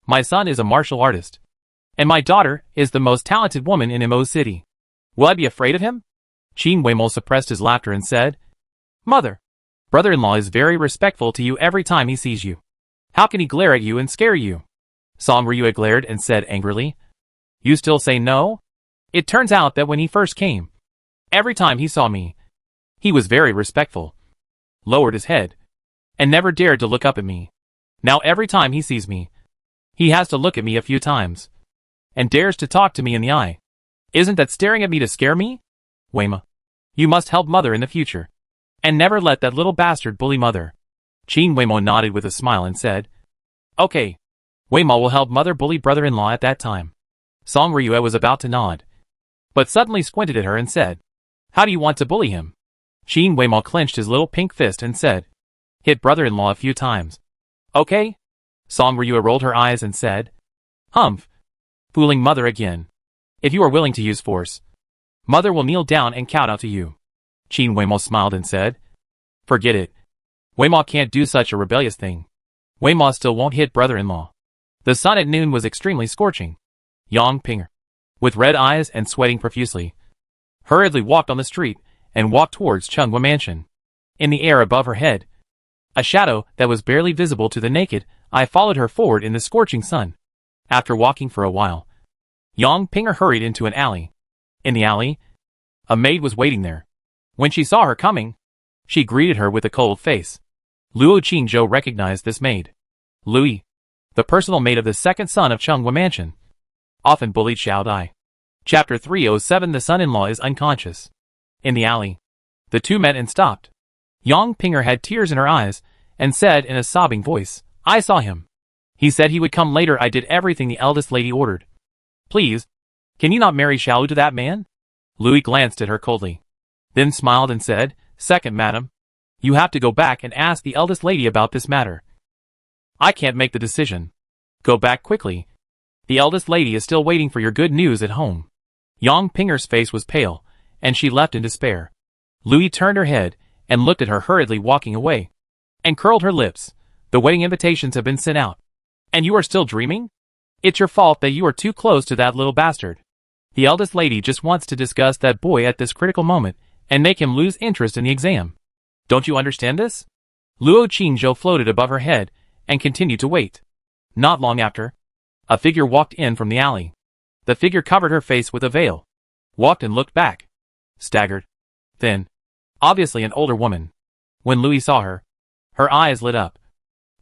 My son is a martial artist, and my daughter is the most talented woman in Mo City. Will I be afraid of him?" Qin Weimo suppressed his laughter and said, "Mother, brother-in-law is very respectful to you every time he sees you. How can he glare at you and scare you?" Song Ryue glared and said angrily, "You still say no? It turns out that when he first came, every time he saw me, he was very respectful, lowered his head, and never dared to look up at me. Now every time he sees me, he has to look at me a few times, and dares to talk to me in the eye. Isn't that staring at me to scare me? Weima, you must help mother in the future, and never let that little bastard bully mother." Qin Weimo nodded with a smile and said, "Okay, Weima will help mother bully brother-in-law at that time." Song Ryue was about to nod, but suddenly squinted at her and said, "How do you want to bully him?" Qin Weimo clenched his little pink fist and said, "Hit brother-in-law a few times." "Okay?" Song Ryue rolled her eyes and said, "Humph, fooling mother again. If you are willing to use force, mother will kneel down and kowtow to you." Qin Weimo smiled and said, "Forget it. Weima can't do such a rebellious thing. Weima still won't hit brother-in-law." The sun at noon was extremely scorching. Yang Pinger, with red eyes and sweating profusely, hurriedly walked on the street and walked towards Chunghwa Mansion. In the air above her head, a shadow that was barely visible to the naked eye followed her forward in the scorching sun. After walking for a while, Yang Pinger hurried into an alley. In the alley, a maid was waiting there. When she saw her coming, she greeted her with a cold face. Luo Qingzhou recognized this maid. Louis, the personal maid of the second son of Chunghwa Mansion, often bullied Xiaodai. Chapter 307. The son-in-law is unconscious. In the alley, the two met and stopped. Yang Pinger had tears in her eyes and said in a sobbing voice, "I saw him. He said he would come later. I did everything the eldest lady ordered. Please, can you not marry Xiaolu to that man?" Louis glanced at her coldly, then smiled and said, "Second, madam, you have to go back and ask the eldest lady about this matter. I can't make the decision. Go back quickly. The eldest lady is still waiting for your good news at home." Yang Pinger's face was pale, and she left in despair. Louis turned her head and looked at her hurriedly walking away, and curled her lips. "The wedding invitations have been sent out, and you are still dreaming? It's your fault that you are too close to that little bastard. The eldest lady just wants to discuss that boy at this critical moment and make him lose interest in the exam. Don't you understand this?" Luo Qingzhou floated above her head and continued to wait. Not long after, a figure walked in from the alley. The figure covered her face with a veil. Walked and looked back. Staggered. Thin. Obviously an older woman. When Louis saw her, her eyes lit up.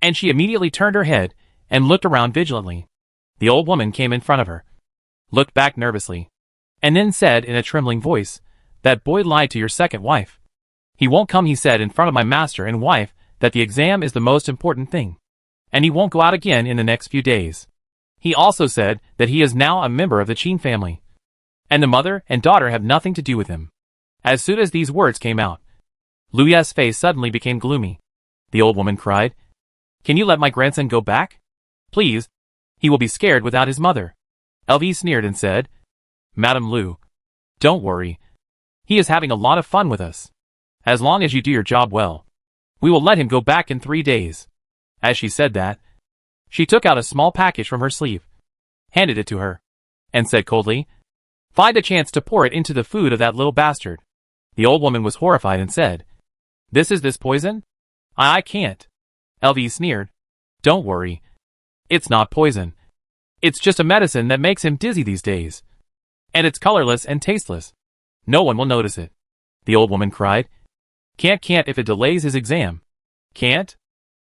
And she immediately turned her head and looked around vigilantly. The old woman came in front of her. Looked back nervously. And then said in a trembling voice, "That boy lied to your second wife. He won't come," he said in front of my master and wife, "that the exam is the most important thing. And he won't go out again in the next few days. He also said that he is now a member of the Qin family. And the mother and daughter have nothing to do with him." As soon as these words came out, Louis's face suddenly became gloomy. The old woman cried, "Can you let my grandson go back? Please. He will be scared without his mother." LV sneered and said, "Madame Lu, don't worry. He is having a lot of fun with us. As long as you do your job well, we will let him go back in 3 days." As she said that, she took out a small package from her sleeve, handed it to her, and said coldly, "Find a chance to pour it into the food of that little bastard." The old woman was horrified and said, This poison? I can't." LV sneered, "Don't worry. It's not poison. It's just a medicine that makes him dizzy these days. And it's colorless and tasteless. No one will notice it." The old woman cried, Can't if it delays his exam." "Can't?"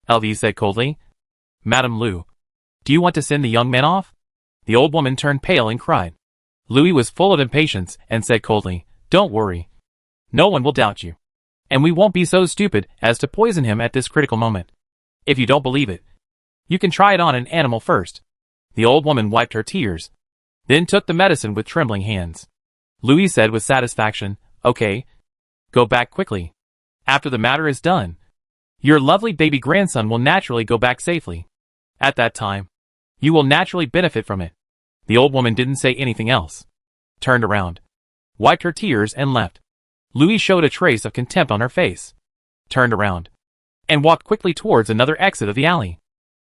LV said coldly. "Madame Lu, do you want to send the young man off?" The old woman turned pale and cried. Louis was full of impatience and said coldly, "Don't worry. No one will doubt you. And we won't be so stupid as to poison him at this critical moment. If you don't believe it, you can try it on an animal first." The old woman wiped her tears, then took the medicine with trembling hands. Louis said with satisfaction, "Okay. Go back quickly. After the matter is done, your lovely baby grandson will naturally go back safely. At that time, you will naturally benefit from it." The old woman didn't say anything else. Turned around, wiped her tears and left. Louis showed a trace of contempt on her face. Turned around, and walked quickly towards another exit of the alley.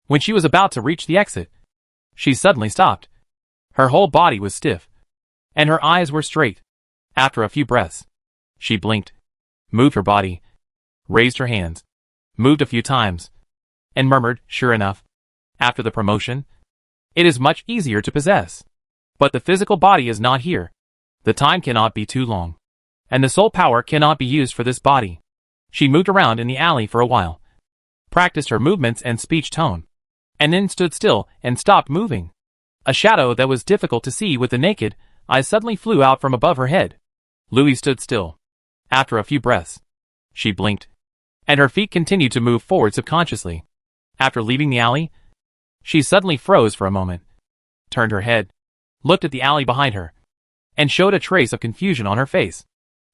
When she was about to reach the exit, she suddenly stopped. Her whole body was stiff, and her eyes were straight. After a few breaths, she blinked, moved her body, raised her hands, moved a few times, and murmured, "Sure enough, after the promotion, it is much easier to possess. But the physical body is not here. The time cannot be too long, and the soul power cannot be used for this body." She moved around in the alley for a while, practiced her movements and speech tone, and then stood still and stopped moving. A shadow that was difficult to see with the naked eye suddenly flew out from above her head. Louis stood still. After a few breaths, she blinked, and her feet continued to move forward subconsciously. After leaving the alley, she suddenly froze for a moment, turned her head, looked at the alley behind her, and showed a trace of confusion on her face,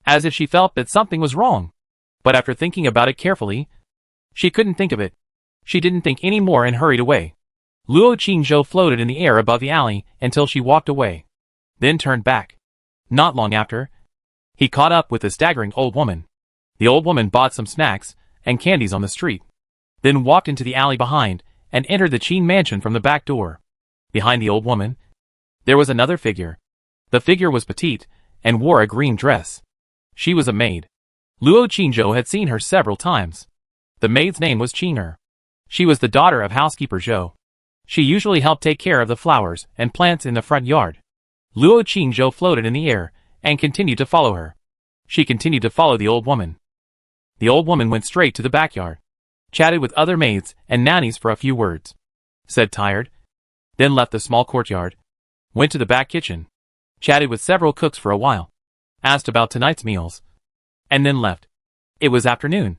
as if she felt that something was wrong. But after thinking about it carefully, she couldn't think of it. She didn't think any more and hurried away. Luo Qingzhou floated in the air above the alley until she walked away, then turned back. Not long after, he caught up with the staggering old woman. The old woman bought some snacks and candies on the street, then walked into the alley behind and entered the Qin mansion from the back door. Behind the old woman, there was another figure. The figure was petite and wore a green dress. She was a maid. Luo Qingzhou had seen her several times. The maid's name was Qing'er. She was the daughter of housekeeper Zhou. She usually helped take care of the flowers and plants in the front yard. Luo Qingzhou floated in the air and continued to follow her. She continued to follow the old woman. The old woman went straight to the backyard, chatted with other maids and nannies for a few words, said tired, then left the small courtyard, went to the back kitchen, chatted with several cooks for a while, asked about tonight's meals, and then left. It was afternoon.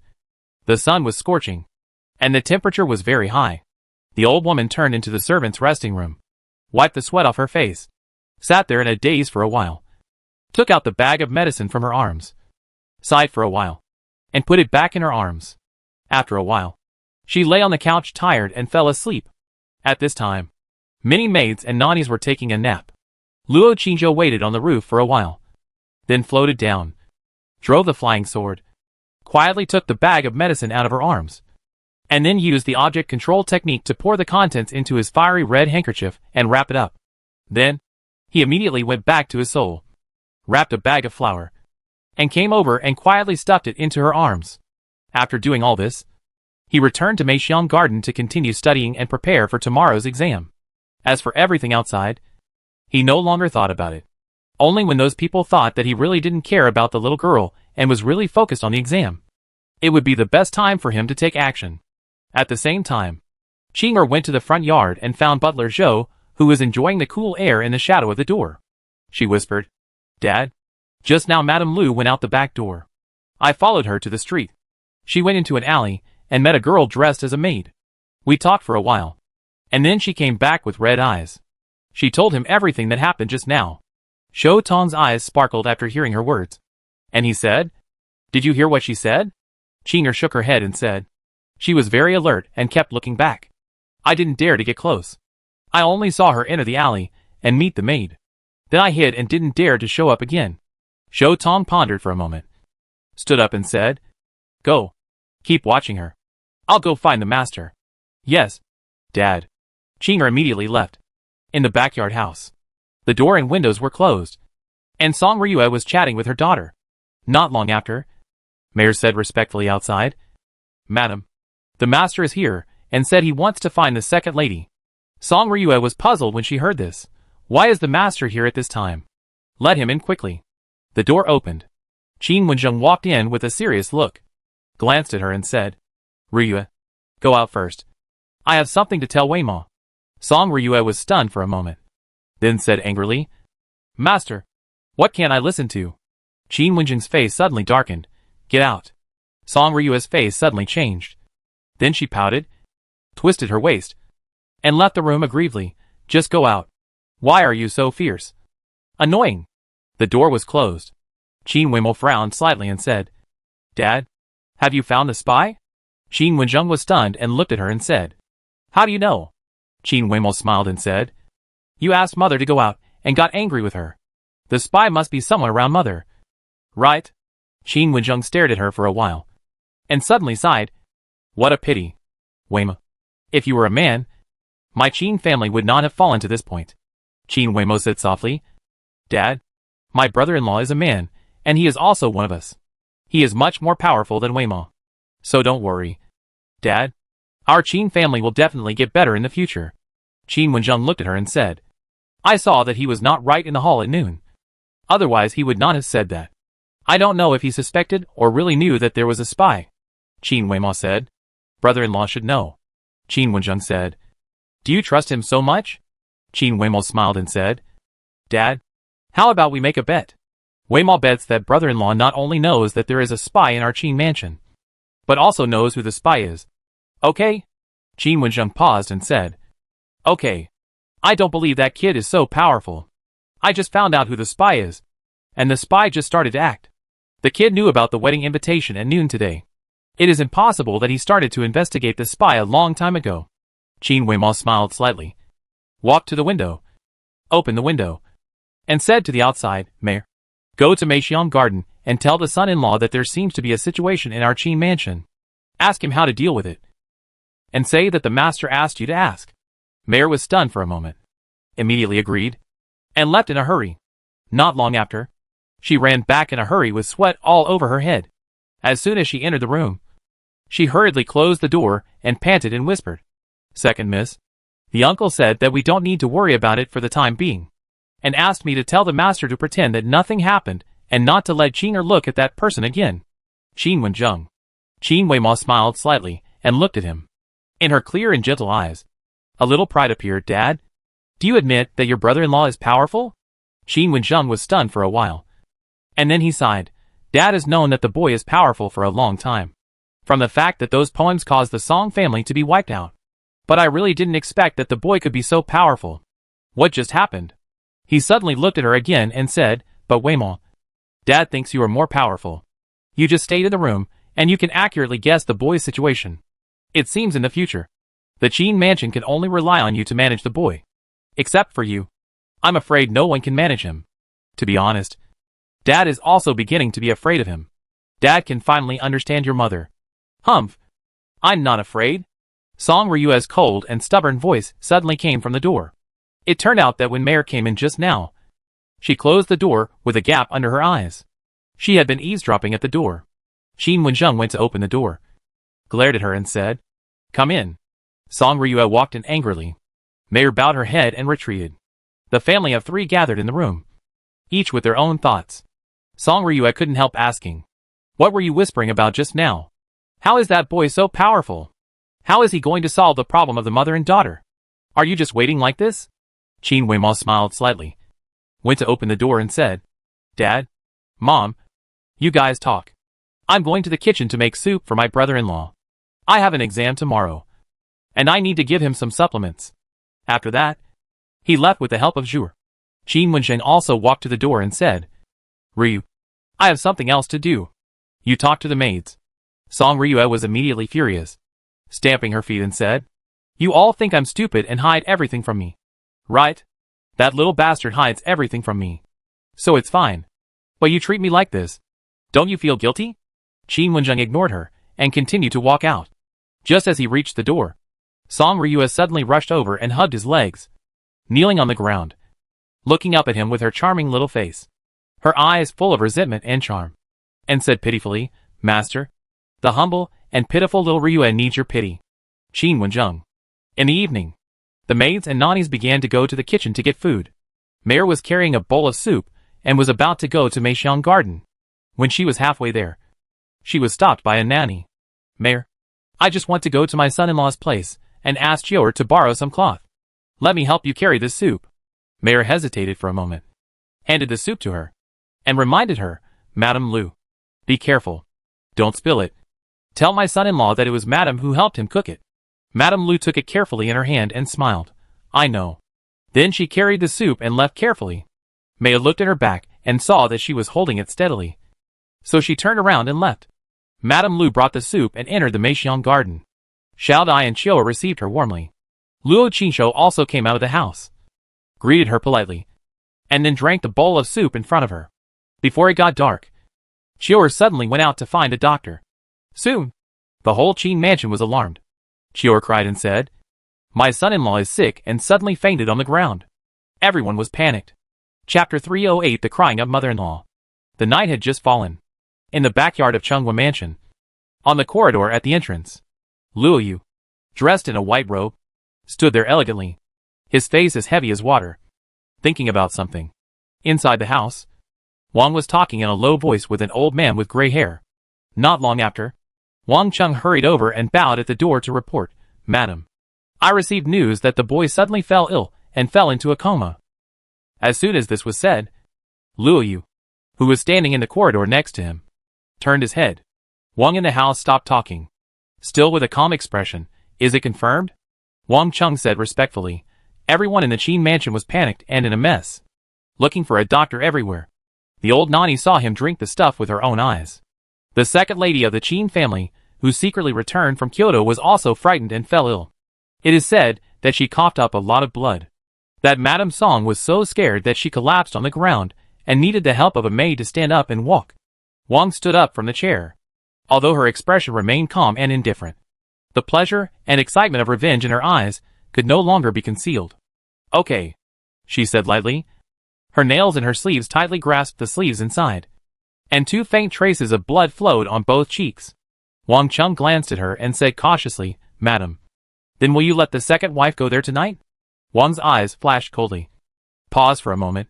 The sun was scorching, and the temperature was very high. The old woman turned into the servants' resting room, wiped the sweat off her face, sat there in a daze for a while, took out the bag of medicine from her arms, sighed for a while, and put it back in her arms. After a while, she lay on the couch tired and fell asleep. At this time, many maids and nannies were taking a nap. Luo Qingzhou waited on the roof for a while, then floated down, drove the flying sword, quietly took the bag of medicine out of her arms, and then used the object control technique to pour the contents into his fiery red handkerchief and wrap it up. Then, he immediately went back to his soul, wrapped a bag of flour, and came over and quietly stuffed it into her arms. After doing all this, he returned to Meixiang Garden to continue studying and prepare for tomorrow's exam. As for everything outside, He no longer thought about it. Only when those people thought that he really didn't care about the little girl and was really focused on the exam. It would be the best time for him to take action. At the same time, Qing'er went to the front yard and found Butler Zhou, who was enjoying the cool air in the shadow of the door. She whispered, "Dad? Just now Madame Lu went out the back door. I followed her to the street. She went into an alley and met a girl dressed as a maid. We talked for a while. And then she came back with red eyes. She told him everything that happened just now." Shou Tong's eyes sparkled after hearing her words. "And he said? Did you hear what she said?" Qing'er shook her head and said, "She was very alert and kept looking back. I didn't dare to get close. I only saw her enter the alley and meet the maid. Then I hid and didn't dare to show up again." Shou Tong pondered for a moment, stood up and said, "Go. Keep watching her. I'll go find the master." "Yes, Dad." Qing'er immediately left. In the backyard house, the door and windows were closed, and Song Ryue was chatting with her daughter. Not long after, Mayor said respectfully outside, "Madam, the master is here and said he wants to find the second lady." Song Ryue was puzzled when she heard this. Why is the master here at this time? Let him in quickly. The door opened. Qin Wenjing walked in with a serious look, glanced at her and said, "Ryue, go out first. I have something to tell Weima." Song Ryue was stunned for a moment, then said angrily, "Master, what can't I listen to?" Qin Wenjing's face suddenly darkened. "Get out." Song Ryue's face suddenly changed. Then she pouted, twisted her waist, and left the room aggrievedly. "Just go out. Why are you so fierce? Annoying." The door was closed. Qin Weimo frowned slightly and said, "Dad, have you found the spy?" Qin Wenjing was stunned and looked at her and said, "How do you know?" Qin Weimo smiled and said, "You asked Mother to go out and got angry with her. The spy must be someone around Mother." "Right?" Qin Wenjing stared at her for a while, and suddenly sighed. "What a pity. Weima, if you were a man, my Qin family would not have fallen to this point." Qin Weimo said softly, "Dad, my brother-in-law is a man, and he is also one of us. He is much more powerful than Weima. So don't worry. Dad, our Qin family will definitely get better in the future." Qin Wenjing looked at her and said, "I saw that he was not right in the hall at noon. Otherwise he would not have said that. I don't know if he suspected or really knew that there was a spy." Qin Weimo said, "Brother-in-law should know." Qin Wenjing said, "Do you trust him so much?" Qin Weimo smiled and said, "Dad, how about we make a bet? Weimo bets that brother-in-law not only knows that there is a spy in our Qin mansion, but also knows who the spy is. Okay?" Qin Wenjing paused and said, "Okay. I don't believe that kid is so powerful. I just found out who the spy is, and the spy just started to act. The kid knew about the wedding invitation at noon today. It is impossible that he started to investigate the spy a long time ago." Qin Weimo smiled slightly, walked to the window, opened the window, and said to the outside, "Mayor, go to Meixiang Garden and tell the son-in-law that there seems to be a situation in our Qin mansion. Ask him how to deal with it. And say that the master asked you to ask." Mayor was stunned for a moment, immediately agreed, and left in a hurry. Not long after, she ran back in a hurry with sweat all over her head. As soon as she entered the room, she hurriedly closed the door and panted and whispered, "Second miss, the uncle said that we don't need to worry about it for the time being, and asked me to tell the master to pretend that nothing happened and not to let Qing'er look at that person again." Qin Wenjing. Qin Weimo smiled slightly and looked at him. In her clear and gentle eyes, a little pride appeared. "Dad, do you admit that your brother-in-law is powerful?" Qin Wenjing was stunned for a while, and then he sighed. "Dad has known that the boy is powerful for a long time, from the fact that those poems caused the Song family to be wiped out. But I really didn't expect that the boy could be so powerful. What just happened?" He suddenly looked at her again and said, "But Weima, Dad thinks you are more powerful. You just stayed in the room, and you can accurately guess the boy's situation. It seems in the future, the Qin mansion can only rely on you to manage the boy. Except for you, I'm afraid no one can manage him. To be honest, Dad is also beginning to be afraid of him. Dad can finally understand your mother." "Humph. I'm not afraid." Song Ryue's cold and stubborn voice suddenly came from the door. It turned out that when Mayor came in just now, she closed the door with a gap under her eyes. She had been eavesdropping at the door. Qin Wenjing went to open the door, glared at her and said, "Come in." Song Ryue walked in angrily. Mayor bowed her head and retreated. The family of three gathered in the room, each with their own thoughts. Song Ryue couldn't help asking, "What were you whispering about just now? How is that boy so powerful? How is he going to solve the problem of the mother and daughter? Are you just waiting like this?" Qin Weimao smiled slightly, went to open the door and said, "Dad, Mom, you guys talk. I'm going to the kitchen to make soup for my brother-in-law. I have an exam tomorrow, and I need to give him some supplements." After that, he left with the help of Zhu. Qin Wensheng also walked to the door and said, "Ryu, I have something else to do. You talk to the maids." Song Ryue was immediately furious, stamping her feet and said, "You all think I'm stupid and hide everything from me. Right? That little bastard hides everything from me. So it's fine. But you treat me like this. Don't you feel guilty?" Qin Wensheng ignored her and continued to walk out. Just as he reached the door, Song Ryue suddenly rushed over and hugged his legs, kneeling on the ground, looking up at him with her charming little face, her eyes full of resentment and charm, and said pitifully, "Master, the humble and pitiful little Ryue needs your pity." Qin Wensheng. In the evening, the maids and nannies began to go to the kitchen to get food. Mare was carrying a bowl of soup and was about to go to Meixiang Garden. When she was halfway there, she was stopped by a nanny. "Mare, I just want to go to my son-in-law's place and ask Chior to borrow some cloth. Let me help you carry this soup." Mare hesitated for a moment, handed the soup to her, and reminded her, "Madame Lu, be careful. Don't spill it. Tell my son-in-law that it was Madame who helped him cook it." Madame Lu took it carefully in her hand and smiled. "I know." Then she carried the soup and left carefully. Maya looked at her back and saw that she was holding it steadily, so she turned around and left. Madame Lu brought the soup and entered the Meixiang Garden. Xiao Dai and Chiao received her warmly. Luo Qingshou also came out of the house, greeted her politely, and then drank the bowl of soup in front of her. Before it got dark, Chiao suddenly went out to find a doctor. Soon, the whole Qin mansion was alarmed. Chiao cried and said, "My son-in-law is sick," and suddenly fainted on the ground. Everyone was panicked. Chapter 308 The Crying of Mother-in-Law. The night had just fallen. In the backyard of Chunghua Mansion, on the corridor at the entrance, Luo Yu, dressed in a white robe, stood there elegantly, his face as heavy as water, thinking about something. Inside the house, Wang was talking in a low voice with an old man with gray hair. Not long after, Wang Chung hurried over and bowed at the door to report, "Madam, I received news that the boy suddenly fell ill and fell into a coma." As soon as this was said, Luo Yu, who was standing in the corridor next to him, turned his head. Wang in the house stopped talking, still with a calm expression. "Is it confirmed?" Wang Chung said respectfully. Everyone in the Qin mansion was panicked and in a mess, looking for a doctor everywhere. The old nanny saw him drink the stuff with her own eyes. The second lady of the Qin family, who secretly returned from Kyoto, was also frightened and fell ill. It is said that she coughed up a lot of blood. That Madame Song was so scared that she collapsed on the ground and needed the help of a maid to stand up and walk. Wang stood up from the chair, although her expression remained calm and indifferent. The pleasure and excitement of revenge in her eyes could no longer be concealed. "Okay," she said lightly. Her nails and her sleeves tightly grasped the sleeves inside, and two faint traces of blood flowed on both cheeks. Wang Chung glanced at her and said cautiously, "Madam, then will you let the second wife go there tonight?" Wang's eyes flashed coldly, paused for a moment,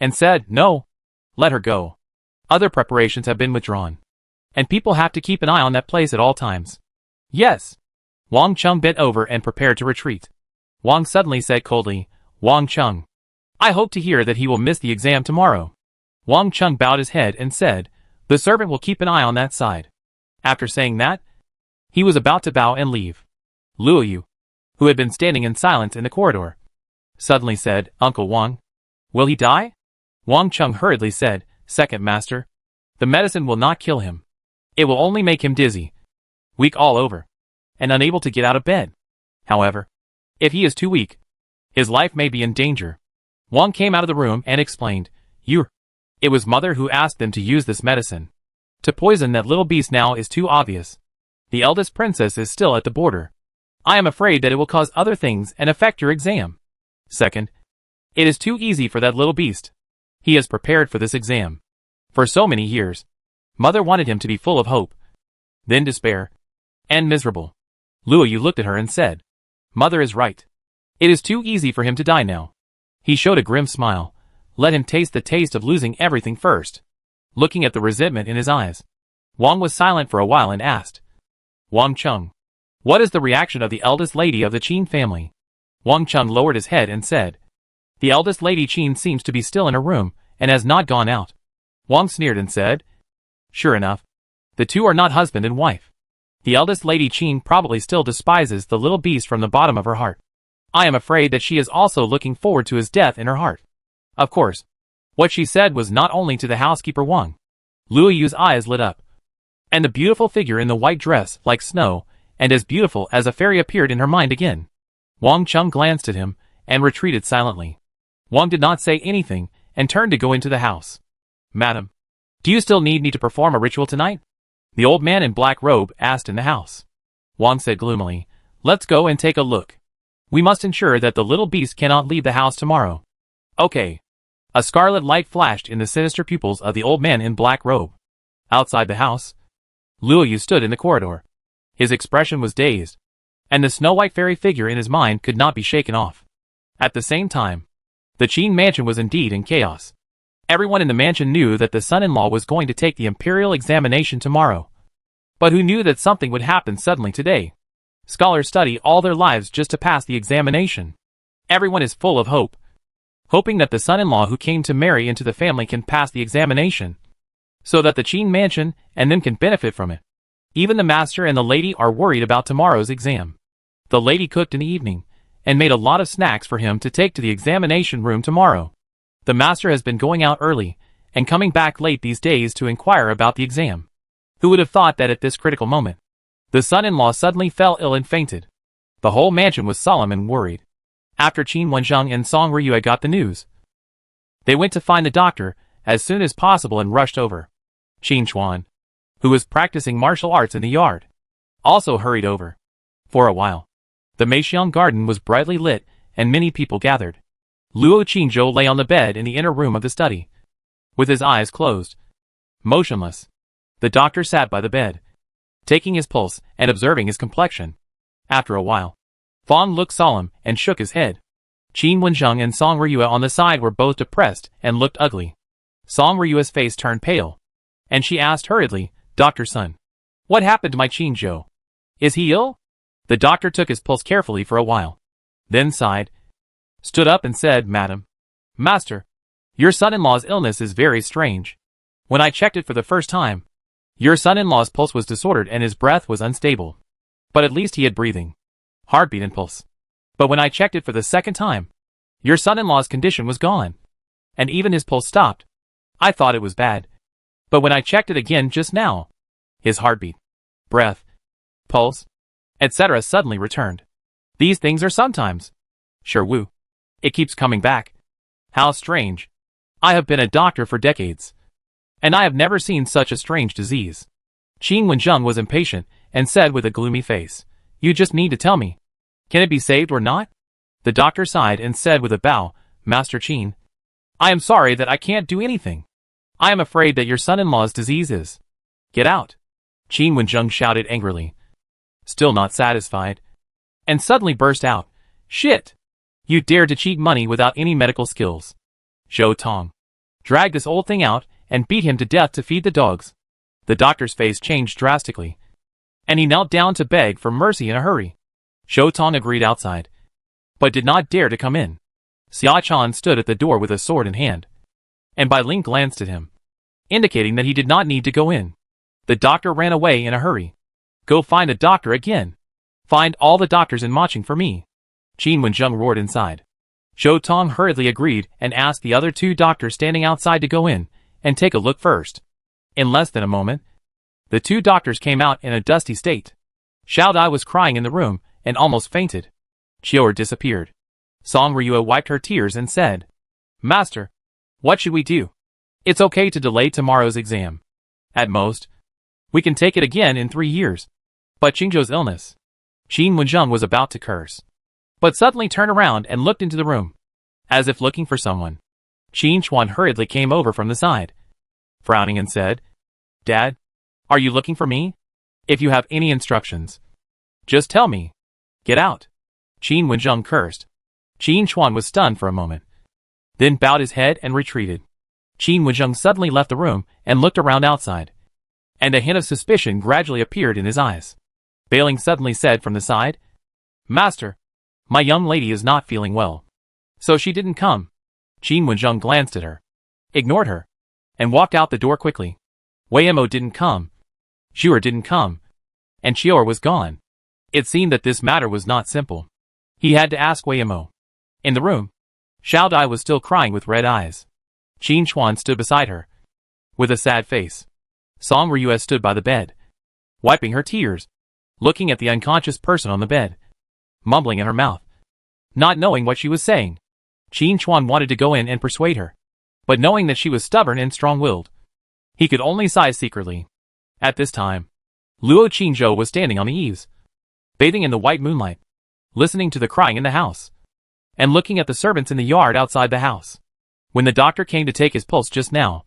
and said, "No, let her go. Other preparations have been withdrawn, and people have to keep an eye on that place at all times." "Yes." Wang Chung bent over and prepared to retreat. Wang suddenly said coldly, "Wang Chung, I hope to hear that he will miss the exam tomorrow." Wang Chung bowed his head and said, "The servant will keep an eye on that side." After saying that, he was about to bow and leave. Luo Yu, who had been standing in silence in the corridor, suddenly said, "Uncle Wang, will he die?" Wang Chung hurriedly said, "Second master, the medicine will not kill him. It will only make him dizzy, weak all over, and unable to get out of bed. However, if he is too weak, his life may be in danger." Wang came out of the room and explained, It was mother who asked them to use this medicine. To poison that little beast now is too obvious. The eldest princess is still at the border. I am afraid that it will cause other things and affect your exam. Second, it is too easy for that little beast. He has prepared for this exam for so many years. Mother wanted him to be full of hope, then despair, and miserable. Luo Yu looked at her and said, "Mother is right. It is too easy for him to die now. He showed a grim smile. Let him taste the taste of losing everything first. Looking at the resentment in his eyes, Wang was silent for a while and asked, Wang Chung, what is the reaction of the eldest lady of the Qin family? Wang Chung lowered his head and said, the eldest lady Qin seems to be still in her room and has not gone out. Wang sneered and said, sure enough, the two are not husband and wife. The eldest lady Qin probably still despises the little beast from the bottom of her heart. I am afraid that she is also looking forward to his death in her heart. Of course, what she said was not only to the housekeeper Wang. Luo Yu's eyes lit up, and the beautiful figure in the white dress like snow and as beautiful as a fairy appeared in her mind again. Wang Chung glanced at him and retreated silently. Wang did not say anything and turned to go into the house. Madam, do you still need me to perform a ritual tonight? The old man in black robe asked in the house. Wang said gloomily, let's go and take a look. We must ensure that the little beast cannot leave the house tomorrow. Okay. A scarlet light flashed in the sinister pupils of the old man in black robe. Outside the house, Luo Yu stood in the corridor. His expression was dazed, and the snow-white fairy figure in his mind could not be shaken off. At the same time, the Qin mansion was indeed in chaos. Everyone in the mansion knew that the son-in-law was going to take the imperial examination tomorrow. But who knew that something would happen suddenly today? Scholars study all their lives just to pass the examination. Everyone is full of hope, hoping that the son-in-law who came to marry into the family can pass the examination, so that the Qin mansion and them can benefit from it. Even the master and the lady are worried about tomorrow's exam. The lady cooked in the evening, and made a lot of snacks for him to take to the examination room tomorrow. The master has been going out early, and coming back late these days to inquire about the exam. Who would have thought that at this critical moment, the son-in-law suddenly fell ill and fainted? The whole mansion was solemn and worried. After Qin Wenzheng and Song Riyue got the news, they went to find the doctor as soon as possible and rushed over. Qin Chuan, who was practicing martial arts in the yard, also hurried over. For a while, the Meixiang garden was brightly lit and many people gathered. Luo Qingzhou lay on the bed in the inner room of the study, with his eyes closed, motionless. The doctor sat by the bed, taking his pulse and observing his complexion. After a while, Fong looked solemn and shook his head. Qin Wenzheng and Song Riyue on the side were both depressed and looked ugly. Song Riyue's face turned pale, and she asked hurriedly, Dr. Sun, what happened to my Qingzhou? Is he ill? The doctor took his pulse carefully for a while, then sighed, stood up and said, Madam, Master, your son-in-law's illness is very strange. When I checked it for the first time, your son-in-law's pulse was disordered and his breath was unstable. But at least he had breathing, heartbeat and pulse. But when I checked it for the second time, your son-in-law's condition was gone, and even his pulse stopped. I thought it was bad. But when I checked it again just now, his heartbeat, breath, pulse, etc. suddenly returned. These things are sometimes. Sure Wu. It keeps coming back. How strange. I have been a doctor for decades, and I have never seen such a strange disease. Qin Wenzheng was impatient and said with a gloomy face, You just need to tell me. Can it be saved or not? The doctor sighed and said with a bow, Master Qin, I am sorry that I can't do anything. I am afraid that your son-in-law's disease is. Get out. Qin Wenzheng shouted angrily, still not satisfied, and suddenly burst out, Shit! You dare to cheat money without any medical skills. Zhou Tong, drag this old thing out and beat him to death to feed the dogs. The doctor's face changed drastically, and he knelt down to beg for mercy in a hurry. Zhou Tong agreed outside, but did not dare to come in. Xia Chan stood at the door with a sword in hand, and Bai Ling glanced at him, indicating that he did not need to go in. The doctor ran away in a hurry. Go find a doctor again. Find all the doctors in Maching for me. Qin Wenzheng roared inside. Zhou Tong hurriedly agreed and asked the other two doctors standing outside to go in and take a look first. In less than a moment, the two doctors came out in a dusty state. Xiao Dai was crying in the room and almost fainted. Qiu'er disappeared. Song Riyue wiped her tears and said, Master, what should we do? It's okay to delay tomorrow's exam. At most, we can take it again in 3 years. But Qingzhou's illness. Qin Wenzheng was about to curse, but suddenly turned around and looked into the room, as if looking for someone. Qin Chuan hurriedly came over from the side, frowning and said, Dad, are you looking for me? If you have any instructions, just tell me. Get out. Qin Wenzheng cursed. Qin Chuan was stunned for a moment, then bowed his head and retreated. Qin Wenzheng suddenly left the room and looked around outside, and a hint of suspicion gradually appeared in his eyes. Bailing suddenly said from the side, "Master, my young lady is not feeling well. So she didn't come." Qin Wenzheng glanced at her, ignored her, and walked out the door quickly. Weimo didn't come. Zhuer didn't come. And Chior was gone. It seemed that this matter was not simple. He had to ask Weimo. In the room, Xiao Dai was still crying with red eyes. Qin Chuan stood beside her, with a sad face. Song Ryu stood by the bed, wiping her tears, looking at the unconscious person on the bed, mumbling in her mouth, not knowing what she was saying. Qin Chuan wanted to go in and persuade her, but knowing that she was stubborn and strong-willed, he could only sigh secretly. At this time, Luo Qingzhou was standing on the eaves, bathing in the white moonlight, listening to the crying in the house, and looking at the servants in the yard outside the house. When the doctor came to take his pulse just now,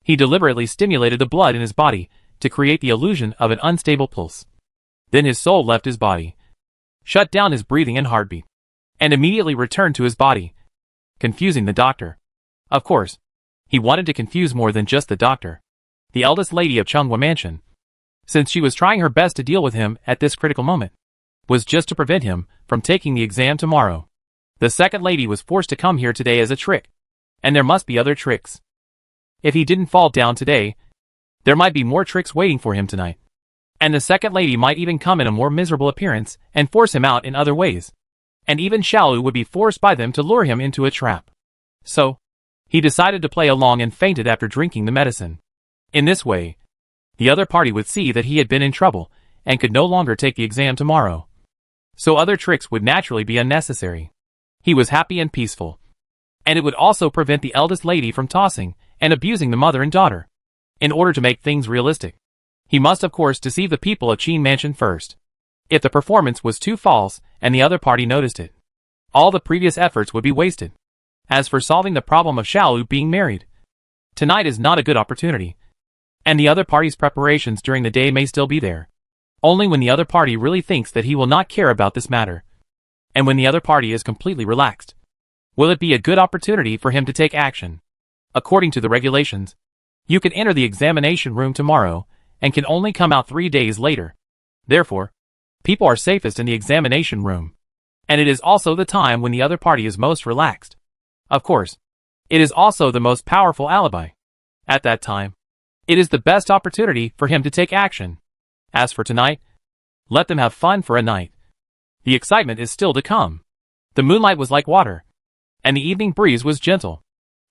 he deliberately stimulated the blood in his body to create the illusion of an unstable pulse. Then his soul left his body, shut down his breathing and heartbeat, and immediately returned to his body, confusing the doctor. Of course, he wanted to confuse more than just the doctor, the eldest lady of Chunghwa Mansion, since she was trying her best to deal with him at this critical moment, was just to prevent him from taking the exam tomorrow. The second lady was forced to come here today as a trick, and there must be other tricks. If he didn't fall down today, there might be more tricks waiting for him tonight. And the second lady might even come in a more miserable appearance and force him out in other ways. And even Xiaolu would be forced by them to lure him into a trap. So, he decided to play along and fainted after drinking the medicine. In this way, the other party would see that he had been in trouble and could no longer take the exam tomorrow. So other tricks would naturally be unnecessary. He was happy and peaceful. And it would also prevent the eldest lady from tossing and abusing the mother and daughter. In order to make things realistic, he must of course deceive the people of Qin Mansion first. If the performance was too false and the other party noticed it, all the previous efforts would be wasted. As for solving the problem of Xiaolu being married, tonight is not a good opportunity. And the other party's preparations during the day may still be there. Only when the other party really thinks that he will not care about this matter, and when the other party is completely relaxed, will it be a good opportunity for him to take action. According to the regulations, you can enter the examination room tomorrow and can only come out 3 days later. Therefore, people are safest in the examination room. And it is also the time when the other party is most relaxed. Of course, it is also the most powerful alibi. At that time, it is the best opportunity for him to take action. As for tonight, let them have fun for a night. The excitement is still to come. The moonlight was like water, and the evening breeze was gentle.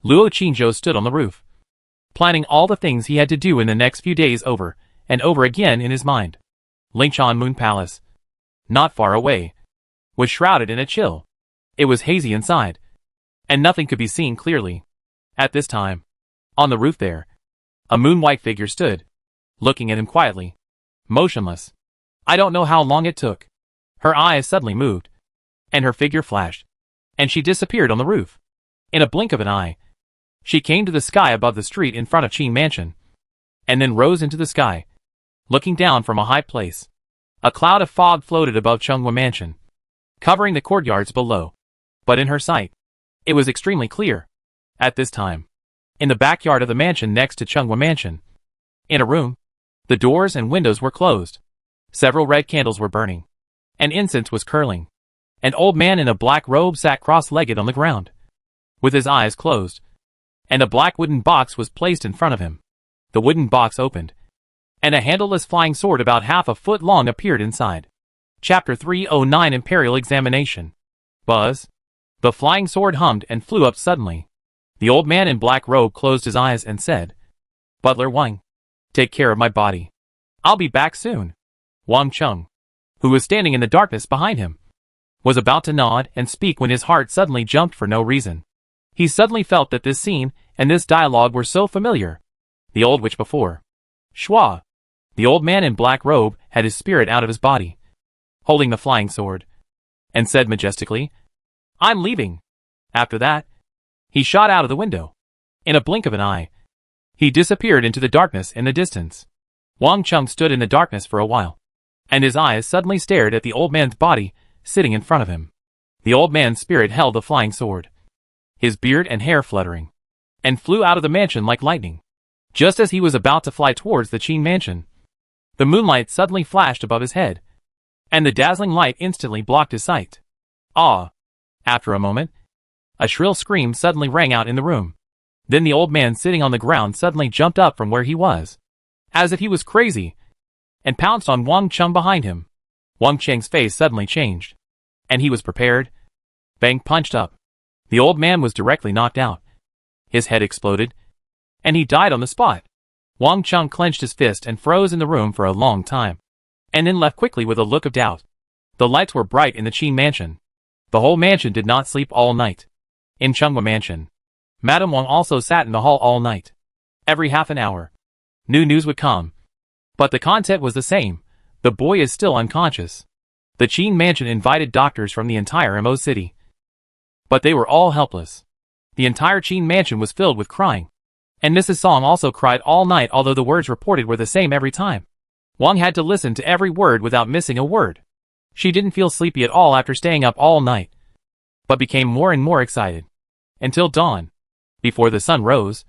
Luo Qingzhou stood on the roof, planning all the things he had to do in the next few days over and over again in his mind. Lingchan Moon Palace, not far away, was shrouded in a chill. It was hazy inside, and nothing could be seen clearly. At this time, on the roof there, a moon-white figure stood, looking at him quietly, motionless. I don't know how long it took. Her eyes suddenly moved, and her figure flashed, and she disappeared on the roof. In a blink of an eye, she came to the sky above the street in front of Qin Mansion, and then rose into the sky, looking down from a high place. A cloud of fog floated above Chunghwa Mansion, covering the courtyards below. But in her sight, it was extremely clear. At this time, in the backyard of the mansion next to Chunghwa Mansion, in a room, the doors and windows were closed. Several red candles were burning, and incense was curling. An old man in a black robe sat cross-legged on the ground, with his eyes closed, and a black wooden box was placed in front of him. The wooden box opened, and a handleless flying sword about half a foot long appeared inside. Chapter 309 Imperial Examination. Buzz. The flying sword hummed and flew up suddenly. The old man in black robe closed his eyes and said, "Butler Wang, take care of my body. I'll be back soon." Wang Chung, who was standing in the darkness behind him, was about to nod and speak when his heart suddenly jumped for no reason. He suddenly felt that this scene and this dialogue were so familiar. The old witch before. Shua. The old man in black robe had his spirit out of his body, holding the flying sword, and said majestically, "I'm leaving." After that, he shot out of the window. In a blink of an eye, he disappeared into the darkness in the distance. Wang Chung stood in the darkness for a while, and his eyes suddenly stared at the old man's body sitting in front of him. The old man's spirit held the flying sword. his beard and hair fluttering, and flew out of the mansion like lightning. Just as he was about to fly towards the Qin mansion, the moonlight suddenly flashed above his head, and the dazzling light instantly blocked his sight. Ah! After a moment, a shrill scream suddenly rang out in the room. Then the old man sitting on the ground suddenly jumped up from where he was, as if he was crazy, and pounced on Wang Cheng behind him. Wang Cheng's face suddenly changed, and he was prepared. Bang punched up. The old man was directly knocked out. His head exploded, and he died on the spot. Wang Cheng clenched his fist and froze in the room for a long time, and then left quickly with a look of doubt. The lights were bright in the Qin mansion. The whole mansion did not sleep all night. In Chenghua mansion, Madame Wang also sat in the hall all night. Every half an hour, new news would come. But the content was the same. The boy is still unconscious. The Qin mansion invited doctors from the entire Mo city, but they were all helpless. The entire Qin mansion was filled with crying. And Mrs. Song also cried all night, although the words reported were the same every time. Wang had to listen to every word without missing a word. She didn't feel sleepy at all after staying up all night, but became more and more excited. Until dawn. Before the sun rose,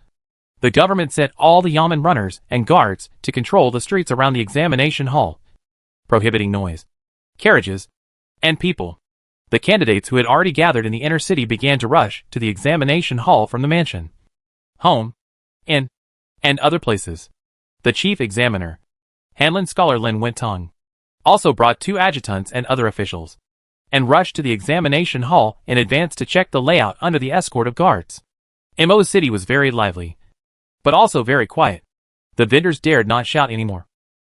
the government sent all the yamen runners and guards to control the streets around the examination hall, prohibiting noise, carriages, and people. The candidates who had already gathered in the inner city began to rush to the examination hall from the mansion, home, inn, and other places. The chief examiner, Hanlin Scholar Lin Wentong, also brought 2 adjutants and other officials, and rushed to the examination hall in advance to check the layout under the escort of guards. Mo City was very lively, but also very quiet. The vendors dared not shout anymore.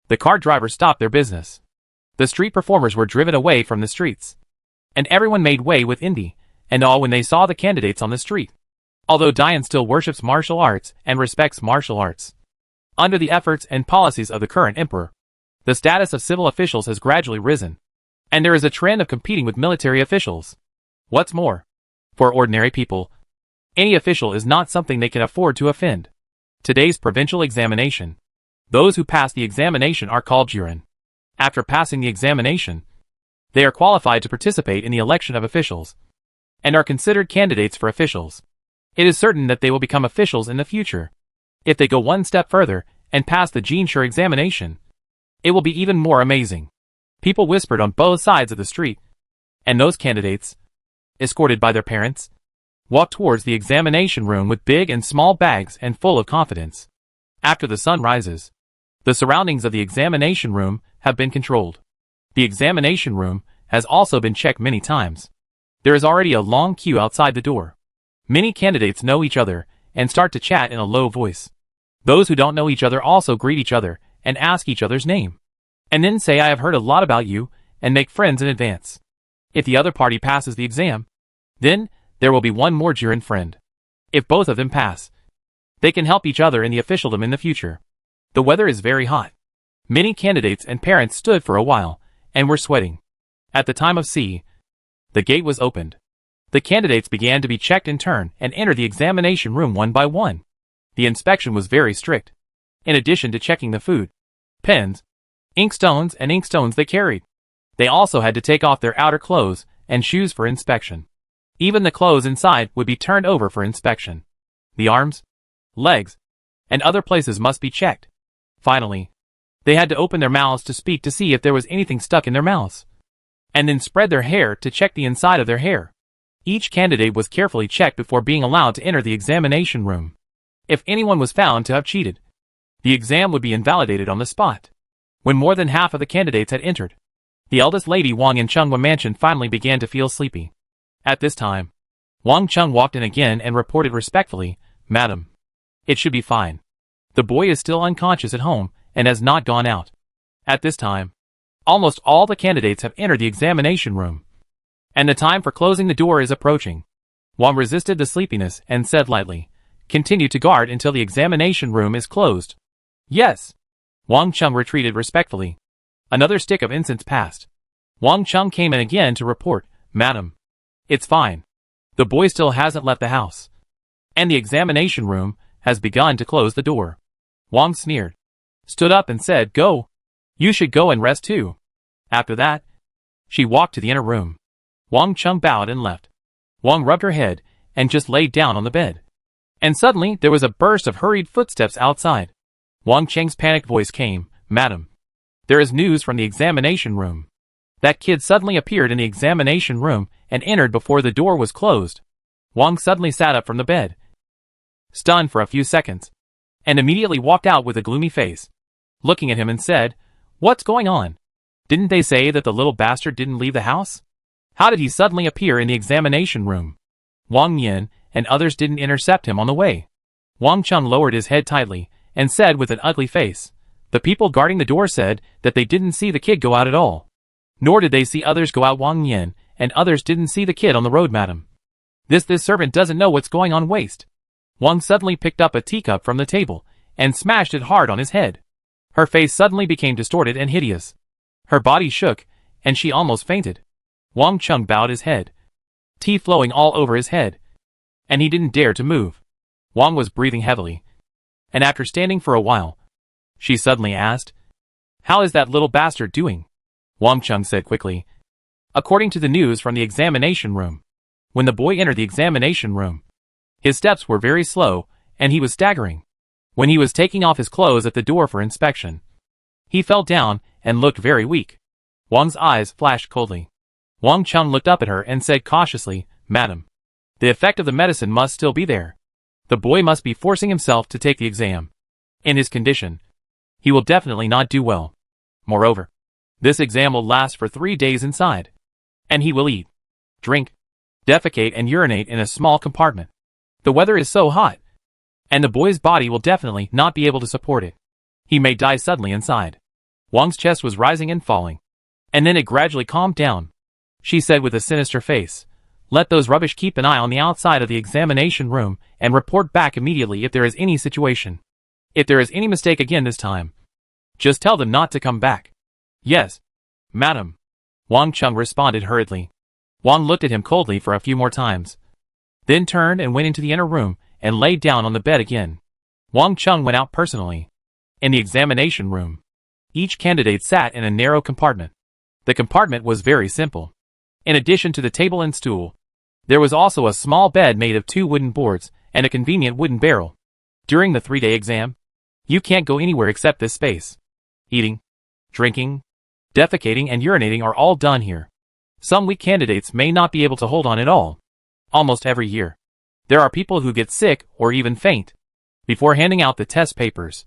The car drivers stopped their business. The street performers were driven away from the streets, and everyone made way with Indy and awe when they saw the candidates on the street. Although Diane still worships martial arts and respects martial arts, under the efforts and policies of the current emperor, the status of civil officials has gradually risen, and there is a trend of competing with military officials. What's more, for ordinary people, any official is not something they can afford to offend. Today's provincial examination. Those who pass the examination are called juren. After passing the examination, they are qualified to participate in the election of officials, and are considered candidates for officials. It is certain that they will become officials in the future. If they go one step further and pass the Jinshi examination, it will be even more amazing. People whispered on both sides of the street, and those candidates, escorted by their parents, walked towards the examination room with big and small bags and full of confidence. After the sun rises, the surroundings of the examination room have been controlled. The examination room has also been checked many times. There is already a long queue outside the door. Many candidates know each other and start to chat in a low voice. Those who don't know each other also greet each other and ask each other's name, and then say, "I have heard a lot about you," and make friends in advance. If the other party passes the exam, then there will be one more juren friend. If both of them pass, they can help each other in the officialdom in the future. The weather is very hot. Many candidates and parents stood for a while and were sweating. At the time of C, the gate was opened. The candidates began to be checked in turn and entered the examination room one by one. The inspection was very strict. In addition to checking the food, pens, inkstones and inkstones they carried, they also had to take off their outer clothes and shoes for inspection. Even the clothes inside would be turned over for inspection. The arms, legs, and other places must be checked. Finally, they had to open their mouths to speak to see if there was anything stuck in their mouths, and then spread their hair to check the inside of their hair. Each candidate was carefully checked before being allowed to enter the examination room. If anyone was found to have cheated, the exam would be invalidated on the spot. When more than half of the candidates had entered, the eldest lady Wang in Chenghua mansion finally began to feel sleepy. At this time, Wang Cheng walked in again and reported respectfully, "Madam, it should be fine. The boy is still unconscious at home and has not gone out." At this time, almost all the candidates have entered the examination room, and the time for closing the door is approaching. Wang resisted the sleepiness and said lightly, "Continue to guard until the examination room is closed." "Yes." Wang Cheng retreated respectfully. Another stick of incense passed. Wang Cheng came in again to report, "Madam, it's fine. The boy still hasn't left the house, and the examination room has begun to close the door." Wang sneered, stood up and said, "Go. You should go and rest too." After that, she walked to the inner room. Wang Cheng bowed and left. Wang rubbed her head and just laid down on the bed. And suddenly there was a burst of hurried footsteps outside. Wang Cheng's panicked voice came, "Madam, there is news from the examination room." That kid suddenly appeared in the examination room and entered before the door was closed. Wang suddenly sat up from the bed, stunned for a few seconds, and immediately walked out with a gloomy face, looking at him and said, "What's going on? Didn't they say that the little bastard didn't leave the house? How did he suddenly appear in the examination room?" Wang Yin and others didn't intercept him on the way. Wang Chung lowered his head tightly and said with an ugly face, "The people guarding the door said that they didn't see the kid go out at all. Nor did they see others go out. Wang Yin and others didn't see the kid on the road, madam. This servant doesn't know what's going on." Waste. Wang suddenly picked up a teacup from the table and smashed it hard on his head. Her face suddenly became distorted and hideous. Her body shook, and she almost fainted. Wang Chung bowed his head, teeth flowing all over his head, and he didn't dare to move. Wang was breathing heavily, and after standing for a while, she suddenly asked, "How is that little bastard doing?" Wang Chung said quickly, "According to the news from the examination room, when the boy entered the examination room, his steps were very slow, and he was staggering. When he was taking off his clothes at the door for inspection, he fell down and looked very weak." Wang's eyes flashed coldly. Wang Chung looked up at her and said cautiously, "Madam, the effect of the medicine must still be there. The boy must be forcing himself to take the exam. In his condition, he will definitely not do well. Moreover, this exam will last for 3 days inside, and he will eat, drink, defecate and urinate in a small compartment. The weather is so hot, and the boy's body will definitely not be able to support it. He may die suddenly inside." Wang's chest was rising and falling, and then it gradually calmed down. She said with a sinister face, "Let those rubbish keep an eye on the outside of the examination room and report back immediately if there is any situation. If there is any mistake again this time, just tell them not to come back." "Yes, madam," Wang Chung responded hurriedly. Wang looked at him coldly for a few more times, then turned and went into the inner room and laid down on the bed again. Wang Chung went out personally. In the examination room, each candidate sat in a narrow compartment. The compartment was very simple. In addition to the table and stool, there was also a small bed made of 2 wooden boards and a convenient wooden barrel. During the 3-day exam, you can't go anywhere except this space. Eating, drinking, defecating and urinating are all done here. Some weak candidates may not be able to hold on at all. Almost every year, there are people who get sick or even faint. Before handing out the test papers,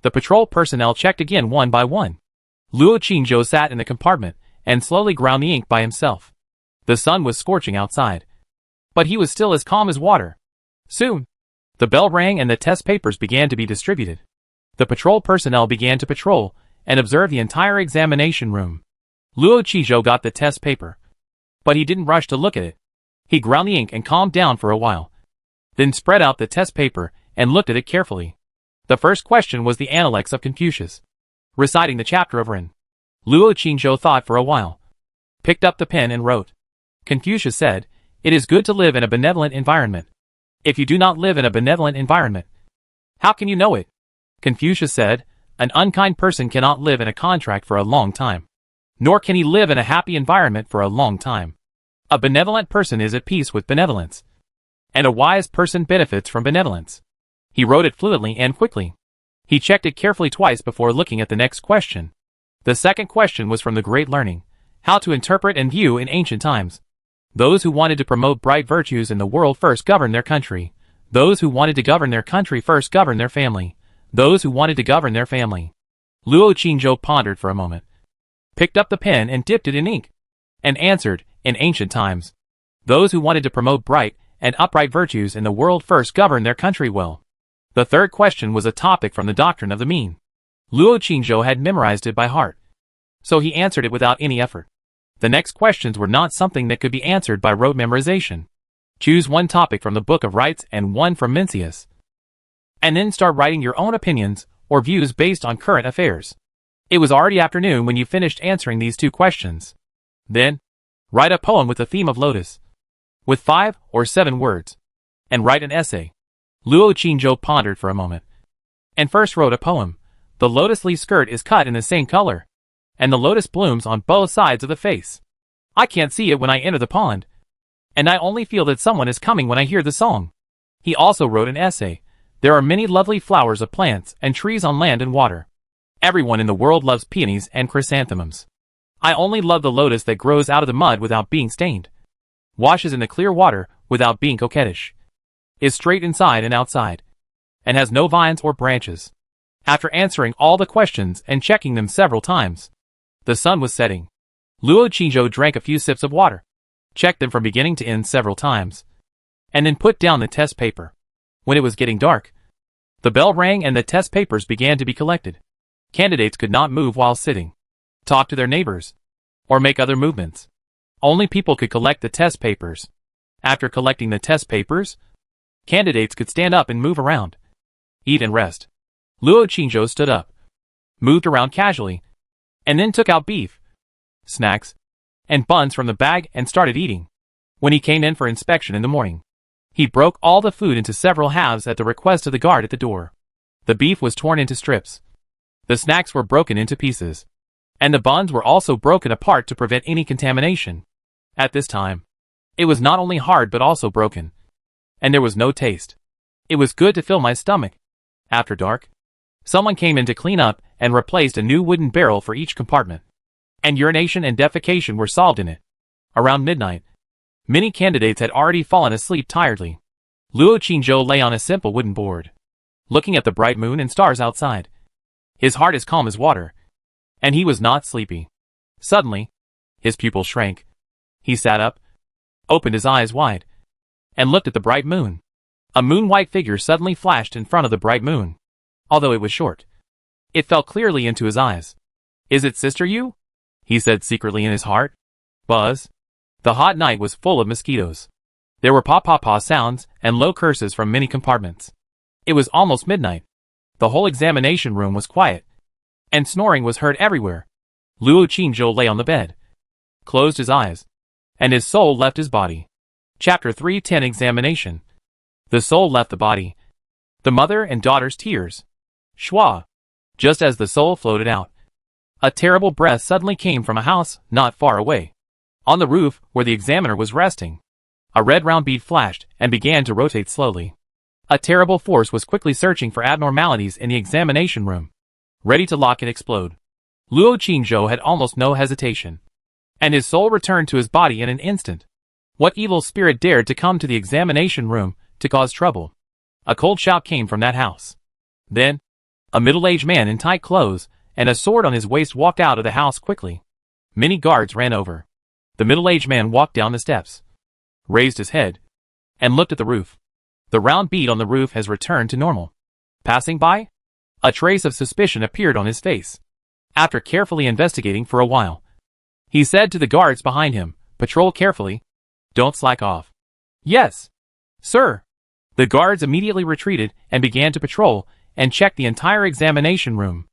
the patrol personnel checked again one by one. Luo Qingzhou sat in the compartment and slowly ground the ink by himself. The sun was scorching outside, but he was still as calm as water. Soon, the bell rang and the test papers began to be distributed. The patrol personnel began to patrol and observe the entire examination room. Luo Qingzhou got the test paper, but he didn't rush to look at it. He ground the ink and calmed down for a while, then spread out the test paper and looked at it carefully. The first question was the Analects of Confucius, reciting the chapter of Ren. Luo Qingzhou thought for a while, picked up the pen and wrote. Confucius said, "It is good to live in a benevolent environment. If you do not live in a benevolent environment, how can you know it?" Confucius said, "An unkind person cannot live in a contract for a long time, nor can he live in a happy environment for a long time. A benevolent person is at peace with benevolence, and a wise person benefits from benevolence." He wrote it fluently and quickly. He checked it carefully twice before looking at the next question. The second question was from the Great Learning, how to interpret and view in ancient times. Those who wanted to promote bright virtues in the world first governed their country. Those who wanted to govern their country first governed their family. Those who wanted to govern their family. Luo Qingzhou pondered for a moment, picked up the pen and dipped it in ink, and answered, in ancient times, those who wanted to promote bright and upright virtues in the world first governed their country well. The third question was a topic from the doctrine of the mean. Luo Qingzhou had memorized it by heart, so he answered it without any effort. The next questions were not something that could be answered by rote memorization. Choose one topic from the Book of Rites and one from Mencius, and then start writing your own opinions or views based on current affairs. It was already afternoon when you finished answering these 2 questions. Then, write a poem with the theme of lotus, with 5 or 7 words, and write an essay. Luo Qingzhou pondered for a moment, and first wrote a poem. The lotus leaf skirt is cut in the same color, and the lotus blooms on both sides of the face. I can't see it when I enter the pond. And I only feel that someone is coming when I hear the song. He also wrote an essay. There are many lovely flowers of plants and trees on land and water. Everyone in the world loves peonies and chrysanthemums. I only love the lotus that grows out of the mud without being stained. Washes in the clear water without being coquettish. Is straight inside and outside. And has no vines or branches. After answering all the questions and checking them several times, the sun was setting. Luo Qingzhou drank a few sips of water, checked them from beginning to end several times, and then put down the test paper. When it was getting dark, the bell rang and the test papers began to be collected. Candidates could not move while sitting, talk to their neighbors, or make other movements. Only people could collect the test papers. After collecting the test papers, candidates could stand up and move around, eat and rest. Luo Qingzhou stood up, moved around casually, and then took out beef, snacks, and buns from the bag and started eating. When he came in for inspection in the morning, he broke all the food into several halves at the request of the guard at the door. The beef was torn into strips. The snacks were broken into pieces. And the buns were also broken apart to prevent any contamination. At this time, it was not only hard but also broken. And there was no taste. It was good to fill my stomach. After dark, someone came in to clean up and replaced a new wooden barrel for each compartment. And urination and defecation were solved in it. Around midnight, many candidates had already fallen asleep tiredly. Luo Qingzhou lay on a simple wooden board, looking at the bright moon and stars outside. His heart as calm as water, and he was not sleepy. Suddenly, his pupils shrank. He sat up, opened his eyes wide, and looked at the bright moon. A moon-white figure suddenly flashed in front of the bright moon. Although it was short, it fell clearly into his eyes. "Is it Sister Yu?" he said secretly in his heart. Buzz. The hot night was full of mosquitoes. There were pa-pa-pa sounds and low curses from many compartments. It was almost midnight. The whole examination room was quiet, and snoring was heard everywhere. Luo Qingzhou lay on the bed, closed his eyes, and his soul left his body. Chapter 310 Examination. The soul left the body. The mother and daughter's tears. Schwa. Just as the soul floated out, a terrible breath suddenly came from a house not far away. On the roof, where the examiner was resting, a red round bead flashed and began to rotate slowly. A terrible force was quickly searching for abnormalities in the examination room, ready to lock and explode. Luo Qingzhou had almost no hesitation, and his soul returned to his body in an instant. What evil spirit dared to come to the examination room to cause trouble? A cold shout came from that house. Then, a middle-aged man in tight clothes and a sword on his waist walked out of the house quickly. Many guards ran over. The middle-aged man walked down the steps, raised his head, and looked at the roof. The round bead on the roof has returned to normal. Passing by, a trace of suspicion appeared on his face. After carefully investigating for a while, he said to the guards behind him, "Patrol carefully. Don't slack off." "Yes, sir." The guards immediately retreated and began to patrol and check the entire examination room.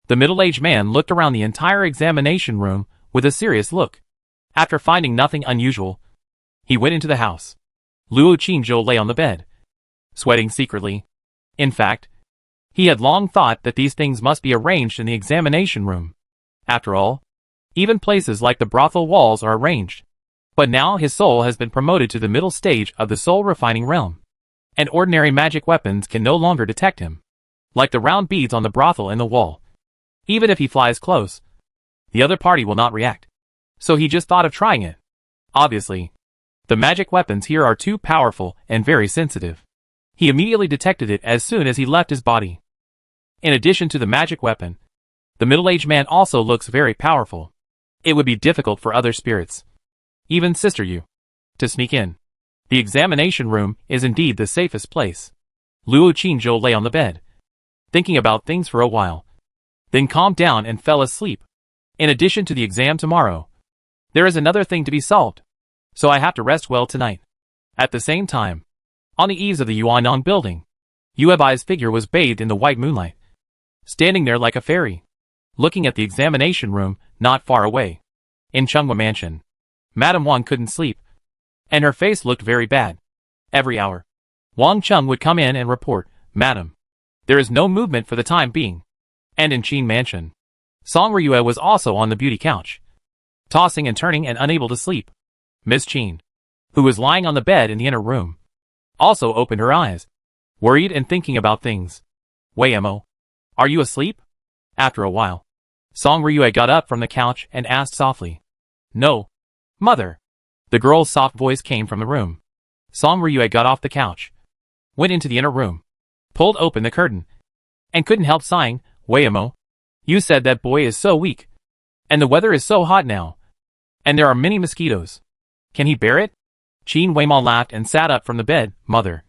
The middle-aged man looked around the entire examination room with a serious look. After finding nothing unusual, he went into the house. Luo Qingzhou lay on the bed, sweating secretly. In fact, he had long thought that these things must be arranged in the examination room. After all, even places like the brothel walls are arranged. But now his soul has been promoted to the middle stage of the soul-refining realm, and ordinary magic weapons can no longer detect him. Like the round beads on the brothel in the wall. Even if he flies close, the other party will not react. So he just thought of trying it. Obviously, the magic weapons here are too powerful and very sensitive. He immediately detected it as soon as he left his body. In addition to the magic weapon, the middle-aged man also looks very powerful. It would be difficult for other spirits, even Sister Yu, to sneak in. The examination room is indeed the safest place. Luo Qingzhou lay on the bed, thinking about things for a while, then calmed down and fell asleep. In addition to the exam tomorrow, there is another thing to be solved, so I have to rest well tonight. At the same time, on the eaves of the Yuanong building, Yuebai's figure was bathed in the white moonlight, standing there like a fairy, looking at the examination room not far away. In Chunghua Mansion, Madame Wang couldn't sleep, and her face looked very bad. Every hour, Wang Chung would come in and report, "Madam, there is no movement for the time being." And in Qin Mansion, Song Ryue was also on the beauty couch, tossing and turning and unable to sleep. "Miss Qin, who was lying on the bed in the inner room, also opened her eyes, worried and thinking about things. Waymo, are you asleep? After a while, Song Ryue got up from the couch and asked softly. No. Mother. The girl's soft voice came from the room. Song Ryue got off the couch, went into the inner room, pulled open the curtain, and couldn't help sighing. Waymo, you said that boy is so weak. And the weather is so hot now. And there are many mosquitoes. Can he bear it? Qin Weimao laughed and sat up from the bed. Mother,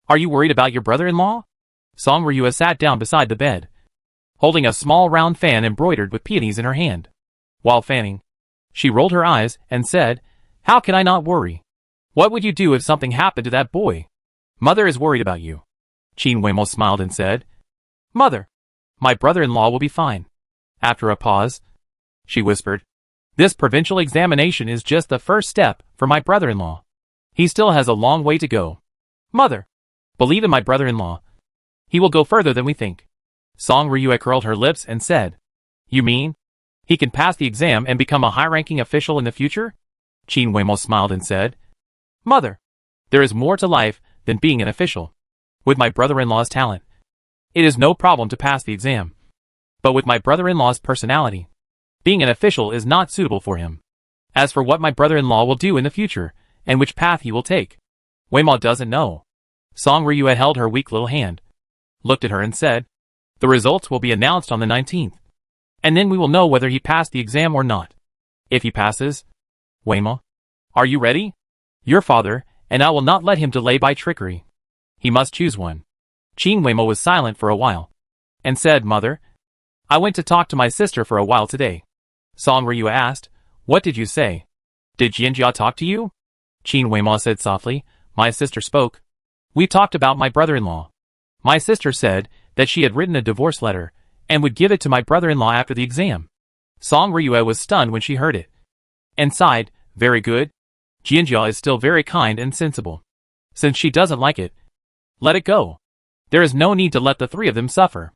are you worried about your brother-in-law? Song Ryue sat down beside the bed, holding a small round fan embroidered with peonies in her hand. While fanning, she rolled her eyes and said, how can I not worry? What would you do if something happened to that boy? Mother is worried about you. Qin Weimao smiled and said, Mother, my brother-in-law will be fine. After a pause, she whispered, this provincial examination is just the first step for my brother-in-law. He still has a long way to go. Mother, believe in my brother-in-law. He will go further than we think. Song Ryue curled her lips and said, you mean? He can pass the exam and become a high-ranking official in the future? Qin Weimao smiled and said, Mother, there is more to life than being an official. With my brother-in-law's talent, it is no problem to pass the exam. But with my brother-in-law's personality, being an official is not suitable for him. As for what my brother-in-law will do in the future, and which path he will take, Weimao doesn't know. Song Ryue held her weak little hand, looked at her and said, the results will be announced on the 19th. And then we will know whether he passed the exam or not. If he passes, Weimao, are you ready? Your father, and I will not let him delay by trickery. He must choose one. Qin Weimao was silent for a while, and said, Mother, I went to talk to my sister for a while today. Song Ryue asked, what did you say? Did Jianjia talk to you? Qin Weimao said softly, my sister spoke. We talked about my brother-in-law. My sister said that she had written a divorce letter, and would give it to my brother-in-law after the exam. Song Ryue was stunned when she heard it, and sighed, very good. Jianjia is still very kind and sensible. Since she doesn't like it, let it go. There is no need to let the three of them suffer.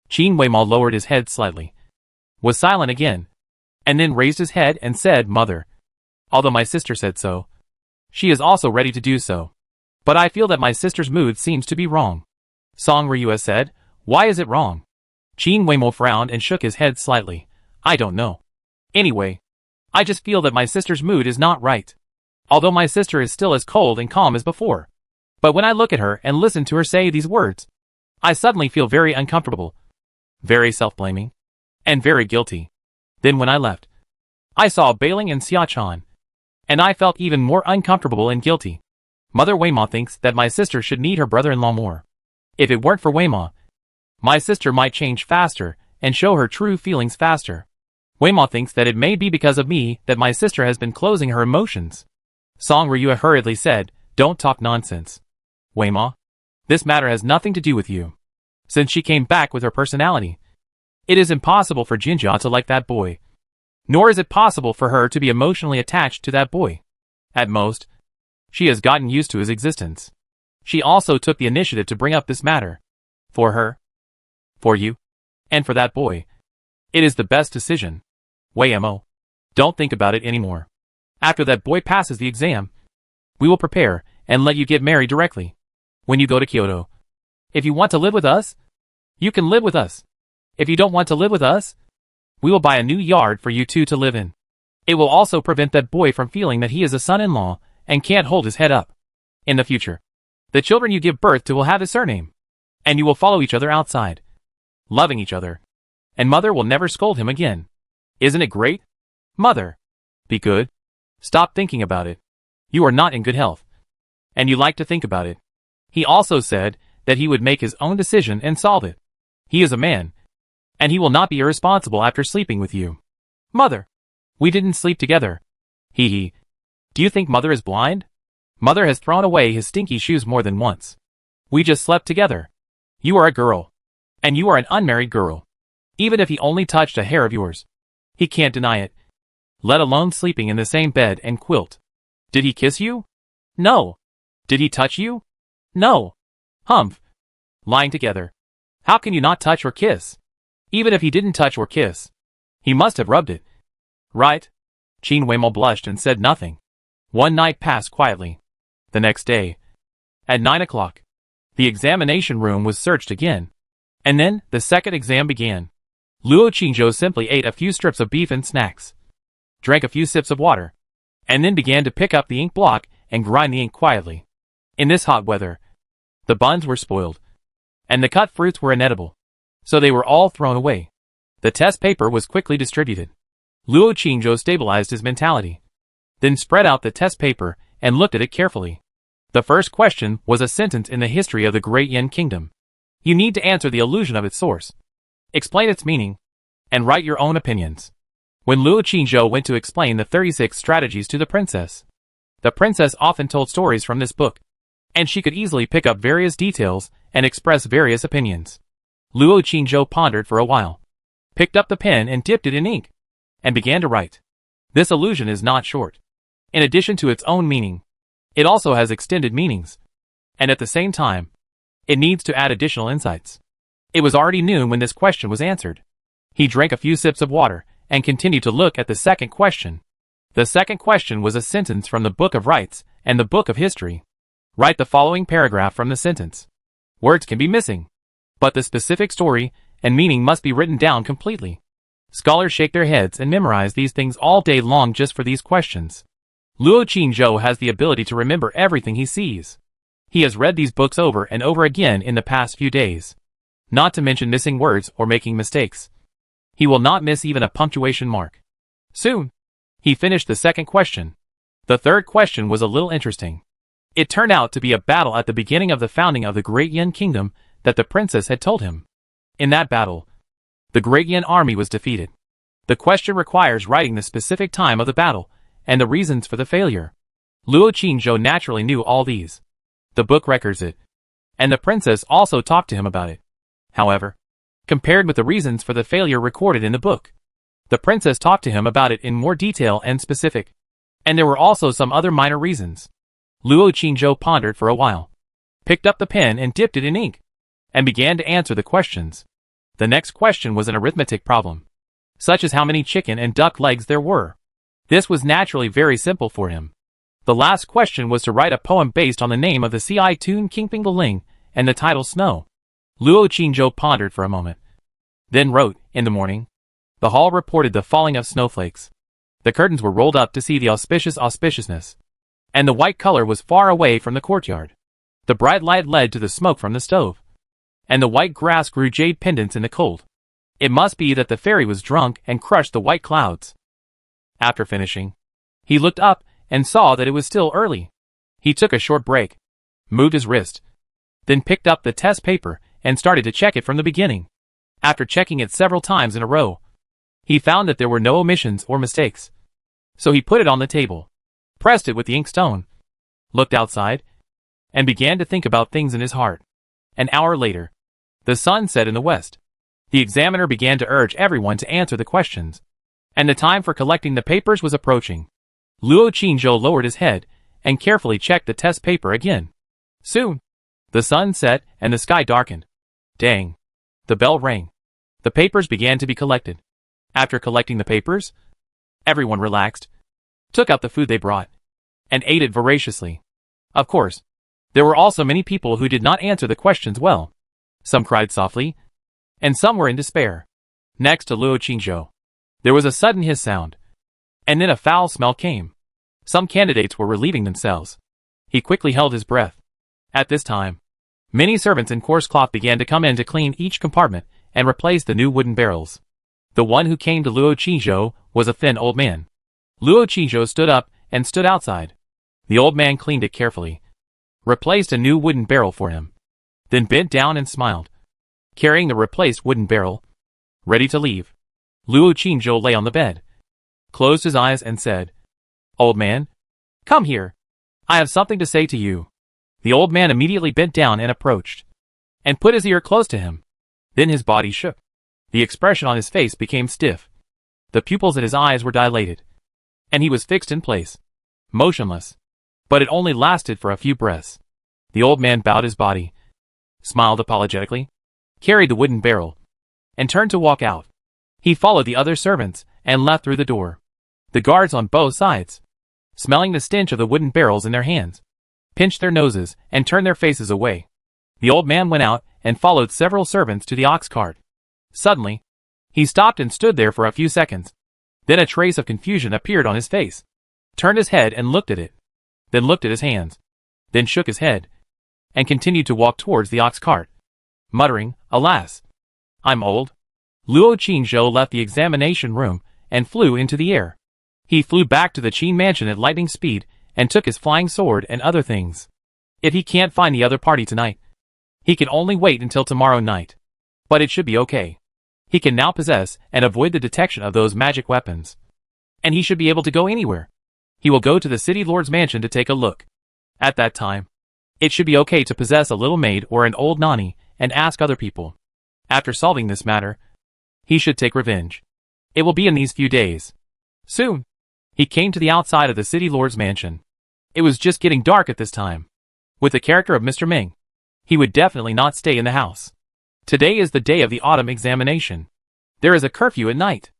Qin Weimao lowered his head slightly, was silent again, and then raised his head and said, Mother, although my sister said so, she is also ready to do so. But I feel that my sister's mood seems to be wrong. Song Ryue said, why is it wrong? Qin Weimao frowned and shook his head slightly. I don't know. Anyway, I just feel that my sister's mood is not right. Although my sister is still as cold and calm as before. But when I look at her and listen to her say these words, I suddenly feel very uncomfortable, very self-blaming, and very guilty. Then when I left, I saw Bailing and Xiachan, and I felt even more uncomfortable and guilty. Mother Weimao thinks that my sister should need her brother-in-law more. If it weren't for Weimao, my sister might change faster and show her true feelings faster. Weimao thinks that it may be because of me that my sister has been closing her emotions. Song Ryue hurriedly said, don't talk nonsense. Weimao, this matter has nothing to do with you. Since she came back with her personality, it is impossible for Jianjia to like that boy. Nor is it possible for her to be emotionally attached to that boy. At most, she has gotten used to his existence. She also took the initiative to bring up this matter. For her, for you, and for that boy. It is the best decision. Weimao, don't think about it anymore. After that boy passes the exam, we will prepare and let you get married directly. When you go to Kyoto, if you want to live with us, you can live with us. If you don't want to live with us, we will buy a new yard for you two to live in. It will also prevent that boy from feeling that he is a son-in-law and can't hold his head up. In the future, the children you give birth to will have his surname, and you will follow each other outside, loving each other, and mother will never scold him again. Isn't it great? Mother, be good. Stop thinking about it. You are not in good health, and you like to think about it. He also said that he would make his own decision and solve it. He is a man, and he will not be irresponsible after sleeping with you. Mother, we didn't sleep together. Hee hee. Do you think mother is blind? Mother has thrown away his stinky shoes more than once. We just slept together. You are a girl, and you are an unmarried girl. Even if he only touched a hair of yours, he can't deny it, let alone sleeping in the same bed and quilt. Did he kiss you? No. Did he touch you? No. Humph. Lying together. How can you not touch or kiss? Even if he didn't touch or kiss, he must have rubbed it. Right? Qin Weimao blushed and said nothing. One night passed quietly. The next day, at 9 o'clock, the examination room was searched again. And then, the second exam began. Luo Qingzhou simply ate a few strips of beef and snacks, drank a few sips of water, and then began to pick up the ink block and grind the ink quietly. In this hot weather, the buns were spoiled, and the cut fruits were inedible, so they were all thrown away. The test paper was quickly distributed. Luo Qingzhou stabilized his mentality, then spread out the test paper and looked at it carefully. The first question was a sentence in the history of the Great Yan Kingdom. You need to answer the allusion of its source, explain its meaning, and write your own opinions. When Luo Qingzhou went to explain the 36 strategies to the princess often told stories from this book, and she could easily pick up various details and express various opinions. Luo Qingzhou pondered for a while, picked up the pen and dipped it in ink, and began to write. This allusion is not short. In addition to its own meaning, it also has extended meanings, and at the same time, it needs to add additional insights. It was already noon when this question was answered. He drank a few sips of water and continued to look at the second question. The second question was a sentence from the Book of Rites and the Book of History. Write the following paragraph from the sentence. Words can be missing, but the specific story and meaning must be written down completely. Scholars shake their heads and memorize these things all day long just for these questions. Luo Qingzhou has the ability to remember everything he sees. He has read these books over and over again in the past few days. Not to mention missing words or making mistakes. He will not miss even a punctuation mark. Soon, he finished the second question. The third question was a little interesting. It turned out to be a battle at the beginning of the founding of the Great Yan Kingdom that the princess had told him. In that battle, the Great Yan army was defeated. The question requires writing the specific time of the battle and the reasons for the failure. Luo Qingzhou naturally knew all these. The book records it, and the princess also talked to him about it. However, compared with the reasons for the failure recorded in the book, the princess talked to him about it in more detail and specific, and there were also some other minor reasons. Luo Qingzhou pondered for a while, picked up the pen and dipped it in ink, and began to answer the questions. The next question was an arithmetic problem, such as how many chicken and duck legs there were. This was naturally very simple for him. The last question was to write a poem based on the name of the Ci Tun Kingping Ling and the title Snow. Luo Qingzhou pondered for a moment, then wrote, in the morning, the hall reported the falling of snowflakes. The curtains were rolled up to see the auspiciousness, and the white color was far away from the courtyard. The bright light led to the smoke from the stove, and the white grass grew jade pendants in the cold. It must be that the fairy was drunk and crushed the white clouds. After finishing, he looked up and saw that it was still early. He took a short break, moved his wrist, then picked up the test paper and started to check it from the beginning. After checking it several times in a row, he found that there were no omissions or mistakes. So he put it on the table, pressed it with the inkstone, looked outside, and began to think about things in his heart. An hour later, the sun set in the west. The examiner began to urge everyone to answer the questions, and the time for collecting the papers was approaching. Luo Qingzhou lowered his head and carefully checked the test paper again. Soon, the sun set and the sky darkened. Dang! The bell rang. The papers began to be collected. After collecting the papers, everyone relaxed, took out the food they brought, and ate it voraciously. Of course, there were also many people who did not answer the questions well. Some cried softly, and some were in despair. Next to Luo Qingzhou, there was a sudden hiss sound, and then a foul smell came. Some candidates were relieving themselves. He quickly held his breath. At this time, many servants in coarse cloth began to come in to clean each compartment and replace the new wooden barrels. The one who came to Luo Qingzhou was a thin old man. Luo Qingzhou stood up and stood outside. The old man cleaned it carefully, replaced a new wooden barrel for him, then bent down and smiled, carrying the replaced wooden barrel, ready to leave. Luo Qingzhou lay on the bed, closed his eyes and said, "Old man, come here. I have something to say to you." The old man immediately bent down and approached, and put his ear close to him. Then his body shook. The expression on his face became stiff. The pupils at his eyes were dilated, and he was fixed in place, motionless. But it only lasted for a few breaths. The old man bowed his body, smiled apologetically, carried the wooden barrel, and turned to walk out. He followed the other servants and left through the door. The guards on both sides smelling the stench of the wooden barrels in their hands, pinched their noses, and turned their faces away. The old man went out and followed several servants to the ox cart. Suddenly, he stopped and stood there for a few seconds. Then a trace of confusion appeared on his face. Turned his head and looked at it. Then looked at his hands. Then shook his head, and continued to walk towards the ox cart, muttering, "Alas, I'm old." Luo Qingzhou left the examination room and flew into the air. He flew back to the Qin mansion at lightning speed and took his flying sword and other things. If he can't find the other party tonight, he can only wait until tomorrow night. But it should be okay. He can now possess and avoid the detection of those magic weapons. And he should be able to go anywhere. He will go to the city lord's mansion to take a look. At that time, it should be okay to possess a little maid or an old nanny and ask other people. After solving this matter, he should take revenge. It will be in these few days. Soon, he came to the outside of the city lord's mansion. It was just getting dark at this time. With the character of Mr. Ming, he would definitely not stay in the house. Today is the day of the autumn examination. There is a curfew at night.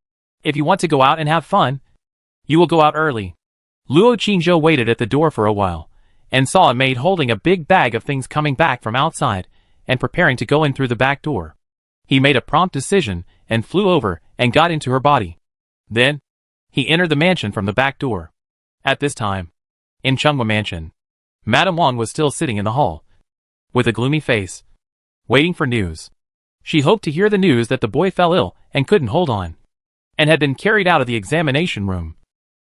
If you want to go out and have fun, you will go out early. Luo Qingzhou waited at the door for a while, and saw a maid holding a big bag of things coming back from outside, and preparing to go in through the back door. He made a prompt decision, and flew over, and got into her body. Then, he entered the mansion from the back door. At this time, in Chunghua Mansion, Madame Wang was still sitting in the hall, with a gloomy face, waiting for news. She hoped to hear the news that the boy fell ill and couldn't hold on, and had been carried out of the examination room.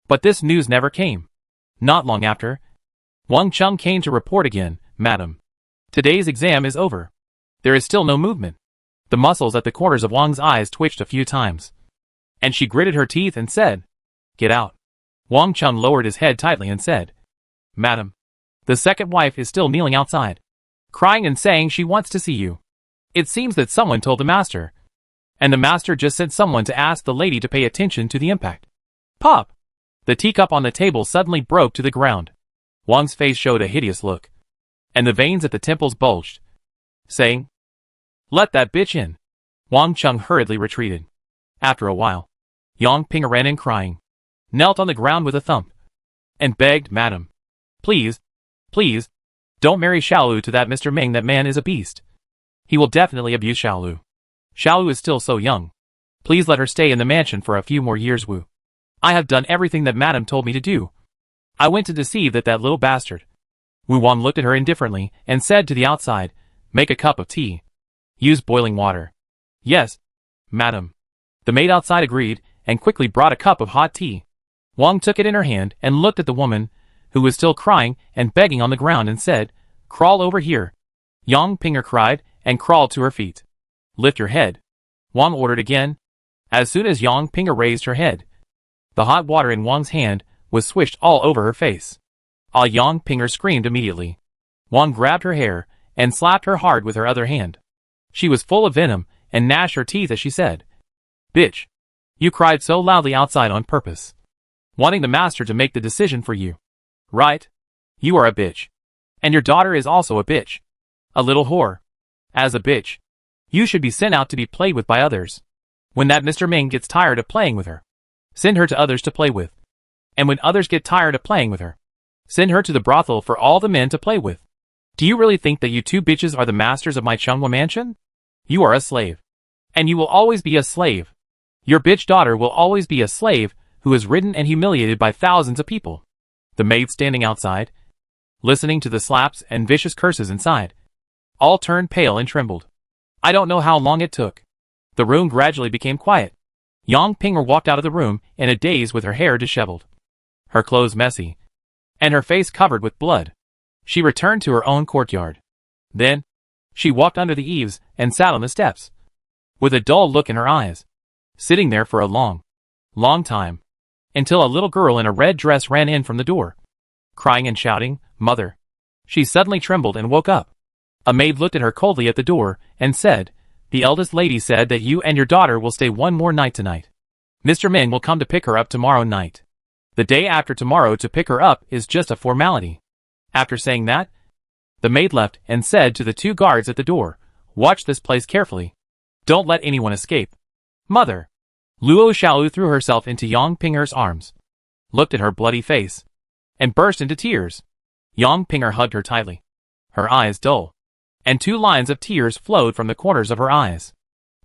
But this news never came. Not long after, Wang Chung came to report again, "Madam, today's exam is over. There is still no movement." The muscles at the corners of Wang's eyes twitched a few times, and she gritted her teeth and said, "Get out." Wang Chung lowered his head tightly and said, "Madam, the second wife is still kneeling outside, crying and saying she wants to see you. It seems that someone told the master, and the master just sent someone to ask the lady to pay attention to the impact." Pop! The teacup on the table suddenly broke to the ground. Wang's face showed a hideous look, and the veins at the temples bulged, saying, "Let that bitch in." Wang Chung hurriedly retreated. After a while, Yang Ping ran in crying, knelt on the ground with a thump, and begged, "Madam, please, please, don't marry Xiaolu to that Mr. Ming. That man is a beast. He will definitely abuse Xiaolu. Xiaolu is still so young. Please let her stay in the mansion for a few more years, Wu. I have done everything that Madam told me to do. I went to deceive that little bastard." Wu Wan looked at her indifferently and said to the outside, "Make a cup of tea. Use boiling water." "Yes, Madam." The maid outside agreed and quickly brought a cup of hot tea. Wang took it in her hand and looked at the woman, who was still crying and begging on the ground, and said, "Crawl over here." Yang Pinger cried and crawled to her feet. "Lift your head," Wang ordered again. As soon as Yang Pinger raised her head, the hot water in Wang's hand was swished all over her face. Yang Pinger screamed immediately. Wang grabbed her hair and slapped her hard with her other hand. She was full of venom and gnashed her teeth as she said, "Bitch, you cried so loudly outside on purpose, wanting the master to make the decision for you. Right? You are a bitch. And your daughter is also a bitch. A little whore. As a bitch, you should be sent out to be played with by others. When that Mr. Ming gets tired of playing with her, send her to others to play with. And when others get tired of playing with her, send her to the brothel for all the men to play with. Do you really think that you two bitches are the masters of my Chunghua mansion? You are a slave. And you will always be a slave. Your bitch daughter will always be a slave who is ridden and humiliated by thousands of people." The maid standing outside, listening to the slaps and vicious curses inside, all turned pale and trembled. I don't know how long it took. The room gradually became quiet. Yang Pinger walked out of the room in a daze with her hair disheveled, her clothes messy, and her face covered with blood. She returned to her own courtyard. Then, she walked under the eaves and sat on the steps, with a dull look in her eyes, sitting there for a long, long time, until a little girl in a red dress ran in from the door, crying and shouting, "Mother." She suddenly trembled and woke up. A maid looked at her coldly at the door and said, "The eldest lady said that you and your daughter will stay one more night tonight. Mr. Ming will come to pick her up tomorrow night. The day after tomorrow to pick her up is just a formality." After saying that, the maid left and said to the two guards at the door, "Watch this place carefully. Don't let anyone escape." "Mother." Luo Xiaolu threw herself into Yang Pinger's arms, looked at her bloody face, and burst into tears. Yang Pinger hugged her tightly, her eyes dull, and 2 lines of tears flowed from the corners of her eyes.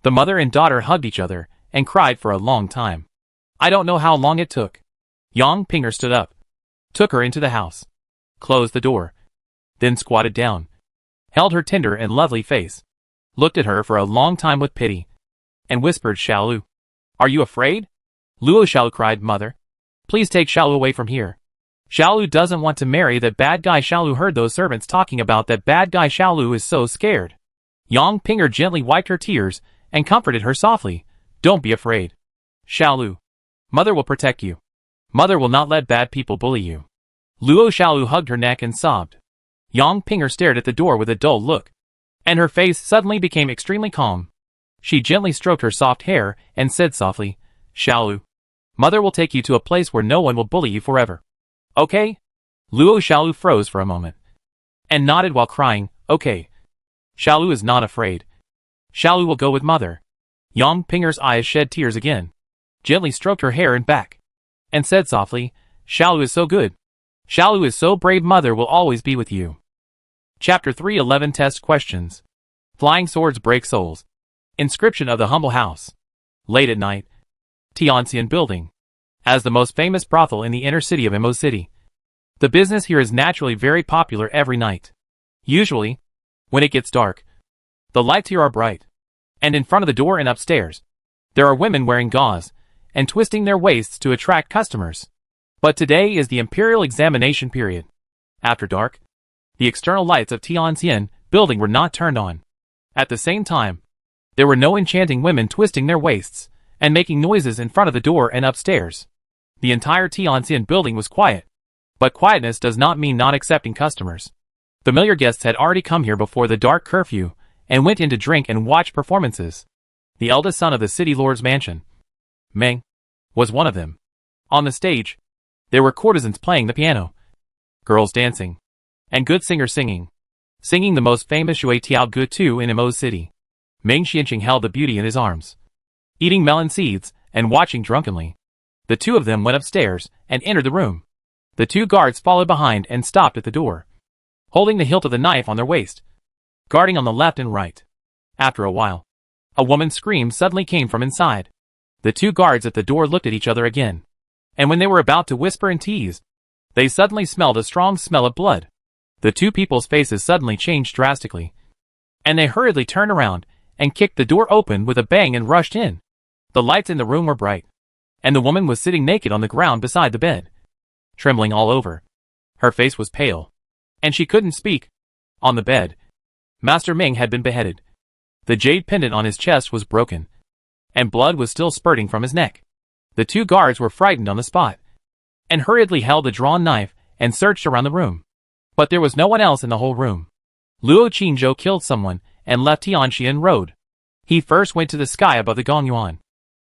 The mother and daughter hugged each other and cried for a long time. I don't know how long it took. Yang Pinger stood up, took her into the house, closed the door, then squatted down, held her tender and lovely face, looked at her for a long time with pity, and whispered, Xiaolu, are you afraid? Luo Xiaolu cried, Mother, please take Xiaolu away from here. Xiaolu doesn't want to marry that bad guy. Xiaolu heard those servants talking about that bad guy. Xiaolu is so scared. Yang Pinger gently wiped her tears and comforted her softly. Don't be afraid. Xiaolu, Mother will protect you. Mother will not let bad people bully you. Luo Xiaolu hugged her neck and sobbed. Yang Pinger stared at the door with a dull look, and her face suddenly became extremely calm. She gently stroked her soft hair and said softly, Xiaolu, Mother will take you to a place where no one will bully you forever. Okay? Luo Xiaolu froze for a moment, and nodded while crying, okay. Xiaolu is not afraid. Xiaolu will go with Mother. Yang Pinger's eyes shed tears again, gently stroked her hair and back, and said softly, Xiaolu is so good. Xiaolu is so brave. Mother will always be with you. Chapter 311 Test Questions. Flying Swords Break Souls. Inscription of the Humble House. Late at night. Tianxian Building. As the most famous brothel in the inner city of Imo City, the business here is naturally very popular every night. Usually, when it gets dark, the lights here are bright, and in front of the door and upstairs, there are women wearing gauze and twisting their waists to attract customers. But today is the imperial examination period. After dark, the external lights of Tianxian Building were not turned on. At the same time, there were no enchanting women twisting their waists and making noises in front of the door and upstairs. The entire Tianxian Building was quiet, but quietness does not mean not accepting customers. Familiar guests had already come here before the dark curfew and went in to drink and watch performances. The eldest son of the city lord's mansion, Meng, was one of them. On the stage, there were courtesans playing the piano, girls dancing, and good singers singing the most famous Shui Tiao Gu Tu in Imo City. Meng Xianqing held the beauty in his arms, eating melon seeds and watching drunkenly. The two of them went upstairs and entered the room. The 2 guards followed behind and stopped at the door, holding the hilt of the knife on their waist, guarding on the left and right. After a while, a woman's scream suddenly came from inside. The 2 guards at the door looked at each other again, and when they were about to whisper and tease, they suddenly smelled a strong smell of blood. The 2 people's faces suddenly changed drastically, and they hurriedly turned around and kicked the door open with a bang and rushed in. The lights in the room were bright, and the woman was sitting naked on the ground beside the bed, trembling all over. Her face was pale, and she couldn't speak. On the bed, Master Ming had been beheaded. The jade pendant on his chest was broken, and blood was still spurting from his neck. The 2 guards were frightened on the spot, and hurriedly held a drawn knife and searched around the room. But there was no one else in the whole room. Luo Qingzhou killed someone and left Tianxian Road. He first went to the sky above the Gongyuan.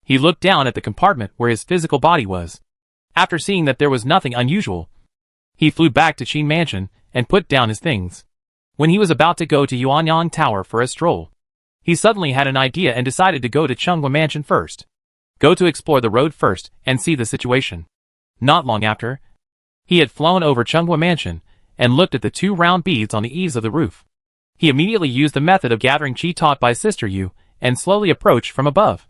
He looked down at the compartment where his physical body was. After seeing that there was nothing unusual, he flew back to Qin Mansion and put down his things. When he was about to go to Yuanyang Tower for a stroll, he suddenly had an idea and decided to go to Chunghua Mansion first. Go to explore the road first and see the situation. Not long after, he had flown over Chunghua Mansion and looked at the 2 round beads on the eaves of the roof. He immediately used the method of gathering qi taught by Sister Yu and slowly approached from above,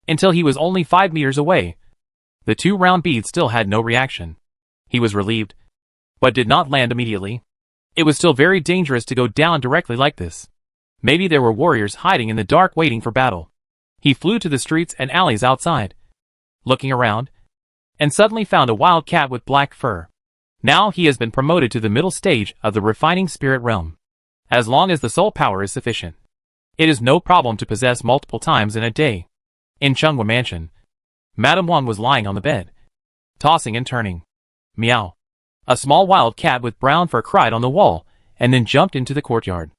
until he was only 5 meters away. The 2 round beads still had no reaction. He was relieved, but did not land immediately. It was still very dangerous to go down directly like this. Maybe there were warriors hiding in the dark waiting for battle. He flew to the streets and alleys outside, looking around, and suddenly found a wild cat with black fur. Now he has been promoted to the middle stage of the refining spirit realm. As long as the soul power is sufficient, it is no problem to possess multiple times in a day. In Chunghua Mansion, Madame Wang was lying on the bed, tossing and turning. Meow. A small wild cat with brown fur cried on the wall, and then jumped into the courtyard.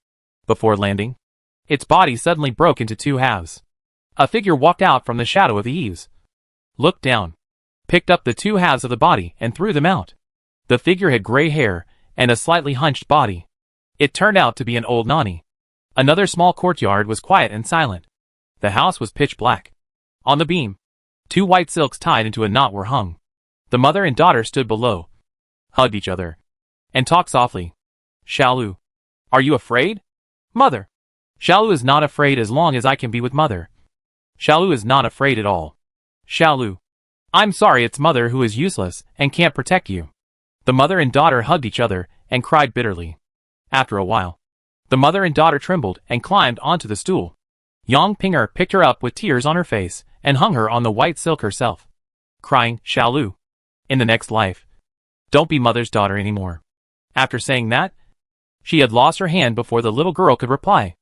Before landing, its body suddenly broke into 2 halves. A figure walked out from the shadow of the eaves, looked down, picked up the 2 halves of the body and threw them out. The figure had gray hair and a slightly hunched body. It turned out to be an old nanny. Another small courtyard was quiet and silent. The house was pitch black. On the beam, 2 white silks tied into a knot were hung. The mother and daughter stood below, hugged each other, and talked softly. Xiaolu, are you afraid? Mother. Xiaolu is not afraid as long as I can be with Mother. Xiaolu is not afraid at all. Xiaolu, I'm sorry it's Mother who is useless and can't protect you. The mother and daughter hugged each other and cried bitterly. After a while, the mother and daughter trembled and climbed onto the stool. Yang Pinger picked her up with tears on her face and hung her on the white silk herself, crying, Xiaolu, in the next life, don't be Mother's daughter anymore. After saying that, she had lost her hand before the little girl could reply.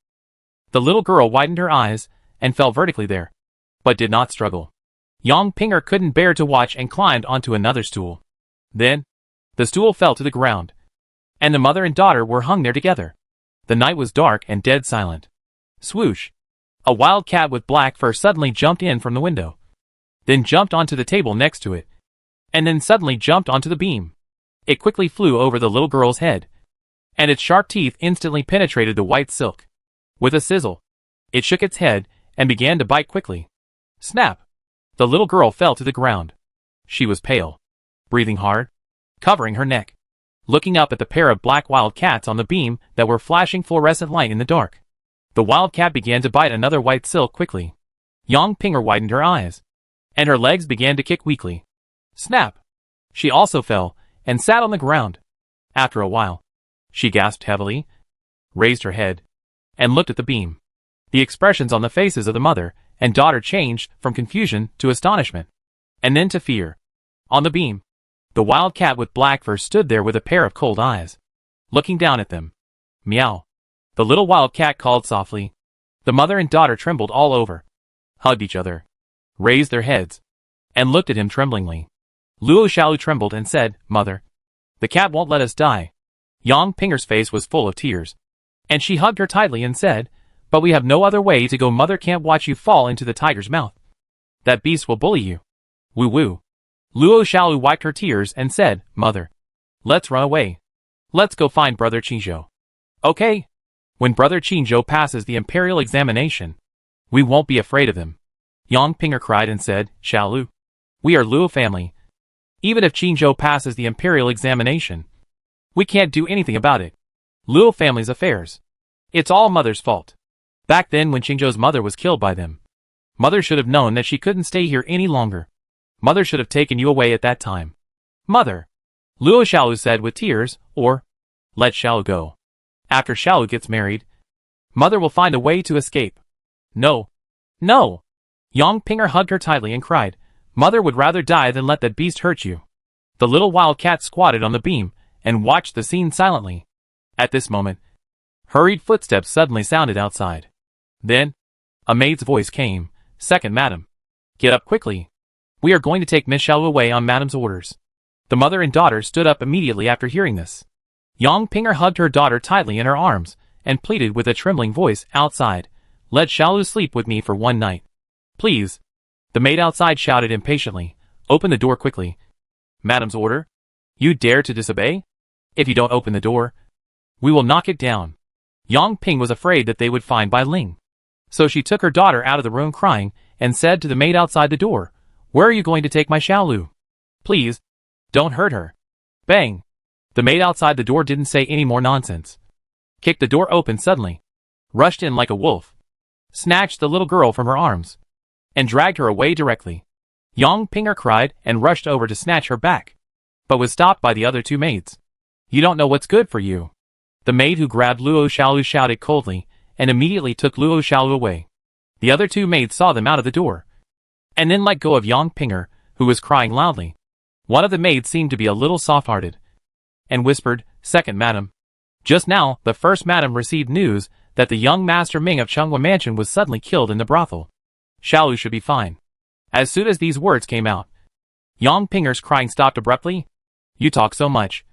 The little girl widened her eyes and fell vertically there, but did not struggle. Yang Pinger couldn't bear to watch and climbed onto another stool. Then, the stool fell to the ground, and the mother and daughter were hung there together. The night was dark and dead silent. Swoosh! A wild cat with black fur suddenly jumped in from the window, then jumped onto the table next to it, and then suddenly jumped onto the beam. It quickly flew over the little girl's head, and its sharp teeth instantly penetrated the white silk. With a sizzle, it shook its head and began to bite quickly. Snap! The little girl fell to the ground. She was pale, breathing hard, covering her neck, looking up at the pair of black wild cats on the beam that were flashing fluorescent light in the dark. The wild cat began to bite another white silk quickly. Yang Pinger widened her eyes, and her legs began to kick weakly. Snap! She also fell and sat on the ground. After a while, she gasped heavily, raised her head, and looked at the beam. The expressions on the faces of the mother and daughter changed from confusion to astonishment, and then to fear. On the beam, the wild cat with black fur stood there with a pair of cold eyes, looking down at them. Meow! The little wild cat called softly. The mother and daughter trembled all over, hugged each other, raised their heads, and looked at him tremblingly. Luo Xiaolu trembled and said, Mother, the cat won't let us die. Yang Pinger's face was full of tears, and she hugged her tightly and said, But we have no other way to go. Mother can't watch you fall into the tiger's mouth. That beast will bully you. Woo woo. Luo Xiaolu wiped her tears and said, Mother, let's run away. Let's go find Brother Qingzhou. Okay. When Brother Qingzhou passes the imperial examination, we won't be afraid of him. Yang Pinger cried and said, Xiaolu, we are Luo family. Even if Qingzhou passes the imperial examination, we can't do anything about it. Luo family's affairs. It's all Mother's fault. Back then when Qingzhou's mother was killed by them, Mother should have known that she couldn't stay here any longer. Mother should have taken you away at that time. Mother, Luo Xiaolu said with tears, or, let Xiaolu go. After Xiaolu gets married, Mother will find a way to escape. No. No. Yang Pinger hugged her tightly and cried, Mother would rather die than let that beast hurt you. The little wild cat squatted on the beam and watched the scene silently. At this moment, hurried footsteps suddenly sounded outside. Then, a maid's voice came, Second Madam. Get up quickly. We are going to take Miss Xiaolu away on Madam's orders. The mother and daughter stood up immediately after hearing this. Yang Pinger hugged her daughter tightly in her arms and pleaded with a trembling voice outside, Let Xiaolu sleep with me for one night. Please. The maid outside shouted impatiently, Open the door quickly. Madam's order? You dare to disobey? If you don't open the door, we will knock it down. Yang Ping was afraid that they would find Bai Ling. So she took her daughter out of the room crying and said to the maid outside the door, Where are you going to take my Xiaolu? Please, don't hurt her. Bang! The maid outside the door didn't say any more nonsense. Kicked the door open suddenly, rushed in like a wolf, snatched the little girl from her arms, and dragged her away directly. Yang Pinger cried and rushed over to snatch her back, but was stopped by the other two maids. You don't know what's good for you. The maid who grabbed Luo Xiaolu shouted coldly and immediately took Luo Xiaolu away. The other two maids saw them out of the door, and then let go of Yang Pinger, who was crying loudly. One of the maids seemed to be a little soft-hearted, and whispered, Second Madam. Just now, the first madam received news that the young Master Ming of Changhua Mansion was suddenly killed in the brothel. Xiaolu should be fine. As soon as these words came out, Yang Pinger's crying stopped abruptly. You talk so much.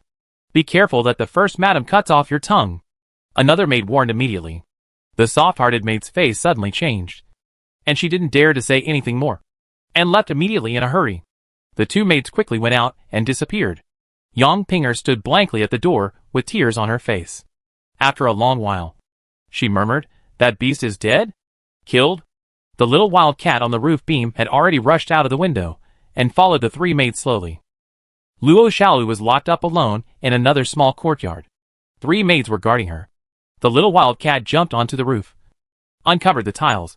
Be careful that the first madam cuts off your tongue. Another maid warned immediately. The soft-hearted maid's face suddenly changed, and she didn't dare to say anything more, and left immediately in a hurry. The two maids quickly went out and disappeared. Yang Pinger stood blankly at the door with tears on her face. After a long while, she murmured, That beast is dead? Killed? The little wild cat on the roof beam had already rushed out of the window and followed the three maids slowly. Luo Xiaolu was locked up alone in another small courtyard. 3 maids were guarding her. The little wild cat jumped onto the roof, uncovered the tiles,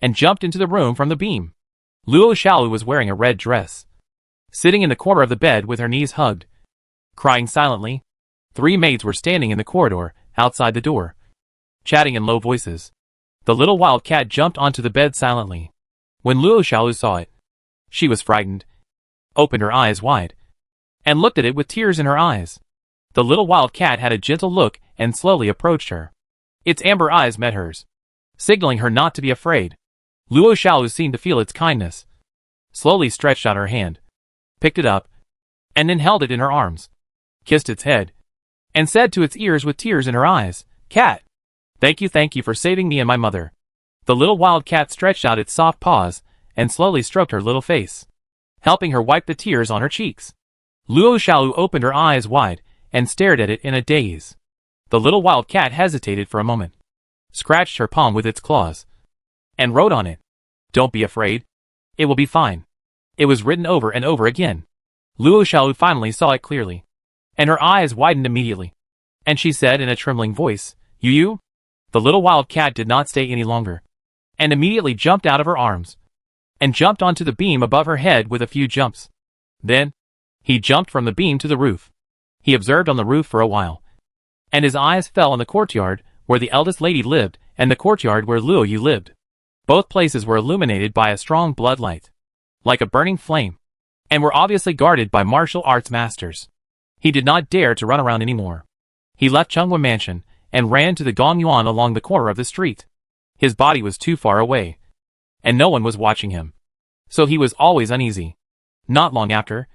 and jumped into the room from the beam. Luo Xiaolu was wearing a red dress, sitting in the corner of the bed with her knees hugged, crying silently. 3 maids were standing in the corridor, outside the door, chatting in low voices. The little wild cat jumped onto the bed silently. When Luo Xiaolu saw it, she was frightened, opened her eyes wide, and looked at it with tears in her eyes. The little wild cat had a gentle look and slowly approached her. Its amber eyes met hers, signaling her not to be afraid. Luo Xiaolu seemed to feel its kindness, slowly stretched out her hand, picked it up, and then held it in her arms, kissed its head, and said to its ears with tears in her eyes, "Cat, thank you for saving me and my mother." The little wild cat stretched out its soft paws and slowly stroked her little face, helping her wipe the tears on her cheeks. Luo Xiaolu opened her eyes wide and stared at it in a daze. The little wild cat hesitated for a moment, scratched her palm with its claws, and wrote on it, "Don't be afraid. It will be fine." It was written over and over again. Luo Xiaolu finally saw it clearly, and her eyes widened immediately, and she said in a trembling voice, You? The little wild cat did not stay any longer, and immediately jumped out of her arms, and jumped onto the beam above her head with a few jumps. Then, he jumped from the beam to the roof. He observed on the roof for a while, and his eyes fell on the courtyard where the eldest lady lived and the courtyard where Luo Yu lived. Both places were illuminated by a strong blood light, like a burning flame, and were obviously guarded by martial arts masters. He did not dare to run around anymore. He left Chunghwa Mansion and ran to the Gongyuan along the corner of the street. His body was too far away, and no one was watching him, so he was always uneasy. Not long after,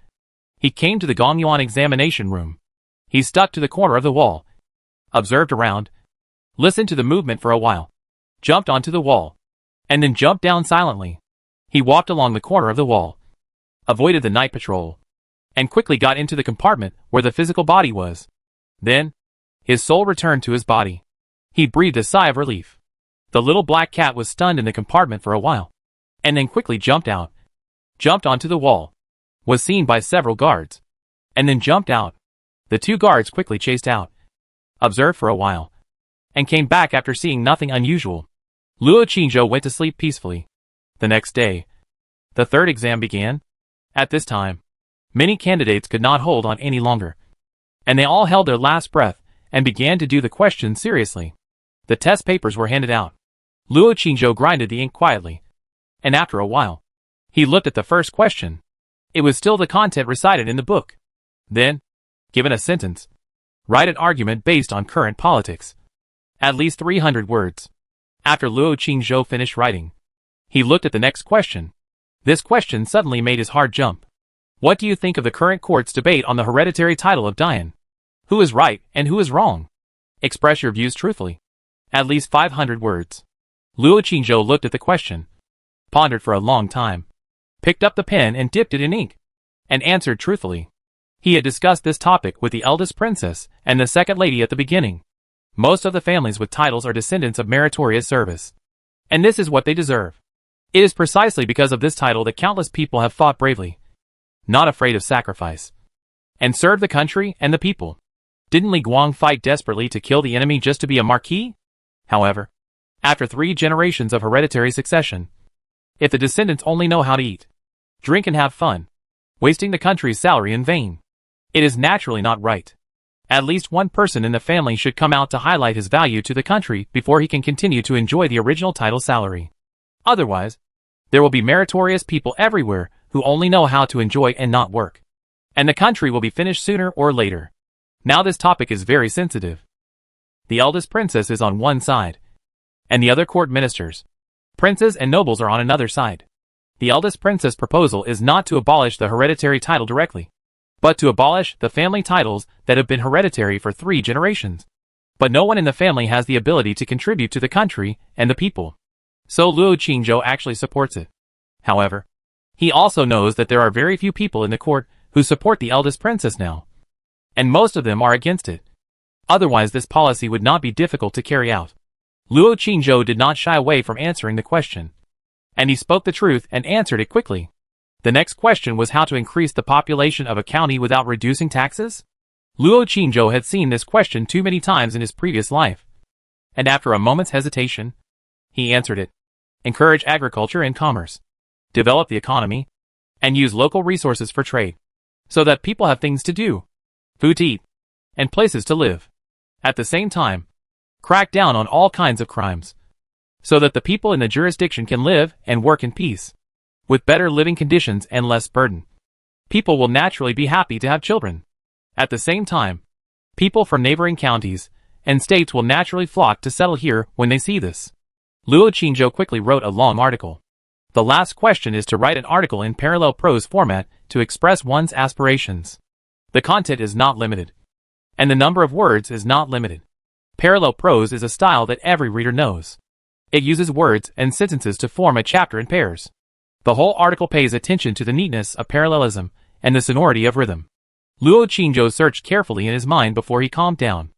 he came to the Gongyuan examination room. He stuck to the corner of the wall, observed around, listened to the movement for a while, jumped onto the wall, and then jumped down silently. He walked along the corner of the wall, avoided the night patrol, and quickly got into the compartment where the physical body was. Then, his soul returned to his body. He breathed a sigh of relief. The little black cat was stunned in the compartment for a while, and then quickly jumped out, jumped onto the wall, was seen by several guards, and then jumped out. The 2 guards quickly chased out, observed for a while, and came back after seeing nothing unusual. Luo Qingzhou went to sleep peacefully. The next day, the 3rd exam began. At this time, many candidates could not hold on any longer, and they all held their last breath and began to do the questions seriously. The test papers were handed out. Luo Qingzhou grinded the ink quietly, and after a while, he looked at the first question. It was still the content recited in the book. Then, given a sentence, write an argument based on current politics. At least 300 words. After Luo Qingzhou finished writing, he looked at the next question. This question suddenly made his heart jump. What do you think of the current court's debate on the hereditary title of Dian? Who is right and who is wrong? Express your views truthfully. At least 500 words. Luo Qingzhou looked at the question, pondered for a long time, picked up the pen and dipped it in ink, and answered truthfully. He had discussed this topic with the eldest princess and the second lady at the beginning. Most of the families with titles are descendants of meritorious service, and this is what they deserve. It is precisely because of this title that countless people have fought bravely, not afraid of sacrifice, and served the country and the people. Didn't Li Guang fight desperately to kill the enemy just to be a marquis? However, after 3 generations of hereditary succession, if the descendants only know how to eat, drink and have fun, wasting the country's salary in vain, it is naturally not right. At least one person in the family should come out to highlight his value to the country before he can continue to enjoy the original title salary. Otherwise, there will be meritorious people everywhere who only know how to enjoy and not work, and the country will be finished sooner or later. Now this topic is very sensitive. The eldest princess is on one side, and the other court ministers, princes and nobles are on another side. The eldest princess' proposal is not to abolish the hereditary title directly, but to abolish the family titles that have been hereditary for 3 generations. But no one in the family has the ability to contribute to the country and the people. So Luo Qingzhou actually supports it. However, he also knows that there are very few people in the court who support the eldest princess now, and most of them are against it. Otherwise this policy would not be difficult to carry out. Luo Qingzhou did not shy away from answering the question, and he spoke the truth and answered it quickly. The next question was how to increase the population of a county without reducing taxes? Luo Qingzhou had seen this question too many times in his previous life. And after a moment's hesitation, he answered it. Encourage agriculture and commerce. Develop the economy. And use local resources for trade. So that people have things to do, food to eat, and places to live. At the same time, crack down on all kinds of crimes. So that the people in the jurisdiction can live and work in peace. With better living conditions and less burden. People will naturally be happy to have children. At the same time, people from neighboring counties and states will naturally flock to settle here when they see this. Luo Qingzhou quickly wrote a long article. The last question is to write an article in parallel prose format to express one's aspirations. The content is not limited. And the number of words is not limited. Parallel prose is a style that every reader knows. It uses words and sentences to form a chapter in pairs. The whole article pays attention to the neatness of parallelism and the sonority of rhythm. Luo Qingzhou searched carefully in his mind before he calmed down.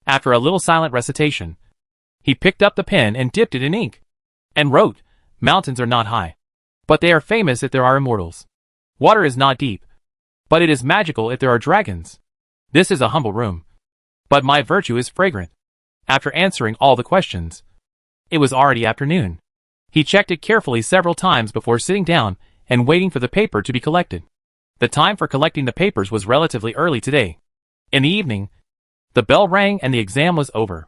After a little silent recitation, he picked up the pen and dipped it in ink, and wrote, Mountains are not high, but they are famous if there are immortals. Water is not deep, but it is magical if there are dragons. This is a humble room, but my virtue is fragrant. After answering all the questions, it was already afternoon. He checked it carefully several times before sitting down and waiting for the paper to be collected. The time for collecting the papers was relatively early today. In the evening, the bell rang and the exam was over.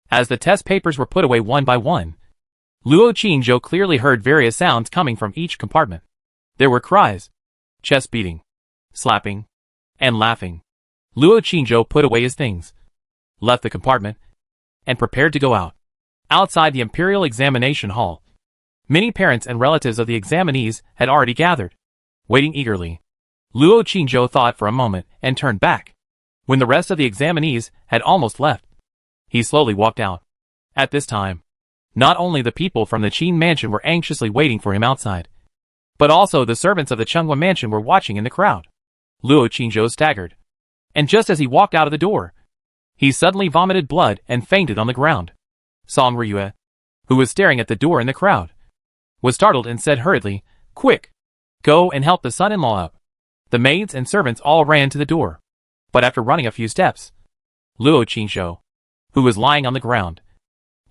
As the test papers were put away one by one, Luo Qingzhou clearly heard various sounds coming from each compartment. There were cries, chest beating, slapping, and laughing. Luo Qingzhou put away his things, left the compartment, and prepared to go out. Outside the Imperial Examination Hall, many parents and relatives of the examinees had already gathered, waiting eagerly. Luo Qingzhou thought for a moment and turned back. When the rest of the examinees had almost left, he slowly walked out. At this time, not only the people from the Qin mansion were anxiously waiting for him outside, but also the servants of the Chenghua mansion were watching in the crowd. Luo Qingzhou staggered, and just as he walked out of the door, he suddenly vomited blood and fainted on the ground. Song Ryue, who was staring at the door in the crowd, was startled and said hurriedly, Quick! Go and help the son-in-law up. The maids and servants all ran to the door. But after running a few steps, Luo Qingzhou, who was lying on the ground,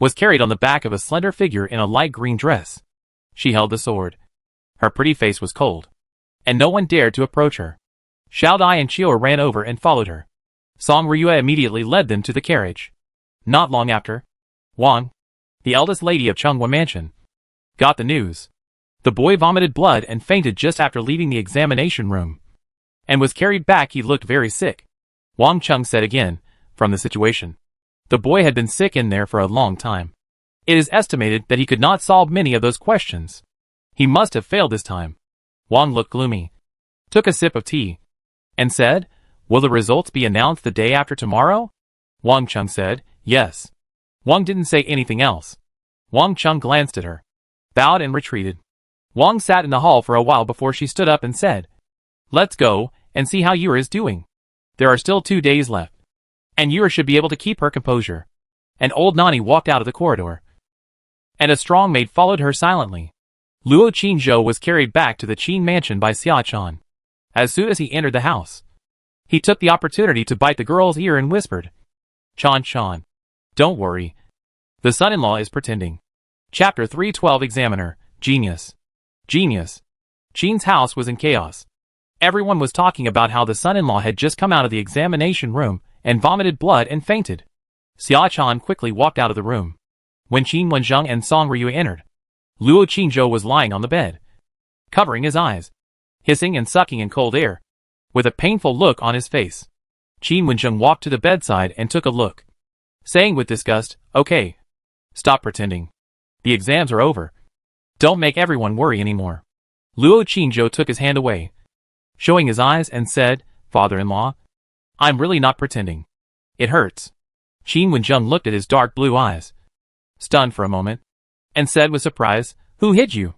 was carried on the back of a slender figure in a light green dress. She held the sword. Her pretty face was cold, and no one dared to approach her. Xiao Dai and Chiu ran over and followed her. Song Ryue immediately led them to the carriage. Not long after, Wang, the eldest lady of Chenghua mansion, got the news. The boy vomited blood and fainted just after leaving the examination room, and was carried back. He looked very sick. Wang Cheng said again, from the situation, the boy had been sick in there for a long time. It is estimated that he could not solve many of those questions. He must have failed this time. Wang looked gloomy, took a sip of tea, and said, Will the results be announced the day after tomorrow? Wang Cheng said, Yes. Wang didn't say anything else. Wang Cheng glanced at her, bowed and retreated. Wang sat in the hall for a while before she stood up and said, Let's go and see how Yura is doing. There are still 2 days left, and Yura should be able to keep her composure. And old Nani walked out of the corridor, and a strong maid followed her silently. Luo Qingzhou was carried back to the Qin mansion by Xia Chan. As soon as he entered the house, he took the opportunity to bite the girl's ear and whispered, Chan, don't worry. The son-in-law is pretending. Chapter 312 Examiner, Genius. Qin's house was in chaos. Everyone was talking about how the son-in-law had just come out of the examination room and vomited blood and fainted. Xia Chan quickly walked out of the room. When Qin Wenzheng and Song Ryue entered, Luo Qingzhou was lying on the bed, covering his eyes, hissing and sucking in cold air, with a painful look on his face. Qin Wenzheng walked to the bedside and took a look, saying with disgust, Okay, stop pretending. The exams are over. Don't make everyone worry anymore. Luo Qingzhou took his hand away, showing his eyes and said, Father-in-law, I'm really not pretending. It hurts. Qin Wenzheng looked at his dark blue eyes, stunned for a moment, and said with surprise, Who hit you?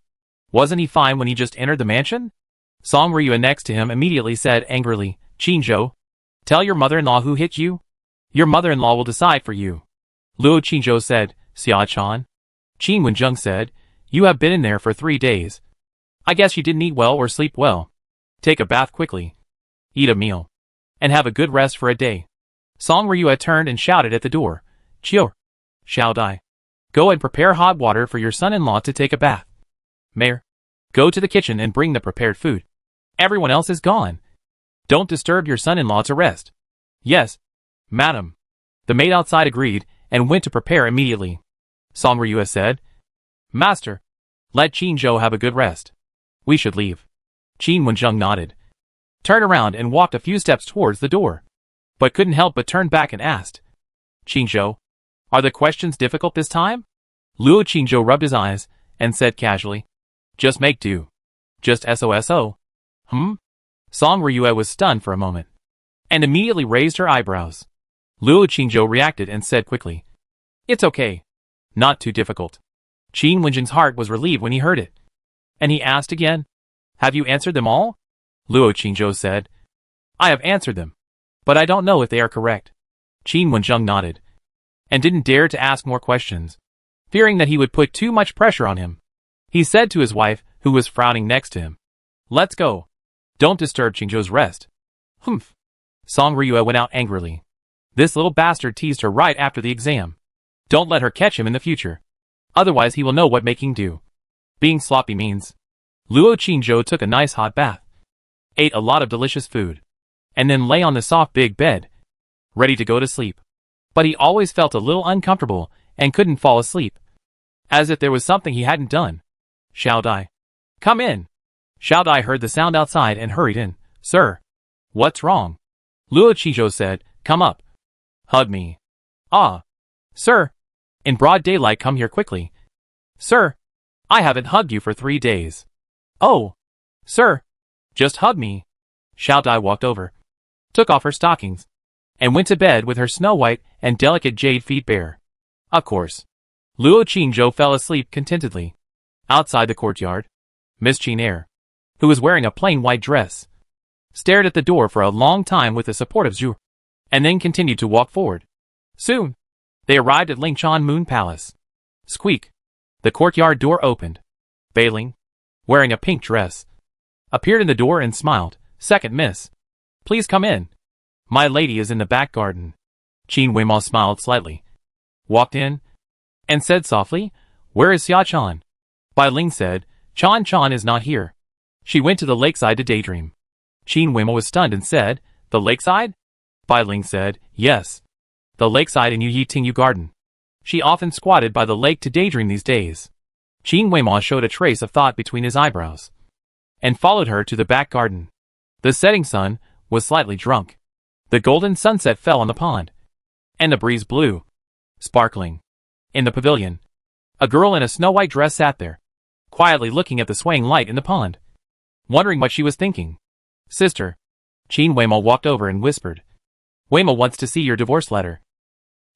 Wasn't he fine when he just entered the mansion? Song Ryue next to him immediately said angrily, Qingzhou, tell your mother-in-law who hit you. Your mother-in-law will decide for you. Luo Qingzhou said, Xia Chan. Qin Wenzheng said, You have been in there for 3 days. I guess you didn't eat well or sleep well. Take a bath quickly. Eat a meal. And have a good rest for a day. Song Ryua turned and shouted at the door. Chio. Shall I? Go and prepare hot water for your son-in-law to take a bath. Mayor. Go to the kitchen and bring the prepared food. Everyone else is gone. Don't disturb your son-in-law to rest. Yes, madam. The maid outside agreed and went to prepare immediately. Song Ryua said, Master, let Qin Zhou have a good rest. We should leave. Qin Wenjung nodded, turned around and walked a few steps towards the door, but couldn't help but turn back and asked, Qin Zhou, are the questions difficult this time? Luo Qinzhou rubbed his eyes and said casually, just make do. Just SOSO. Song Ryua was stunned for a moment, and immediately raised her eyebrows. Luo Qinzhou reacted and said quickly, it's okay. Not too difficult. Qin Wenjing's heart was relieved when he heard it, and he asked again, have you answered them all? Luo Qinzhou said, I have answered them, but I don't know if they are correct. Qin Wenjung nodded, and didn't dare to ask more questions, fearing that he would put too much pressure on him. He said to his wife, who was frowning next to him, let's go. Don't disturb Qinzhou's rest. Humph. Song Ryua went out angrily. This little bastard teased her right after the exam. Don't let her catch him in the future. Otherwise he will know what making do. Being sloppy means. Luo Qinzhou took a nice hot bath, ate a lot of delicious food, and then lay on the soft big bed, ready to go to sleep. But he always felt a little uncomfortable and couldn't fall asleep, as if there was something he hadn't done. Shall I? Come in. Shao Dai heard the sound outside and hurried in. Sir. What's wrong? Luo Qinzhou said, come up. Hug me. Ah. Sir. In broad daylight, come here quickly. Sir. I haven't hugged you for 3 days. Oh. Sir. Just hug me. Shao Dai walked over, took off her stockings, and went to bed with her snow-white and delicate jade feet bare. Of course. Luo Qinzhou fell asleep contentedly. Outside the courtyard, Miss Qin Er, who was wearing a plain white dress, stared at the door for a long time with the support of Zhu, and then continued to walk forward. Soon, they arrived at Lingchan Moon Palace. Squeak. The courtyard door opened. Beiling, wearing a pink dress, appeared in the door and smiled. Second miss. Please come in. My lady is in the back garden. Qin Weimao smiled slightly, walked in, and said softly, where is Xia Chan? Bai Ling said, Chan is not here. She went to the lakeside to daydream. Qin Weimao was stunned and said, the lakeside? Bai Ling said, yes. The lakeside in Yu Tingyu Garden. She often squatted by the lake to daydream these days. Qin Weimao showed a trace of thought between his eyebrows, and followed her to the back garden. The setting sun was slightly drunk. The golden sunset fell on the pond, and the breeze blew, sparkling. In the pavilion, a girl in a snow-white dress sat there, quietly looking at the swaying light in the pond, wondering what she was thinking. Sister. Qin Weimao walked over and whispered, Weimao wants to see your divorce letter.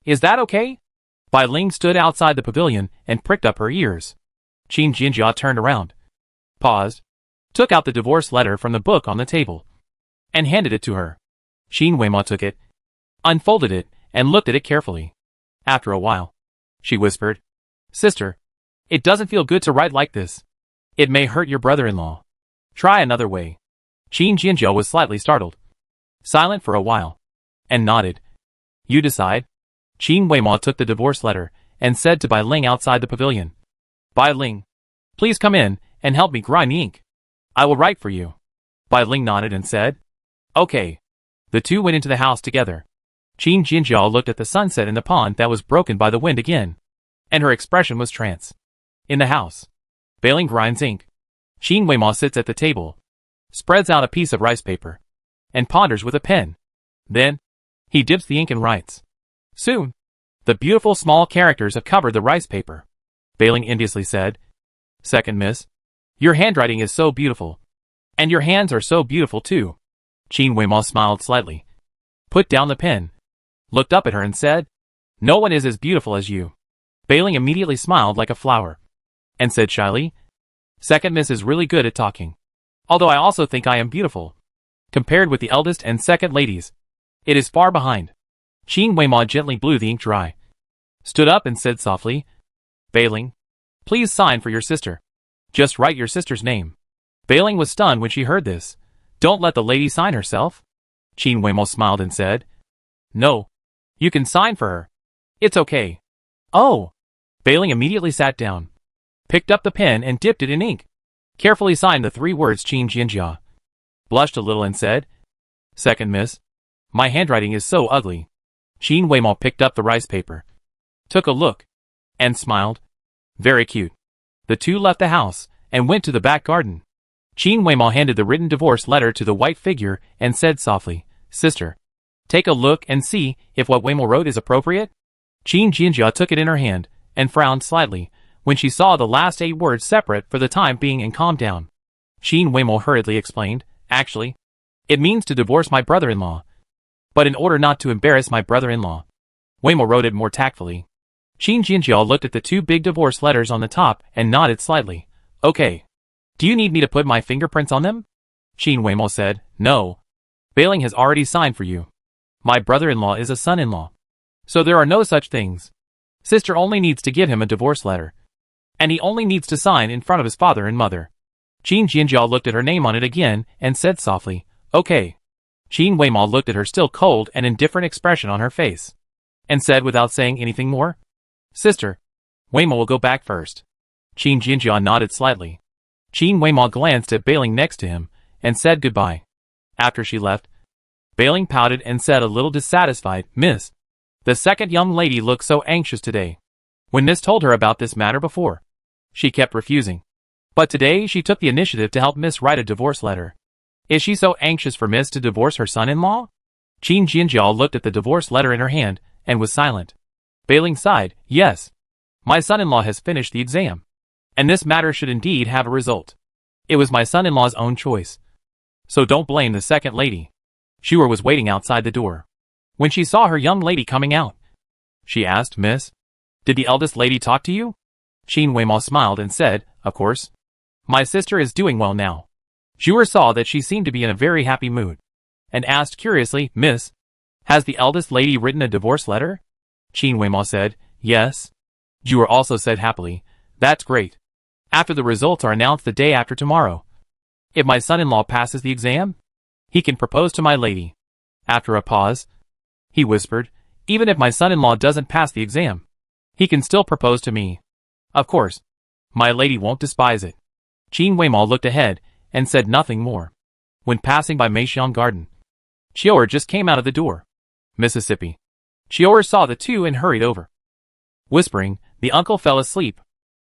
Is that okay? Bai Ling stood outside the pavilion and pricked up her ears. Qin Jinjia turned around, paused, took out the divorce letter from the book on the table, and handed it to her. Qin Weimao took it, unfolded it, and looked at it carefully. After a while, she whispered, Sister, it doesn't feel good to write like this. It may hurt your brother-in-law. Try another way. Qin Jinjiao was slightly startled, silent for a while, and nodded. You decide. Qin Weimao took the divorce letter and said to Bai Ling outside the pavilion, Bai Ling, please come in and help me grind the ink. I will write for you. Bai Ling nodded and said, okay. The two went into the house together. Qin Jinjiao looked at the sunset in the pond that was broken by the wind again, and her expression was trance. In the house, Bai Ling grinds ink. Qin Weimao sits at the table, spreads out a piece of rice paper, and ponders with a pen. Then, he dips the ink and writes. Soon, the beautiful small characters have covered the rice paper. Bai Ling enviously said, Second miss, your handwriting is so beautiful. And your hands are so beautiful too. Qin Weimao smiled slightly, put down the pen, looked up at her and said, No one is as beautiful as you. Bai Ling immediately smiled like a flower, and said shyly, Second miss is really good at talking. Although I also think I am beautiful. Compared with the eldest and second ladies, it is far behind. Qin Weimao gently blew the ink dry, stood up and said softly, Bai Ling, please sign for your sister. Just write your sister's name. Bailing was stunned when she heard this. Don't let the lady sign herself? Qin Weimo smiled and said. No. You can sign for her. It's okay. Oh. Bailing immediately sat down, picked up the pen and dipped it in ink. Carefully signed the 3 words Qin Jinjia. Blushed a little and said, Second, miss. My handwriting is so ugly. Qin Weimo picked up the rice paper, took a look, and smiled. Very cute. The two left the house and went to the back garden. Qin Weimo handed the written divorce letter to the white figure and said softly, Sister, take a look and see if what Weimo wrote is appropriate. Qin Jinjia took it in her hand and frowned slightly when she saw the last 8 words separate for the time being and calmed down. Qin Weimo hurriedly explained, Actually, it means to divorce my brother-in-law. But in order not to embarrass my brother-in-law, Weimo wrote it more tactfully. Qin Jinjia looked at the 2 big divorce letters on the top and nodded slightly. Okay. Do you need me to put my fingerprints on them? Qin Weimo said, No. Bailing has already signed for you. My brother-in-law is a son-in-law. So there are no such things. Sister only needs to give him a divorce letter. And he only needs to sign in front of his father and mother. Qin Jinjia looked at her name on it again and said softly, Okay. Qin Weimo looked at her still cold and indifferent expression on her face, and said without saying anything more, Sister, Weimo will go back first. Qin Jinjia nodded slightly. Qin Weimo glanced at Bailing next to him, and said goodbye. After she left, Bailing pouted and said a little dissatisfied, Miss, the second young lady looks so anxious today. When Miss told her about this matter before, she kept refusing. But today she took the initiative to help Miss write a divorce letter. Is she so anxious for Miss to divorce her son-in-law? Qin Jinjia looked at the divorce letter in her hand and was silent. Bailing sighed, Yes. My son-in-law has finished the exam. And this matter should indeed have a result. It was my son-in-law's own choice. So don't blame the second lady. Shuer was waiting outside the door. When she saw her young lady coming out, she asked, Miss, did the eldest lady talk to you? Qin Weimo smiled and said, Of course. My sister is doing well now. Shuer saw that she seemed to be in a very happy mood, and asked curiously, Miss, has the eldest lady written a divorce letter? Qin Weimo said, Yes. Shuer also said happily, That's great. After the results are announced the day after tomorrow, if my son-in-law passes the exam, he can propose to my lady. After a pause, he whispered, Even if my son-in-law doesn't pass the exam, he can still propose to me. Of course, my lady won't despise it. Qin Weimo looked ahead and said nothing more. When passing by Meixiang Garden, Chior just came out of the door. Mississippi. Chior saw the two and hurried over. Whispering, the uncle fell asleep.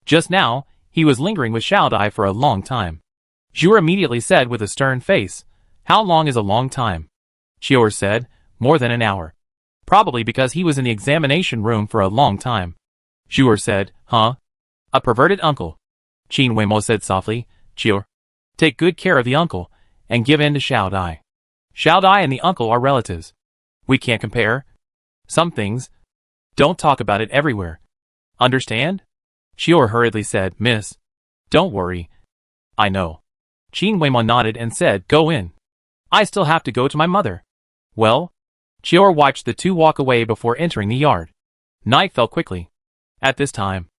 Just now, he was lingering with Xiaodai for a long time. Zhuer immediately said with a stern face, How long is a long time? Chior said, More than an hour. Probably because he was in the examination room for a long time. Zhuer said, Huh? A perverted uncle. Qin Weimo said softly, Chior, take good care of the uncle, and give in to Xiaodai. Xiaodai and the uncle are relatives. We can't compare. Some things. Don't talk about it everywhere. Understand? Chior hurriedly said, Miss. Don't worry. I know. Qin Weimo nodded and said, Go in. I still have to go to my mother. Well? Chior watched the two walk away before entering the yard. Night fell quickly. At this time,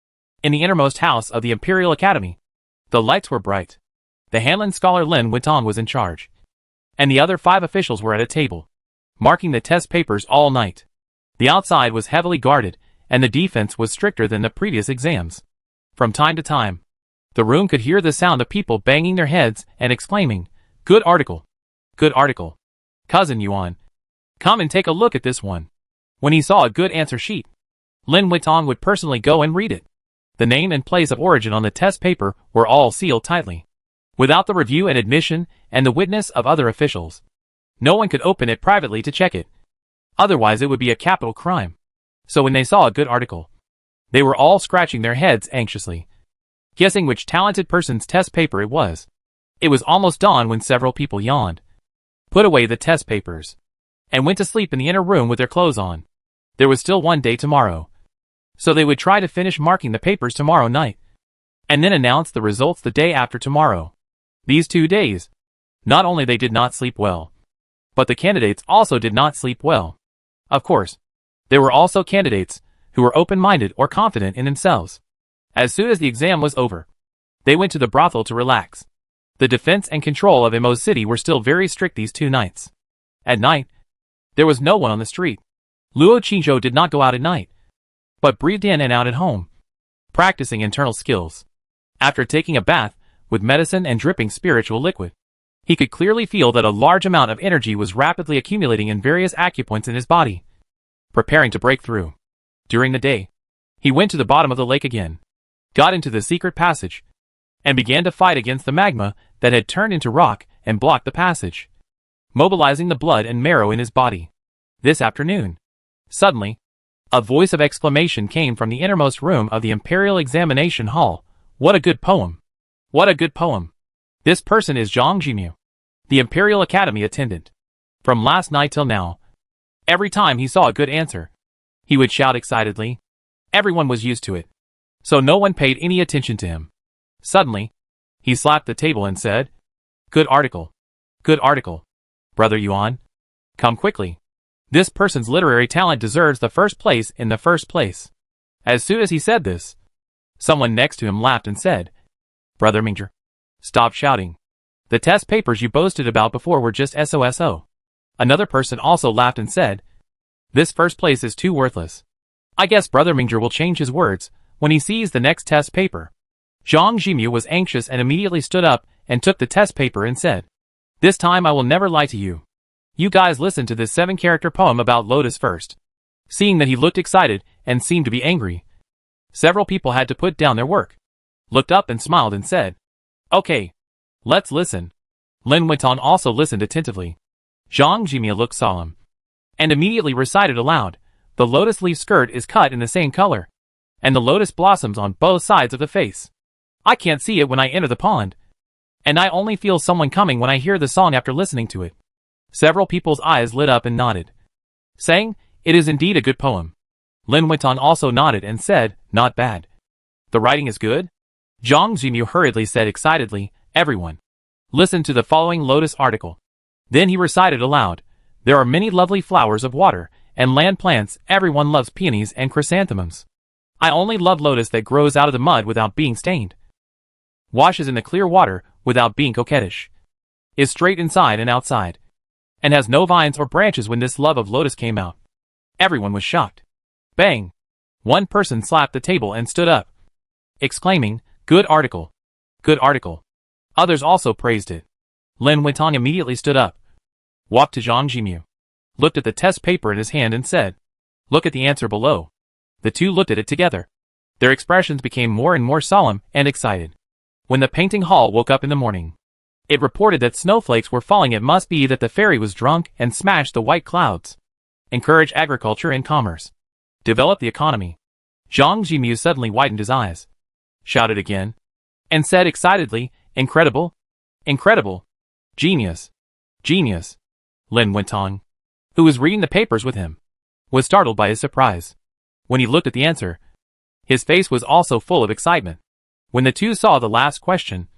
in the innermost house of the Imperial Academy, the lights were bright. The Hanlin scholar Lin Witong was in charge, and the other 5 officials were at a table, marking the test papers all night. The outside was heavily guarded, and the defense was stricter than the previous exams. From time to time, the room could hear the sound of people banging their heads and exclaiming, Good article! Good article! Cousin Yuan, come and take a look at this one. When he saw a good answer sheet, Lin Witong would personally go and read it. The name and place of origin on the test paper were all sealed tightly, without the review and admission and the witness of other officials. No one could open it privately to check it. Otherwise it would be a capital crime. So when they saw a good article, they were all scratching their heads anxiously, guessing which talented person's test paper it was. It was almost dawn when several people yawned, put away the test papers, and went to sleep in the inner room with their clothes on. There was still one day tomorrow, so they would try to finish marking the papers tomorrow night, and then announce the results the day after tomorrow. These 2 days, not only they did not sleep well, but the candidates also did not sleep well. Of course, there were also candidates who were open-minded or confident in themselves. As soon as the exam was over, they went to the brothel to relax. The defense and control of Imo City were still very strict these 2 nights. At night, there was no one on the street. Luo Qingzhou did not go out at night, but breathed in and out at home, practicing internal skills. After taking a bath with medicine and dripping spiritual liquid, he could clearly feel that a large amount of energy was rapidly accumulating in various acupoints in his body, preparing to break through. During the day, he went to the bottom of the lake again, got into the secret passage, and began to fight against the magma that had turned into rock and blocked the passage, mobilizing the blood and marrow in his body. This afternoon, suddenly, a voice of exclamation came from the innermost room of the Imperial Examination Hall. What a good poem! What a good poem! This person is Zhang Jimiu, the Imperial Academy attendant. From last night till now, every time he saw a good answer, he would shout excitedly. Everyone was used to it, so no one paid any attention to him. Suddenly, he slapped the table and said, "Good article. Good article. Brother Yuan, come quickly. This person's literary talent deserves the first place in the first place." As soon as he said this, someone next to him laughed and said, "Brother Mingzhi, stop shouting. The test papers you boasted about before were just SOSO. Another person also laughed and said, "This first place is too worthless. I guess Brother Mingzhi will change his words when he sees the next test paper." Zhang Jimiu was anxious and immediately stood up and took the test paper and said, "This time I will never lie to you. You guys listen to this 7-character poem about Lotus first." Seeing that he looked excited and seemed to be angry, several people had to put down their work, looked up and smiled and said, "Okay, let's listen." Lin Wutan also listened attentively. Zhang Jimiu looked solemn and immediately recited aloud, "The lotus leaf skirt is cut in the same color, and the lotus blossoms on both sides of the face. I can't see it when I enter the pond, and I only feel someone coming when I hear the song after listening to it." Several people's eyes lit up and nodded, saying, "It is indeed a good poem." Lin Wutan also nodded and said, "Not bad. The writing is good?" Zhang Jimiu hurriedly said excitedly, "Everyone, listen to the following lotus article." Then he recited aloud, "There are many lovely flowers of water and land plants. Everyone loves peonies and chrysanthemums. I only love lotus that grows out of the mud without being stained, washes in the clear water without being coquettish, is straight inside and outside, and has no vines or branches." When this love of lotus came out, everyone was shocked. Bang! One person slapped the table and stood up, exclaiming, "Good article! Good article!" Others also praised it. Lin Wutan immediately stood up, walked to Zhang Jimiu, looked at the test paper in his hand and said, "Look at the answer below." The two looked at it together. Their expressions became more and more solemn and excited. When the painting hall woke up in the morning, it reported that snowflakes were falling. It must be that the fairy was drunk and smashed the white clouds. Encourage agriculture and commerce. Develop the economy. Zhang Jimiu suddenly widened his eyes, shouted again, and said excitedly, "Incredible! Incredible! Genius! Genius!" Lin Wutan, who was reading the papers with him, was startled by his surprise. When he looked at the answer, his face was also full of excitement. When the two saw the last question,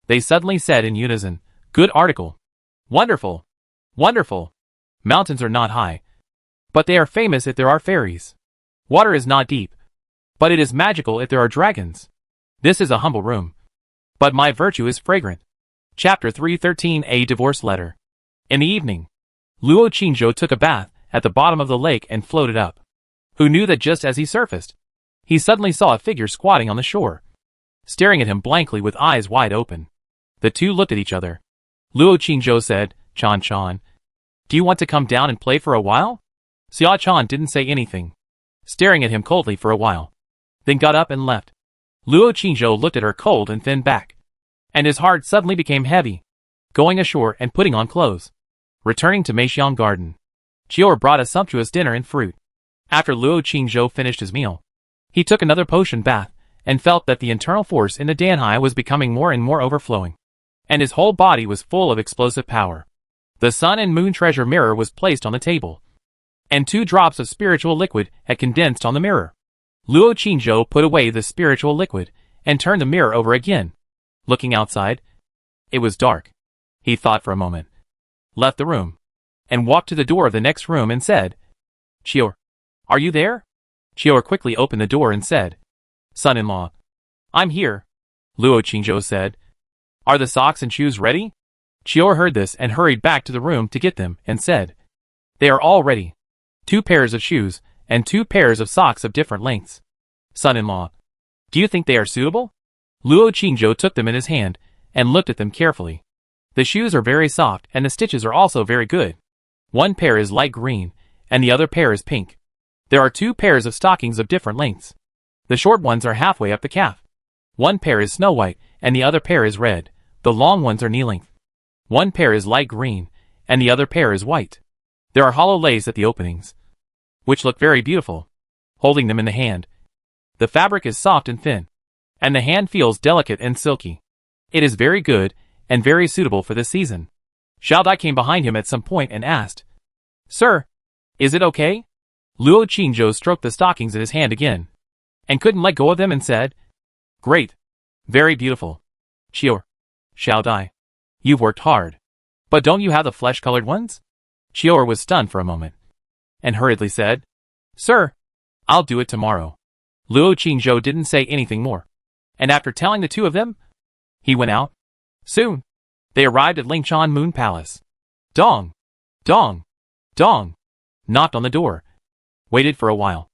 they suddenly said in unison, "Good article! Wonderful! Wonderful! Mountains are not high, but they are famous if there are fairies. Water is not deep, but it is magical if there are dragons. This is a humble room, but my virtue is fragrant." Chapter 313, A Divorce Letter. In the evening, Luo Qingzhou took a bath at the bottom of the lake and floated up. Who knew that just as he surfaced, he suddenly saw a figure squatting on the shore, staring at him blankly with eyes wide open. The two looked at each other. Luo Qingzhou said, "Chan Chan, do you want to come down and play for a while?" Xia Chan didn't say anything, staring at him coldly for a while, then got up and left. Luo Qingzhou looked at her cold and thin back, and his heart suddenly became heavy. Going ashore and putting on clothes, returning to Meixiang Garden, Chior brought a sumptuous dinner and fruit. After Luo Qingzhou finished his meal, he took another potion bath and felt that the internal force in the Danhai was becoming more and more overflowing, and his whole body was full of explosive power. The sun and moon treasure mirror was placed on the table, and 2 drops of spiritual liquid had condensed on the mirror. Luo Qingzhou put away the spiritual liquid and turned the mirror over again. Looking outside, it was dark. He thought for a moment, left the room, and walked to the door of the next room and said, "Chior, are you there?" Chior quickly opened the door and said, "Son-in-law, I'm here." Luo Qingzhou said, Are the socks and shoes ready? Chior heard this and hurried back to the room to get them, and said, They are all ready. 2 pairs of shoes, and 2 pairs of socks of different lengths. Son-in-law, do you think they are suitable? Luo Qingzhou took them in his hand, and looked at them carefully. The shoes are very soft, and the stitches are also very good. 1 pair is light green, and the other pair is pink. There are 2 pairs of stockings of different lengths. The short ones are halfway up the calf. 1 pair is snow white, and the other pair is red. The long ones are knee-length. 1 pair is light green, and the other pair is white. There are hollow lace at the openings, which look very beautiful. Holding them in the hand, the fabric is soft and thin, and the hand feels delicate and silky. It is very good, and very suitable for this season. Xiao Dai came behind him at some point and asked, Sir, is it okay? Luo Qingzhou stroked the stockings in his hand again, and couldn't let go of them and said, Great. Very beautiful. Chior. Xiao Dai. You've worked hard. But don't you have the flesh-colored ones? Chior was stunned for a moment, and hurriedly said, Sir, I'll do it tomorrow. Luo Qingzhou didn't say anything more, and after telling the 2 of them, he went out. Soon, they arrived at Lingchan Moon Palace. Dong! Dong! Dong! Knocked on the door. Waited for a while,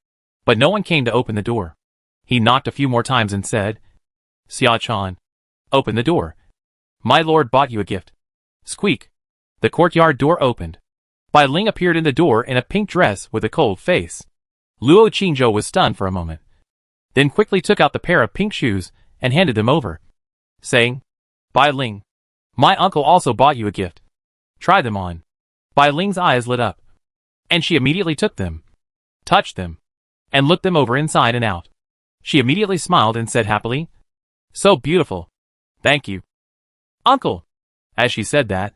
but no one came to open the door. He knocked a few more times and said, Xia Chan, open the door. My lord bought you a gift. Squeak. The courtyard door opened. Bai Ling appeared in the door in a pink dress with a cold face. Luo Qingzhou was stunned for a moment, then quickly took out the pair of pink shoes and handed them over, saying, Bai Ling, my uncle also bought you a gift. Try them on. Bai Ling's eyes lit up, and she immediately took them, touched them, and looked them over inside and out. She immediately smiled and said happily, So beautiful. Thank you, Uncle. As she said that,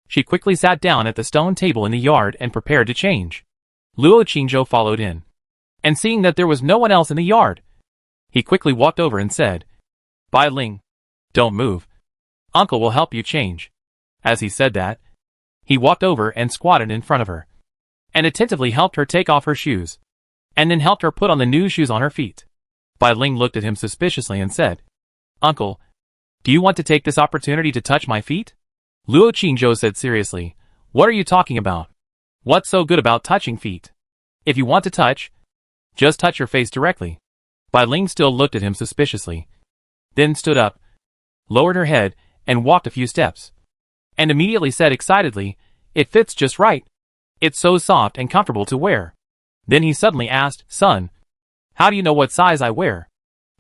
she quickly sat down at the stone table in the yard and prepared to change. Luo Qingzhou followed in, and seeing that there was no one else in the yard, he quickly walked over and said, Bai Ling, don't move. Uncle will help you change. As he said that, he walked over and squatted in front of her, and attentively helped her take off her shoes, and then helped her put on the new shoes on her feet. Bai Ling looked at him suspiciously and said, Uncle, do you want to take this opportunity to touch my feet? Luo Qingzhou said seriously, What are you talking about? What's so good about touching feet? If you want to touch, just touch your face directly. Bai Ling still looked at him suspiciously, then stood up, lowered her head, and walked a few steps, and immediately said excitedly, It fits just right. It's so soft and comfortable to wear. Then he suddenly asked, Son, how do you know what size I wear?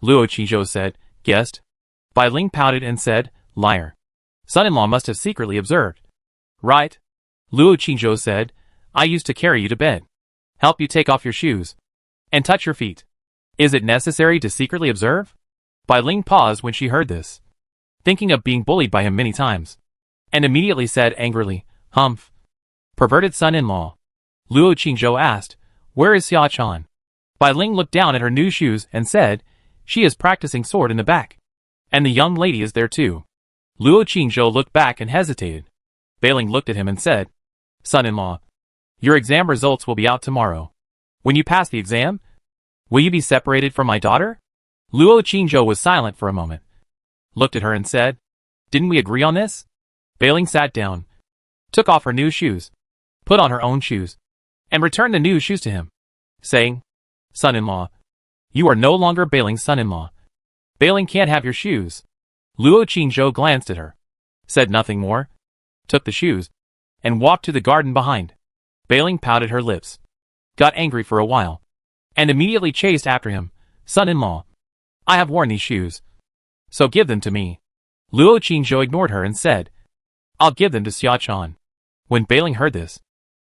Luo Qingzhou said, Guessed. Bai Ling pouted and said, Liar. Son-in-law must have secretly observed. Right. Luo Qingzhou said, I used to carry you to bed, help you take off your shoes, and touch your feet. Is it necessary to secretly observe? Bai Ling paused when she heard this, thinking of being bullied by him many times, and immediately said angrily, Humph. Perverted son-in-law. Luo Qingzhou asked, Where is Xia Chan? Bai Ling looked down at her new shoes and said, She is practicing sword in the back, and the young lady is there too. Luo Qingzhou looked back and hesitated. Bai Ling looked at him and said, Son-in-law, your exam results will be out tomorrow. When you pass the exam, will you be separated from my daughter? Luo Qingzhou was silent for a moment, looked at her and said, Didn't we agree on this? Bai Ling sat down, took off her new shoes, put on her own shoes, and returned the new shoes to him, saying, Son-in-law, you are no longer Bai Ling's son-in-law. Bai Ling can't have your shoes. Luo Qingzhou glanced at her, said nothing more, took the shoes, and walked to the garden behind. Bai Ling pouted her lips, got angry for a while, and immediately chased after him. Son-in-law, I have worn these shoes, so give them to me. Luo Qingzhou ignored her and said, I'll give them to Xia Chan. When Bai Ling heard this,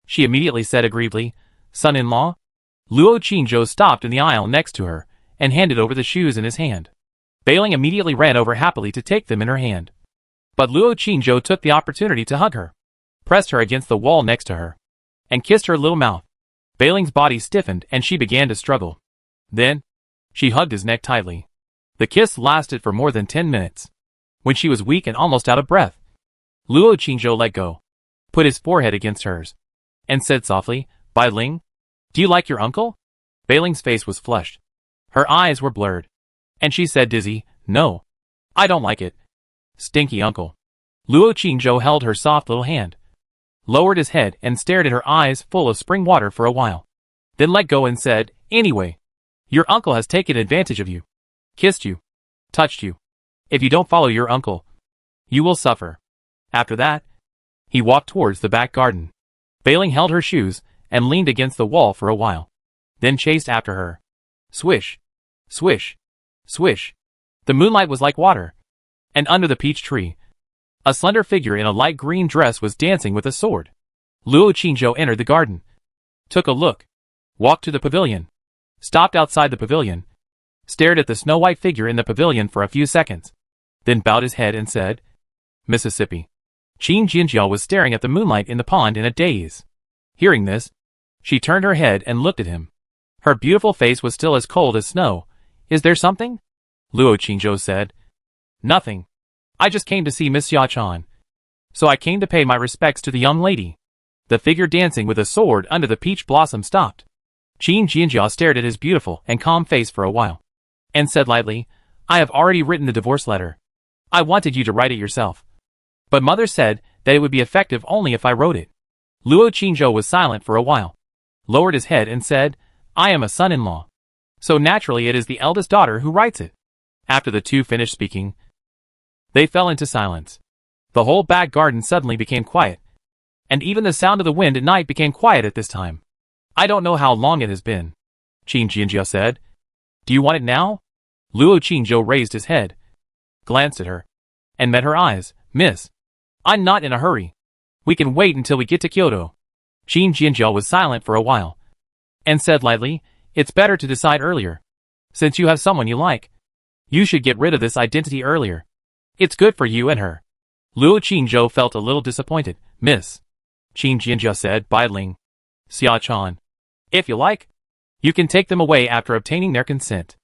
she immediately said aggrievedly, Son-in-law? Luo Qingzhou stopped in the aisle next to her and handed over the shoes in his hand. Bai Ling immediately ran over happily to take them in her hand. But Luo Qingzhou took the opportunity to hug her, pressed her against the wall next to her, and kissed her little mouth. Bai Ling's body stiffened and she began to struggle. Then, she hugged his neck tightly. The kiss lasted for more than 10 minutes. When she was weak and almost out of breath, Luo Qingzhou let go, put his forehead against hers, and said softly, Bai Ling, do you like your uncle? Bai Ling's face was flushed. Her eyes were blurred, and she said dizzy, No, I don't like it. Stinky uncle. Luo Qingzhou held her soft little hand, lowered his head and stared at her eyes full of spring water for a while. Then let go and said, "Anyway, your uncle has taken advantage of you. Kissed you. Touched you. If you don't follow your uncle, you will suffer." After that, he walked towards the back garden. Bailing held her shoes and leaned against the wall for a while, then chased after her. Swish. Swish. Swish. The moonlight was like water, and under the peach tree, a slender figure in a light green dress was dancing with a sword. Luo Qingzhou entered the garden, took a look, walked to the pavilion, stopped outside the pavilion, stared at the snow-white figure in the pavilion for a few seconds, then bowed his head and said, "Mississippi." Qin Jinjiao was staring at the moonlight in the pond in a daze. Hearing this, she turned her head and looked at him. Her beautiful face was still as cold as snow. "Is there something?" Luo Qingzhou said. "Nothing. I just came to see Miss Xia-chan. So I came to pay my respects to the young lady." The figure dancing with a sword under the peach blossom stopped. Qin Jinjiao stared at his beautiful and calm face for a while, and said lightly, "I have already written the divorce letter. I wanted you to write it yourself, but mother said that it would be effective only if I wrote it." Luo Qingzhou was silent for a while, lowered his head and said, "I am a son-in-law, so naturally it is the eldest daughter who writes it." After the two finished speaking, they fell into silence. The whole back garden suddenly became quiet, and even the sound of the wind at night became quiet at this time. "I don't know how long it has been," Qin Jinjiao said. "Do you want it now?" Luo Qingzhou raised his head, glanced at her, and met her eyes. "Miss, I'm not in a hurry. We can wait until we get to Kyoto." Qin Jinjiao was silent for a while, and said lightly, "It's better to decide earlier. Since you have someone you like, you should get rid of this identity earlier. It's good for you and her." Luo Qingzhou felt a little disappointed. "Miss," Qin Jinjiao said, bidling, "Xia-chan, if you like, you can take them away after obtaining their consent."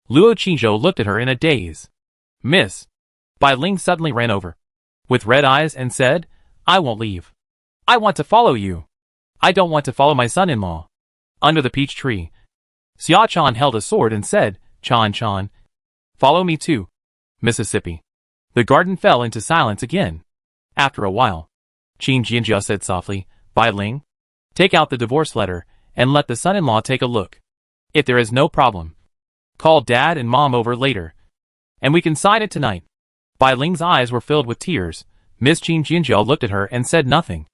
Luo Qingzhou looked at her in a daze. "Miss." Bai Ling suddenly ran over, with red eyes, and said, "I won't leave. I want to follow you. I don't want to follow my son-in-law." Under the peach tree, Xia-chan held a sword and said, "Chan-chan, follow me too." Mississippi. The garden fell into silence again. After a while, Qin Jinjiao said softly, "Bai Ling, take out the divorce letter and let the son-in-law take a look. If there is no problem, call dad and mom over later, and we can sign it tonight." Bai Ling's eyes were filled with tears. Miss Qin Jinjiao looked at her and said nothing.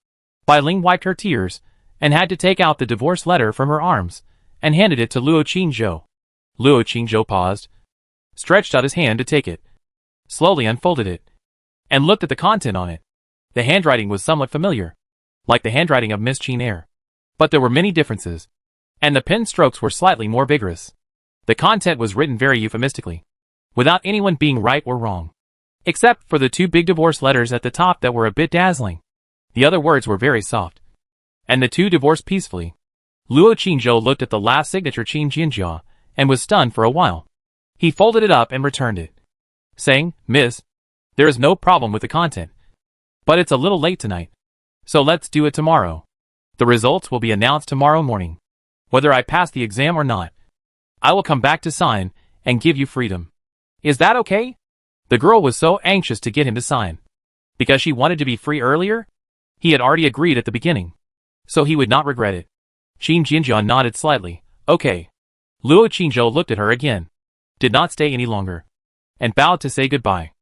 Bai Ling wiped her tears and had to take out the divorce letter from her arms and handed it to Luo Qingzhou. Luo Qingzhou paused, stretched out his hand to take it, slowly unfolded it, and looked at the content on it. The handwriting was somewhat familiar, like the handwriting of Miss Qin Er, but there were many differences, and the pen strokes were slightly more vigorous. The content was written very euphemistically, without anyone being right or wrong, except for the two big divorce letters at the top that were a bit dazzling. The other words were very soft, and the two divorced peacefully. Luo Qingzhou looked at the last signature Qin Jinjiao and was stunned for a while. He folded it up and returned it, saying, "Miss, there is no problem with the content, but it's a little late tonight, so let's do it tomorrow. The results will be announced tomorrow morning. Whether I pass the exam or not, I will come back to sign and give you freedom. Is that okay?" The girl was so anxious to get him to sign, because she wanted to be free earlier. He had already agreed at the beginning, so he would not regret it. Qin Jinjiao nodded slightly. "Okay." Luo Qingzhou looked at her again, did not stay any longer, and bowed to say goodbye.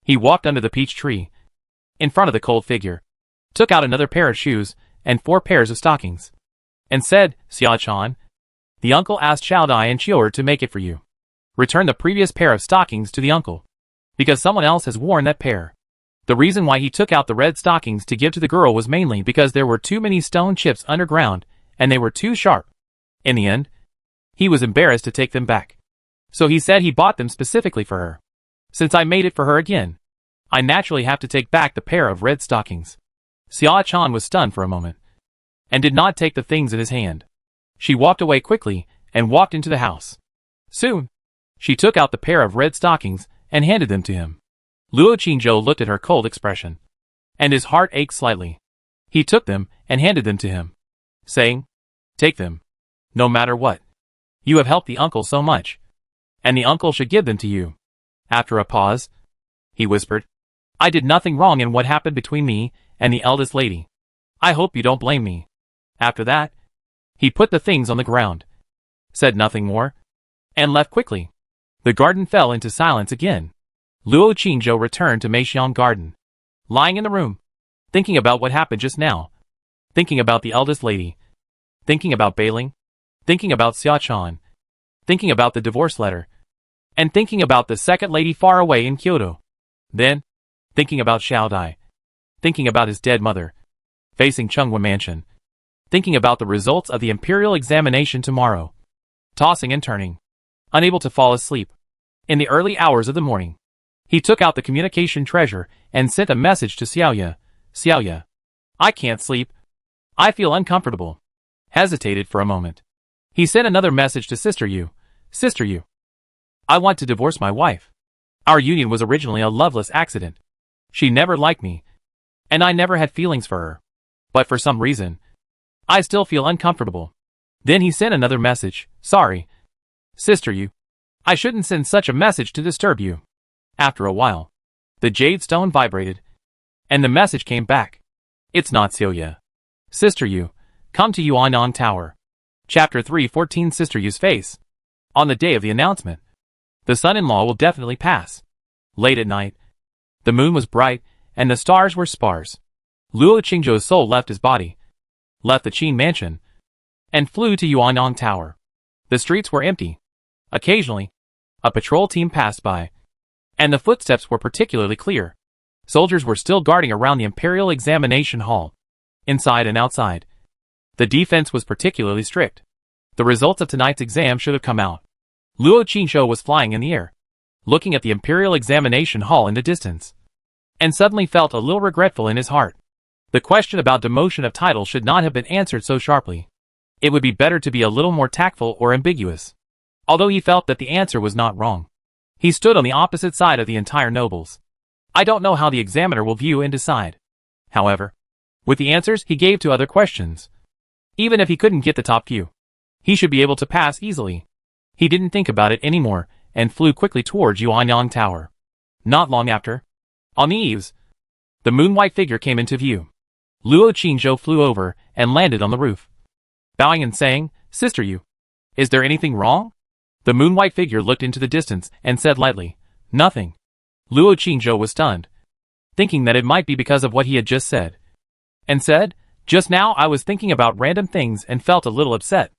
He walked under the peach tree, in front of the cold figure, took out another pair of shoes and 4 pairs of stockings, and said, "Xia-chan, the uncle asked Xiaodai and Qiu'er to make it for you. Return the previous pair of stockings to the uncle, because someone else has worn that pair." The reason why he took out the red stockings to give to the girl was mainly because there were too many stone chips underground and they were too sharp. In the end, he was embarrassed to take them back, so he said he bought them specifically for her. Since I made it for her again, I naturally have to take back the pair of red stockings. Xia-chan was stunned for a moment, and did not take the things in his hand. She walked away quickly and walked into the house. Soon, she took out the pair of red stockings and handed them to him. Luo Qingzhou looked at her cold expression, and his heart ached slightly. He took them and handed them to him, saying, "Take them, no matter what. You have helped the uncle so much, and the uncle should give them to you." After a pause, he whispered, I did nothing wrong in what happened between me and the eldest lady. I hope you don't blame me. After that, he put the things on the ground, said nothing more, and left quickly. The garden fell into silence again. Luo Qingzhou returned to Meixiang Garden, lying in the room, thinking about what happened just now, thinking about the eldest lady, thinking about Bailing, thinking about Xiaochan, thinking about the divorce letter, and thinking about the second lady far away in Kyoto. Then, thinking about Xiao Dai, thinking about his dead mother, facing Chunghua Mansion, thinking about the results of the imperial examination tomorrow, tossing and turning, unable to fall asleep. In the early hours of the morning, he took out the communication treasure and sent a message to Xiaoya. Xiaoya, I can't sleep. I feel uncomfortable. Hesitated for a moment. He sent another message to Sister Yu. Sister Yu, I want to divorce my wife. Our union was originally a loveless accident. She never liked me, and I never had feelings for her. But for some reason, I still feel uncomfortable. Then he sent another message. Sorry, Sister Yu. I shouldn't send such a message to disturb you. After a while, the jade stone vibrated, and the message came back. It's not Xiaoya. Sister Yu, come to Yuanyang Tower. Chapter 3:14 Sister Yu's face. On the day of the announcement, the son-in-law will definitely pass. Late at night, the moon was bright, and the stars were sparse. Luo Qingzhou's soul left his body, left the Qin mansion, and flew to Yuanyang Tower. The streets were empty. Occasionally, a patrol team passed by, and the footsteps were particularly clear. Soldiers were still guarding around the Imperial Examination Hall, inside and outside. The defense was particularly strict. The results of tonight's exam should have come out. Luo Qingzhou was flying in the air, looking at the Imperial Examination Hall in the distance, and suddenly felt a little regretful in his heart. The question about demotion of title should not have been answered so sharply. It would be better to be a little more tactful or ambiguous. Although he felt that the answer was not wrong, he stood on the opposite side of the entire nobles. I don't know how the examiner will view and decide. However, with the answers he gave to other questions, even if he couldn't get the top few, he should be able to pass easily. He didn't think about it anymore and flew quickly towards Yuanyang Tower. Not long after, on the eaves, the moon-white figure came into view. Luo Qingzhou flew over and landed on the roof, bowing and saying, Sister Yu, is there anything wrong? The moon-white figure looked into the distance and said lightly, Nothing. Luo Qingzhou was stunned, thinking that it might be because of what he had just said, and said, Just now I was thinking about random things and felt a little upset.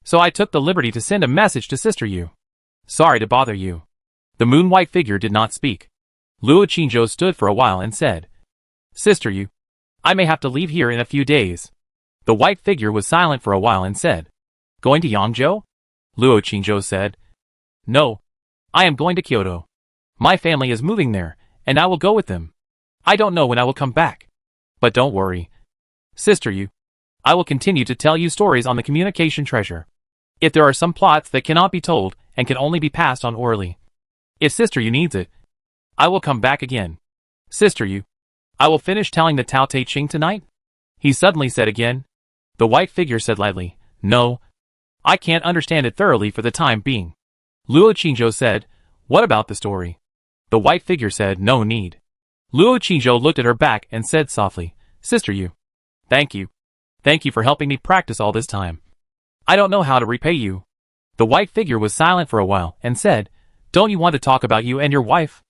So I took the liberty to send a message to Sister Yu. Sorry to bother you. The moon-white figure did not speak. Luo Qingzhou stood for a while and said, Sister Yu, I may have to leave here in a few days. The white figure was silent for a while and said, Going to Yangzhou? Luo Qingzhou said, No, I am going to Kyoto. My family is moving there, and I will go with them. I don't know when I will come back. But don't worry, Sister Yu. I will continue to tell you stories on the communication treasure. If there are some plots that cannot be told and can only be passed on orally, if Sister Yu needs it, I will come back again. Sister Yu, I will finish telling the Tao Te Ching tonight? He suddenly said again. The white figure said lightly, No, I can't understand it thoroughly for the time being. Luo Qingzhou said, What about the story? The white figure said, No need. Luo Qingzhou looked at her back and said softly, Sister Yu, thank you. Thank you for helping me practice all this time. I don't know how to repay you. The white figure was silent for a while and said, Don't you want to talk about you and your wife?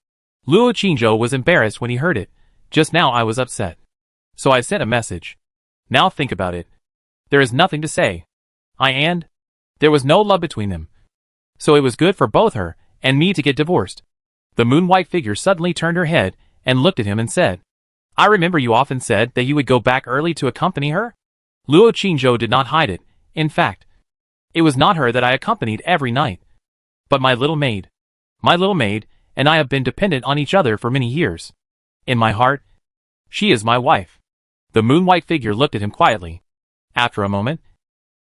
Luo Qingzhou was embarrassed when he heard it. Just now I was upset. So I sent a message. Now think about it. There is nothing to say. There was no love between them. So it was good for both her and me to get divorced. The moon-white figure suddenly turned her head and looked at him and said, I remember you often said that you would go back early to accompany her? Luo Qingzhou did not hide it. In fact, it was not her that I accompanied every night, but my little maid. My little maid and I have been dependent on each other for many years. In my heart, she is my wife. The moon-white figure looked at him quietly. After a moment,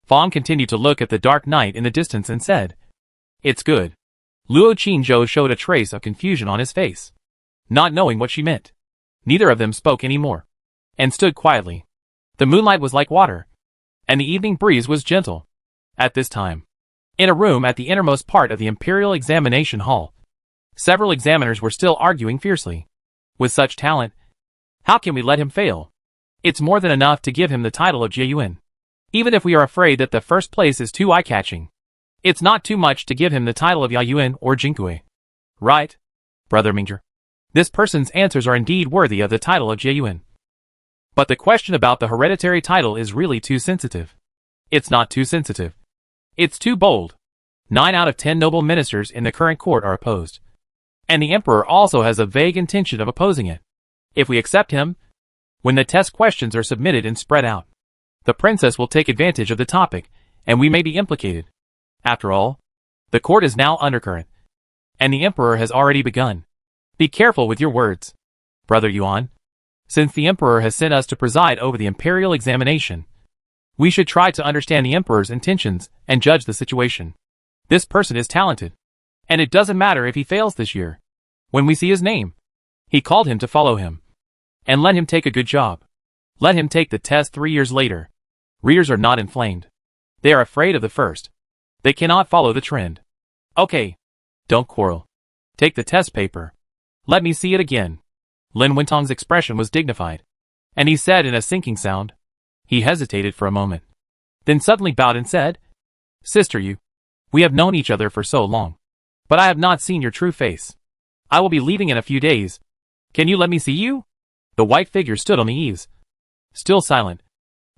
Fong continued to look at the dark night in the distance and said, It's good. Luo Qingzhou showed a trace of confusion on his face, not knowing what she meant. Neither of them spoke any more, and stood quietly. The moonlight was like water, and the evening breeze was gentle. At this time, in a room at the innermost part of the Imperial Examination Hall, several examiners were still arguing fiercely. With such talent, how can we let him fail? It's more than enough to give him the title of Jiayuan. Even if we are afraid that the first place is too eye-catching, it's not too much to give him the title of Yaoyuan or Jinkui. Right, Brother Mingzhi? This person's answers are indeed worthy of the title of Jiayuan. But the question about the hereditary title is really too sensitive. It's not too sensitive. It's too bold. 9 out of 10 noble ministers in the current court are opposed. And the emperor also has a vague intention of opposing it. If we accept him, when the test questions are submitted and spread out, the princess will take advantage of the topic, and we may be implicated. After all, the court is now undercurrent, and the emperor has already begun. Be careful with your words, Brother Yuan. Since the emperor has sent us to preside over the imperial examination, we should try to understand the emperor's intentions and judge the situation. This person is talented, and it doesn't matter if he fails this year. When we see his name, he called him to follow him, and let him take a good job. Let him take the test 3 years later. Readers are not inflamed. They are afraid of the first. They cannot follow the trend. Okay. Don't quarrel. Take the test paper. Let me see it again. Lin Wentong's expression was dignified, and he said in a sinking sound. He hesitated for a moment, then suddenly bowed and said, Sister Yu, we have known each other for so long, but I have not seen your true face. I will be leaving in a few days. Can you let me see you? The white figure stood on the eaves, still silent,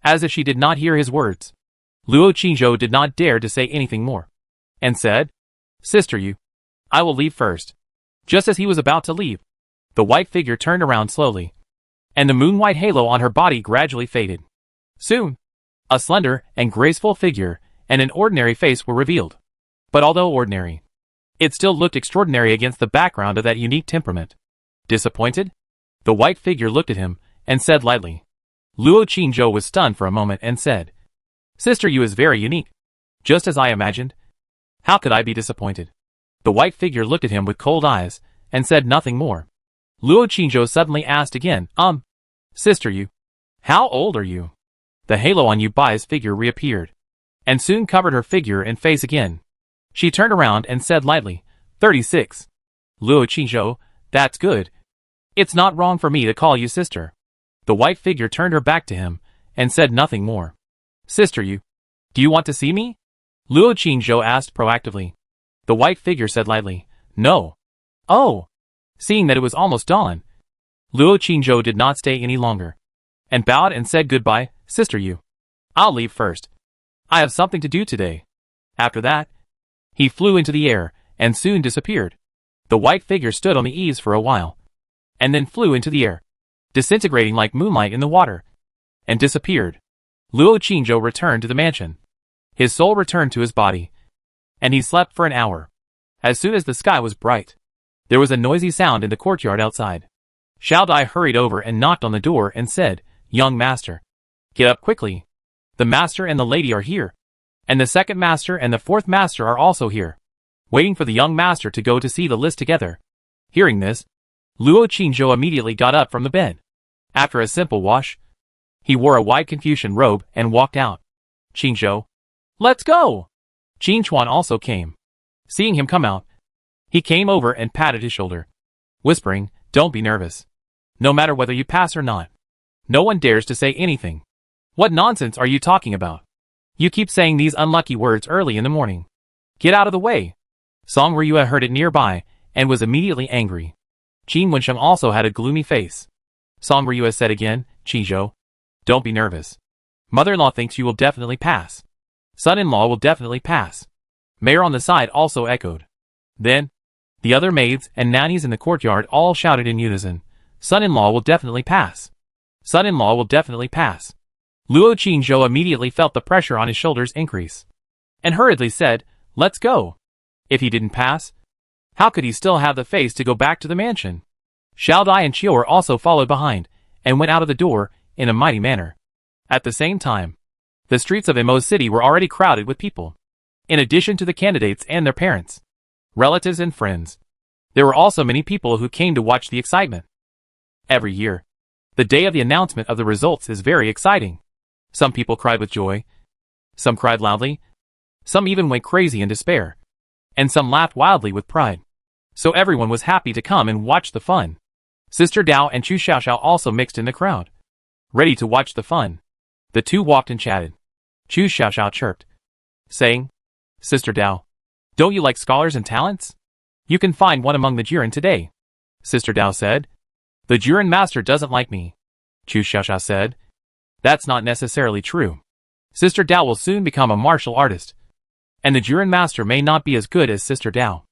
as if she did not hear his words. Luo Qingzhou did not dare to say anything more, and said, Sister Yu, I will leave first. Just as he was about to leave, the white figure turned around slowly, and the moon-white halo on her body gradually faded. Soon, a slender and graceful figure and an ordinary face were revealed. But although ordinary, it still looked extraordinary against the background of that unique temperament. Disappointed? The white figure looked at him and said lightly. Luo Qingzhou was stunned for a moment and said, Sister Yu is very unique. Just as I imagined. How could I be disappointed? The white figure looked at him with cold eyes and said nothing more. Luo Qingzhou suddenly asked again, Sister Yu, how old are you? The halo on Yu Bai's figure reappeared, and soon covered her figure and face again. She turned around and said lightly, 36. Luo Qingzhou, that's good. It's not wrong for me to call you sister. The white figure turned her back to him and said nothing more. Sister Yu, do you want to see me? Luo Qingzhou asked proactively. The white figure said lightly, no. Oh. Seeing that it was almost dawn, Luo Qingzhou did not stay any longer, and bowed and said goodbye, Sister Yu. I'll leave first. I have something to do today. After that, he flew into the air and soon disappeared. The white figure stood on the eaves for a while, and then flew into the air, disintegrating like moonlight in the water, and disappeared. Luo Qingzhou returned to the mansion. His soul returned to his body, and he slept for an hour. As soon as the sky was bright, there was a noisy sound in the courtyard outside. Xiao Dai hurried over and knocked on the door and said, Young master, get up quickly. The master and the lady are here, and the second master and the fourth master are also here, waiting for the young master to go to see the list together. Hearing this, Luo Qingzhou immediately got up from the bed. After a simple wash, he wore a white Confucian robe and walked out. Qingzhou, let's go! Qin Chuan also came. Seeing him come out, he came over and patted his shoulder, whispering, Don't be nervous. No matter whether you pass or not, no one dares to say anything. What nonsense are you talking about? You keep saying these unlucky words early in the morning. Get out of the way. Song Ryue heard it nearby and was immediately angry. Qin Wensheng also had a gloomy face. Song Ryue said again, Qingzhou, don't be nervous. Mother-in-law thinks you will definitely pass. Son-in-law will definitely pass. Mayor on the side also echoed. Then, the other maids and nannies in the courtyard all shouted in unison, Son-in-law will definitely pass. Son-in-law will definitely pass. Luo Qingzhou immediately felt the pressure on his shoulders increase, and hurriedly said, Let's go. If he didn't pass, how could he still have the face to go back to the mansion? Xiao Dai and Qiu'er also followed behind, and went out of the door in a mighty manner. At the same time, the streets of Imo City were already crowded with people. In addition to the candidates and their parents, relatives and friends, there were also many people who came to watch the excitement. Every year, the day of the announcement of the results is very exciting. Some people cried with joy, some cried loudly, some even went crazy in despair, and some laughed wildly with pride. So everyone was happy to come and watch the fun. Sister Dao and Chu Xiaoxiao also mixed in the crowd, ready to watch the fun. The two walked and chatted. Chu Xiaoxiao chirped, saying, Sister Dao, don't you like scholars and talents? You can find one among the Jiren today. Sister Dao said. The Jiren master doesn't like me. Chu Xiaoxiao said. That's not necessarily true. Sister Dao will soon become a martial artist, and the Jiren master may not be as good as Sister Dao.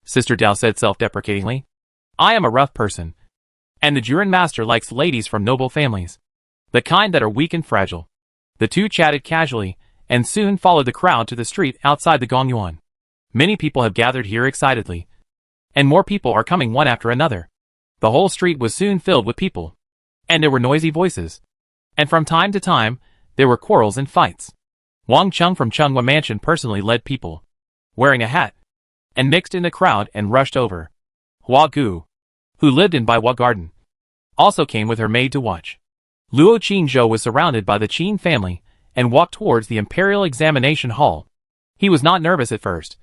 Sister Dao said self-deprecatingly. I am a rough person, and the Jiren master likes ladies from noble families, the kind that are weak and fragile. The two chatted casually, and soon followed the crowd to the street outside the Gongyuan. Many people have gathered here excitedly, and more people are coming one after another. The whole street was soon filled with people, and there were noisy voices, and from time to time, there were quarrels and fights. Wang Chung from Chunghua Mansion personally led people, wearing a hat, and mixed in the crowd and rushed over. Hua Gu, who lived in Baihua Garden, also came with her maid to watch. Luo Qinzhou was surrounded by the Qin family and walked towards the Imperial Examination Hall. He was not nervous at first,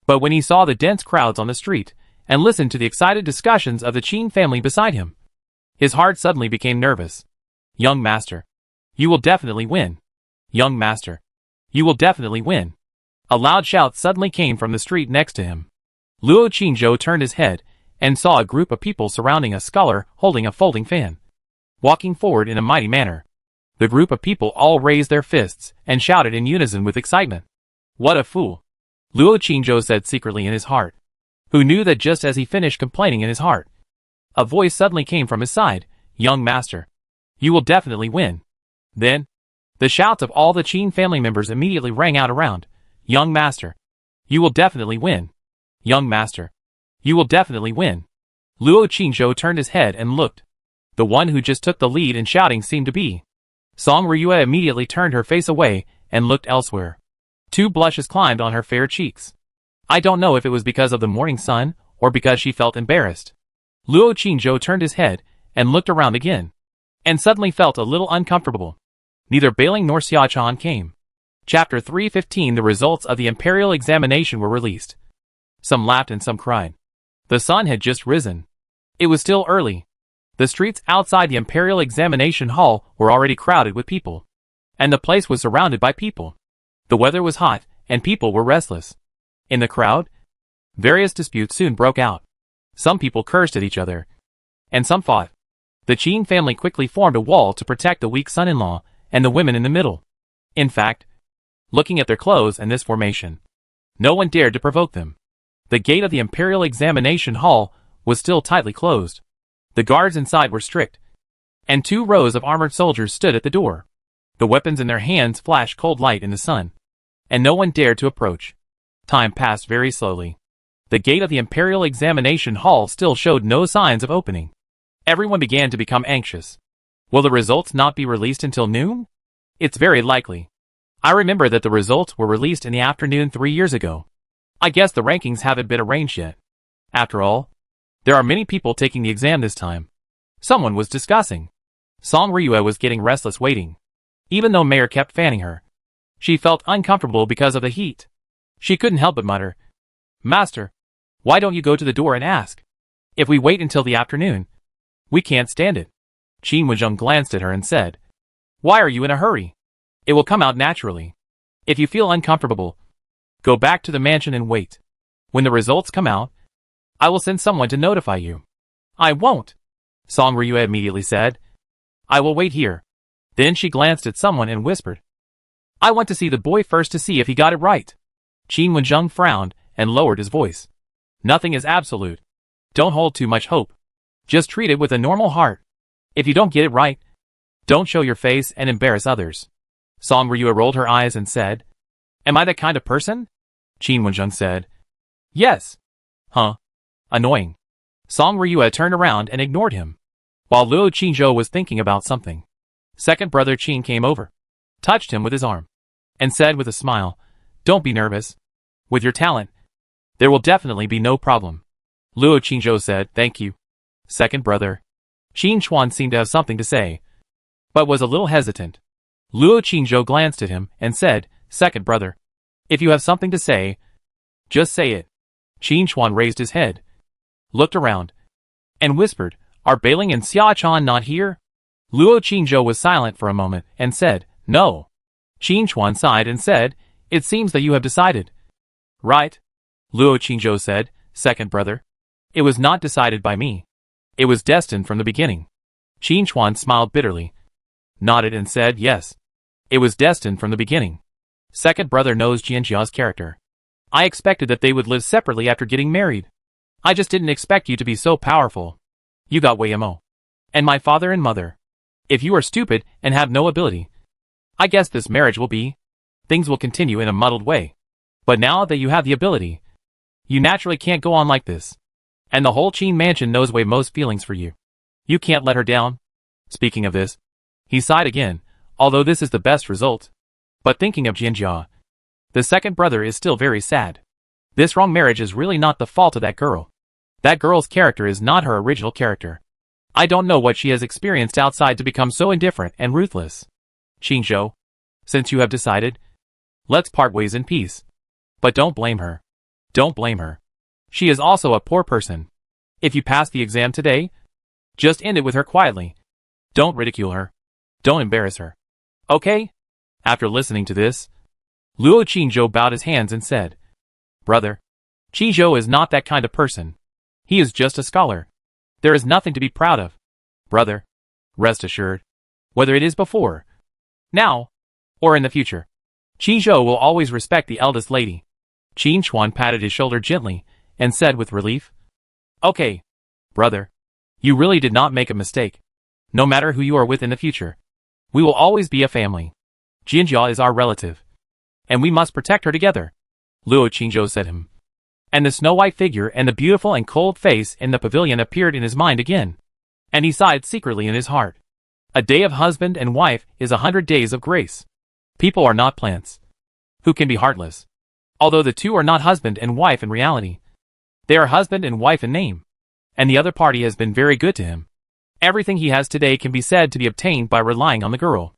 but when he saw the dense crowds on the street and listened to the excited discussions of the Qin family beside him, his heart suddenly became nervous. Young master, you will definitely win. Young master, you will definitely win. A loud shout suddenly came from the street next to him. Luo Qinzhou turned his head and saw a group of people surrounding a scholar holding a folding fan, walking forward in a mighty manner. The group of people all raised their fists and shouted in unison with excitement. What a fool! Luo Qinzhou said secretly in his heart, who knew that just as he finished complaining in his heart, a voice suddenly came from his side. Young master, you will definitely win. Then, the shouts of all the Qin family members immediately rang out around. Young master, you will definitely win. Young master, you will definitely win. Luo Qinzhou turned his head and looked. The one who just took the lead in shouting seemed to be. Song Ryue immediately turned her face away and looked elsewhere. Two blushes climbed on her fair cheeks. I don't know if it was because of the morning sun or because she felt embarrassed. Luo Qinzhou turned his head and looked around again, and suddenly felt a little uncomfortable. Neither Bailing nor Xiaochan came. Chapter 315. The results of the Imperial Examination were released. Some laughed and some cried. The sun had just risen. It was still early. The streets outside the Imperial Examination Hall were already crowded with people, and the place was surrounded by people. The weather was hot, and people were restless. In the crowd, various disputes soon broke out. Some people cursed at each other, and some fought. The Qin family quickly formed a wall to protect the weak son-in-law and the women in the middle. In fact, looking at their clothes and this formation, no one dared to provoke them. The gate of the Imperial Examination Hall was still tightly closed. The guards inside were strict, and 2 rows of armored soldiers stood at the door. The weapons in their hands flashed cold light in the sun, and no one dared to approach. Time passed very slowly. The gate of the Imperial Examination Hall still showed no signs of opening. Everyone began to become anxious. Will the results not be released until noon? It's very likely. I remember that the results were released in the afternoon 3 years ago. I guess the rankings haven't been arranged yet. After all, there are many people taking the exam this time. Someone was discussing. Song Ryue was getting restless waiting. Even though Mayor kept fanning her, she felt uncomfortable because of the heat. She couldn't help but mutter, Master, why don't you go to the door and ask? If we wait until the afternoon, we can't stand it. Qin Wenzheng glanced at her and said, Why are you in a hurry? It will come out naturally. If you feel uncomfortable, go back to the mansion and wait. When the results come out, I will send someone to notify you. I won't, Song Ryue immediately said. I will wait here. Then she glanced at someone and whispered, I want to see the boy first to see if he got it right. Qin Wenzheng frowned and lowered his voice. Nothing is absolute. Don't hold too much hope. Just treat it with a normal heart. If you don't get it right, don't show your face and embarrass others. Song Ryue rolled her eyes and said, Am I that kind of person? Qin Wenzheng said, Yes. Huh? Annoying. Song Ryue turned around and ignored him, while Luo Qinzhou was thinking about something. Second brother Qin came over, touched him with his arm, and said with a smile, Don't be nervous. With your talent, there will definitely be no problem. Luo Qinzhou said, Thank you. Second brother Qin Chuan seemed to have something to say, but was a little hesitant. Luo Qinzhou glanced at him and said, Second brother, if you have something to say, just say it. Qin Chuan raised his head, looked around, and whispered, Are Bailing and Xiachuan not here? Luo Qingzhou was silent for a moment and said, no. Qingchuan sighed and said, it seems that you have decided. Right. Luo Qingzhou said, second brother. It was not decided by me. It was destined from the beginning. Qingchuan smiled bitterly, nodded and said, yes. It was destined from the beginning. Second brother knows Jianjia's character. I expected that they would live separately after getting married. I just didn't expect you to be so powerful. You got Wei-mo. And my father and mother. If you are stupid and have no ability, I guess this marriage will be. Things will continue in a muddled way. But now that you have the ability, you naturally can't go on like this. And the whole Qin mansion knows Wei-mo's feelings for you. You can't let her down. Speaking of this, he sighed again, although this is the best result. But thinking of Jianjia, the second brother is still very sad. This wrong marriage is really not the fault of that girl. That girl's character is not her original character. I don't know what she has experienced outside to become so indifferent and ruthless. Qingzhou, since you have decided, let's part ways in peace. But don't blame her. Don't blame her. She is also a poor person. If you pass the exam today, just end it with her quietly. Don't ridicule her. Don't embarrass her. Okay? After listening to this, Luo Qingzhou bowed his hands and said, brother, Qizhou is not that kind of person. He is just a scholar. There is nothing to be proud of. Brother, rest assured, whether it is before, now, or in the future, Qizhou will always respect the eldest lady. Qingchuan patted his shoulder gently and said with relief, okay, brother, you really did not make a mistake. No matter who you are with in the future, we will always be a family. Jianjia is our relative, and we must protect her together, Luo Qingzhou said him. And the snow-white figure and the beautiful and cold face in the pavilion appeared in his mind again. And he sighed secretly in his heart. A day of husband and wife is 100 days of grace. People are not plants, who can be heartless. Although the two are not husband and wife in reality, they are husband and wife in name. And the other party has been very good to him. Everything he has today can be said to be obtained by relying on the girl.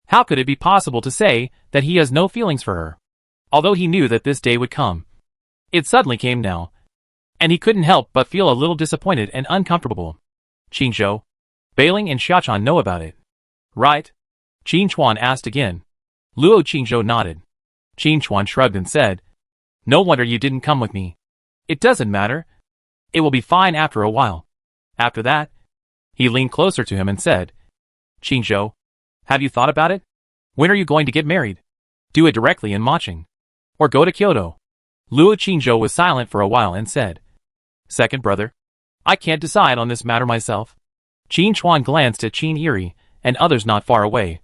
How could it be possible to say that he has no feelings for her? Although he knew that this day would come. It suddenly came now. And he couldn't help but feel a little disappointed and uncomfortable. Qingzhou, Bailing and Xiachuan know about it. Right? Qingchuan asked again. Luo Qingzhou nodded. Qingchuan shrugged and said, no wonder you didn't come with me. It doesn't matter. It will be fine after a while. After that, he leaned closer to him and said, Qingzhou, have you thought about it? When are you going to get married? Do it directly in Maching. Or go to Kyoto. Luo Qingzhou was silent for a while and said, second brother, I can't decide on this matter myself. Qingchuan glanced at Qin Yiri and others not far away,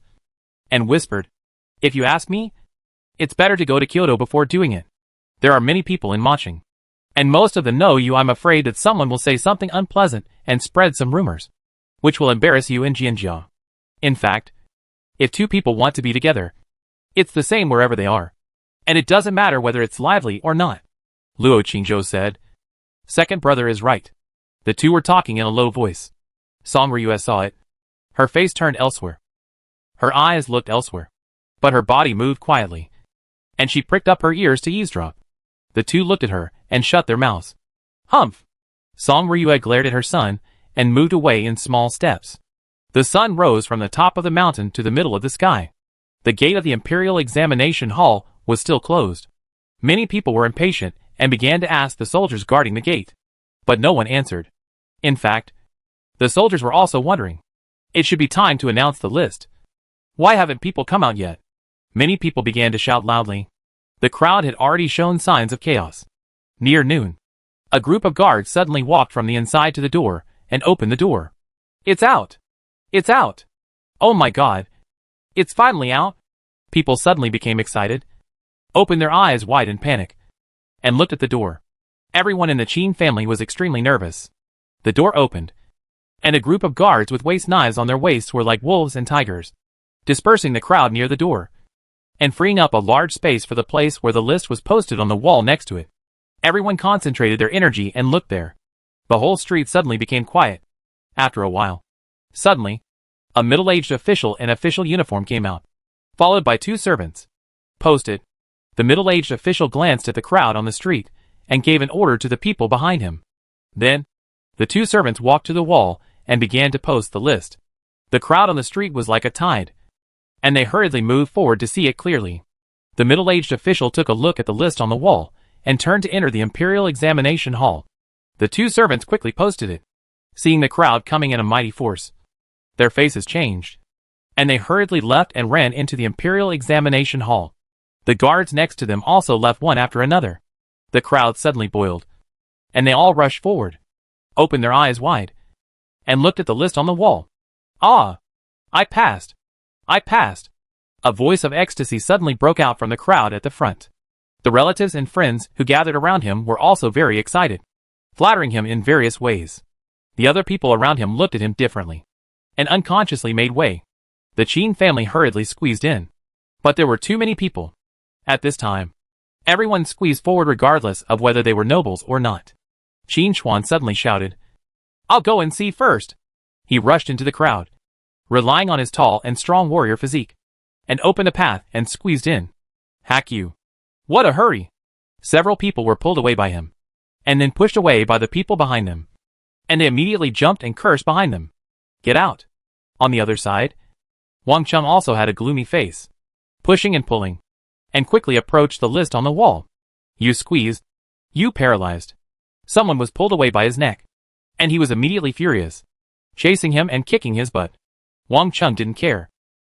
and whispered, if you ask me, it's better to go to Kyoto before doing it. There are many people in Maching, and most of them know you. I'm afraid that someone will say something unpleasant and spread some rumors, which will embarrass you in Jianjia. In fact, if two people want to be together, it's the same wherever they are. And it doesn't matter whether it's lively or not. Luo Qingzhou said. Second brother is right. The two were talking in a low voice. Song Ryue saw it. Her face turned elsewhere. Her eyes looked elsewhere. But her body moved quietly. And she pricked up her ears to eavesdrop. The two looked at her and shut their mouths. Humph! Song Ryue glared at her son and moved away in small steps. The sun rose from the top of the mountain to the middle of the sky. The gate of the Imperial Examination Hall was still closed. Many people were impatient and began to ask the soldiers guarding the gate. But no one answered. In fact, the soldiers were also wondering. It should be time to announce the list. Why haven't people come out yet? Many people began to shout loudly. The crowd had already shown signs of chaos. Near noon, a group of guards suddenly walked from the inside to the door and opened the door. It's out! It's out! Oh my God! It's finally out! People suddenly became excited, opened their eyes wide in panic, and looked at the door. Everyone in the Qin family was extremely nervous. The door opened, and a group of guards with waist knives on their waists were like wolves and tigers, dispersing the crowd near the door, and freeing up a large space for the place where the list was posted on the wall next to it. Everyone concentrated their energy and looked there. The whole street suddenly became quiet. After a while, suddenly, a middle-aged official in official uniform came out, followed by two servants. Posted. The middle-aged official glanced at the crowd on the street and gave an order to the people behind him. Then, the two servants walked to the wall and began to post the list. The crowd on the street was like a tide, and they hurriedly moved forward to see it clearly. The middle-aged official took a look at the list on the wall and turned to enter the Imperial Examination Hall. The two servants quickly posted it. Seeing the crowd coming in a mighty force, their faces changed, and they hurriedly left and ran into the Imperial Examination Hall. The guards next to them also left one after another. The crowd suddenly boiled, and they all rushed forward, opened their eyes wide, and looked at the list on the wall. Ah! I passed! I passed! A voice of ecstasy suddenly broke out from the crowd at the front. The relatives and friends who gathered around him were also very excited, flattering him in various ways. The other people around him looked at him differently, and unconsciously made way. The Qin family hurriedly squeezed in, but there were too many people. At this time, everyone squeezed forward regardless of whether they were nobles or not. Qin Xuan suddenly shouted, "I'll go and see first!" He rushed into the crowd, relying on his tall and strong warrior physique, and opened a path and squeezed in. Hack you! What a hurry! Several people were pulled away by him, and then pushed away by the people behind them, and they immediately jumped and cursed behind them. Get out! On the other side, Wang Cheng also had a gloomy face, pushing and pulling, and quickly approached the list on the wall. You squeezed. You paralyzed. Someone was pulled away by his neck, and he was immediately furious, chasing him and kicking his butt. Wang Cheng didn't care.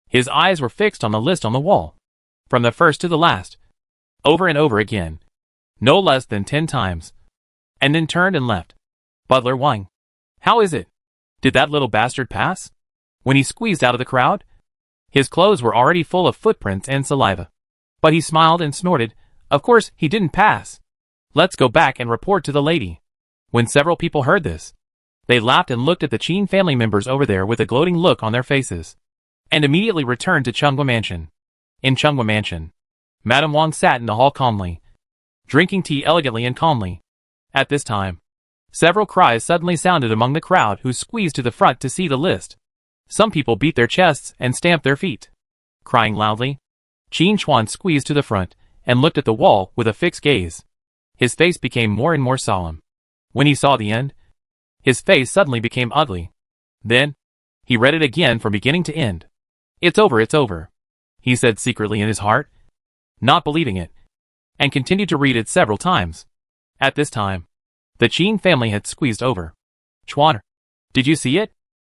His eyes were fixed on the list on the wall, from the first to the last, over and over again, no less than 10 times, and then turned and left. Butler Wang. How is it? Did that little bastard pass? When he squeezed out of the crowd, his clothes were already full of footprints and saliva. But he smiled and snorted. Of course, he didn't pass. Let's go back and report to the lady. When several people heard this, they laughed and looked at the Qin family members over there with a gloating look on their faces, and immediately returned to Chenghua Mansion. In Chenghua Mansion, Madame Wang sat in the hall calmly, drinking tea elegantly and calmly. At this time, several cries suddenly sounded among the crowd who squeezed to the front to see the list. Some people beat their chests and stamped their feet, crying loudly. Qin Xuan squeezed to the front and looked at the wall with a fixed gaze. His face became more and more solemn. When he saw the end, his face suddenly became ugly. Then, he read it again from beginning to end. It's over, he said secretly in his heart, not believing it, and continued to read it several times. At this time, the Qin family had squeezed over. Chuan, did you see it?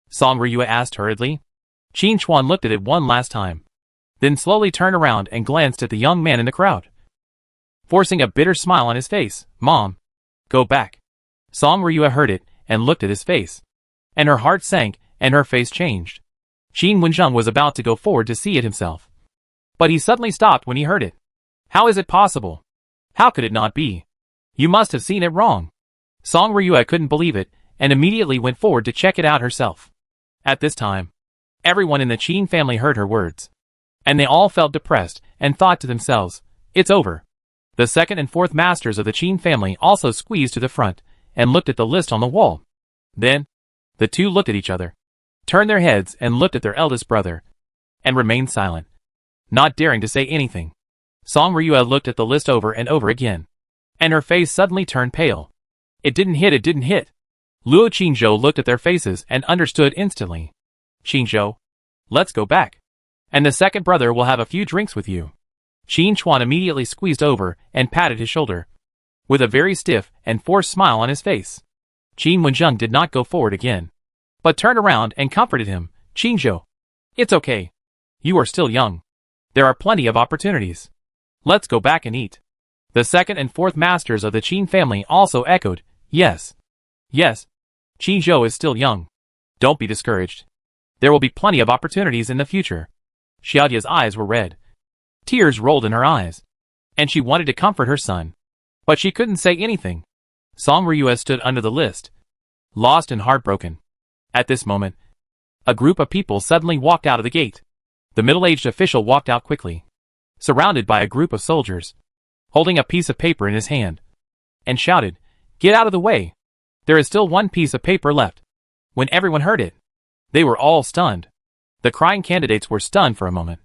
Song Ryue asked hurriedly. Qin Xuan looked at it one last time, then slowly turned around and glanced at the young man in the crowd, forcing a bitter smile on his face. Mom, go back. Song Ryue heard it and looked at his face, and her heart sank and her face changed. Qin Wenzheng was about to go forward to see it himself, but he suddenly stopped when he heard it. How is it possible? How could it not be? You must have seen it wrong. Song Ryue couldn't believe it and immediately went forward to check it out herself. At this time, everyone in the Qin family heard her words, and they all felt depressed and thought to themselves, it's over. The second and fourth masters of the Qin family also squeezed to the front and looked at the list on the wall. Then, the two looked at each other, turned their heads and looked at their eldest brother, and remained silent, not daring to say anything. Song Ryue looked at the list over and over again, and her face suddenly turned pale. It didn't hit. Luo Qingzhou looked at their faces and understood instantly. Qingzhou, let's go back, and the second brother will have a few drinks with you. Qin Chuan immediately squeezed over and patted his shoulder, with a very stiff and forced smile on his face. Qin Wenzheng did not go forward again, but turned around and comforted him. Qingzhou, it's okay. You are still young. There are plenty of opportunities. Let's go back and eat. The second and fourth masters of the Qin family also echoed, yes. Yes. Qingzhou is still young. Don't be discouraged. There will be plenty of opportunities in the future. Xiaodia's eyes were red. Tears rolled in her eyes, and she wanted to comfort her son, but she couldn't say anything. Song Ryue stood under the list, lost and heartbroken. At this moment, a group of people suddenly walked out of the gate. The middle-aged official walked out quickly, surrounded by a group of soldiers, holding a piece of paper in his hand, and shouted, "Get out of the way! There is still one piece of paper left." When everyone heard it, they were all stunned. The crying candidates were stunned for a moment,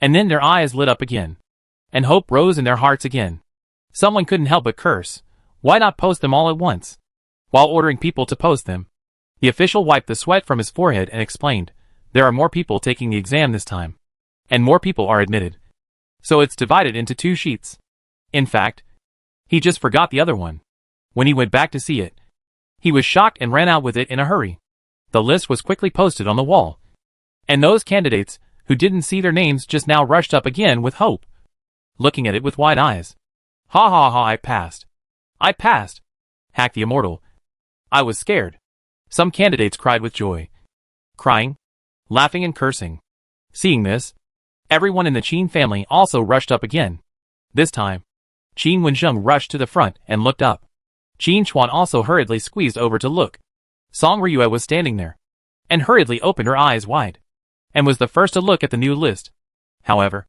and then their eyes lit up again, and hope rose in their hearts again. Someone couldn't help but curse. Why not post them all at once, while ordering people to post them? The official wiped the sweat from his forehead and explained, there are more people taking the exam this time. And more people are admitted. So it's divided into 2 sheets. In fact, he just forgot the other one. When he went back to see it, he was shocked and ran out with it in a hurry. The list was quickly posted on the wall. And those candidates, who didn't see their names just now rushed up again with hope, looking at it with wide eyes. Ha ha ha, I passed. I passed. Hack the immortal. I was scared. Some candidates cried with joy. Crying, laughing and cursing. Seeing this, everyone in the Qin family also rushed up again. This time, Qin Wenzheng rushed to the front and looked up. Qin Chuan also hurriedly squeezed over to look. Song Ryue was standing there, and hurriedly opened her eyes wide, and was the first to look at the new list. However,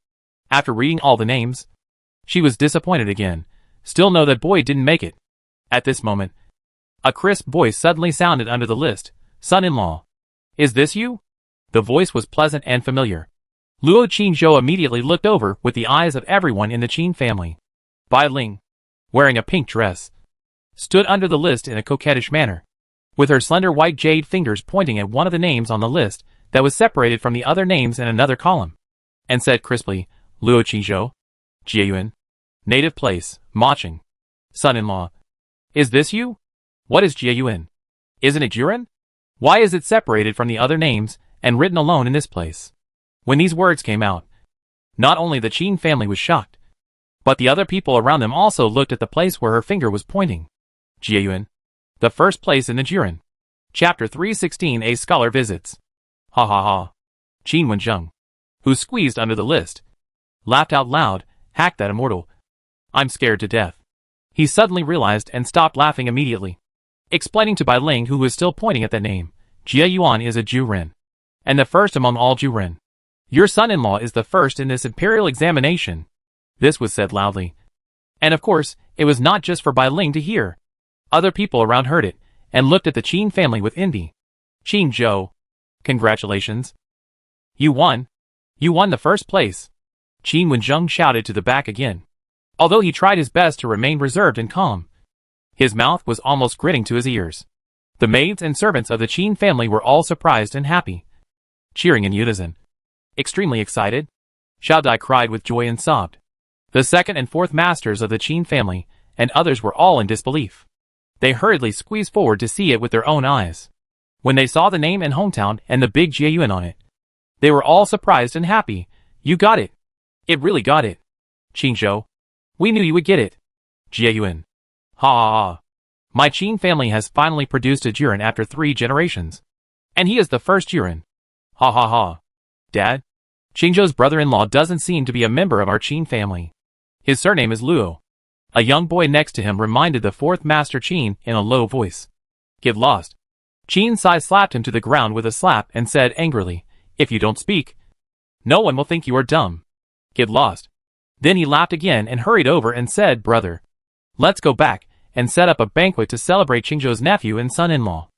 after reading all the names, she was disappointed again. Still no, that boy didn't make it. At this moment, a crisp voice suddenly sounded under the list. Son-in-law. Is this you? The voice was pleasant and familiar. Luo Qinzhou immediately looked over with the eyes of everyone in the Qin family. Bai Ling, wearing a pink dress, stood under the list in a coquettish manner, with her slender white jade fingers pointing at one of the names on the list that was separated from the other names in another column, and said crisply, Luo Qinzhou, Jieyuan, native place, Maching, son-in-law. Is this you? What is Jieyuan? Isn't it Juren? Why is it separated from the other names and written alone in this place? When these words came out, not only the Qin family was shocked, but the other people around them also looked at the place where her finger was pointing. Jieyuan, the first place in the Juren. Chapter 316, A Scholar Visits. Ha ha ha. Qin Wenzheng, who squeezed under the list, laughed out loud. Hack that immortal. I'm scared to death. He suddenly realized and stopped laughing immediately, explaining to Bai Ling, who was still pointing at that name, Jie Yuan is a Juren, and the first among all Juren. Your son-in-law is the first in this imperial examination. This was said loudly. And of course, it was not just for Bai Ling to hear. Other people around heard it, and looked at the Qin family with envy. Qin Zhou. Congratulations. You won. You won the first place. Qin Wenzheng shouted to the back again, although he tried his best to remain reserved and calm. His mouth was almost gritting to his ears. The maids and servants of the Qin family were all surprised and happy, cheering in unison. Extremely excited, Xiao Dai cried with joy and sobbed. The second and fourth masters of the Qin family and others were all in disbelief. They hurriedly squeezed forward to see it with their own eyes. When they saw the name and hometown and the big Jieyuan on it, they were all surprised and happy. You got it. It really got it. Qinzhou. We knew you would get it. Jieyuan. Ha ha ha. My Qin family has finally produced a Juren after 3 generations. And he is the first Juren. Ha ha ha. Dad? Qinzhou's brother-in-law doesn't seem to be a member of our Qin family. His surname is Luo. A young boy next to him reminded the fourth master Qin in a low voice. Get lost. Qin Sai slapped him to the ground with a slap and said angrily, if you don't speak, no one will think you are dumb. Get lost. Then he laughed again and hurried over and said, brother, let's go back and set up a banquet to celebrate Qinzhou's nephew and son-in-law.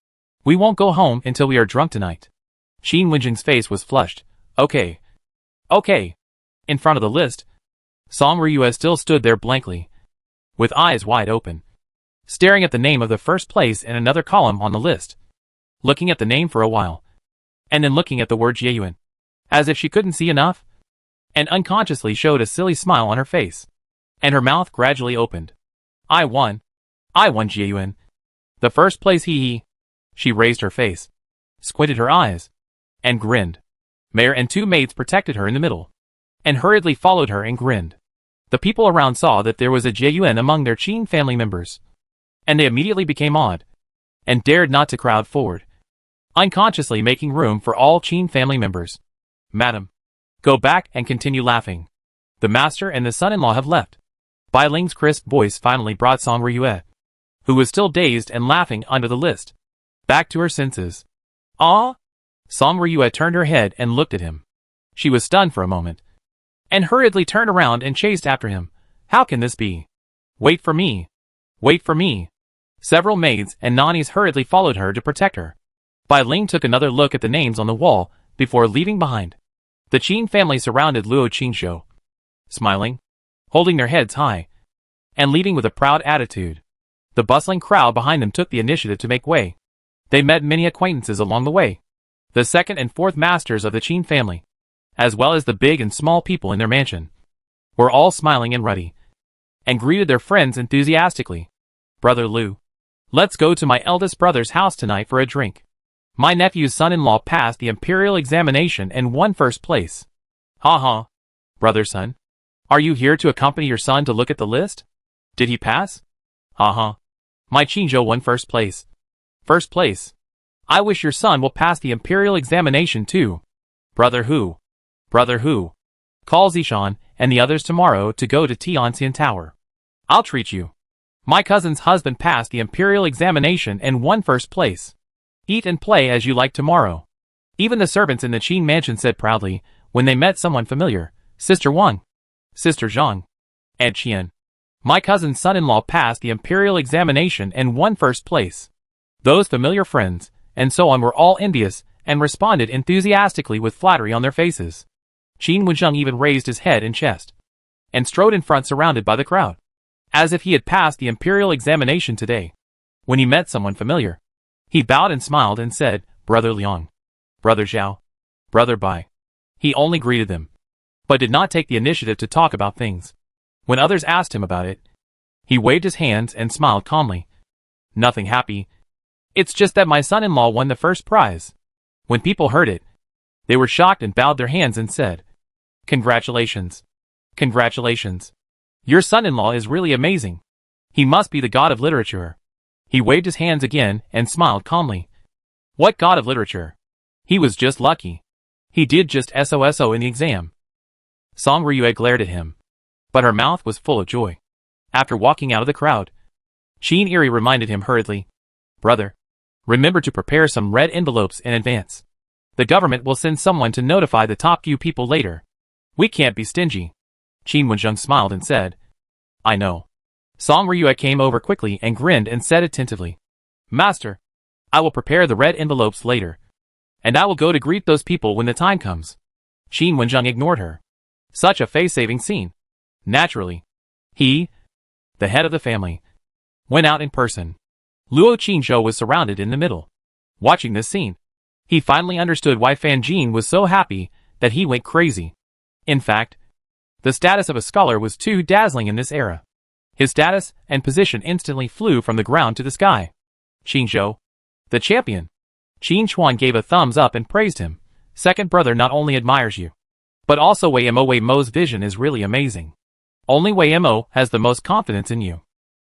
We won't go home until we are drunk tonight. Qin Wenjing's face was flushed. Okay. Okay. In front of the list, Song Ryue still stood there blankly, with eyes wide open, staring at the name of the first place in another column on the list, looking at the name for a while, and then looking at the word Jieyuan, as if she couldn't see enough, and unconsciously showed a silly smile on her face, and her mouth gradually opened. I won, Jieyuan. The first place he. She raised her face, squinted her eyes, and grinned. Mayor and 2 maids protected her in the middle, and hurriedly followed her and grinned. The people around saw that there was a Jieyuan among their Qin family members, and they immediately became awed, and dared not to crowd forward, unconsciously making room for all Qin family members. Madam, go back and continue laughing. The master and the son-in-law have left. Bai Ling's crisp voice finally brought Song Ryue, who was still dazed and laughing under the list, back to her senses. Ah? Song Ryue turned her head and looked at him. She was stunned for a moment, and hurriedly turned around and chased after him. How can this be? Wait for me. Wait for me. Several maids and nannies hurriedly followed her to protect her. Bai Ling took another look at the names on the wall before leaving behind. The Qin family surrounded Luo Qinzhou, smiling, holding their heads high, and leaving with a proud attitude. The bustling crowd behind them took the initiative to make way. They met many acquaintances along the way. The second and fourth masters of the Qin family, as well as the big and small people in their mansion, were all smiling and ruddy, and greeted their friends enthusiastically. Brother Liu, let's go to my eldest brother's house tonight for a drink. My nephew's son-in-law passed the imperial examination and won first place. Ha ha. Brother son, are you here to accompany your son to look at the list? Did he pass? Ha ha. My Qinzhou won first place. First place. I wish your son will pass the imperial examination too. Brother Hu. Brother Hu. Call Zishan and the others tomorrow to go to Tianxian Tower. I'll treat you. My cousin's husband passed the imperial examination and won first place. Eat and play as you like tomorrow. Even the servants in the Qin mansion said proudly, when they met someone familiar, Sister Wang, Sister Zhang, and Qian. My cousin's son-in-law passed the imperial examination and won first place. Those familiar friends, and so on, were all envious, and responded enthusiastically with flattery on their faces. Qin Wenzheng even raised his head and chest, and strode in front surrounded by the crowd, as if he had passed the imperial examination today. When he met someone familiar, he bowed and smiled and said, Brother Liang, Brother Zhao, Brother Bai. He only greeted them, but did not take the initiative to talk about things. When others asked him about it, he waved his hands and smiled calmly. Nothing happy. It's just that my son-in-law won the first prize. When people heard it, they were shocked and bowed their hands and said, Congratulations. Congratulations. Your son-in-law is really amazing. He must be the god of literature. He waved his hands again and smiled calmly. What god of literature? He was just lucky. He did just SOSO in the exam. Song Ryue glared at him, but her mouth was full of joy. After walking out of the crowd, Qin Eri reminded him hurriedly, Brother, remember to prepare some red envelopes in advance. The government will send someone to notify the top few people later. We can't be stingy. Qin Wenzheng smiled and said, I know. Song Ryue came over quickly and grinned and said attentively, Master, I will prepare the red envelopes later, and I will go to greet those people when the time comes. Qin Wenzheng ignored her. Such a face-saving scene. Naturally, he, the head of the family, went out in person. Luo Qinzhou was surrounded in the middle. Watching this scene, he finally understood why Fan Jin was so happy that he went crazy. In fact, the status of a scholar was too dazzling in this era. His status and position instantly flew from the ground to the sky. Qinzhou, the champion. Qin Chuan gave a thumbs up and praised him. Second brother not only admires you, but also Wei Mo's vision is really amazing. Only Wei Mo has the most confidence in you.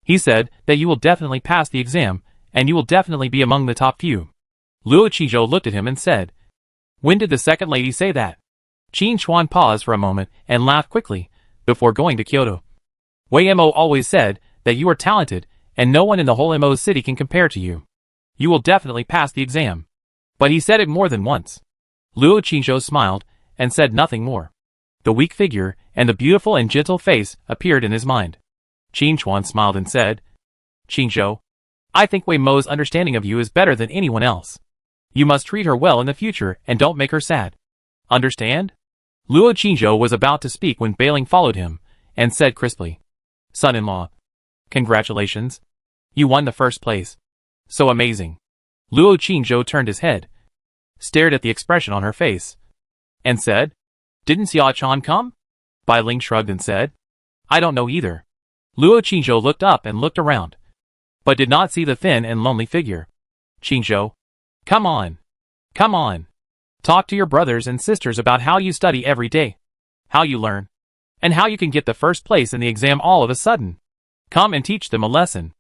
He said that you will definitely pass the exam, and you will definitely be among the top few. Luo Qizhou looked at him and said, When did the second lady say that? Qin Chuan paused for a moment and laughed quickly, before going to Kyoto. Wei Mo always said that you are talented, and no one in the whole Mo city can compare to you. You will definitely pass the exam. But he said it more than once. Luo Qizhou smiled, and said nothing more. The weak figure and the beautiful and gentle face appeared in his mind. Qin Chuan smiled and said, Qinzhou, I think Wei Mo's understanding of you is better than anyone else. You must treat her well in the future and don't make her sad. Understand? Luo Qinzhou was about to speak when Bailing followed him, and said crisply, Son-in-law, congratulations. You won the first place. So amazing. Luo Qinzhou turned his head, stared at the expression on her face, and said, Didn't Xia Chan come? Bai Ling shrugged and said, I don't know either. Luo Qinzhou looked up and looked around, but did not see the thin and lonely figure. Qinzhou, come on. Come on. Talk to your brothers and sisters about how you study every day, how you learn, and how you can get the first place in the exam all of a sudden. Come and teach them a lesson.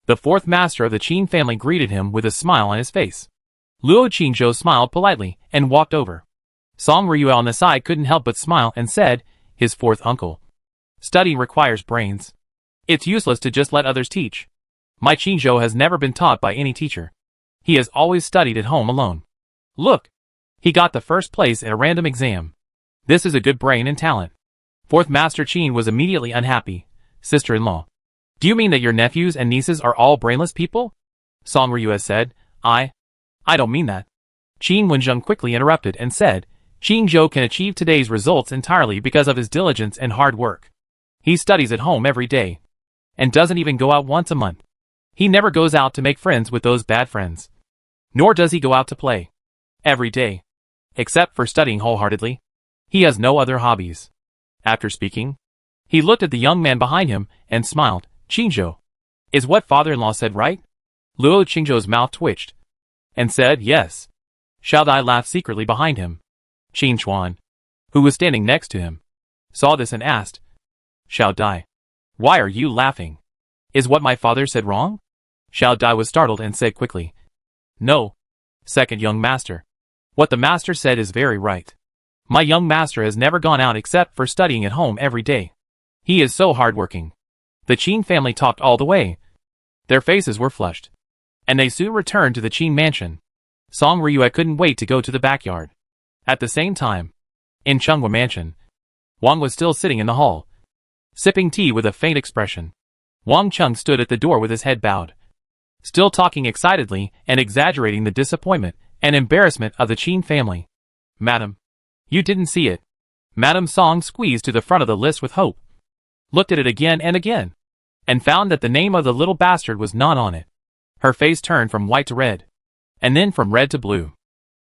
The fourth master of the Qin family greeted him with a smile on his face. Luo Qinzhou smiled politely and walked over. Song Ryue on the side couldn't help but smile and said, his fourth uncle, Studying requires brains. It's useless to just let others teach. My Qinzhou has never been taught by any teacher. He has always studied at home alone. Look! He got the first place in a random exam. This is a good brain and talent. Fourth Master Qin was immediately unhappy. Sister-in-law, do you mean that your nephews and nieces are all brainless people? Song Ryue said, I don't mean that. Qin Wenzheng quickly interrupted and said, Qinzhou can achieve today's results entirely because of his diligence and hard work. He studies at home every day, and doesn't even go out once a month. He never goes out to make friends with those bad friends. Nor does he go out to play. Every day. Except for studying wholeheartedly. He has no other hobbies. After speaking, he looked at the young man behind him and smiled. Qingzhou. Is what father-in-law said right? Luo Qingzhou's mouth twitched. And said yes. Xiao Dai laughed secretly behind him. Qin Chuan, who was standing next to him, saw this and asked, Xiao Dai, why are you laughing? Is what my father said wrong? Xiao Dai was startled and said quickly, no, second young master. What the master said is very right. My young master has never gone out except for studying at home every day. He is so hardworking. The Qin family talked all the way. Their faces were flushed. And they soon returned to the Qin mansion. Song Ryue couldn't wait to go to the backyard. At the same time, in Chunghua mansion, Wang was still sitting in the hall, sipping tea with a faint expression. Wang Chung stood at the door with his head bowed, still talking excitedly and exaggerating the disappointment and embarrassment of the Qin family. Madam, you didn't see it. Madam Song squeezed to the front of the list with hope, looked at it again and again, and found that the name of the little bastard was not on it. Her face turned from white to red, and then from red to blue.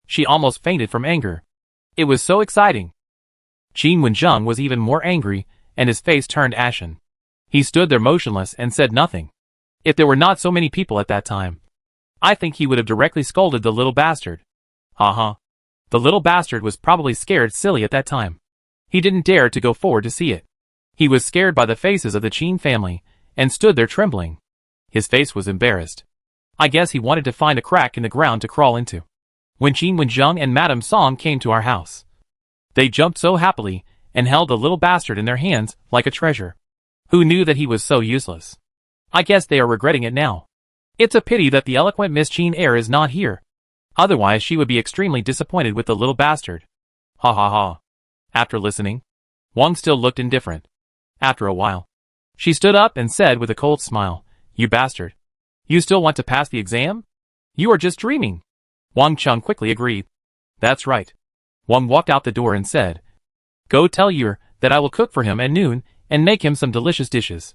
She almost fainted from anger. It was so exciting. Qin Wenzheng was even more angry, and his face turned ashen. He stood there motionless and said nothing. If there were not so many people at that time, I think he would have directly scolded the little bastard. The little bastard was probably scared silly at that time. He didn't dare to go forward to see it. He was scared by the faces of the Qin family, and stood there trembling. His face was embarrassed. I guess he wanted to find a crack in the ground to crawl into. When Qin Wenzheng and Madame Song came to our house, they jumped so happily, and held the little bastard in their hands like a treasure. Who knew that he was so useless? I guess they are regretting it now. It's a pity that the eloquent Miss Qin Air is not here. Otherwise she would be extremely disappointed with the little bastard. Ha ha ha. After listening, Wang still looked indifferent. After a while, she stood up and said with a cold smile, You bastard. You still want to pass the exam? You are just dreaming. Wang Chung quickly agreed. That's right. Wang walked out the door and said, Go tell Yer that I will cook for him at noon and make him some delicious dishes.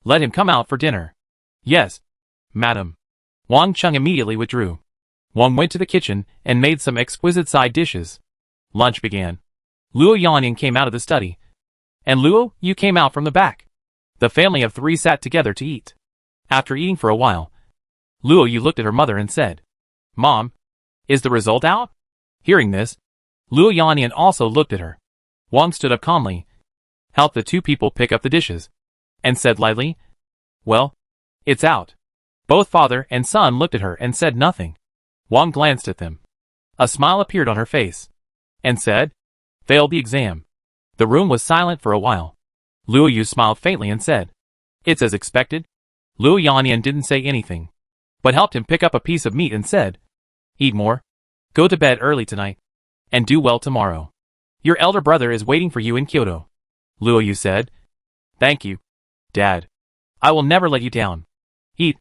Let him come out for dinner. Yes, madam. Wang Chung immediately withdrew. Wang went to the kitchen and made some exquisite side dishes. Lunch began. Luo Yanyan came out of the study. And Luo, you came out from the back. The family of three sat together to eat. After eating for a while, Luo Yu looked at her mother and said, Mom, is the result out? Hearing this, Luo Yanyan also looked at her. Wang stood up calmly, helped the two people pick up the dishes, and said lightly, Well, it's out. Both father and son looked at her and said nothing. Wang glanced at them. A smile appeared on her face, and said, Failed the exam. The room was silent for a while. Luo Yu smiled faintly and said, It's as expected. Luo Yanyan didn't say anything, but helped him pick up a piece of meat and said, Eat more. Go to bed early tonight, and do well tomorrow. Your elder brother is waiting for you in Kyoto. Luo Yu said, Thank you, Dad. I will never let you down. Eat.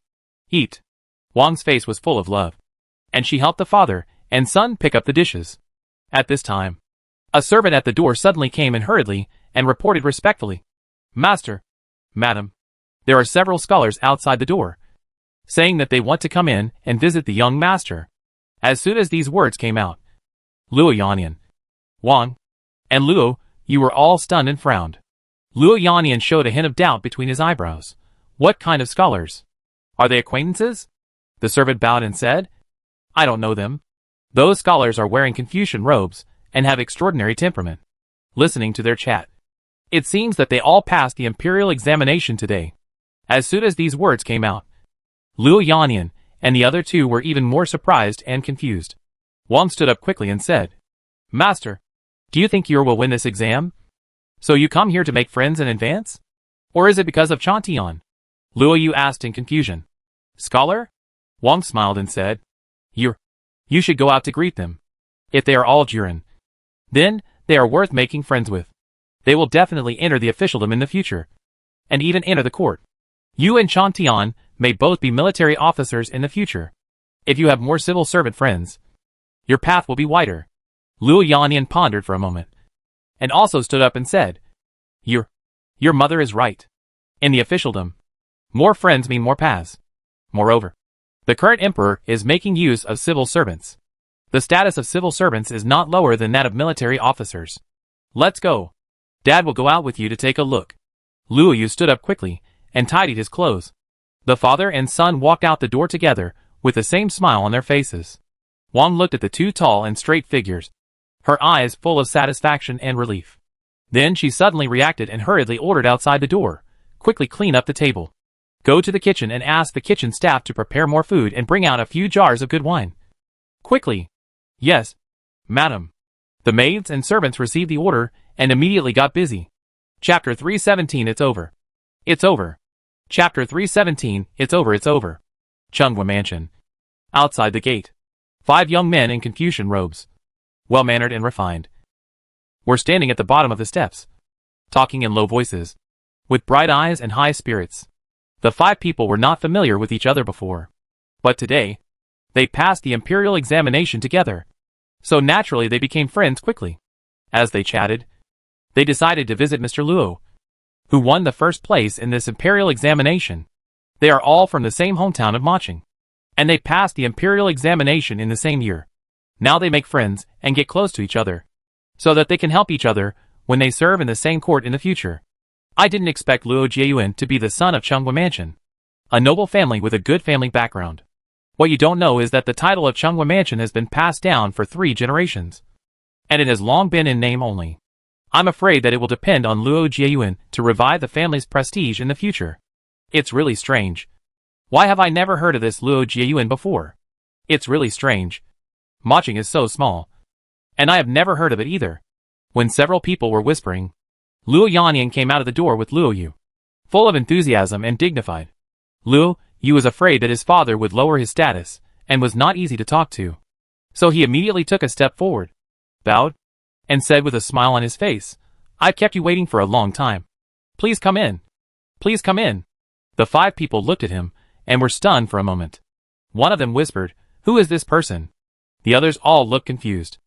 Eat. Wang's face was full of love, and she helped the father and son pick up the dishes. At this time, a servant at the door suddenly came in hurriedly and reported respectfully, Master, Madam, there are several scholars outside the door, saying that they want to come in and visit the young master. As soon as these words came out, Luo Yanyan, Wang, and Luo, you were all stunned and frowned. Luo Yanyan showed a hint of doubt between his eyebrows. What kind of scholars? Are they acquaintances? The servant bowed and said, I don't know them. Those scholars are wearing Confucian robes and have extraordinary temperament. Listening to their chat, it seems that they all passed the imperial examination today. As soon as these words came out, Luo Yanyan and the other two were even more surprised and confused. Wang stood up quickly and said, Master, do you think you will win this exam? So you come here to make friends in advance? Or is it because of Chantian? Luo Yu asked in confusion. Scholar? Wang smiled and said, You should go out to greet them. If they are all Juren, then they are worth making friends with. They will definitely enter the officialdom in the future, and even enter the court. You and Chantian may both be military officers in the future. If you have more civil servant friends, your path will be wider. Luo Yanyan pondered for a moment, and also stood up and said, Your mother is right. In the officialdom, more friends mean more paths. Moreover, The current emperor is making use of civil servants. The status of civil servants is not lower than that of military officers. Let's go. Dad will go out with you to take a look. Luo Yu stood up quickly and tidied his clothes. The father and son walked out the door together with the same smile on their faces. Wang looked at the two tall and straight figures, her eyes full of satisfaction and relief. Then she suddenly reacted and hurriedly ordered outside the door, "Quickly clean up the table. Go to the kitchen and ask the kitchen staff to prepare more food and bring out a few jars of good wine. Quickly." "Yes, madam." The maids and servants received the order and immediately got busy. Chapter 317 It's over. It's over. Chapter 317 It's over. It's over. Chunghwa Mansion. Outside the gate, 5 young men in Confucian robes, well-mannered and refined, were standing at the bottom of the steps, talking in low voices, with bright eyes and high spirits. The 5 people were not familiar with each other before, but today, they passed the imperial examination together, so naturally they became friends quickly. As they chatted, they decided to visit Mr. Luo, who won the first place in this imperial examination. They are all from the same hometown of Maching, and they passed the imperial examination in the same year. Now they make friends and get close to each other, so that they can help each other when they serve in the same court in the future. I didn't expect Luo Jiayuan to be the son of Chunghwa Mansion, a noble family with a good family background. What you don't know is that the title of Chunghwa Mansion has been passed down for 3 generations, and it has long been in name only. I'm afraid that it will depend on Luo Jiayuan to revive the family's prestige in the future. It's really strange. Why have I never heard of this Luo Jiayuan before? It's really strange. Maching is so small, and I have never heard of it either. When several people were whispering, Luo Yanyan came out of the door with Luo Yu, full of enthusiasm and dignified. Luo Yu was afraid that his father would lower his status, and was not easy to talk to. So he immediately took a step forward, bowed, and said with a smile on his face, "I've kept you waiting for a long time. Please come in. Please come in." The 5 people looked at him, and were stunned for a moment. One of them whispered, "Who is this person?" The others all looked confused.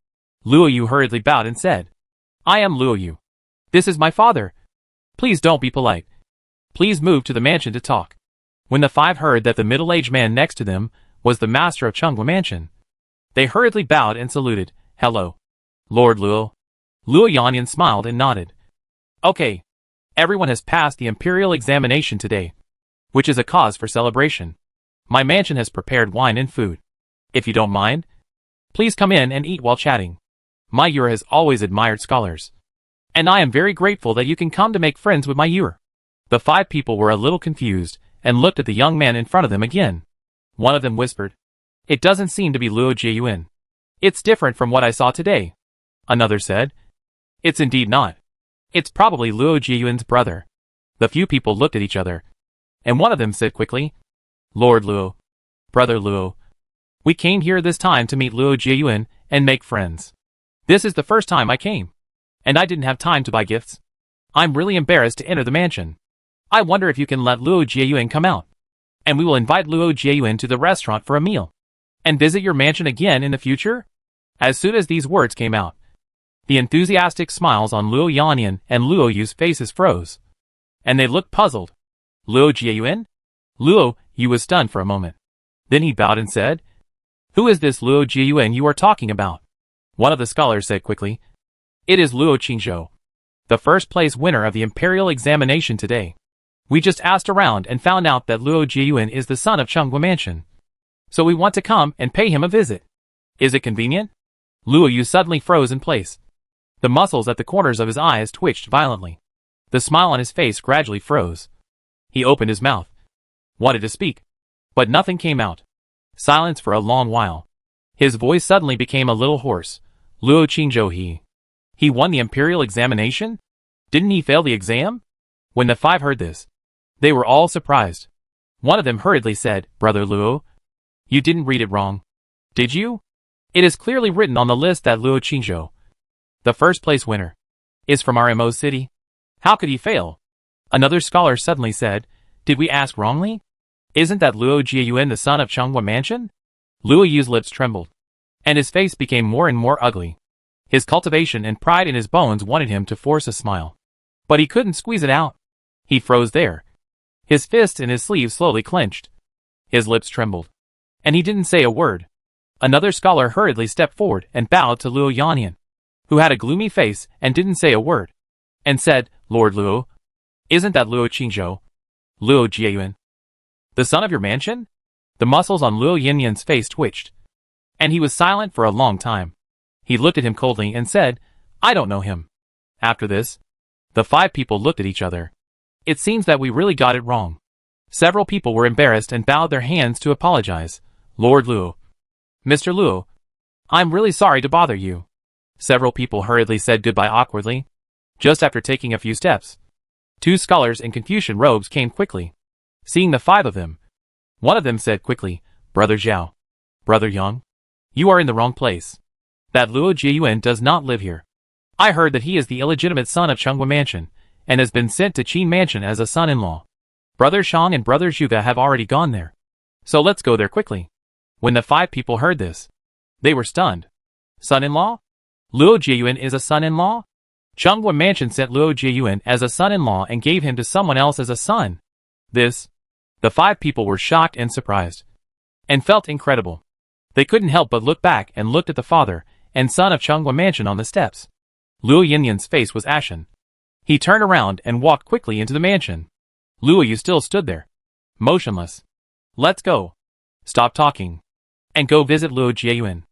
Luo Yu hurriedly bowed and said, "I am Luo Yu. This is my father. Please don't be polite. Please move to the mansion to talk." When the 5 heard that the middle-aged man next to them was the master of Chunghwa Mansion, they hurriedly bowed and saluted. "Hello, Lord Luo." Luo Yanyan smiled and nodded. "Okay. Everyone has passed the imperial examination today, which is a cause for celebration. My mansion has prepared wine and food. If you don't mind, please come in and eat while chatting. My Yur has always admired scholars, and I am very grateful that you can come to make friends with my Yur." The 5 people were a little confused and looked at the young man in front of them again. One of them whispered, "It doesn't seem to be Luo Jiayuan. It's different from what I saw today." Another said, "It's indeed not. It's probably Luo Jiayuan's brother." The few people looked at each other, and one of them said quickly, "Lord Luo, Brother Luo, we came here this time to meet Luo Jiayuan and make friends. This is the first time I came, and I didn't have time to buy gifts. I'm really embarrassed to enter the mansion. I wonder if you can let Luo Jiayuan come out, and we will invite Luo Jiayuan to the restaurant for a meal, and visit your mansion again in the future?" As soon as these words came out, the enthusiastic smiles on Luo Yanyan and Luo Yu's faces froze, and they looked puzzled. "Luo Jiayuan?" Luo Yu was stunned for a moment. Then he bowed and said, "Who is this Luo Jiayuan you are talking about?" One of the scholars said quickly, "It is Luo Qingzhou, the first place winner of the imperial examination today. We just asked around and found out that Luo Jiayuan is the son of Chunghwa Mansion, so we want to come and pay him a visit. Is it convenient?" Luo Yu suddenly froze in place. The muscles at the corners of his eyes twitched violently. The smile on his face gradually froze. He opened his mouth, wanted to speak, but nothing came out. Silence for a long while. His voice suddenly became a little hoarse. "Luo Qingzhou, he won the imperial examination? Didn't he fail the exam?" When the 5 heard this, they were all surprised. One of them hurriedly said, "Brother Luo, you didn't read it wrong, did you? It is clearly written on the list that Luo Qingzhou, the first place winner, is from RMO city. How could he fail?" Another scholar suddenly said, "Did we ask wrongly? Isn't that Luo Jiayuan the son of Chunghwa Mansion?" Luo Yu's lips trembled, and his face became more and more ugly. His cultivation and pride in his bones wanted him to force a smile, but he couldn't squeeze it out. He froze there. His fists in his sleeves slowly clenched. His lips trembled, And he didn't say a word. Another scholar hurriedly stepped forward and bowed to Luo Yanyan, who had a gloomy face and didn't say a word, and said, Lord Luo, isn't that Luo Qingzhou? Luo Jieyuan? The son of your mansion? The muscles on Luo Yanyan's face twitched, and he was silent for a long time. He looked at him coldly and said, I don't know him. After this, the 5 people looked at each other. It seems that we really got it wrong. Several people were embarrassed and bowed their hands to apologize. Lord Luo. Mr. Luo, I'm really sorry to bother you. Several people hurriedly said goodbye awkwardly. Just after taking a few steps, 2 scholars in Confucian robes came quickly. Seeing the 5 of them, one of them said quickly, Brother Zhao. Brother Yang, you are in the wrong place. That Luo Jieyuan does not live here. I heard that he is the illegitimate son of Chengwa Mansion, and has been sent to Qin Mansion as a son-in-law. Brother Shang and Brother Zhuge have already gone there. So let's go there quickly. When the 5 people heard this, they were stunned. Son-in-law? Luo Jieyuan is a son-in-law? Chengwa Mansion sent Luo Jieyuan as a son-in-law and gave him to someone else as a son. The 5 people were shocked and surprised, and felt incredible. They couldn't help but look back and looked at the father and son of Chengwa Mansion on the steps. Luo Yanyan's face was ashen. He turned around and walked quickly into the mansion. Luo Yu still stood there, motionless. Let's go. Stop talking. And go visit Luo Jieyuan.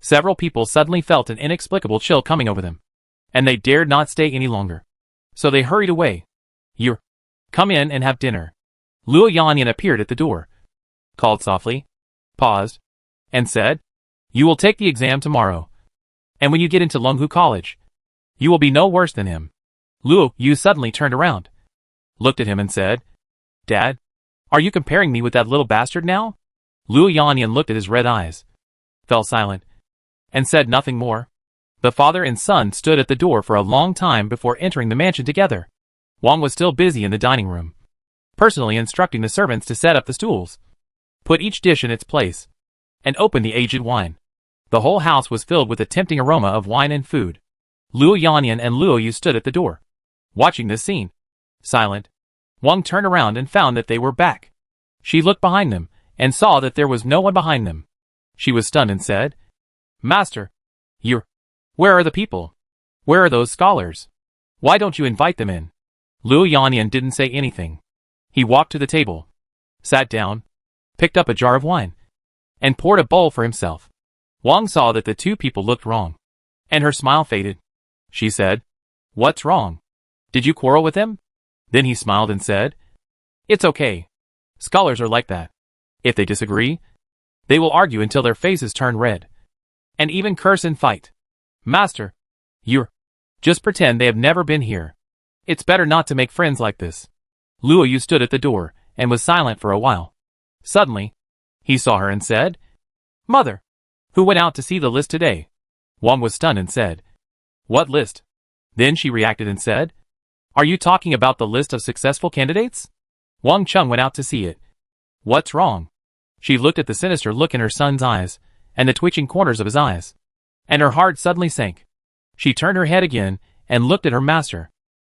Several people suddenly felt an inexplicable chill coming over them, and they dared not stay any longer. So they hurried away. You come in and have dinner. Luo Yanyan appeared at the door, called softly, paused, and said, You will take the exam tomorrow. And when you get into Longhu College, you will be no worse than him. Luo Yu suddenly turned around, looked at him and said, Dad, are you comparing me with that little bastard now? Luo Yanyan looked at his red eyes, fell silent, and said nothing more. The father and son stood at the door for a long time before entering the mansion together. Wang was still busy in the dining room, personally instructing the servants to set up the stools, put each dish in its place, and open the aged wine. The whole house was filled with a tempting aroma of wine and food. Luo Yanyan and Luo Yu stood at the door, watching this scene, silent. Wang turned around and found that they were back. She looked behind them, and saw that there was no one behind them. She was stunned and said, Master, where are the people? Where are those scholars? Why don't you invite them in? Luo Yanyan didn't say anything. He walked to the table, sat down, picked up a jar of wine, and poured a bowl for himself. Wang saw that the 2 people looked wrong, and her smile faded. She said, What's wrong? Did you quarrel with them? Then he smiled and said, It's okay. Scholars are like that. If they disagree, they will argue until their faces turn red, and even curse and fight. Master, just pretend they have never been here. It's better not to make friends like this. Luo Yu stood at the door and was silent for a while. Suddenly, he saw her and said, Mother, who went out to see the list today? Wang was stunned and said, What list? Then she reacted and said, Are you talking about the list of successful candidates? Wang Chung went out to see it. What's wrong? She looked at the sinister look in her son's eyes, and the twitching corners of his eyes, and her heart suddenly sank. She turned her head again, and looked at her master.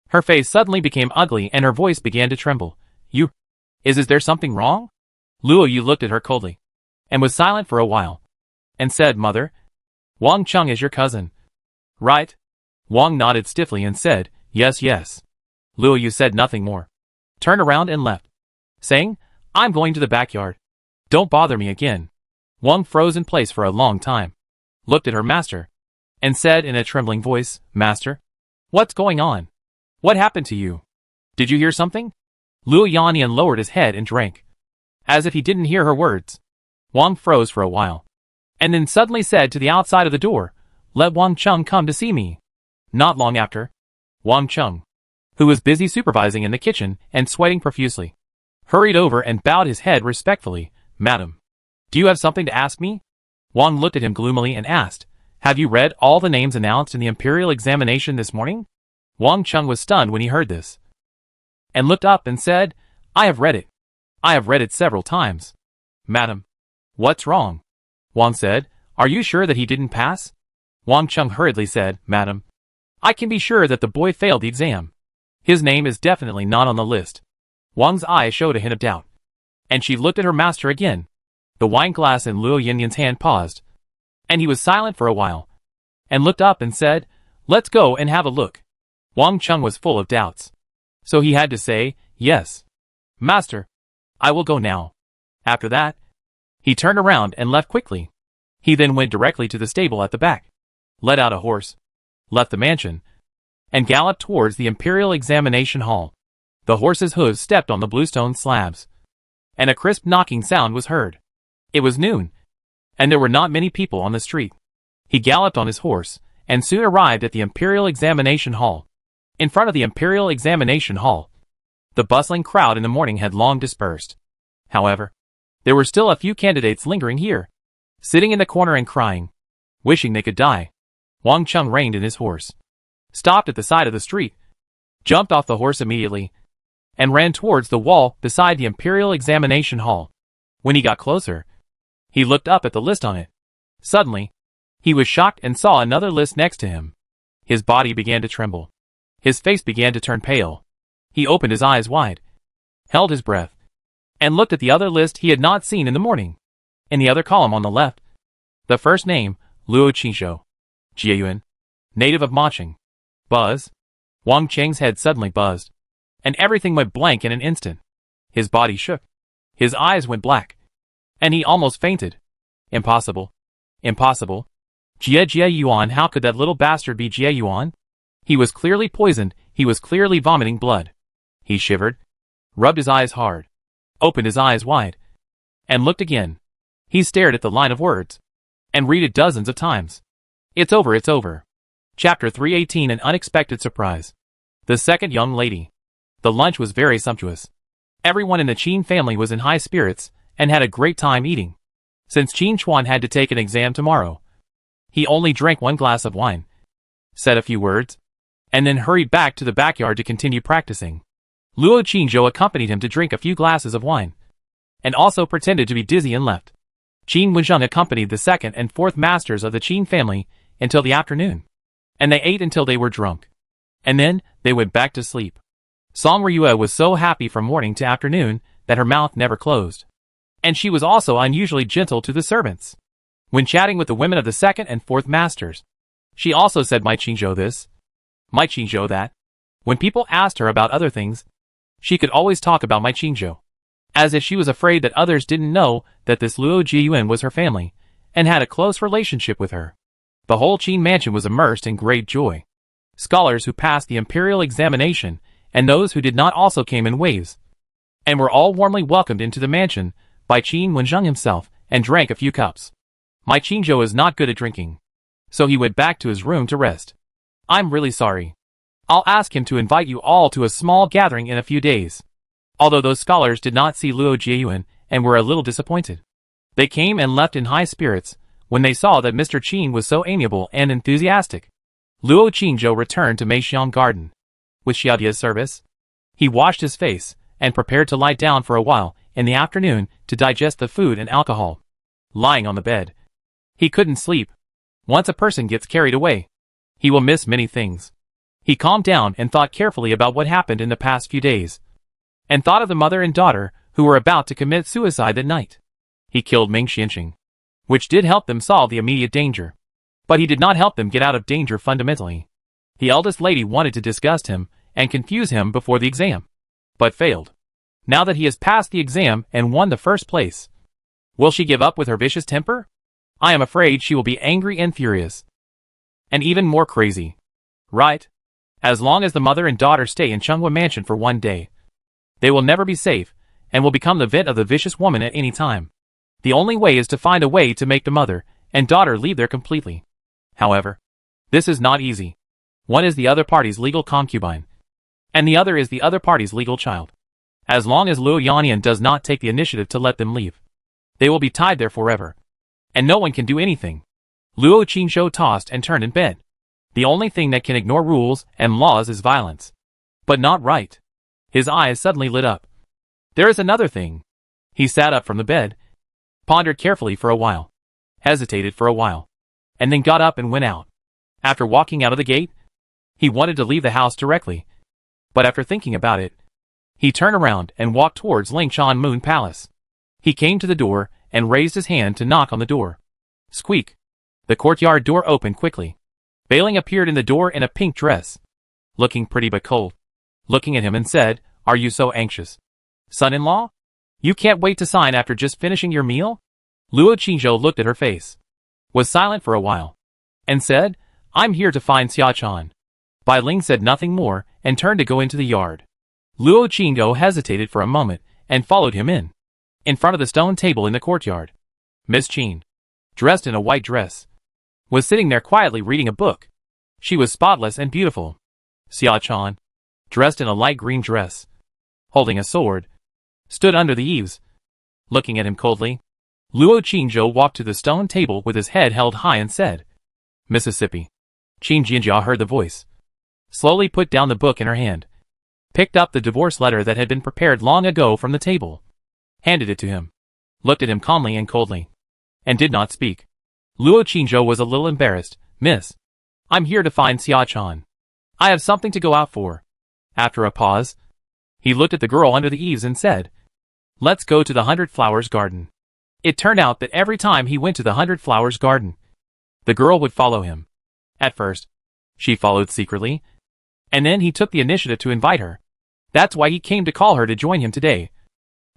Her face suddenly became ugly and her voice began to tremble. Is there something wrong? Luo Yu looked at her coldly, and was silent for a while, and said, Mother, Wang Chung is your cousin, right? Wang nodded stiffly and said, Yes, yes. Luo Yu said nothing more, turned around and left, saying, I'm going to the backyard. Don't bother me again. Wang froze in place for a long time, looked at her master, and said in a trembling voice, Master, what's going on? What happened to you? Did you hear something? Luo Yanyan lowered his head and drank, as if he didn't hear her words. Wang froze for a while, and then suddenly said to the outside of the door, Let Wang Chung come to see me. Not long after, Wang Chung, who was busy supervising in the kitchen and sweating profusely, hurried over and bowed his head respectfully. Madam, do you have something to ask me? Wang looked at him gloomily and asked, Have you read all the names announced in the imperial examination this morning? Wang Chung was stunned when he heard this, and looked up and said, I have read it. I have read it several times. Madam, what's wrong? Wang said, Are you sure that he didn't pass? Wang Chung hurriedly said, Madam, I can be sure that the boy failed the exam. His name is definitely not on the list. Wang's eyes showed a hint of doubt, and she looked at her master again, The wine glass in Luo Yinyan's hand paused, and he was silent for a while, and looked up and said, "Let's go and have a look." Wang Chung was full of doubts, so he had to say, "Yes, master, I will go now." After that, he turned around and left quickly. He then went directly to the stable at the back, let out a horse, left the mansion, and galloped towards the Imperial Examination Hall. The horse's hooves stepped on the bluestone slabs, and a crisp knocking sound was heard. It was noon, and there were not many people on the street. He galloped on his horse, and soon arrived at the Imperial Examination Hall. In front of the Imperial Examination Hall, the bustling crowd in the morning had long dispersed. However, there were still a few candidates lingering here, sitting in the corner and crying, wishing they could die. Wang Chung reined in his horse, stopped at the side of the street, jumped off the horse immediately, and ran towards the wall beside the Imperial Examination Hall. When he got closer, he looked up at the list on it. Suddenly, he was shocked and saw another list next to him. His body began to tremble. His face began to turn pale. He opened his eyes wide, held his breath, and looked at the other list he had not seen in the morning. In the other column on the left, the first name, Luo Qingzhou, Jieyuan, native of Maching. Buzz. Wang Cheng's head suddenly buzzed, and everything went blank in an instant. His body shook. His eyes went black, and he almost fainted. Impossible. Impossible. Jie Yuan, how could that little bastard be Jie Yuan? He was clearly poisoned, he was clearly vomiting blood. He shivered, rubbed his eyes hard, opened his eyes wide, and looked again. He stared at the line of words, and read it dozens of times. It's over, it's over. Chapter 318, An Unexpected Surprise. The second young lady. The lunch was very sumptuous. Everyone in the Qin family was in high spirits, and had a great time eating. Since Qin Chuan had to take an exam tomorrow, he only drank 1 glass of wine, said a few words, and then hurried back to the backyard to continue practicing. Luo Qingzhou accompanied him to drink a few glasses of wine, and also pretended to be dizzy and left. Qin Wenzheng accompanied the second and fourth masters of the Qin family until the afternoon, and they ate until they were drunk. And then, they went back to sleep. Song Ryue was so happy from morning to afternoon that her mouth never closed. And she was also unusually gentle to the servants. When chatting with the women of the second and fourth masters, she also said "My Qingzhou this, my Qingzhou that." When people asked her about other things, she could always talk about My Qingzhou, as if she was afraid that others didn't know that this Luo Jieyuan was her family, and had a close relationship with her. The whole Qin mansion was immersed in great joy. Scholars who passed the imperial examination, and those who did not also came in waves, and were all warmly welcomed into the mansion by Qin Wenzheng himself, and drank a few cups. My Qingzhou is not good at drinking, so he went back to his room to rest. I'm really sorry. I'll ask him to invite you all to a small gathering in a few days. Although those scholars did not see Luo Jieyuan and were a little disappointed, they came and left in high spirits when they saw that Mr. Qin was so amiable and enthusiastic. Luo Qingzhou returned to Meixiang Garden. With Xiaodia's service, he washed his face and prepared to lie down for a while in the afternoon to digest the food and alcohol. Lying on the bed, he couldn't sleep. Once a person gets carried away, he will miss many things. He calmed down and thought carefully about what happened in the past few days, and thought of the mother and daughter who were about to commit suicide that night. He killed Ming Xianqing, which did help them solve the immediate danger, but he did not help them get out of danger fundamentally. The eldest lady wanted to disgust him and confuse him before the exam, but failed. Now that he has passed the exam and won the first place, will she give up with her vicious temper? I am afraid she will be angry and furious, and even more crazy. Right? As long as the mother and daughter stay in Chenghua Mansion for 1 day, they will never be safe, and will become the vent of the vicious woman at any time. The only way is to find a way to make the mother and daughter leave there completely. However, this is not easy. One is the other party's legal concubine, and the other is the other party's legal child. As long as Luo Yannian does not take the initiative to let them leave, they will be tied there forever, and no one can do anything. Luo Qingzhou tossed and turned in bed. The only thing that can ignore rules and laws is violence. But not right. His eyes suddenly lit up. There is another thing. He sat up from the bed, pondered carefully for a while, hesitated for a while, and then got up and went out. After walking out of the gate, he wanted to leave the house directly, but after thinking about it, he turned around and walked towards Lingshan Moon Palace. He came to the door and raised his hand to knock on the door. Squeak. The courtyard door opened quickly. Bailing appeared in the door in a pink dress, looking pretty but cold, looking at him and said, "Are you so anxious, son-in-law? You can't wait to sign after just finishing your meal?" Luo Qingzhou looked at her face, was silent for a while, and said, "I'm here to find Xiachan." Bai Ling said nothing more and turned to go into the yard. Luo Qingzhou hesitated for a moment and followed him in. In front of the stone table in the courtyard, Miss Qin, dressed in a white dress, was sitting there quietly reading a book. She was spotless and beautiful. Xiachan, dressed in a light green dress, holding a sword, stood under the eaves, looking at him coldly. Luo Qingzhou walked to the stone table with his head held high and said, "Mississippi." Qin Jinjia heard the voice, slowly put down the book in her hand, picked up the divorce letter that had been prepared long ago from the table, handed it to him, looked at him calmly and coldly, and did not speak. Luo Qingzhou was a little embarrassed. "Miss, I'm here to find Xiachan. I have something to go out for." After a pause, he looked at the girl under the eaves and said, "Let's go to the 100 Flowers Garden." It turned out that every time he went to the 100 Flowers Garden, the girl would follow him. At first, she followed secretly, and then he took the initiative to invite her. That's why he came to call her to join him today.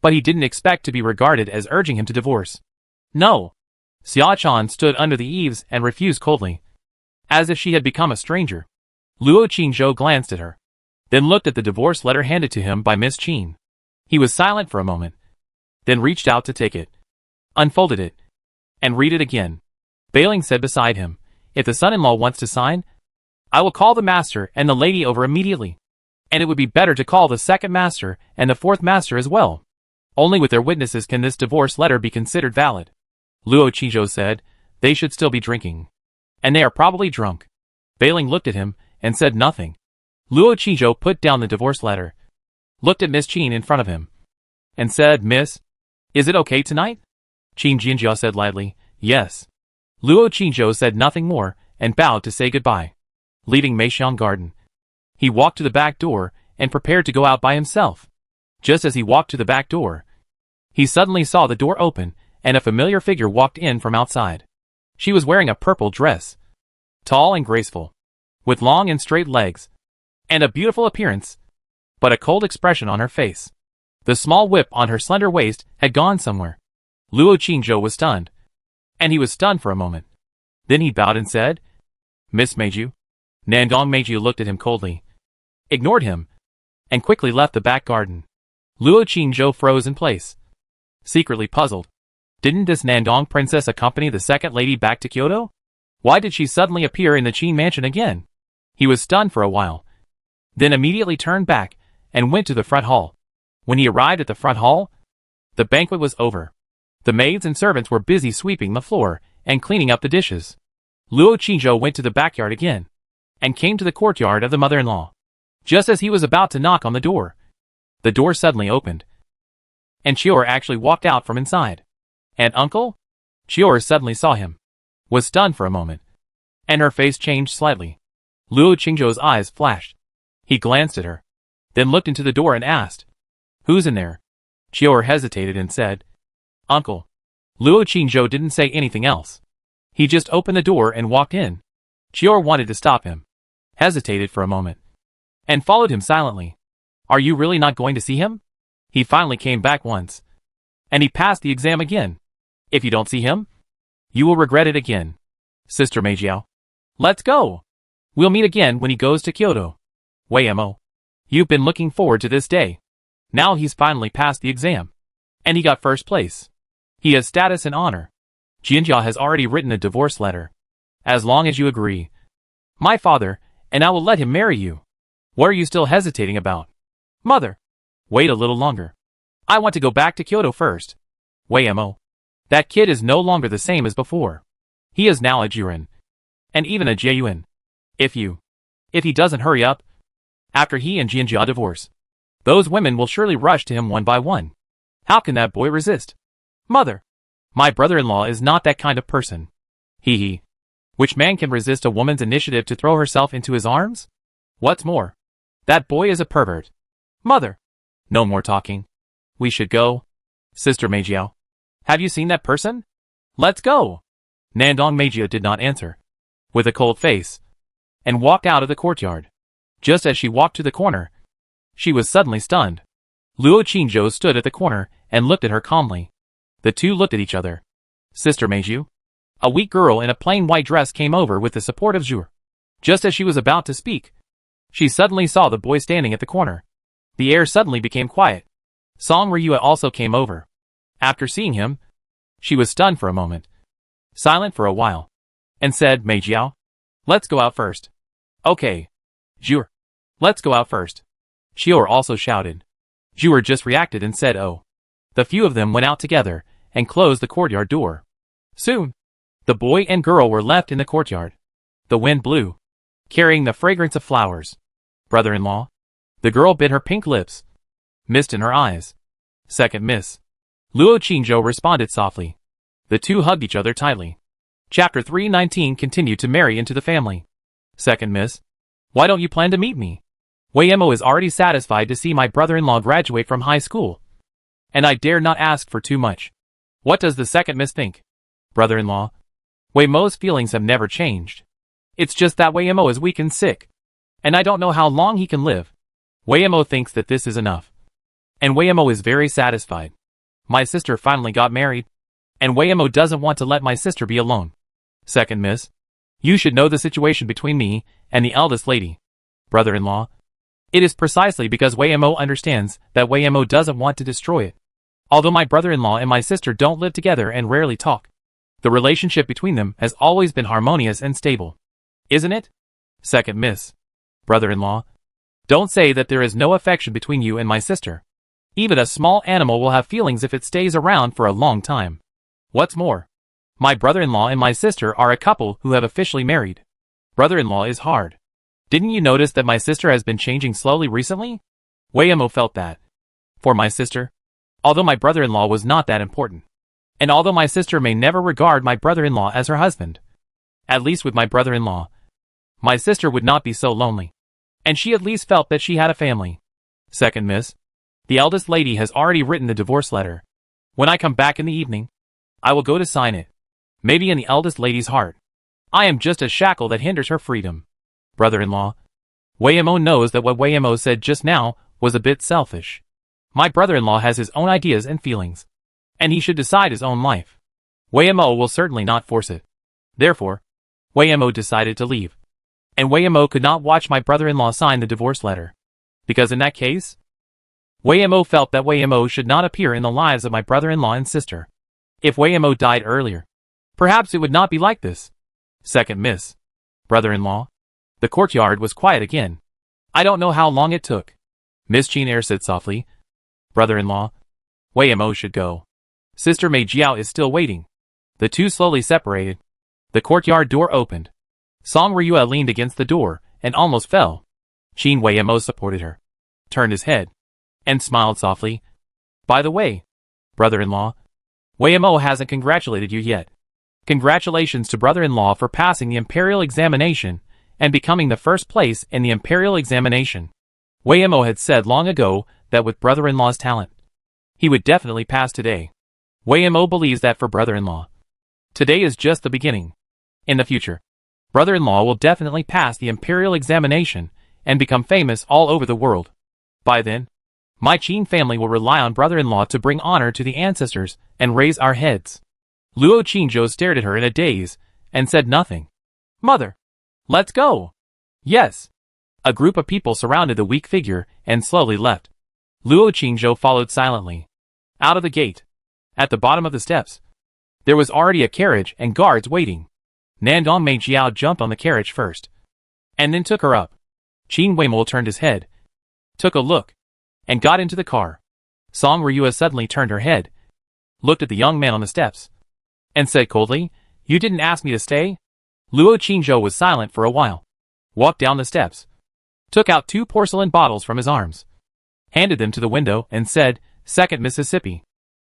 But he didn't expect to be regarded as urging him to divorce. No. Xiachan stood under the eaves and refused coldly, as if she had become a stranger. Luo Qingzhou glanced at her, then looked at the divorce letter handed to him by Miss Qin. He was silent for a moment, then reached out to take it, unfolded it, and read it again. Bailing said beside him, "If the son-in-law wants to sign, I will call the master and the lady over immediately. And it would be better to call the second master and the fourth master as well. Only with their witnesses can this divorce letter be considered valid." Luo Qingzhou said, "They should still be drinking. And they are probably drunk." Bailing looked at him and said nothing. Luo Qingzhou put down the divorce letter, looked at Miss Qin in front of him, and said, "Miss, is it okay tonight?" Qin Jinjia said lightly, "Yes." Luo Qingzhou said nothing more and bowed to say goodbye. Leaving Meixiang Garden, he walked to the back door and prepared to go out by himself. Just as he walked to the back door, he suddenly saw the door open and a familiar figure walked in from outside. She was wearing a purple dress, tall and graceful, with long and straight legs, and a beautiful appearance, but a cold expression on her face. The small whip on her slender waist had gone somewhere. Luo Qingzhou was stunned, and he was stunned for a moment. Then he bowed and said, "Miss Meiju." Nandong Meiju looked at him coldly, ignored him, and quickly left the back garden. Luo Qingzhou froze in place, secretly puzzled. Didn't this Nandong princess accompany the second lady back to Kyoto? Why did she suddenly appear in the Qin mansion again? He was stunned for a while, then immediately turned back and went to the front hall. When he arrived at the front hall, the banquet was over. The maids and servants were busy sweeping the floor and cleaning up the dishes. Luo Qingzhou went to the backyard again, and came to the courtyard of the mother-in-law. Just as he was about to knock on the door suddenly opened, and Chior actually walked out from inside. "And uncle?" Chior suddenly saw him, was stunned for a moment, and her face changed slightly. Luo Qingzhou's eyes flashed. He glanced at her, then looked into the door and asked, "Who's in there?" Chior hesitated and said, "Uncle." Luo Qingzhou didn't say anything else. He just opened the door and walked in. Chior wanted to stop him, hesitated for a moment, and followed him silently. "Are you really not going to see him?" He finally came back once, and he passed the exam again. "If you don't see him, you will regret it again. Sister Meijiao, let's go. We'll meet again when he goes to Kyoto. Wei Mo, you've been looking forward to this day. Now he's finally passed the exam, and he got first place. He has status and honor. Jinjia has already written a divorce letter. As long as you agree, my father and I will let him marry you. What are you still hesitating about?" "Mother." "Wait a little longer. I want to go back to Kyoto first. Wei Mo, that kid is no longer the same as before. He is now a Juren, and even a Jieyuan. If he doesn't hurry up, after he and Jinjia divorce, those women will surely rush to him one by one. How can that boy resist?" "Mother, my brother-in-law is not that kind of person. He. Which man can resist a woman's initiative to throw herself into his arms? What's more, that boy is a pervert." "Mother." "No more talking. We should go. Sister Meijiao, Have you seen that person? Let's go. Nandong Meijia did not answer, with a cold face, and walked out of the courtyard. Just as she walked to the corner, she was suddenly stunned. Luo Qingzhou stood at the corner and looked at her calmly. The two looked at each other. Sister Meiju? A weak girl in a plain white dress came over with the support of Zhu. Just as she was about to speak, she suddenly saw the boy standing at the corner. The air suddenly became quiet. Song Ryua also came over. After seeing him, she was stunned for a moment, silent for a while, and said, Meijiao, let's go out first. Okay. Zhu, let's go out first. Xior also shouted. Zhu just reacted and said, oh. The few of them went out together and closed the courtyard door. Soon, the boy and girl were left in the courtyard. The wind blew, carrying the fragrance of flowers. Brother-in-law? The girl bit her pink lips. Mist in her eyes. Second miss. Luo Qingzhou responded softly. The two hugged each other tightly. Chapter 319 continued to marry into the family. Second miss. Why don't you plan to meet me? Wei Mo is already satisfied to see my brother-in-law graduate from high school. And I dare not ask for too much. What does the second miss think? Brother-in-law? Wei Mo's feelings have never changed. It's just that Wei Mo is weak and sick. And I don't know how long he can live. Wei Mo thinks that this is enough. And Wei Mo is very satisfied. My sister finally got married. And Wei Mo doesn't want to let my sister be alone. Second miss. You should know the situation between me and the eldest lady. Brother-in-law. It is precisely because Wei Mo understands that Wei Mo doesn't want to destroy it. Although my brother-in-law and my sister don't live together and rarely talk, the relationship between them has always been harmonious and stable. Isn't it? Second miss. Brother-in-law. Don't say that there is no affection between you and my sister. Even a small animal will have feelings if it stays around for a long time. What's more, my brother-in-law and my sister are a couple who have officially married. Brother-in-law is hard. Didn't you notice that my sister has been changing slowly recently? Wei Mo felt that. For my sister, although my brother-in-law was not that important, and although my sister may never regard my brother-in-law as her husband, at least with my brother-in-law, my sister would not be so lonely. And she at least felt that she had a family. Second miss. The eldest lady has already written the divorce letter. When I come back in the evening, I will go to sign it. Maybe in the eldest lady's heart, I am just a shackle that hinders her freedom. Brother-in-law. Wei Mo knows that what Wei Mo said just now was a bit selfish. My brother-in-law has his own ideas and feelings, and he should decide his own life. Wei Mo will certainly not force it. Therefore, Wei Mo decided to leave. And Wei Mo could not watch my brother-in-law sign the divorce letter. Because in that case, Wei Mo felt that Wei Mo should not appear in the lives of my brother-in-law and sister. If Wei Mo died earlier, perhaps it would not be like this. Second miss. Brother-in-law. The courtyard was quiet again. I don't know how long it took. Miss Qin Er said softly. Brother-in-law. Wei Mo should go. Sister Mei Jiao is still waiting. The two slowly separated. The courtyard door opened. Song Ryua leaned against the door and almost fell. Qin Wei Mo supported her, turned his head, and smiled softly. By the way, brother-in-law, Wei Mo hasn't congratulated you yet. Congratulations to brother-in-law for passing the imperial examination and becoming the first place in the imperial examination. Wei Mo had said long ago that with brother-in-law's talent, he would definitely pass today. Wei Mo believes that for brother-in-law. Today is just the beginning. In the future, brother-in-law will definitely pass the imperial examination and become famous all over the world. By then, my Qin family will rely on brother-in-law to bring honor to the ancestors and raise our heads. Luo Qingzhou stared at her in a daze and said nothing. Mother, let's go. Yes. A group of people surrounded the weak figure and slowly left. Luo Qingzhou followed silently. Out of the gate. At the bottom of the steps, there was already a carriage and guards waiting. Nandong Meijiao jumped on the carriage first, and then took her up. Qin Weimol turned his head, took a look, and got into the car. Song Ryua suddenly turned her head, looked at the young man on the steps, and said coldly, You didn't ask me to stay? Luo Qingzhou was silent for a while, walked down the steps, took out 2 porcelain bottles from his arms, handed them to the window, and said, Second Mississippi.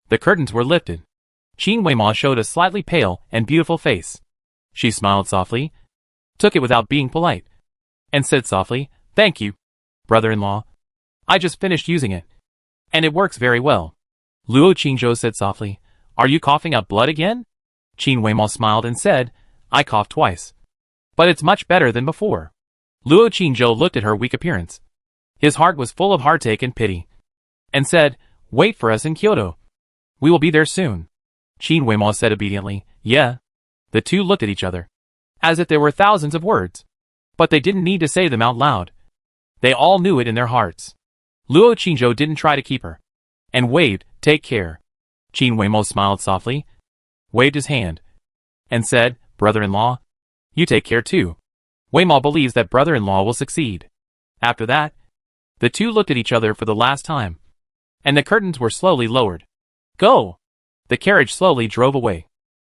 The curtains were lifted. Qin Weimol showed a slightly pale and beautiful face. She smiled softly, took it without being polite, and said softly, Thank you, brother-in-law. I just finished using it, and it works very well. Luo Qingzhou said softly, Are you coughing up blood again? Qin Weimao smiled and said, I coughed twice. But it's much better than before. Luo Qingzhou looked at her weak appearance. His heart was full of heartache and pity. And said, wait for us in Kyoto. We will be there soon. Qin Weimao said obediently, yeah. The two looked at each other, as if there were thousands of words. But they didn't need to say them out loud. They all knew it in their hearts. Luo Qingzhou didn't try to keep her. And waved, take care. Qin Weimao smiled softly, waved his hand, and said, brother-in-law, you take care too. Weimao believes that brother-in-law will succeed. After that, the two looked at each other for the last time. And the curtains were slowly lowered. Go! The carriage slowly drove away.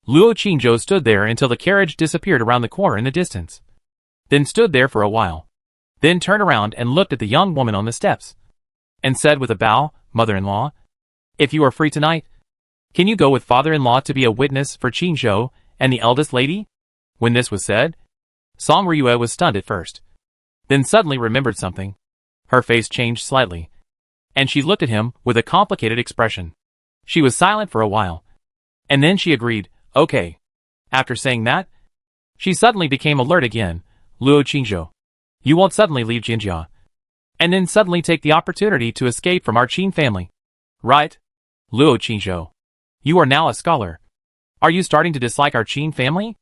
Luo Qingzhou stood there until the carriage disappeared around the corner in the distance. Then stood there for a while. Then turned around and looked at the young woman on the steps. And said with a bow, mother-in-law, if you are free tonight, can you go with father-in-law to be a witness for Qingzhou and the eldest lady? When this was said, Song Ryue was stunned at first. Then suddenly remembered something. Her face changed slightly. And she looked at him with a complicated expression. She was silent for a while. And then she agreed, okay. After saying that, she suddenly became alert again. Luo Qingzhou, you won't suddenly leave Jinjia. And then suddenly take the opportunity to escape from our Qin family. Right? Luo Qingzhou, you are now a scholar. Are you starting to dislike our Qin family?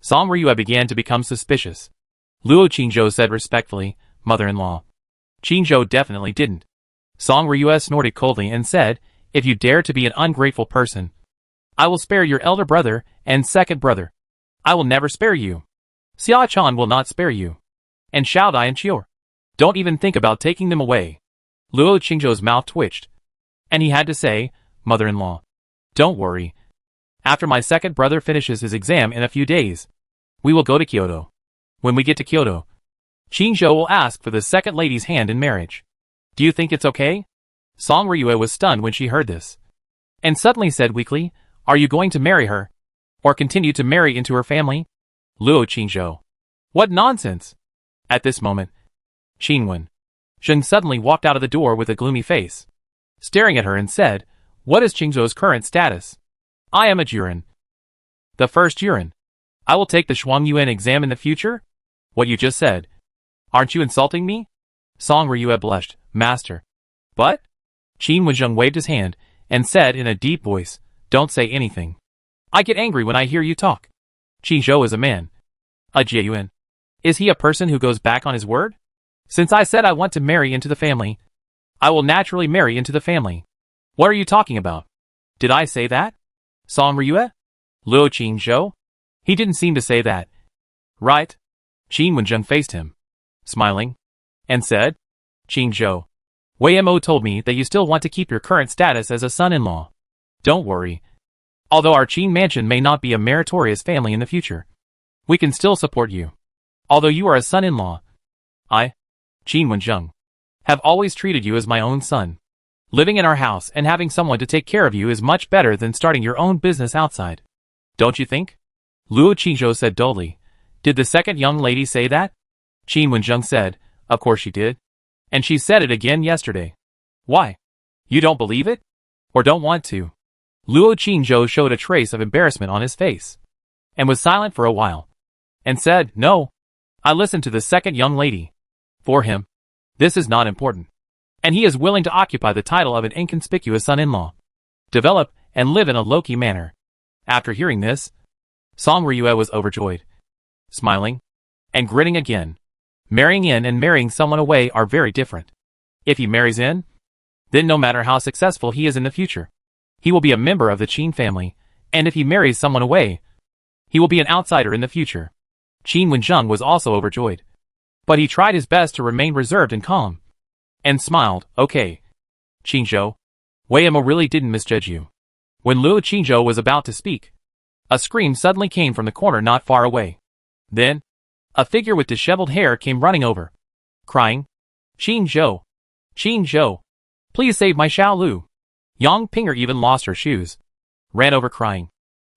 Song Ryue began to become suspicious. Luo Qingzhou said respectfully, mother-in-law. Qingzhou definitely didn't. Song Ryue snorted coldly and said, if you dare to be an ungrateful person, I will spare your elder brother and second brother. I will never spare you. Xia Chan will not spare you. And Xiao Dai and Chior. Don't even think about taking them away. Luo Qingzhou's mouth twitched. And he had to say, mother-in-law, don't worry. After my second brother finishes his exam in a few days, we will go to Kyoto. When we get to Kyoto, Qingzhou will ask for the second lady's hand in marriage. Do you think it's okay? Song Ryue was stunned when she heard this. And suddenly said weakly, are you going to marry her? Or continue to marry into her family? Luo Qingzhou. What nonsense! At this moment, Qinwen Zheng suddenly walked out of the door with a gloomy face, staring at her and said, what is Qingzhou's current status? I am a Juren. The first Juren. I will take the Shuangyuan exam in the future? What you just said. Aren't you insulting me? Song Ryue blushed, master. But? Qin Wenzheng waved his hand, and said in a deep voice, don't say anything. I get angry when I hear you talk. Qingzhou is a man. A Jiayuan. Is he a person who goes back on his word? Since I said I want to marry into the family, I will naturally marry into the family. What are you talking about? Did I say that? Song Ryue? Luo Qingzhou? He didn't seem to say that. Right? Qin Wenzheng faced him, smiling, and said, Qingzhou, Wei Mo told me that you still want to keep your current status as a son-in-law. Don't worry. Although our Qin mansion may not be a meritorious family in the future, we can still support you. Although you are a son-in-law, I, Qin Wenzheng, have always treated you as my own son. Living in our house and having someone to take care of you is much better than starting your own business outside. Don't you think? Luo Qingzhou said dully. Did the second young lady say that? Qin Wenzheng said, of course she did. And she said it again yesterday. Why? You don't believe it? Or don't want to? Luo Qingzhou showed a trace of embarrassment on his face, and was silent for a while, and said, no. I listened to the second young lady. For him, this is not important. And he is willing to occupy the title of an inconspicuous son-in-law, develop and live in a low-key manner. After hearing this, Song Ryue was overjoyed, smiling, and grinning again. Marrying in and marrying someone away are very different. If he marries in, then no matter how successful he is in the future, he will be a member of the Qin family, and if he marries someone away, he will be an outsider in the future. Qin Wenzheng was also overjoyed, but he tried his best to remain reserved and calm, and smiled, okay. Qingzhou, Wei Mo really didn't misjudge you. When Luo Qingzhou was about to speak, a scream suddenly came from the corner not far away. Then, a figure with disheveled hair came running over, crying, Qingzhou, Qingzhou, please save my Xiao Lu. Yang Pinger even lost her shoes, ran over crying,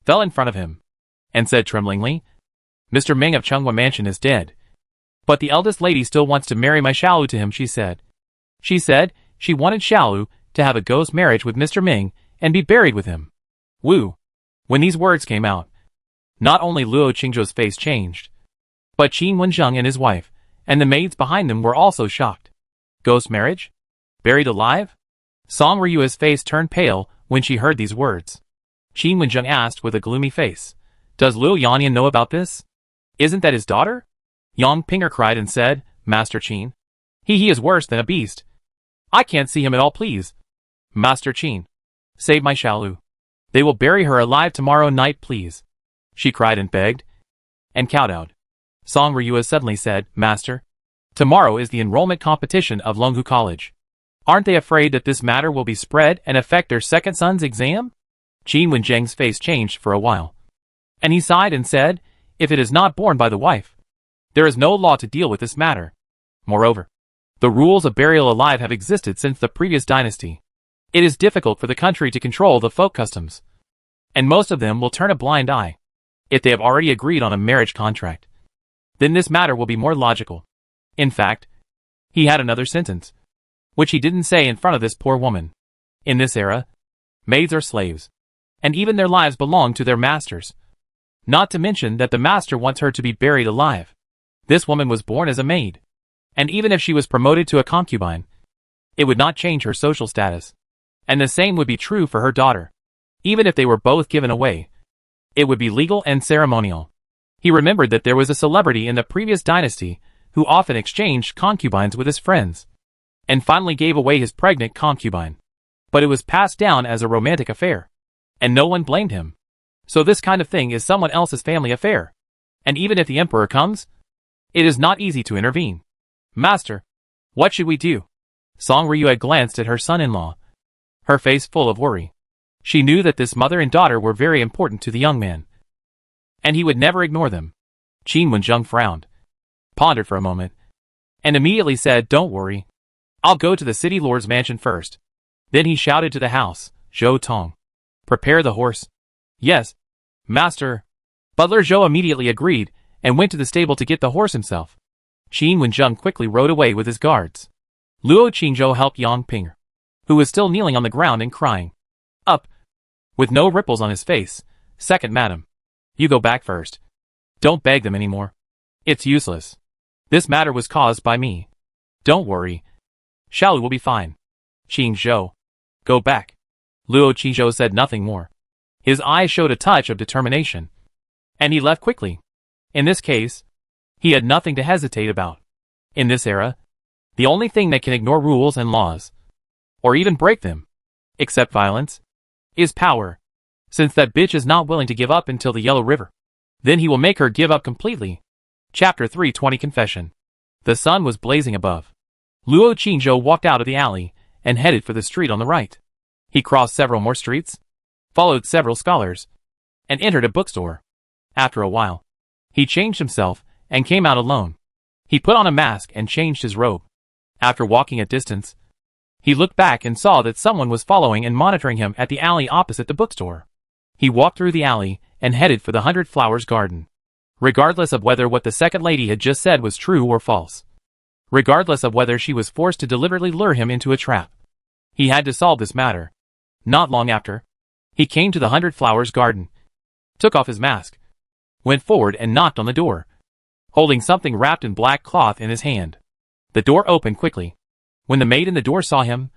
fell in front of him, and said tremblingly, Mr. Ming of Chunghua Mansion is dead. But the eldest lady still wants to marry my Xiaolu to him, she said. She said she wanted Xiaolu to have a ghost marriage with Mr. Ming and be buried with him. Woo. When these words came out, not only Luo Qingzhou's face changed, but Qin Wenzheng and his wife, and the maids behind them were also shocked. Ghost marriage? Buried alive? Song Ryua's face turned pale when she heard these words. Qin Wenzheng asked with a gloomy face, "Does Luo Yanyan know about this? Isn't that his daughter?" Yang Pinger cried and said, "Master Qin. He is worse than a beast. I can't see him at all, please. Master Qin, save my Xiaolu. They will bury her alive tomorrow night, please," she cried and begged, and kowtowed. Song Ryua suddenly said, "Master, tomorrow is the enrollment competition of Longhu College. Aren't they afraid that this matter will be spread and affect their second son's exam?" Qin Wenzheng's face changed for a while, and he sighed and said, "If it is not borne by the wife, there is no law to deal with this matter. Moreover, the rules of burial alive have existed since the previous dynasty. It is difficult for the country to control the folk customs, and most of them will turn a blind eye. If they have already agreed on a marriage contract, then this matter will be more logical." In fact, he had another sentence, which he didn't say in front of this poor woman. In this era, maids are slaves, and even their lives belong to their masters. Not to mention that the master wants her to be buried alive. This woman was born as a maid, and even if she was promoted to a concubine, it would not change her social status. And the same would be true for her daughter. Even if they were both given away, it would be legal and ceremonial. He remembered that there was a celebrity in the previous dynasty who often exchanged concubines with his friends, and finally gave away his pregnant concubine. But it was passed down as a romantic affair, and no one blamed him. So this kind of thing is someone else's family affair. And even if the emperor comes, it is not easy to intervene. "Master, what should we do?" Song Ryua glanced at her son-in-law, her face full of worry. She knew that this mother and daughter were very important to the young man, and he would never ignore them. Qin Wenzheng frowned, pondered for a moment, and immediately said, "Don't worry. I'll go to the city lord's mansion first." Then he shouted to the house, "Zhou Tong, prepare the horse." "Yes, master." Butler Zhou immediately agreed and went to the stable to get the horse himself. Qin Wenzheng quickly rode away with his guards. Luo Qingzhou helped Yang Pinger, who was still kneeling on the ground and crying, up, with no ripples on his face. "Second, madam. You go back first. Don't beg them anymore. It's useless. This matter was caused by me. Don't worry. Xiaolu will be fine." "Qingzhou, go back." Luo Qingzhou said nothing more. His eyes showed a touch of determination, and he left quickly. In this case, he had nothing to hesitate about. In this era, the only thing that can ignore rules and laws, or even break them, except violence, is power. Since that bitch is not willing to give up until the Yellow River, then he will make her give up completely. Chapter 320 Confession. The sun was blazing above. Luo Qingzhou walked out of the alley and headed for the street on the right. He crossed several more streets, followed several scholars, and entered a bookstore. After a while, he changed himself and came out alone. He put on a mask and changed his robe. After walking a distance, he looked back and saw that someone was following and monitoring him at the alley opposite the bookstore. He walked through the alley and headed for the 100 Flowers garden. Regardless of whether what the second lady had just said was true or false, regardless of whether she was forced to deliberately lure him into a trap, he had to solve this matter. Not long after, he came to the 100 Flowers garden, took off his mask, went forward and knocked on the door, holding something wrapped in black cloth in his hand. The door opened quickly. When the maid in the door saw him,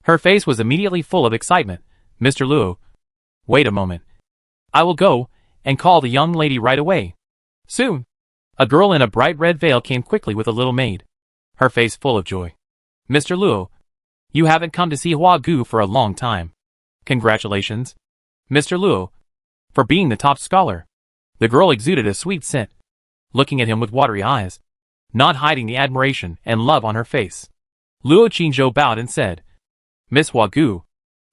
her face was immediately full of excitement. "Mr. Luo, wait a moment. I will go and call the young lady right away." Soon, a girl in a bright red veil came quickly with a little maid, her face full of joy. "Mr. Luo, you haven't come to see Hua Gu for a long time. Congratulations, Mr. Luo, for being the top scholar." The girl exuded a sweet scent, looking at him with watery eyes, not hiding the admiration and love on her face. Luo Qingzhou bowed and said, "Miss Hua Gu,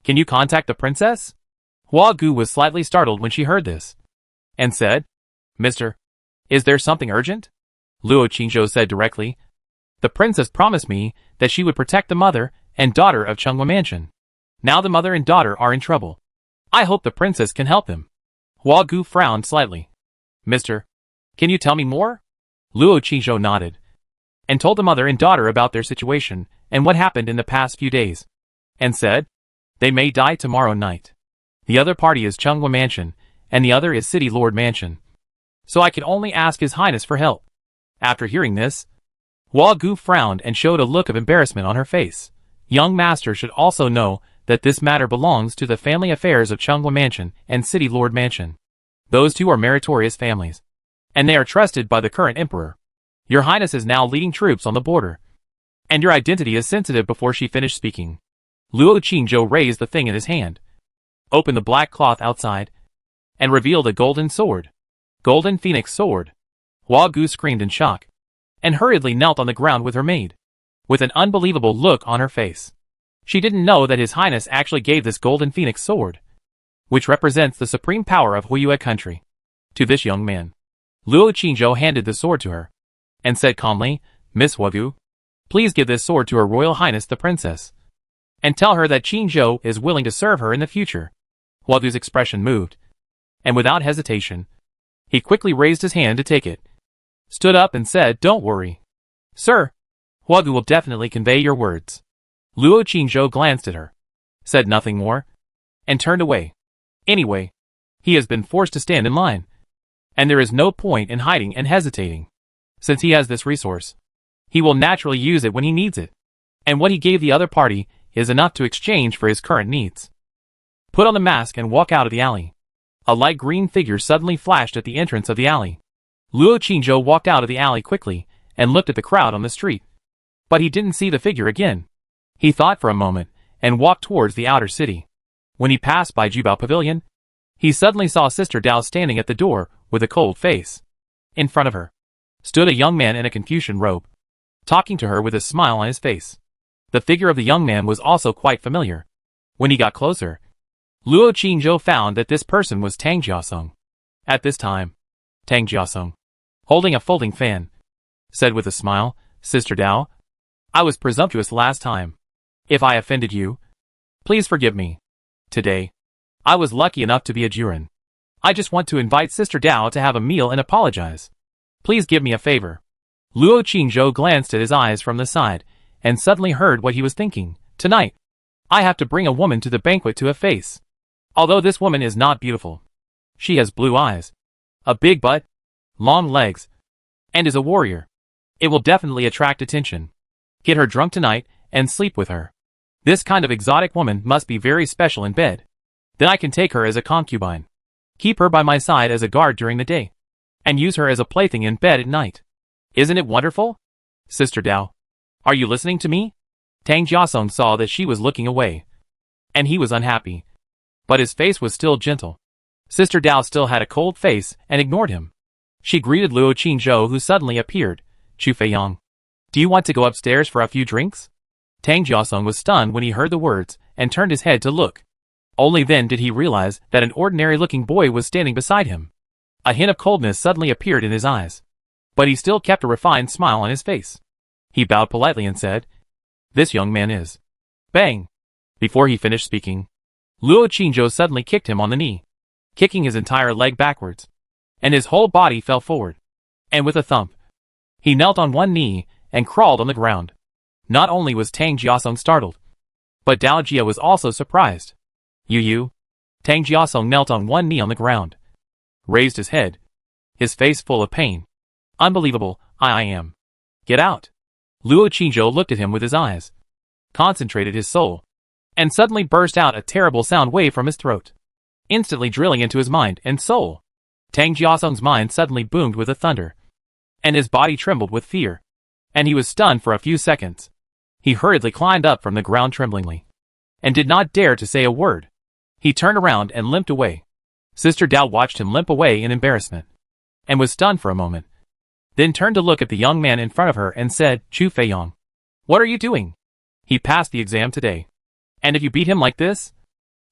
can you contact the princess?" Hua Gu was slightly startled when she heard this, and said, "Mister, is there something urgent?" Luo Qingzhou said directly, "The princess promised me that she would protect the mother and daughter of Chenghua Mansion. Now the mother and daughter are in trouble. I hope the princess can help them." Hua Gu frowned slightly. "Mister, can you tell me more?" Luo Qingzhou nodded, and told the mother and daughter about their situation and what happened in the past few days, and said, "They may die tomorrow night. The other party is Chunghwa Mansion, and the other is City Lord Mansion. So I can only ask His Highness for help. After hearing this, Hua Gu frowned and showed a look of embarrassment on her face. Young master should also know that this matter belongs to the family affairs of Chunghwa Mansion and City Lord Mansion. Those two are meritorious families, and they are trusted by the current emperor. Your Highness is now leading troops on the border, and your identity is sensitive. Before she finished speaking, Luo Qingzhou raised the thing in his hand, opened the black cloth outside, and revealed a golden sword. Golden Phoenix Sword. Hua Gu screamed in shock, and hurriedly knelt on the ground with her maid, with an unbelievable look on her face. She didn't know that His Highness actually gave this Golden Phoenix Sword, which represents the supreme power of Huiyue country, to this young man. Luo Qingzhou handed the sword to her, and said calmly, Miss Hua Gu, please give this sword to Her Royal Highness the Princess, and tell her that Qingzhou is willing to serve her in the future. Hua Gu's expression moved, and without hesitation, he quickly raised his hand to take it, stood up and said, don't worry, sir. Hua Gu will definitely convey your words. Luo Qingzhou glanced at her, said nothing more, and turned away. Anyway, he has been forced to stand in line, and there is no point in hiding and hesitating. Since he has this resource, he will naturally use it when he needs it, and what he gave the other party is enough to exchange for his current needs. Put on the mask and walk out of the alley. A light green figure suddenly flashed at the entrance of the alley. Luo Qingzhou walked out of the alley quickly and looked at the crowd on the street. But he didn't see the figure again. He thought for a moment and walked towards the outer city. When he passed by Jubao Pavilion, he suddenly saw Sister Dao standing at the door with a cold face. In front of her stood a young man in a Confucian robe, talking to her with a smile on his face. The figure of the young man was also quite familiar. When he got closer, Luo Qingzhou found that this person was Tang Jiasong. At this time, Tang Jiasong, holding a folding fan, said with a smile, Sister Dao, I was presumptuous last time. If I offended you, please forgive me. Today, I was lucky enough to be a Juren. I just want to invite Sister Dao to have a meal and apologize. Please give me a favor. Luo Qingzhou glanced at his eyes from the side, and suddenly heard what he was thinking. Tonight, I have to bring a woman to the banquet to a face. Although this woman is not beautiful, she has blue eyes, a big butt, long legs, and is a warrior. It will definitely attract attention. Get her drunk tonight and sleep with her. This kind of exotic woman must be very special in bed. Then I can take her as a concubine, keep her by my side as a guard during the day, and use her as a plaything in bed at night. Isn't it wonderful? Sister Dao, are you listening to me? Tang Jiasong saw that she was looking away, and he was unhappy. But his face was still gentle. Sister Dao still had a cold face and ignored him. She greeted Luo Qingzhou, who suddenly appeared. Chu Feiyang, do you want to go upstairs for a few drinks? Tang Jiasong was stunned when he heard the words and turned his head to look. Only then did he realize that an ordinary-looking boy was standing beside him. A hint of coldness suddenly appeared in his eyes, but he still kept a refined smile on his face. He bowed politely and said, this young man is... Bang! Before he finished speaking, Luo Qingzhou suddenly kicked him on the knee, kicking his entire leg backwards, and his whole body fell forward. And with a thump, he knelt on one knee and crawled on the ground. Not only was Tang Jiasong startled, but Dao Jia was also surprised. You. Tang Jiasong knelt on one knee on the ground, raised his head, his face full of pain. Unbelievable, I am. Get out. Luo Qingzhou looked at him with his eyes, concentrated his soul, and suddenly burst out a terrible sound wave from his throat, instantly drilling into his mind and soul. Tang Jiasong's mind suddenly boomed with a thunder, and his body trembled with fear, and he was stunned for a few seconds. He hurriedly climbed up from the ground tremblingly, and did not dare to say a word. He turned around and limped away. Sister Dao watched him limp away in embarrassment, and was stunned for a moment, then turned to look at the young man in front of her and said, Chu Feiyang, what are you doing? He passed the exam today, and if you beat him like this,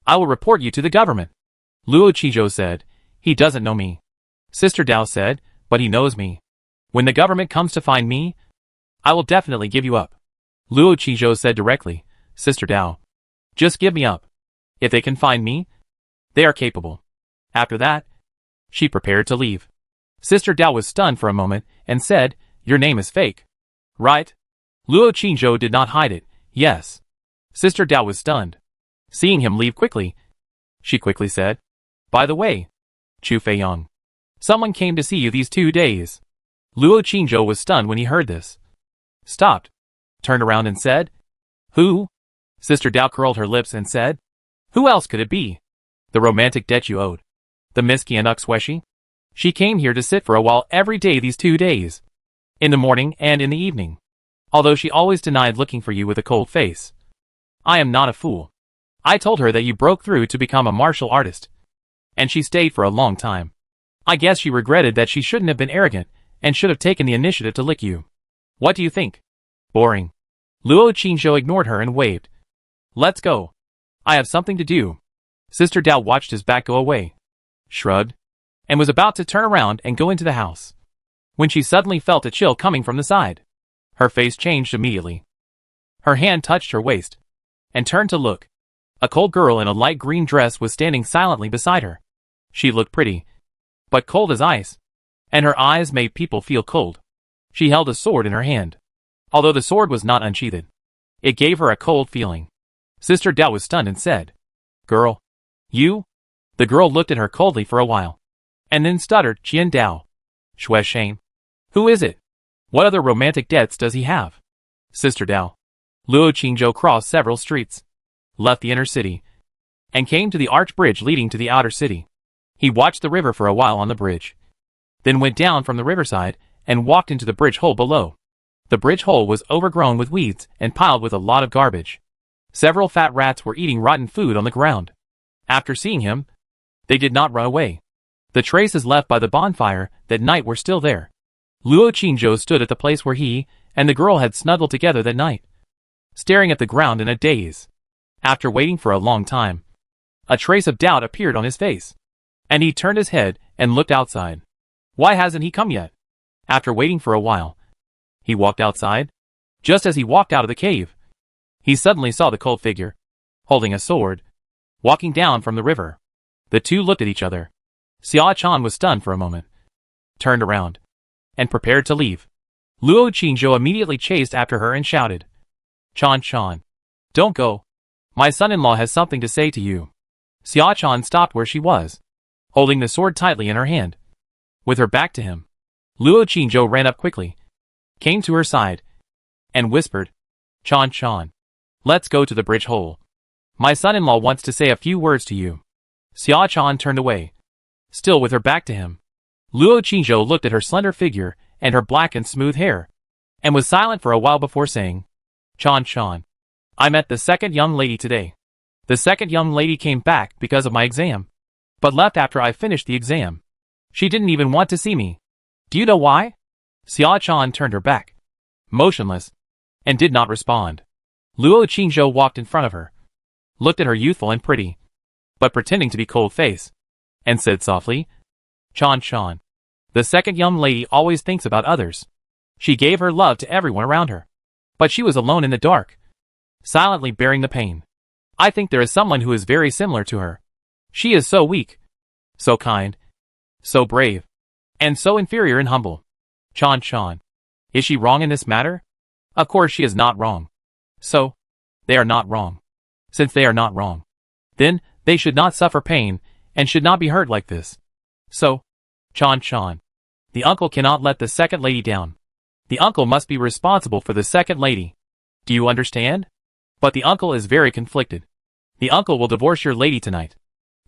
I will report you to the government. Luo Qingzhou said, he doesn't know me. Sister Dao said, but he knows me. When the government comes to find me, I will definitely give you up. Luo Qingzhou said directly, Sister Dao, just give me up. If they can find me, they are capable. After that, she prepared to leave. Sister Dao was stunned for a moment and said, your name is fake, right? Luo Qingzhou did not hide it. Yes. Sister Dao was stunned. Seeing him leave quickly, she quickly said. By the way, Chu Feiyang, someone came to see you these 2 days. Luo Qingzhou was stunned when he heard this. Stopped, turned around and said, Who? Sister Dao curled her lips and said, Who else could it be? The romantic debt you owed. The Miss Qianux Sweshi? She came here to sit for a while every day these 2 days. In the morning and in the evening. Although she always denied looking for you with a cold face. I am not a fool. I told her that you broke through to become a martial artist. And she stayed for a long time. I guess she regretted that she shouldn't have been arrogant and should have taken the initiative to lick you. What do you think? Boring. Luo Qingzhou ignored her and waved. Let's go. I have something to do. Sister Dao watched his back go away, shrugged, and was about to turn around and go into the house, when she suddenly felt a chill coming from the side. Her face changed immediately. Her hand touched her waist, and turned to look. A cold girl in a light green dress was standing silently beside her. She looked pretty, but cold as ice, and her eyes made people feel cold. She held a sword in her hand. Although the sword was not unsheathed, it gave her a cold feeling. Sister Dao was stunned and said, Girl, you? The girl looked at her coldly for a while, and then stuttered, Qian Dao. Shui Shane. Who is it? What other romantic debts does he have? Sister Dao. Luo Qingzhou crossed several streets, left the inner city, and came to the arch bridge leading to the outer city. He watched the river for a while on the bridge, then went down from the riverside and walked into the bridge hole below. The bridge hole was overgrown with weeds and piled with a lot of garbage. Several fat rats were eating rotten food on the ground. After seeing him, they did not run away. The traces left by the bonfire that night were still there. Luo Qingzhou stood at the place where he and the girl had snuggled together that night, staring at the ground in a daze. After waiting for a long time, a trace of doubt appeared on his face, and he turned his head and looked outside. Why hasn't he come yet? After waiting for a while, he walked outside. Just as he walked out of the cave, he suddenly saw the cold figure, holding a sword, walking down from the river. The two looked at each other. Xia Chan was stunned for a moment, turned around, and prepared to leave. Luo Qingzhou immediately chased after her and shouted, Chan, don't go. My son-in-law has something to say to you. Xia Chan stopped where she was, holding the sword tightly in her hand, with her back to him. Luo Qingzhou ran up quickly, came to her side, and whispered, Chan, let's go to the bridge hole. My son-in-law wants to say a few words to you. Xia Chan turned away, still with her back to him. Luo Qingzhou looked at her slender figure and her black and smooth hair, and was silent for a while before saying, Chan, I met the second young lady today. The second young lady came back because of my exam, but left after I finished the exam. She didn't even want to see me. Do you know why? Xia Chan turned her back, motionless, and did not respond. Luo Qingzhou walked in front of her, looked at her youthful and pretty, but pretending to be cold face, and said softly, Chan, the second young lady always thinks about others. She gave her love to everyone around her, but she was alone in the dark, silently bearing the pain. I think there is someone who is very similar to her. She is so weak, so kind, so brave, and so inferior and humble. Chan, is she wrong in this matter? Of course she is not wrong. So, they are not wrong. Since they are not wrong, then they should not suffer pain and should not be hurt like this. So, Chan, the uncle cannot let the second lady down. The uncle must be responsible for the second lady. Do you understand? But the uncle is very conflicted. The uncle will divorce your lady tonight.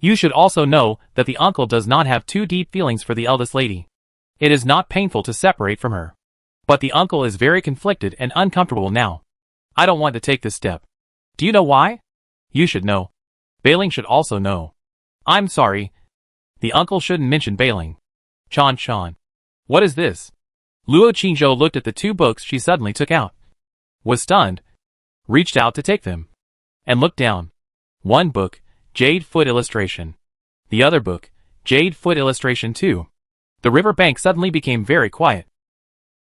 You should also know that the uncle does not have too deep feelings for the eldest lady. It is not painful to separate from her. But the uncle is very conflicted and uncomfortable now. I don't want to take this step. Do you know why? You should know. Bailing should also know. I'm sorry. The uncle shouldn't mention bailing. Chan, what is this? Luo Qingzhou looked at the two books she suddenly took out, was stunned, reached out to take them, and looked down. One book, Jade Foot Illustration. The other book, Jade Foot Illustration 2. The river bank suddenly became very quiet.